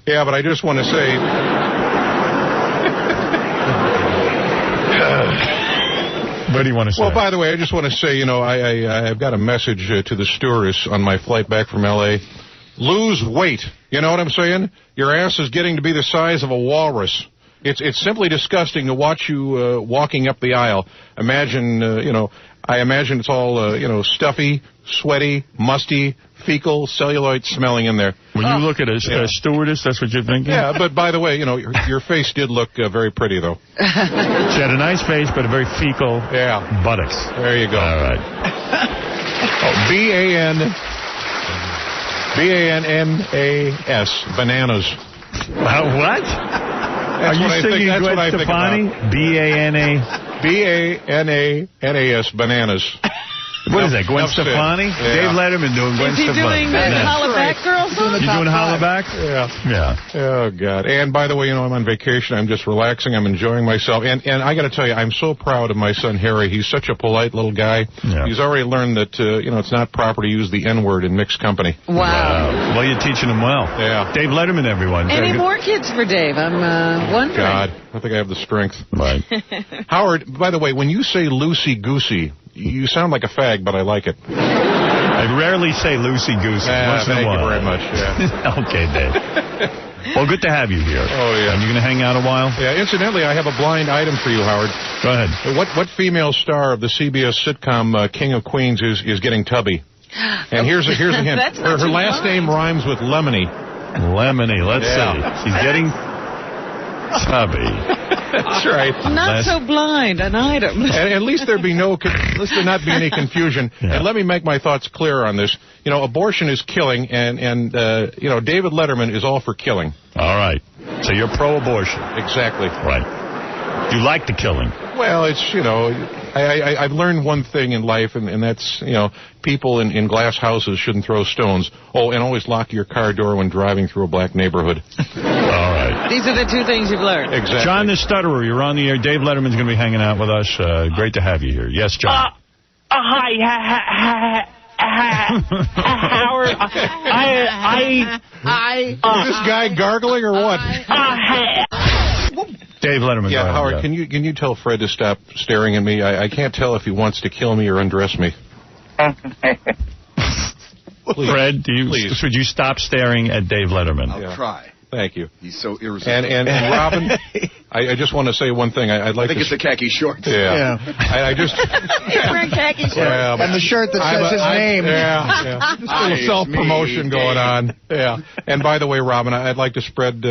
Yeah, but I just want to say... What do you want to say? Well, by the way, I just want to say, I've got a message to the stewardess on my flight back from L.A. Lose weight. You know what I'm saying? Your ass is getting to be the size of a walrus. It's simply disgusting to watch you walking up the aisle. Imagine, I imagine it's all, stuffy, sweaty, musty, fecal, celluloid smelling in there. When you look at a stewardess, that's what you're thinking? Yeah, but by the way, your face did look very pretty, though. She had a nice face, but a very fecal buttocks. There you go. All right. B-A-N-N-A-S, bananas. What? Are you singing Gwen Stefani? B-A-N-A... B-A-N-A-N-A-S, bananas. What is that, Gwen Stefani? Yeah. Dave Letterman doing Gwen Stefani. Is he doing the Hollaback Girl song? You doing Hollaback? Yeah. Oh, God. And by the way, I'm on vacation. I'm just relaxing. I'm enjoying myself. And I got to tell you, I'm so proud of my son, Harry. He's such a polite little guy. Yeah. He's already learned that, it's not proper to use the N-word in mixed company. Wow. Well, you're teaching him well. Yeah. Dave Letterman, everyone. Any more kids for Dave? I'm wondering. God, I think I have the strength. Right. Howard, by the way, when you say loosey-goosey, you sound like a fag, but I like it. I rarely say loosey-goosey. Thank you very much. Yeah. Okay, Dave. Well, good to have you here. Oh, yeah. And you're going to hang out a while? Yeah, incidentally, I have a blind item for you, Howard. Go ahead. What female star of the CBS sitcom King of Queens is getting tubby? And here's a hint. Her last name rhymes with Lemony. Lemony. Let's see. She's getting tubby. That's right. Not so blind, an item. And at least there not be any confusion. Yeah. And let me make my thoughts clear on this. Abortion is killing, and David Letterman is all for killing. All right. So you're pro-abortion. Exactly. Right. You like the killing. Well, it's, I've learned one thing in life, and that's, people in glass houses shouldn't throw stones. Oh, and always lock your car door when driving through a black neighborhood. All right. These are the two things you've learned. Exactly. John the Stutterer, you're on the air. Dave Letterman's going to be hanging out with us. Great to have you here. Yes, John. Hi. Howard, is this guy gargling or what? Dave Letterman. Yeah, Howard, can you tell Fred to stop staring at me? I can't tell if he wants to kill me or undress me. Fred, would you stop staring at Dave Letterman? I'll try. Thank you. He's so irresistible. And Robin, I just want to say one thing. I'd like I think it's the khaki shorts. Yeah. I just... He's wearing khaki shorts. Yeah, and the shirt that says his name. Yeah. Just a little self-promotion going on. Yeah. And by the way, Robin, I'd like to spread,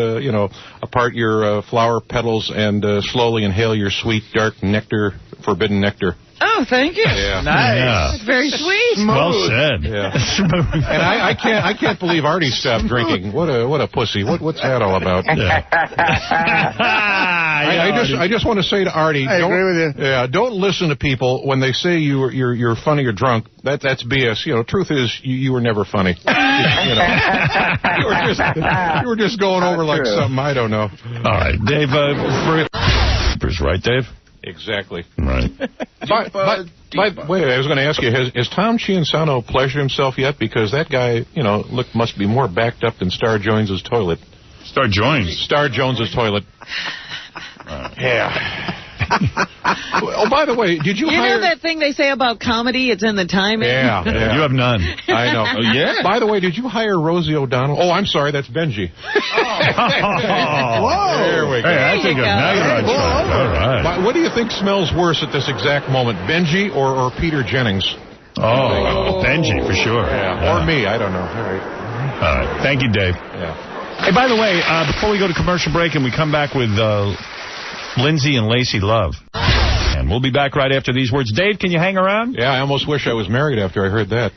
apart your flower petals and slowly inhale your sweet, dark nectar, forbidden nectar. Oh, thank you. Yeah. Nice. Yeah. That's very sweet. Well said. Yeah. And I can't believe Artie stopped drinking. What a pussy. What's that all about? Yeah. I just want to say to Artie, I agree with you. Yeah, don't listen to people when they say you're funny or drunk. That's BS. Truth is you were never funny. You were just going over like something I don't know. All right, Dave. Right, Dave? Exactly. Right. Wait, I was going to ask you, has Tom Chiansano pleasured himself yet? Because that guy, must be more backed up than Star Jones's toilet. Star Jones's toilet. Yeah. Oh, by the way, did you hire... You know that thing they say about comedy? It's in the timing. Yeah. You have none. I know. Oh, yeah? By the way, did you hire Rosie O'Donnell? Oh, I'm sorry, that's Benji. Whoa. There we go. Hey, that's a good. Now you're on track. All right. What do you think smells worse at this exact moment, Benji or Peter Jennings? Oh, Benji, for sure. Yeah. Or me, I don't know. All right. Thank you, Dave. Yeah. Hey, by the way, before we go to commercial break and we come back with Lindsay and Lacey Love. And we'll be back right after these words. Dave, can you hang around? Yeah, I almost wish I was married after I heard that.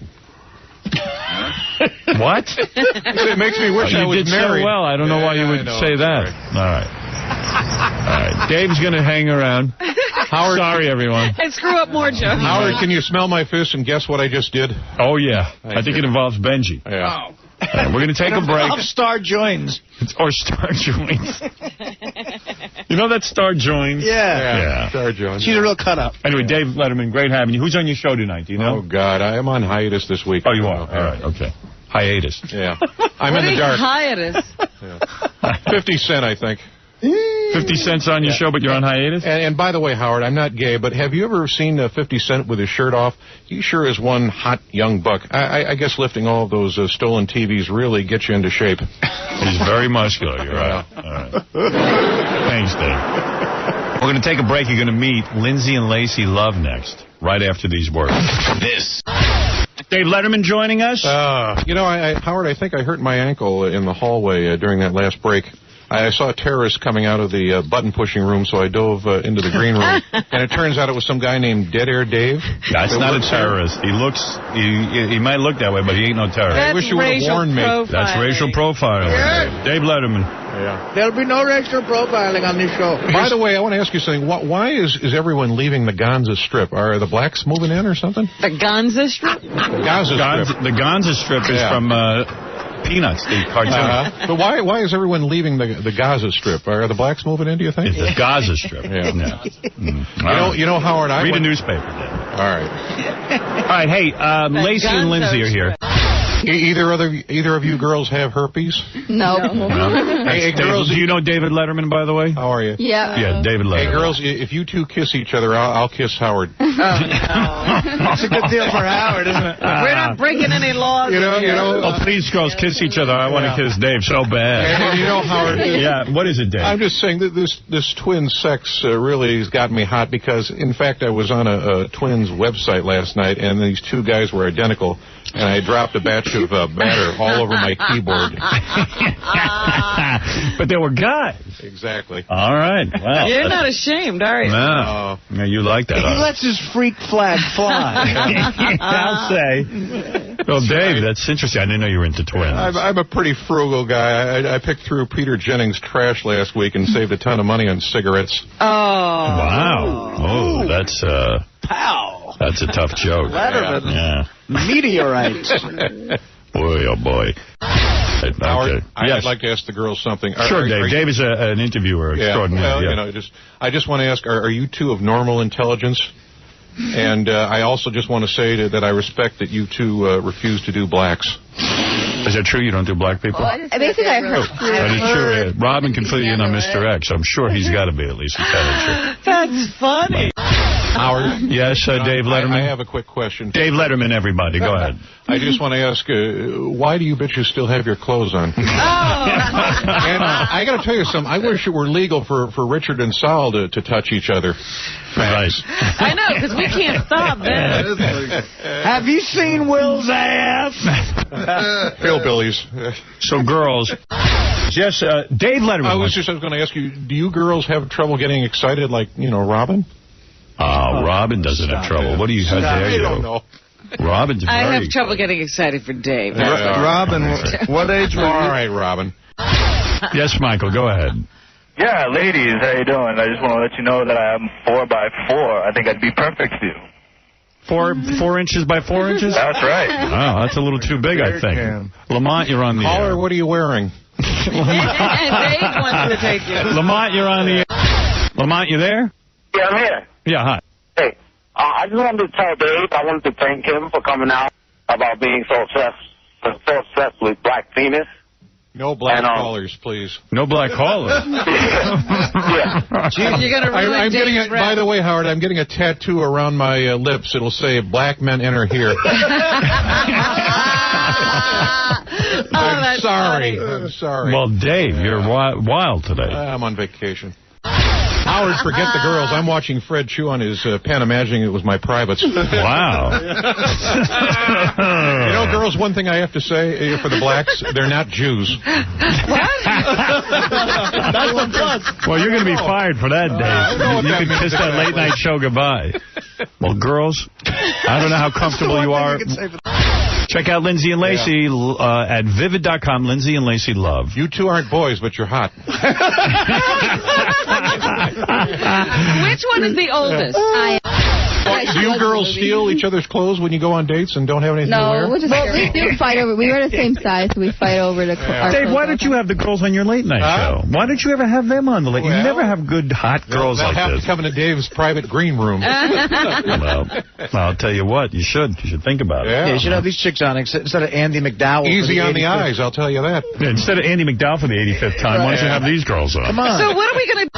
What? It makes me wish I was did married. So well. I don't know why you would say that. All right. All right. Dave's going to hang around. Howard, sorry, everyone. And screw up more jokes. Howard, can you smell my fist and guess what I just did? Oh, yeah. I think it involves Benji. Yeah. Right, we're going to take a break. Star Joins. Or Star Joins. You know that Star Joins? Yeah. Star Joins. She's a real cut-up. Anyway, Dave Letterman, great having you. Who's on your show tonight? Do you know? Oh, God. I am on hiatus this week. Oh, you are? All right. Okay. Hiatus. Yeah. I'm in the dark. Hiatus? 50 Cent, I think. 50 Cent's on your show, but you're on hiatus? And by the way, Howard, I'm not gay, but have you ever seen 50 Cent with his shirt off? He sure is one hot young buck. I guess lifting all of those stolen TVs really gets you into shape. He's very muscular, you're right. All right. Thanks, Dave. We're going to take a break. You're going to meet Lindsay and Lacey Love next, right after these words. This. Dave Letterman joining us. Howard, I think I hurt my ankle in the hallway during that last break. I saw terrorists coming out of the button-pushing room, so I dove into the green room. And it turns out it was some guy named Dead Air Dave. That's not a terrorist. He might look that way, but he ain't no terrorist. That's I wish you would have warned me. That's racial profiling. Yeah. Dave Letterman. Yeah. There'll be no racial profiling on this show. By the way, I want to ask you something. Why is everyone leaving the Gonza Strip? Are the blacks moving in or something? The Gonza Strip? Gaza Strip. The Gonza Strip is from... Peanuts, the cartoon. But why is everyone leaving the Gaza Strip? Are the blacks moving in, do you think? It's the Gaza Strip. Yeah. You know, Howard, read a newspaper. All right. All right, hey, Lacey and Lindsay are here. Either of you girls have herpes? No. Hey, girls, do you know David Letterman, by the way? How are you? Yeah. Yeah, David Letterman. Hey, girls, if you two kiss each other, I'll kiss Howard. That's a good deal for Howard, isn't it? We're not breaking any laws. Oh, please, girls, kiss each other. I want to kiss Dave so bad. And you know, Howard. Yeah, what is it, Dave? I'm just saying that this twin sex really has got me hot because, in fact, I was on a twins website last night, and these two guys were identical, and I dropped a batch of batter all over my keyboard. But they were guys. Exactly. All right. Wow. You're not ashamed, are you? No. You like that. He lets his freak flag fly. I'll say. Well, Dave, that's interesting. I didn't know you were into twins. I'm a pretty frugal guy. I picked through Peter Jennings' trash last week and saved a ton of money on cigarettes. Oh. Wow. Oh, that's Pow. That's a tough joke. Letterman. Yeah. Meteorites. Boy, oh boy. Howard, yes. I'd like to ask the girls something. Sure, Dave. Dave is an interviewer extraordinary. Well, I just want to ask, are you two of normal intelligence? And I also just want to say that I respect that you two refuse to do blacks. Is that true? You don't do black people? I think I heard. That is true. Yeah. Robin can fill you in on Mr. X. I'm sure he's got to be at least intelligent. That's funny. Howard? Yes, Dave Letterman. I have a quick question. Dave Letterman, everybody. Go ahead. I just want to ask, why do you bitches still have your clothes on? And I got to tell you something. I wish it were legal for Richard and Sal to touch each other. Right. I know, because we can't stop that. Have you seen Will's ass? Hillbillies. So, girls. Yes, Dave Letterman. I was going to ask you, do you girls have trouble getting excited like, Robin? Robin doesn't have trouble. What do you have there? I don't know. Robin's very... I have trouble getting excited for Dave. Robin, what age were you? All right, Robin. Yes, Michael, go ahead. Yeah, ladies, how you doing? I just want to let you know that I am 4x4. I think I'd be perfect for you. 4 inches by 4 inches? That's right. Oh, that's a little too big, I think. Lamont, you're on the air. Caller, what are you wearing? Dave wants to take you. Lamont, you're on the air. Lamont, you there? Yeah, I'm here. Yeah, hi. Hey, I just wanted to tell Dave, I wanted to thank him for coming out about being so obsessed with black penis. No black callers, please. No black callers. Yeah. You're gonna ruin Dave's rep. By the way, Howard, I'm getting a tattoo around my lips. It'll say, "Black men enter here." I'm sorry. I'm sorry. Well, Dave, you're wild today. I'm on vacation. Howard, forget the girls. I'm watching Fred chew on his pen, imagining it was my privates. Wow. Girls, one thing I have to say for the blacks, they're not Jews. That's one plus. Well, you're going to be fired for that, Dave. You can kiss that late night show goodbye. Well, girls, I don't know how comfortable you are. Check out Lindsay and Lacey at vivid.com. Lindsay and Lacey Love. You two aren't boys, but you're hot. Which one is the oldest? Do you girls steal each other's clothes when you go on dates and don't have anything to wear? No, we do fight over. We were the same size, so we fight over the our Dave, why don't you have the girls on your late night show? Why don't you ever have them on the late? You never have good hot girls like have this. to come into Dave's private green room. Well, I'll tell you what. You should think about it. Yeah, you should have these chicks on instead of Andy McDowell. Easy on the eyes, I'll tell you that. Yeah, instead of Andy McDowell for the 85th time, why don't you have these girls on? Come on. So what are we going to...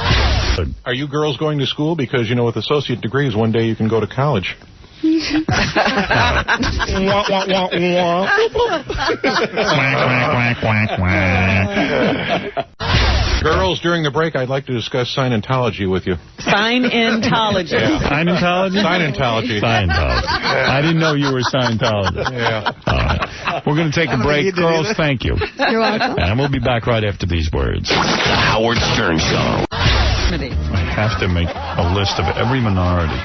Are you girls going to school? Because, with associate degrees, one day you can go to college. Girls, during the break, I'd like to discuss Scientology with you. Scientology. Yeah. Scientology? Scientology. Scientology. I didn't know you were Scientologist. Yeah. All right. We're going to take a break. Girls, thank you. You're welcome. And we'll be back right after these words. The Howard Stern Show. I have to make a list of every minority.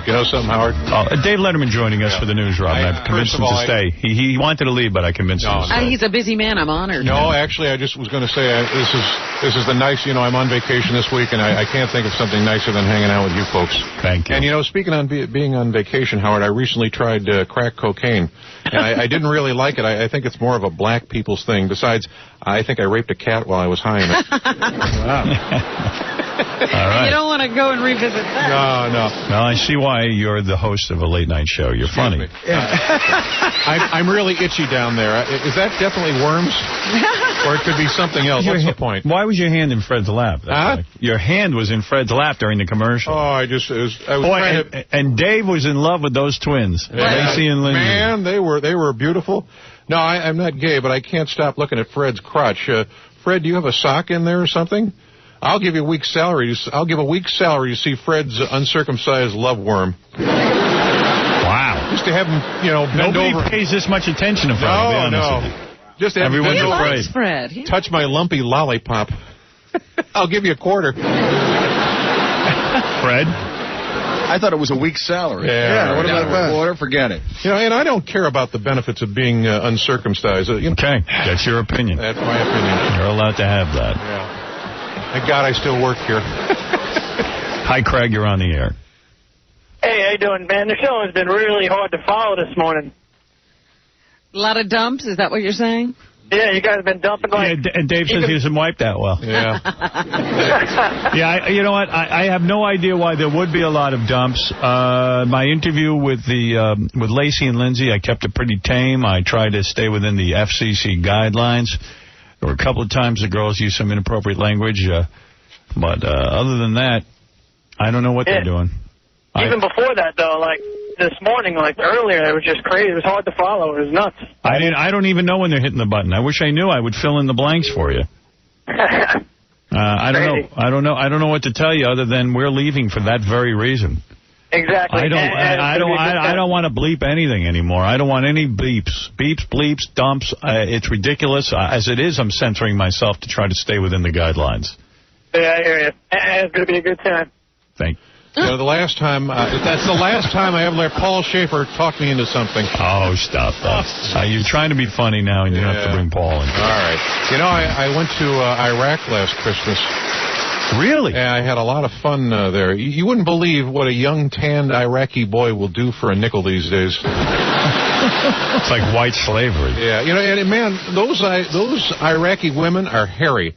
You know something, Howard? Dave Letterman joining us for the news, Rob. I've convinced him to stay. He wanted to leave, but I convinced him to stay. He's a busy man. I'm honored. No, actually, I just was going to say this is the nice. I'm on vacation this week, and I can't think of something nicer than hanging out with you folks. Thank you. And speaking on being on vacation, Howard, I recently tried crack cocaine, and I didn't really like it. I think it's more of a black people's thing. Besides, I think I raped a cat while I was high in it. Wow. All right. You don't want to go and revisit that. No. Well, I see why you're the host of a late night show. You're funny. I'm really itchy down there. Is that definitely worms? Or it could be something else. What's the point? Why was your hand in Fred's lap? Your hand was in Fred's lap during the commercial. Oh, I was trying to... And Dave was in love with those twins, Lacey and Lindsay. Man, they were beautiful. No, I'm not gay, but I can't stop looking at Fred's crotch. Fred, do you have a sock in there or something? I'll give you a week's salary. I'll give a week's salary to see Fred's uncircumcised love worm. Wow. Just to have him, bend Nobody over. pays this much attention to Fred. No. Just to have him Everyone's bend over. afraid. Fred. Touch my lumpy lollipop. I'll give you a quarter. Fred? I thought it was a week's salary. Yeah, what about that? Quarter? Forget it. And I don't care about the benefits of being uncircumcised. Okay, that's your opinion. That's my opinion. You're allowed to have that. Yeah. Thank God I still work here. Hi, Craig. You're on the air. Hey, how you doing, man? The show has been really hard to follow this morning. A lot of dumps? Is that what you're saying? Yeah, you guys have been dumping like... Yeah, and Dave says he doesn't wipe that well. Yeah. Yeah, you know what? I have no idea why there would be a lot of dumps. My interview with Lacey and Lindsay, I kept it pretty tame. I tried to stay within the FCC guidelines. There were a couple of times the girls used some inappropriate language. But other than that, I don't know what they're doing. Even before that, though, like this morning, like earlier, it was just crazy. It was hard to follow. It was nuts. I don't even know when they're hitting the button. I wish I knew. I would fill in the blanks for you. I don't know what to tell you other than we're leaving for that very reason. Exactly. I don't want to bleep anything anymore. I don't want any beeps, bleeps, dumps. It's ridiculous. As it is, I'm censoring myself to try to stay within the guidelines. Yeah, I hear you. It's going to be a good time. Thank you. The last time, that's the last time I ever let Paul Schaefer talk me into something. Oh, stop that. You're trying to be funny now, and you have to bring Paul in. All right. I went to Iraq last Christmas. Really? Yeah, I had a lot of fun there. You wouldn't believe what a young, tanned Iraqi boy will do for a nickel these days. It's like white slavery. Yeah, and man, those Iraqi women are hairy.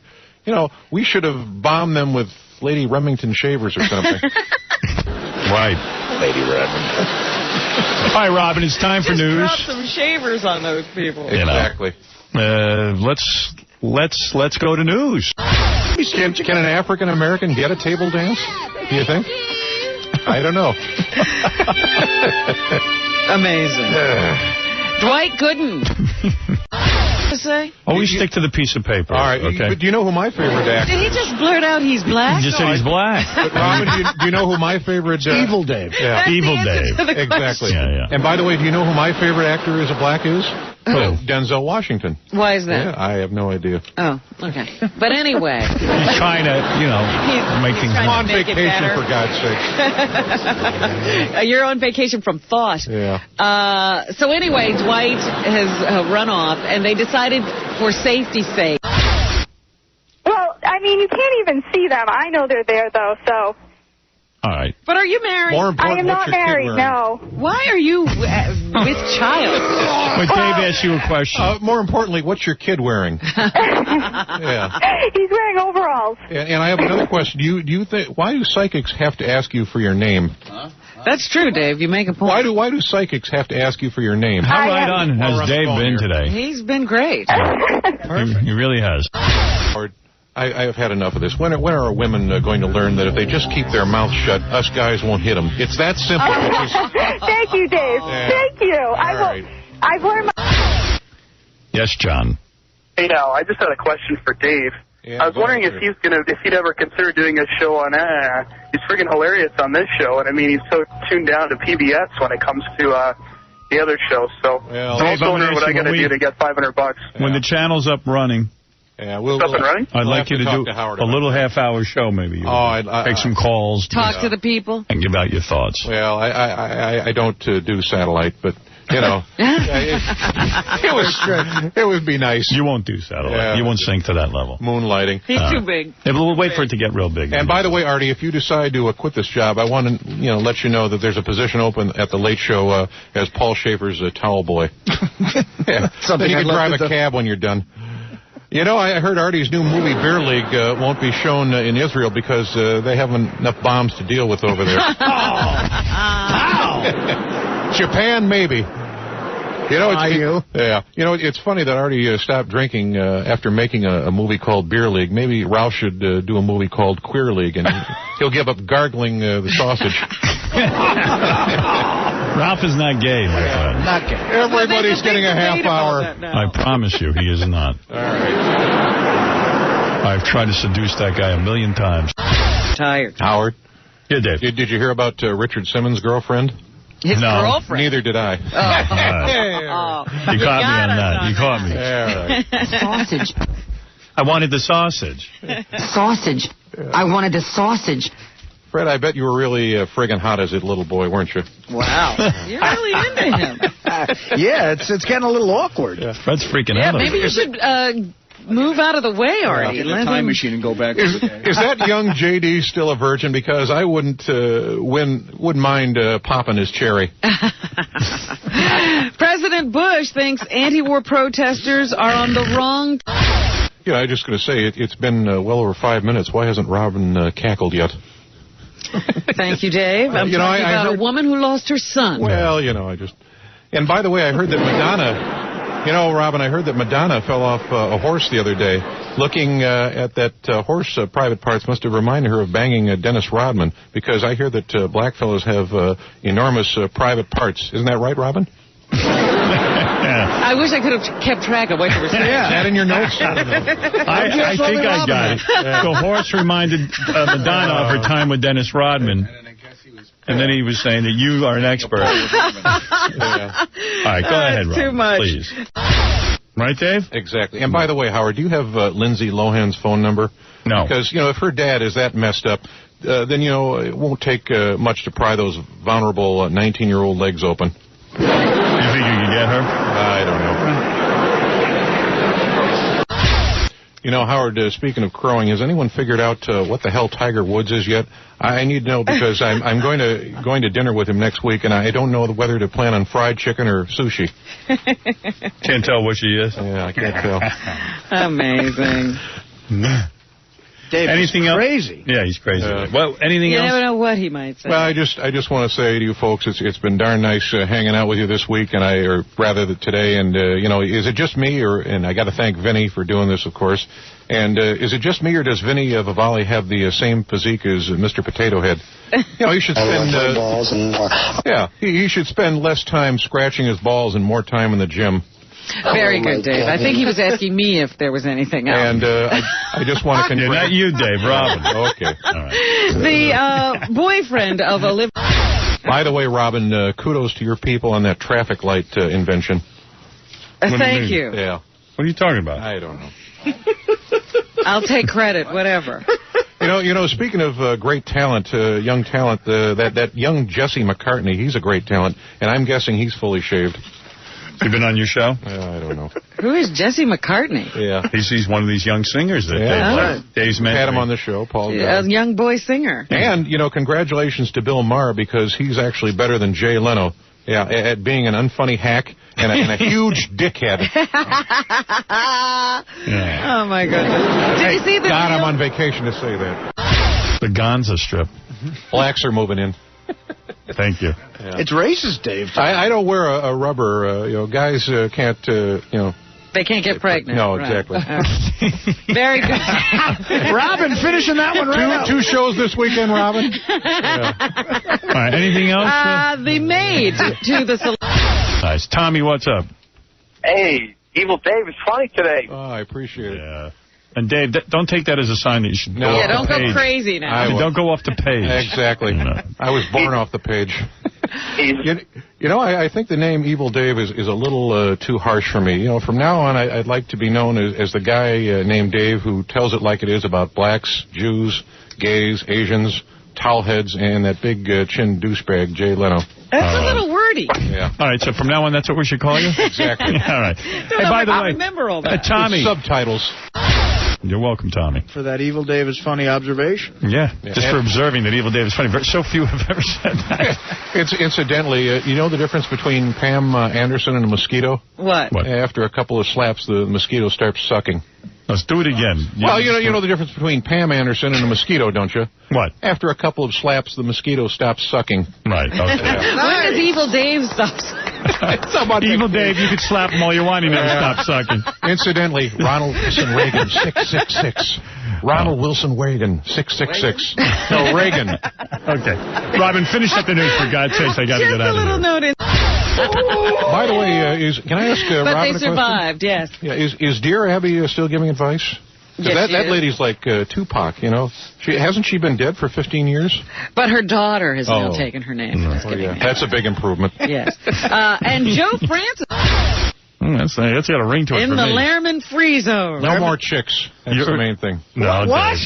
We should have bombed them with Lady Remington shavers or something. Right. Lady Remington. All right, Robin, it's time for news. Just drop some shavers on those people. Exactly. Let's go to news. Can an African American get a table dance? Do you think? I don't know. Amazing. Dwight Gooden. To say? Always stick to the piece of paper. All right. Okay. But do you know who my favorite actor? Did he just blurt out he's black? He just said he's black. But Robin, do you know who my favorite? Evil Dave. Yeah. Evil Dave. Exactly. Yeah. And by the way, do you know who my favorite actor is? Black is? Who? Denzel Washington. Why is that? Yeah, I have no idea. Oh, okay. But anyway. He's trying to, make things I'm on make it vacation, better. for God's sake. You're on vacation from thought. Yeah. So anyway, Dwight has run off, and they decided for safety's sake. Well, I mean, you can't even see them. I know they're there, though, so... All right. But are you married? More important, I am not married, no. Why are you with child? But Dave asked you a question. More importantly, what's your kid wearing? Yeah. He's wearing overalls. And I have another question. Do you think why do psychics have to ask you for your name? That's true, Dave. You make a point. Why do psychics have to ask you for your name? How right on has Dave been today? He's been great. He really has. I have had enough of this. When are women going to learn that if they just keep their mouths shut, us guys won't hit them? It's that simple. Thank you, Dave. Yeah. Thank you. I've learned my... Yes, John. Hey, now, I just had a question for Dave. Yeah, I was wondering if he'd ever consider doing a show on air. He's friggin' hilarious on this show, and I mean, he's so tuned down to PBS when it comes to the other show. So I'm also wondering what I got to do to get $500. When the channel's up running. Yeah, I'd like you to do a little half-hour show, maybe. Take some calls. Talk to the people. And give out your thoughts. Well, I don't do satellite, but, it would be nice. You won't do satellite. Yeah, you won't sink to that level. Moonlighting. He's too big. We'll wait for it to get real big. And by the way, Artie, if you decide to quit this job, I want to let you know that there's a position open at the Late Show as Paul Schaefer's towel boy. Yeah. Then you can drive a cab when you're done. I heard Artie's new movie, Beer League, won't be shown in Israel because they haven't enough bombs to deal with over there. Japan, maybe. It's funny that Artie stopped drinking after making a movie called Beer League. Maybe Ralph should do a movie called Queer League, and he'll give up gargling the sausage. Ralph is not gay, my friend. Not gay. Everybody's getting a half hour. I promise you, he is not. All right. I've tried to seduce that guy 1,000,000 times. Tired. Howard? Yeah, Dave. Did you hear about Richard Simmons' girlfriend? His girlfriend? Neither did I. You caught me on that. You caught me. Right. Sausage. I wanted the sausage. Sausage. I wanted a sausage. Fred, I bet you were really friggin' hot as a little boy, weren't you? Wow. You're really into him. Yeah, it's getting a little awkward. Yeah. Fred's freaking out. Maybe you should move out of the way, Artie. Get a time machine and go back to the day. Is that young J.D. still a virgin? Because I wouldn't mind popping his cherry. President Bush thinks anti-war protesters are on the wrong... Yeah, I'm just going to say, it's been well over 5 minutes. Why hasn't Robin cackled yet? Thank you, Dave. I'm talking about a woman who lost her son. Well, I just... And by the way, I heard that You know, Robin, I heard that Madonna fell off a horse the other day. Looking at that horse private parts must have reminded her of banging Dennis Rodman, because I hear that black fellows have enormous private parts. Isn't that right, Robin? I wish I could have kept track of what you were saying. Is that in your notes? I don't know. I think I got it. The horse reminded Madonna of her time with Dennis Rodman. And then he was saying that you are an expert. Yeah. All right, go ahead, Rob. Too much. Please. Right, Dave? Exactly. And by the way, Howard, do you have Lindsay Lohan's phone number? No. Because, you know, if her dad is that messed up, then, you know, it won't take much to pry those vulnerable 19-year-old legs open. You think you can get her? I don't know. You know, Howard, speaking of crowing, has anyone figured out what the hell Tiger Woods is yet? I need to know, because I'm going to dinner with him next week, and I don't know whether to plan on fried chicken or sushi. Can't tell what she is. Yeah, I can't tell. Amazing. Dave, anything else? Crazy. Yeah, he's crazy. Well, anything you else? You never know what he might say. Well, I just want to say to you folks, it's been darn nice hanging out with you this week, or rather today. And you know, is it just me, and I got to thank Vinny for doing this, of course. And is it just me, or does Vinny Vivalli have the same physique as Mr. Potato Head? You know, he should spend he should spend less time scratching his balls and more time in the gym. Very good, Dave. I think he was asking me if there was anything else. And I just want to not you, Dave. Robin. Okay. All right. The boyfriend of Olivia. By the way, Robin, kudos to your people on that traffic light invention. Thank you. Yeah. What are you talking about? I don't know. I'll take credit, whatever. You know. Speaking of great talent, young talent, that young Jesse McCartney, he's a great talent, and I'm guessing he's fully shaved. You been on your show? I don't know. Who is Jesse McCartney? Yeah. He's one of these young singers that Dave's mentioning. Had him on the show, Paul. A young boy singer. And, you know, congratulations to Bill Maher, because he's actually better than Jay Leno. Yeah, at being an unfunny hack and a huge dickhead. Yeah. Oh, my goodness. Did you see the God, I'm on vacation to say that. The Gonza strip. Blacks are moving in. Thank you. Yeah. It's racist, Dave. I don't wear a rubber. You know, guys can't, you know. They can't get pregnant. No, exactly. Very good. Robin, finishing that one right Two shows this weekend, Robin. All right, anything else? The maid to the... Nice. Tommy, what's up? Hey, Evil Dave is funny today. Oh, I appreciate it. Yeah. And Dave, don't take that as a sign that you should go off don't the page. go crazy now. Don't go off the page. Exactly. I was born off the page. You know, I think the name Evil Dave is a little too harsh for me. You know, from now on, I'd like to be known as the guy named Dave who tells it like it is about blacks, Jews, gays, Asians, towelheads, and that big chin douchebag, Jay Leno. That's a little wordy. Yeah. All right, so from now on, that's what we should call you? Exactly. All right. Hey, by the way, remember all that. Tommy. With subtitles. You're welcome, Tommy. For that Evil Dave is funny observation. Yeah, just for observing that Evil Dave is funny. So few have ever said that. Incidentally, you know the difference between Pam Anderson and a mosquito? What? After a couple of slaps, the mosquito starts sucking. Let's do it again. Well, you know the difference between Pam Anderson and a mosquito, don't you? What? After a couple of slaps, the mosquito stops sucking. Right, okay. When does Evil Dave stop sucking? Evil Dave, you could slap him all you want, he never stops sucking. Incidentally, Ronald Wilson Reagan, 666. Ronald Wilson Reagan, 666. No, Reagan. Okay. Robin, finish up the news, for God's sakes. I got to get out of here. Just a little notice. By the way, can I ask Robin a question? But they survived, yes. Yeah, is Dear Abby still giving advice? Yes, that lady's like Tupac, you know. Hasn't she been dead for 15 years? But her daughter has now taken her name. That's a big improvement. Yes. And Joe Francis. That's got a ring to it in for the me. Letterman free zone. No more chicks. That's the main thing. No, what?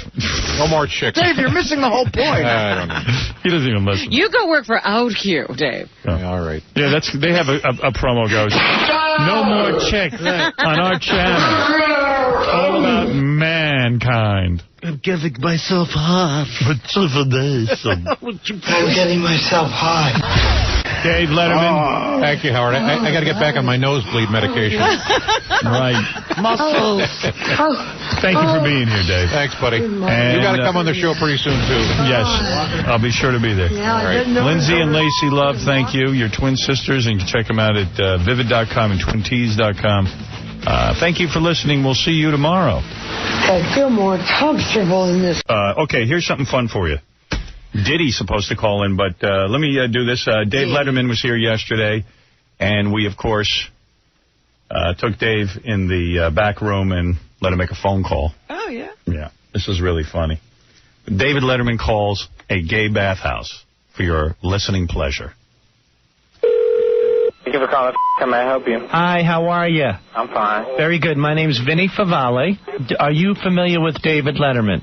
No more chicks. Dave, you're missing the whole point. I don't know. He doesn't even listen. You go work for OutQ, Dave. Yeah, all right. Yeah, they have a promo goes, no more chicks on our channel. All about mankind. I'm getting myself high. Rejuvenation. I'm getting myself high. Dave Letterman. Thank you, Howard. I got to get back on my nosebleed medication. Right. Muscles. Thank you for being here, Dave. Thanks, buddy. And you got to come on the show pretty soon, too. Yes, I'll be sure to be there. Yeah, All right. Lindsay and Lacey Love, thank you. You're twin sisters, and you can check them out at vivid.com and twintees.com. Thank you for listening. We'll see you tomorrow. I feel more comfortable in this. Okay, here's something fun for you. Diddy's supposed to call in, but let me do this. Dave Letterman was here yesterday, and we, of course, took Dave in the back room and let him make a phone call. Oh, yeah? Yeah, this is really funny. David Letterman calls a gay bathhouse for your listening pleasure. Thank you for calling. How may I help you? Hi, how are you? I'm fine. Very good. My name's Vinny Favale. Are you familiar with David Letterman?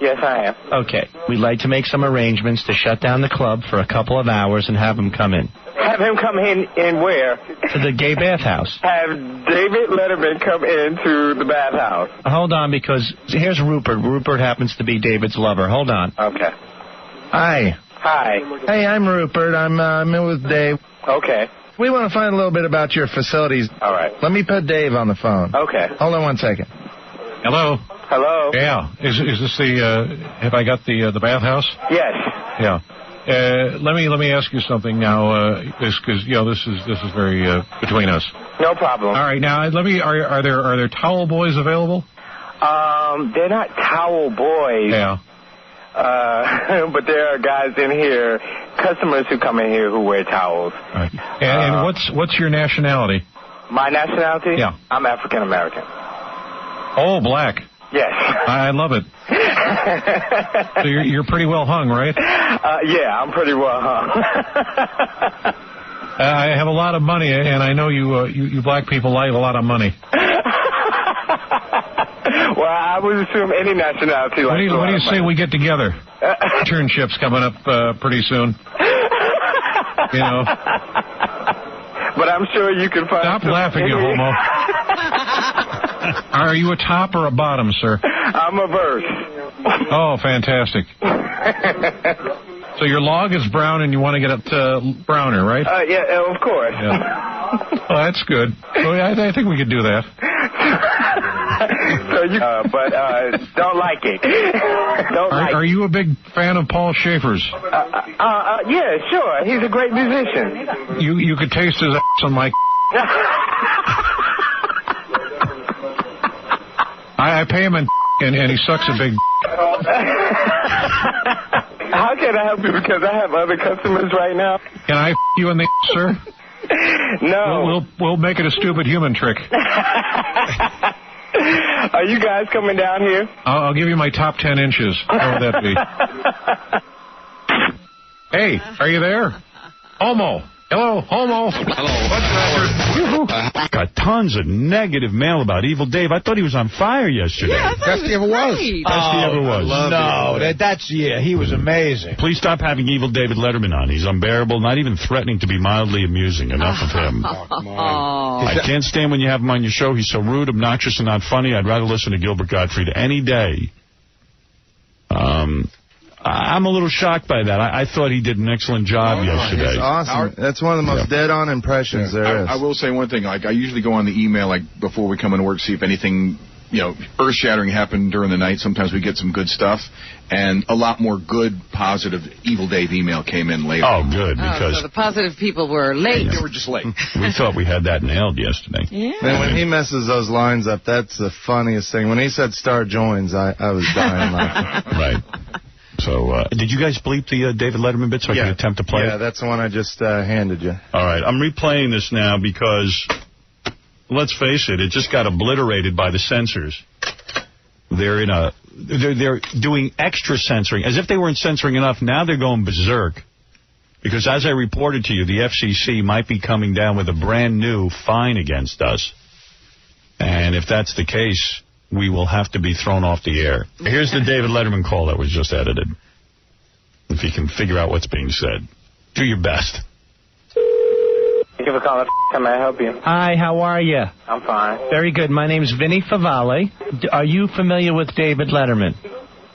Yes, I am. Okay. We'd like to make some arrangements to shut down the club for a couple of hours and have him come in. Have him come in where? To the gay bathhouse. Have David Letterman come into the bathhouse. Hold on, because here's Rupert. Rupert happens to be David's lover. Hold on. Okay. Hi. Hi. Hey, I'm Rupert. I'm in with Dave. Okay. We want to find a little bit about your facilities. All right. Let me put Dave on the phone. Okay. Hold on one second. Hello? Hello? Yeah. Is this the, have I got the bathhouse? Yes. Yeah. Let me ask you something now, because, this is very, between us. No problem. All right, now, are there towel boys available? They're not towel boys. Yeah. But there are guys in here, customers who come in here who wear towels. Right. And what's your nationality? My nationality? Yeah. I'm African American. Oh, black. Yes. I love it. So you're pretty well hung, right? Yeah, I'm pretty well hung. I have a lot of money, and I know you black people like a lot of money. Well, I would assume any nationality likes a lot What do you of say money. we get together? Internships coming up pretty soon. But I'm sure you can find... Stop laughing, you homo. Are you a top or a bottom, sir? I'm a verse. Oh, fantastic. So your log is brown and you want to get it browner, right? Yeah, of course. Yeah. Well, that's good. Well, I think we could do that. So you, but don't like it. Are you a big fan of Paul Schaefer's? Yeah, sure. He's a great musician. You could taste his ass on my... I pay him and he sucks a big... How can I help you? Because I have other customers right now. Can I you in the sir? No. We'll make it a stupid human trick. Are you guys coming down here? I'll give you my top 10 inches. How would that be? Hey, are you there? Homo. Hello, homo. Hello. Got tons of negative mail about Evil Dave. I thought he was on fire yesterday. Yeah, best he ever was. Best he ever was. He was amazing. Please stop having Evil David Letterman on. He's unbearable, not even threatening to be mildly amusing. Enough of him. I can't stand when you have him on your show. He's so rude, obnoxious, and not funny. I'd rather listen to Gilbert Gottfried any day. I'm a little shocked by that. I thought he did an excellent job yesterday. It's awesome. That's one of the most dead-on impressions there is. I will say one thing. Like, I usually go on the email before we come into work, see if anything, earth-shattering happened during the night. Sometimes we get some good stuff, and a lot more good, positive Evil Dave email came in later. Oh, good, because so the positive people were late. They were just late. We thought we had that nailed yesterday. Yeah. Man, when he messes those lines up, that's the funniest thing. When he said Star Joins, I was dying laughing. Right. So, did you guys bleep the David Letterman bit so I could attempt to play it? Yeah, that's the one I just handed you. All right, I'm replaying this now because, let's face it, it just got obliterated by the censors. They're doing extra censoring. As if they weren't censoring enough, now they're going berserk. Because as I reported to you, the FCC might be coming down with a brand new fine against us. And if that's the case, we will have to be thrown off the air. Here's the David Letterman call that was just edited. If you can figure out what's being said. Do your best. Thank you for calling. How may I help you? Hi, how are you? I'm fine. Very good. My name's Vinny Favale. Are you familiar with David Letterman?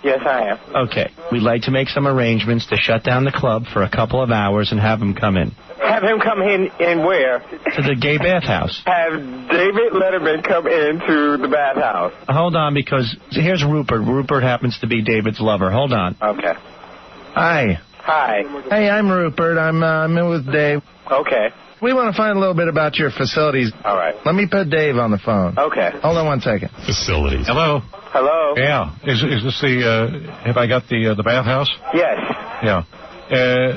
Yes, I am. Okay. We'd like to make some arrangements to shut down the club for a couple of hours and have him come in. Have him come in where? To the gay bathhouse. Have David Letterman come into the bathhouse. Hold on, because here's Rupert. Rupert happens to be David's lover. Hold on. Okay. Hi. Hi. Hey, I'm Rupert. I'm in with Dave. Okay. We want to find a little bit about your facilities. All right. Let me put Dave on the phone. Okay. Hold on 1 second. Facilities. Hello. Hello. Yeah. Is this the? Have I got the bathhouse? Yes. Yeah.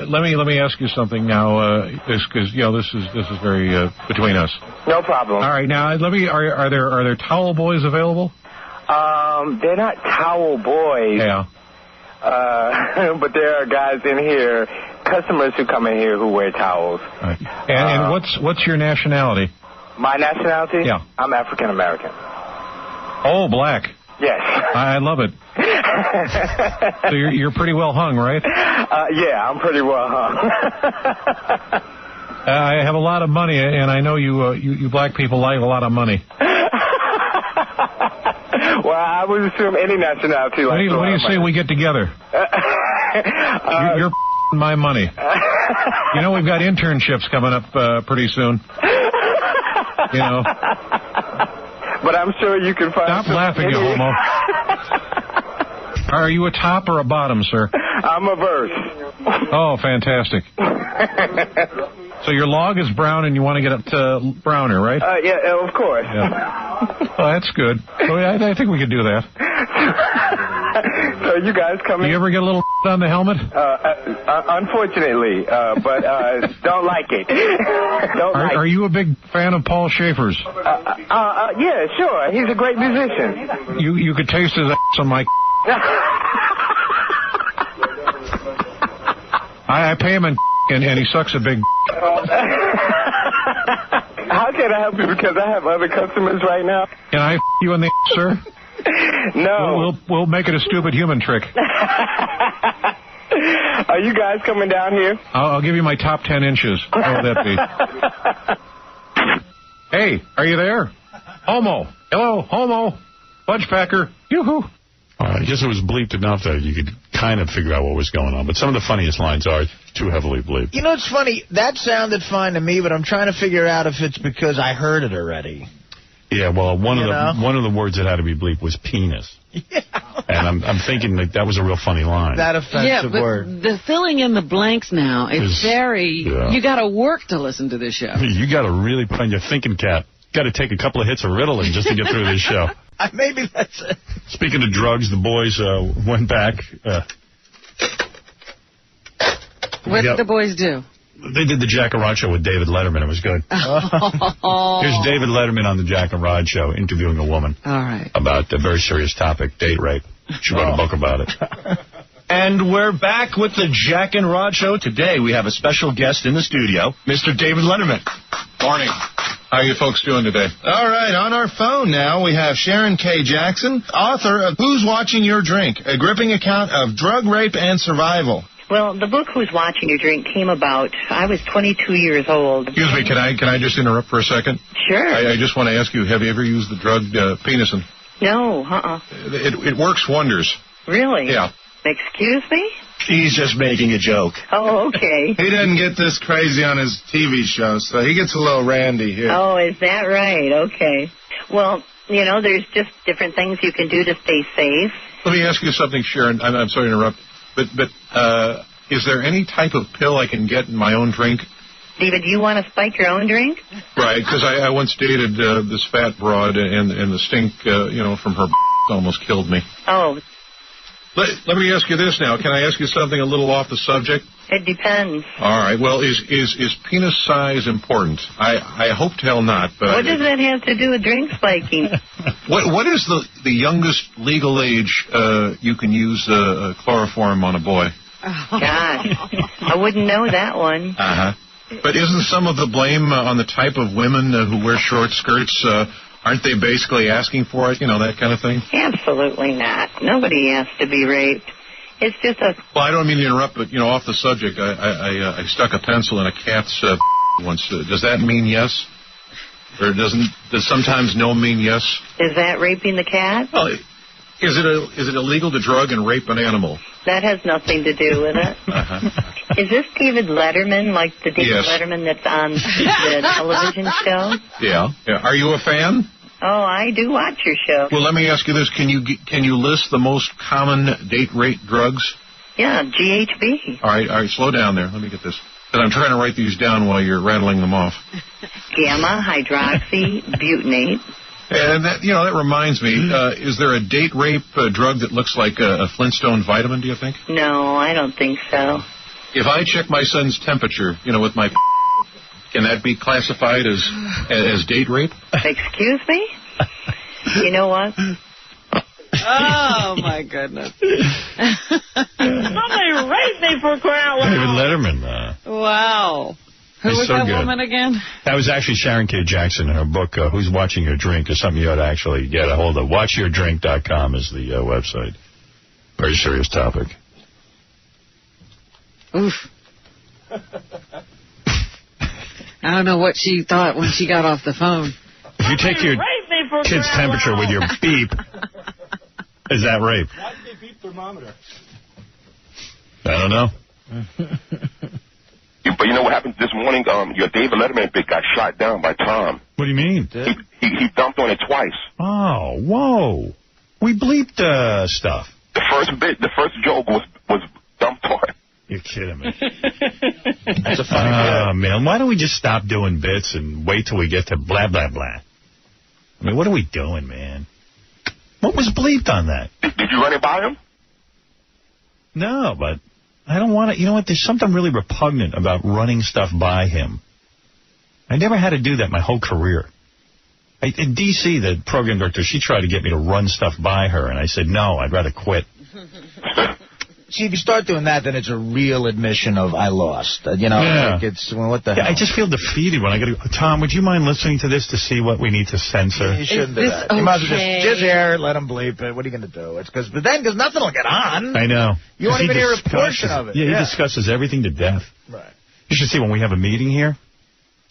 Let me ask you something now, because this is very between us. No problem. All right. Now let me. Are there towel boys available? They're not towel boys. Yeah. But there are guys in here, customers who come in here who wear towels. Right. And what's your nationality? My nationality? Yeah. I'm African American. Oh, black. Yes. I love it. So you're pretty well hung, right? Yeah, I'm pretty well hung. I have a lot of money, and I know you black people like a lot of money. Well, I would assume any nationality likes a lot of money. What do you say we get together? You're my money. You know, we've got internships coming up pretty soon. You know. But I'm sure you can find. Stop laughing, you homo. Are you a top or a bottom, sir? I'm a verse. Oh, fantastic. So your log is brown and you want to get it to browner, right? Yeah, of course. Yeah. Oh, that's good. So I think we could do that. So you guys come in? Do you ever get a little on the helmet? Unfortunately, but don't like it. Are you a big fan of Paul Schaefer's? Yeah, sure. He's a great musician. You could taste his ass on my... I pay him and he sucks a big... How can I help you? Because I have other customers right now. Can I you in the sir? No. We'll make it a stupid human trick. Are you guys coming down here? I'll give you my top 10 inches. What would that be? Hey, are you there? Homo. Hello, homo. Fudge packer. Yoo-hoo. I guess it was bleeped enough that you could kind of figure out what was going on. But some of the funniest lines are too heavily bleeped. You know, it's funny. That sounded fine to me, but I'm trying to figure out if it's because I heard it already. Yeah, well, one of the words that had to be bleeped was penis. Yeah. And I'm thinking that was a real funny line. That offensive word. The filling in the blanks now is very... Yeah. You got to work to listen to this show. You got to really put on your thinking cap. Got to take a couple of hits of Ritalin just to get through this show. Maybe that's it. Speaking of drugs, the boys went back. What did the boys do? They did the Jack and Rod show with David Letterman. It was good. Here's David Letterman on the Jack and Rod show interviewing a woman. All right. About a very serious topic, date rape. She wrote a book about it. And we're back with the Jack and Rod show. Today we have a special guest in the studio, Mr. David Letterman. Morning. How are you folks doing today? All right, on our phone now we have Sharon K. Jackson, author of Who's Watching Your Drink? A gripping account of drug rape and survival. Well, the book Who's Watching Your Drink came about, I was 22 years old. Excuse me, can I just interrupt for a second? Sure. I just want to ask you, have you ever used the drug penisin? No, It works wonders. Really? Yeah. Excuse me? He's just making a joke. Oh, okay. He doesn't get this crazy on his TV show, so he gets a little randy here. Oh, is that right? Okay. Well, you know, there's just different things you can do to stay safe. Let me ask you something, Sharon. I'm sorry to interrupt, but is there any type of pill I can get in my own drink? David, do you want to spike your own drink? Right, because I once dated this fat broad, and the stink, from her almost killed me. Oh. Let me ask you this now. Can I ask you something a little off the subject? It depends. All right. Well, is penis size important? I hope to hell not. But what does that have to do with drink spiking? What is the youngest legal age you can use chloroform on a boy? Oh, gosh. I wouldn't know that one. Uh-huh. But isn't some of the blame on the type of women who wear short skirts? Aren't they basically asking for it, that kind of thing? Absolutely not. Nobody asked to be raped. It's just a... Well, I don't mean to interrupt, but, off the subject, I stuck a pencil in a cat's once. Does that mean yes? Or does sometimes no mean yes? Is that raping the cat? Well, Is it illegal to drug and rape an animal? That has nothing to do with it. Is this David Letterman, like the David Letterman that's on the television show? Yeah. Are you a fan? Oh, I do watch your show. Well, let me ask you this. Can you list the most common date rape drugs? Yeah, GHB. All right, slow down there. Let me get this. And I'm trying to write these down while you're rattling them off. Gamma, hydroxy, butanate. And that reminds me, is there a date rape drug that looks like a Flintstone vitamin, do you think? No, I don't think so. If I check my son's temperature, with my can that be classified as date rape? Excuse me? You know what? Oh, my goodness. Somebody raped me for crying out loud. David Letterman. Wow. Who was that woman again? That was actually Sharon K. Jackson in her book, Who's Watching Your Drink, is something you ought to actually get a hold of. WatchYourDrink.com is the website. Very serious topic. Oof. I don't know what she thought when she got off the phone. If you take your kid's temperature with your beep, is that rape? Why did they beep thermometer? I don't know. But you know what happened this morning? Your David Letterman bit got shot down by Tom. What do you mean? He dumped on it twice. Oh, whoa. We bleeped stuff. The first joke was dumped on. You're kidding me. That's a funny bit. Man, why don't we just stop doing bits and wait till we get to blah, blah, blah? I mean, what are we doing, man? What was bleeped on that? Did you run it by him? No, but I don't want to. You know what? There's something really repugnant about running stuff by him. I never had to do that my whole career. In D.C., the program director, she tried to get me to run stuff by her, and I said, no, I'd rather quit. See, if you start doing that, then it's a real admission of I lost. Like it's, well, what the hell? I just feel defeated when I go to Tom, would you mind listening to this to see what we need to censor? You shouldn't do that. You might as well just air it, let them bleep it. What are you going to do? Because nothing will get on. I know. You won't even hear a portion of it. Yeah, he discusses everything to death. Right. You should see when we have a meeting here.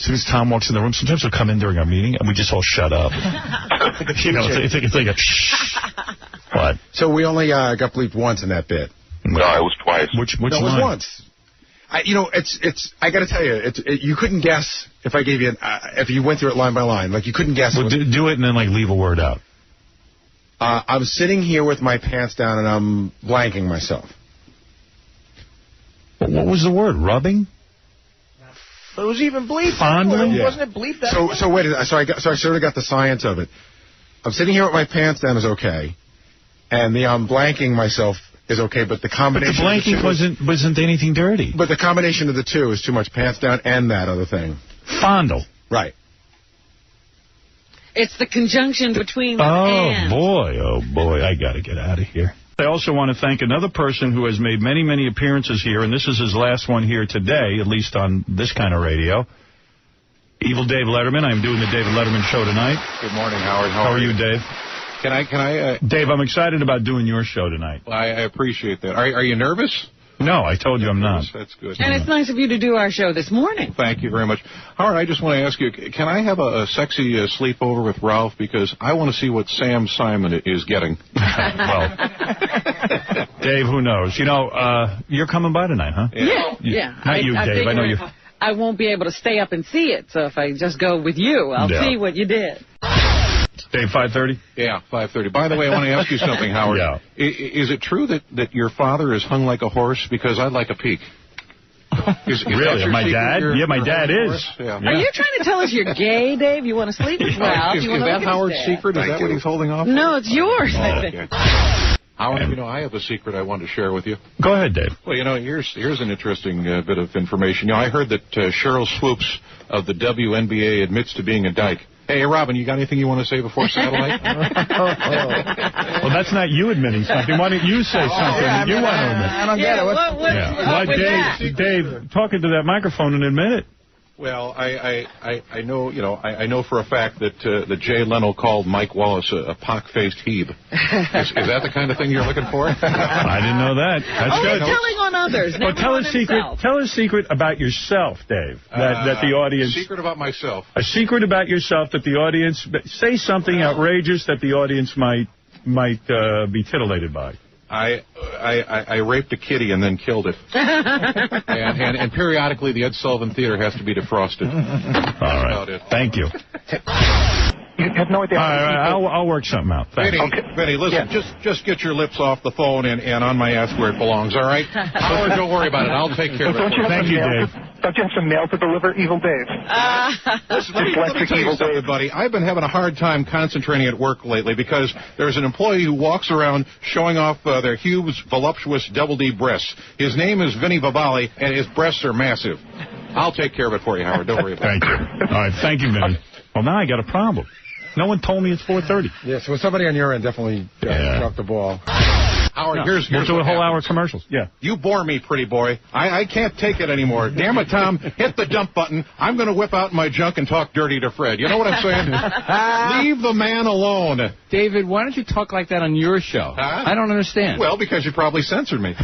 As soon as Tom walks in the room, sometimes he'll come in during our meeting, and we just all shut up. It's like a shh. What? So we only got bleeped once in that bit. No, it was twice. Which no, it was once. I got to tell you, you couldn't guess if I gave you if you went through it line by line. Like, you couldn't guess. Well, do it and then, leave a word out. I'm sitting here with my pants down, and I'm blanking myself. What was the word? Rubbing? It was even bleeped. Fondling? Yeah. Wasn't it bleeped? So wait. So I sort of got the science of it. I'm sitting here with my pants down is okay, and the I'm blanking myself is okay, but the combination. But the blanking wasn't anything dirty. But the combination of the two is too much pants down and that other thing. Fondle. Right. It's the conjunction between the and. Oh, boy, I got to get out of here. I also want to thank another person who has made many, many appearances here, and this is his last one here today, at least on this kind of radio. Evil Dave Letterman. I'm doing the David Letterman show tonight. Good morning, Howard. How are you, Dave? Can I? Dave, I'm excited about doing your show tonight. Well, I appreciate that. Are you nervous? No, I told you I'm not. That's good. And it's nice of you to do our show this morning. Thank you very much. Howard, I just want to ask you, can I have a sexy sleepover with Ralph? Because I want to see what Sam Simon is getting. Well, Dave, who knows? You're coming by tonight, huh? Yeah. Not you, Dave. I know you. I won't be able to stay up and see it, so if I just go with you, I'll see what you did. Dave, 5:30? Yeah, 5:30. By the way, I want to ask you something, Howard. Yeah. Is it true that your father is hung like a horse? Because I'd like a peek. Really? My dad? Yeah, my dad is. Yeah. Are you trying to tell us you're gay, Dave? You want to sleep with Ralph? Is that Howard's secret? Is that what he's holding off? No, it's yours, I think. Howard, I have a secret I want to share with you. Go ahead, Dave. Well, here's an interesting bit of information. I heard that Cheryl Swoops of the WNBA admits to being a dyke. Hey, Robin, you got anything you want to say before satellite? Well, that's not you admitting something. Why don't you say something that you want to admit? I don't get it. Dave, talking to that microphone and admit it. Well, I know, I know for a fact that Jay Leno called Mike Wallace a pock-faced Hebe. Is that the kind of thing you're looking for? I didn't know that. That's good. Telling on others. Well, tell a secret. Tell a secret about yourself, Dave. That the audience. A secret about myself. A secret about yourself that the audience. Say something outrageous that the audience might be titillated by? I raped a kitty and then killed it. and periodically the Ed Sullivan Theater has to be defrosted. All right. Thank you. You have no idea. All right, I'll work something out. Thanks. Vinny, listen, just get your lips off the phone and on my ass where it belongs, all right? Howard, don't worry about it. I'll take care of it. Thank you, Dave. Don't you have some mail to deliver, Evil Dave? Listen, let me tell you something, buddy. I've been having a hard time concentrating at work lately because there's an employee who walks around showing off their huge, voluptuous Double D breasts. His name is Vinny Babali, and his breasts are massive. I'll take care of it for you, Howard. Don't worry about it. Thank you. All right, thank you, Vinny. Well, now I got a problem. No one told me it's 4:30. Yes, well, somebody on your end definitely dropped the ball. Howard, here's we'll do a whole hour happens. of commercials. Yeah. You bore me, pretty boy. I can't take it anymore. Damn it, Tom. Hit the dump button. I'm going to whip out my junk and talk dirty to Fred. You know what I'm saying? Leave the man alone. David, why don't you talk like that on your show? Huh? I don't understand. Well, because you probably censored me.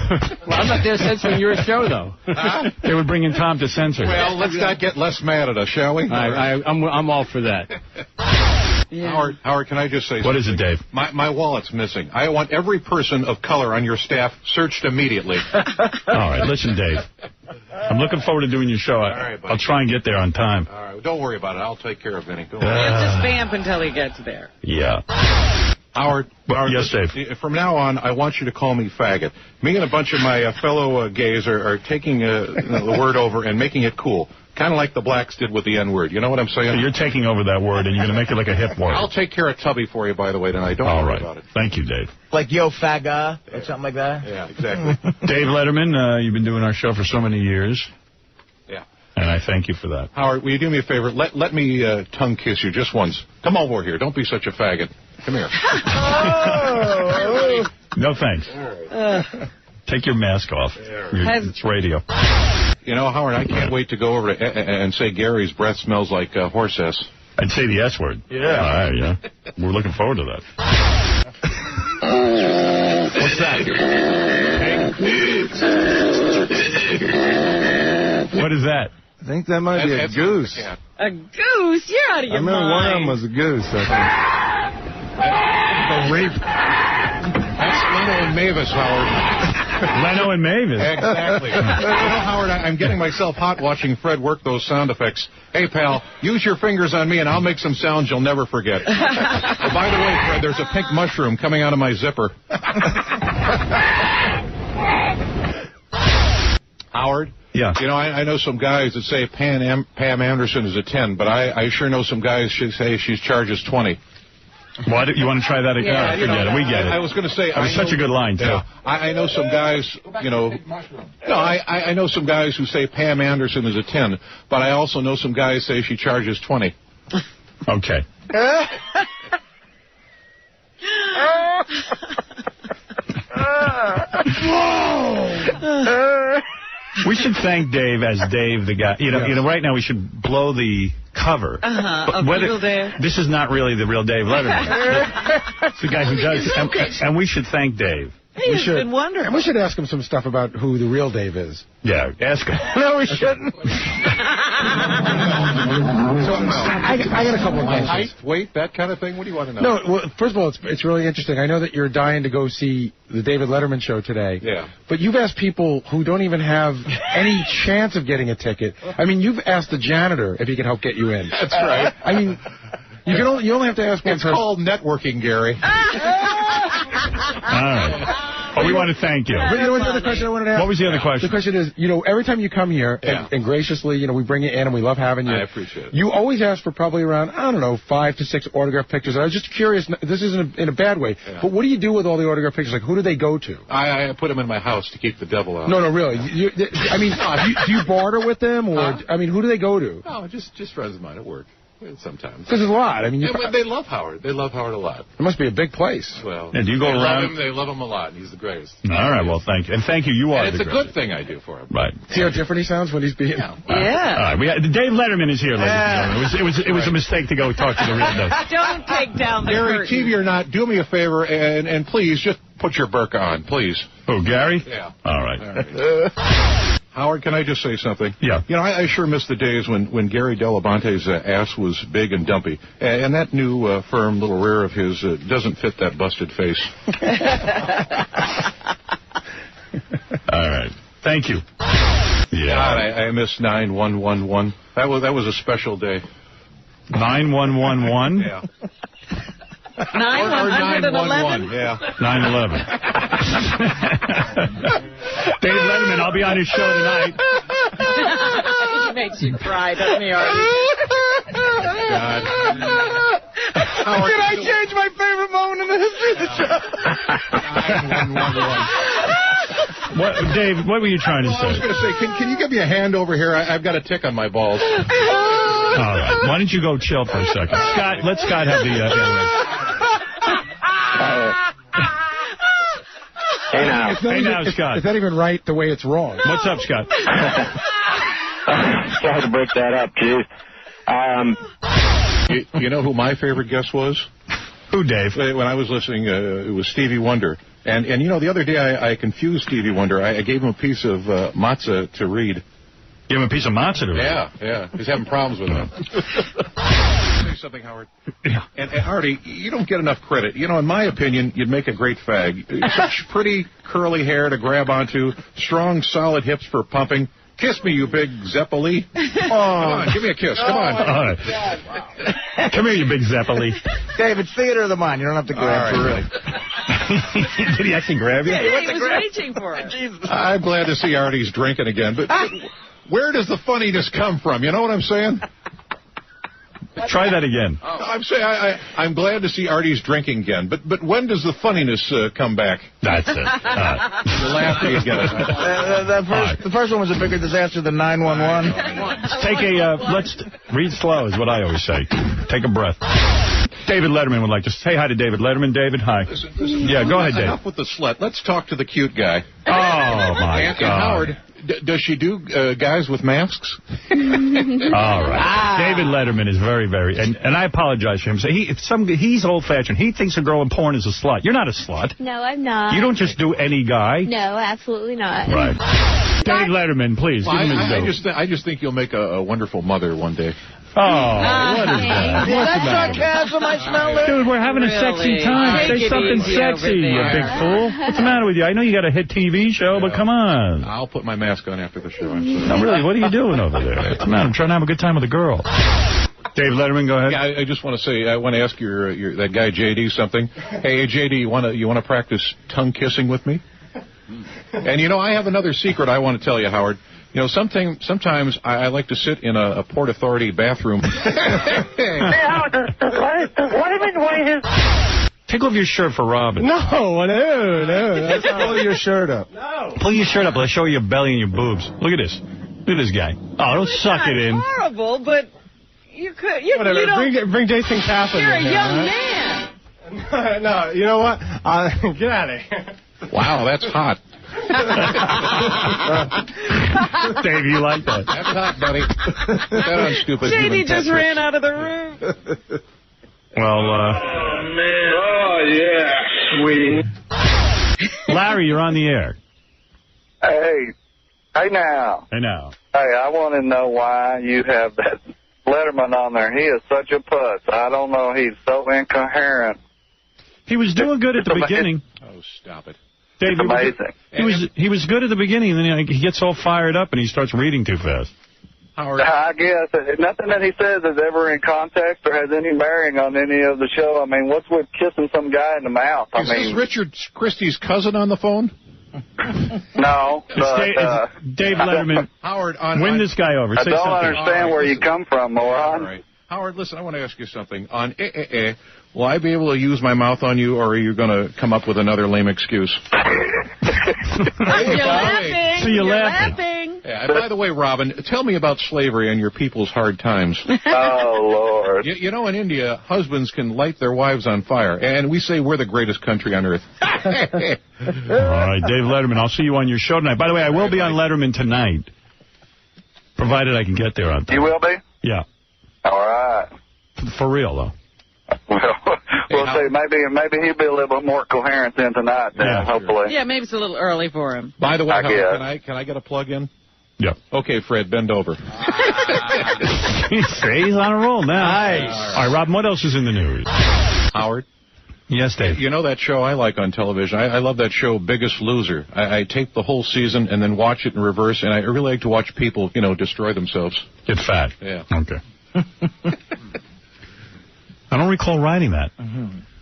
Well, I'm not there censoring your show, though. Huh? They would bring in Tom to censor. Well, let's not get less mad at us, shall we? I'm all for that. Yeah. Howard, can I just say something? What is it, Dave? My wallet's missing. I want every person of color on your staff searched immediately. All right, listen, Dave. I'm looking forward to doing your show. I'll try and get there on time. All right, don't worry about it. I'll take care of Vinny. You have to stamp until he gets there. Yeah. Howard, yes, Dave. From now on, I want you to call me faggot. Me and a bunch of my fellow gays are taking the word over and making it cool. Kind of like the blacks did with the N-word. You know what I'm saying? So you're taking over that word, and you're going to make it like a hip word. I'll take care of Tubby for you, by the way, tonight. Don't worry about it. Thank you, Dave. Like yo fagga or something like that? Yeah, exactly. Dave Letterman, you've been doing our show for so many years. Yeah. And I thank you for that. Howard, will you do me a favor? Let me tongue kiss you just once. Come over here. Don't be such a faggot. Come here. No thanks. All right. Take your mask off. It's radio. You know, Howard, I can't wait to go over to and say Gary's breath smells like horse S. I'd say the S word. Yeah. All right, yeah. We're looking forward to that. What's that? What is that? I think that might be a goose. A goose? You're out of your mind. I remember one of them was a goose, I think. The rape. That's Leno and Mavis, Howard. Leno and Mavis. Exactly. You know, Howard, I'm getting myself hot watching Fred work those sound effects. Hey, pal, use your fingers on me and I'll make some sounds you'll never forget. Oh, by the way, Fred, there's a pink mushroom coming out of my zipper. Howard? Yeah. You know, I know some guys that say Pam Anderson is a 10, but I sure know some guys who say she charges 20. What? You want to try that again? Yeah, Forget it. We get it. I was going to say... That was such a good line, too. Yeah, I know some guys, you know... No, I know some guys who say Pam Anderson is a 10, but I also know some guys say she charges 20. Okay. We should thank Dave as Dave the guy. You know, right now we should blow the cover. Of Real Dave. This is not really the real Dave Letterman. It's the guy who does it. And we should thank Dave. He's been wonderful. And we should ask him some stuff about who the real Dave is. Yeah, ask him. No, we shouldn't. So, I got a couple of questions. Height, weight, that kind of thing? What do you want to know? No, well, first of all, it's really interesting. I know that you're dying to go see the David Letterman show today. Yeah. But you've asked people who don't even have any chance of getting a ticket. I mean, you've asked the janitor if he can help get you in. That's right. I mean... You only have to ask one person. It's called networking, Gary. All right. Well, we want to thank you. But you know what the other question I wanted to ask? What was the other question? The question is, you know, every time you come here, and graciously, you know, we bring you in and we love having you. I appreciate it. You always ask for probably around, I don't know, 5 to 6 autograph pictures. And I was just curious, this isn't in a bad way, but what do you do with all the autograph pictures? Like, who do they go to? I put them in my house to keep the devil out. No, really. I mean, do you barter with them? Or, I mean, who do they go to? No, just friends of mine at work. Sometimes. Because there's a lot. I mean, they love Howard. They love Howard a lot. It must be a big place. Well, do you go around? They love him a lot. He's the greatest. All right. Well, thank you, and thank you. You are. And it's the a good thing I do for him. Right. See how different he sounds when he's being. Yeah. All right. Dave Letterman is here, ladies and gentlemen. It was a mistake to go talk to the real Dave. Don't take down the Gary, curtain. TV or not, do me a favor and please just put your burqa on, please. Oh, Gary? Yeah. All right. Howard, can I just say something? Yeah. You know, I sure miss the days when Gary Delabante's ass was big and dumpy. And that new firm little rear of his doesn't fit that busted face. All right. Thank you. Yeah. God, I miss 9111. That was a special day. 9111? Yeah. 911. Yeah. 9/11. Dave Letterman, I'll be on his show tonight. He makes you cry, doesn't he, Artie? God. Can I change my favorite moment in the history of the show? 9111. What, Dave, what were you trying to say? I was going to say, can you give me a hand over here? I've got a tick on my balls. All right. Why don't you go chill for a second? Scott, let Scott have the airwaves. Hey now, Scott. Is that even right the way it's wrong? What's up, Scott? Sorry to break that up, Chief. You know who my favorite guest was? Who, Dave? When I was listening, it was Stevie Wonder. And you know, the other day I confused Stevie Wonder. I gave him a piece of matzah to read. Give him a piece of matzah to read? Yeah. He's having problems with it. Say something, Howard. Yeah. And Artie, you don't get enough credit. You know, in my opinion, you'd make a great fag. Such pretty curly hair to grab onto, strong, solid hips for pumping. Kiss me, you big Zeppeli. Come on, give me a kiss. Come on. All right. Come here, you big Zeppeli. Dave, it's theater of the mind. You don't have to grab for real. Did he actually grab you? Yeah, he was reaching for it. I'm glad to see Artie's drinking again, but where does the funniness come from? You know what I'm saying? Try that again. I'm saying I'm glad to see Artie's drinking again, but when does the funniness come back? That's it. You laugh till you get it. The first one was a bigger disaster than 911. Let's read slow is what I always say. Take a breath. David Letterman would like to say hi to David Letterman. David, hi. Listen, yeah, go ahead, Dave. Enough with the slut. Let's talk to the cute guy. Oh, my and God. Howard, does she do guys with masks? All right. David Letterman is very, very, and I apologize for him. So he's old-fashioned. He thinks a girl in porn is a slut. You're not a slut. No, I'm not. You don't just do any guy. No, absolutely not. Right. Dave Letterman, please. Give him his due. I just think you'll make a wonderful mother one day. Oh, what is that? Is that sarcasm I smell it? Dude, we're having a sexy time. Say something sexy, you big fool. What's the matter with you? I know you got a hit TV show, but come on. I'll put my mask on after the show. No, really, what are you doing over there? What's the matter? I'm trying to have a good time with a girl. Dave Letterman, go ahead. Yeah, I just want to say, I want to ask your that guy JD something. Hey, JD, you want to practice tongue kissing with me? And you know, I have another secret I want to tell you, Howard. You know, sometimes I like to sit in a Port Authority bathroom. Take off your shirt for Robin. No. That's pull your shirt up. No. Pull your shirt up. Let's show you your belly and your boobs. Look at this. Look at this guy. Oh, don't suck it in. Horrible, but you could. Whatever. You don't, bring Jason Kaplan. You're a here, young right? man. No, you know what? Get out of here. Wow, that's hot. Dave, you like that? That's hot, buddy. That stupid. JD just ran out of the room. Well, oh, man. Oh, yeah, sweetie. Larry, you're on the air. Hey now. Hey, now. Hey, I want to know why you have that Letterman on there. He is such a puss. I don't know. He's so incoherent. He was doing good at the beginning. Oh, stop it. Dave, it's amazing. He was good at the beginning, and then he gets all fired up and he starts reading too fast. Howard. I guess nothing that he says is ever in context or has any bearing on any of the show. I mean, what's with kissing some guy in the mouth? Is this Richard Christie's cousin on the phone? No. But, Dave Letterman. Howard, win this guy over. I don't understand where you come from, moron. All right. Howard, listen, I want to ask you something. On will I be able to use my mouth on you, or are you going to come up with another lame excuse? You're laughing. So you're laughing. Yeah, by the way, Robin, tell me about slavery and your people's hard times. Oh, Lord. You know, in India, husbands can light their wives on fire, and we say we're the greatest country on earth. All right, Dave Letterman, I'll see you on your show tonight. By the way, I will be on Letterman tonight, provided I can get there on time. You will be? Yeah. All right. For real, though. We'll see. Maybe he'll be a little bit more coherent then tonight, hopefully. Yeah, maybe it's a little early for him. By the way, can I get a plug in? Yep. Okay, Fred, bend over. He's on a roll now. Nice. All right, Robin, what else is in the news? Howard? Yes, Dave. You know that show I like on television? I love that show, Biggest Loser. I tape the whole season and then watch it in reverse, and I really like to watch people, destroy themselves. Get fat. Yeah. Okay. I don't recall writing that.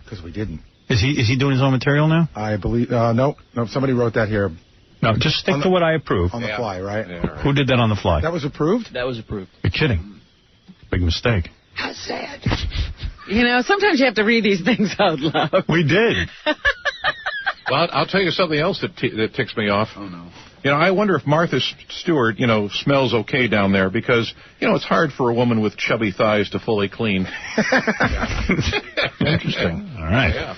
Because we didn't. Is he doing his own material now? I believe, no, somebody wrote that here. No, just stick to what I approve. On the fly, right? Yeah, right? Who did that on the fly? That was approved? That was approved. You're kidding. Big mistake. How sad. Sometimes you have to read these things out loud. We did. Well, I'll tell you something else that ticks me off. Oh, no. I wonder if Martha Stewart, smells okay down there because, it's hard for a woman with chubby thighs to fully clean. Interesting. All right. Yeah.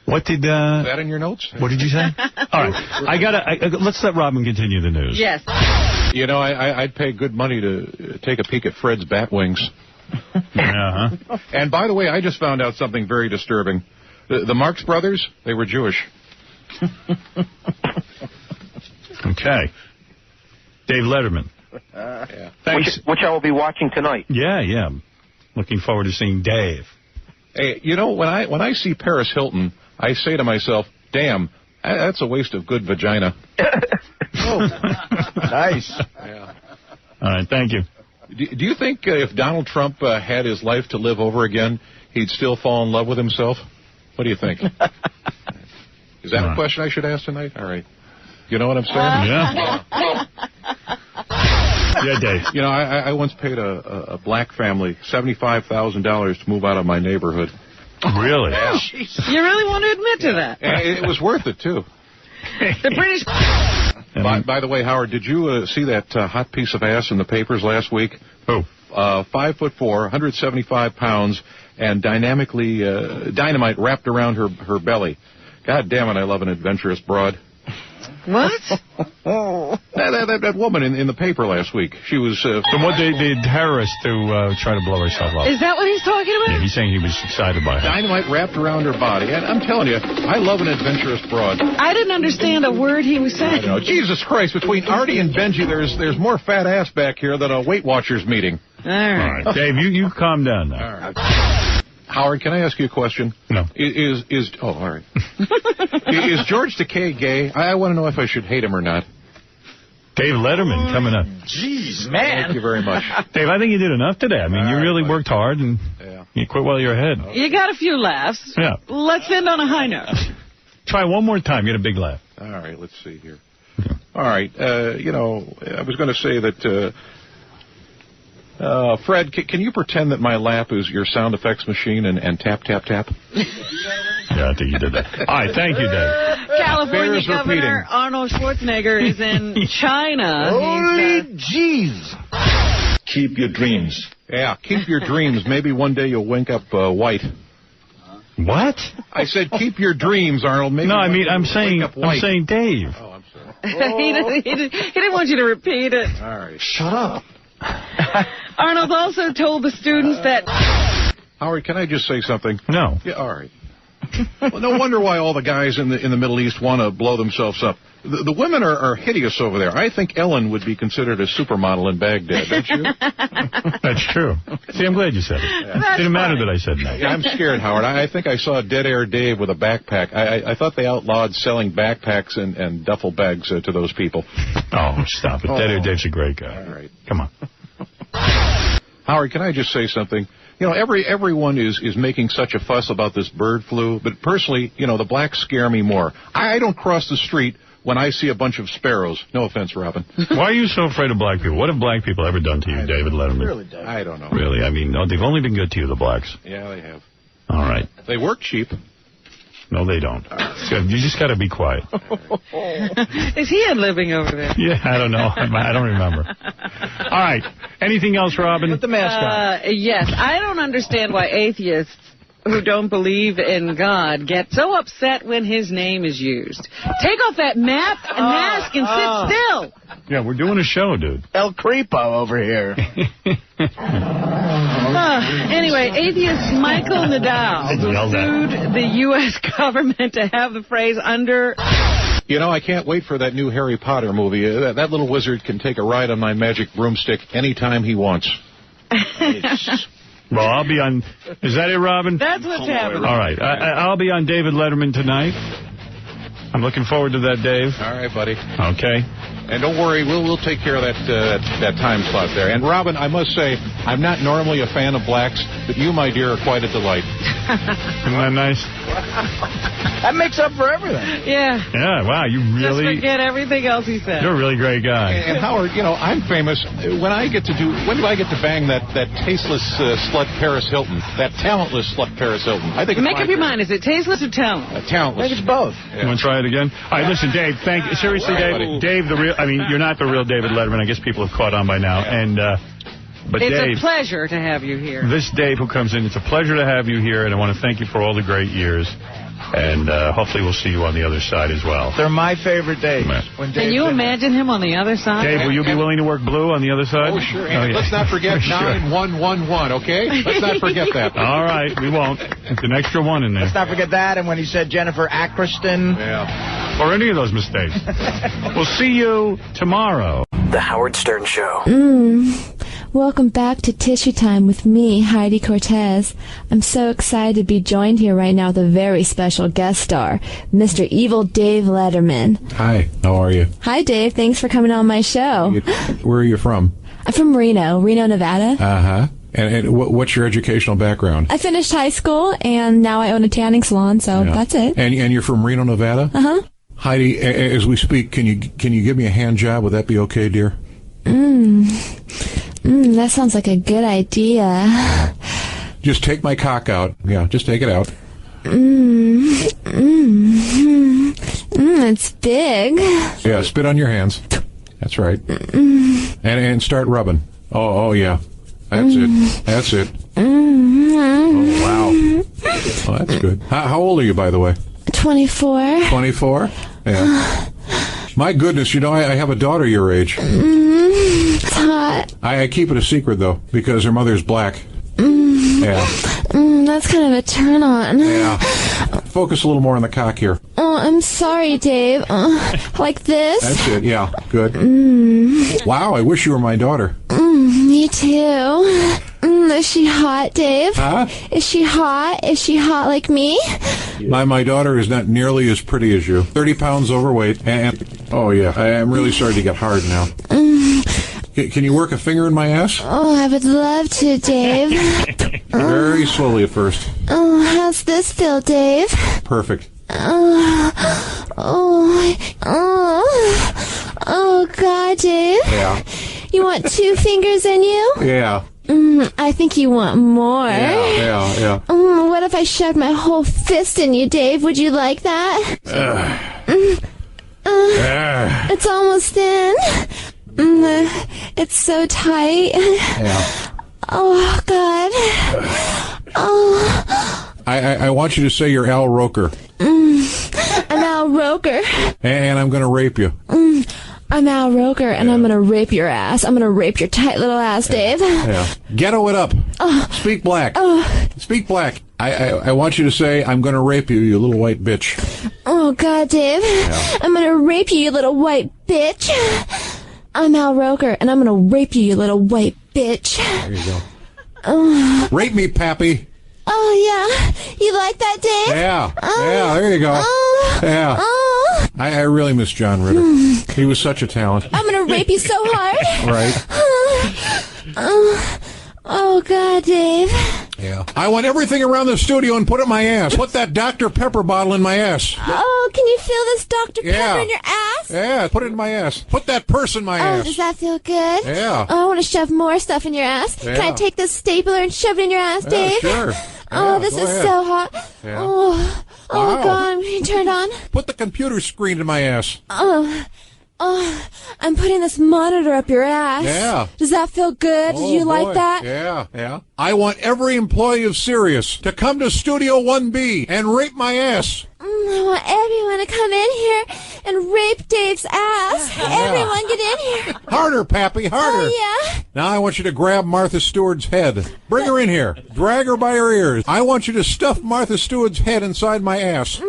What did... Is that in your notes? What did you say? All right. Let's let Robin continue the news. Yes. I'd pay good money to take a peek at Fred's bat wings. Uh-huh. And by the way, I just found out something very disturbing. The Marx Brothers, they were Jewish. Okay. Dave Letterman. Yeah. Thanks. Which I will be watching tonight. Yeah. Looking forward to seeing Dave. Hey, when I see Paris Hilton, I say to myself, damn, that's a waste of good vagina. Oh, nice. Yeah. All right, thank you. Do you think if Donald Trump had his life to live over again, he'd still fall in love with himself? What do you think? Is that a question I should ask tonight? All right. You know what I'm saying? Yeah. Yeah, Dave. I once paid a black family $75,000 to move out of my neighborhood. Really? Yeah. You really want to admit to that? And it was worth it, too. The British... By the way, Howard, did you see that hot piece of ass in the papers last week? Who? 5'4", 175 pounds, and dynamite wrapped around her belly. God damn it, I love an adventurous broad. What? That woman in the paper last week. She was... the terrorist to try to blow herself up. Is that what he's talking about? Yeah, he's saying he was excited by her. Dynamite wrapped around her body. And I'm telling you, I love an adventurous broad. I didn't understand a word he was saying. Jesus Christ, between Artie and Benji, there's more fat ass back here than a Weight Watchers meeting. All right. Dave, you calm down now. All right. Howard, can I ask you a question? No. All right. Is George Takei gay? I want to know if I should hate him or not. Dave Letterman coming up. Jeez, man. Thank you very much. Dave, I think you did enough today. I mean, you really worked hard, and you quit while you're ahead. You got a few laughs. Yeah. Let's end on a high note. Try one more time. Get a big laugh. All right, let's see here. All right, I was going to say that... Fred, can you pretend that my lap is your sound effects machine and tap, tap, tap? Yeah, I think you did that. All right, thank you, Dave. California Governor Arnold Schwarzenegger is in China. Holy jeez. Keep your dreams. Yeah, keep your dreams. Maybe one day you'll wake up white. What? I said keep your dreams, Arnold. Maybe no, I'm saying Dave. Oh, I'm sorry. He didn't want you to repeat it. All right. Shut up. Arnold also told the students that... Howard, can I just say something? No. Yeah, all right. Well, no wonder why all the guys in the Middle East want to blow themselves up. The women are hideous over there. I think Ellen would be considered a supermodel in Baghdad, don't you? That's true. See, I'm glad you said it. It didn't matter that I said no. Yeah, I'm scared, Howard. I think I saw Dead Air Dave with a backpack. I thought they outlawed selling backpacks and duffel bags to those people. Oh, stop it. Dead Air Dave's a great guy. All right. Come on. Howard, can I just say something? Everyone is making such a fuss about this bird flu, but personally, the blacks scare me more. I don't cross the street when I see a bunch of sparrows. No offense, Robin. Why are you so afraid of black people? What have black people ever done to you, David Letterman? Really, Dave. I don't know. Really? I mean, they've only been good to you, the blacks. Yeah, they have. All right. They work cheap. No, they don't. You just got to be quiet. Is he living over there? Yeah, I don't know. I don't remember. All right. Anything else, Robin? Put the mask on. Yes. I don't understand why atheists who don't believe in God get so upset when his name is used. Take off that mask and sit still. Yeah, we're doing a show, dude. El Creepo over here. Anyway, atheist Michael Nadal sued the U.S. government to have the phrase under You know, I can't wait for that new Harry Potter movie. That little wizard can take a ride on my magic broomstick anytime he wants. Well, I'll be on... Is that it, Robin? That's what's happening. All right. I'll be on David Letterman tonight. I'm looking forward to that, Dave. All right, buddy. Okay. And don't worry, we'll take care of that time slot there. And, Robin, I must say, I'm not normally a fan of blacks, but you, my dear, are quite a delight. Isn't that nice? That makes up for everything. Yeah. Yeah, wow, you really... Just forget everything else he said. You're a really great guy. And Howard, you know, I'm famous. When do I get to bang that tasteless slut Paris Hilton? That talentless slut Paris Hilton? I think Make up your mind. Is it tasteless or talentless? Talentless. Maybe it's both. Yeah. You want to try it again? All right, listen, Dave, thank you. Seriously, Dave, Dave, you're not the real David Letterman. I guess people have caught on by now. And but it's Dave, a pleasure to have you here. This Dave who comes in, it's a pleasure to have you here, and I want to thank you for all the great years. And hopefully we'll see you on the other side as well. They're my favorite days. Can you imagine him on the other side? Dave, will you be willing to work blue on the other side? Oh, sure. And let's not forget 9111, okay? Let's not forget that. All right, we won't. It's an extra one in there. Let's not forget that. And when he said Jennifer Ackriston. Yeah. Or any of those mistakes. We'll see you tomorrow. The Howard Stern Show. Welcome back to Tissue Time with me, Heidi Cortez. I'm so excited to be joined here right now with a very special guest star, Mr. Evil Dave Letterman. Hi, how are you? Hi, Dave. Thanks for coming on my show. Where are you from? I'm from Reno, Nevada. Uh-huh. And what's your educational background? I finished high school, and now I own a tanning salon, so that's it. And you're from Reno, Nevada? Uh-huh. Heidi, as we speak, can you give me a hand job? Would that be okay, dear? That sounds like a good idea. Just take my cock out. Yeah, just take it out. It's big. Yeah, spit on your hands. That's right. And start rubbing. Oh yeah. That's it. That's it. Oh, wow. Oh, that's good. How old are you, by the way? 24. 24? Yeah. My goodness, you know, I have a daughter your age. It's hot. I keep it a secret, though, because her mother's black. Yeah. That's kind of a turn on. Yeah. Focus a little more on the cock here. Oh, I'm sorry, Dave. Like this? That's it, yeah. Good. Wow, I wish you were my daughter. Me too. Is she hot, Dave? Huh? Is she hot? Is she hot like me? My daughter is not nearly as pretty as you. 30 pounds overweight. And oh, yeah, I'm really sorry to get hard now. Can you work a finger in my ass? Oh, I would love to, Dave. Very slowly at first. Oh, how's this feel, Dave? Perfect. Oh, God, Dave. Yeah. You want 2 fingers in you? Yeah. I think you want more. Yeah. What if I shoved my whole fist in you, Dave? Would you like that? It's almost in. It's so tight. Yeah. Oh, God. Oh. I want you to say you're Al Roker. I'm Al Roker. And I'm going to rape you. I'm Al Roker, and I'm going to rape your ass. I'm going to rape your tight little ass, Dave. Yeah. Ghetto it up. Speak black. Speak black. I want you to say, I'm going to rape you, you little white bitch. Oh, God, Dave. Yeah. I'm going to rape you, you little white bitch. I'm Al Roker, and I'm going to rape you, you little white bitch. There you go. Rape me, Pappy. Oh, yeah. You like that, Dave? Yeah. Yeah, there you go. Yeah. I really miss John Ritter. He was such a talent. I'm going to rape you so hard. Right. Oh, God, Dave. Yeah. I want everything around the studio and put it in my ass. Put that Dr. Pepper bottle in my ass. Oh, can you feel this Dr. Pepper in your ass? Yeah, put it in my ass. Put that purse in my ass. Oh, does that feel good? Yeah. Oh, I want to shove more stuff in your ass. Yeah. Can I take this stapler and shove it in your ass, Dave? Sure. Oh, this is so hot. Yeah. Oh, Wow. God, I'm being turned on. Put the computer screen in my ass. Oh, I'm putting this monitor up your ass. Yeah. Does that feel good? Oh, Did you like boy. that? Yeah. I want every employee of Sirius to come to Studio 1B and rape my ass. I want everyone to come in here and rape Dave's ass. Everyone get in here. Harder, Pappy, harder. Oh, yeah? Now I want you to grab Martha Stewart's head. Bring her in here. Drag her by her ears. I want you to stuff Martha Stewart's head inside my ass.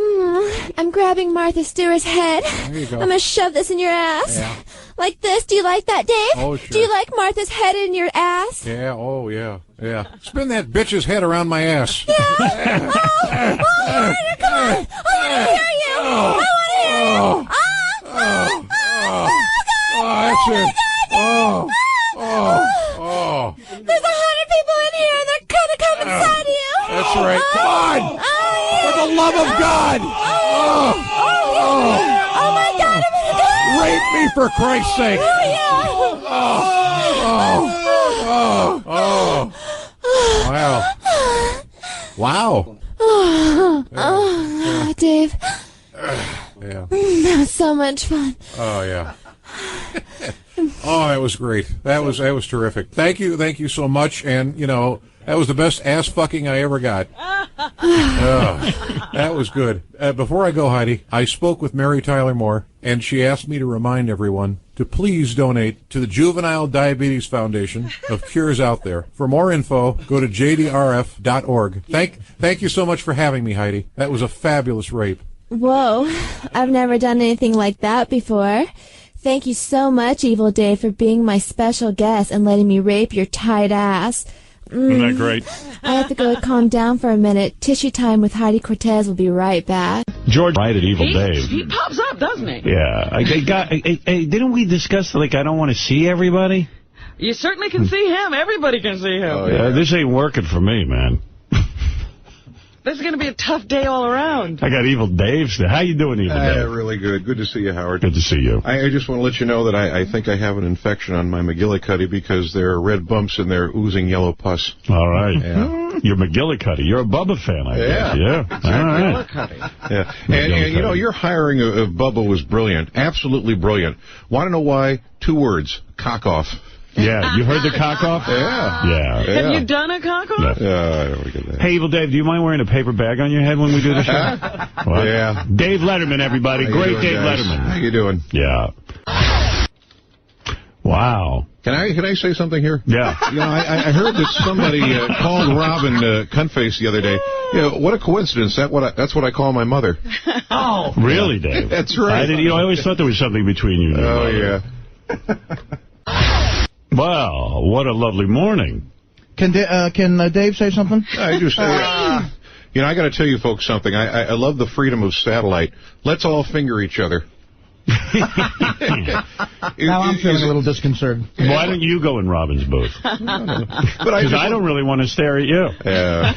I'm grabbing Martha Stewart's head. There you go. I'm going to shove this in your ass. Yeah. Like this. Do you like that, Dave? Oh, sure. Do you like Martha's head in your ass? Yeah, oh, yeah, yeah. Spin that bitch's head around my ass. Yeah. Martha, come on. I want to hear you. I want to hear you. That's it. There's 100 people in here, and they're going to come inside of you. That's right. Come on. For the love of God. Oh, my God. Rape me, for Christ's sake. Wow. Oh, Dave. Yeah. That was so much fun. Oh, yeah. Oh, that was great. That was terrific. Thank you so much. And, you know, that was the best ass fucking I ever got. That was good. Before I go, Heidi, I spoke with Mary Tyler Moore, and she asked me to remind everyone to please donate to the Juvenile Diabetes Foundation of Cures Out There. For more info, go to jdrf.org. Thank you so much for having me, Heidi. That was a fabulous rape. Whoa. I've never done anything like that before. Thank you so much, Evil Dave, for being my special guest and letting me rape your tight ass. Isn't that great? I have to go calm down for a minute. Tissue time with Heidi Cortez will be right back. George, right at Evil Dave. He pops up, doesn't he? Yeah. Didn't we discuss, like, I don't want to see everybody? You certainly can see him. Everybody can see him. Oh, yeah. This ain't working for me, man. This is going to be a tough day all around. I got Evil Dave. How you doing, Evil Dave? Really good. Good to see you, Howard. Good to see you. I just want to let you know that I think I have an infection on my McGillicuddy because there are red bumps and they're oozing yellow pus. All right. Yeah. You're McGillicuddy. You're a Bubba fan, I guess. Yeah. Exactly. All right. Yeah. And you know, your hiring of Bubba was brilliant. Absolutely brilliant. Want to know why? 2 words. Cock off. Yeah, you heard the cock off? Yeah. Have you done a cock off? I don't want to get that. Hey, Evil Dave, do you mind wearing a paper bag on your head when we do the show? Yeah. Dave Letterman, everybody. Great Dave Letterman. How you doing? Yeah. Wow. Can I say something here? Yeah. You know, I heard that somebody called Robin cuntface the other day. You know, what a coincidence. That's what I call my mother. Oh. Really, Dave? That's right. I always thought there was something between you and your mother. Yeah. Well, what a lovely morning. Can Dave say something? I just you know, I got to tell you folks something. I love the freedom of satellite. Let's all finger each other. Now I'm feeling a little disconcerted. Why don't you go in Robin's booth? Because I don't really want to stare at you. Yeah,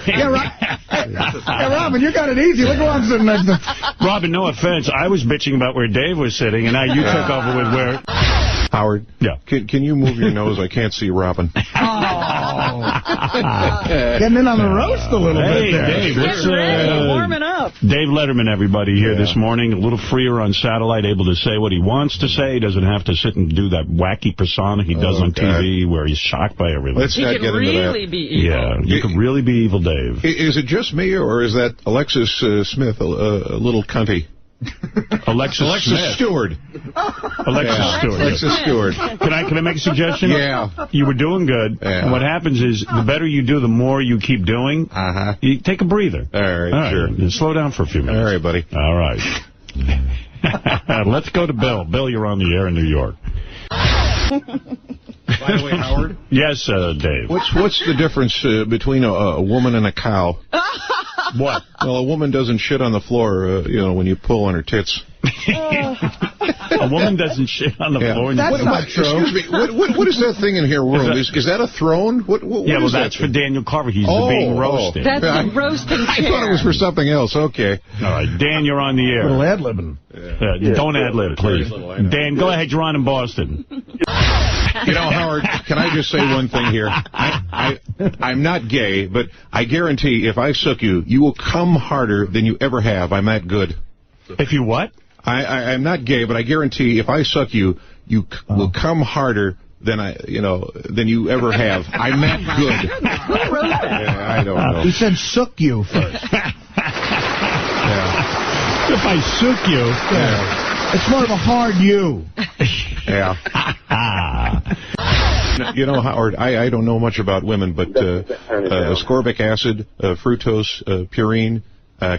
Robin, you got it easy. Look who I'm sitting next to. Robin, no offense. I was bitching about where Dave was sitting, and now you took over with where... Howard, yeah. Can you move your nose? I can't see Robin. Getting in on the roast a little bit there. Dave, warming up. Dave Letterman, everybody, here this morning, a little freer on satellite, able to say what he wants to say. He doesn't have to sit and do that wacky persona he does on TV where he's shocked by everything. Let's not get into that. He can really be evil. Yeah, you could really be Evil Dave. Is it just me, or is that Alexis Smith a little cunty? Alexis Stewart. Alexis Stewart. Can I make a suggestion? Yeah. You were doing good. Yeah. And what happens is the better you do, the more you keep doing. You take a breather. All right, sure. And slow down for a few minutes. All right, buddy. All right. Let's go to Bill. Bill, you're on the air in New York. By the way, Howard? Yes, Dave. What's the difference between a woman and a cow? What? Well, a woman doesn't shit on the floor, you know, when you pull on her tits. A woman doesn't shit on the floor. That's not true. Excuse me. What is that thing in here, world? Is that a throne? What yeah, well, that's for Daniel Carver. He's being roasted. That's the roasting chair. I thought it was for something else. Okay. All right, Dan, you're on the air. A little ad-libbing. Don't ad-lib, please. Dan, go ahead. You're on in Boston. You know, Howard, can I just say one thing here? I'm not gay, but I guarantee if I suck you, you will come harder than you ever have. I'm that good. If you what? I'm not gay, but I guarantee if I suck you, you will come harder than you ever have. I'm that good. Who wrote that? Yeah, I don't know. He said "sook you" first. If I sook you. Yeah. It's more of a hard "you." Yeah. You know, Howard, I don't know much about women, but ascorbic acid, fructose, purine,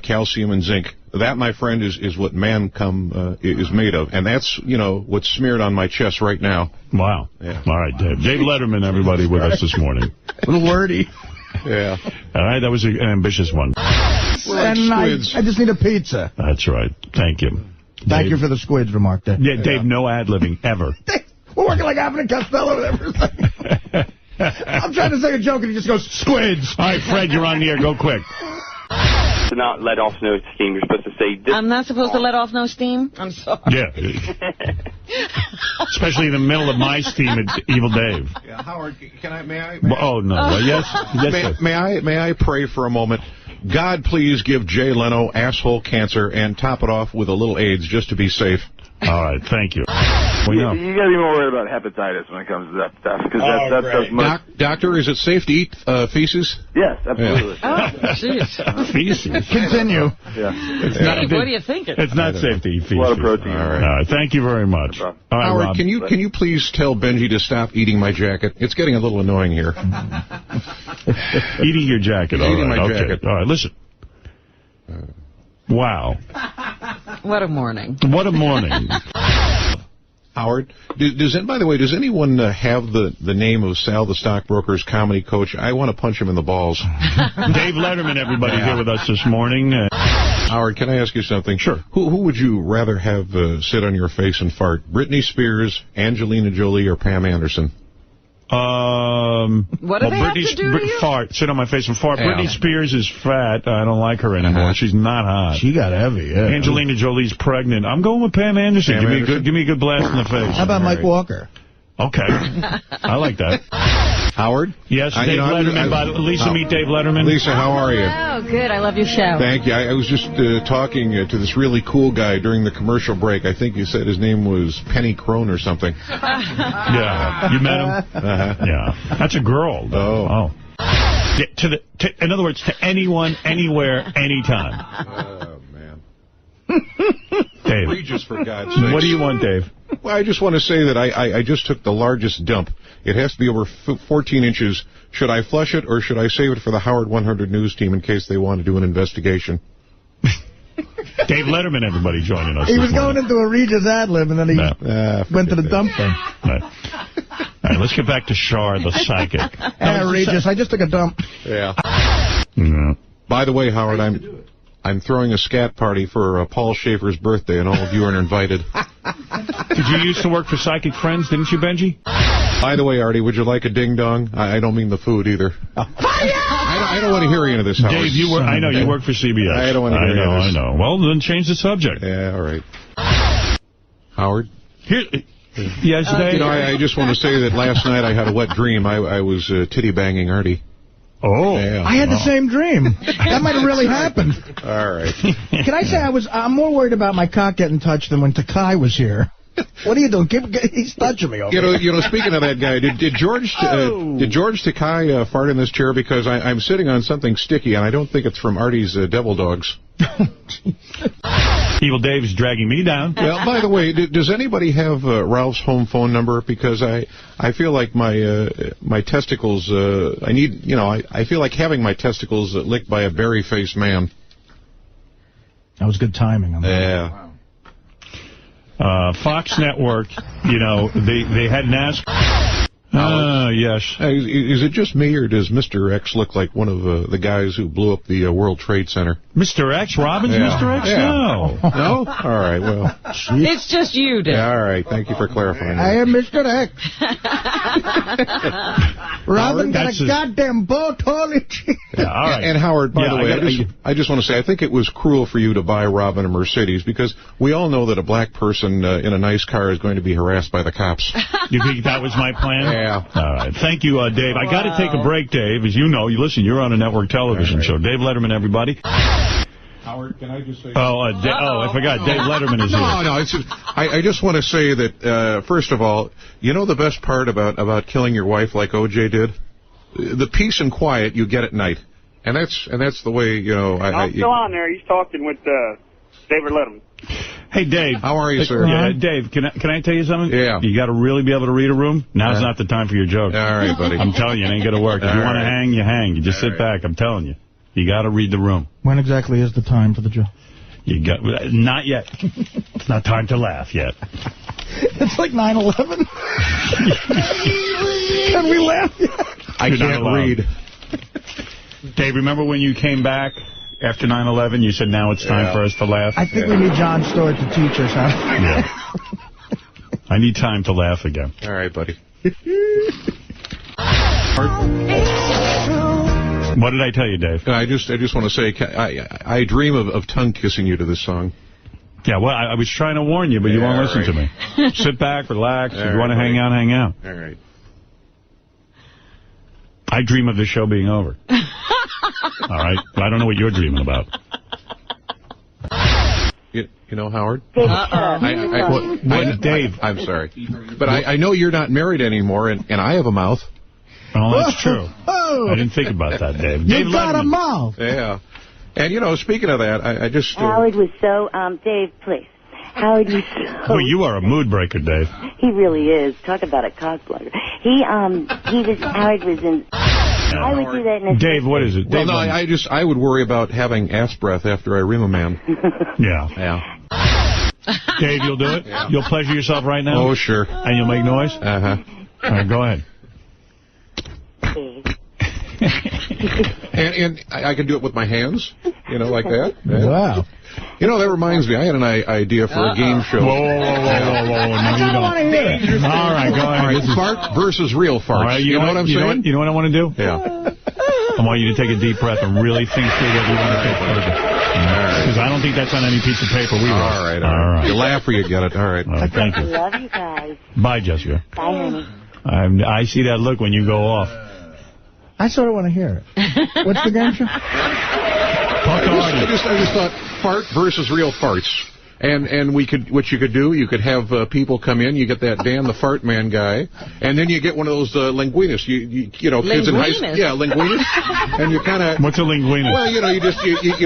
calcium and zinc. That, my friend, is what man is made of. And that's, what's smeared on my chest right now. Wow. Yeah. All right, Dave. Dave Letterman, everybody, with us this morning. A little wordy. Yeah. All right, that was an ambitious one. And I just need a pizza. That's right. Thank you. Thank you for the squids remark there. Yeah, Dave, no ad-libbing, ever. We're working like Abbott and Costello and everything. I'm trying to say a joke and he just goes, squids. All right, Fred, you're on the air. Go quick. To not let off no steam, you're supposed to say this. I'm not supposed to let off no steam? I'm sorry. Yeah. Especially in the middle of my steam at Evil Dave. Yeah, Howard, may I? Oh, no. Yes? Yes, may I pray for a moment? God, please give Jay Leno asshole cancer and top it off with a little AIDS just to be safe. All right, thank you. You got to be more worried about hepatitis when it comes to that stuff. Because that does much. Doctor, is it safe to eat feces? Yes, absolutely. Yeah. Oh, jeez. Feces. Continue. Yeah. Steve, what do you think? It's not safe to eat feces. A lot of protein. All right. Thank you very much. All right, Howard, Rob. can you please tell Benji to stop eating my jacket? It's getting a little annoying here. Eating your jacket. All Eating right, my okay. jacket. All right, listen. Wow. What a morning. What a morning. Howard, by the way, does anyone have the name of Sal the Stockbroker's comedy coach? I want to punch him in the balls. Dave Letterman, everybody, here with us this morning. Howard, can I ask you something? Sure. Who would you rather have sit on your face and fart? Britney Spears, Angelina Jolie, or Pam Anderson? What do they have to do to you? Fart. Sit on my face and fart. Yeah. Britney Spears is fat. I don't like her anymore. She's not hot. She got heavy, yeah. Angelina Jolie's pregnant. I'm going with Pam Anderson. Give me a good blast in the face. How about Mike Walker? Okay. I like that. Howard? Yes, Dave Letterman. Lisa, meet Dave Letterman. Lisa, how are you? Oh, good. I love your show. Thank you. I was just talking to this really cool guy during the commercial break. I think you said his name was Penny Crone or something. Yeah. You met him? Uh-huh. Yeah. That's a girl. Oh. Yeah, in other words, to anyone, anywhere, anytime. Oh, man. Dave. Regis, for God's sake. What do you want, Dave? Well, I just want to say that I just took the largest dump. It has to be over 14 inches. Should I flush it, or should I save it for the Howard 100 News team in case they want to do an investigation? Dave Letterman, everybody, joining us. He was going into a Regis ad-lib, and then he went to the dump thing. Right. All right, let's get back to Shar, the psychic. Regis, I just took a dump. Yeah. Yeah. By the way, Howard, I'm throwing a scat party for Paul Schaefer's birthday, and all of you are invited. Did you used to work for Psychic Friends, didn't you, Benji? By the way, Artie, would you like a ding-dong? I don't mean the food, either. I don't want to hear any of this, Howard. Dave, you work for CBS. I don't want to hear any of this. I know. Well, then change the subject. Yeah, all right. Howard? Yes, Dave? I just want to say that last night I had a wet dream. I was titty-banging Artie. Oh. Yeah. I had the same dream. That might have really happened. All right. Can I say I'm more worried about my cock getting touched than when Takai was here. What are you doing? He's touching me over here. Speaking of that guy, did George Takai fart in this chair? Because I'm sitting on something sticky, and I don't think it's from Artie's Devil Dogs. Evil Dave's dragging me down. Well, by the way, does anybody have Ralph's home phone number? Because I feel like my testicles, I feel like having my testicles licked by a berry-faced man. That was good timing on that. Yeah. Wow. Fox Network, they hadn't asked. Yes. Is it just me, or does Mr. X look like one of the guys who blew up the World Trade Center? Mr. X? Robin's Mr. X? Yeah. No. No? All right, well. It's just you, Dave. Yeah, all right, thank you for clarifying that. I am Mr. X. Robin got a goddamn boat, holy shit. Yeah, all right. And Howard, by the way, I just want to say, I think it was cruel for you to buy Robin a Mercedes, because we all know that a black person in a nice car is going to be harassed by the cops. You think that was my plan? Yeah. All right. Thank you, Dave. I got to take a break, Dave. As you know, you're on a network television show. Dave Letterman, everybody. Howard, can I just say... I forgot. Dave Letterman is here. No. I just want to say that, first of all, the best part about killing your wife like O.J. did? The peace and quiet you get at night. And that's the way, I'm still on there. He's talking with David Letterman. Hey, Dave. How are you, sir? Yeah, Dave, can I tell you something? Yeah. You got to really be able to read a room. Now's not the time for your joke. All right, buddy. I'm telling you, it ain't going to work. If you want to hang, you hang. You just sit back. I'm telling you. You got to read the room. When exactly is the time for the joke? You got not yet. It's not time to laugh yet. It's like 9/11. Can we laugh yet? I can't read. Dave, remember when you came back after 9/11? You said now it's time for us to laugh. I think we need Jon Stewart to teach us how. Yeah. I need time to laugh again. All right, buddy. What did I tell you, Dave? I just want to say, I dream of tongue kissing you to this song. Yeah, well, I was trying to warn you, but you won't listen to me. Sit back, relax. If you want to hang out, hang out. All right. I dream of the show being over. All right? But I don't know what you're dreaming about. You know, Howard? Dave? I'm sorry. But I know you're not married anymore, and I have a mouth. Oh, that's true. I didn't think about that, Dave. You got a mouth. Yeah. And, you know, speaking of that, I just... Howard was so... Dave, please. Howard was so... Well, you are a mood breaker, Dave. He really is. Talk about a cockblocker. Howard was in... I would do that in a... Dave, what is it? Well, Dave, no, I would worry about having ass breath after I ream a man. Yeah. Dave, you'll do it? Yeah. You'll pleasure yourself right now? Oh, sure. And you'll make noise? Uh-huh. All right, go ahead. And I can do it with my hands, you know, like that. Yeah. Wow. You know, that reminds me, I had an idea for a game show. Whoa. No, you don't. Want to hear it. All right, go ahead. All right, fart versus real farts. All right, you know what I'm saying? You know what I want to do? Yeah. I want you to take a deep breath and really think through what you want to take further. Because I don't think that's on any piece of paper we wrote. All right. You laugh or you get it. All right. Thank you. Love you guys. Bye, Jessica. Bye, honey. I see that look when you go off. I sort of want to hear it. What's the game show? I just thought fart versus real farts. And what you could do, you could have people come in. You get that Dan the Fart Man guy, and then you get one of those linguinists. You know, kids in high school. Yeah, linguinists. And you kind of. What's a linguinist? Well, you know, you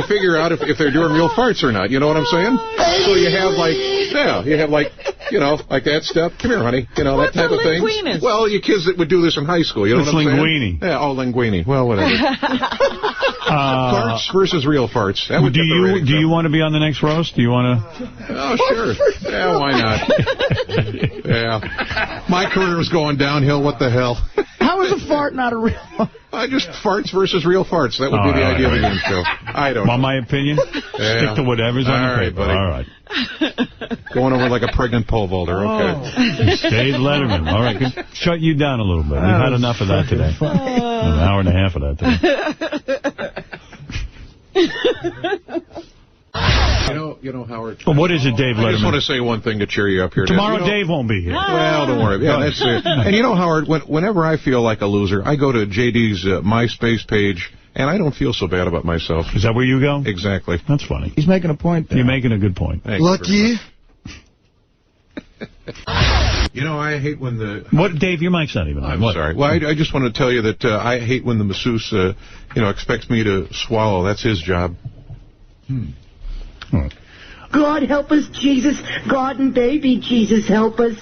figure out if they're doing real farts or not. You know what I'm saying? So you have like that stuff. Come here, honey. You know, that type of thing. Well, you kids that would do this in high school. You know what I'm linguini. saying? Yeah, linguini. Well, whatever. Farts versus real farts. That would do you want to be on the next roast? Do you want to? Oh, sure. Yeah, why not? Yeah. My career is going downhill. What the hell? How is a fart not a real fart? Just farts versus real farts. That would be the idea of the game show. I don't know. Want my opinion? Stick to whatever's on the paper. Buddy. All right. Going over like a pregnant pole vaulter. Okay. Dave Letterman. All right. Shut you down a little bit. We've had enough of that today. An hour and a half of that today. You know, Howard. Well, what is it, Dave Letterman? I just want to say one thing to cheer you up here. Tomorrow, Dave won't be here. Well, don't worry. Yeah, that's it. And you know, Howard, whenever I feel like a loser, I go to JD's MySpace page, and I don't feel so bad about myself. Is that where you go? Exactly. That's funny. He's making a point there. You're making a good point. Lucky. You know, I hate when the... What, Dave, your mic's not even on. I'm sorry. Well, I just want to tell you that I hate when the masseuse, expects me to swallow. That's his job. God help us, Jesus. God and baby Jesus help us.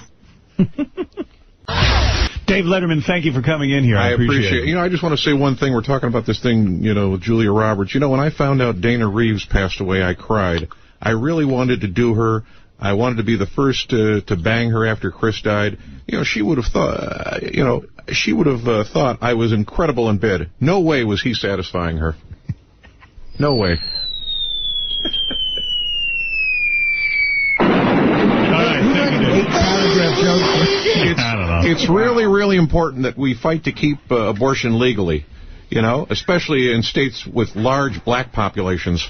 Dave Letterman, thank you for coming in here. I appreciate it. You know, I just want to say one thing. We're talking about this thing, you know, with Julia Roberts. You know, when I found out Dana Reeves passed away, I cried. I really wanted to do her. I wanted to be the first to bang her after Chris died. You know, she would have thought, thought I was incredible in bed. No way was he satisfying her. No way. It's really, really important that we fight to keep abortion legally, you know, especially in states with large black populations.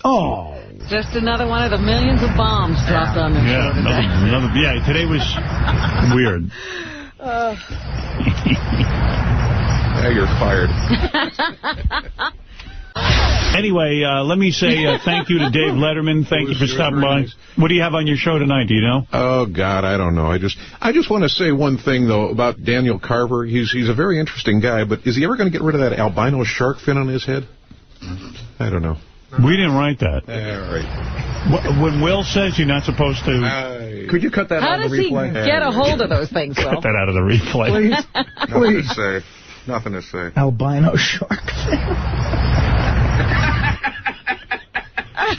Oh. Just another one of the millions of bombs dropped on the show today. Today was weird. Yeah, you're fired. Anyway, let me say thank you to Dave Letterman. Thank you for stopping by. What do you have on your show tonight? Do you know? Oh, God, I don't know. I just want to say one thing, though, about Daniel Carver. He's a very interesting guy, but is he ever going to get rid of that albino shark fin on his head? I don't know. We didn't write that. All right. When Will says you're not supposed to... Could you cut that out of the replay? How does he get a hold of those things, Will? Cut that out of the replay. Please. Nothing to say. Albino shark fin.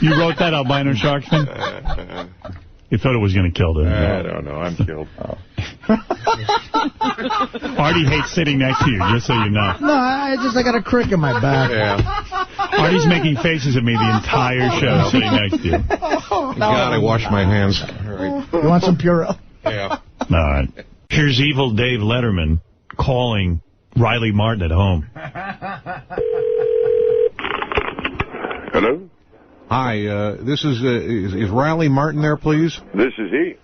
You wrote that, albino sharksman? You thought it was going to kill them. I don't know. I'm killed. Artie hates sitting next to you, just so you know. No, I got a crick in my back. Yeah. Artie's making faces at me the entire show sitting next to you. God, I wash my hands. All right. You want some Purell? Yeah. All right. Here's evil Dave Letterman calling Riley Martin at home. Hello? Hi, this is Riley Martin there, please? This is he.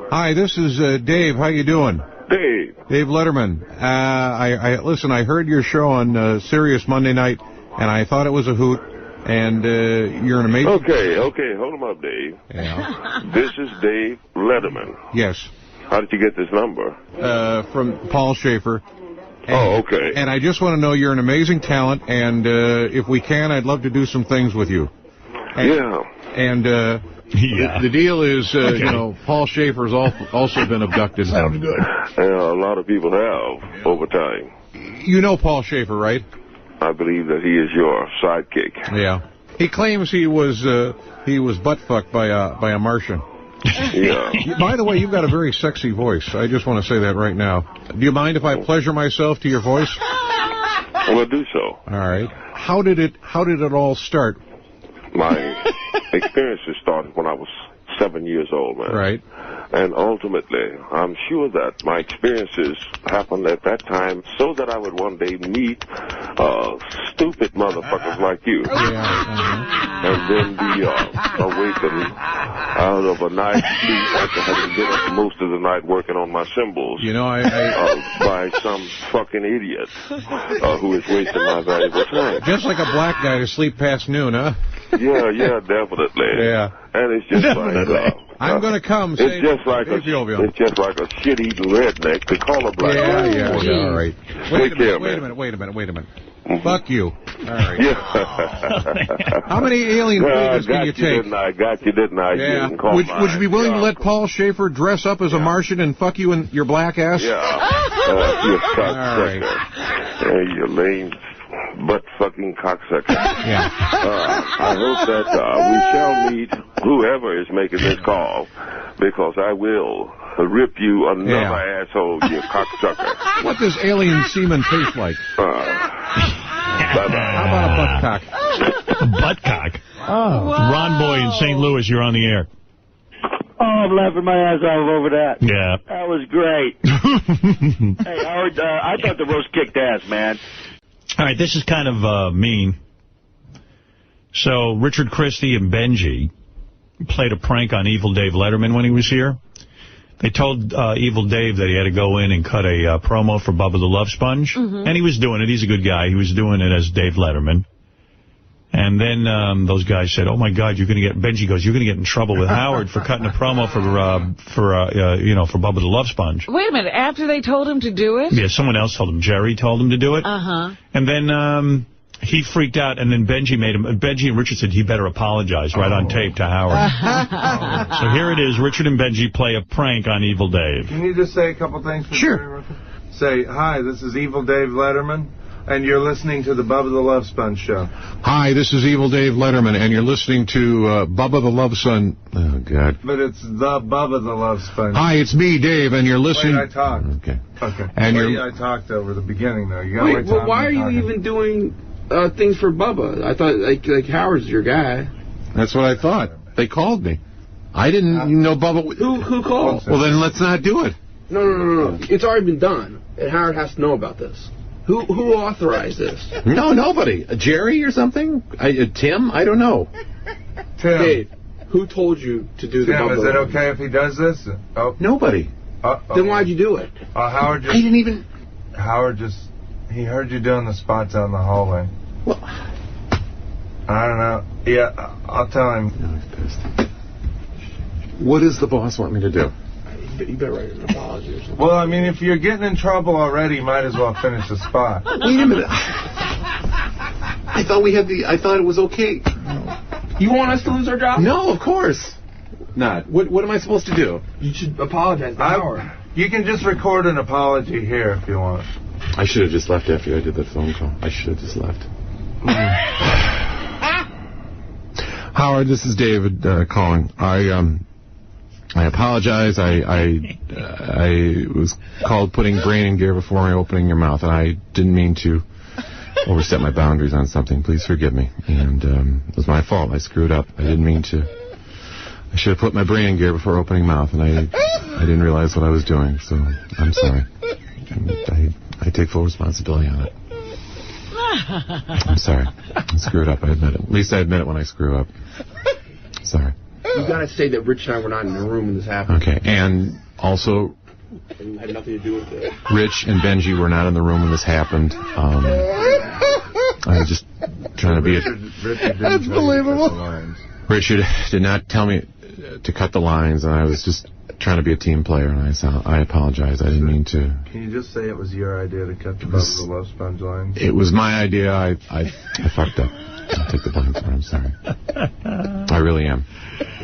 Hi, this is Dave. How you doing? Dave. Dave Letterman. Listen, I heard your show on Sirius Monday night, and I thought it was a hoot, and you're an amazing... Okay, hold him up, Dave. Yeah. This is Dave Letterman. Yes. How did you get this number? From Paul Schaefer. And, okay. And I just want to know you're an amazing talent, and if we can, I'd love to do some things with you. And the deal is, you know, Paul Schaefer's also been abducted. Sounds good. A lot of people have over time. You know Paul Schaefer, right? I believe that he is your sidekick. Yeah. He claims he was butt fucked by a Martian. Yeah. By the way, you've got a very sexy voice. I just want to say that right now. Do you mind if I pleasure myself to your voice? Well, do so. All right. How did it all start? My experiences started when I was 7 years old, man. Right. And ultimately, I'm sure that my experiences happened at that time so that I would one day meet stupid motherfuckers like you. And then be awakened out of a night's sleep after having been up most of the night working on my symbols. You know, by some fucking idiot who is wasting my valuable time. Just like a black guy to sleep past noon, huh? Yeah, definitely. Yeah. And it's just like... I'm going to come. It's just like a shit-eating redneck to call a black guy. Yeah, all right. Wait a minute. Fuck you. All right. Yeah. How many alien figures can you take? Didn't I? Yeah. Would you be willing to let Paul Schaefer dress up as a Martian and fuck you in your black ass? Yeah. You cocksucker. You lame butt-fucking cocksucker. Yeah. I hope that we shall meet whoever is making this call, because I will rip you another asshole, you cocksucker. What does alien semen taste like? Bye-bye. How about a buttcock? A buttcock? Oh. Ron Boy in St. Louis, you're on the air. Oh, I'm laughing my ass off over that. Yeah. That was great. Hey, Howard, I thought the roast kicked ass, man. All right, this is kind of mean. So Richard Christie and Benji played a prank on Evil Dave Letterman when he was here. They told Evil Dave that he had to go in and cut a promo for Bubba the Love Sponge. And he was doing it. He's a good guy. He was doing it as Dave Letterman. And then those guys said, "Oh my God, you're going to get." Benji goes, "You're going to get in trouble with Howard for cutting a promo for Bubba the Love Sponge." Wait a minute. After they told him to do it? Yeah, someone else told him. Jerry told him to do it. And then he freaked out, and then Benji and Richard said he better apologize right on tape to Howard. So here it is. Richard and Benji play a prank on Evil Dave. Can you just say a couple things? Sure. Say, "Hi, this is Evil Dave Letterman, and you're listening to the Bubba the Love Sponge show." Hi, this is Evil Dave Letterman, and you're listening to Bubba the Love Son. Oh, God. But it's the Bubba the Love Sponge. Hi, it's me, Dave, and you're listening... Wait, I talked. Okay. And I talked over the beginning, though. You Wait, well, why are you even doing things for Bubba? I thought, like Howard's your guy. That's what I thought. They called me. I didn't know Bubba... Who called? Well, then let's not do it. No. It's already been done, and Howard has to know about this. Who authorized this? No, nobody. Jerry or something? Tim? I don't know. Tim. Dave, who told you to do the Bubba? Is it okay if he does this? Oh. Nobody. Then why'd you do it? Howard just... I didn't even... Howard just... He heard you doing the spots out in the hallway. Well... I don't know. Yeah, I'll tell him. No, he's pissed. What does the boss want me to do? You better write an apology or something. Well, I mean, if you're getting in trouble already, you might as well finish the spot. Wait a minute. I thought it was okay. You want us to lose our job? No, of course not. What am I supposed to do? You should apologize to Howard. You can just record an apology here if you want. I should have just left after I did that phone call. I should have just left. Howard, this is David calling. I apologize. I was called putting brain in gear before my opening your mouth, and I didn't mean to overstep my boundaries on something. Please forgive me. And it was my fault. I screwed up. I didn't mean to. I should have put my brain in gear before opening mouth, and I didn't realize what I was doing. So I'm sorry. I take full responsibility on it. I'm sorry. I screwed up. I admit it. At least I admit it when I screw up. Sorry. You gotta say that Rich and I were not in the room when this happened. Okay, and also, It had nothing to do with it. Rich and Benji were not in the room when this happened. I was just trying to be That's believable. Richard did not tell me to cut the lines, and I was just trying to be a team player, and I apologize. I didn't mean to. Can you just say it was your idea to cut the Bubba the Love Sponge lines? It was my idea. I fucked up. I'll take the blame for it. I'm sorry. I really am.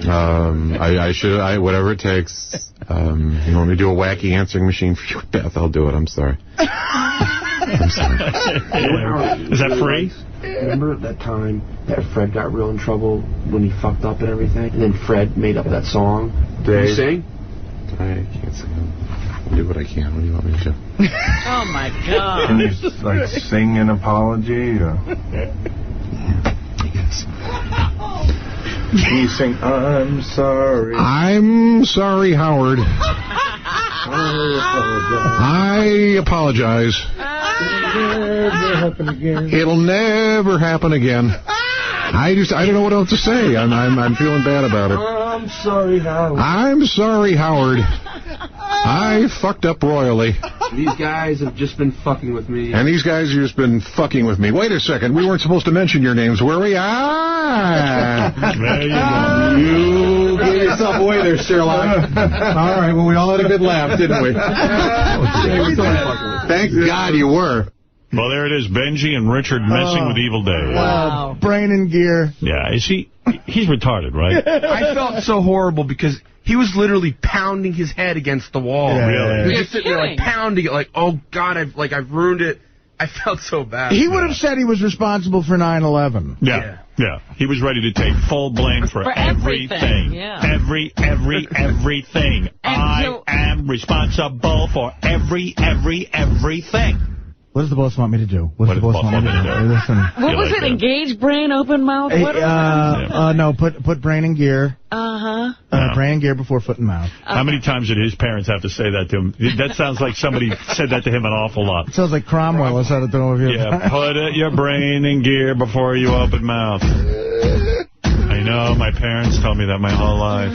I should. Whatever it takes. You want me to do a wacky answering machine for you, Beth? I'll do it. I'm sorry. I'm sorry. Is that free? Remember that time that Fred got real in trouble when he fucked up and everything? And then Fred made up that song. Can you sing? I can't sing. I'll do what I can. What do you want me to do? Oh, my God. Can you, sing an apology? Or? I guess. Can you sing, I'm sorry? I'm sorry, Howard. I apologize. It'll never happen again. I don't know what else to say. I'm feeling bad about it. I'm sorry, Howard. I'm sorry, Howard. I fucked up royally. These guys have just been fucking with me. And these guys have just been fucking with me. Wait a second. We weren't supposed to mention your names, were we? There you go. You gave yourself away there, Sherlock. All right. Well, we all had a good laugh, didn't we? Thank God you were. Well, there it is. Benji and Richard messing with Evil Dave. Wow. Brain in gear. Yeah. He's retarded, right? I felt so horrible because he was literally pounding his head against the wall. Yeah, really? He was just sitting there, like, pounding it, like, oh, God, I've ruined it. I felt so bad. He would have said he was responsible for 9/11. Yeah. He was ready to take full blame for everything. Yeah. Everything. I am responsible for everything. What does the boss want me to do? What does the boss want me to do? Listen. What was it? Engage brain, open mouth? Hey, what no, put brain in gear. Brain in gear before foot and mouth. How many times did his parents have to say that to him? That sounds like somebody said that to him an awful lot. It sounds like Cromwell. I said it to him. Yeah, put your brain in gear before you open mouth. I know, my parents told me that my whole life.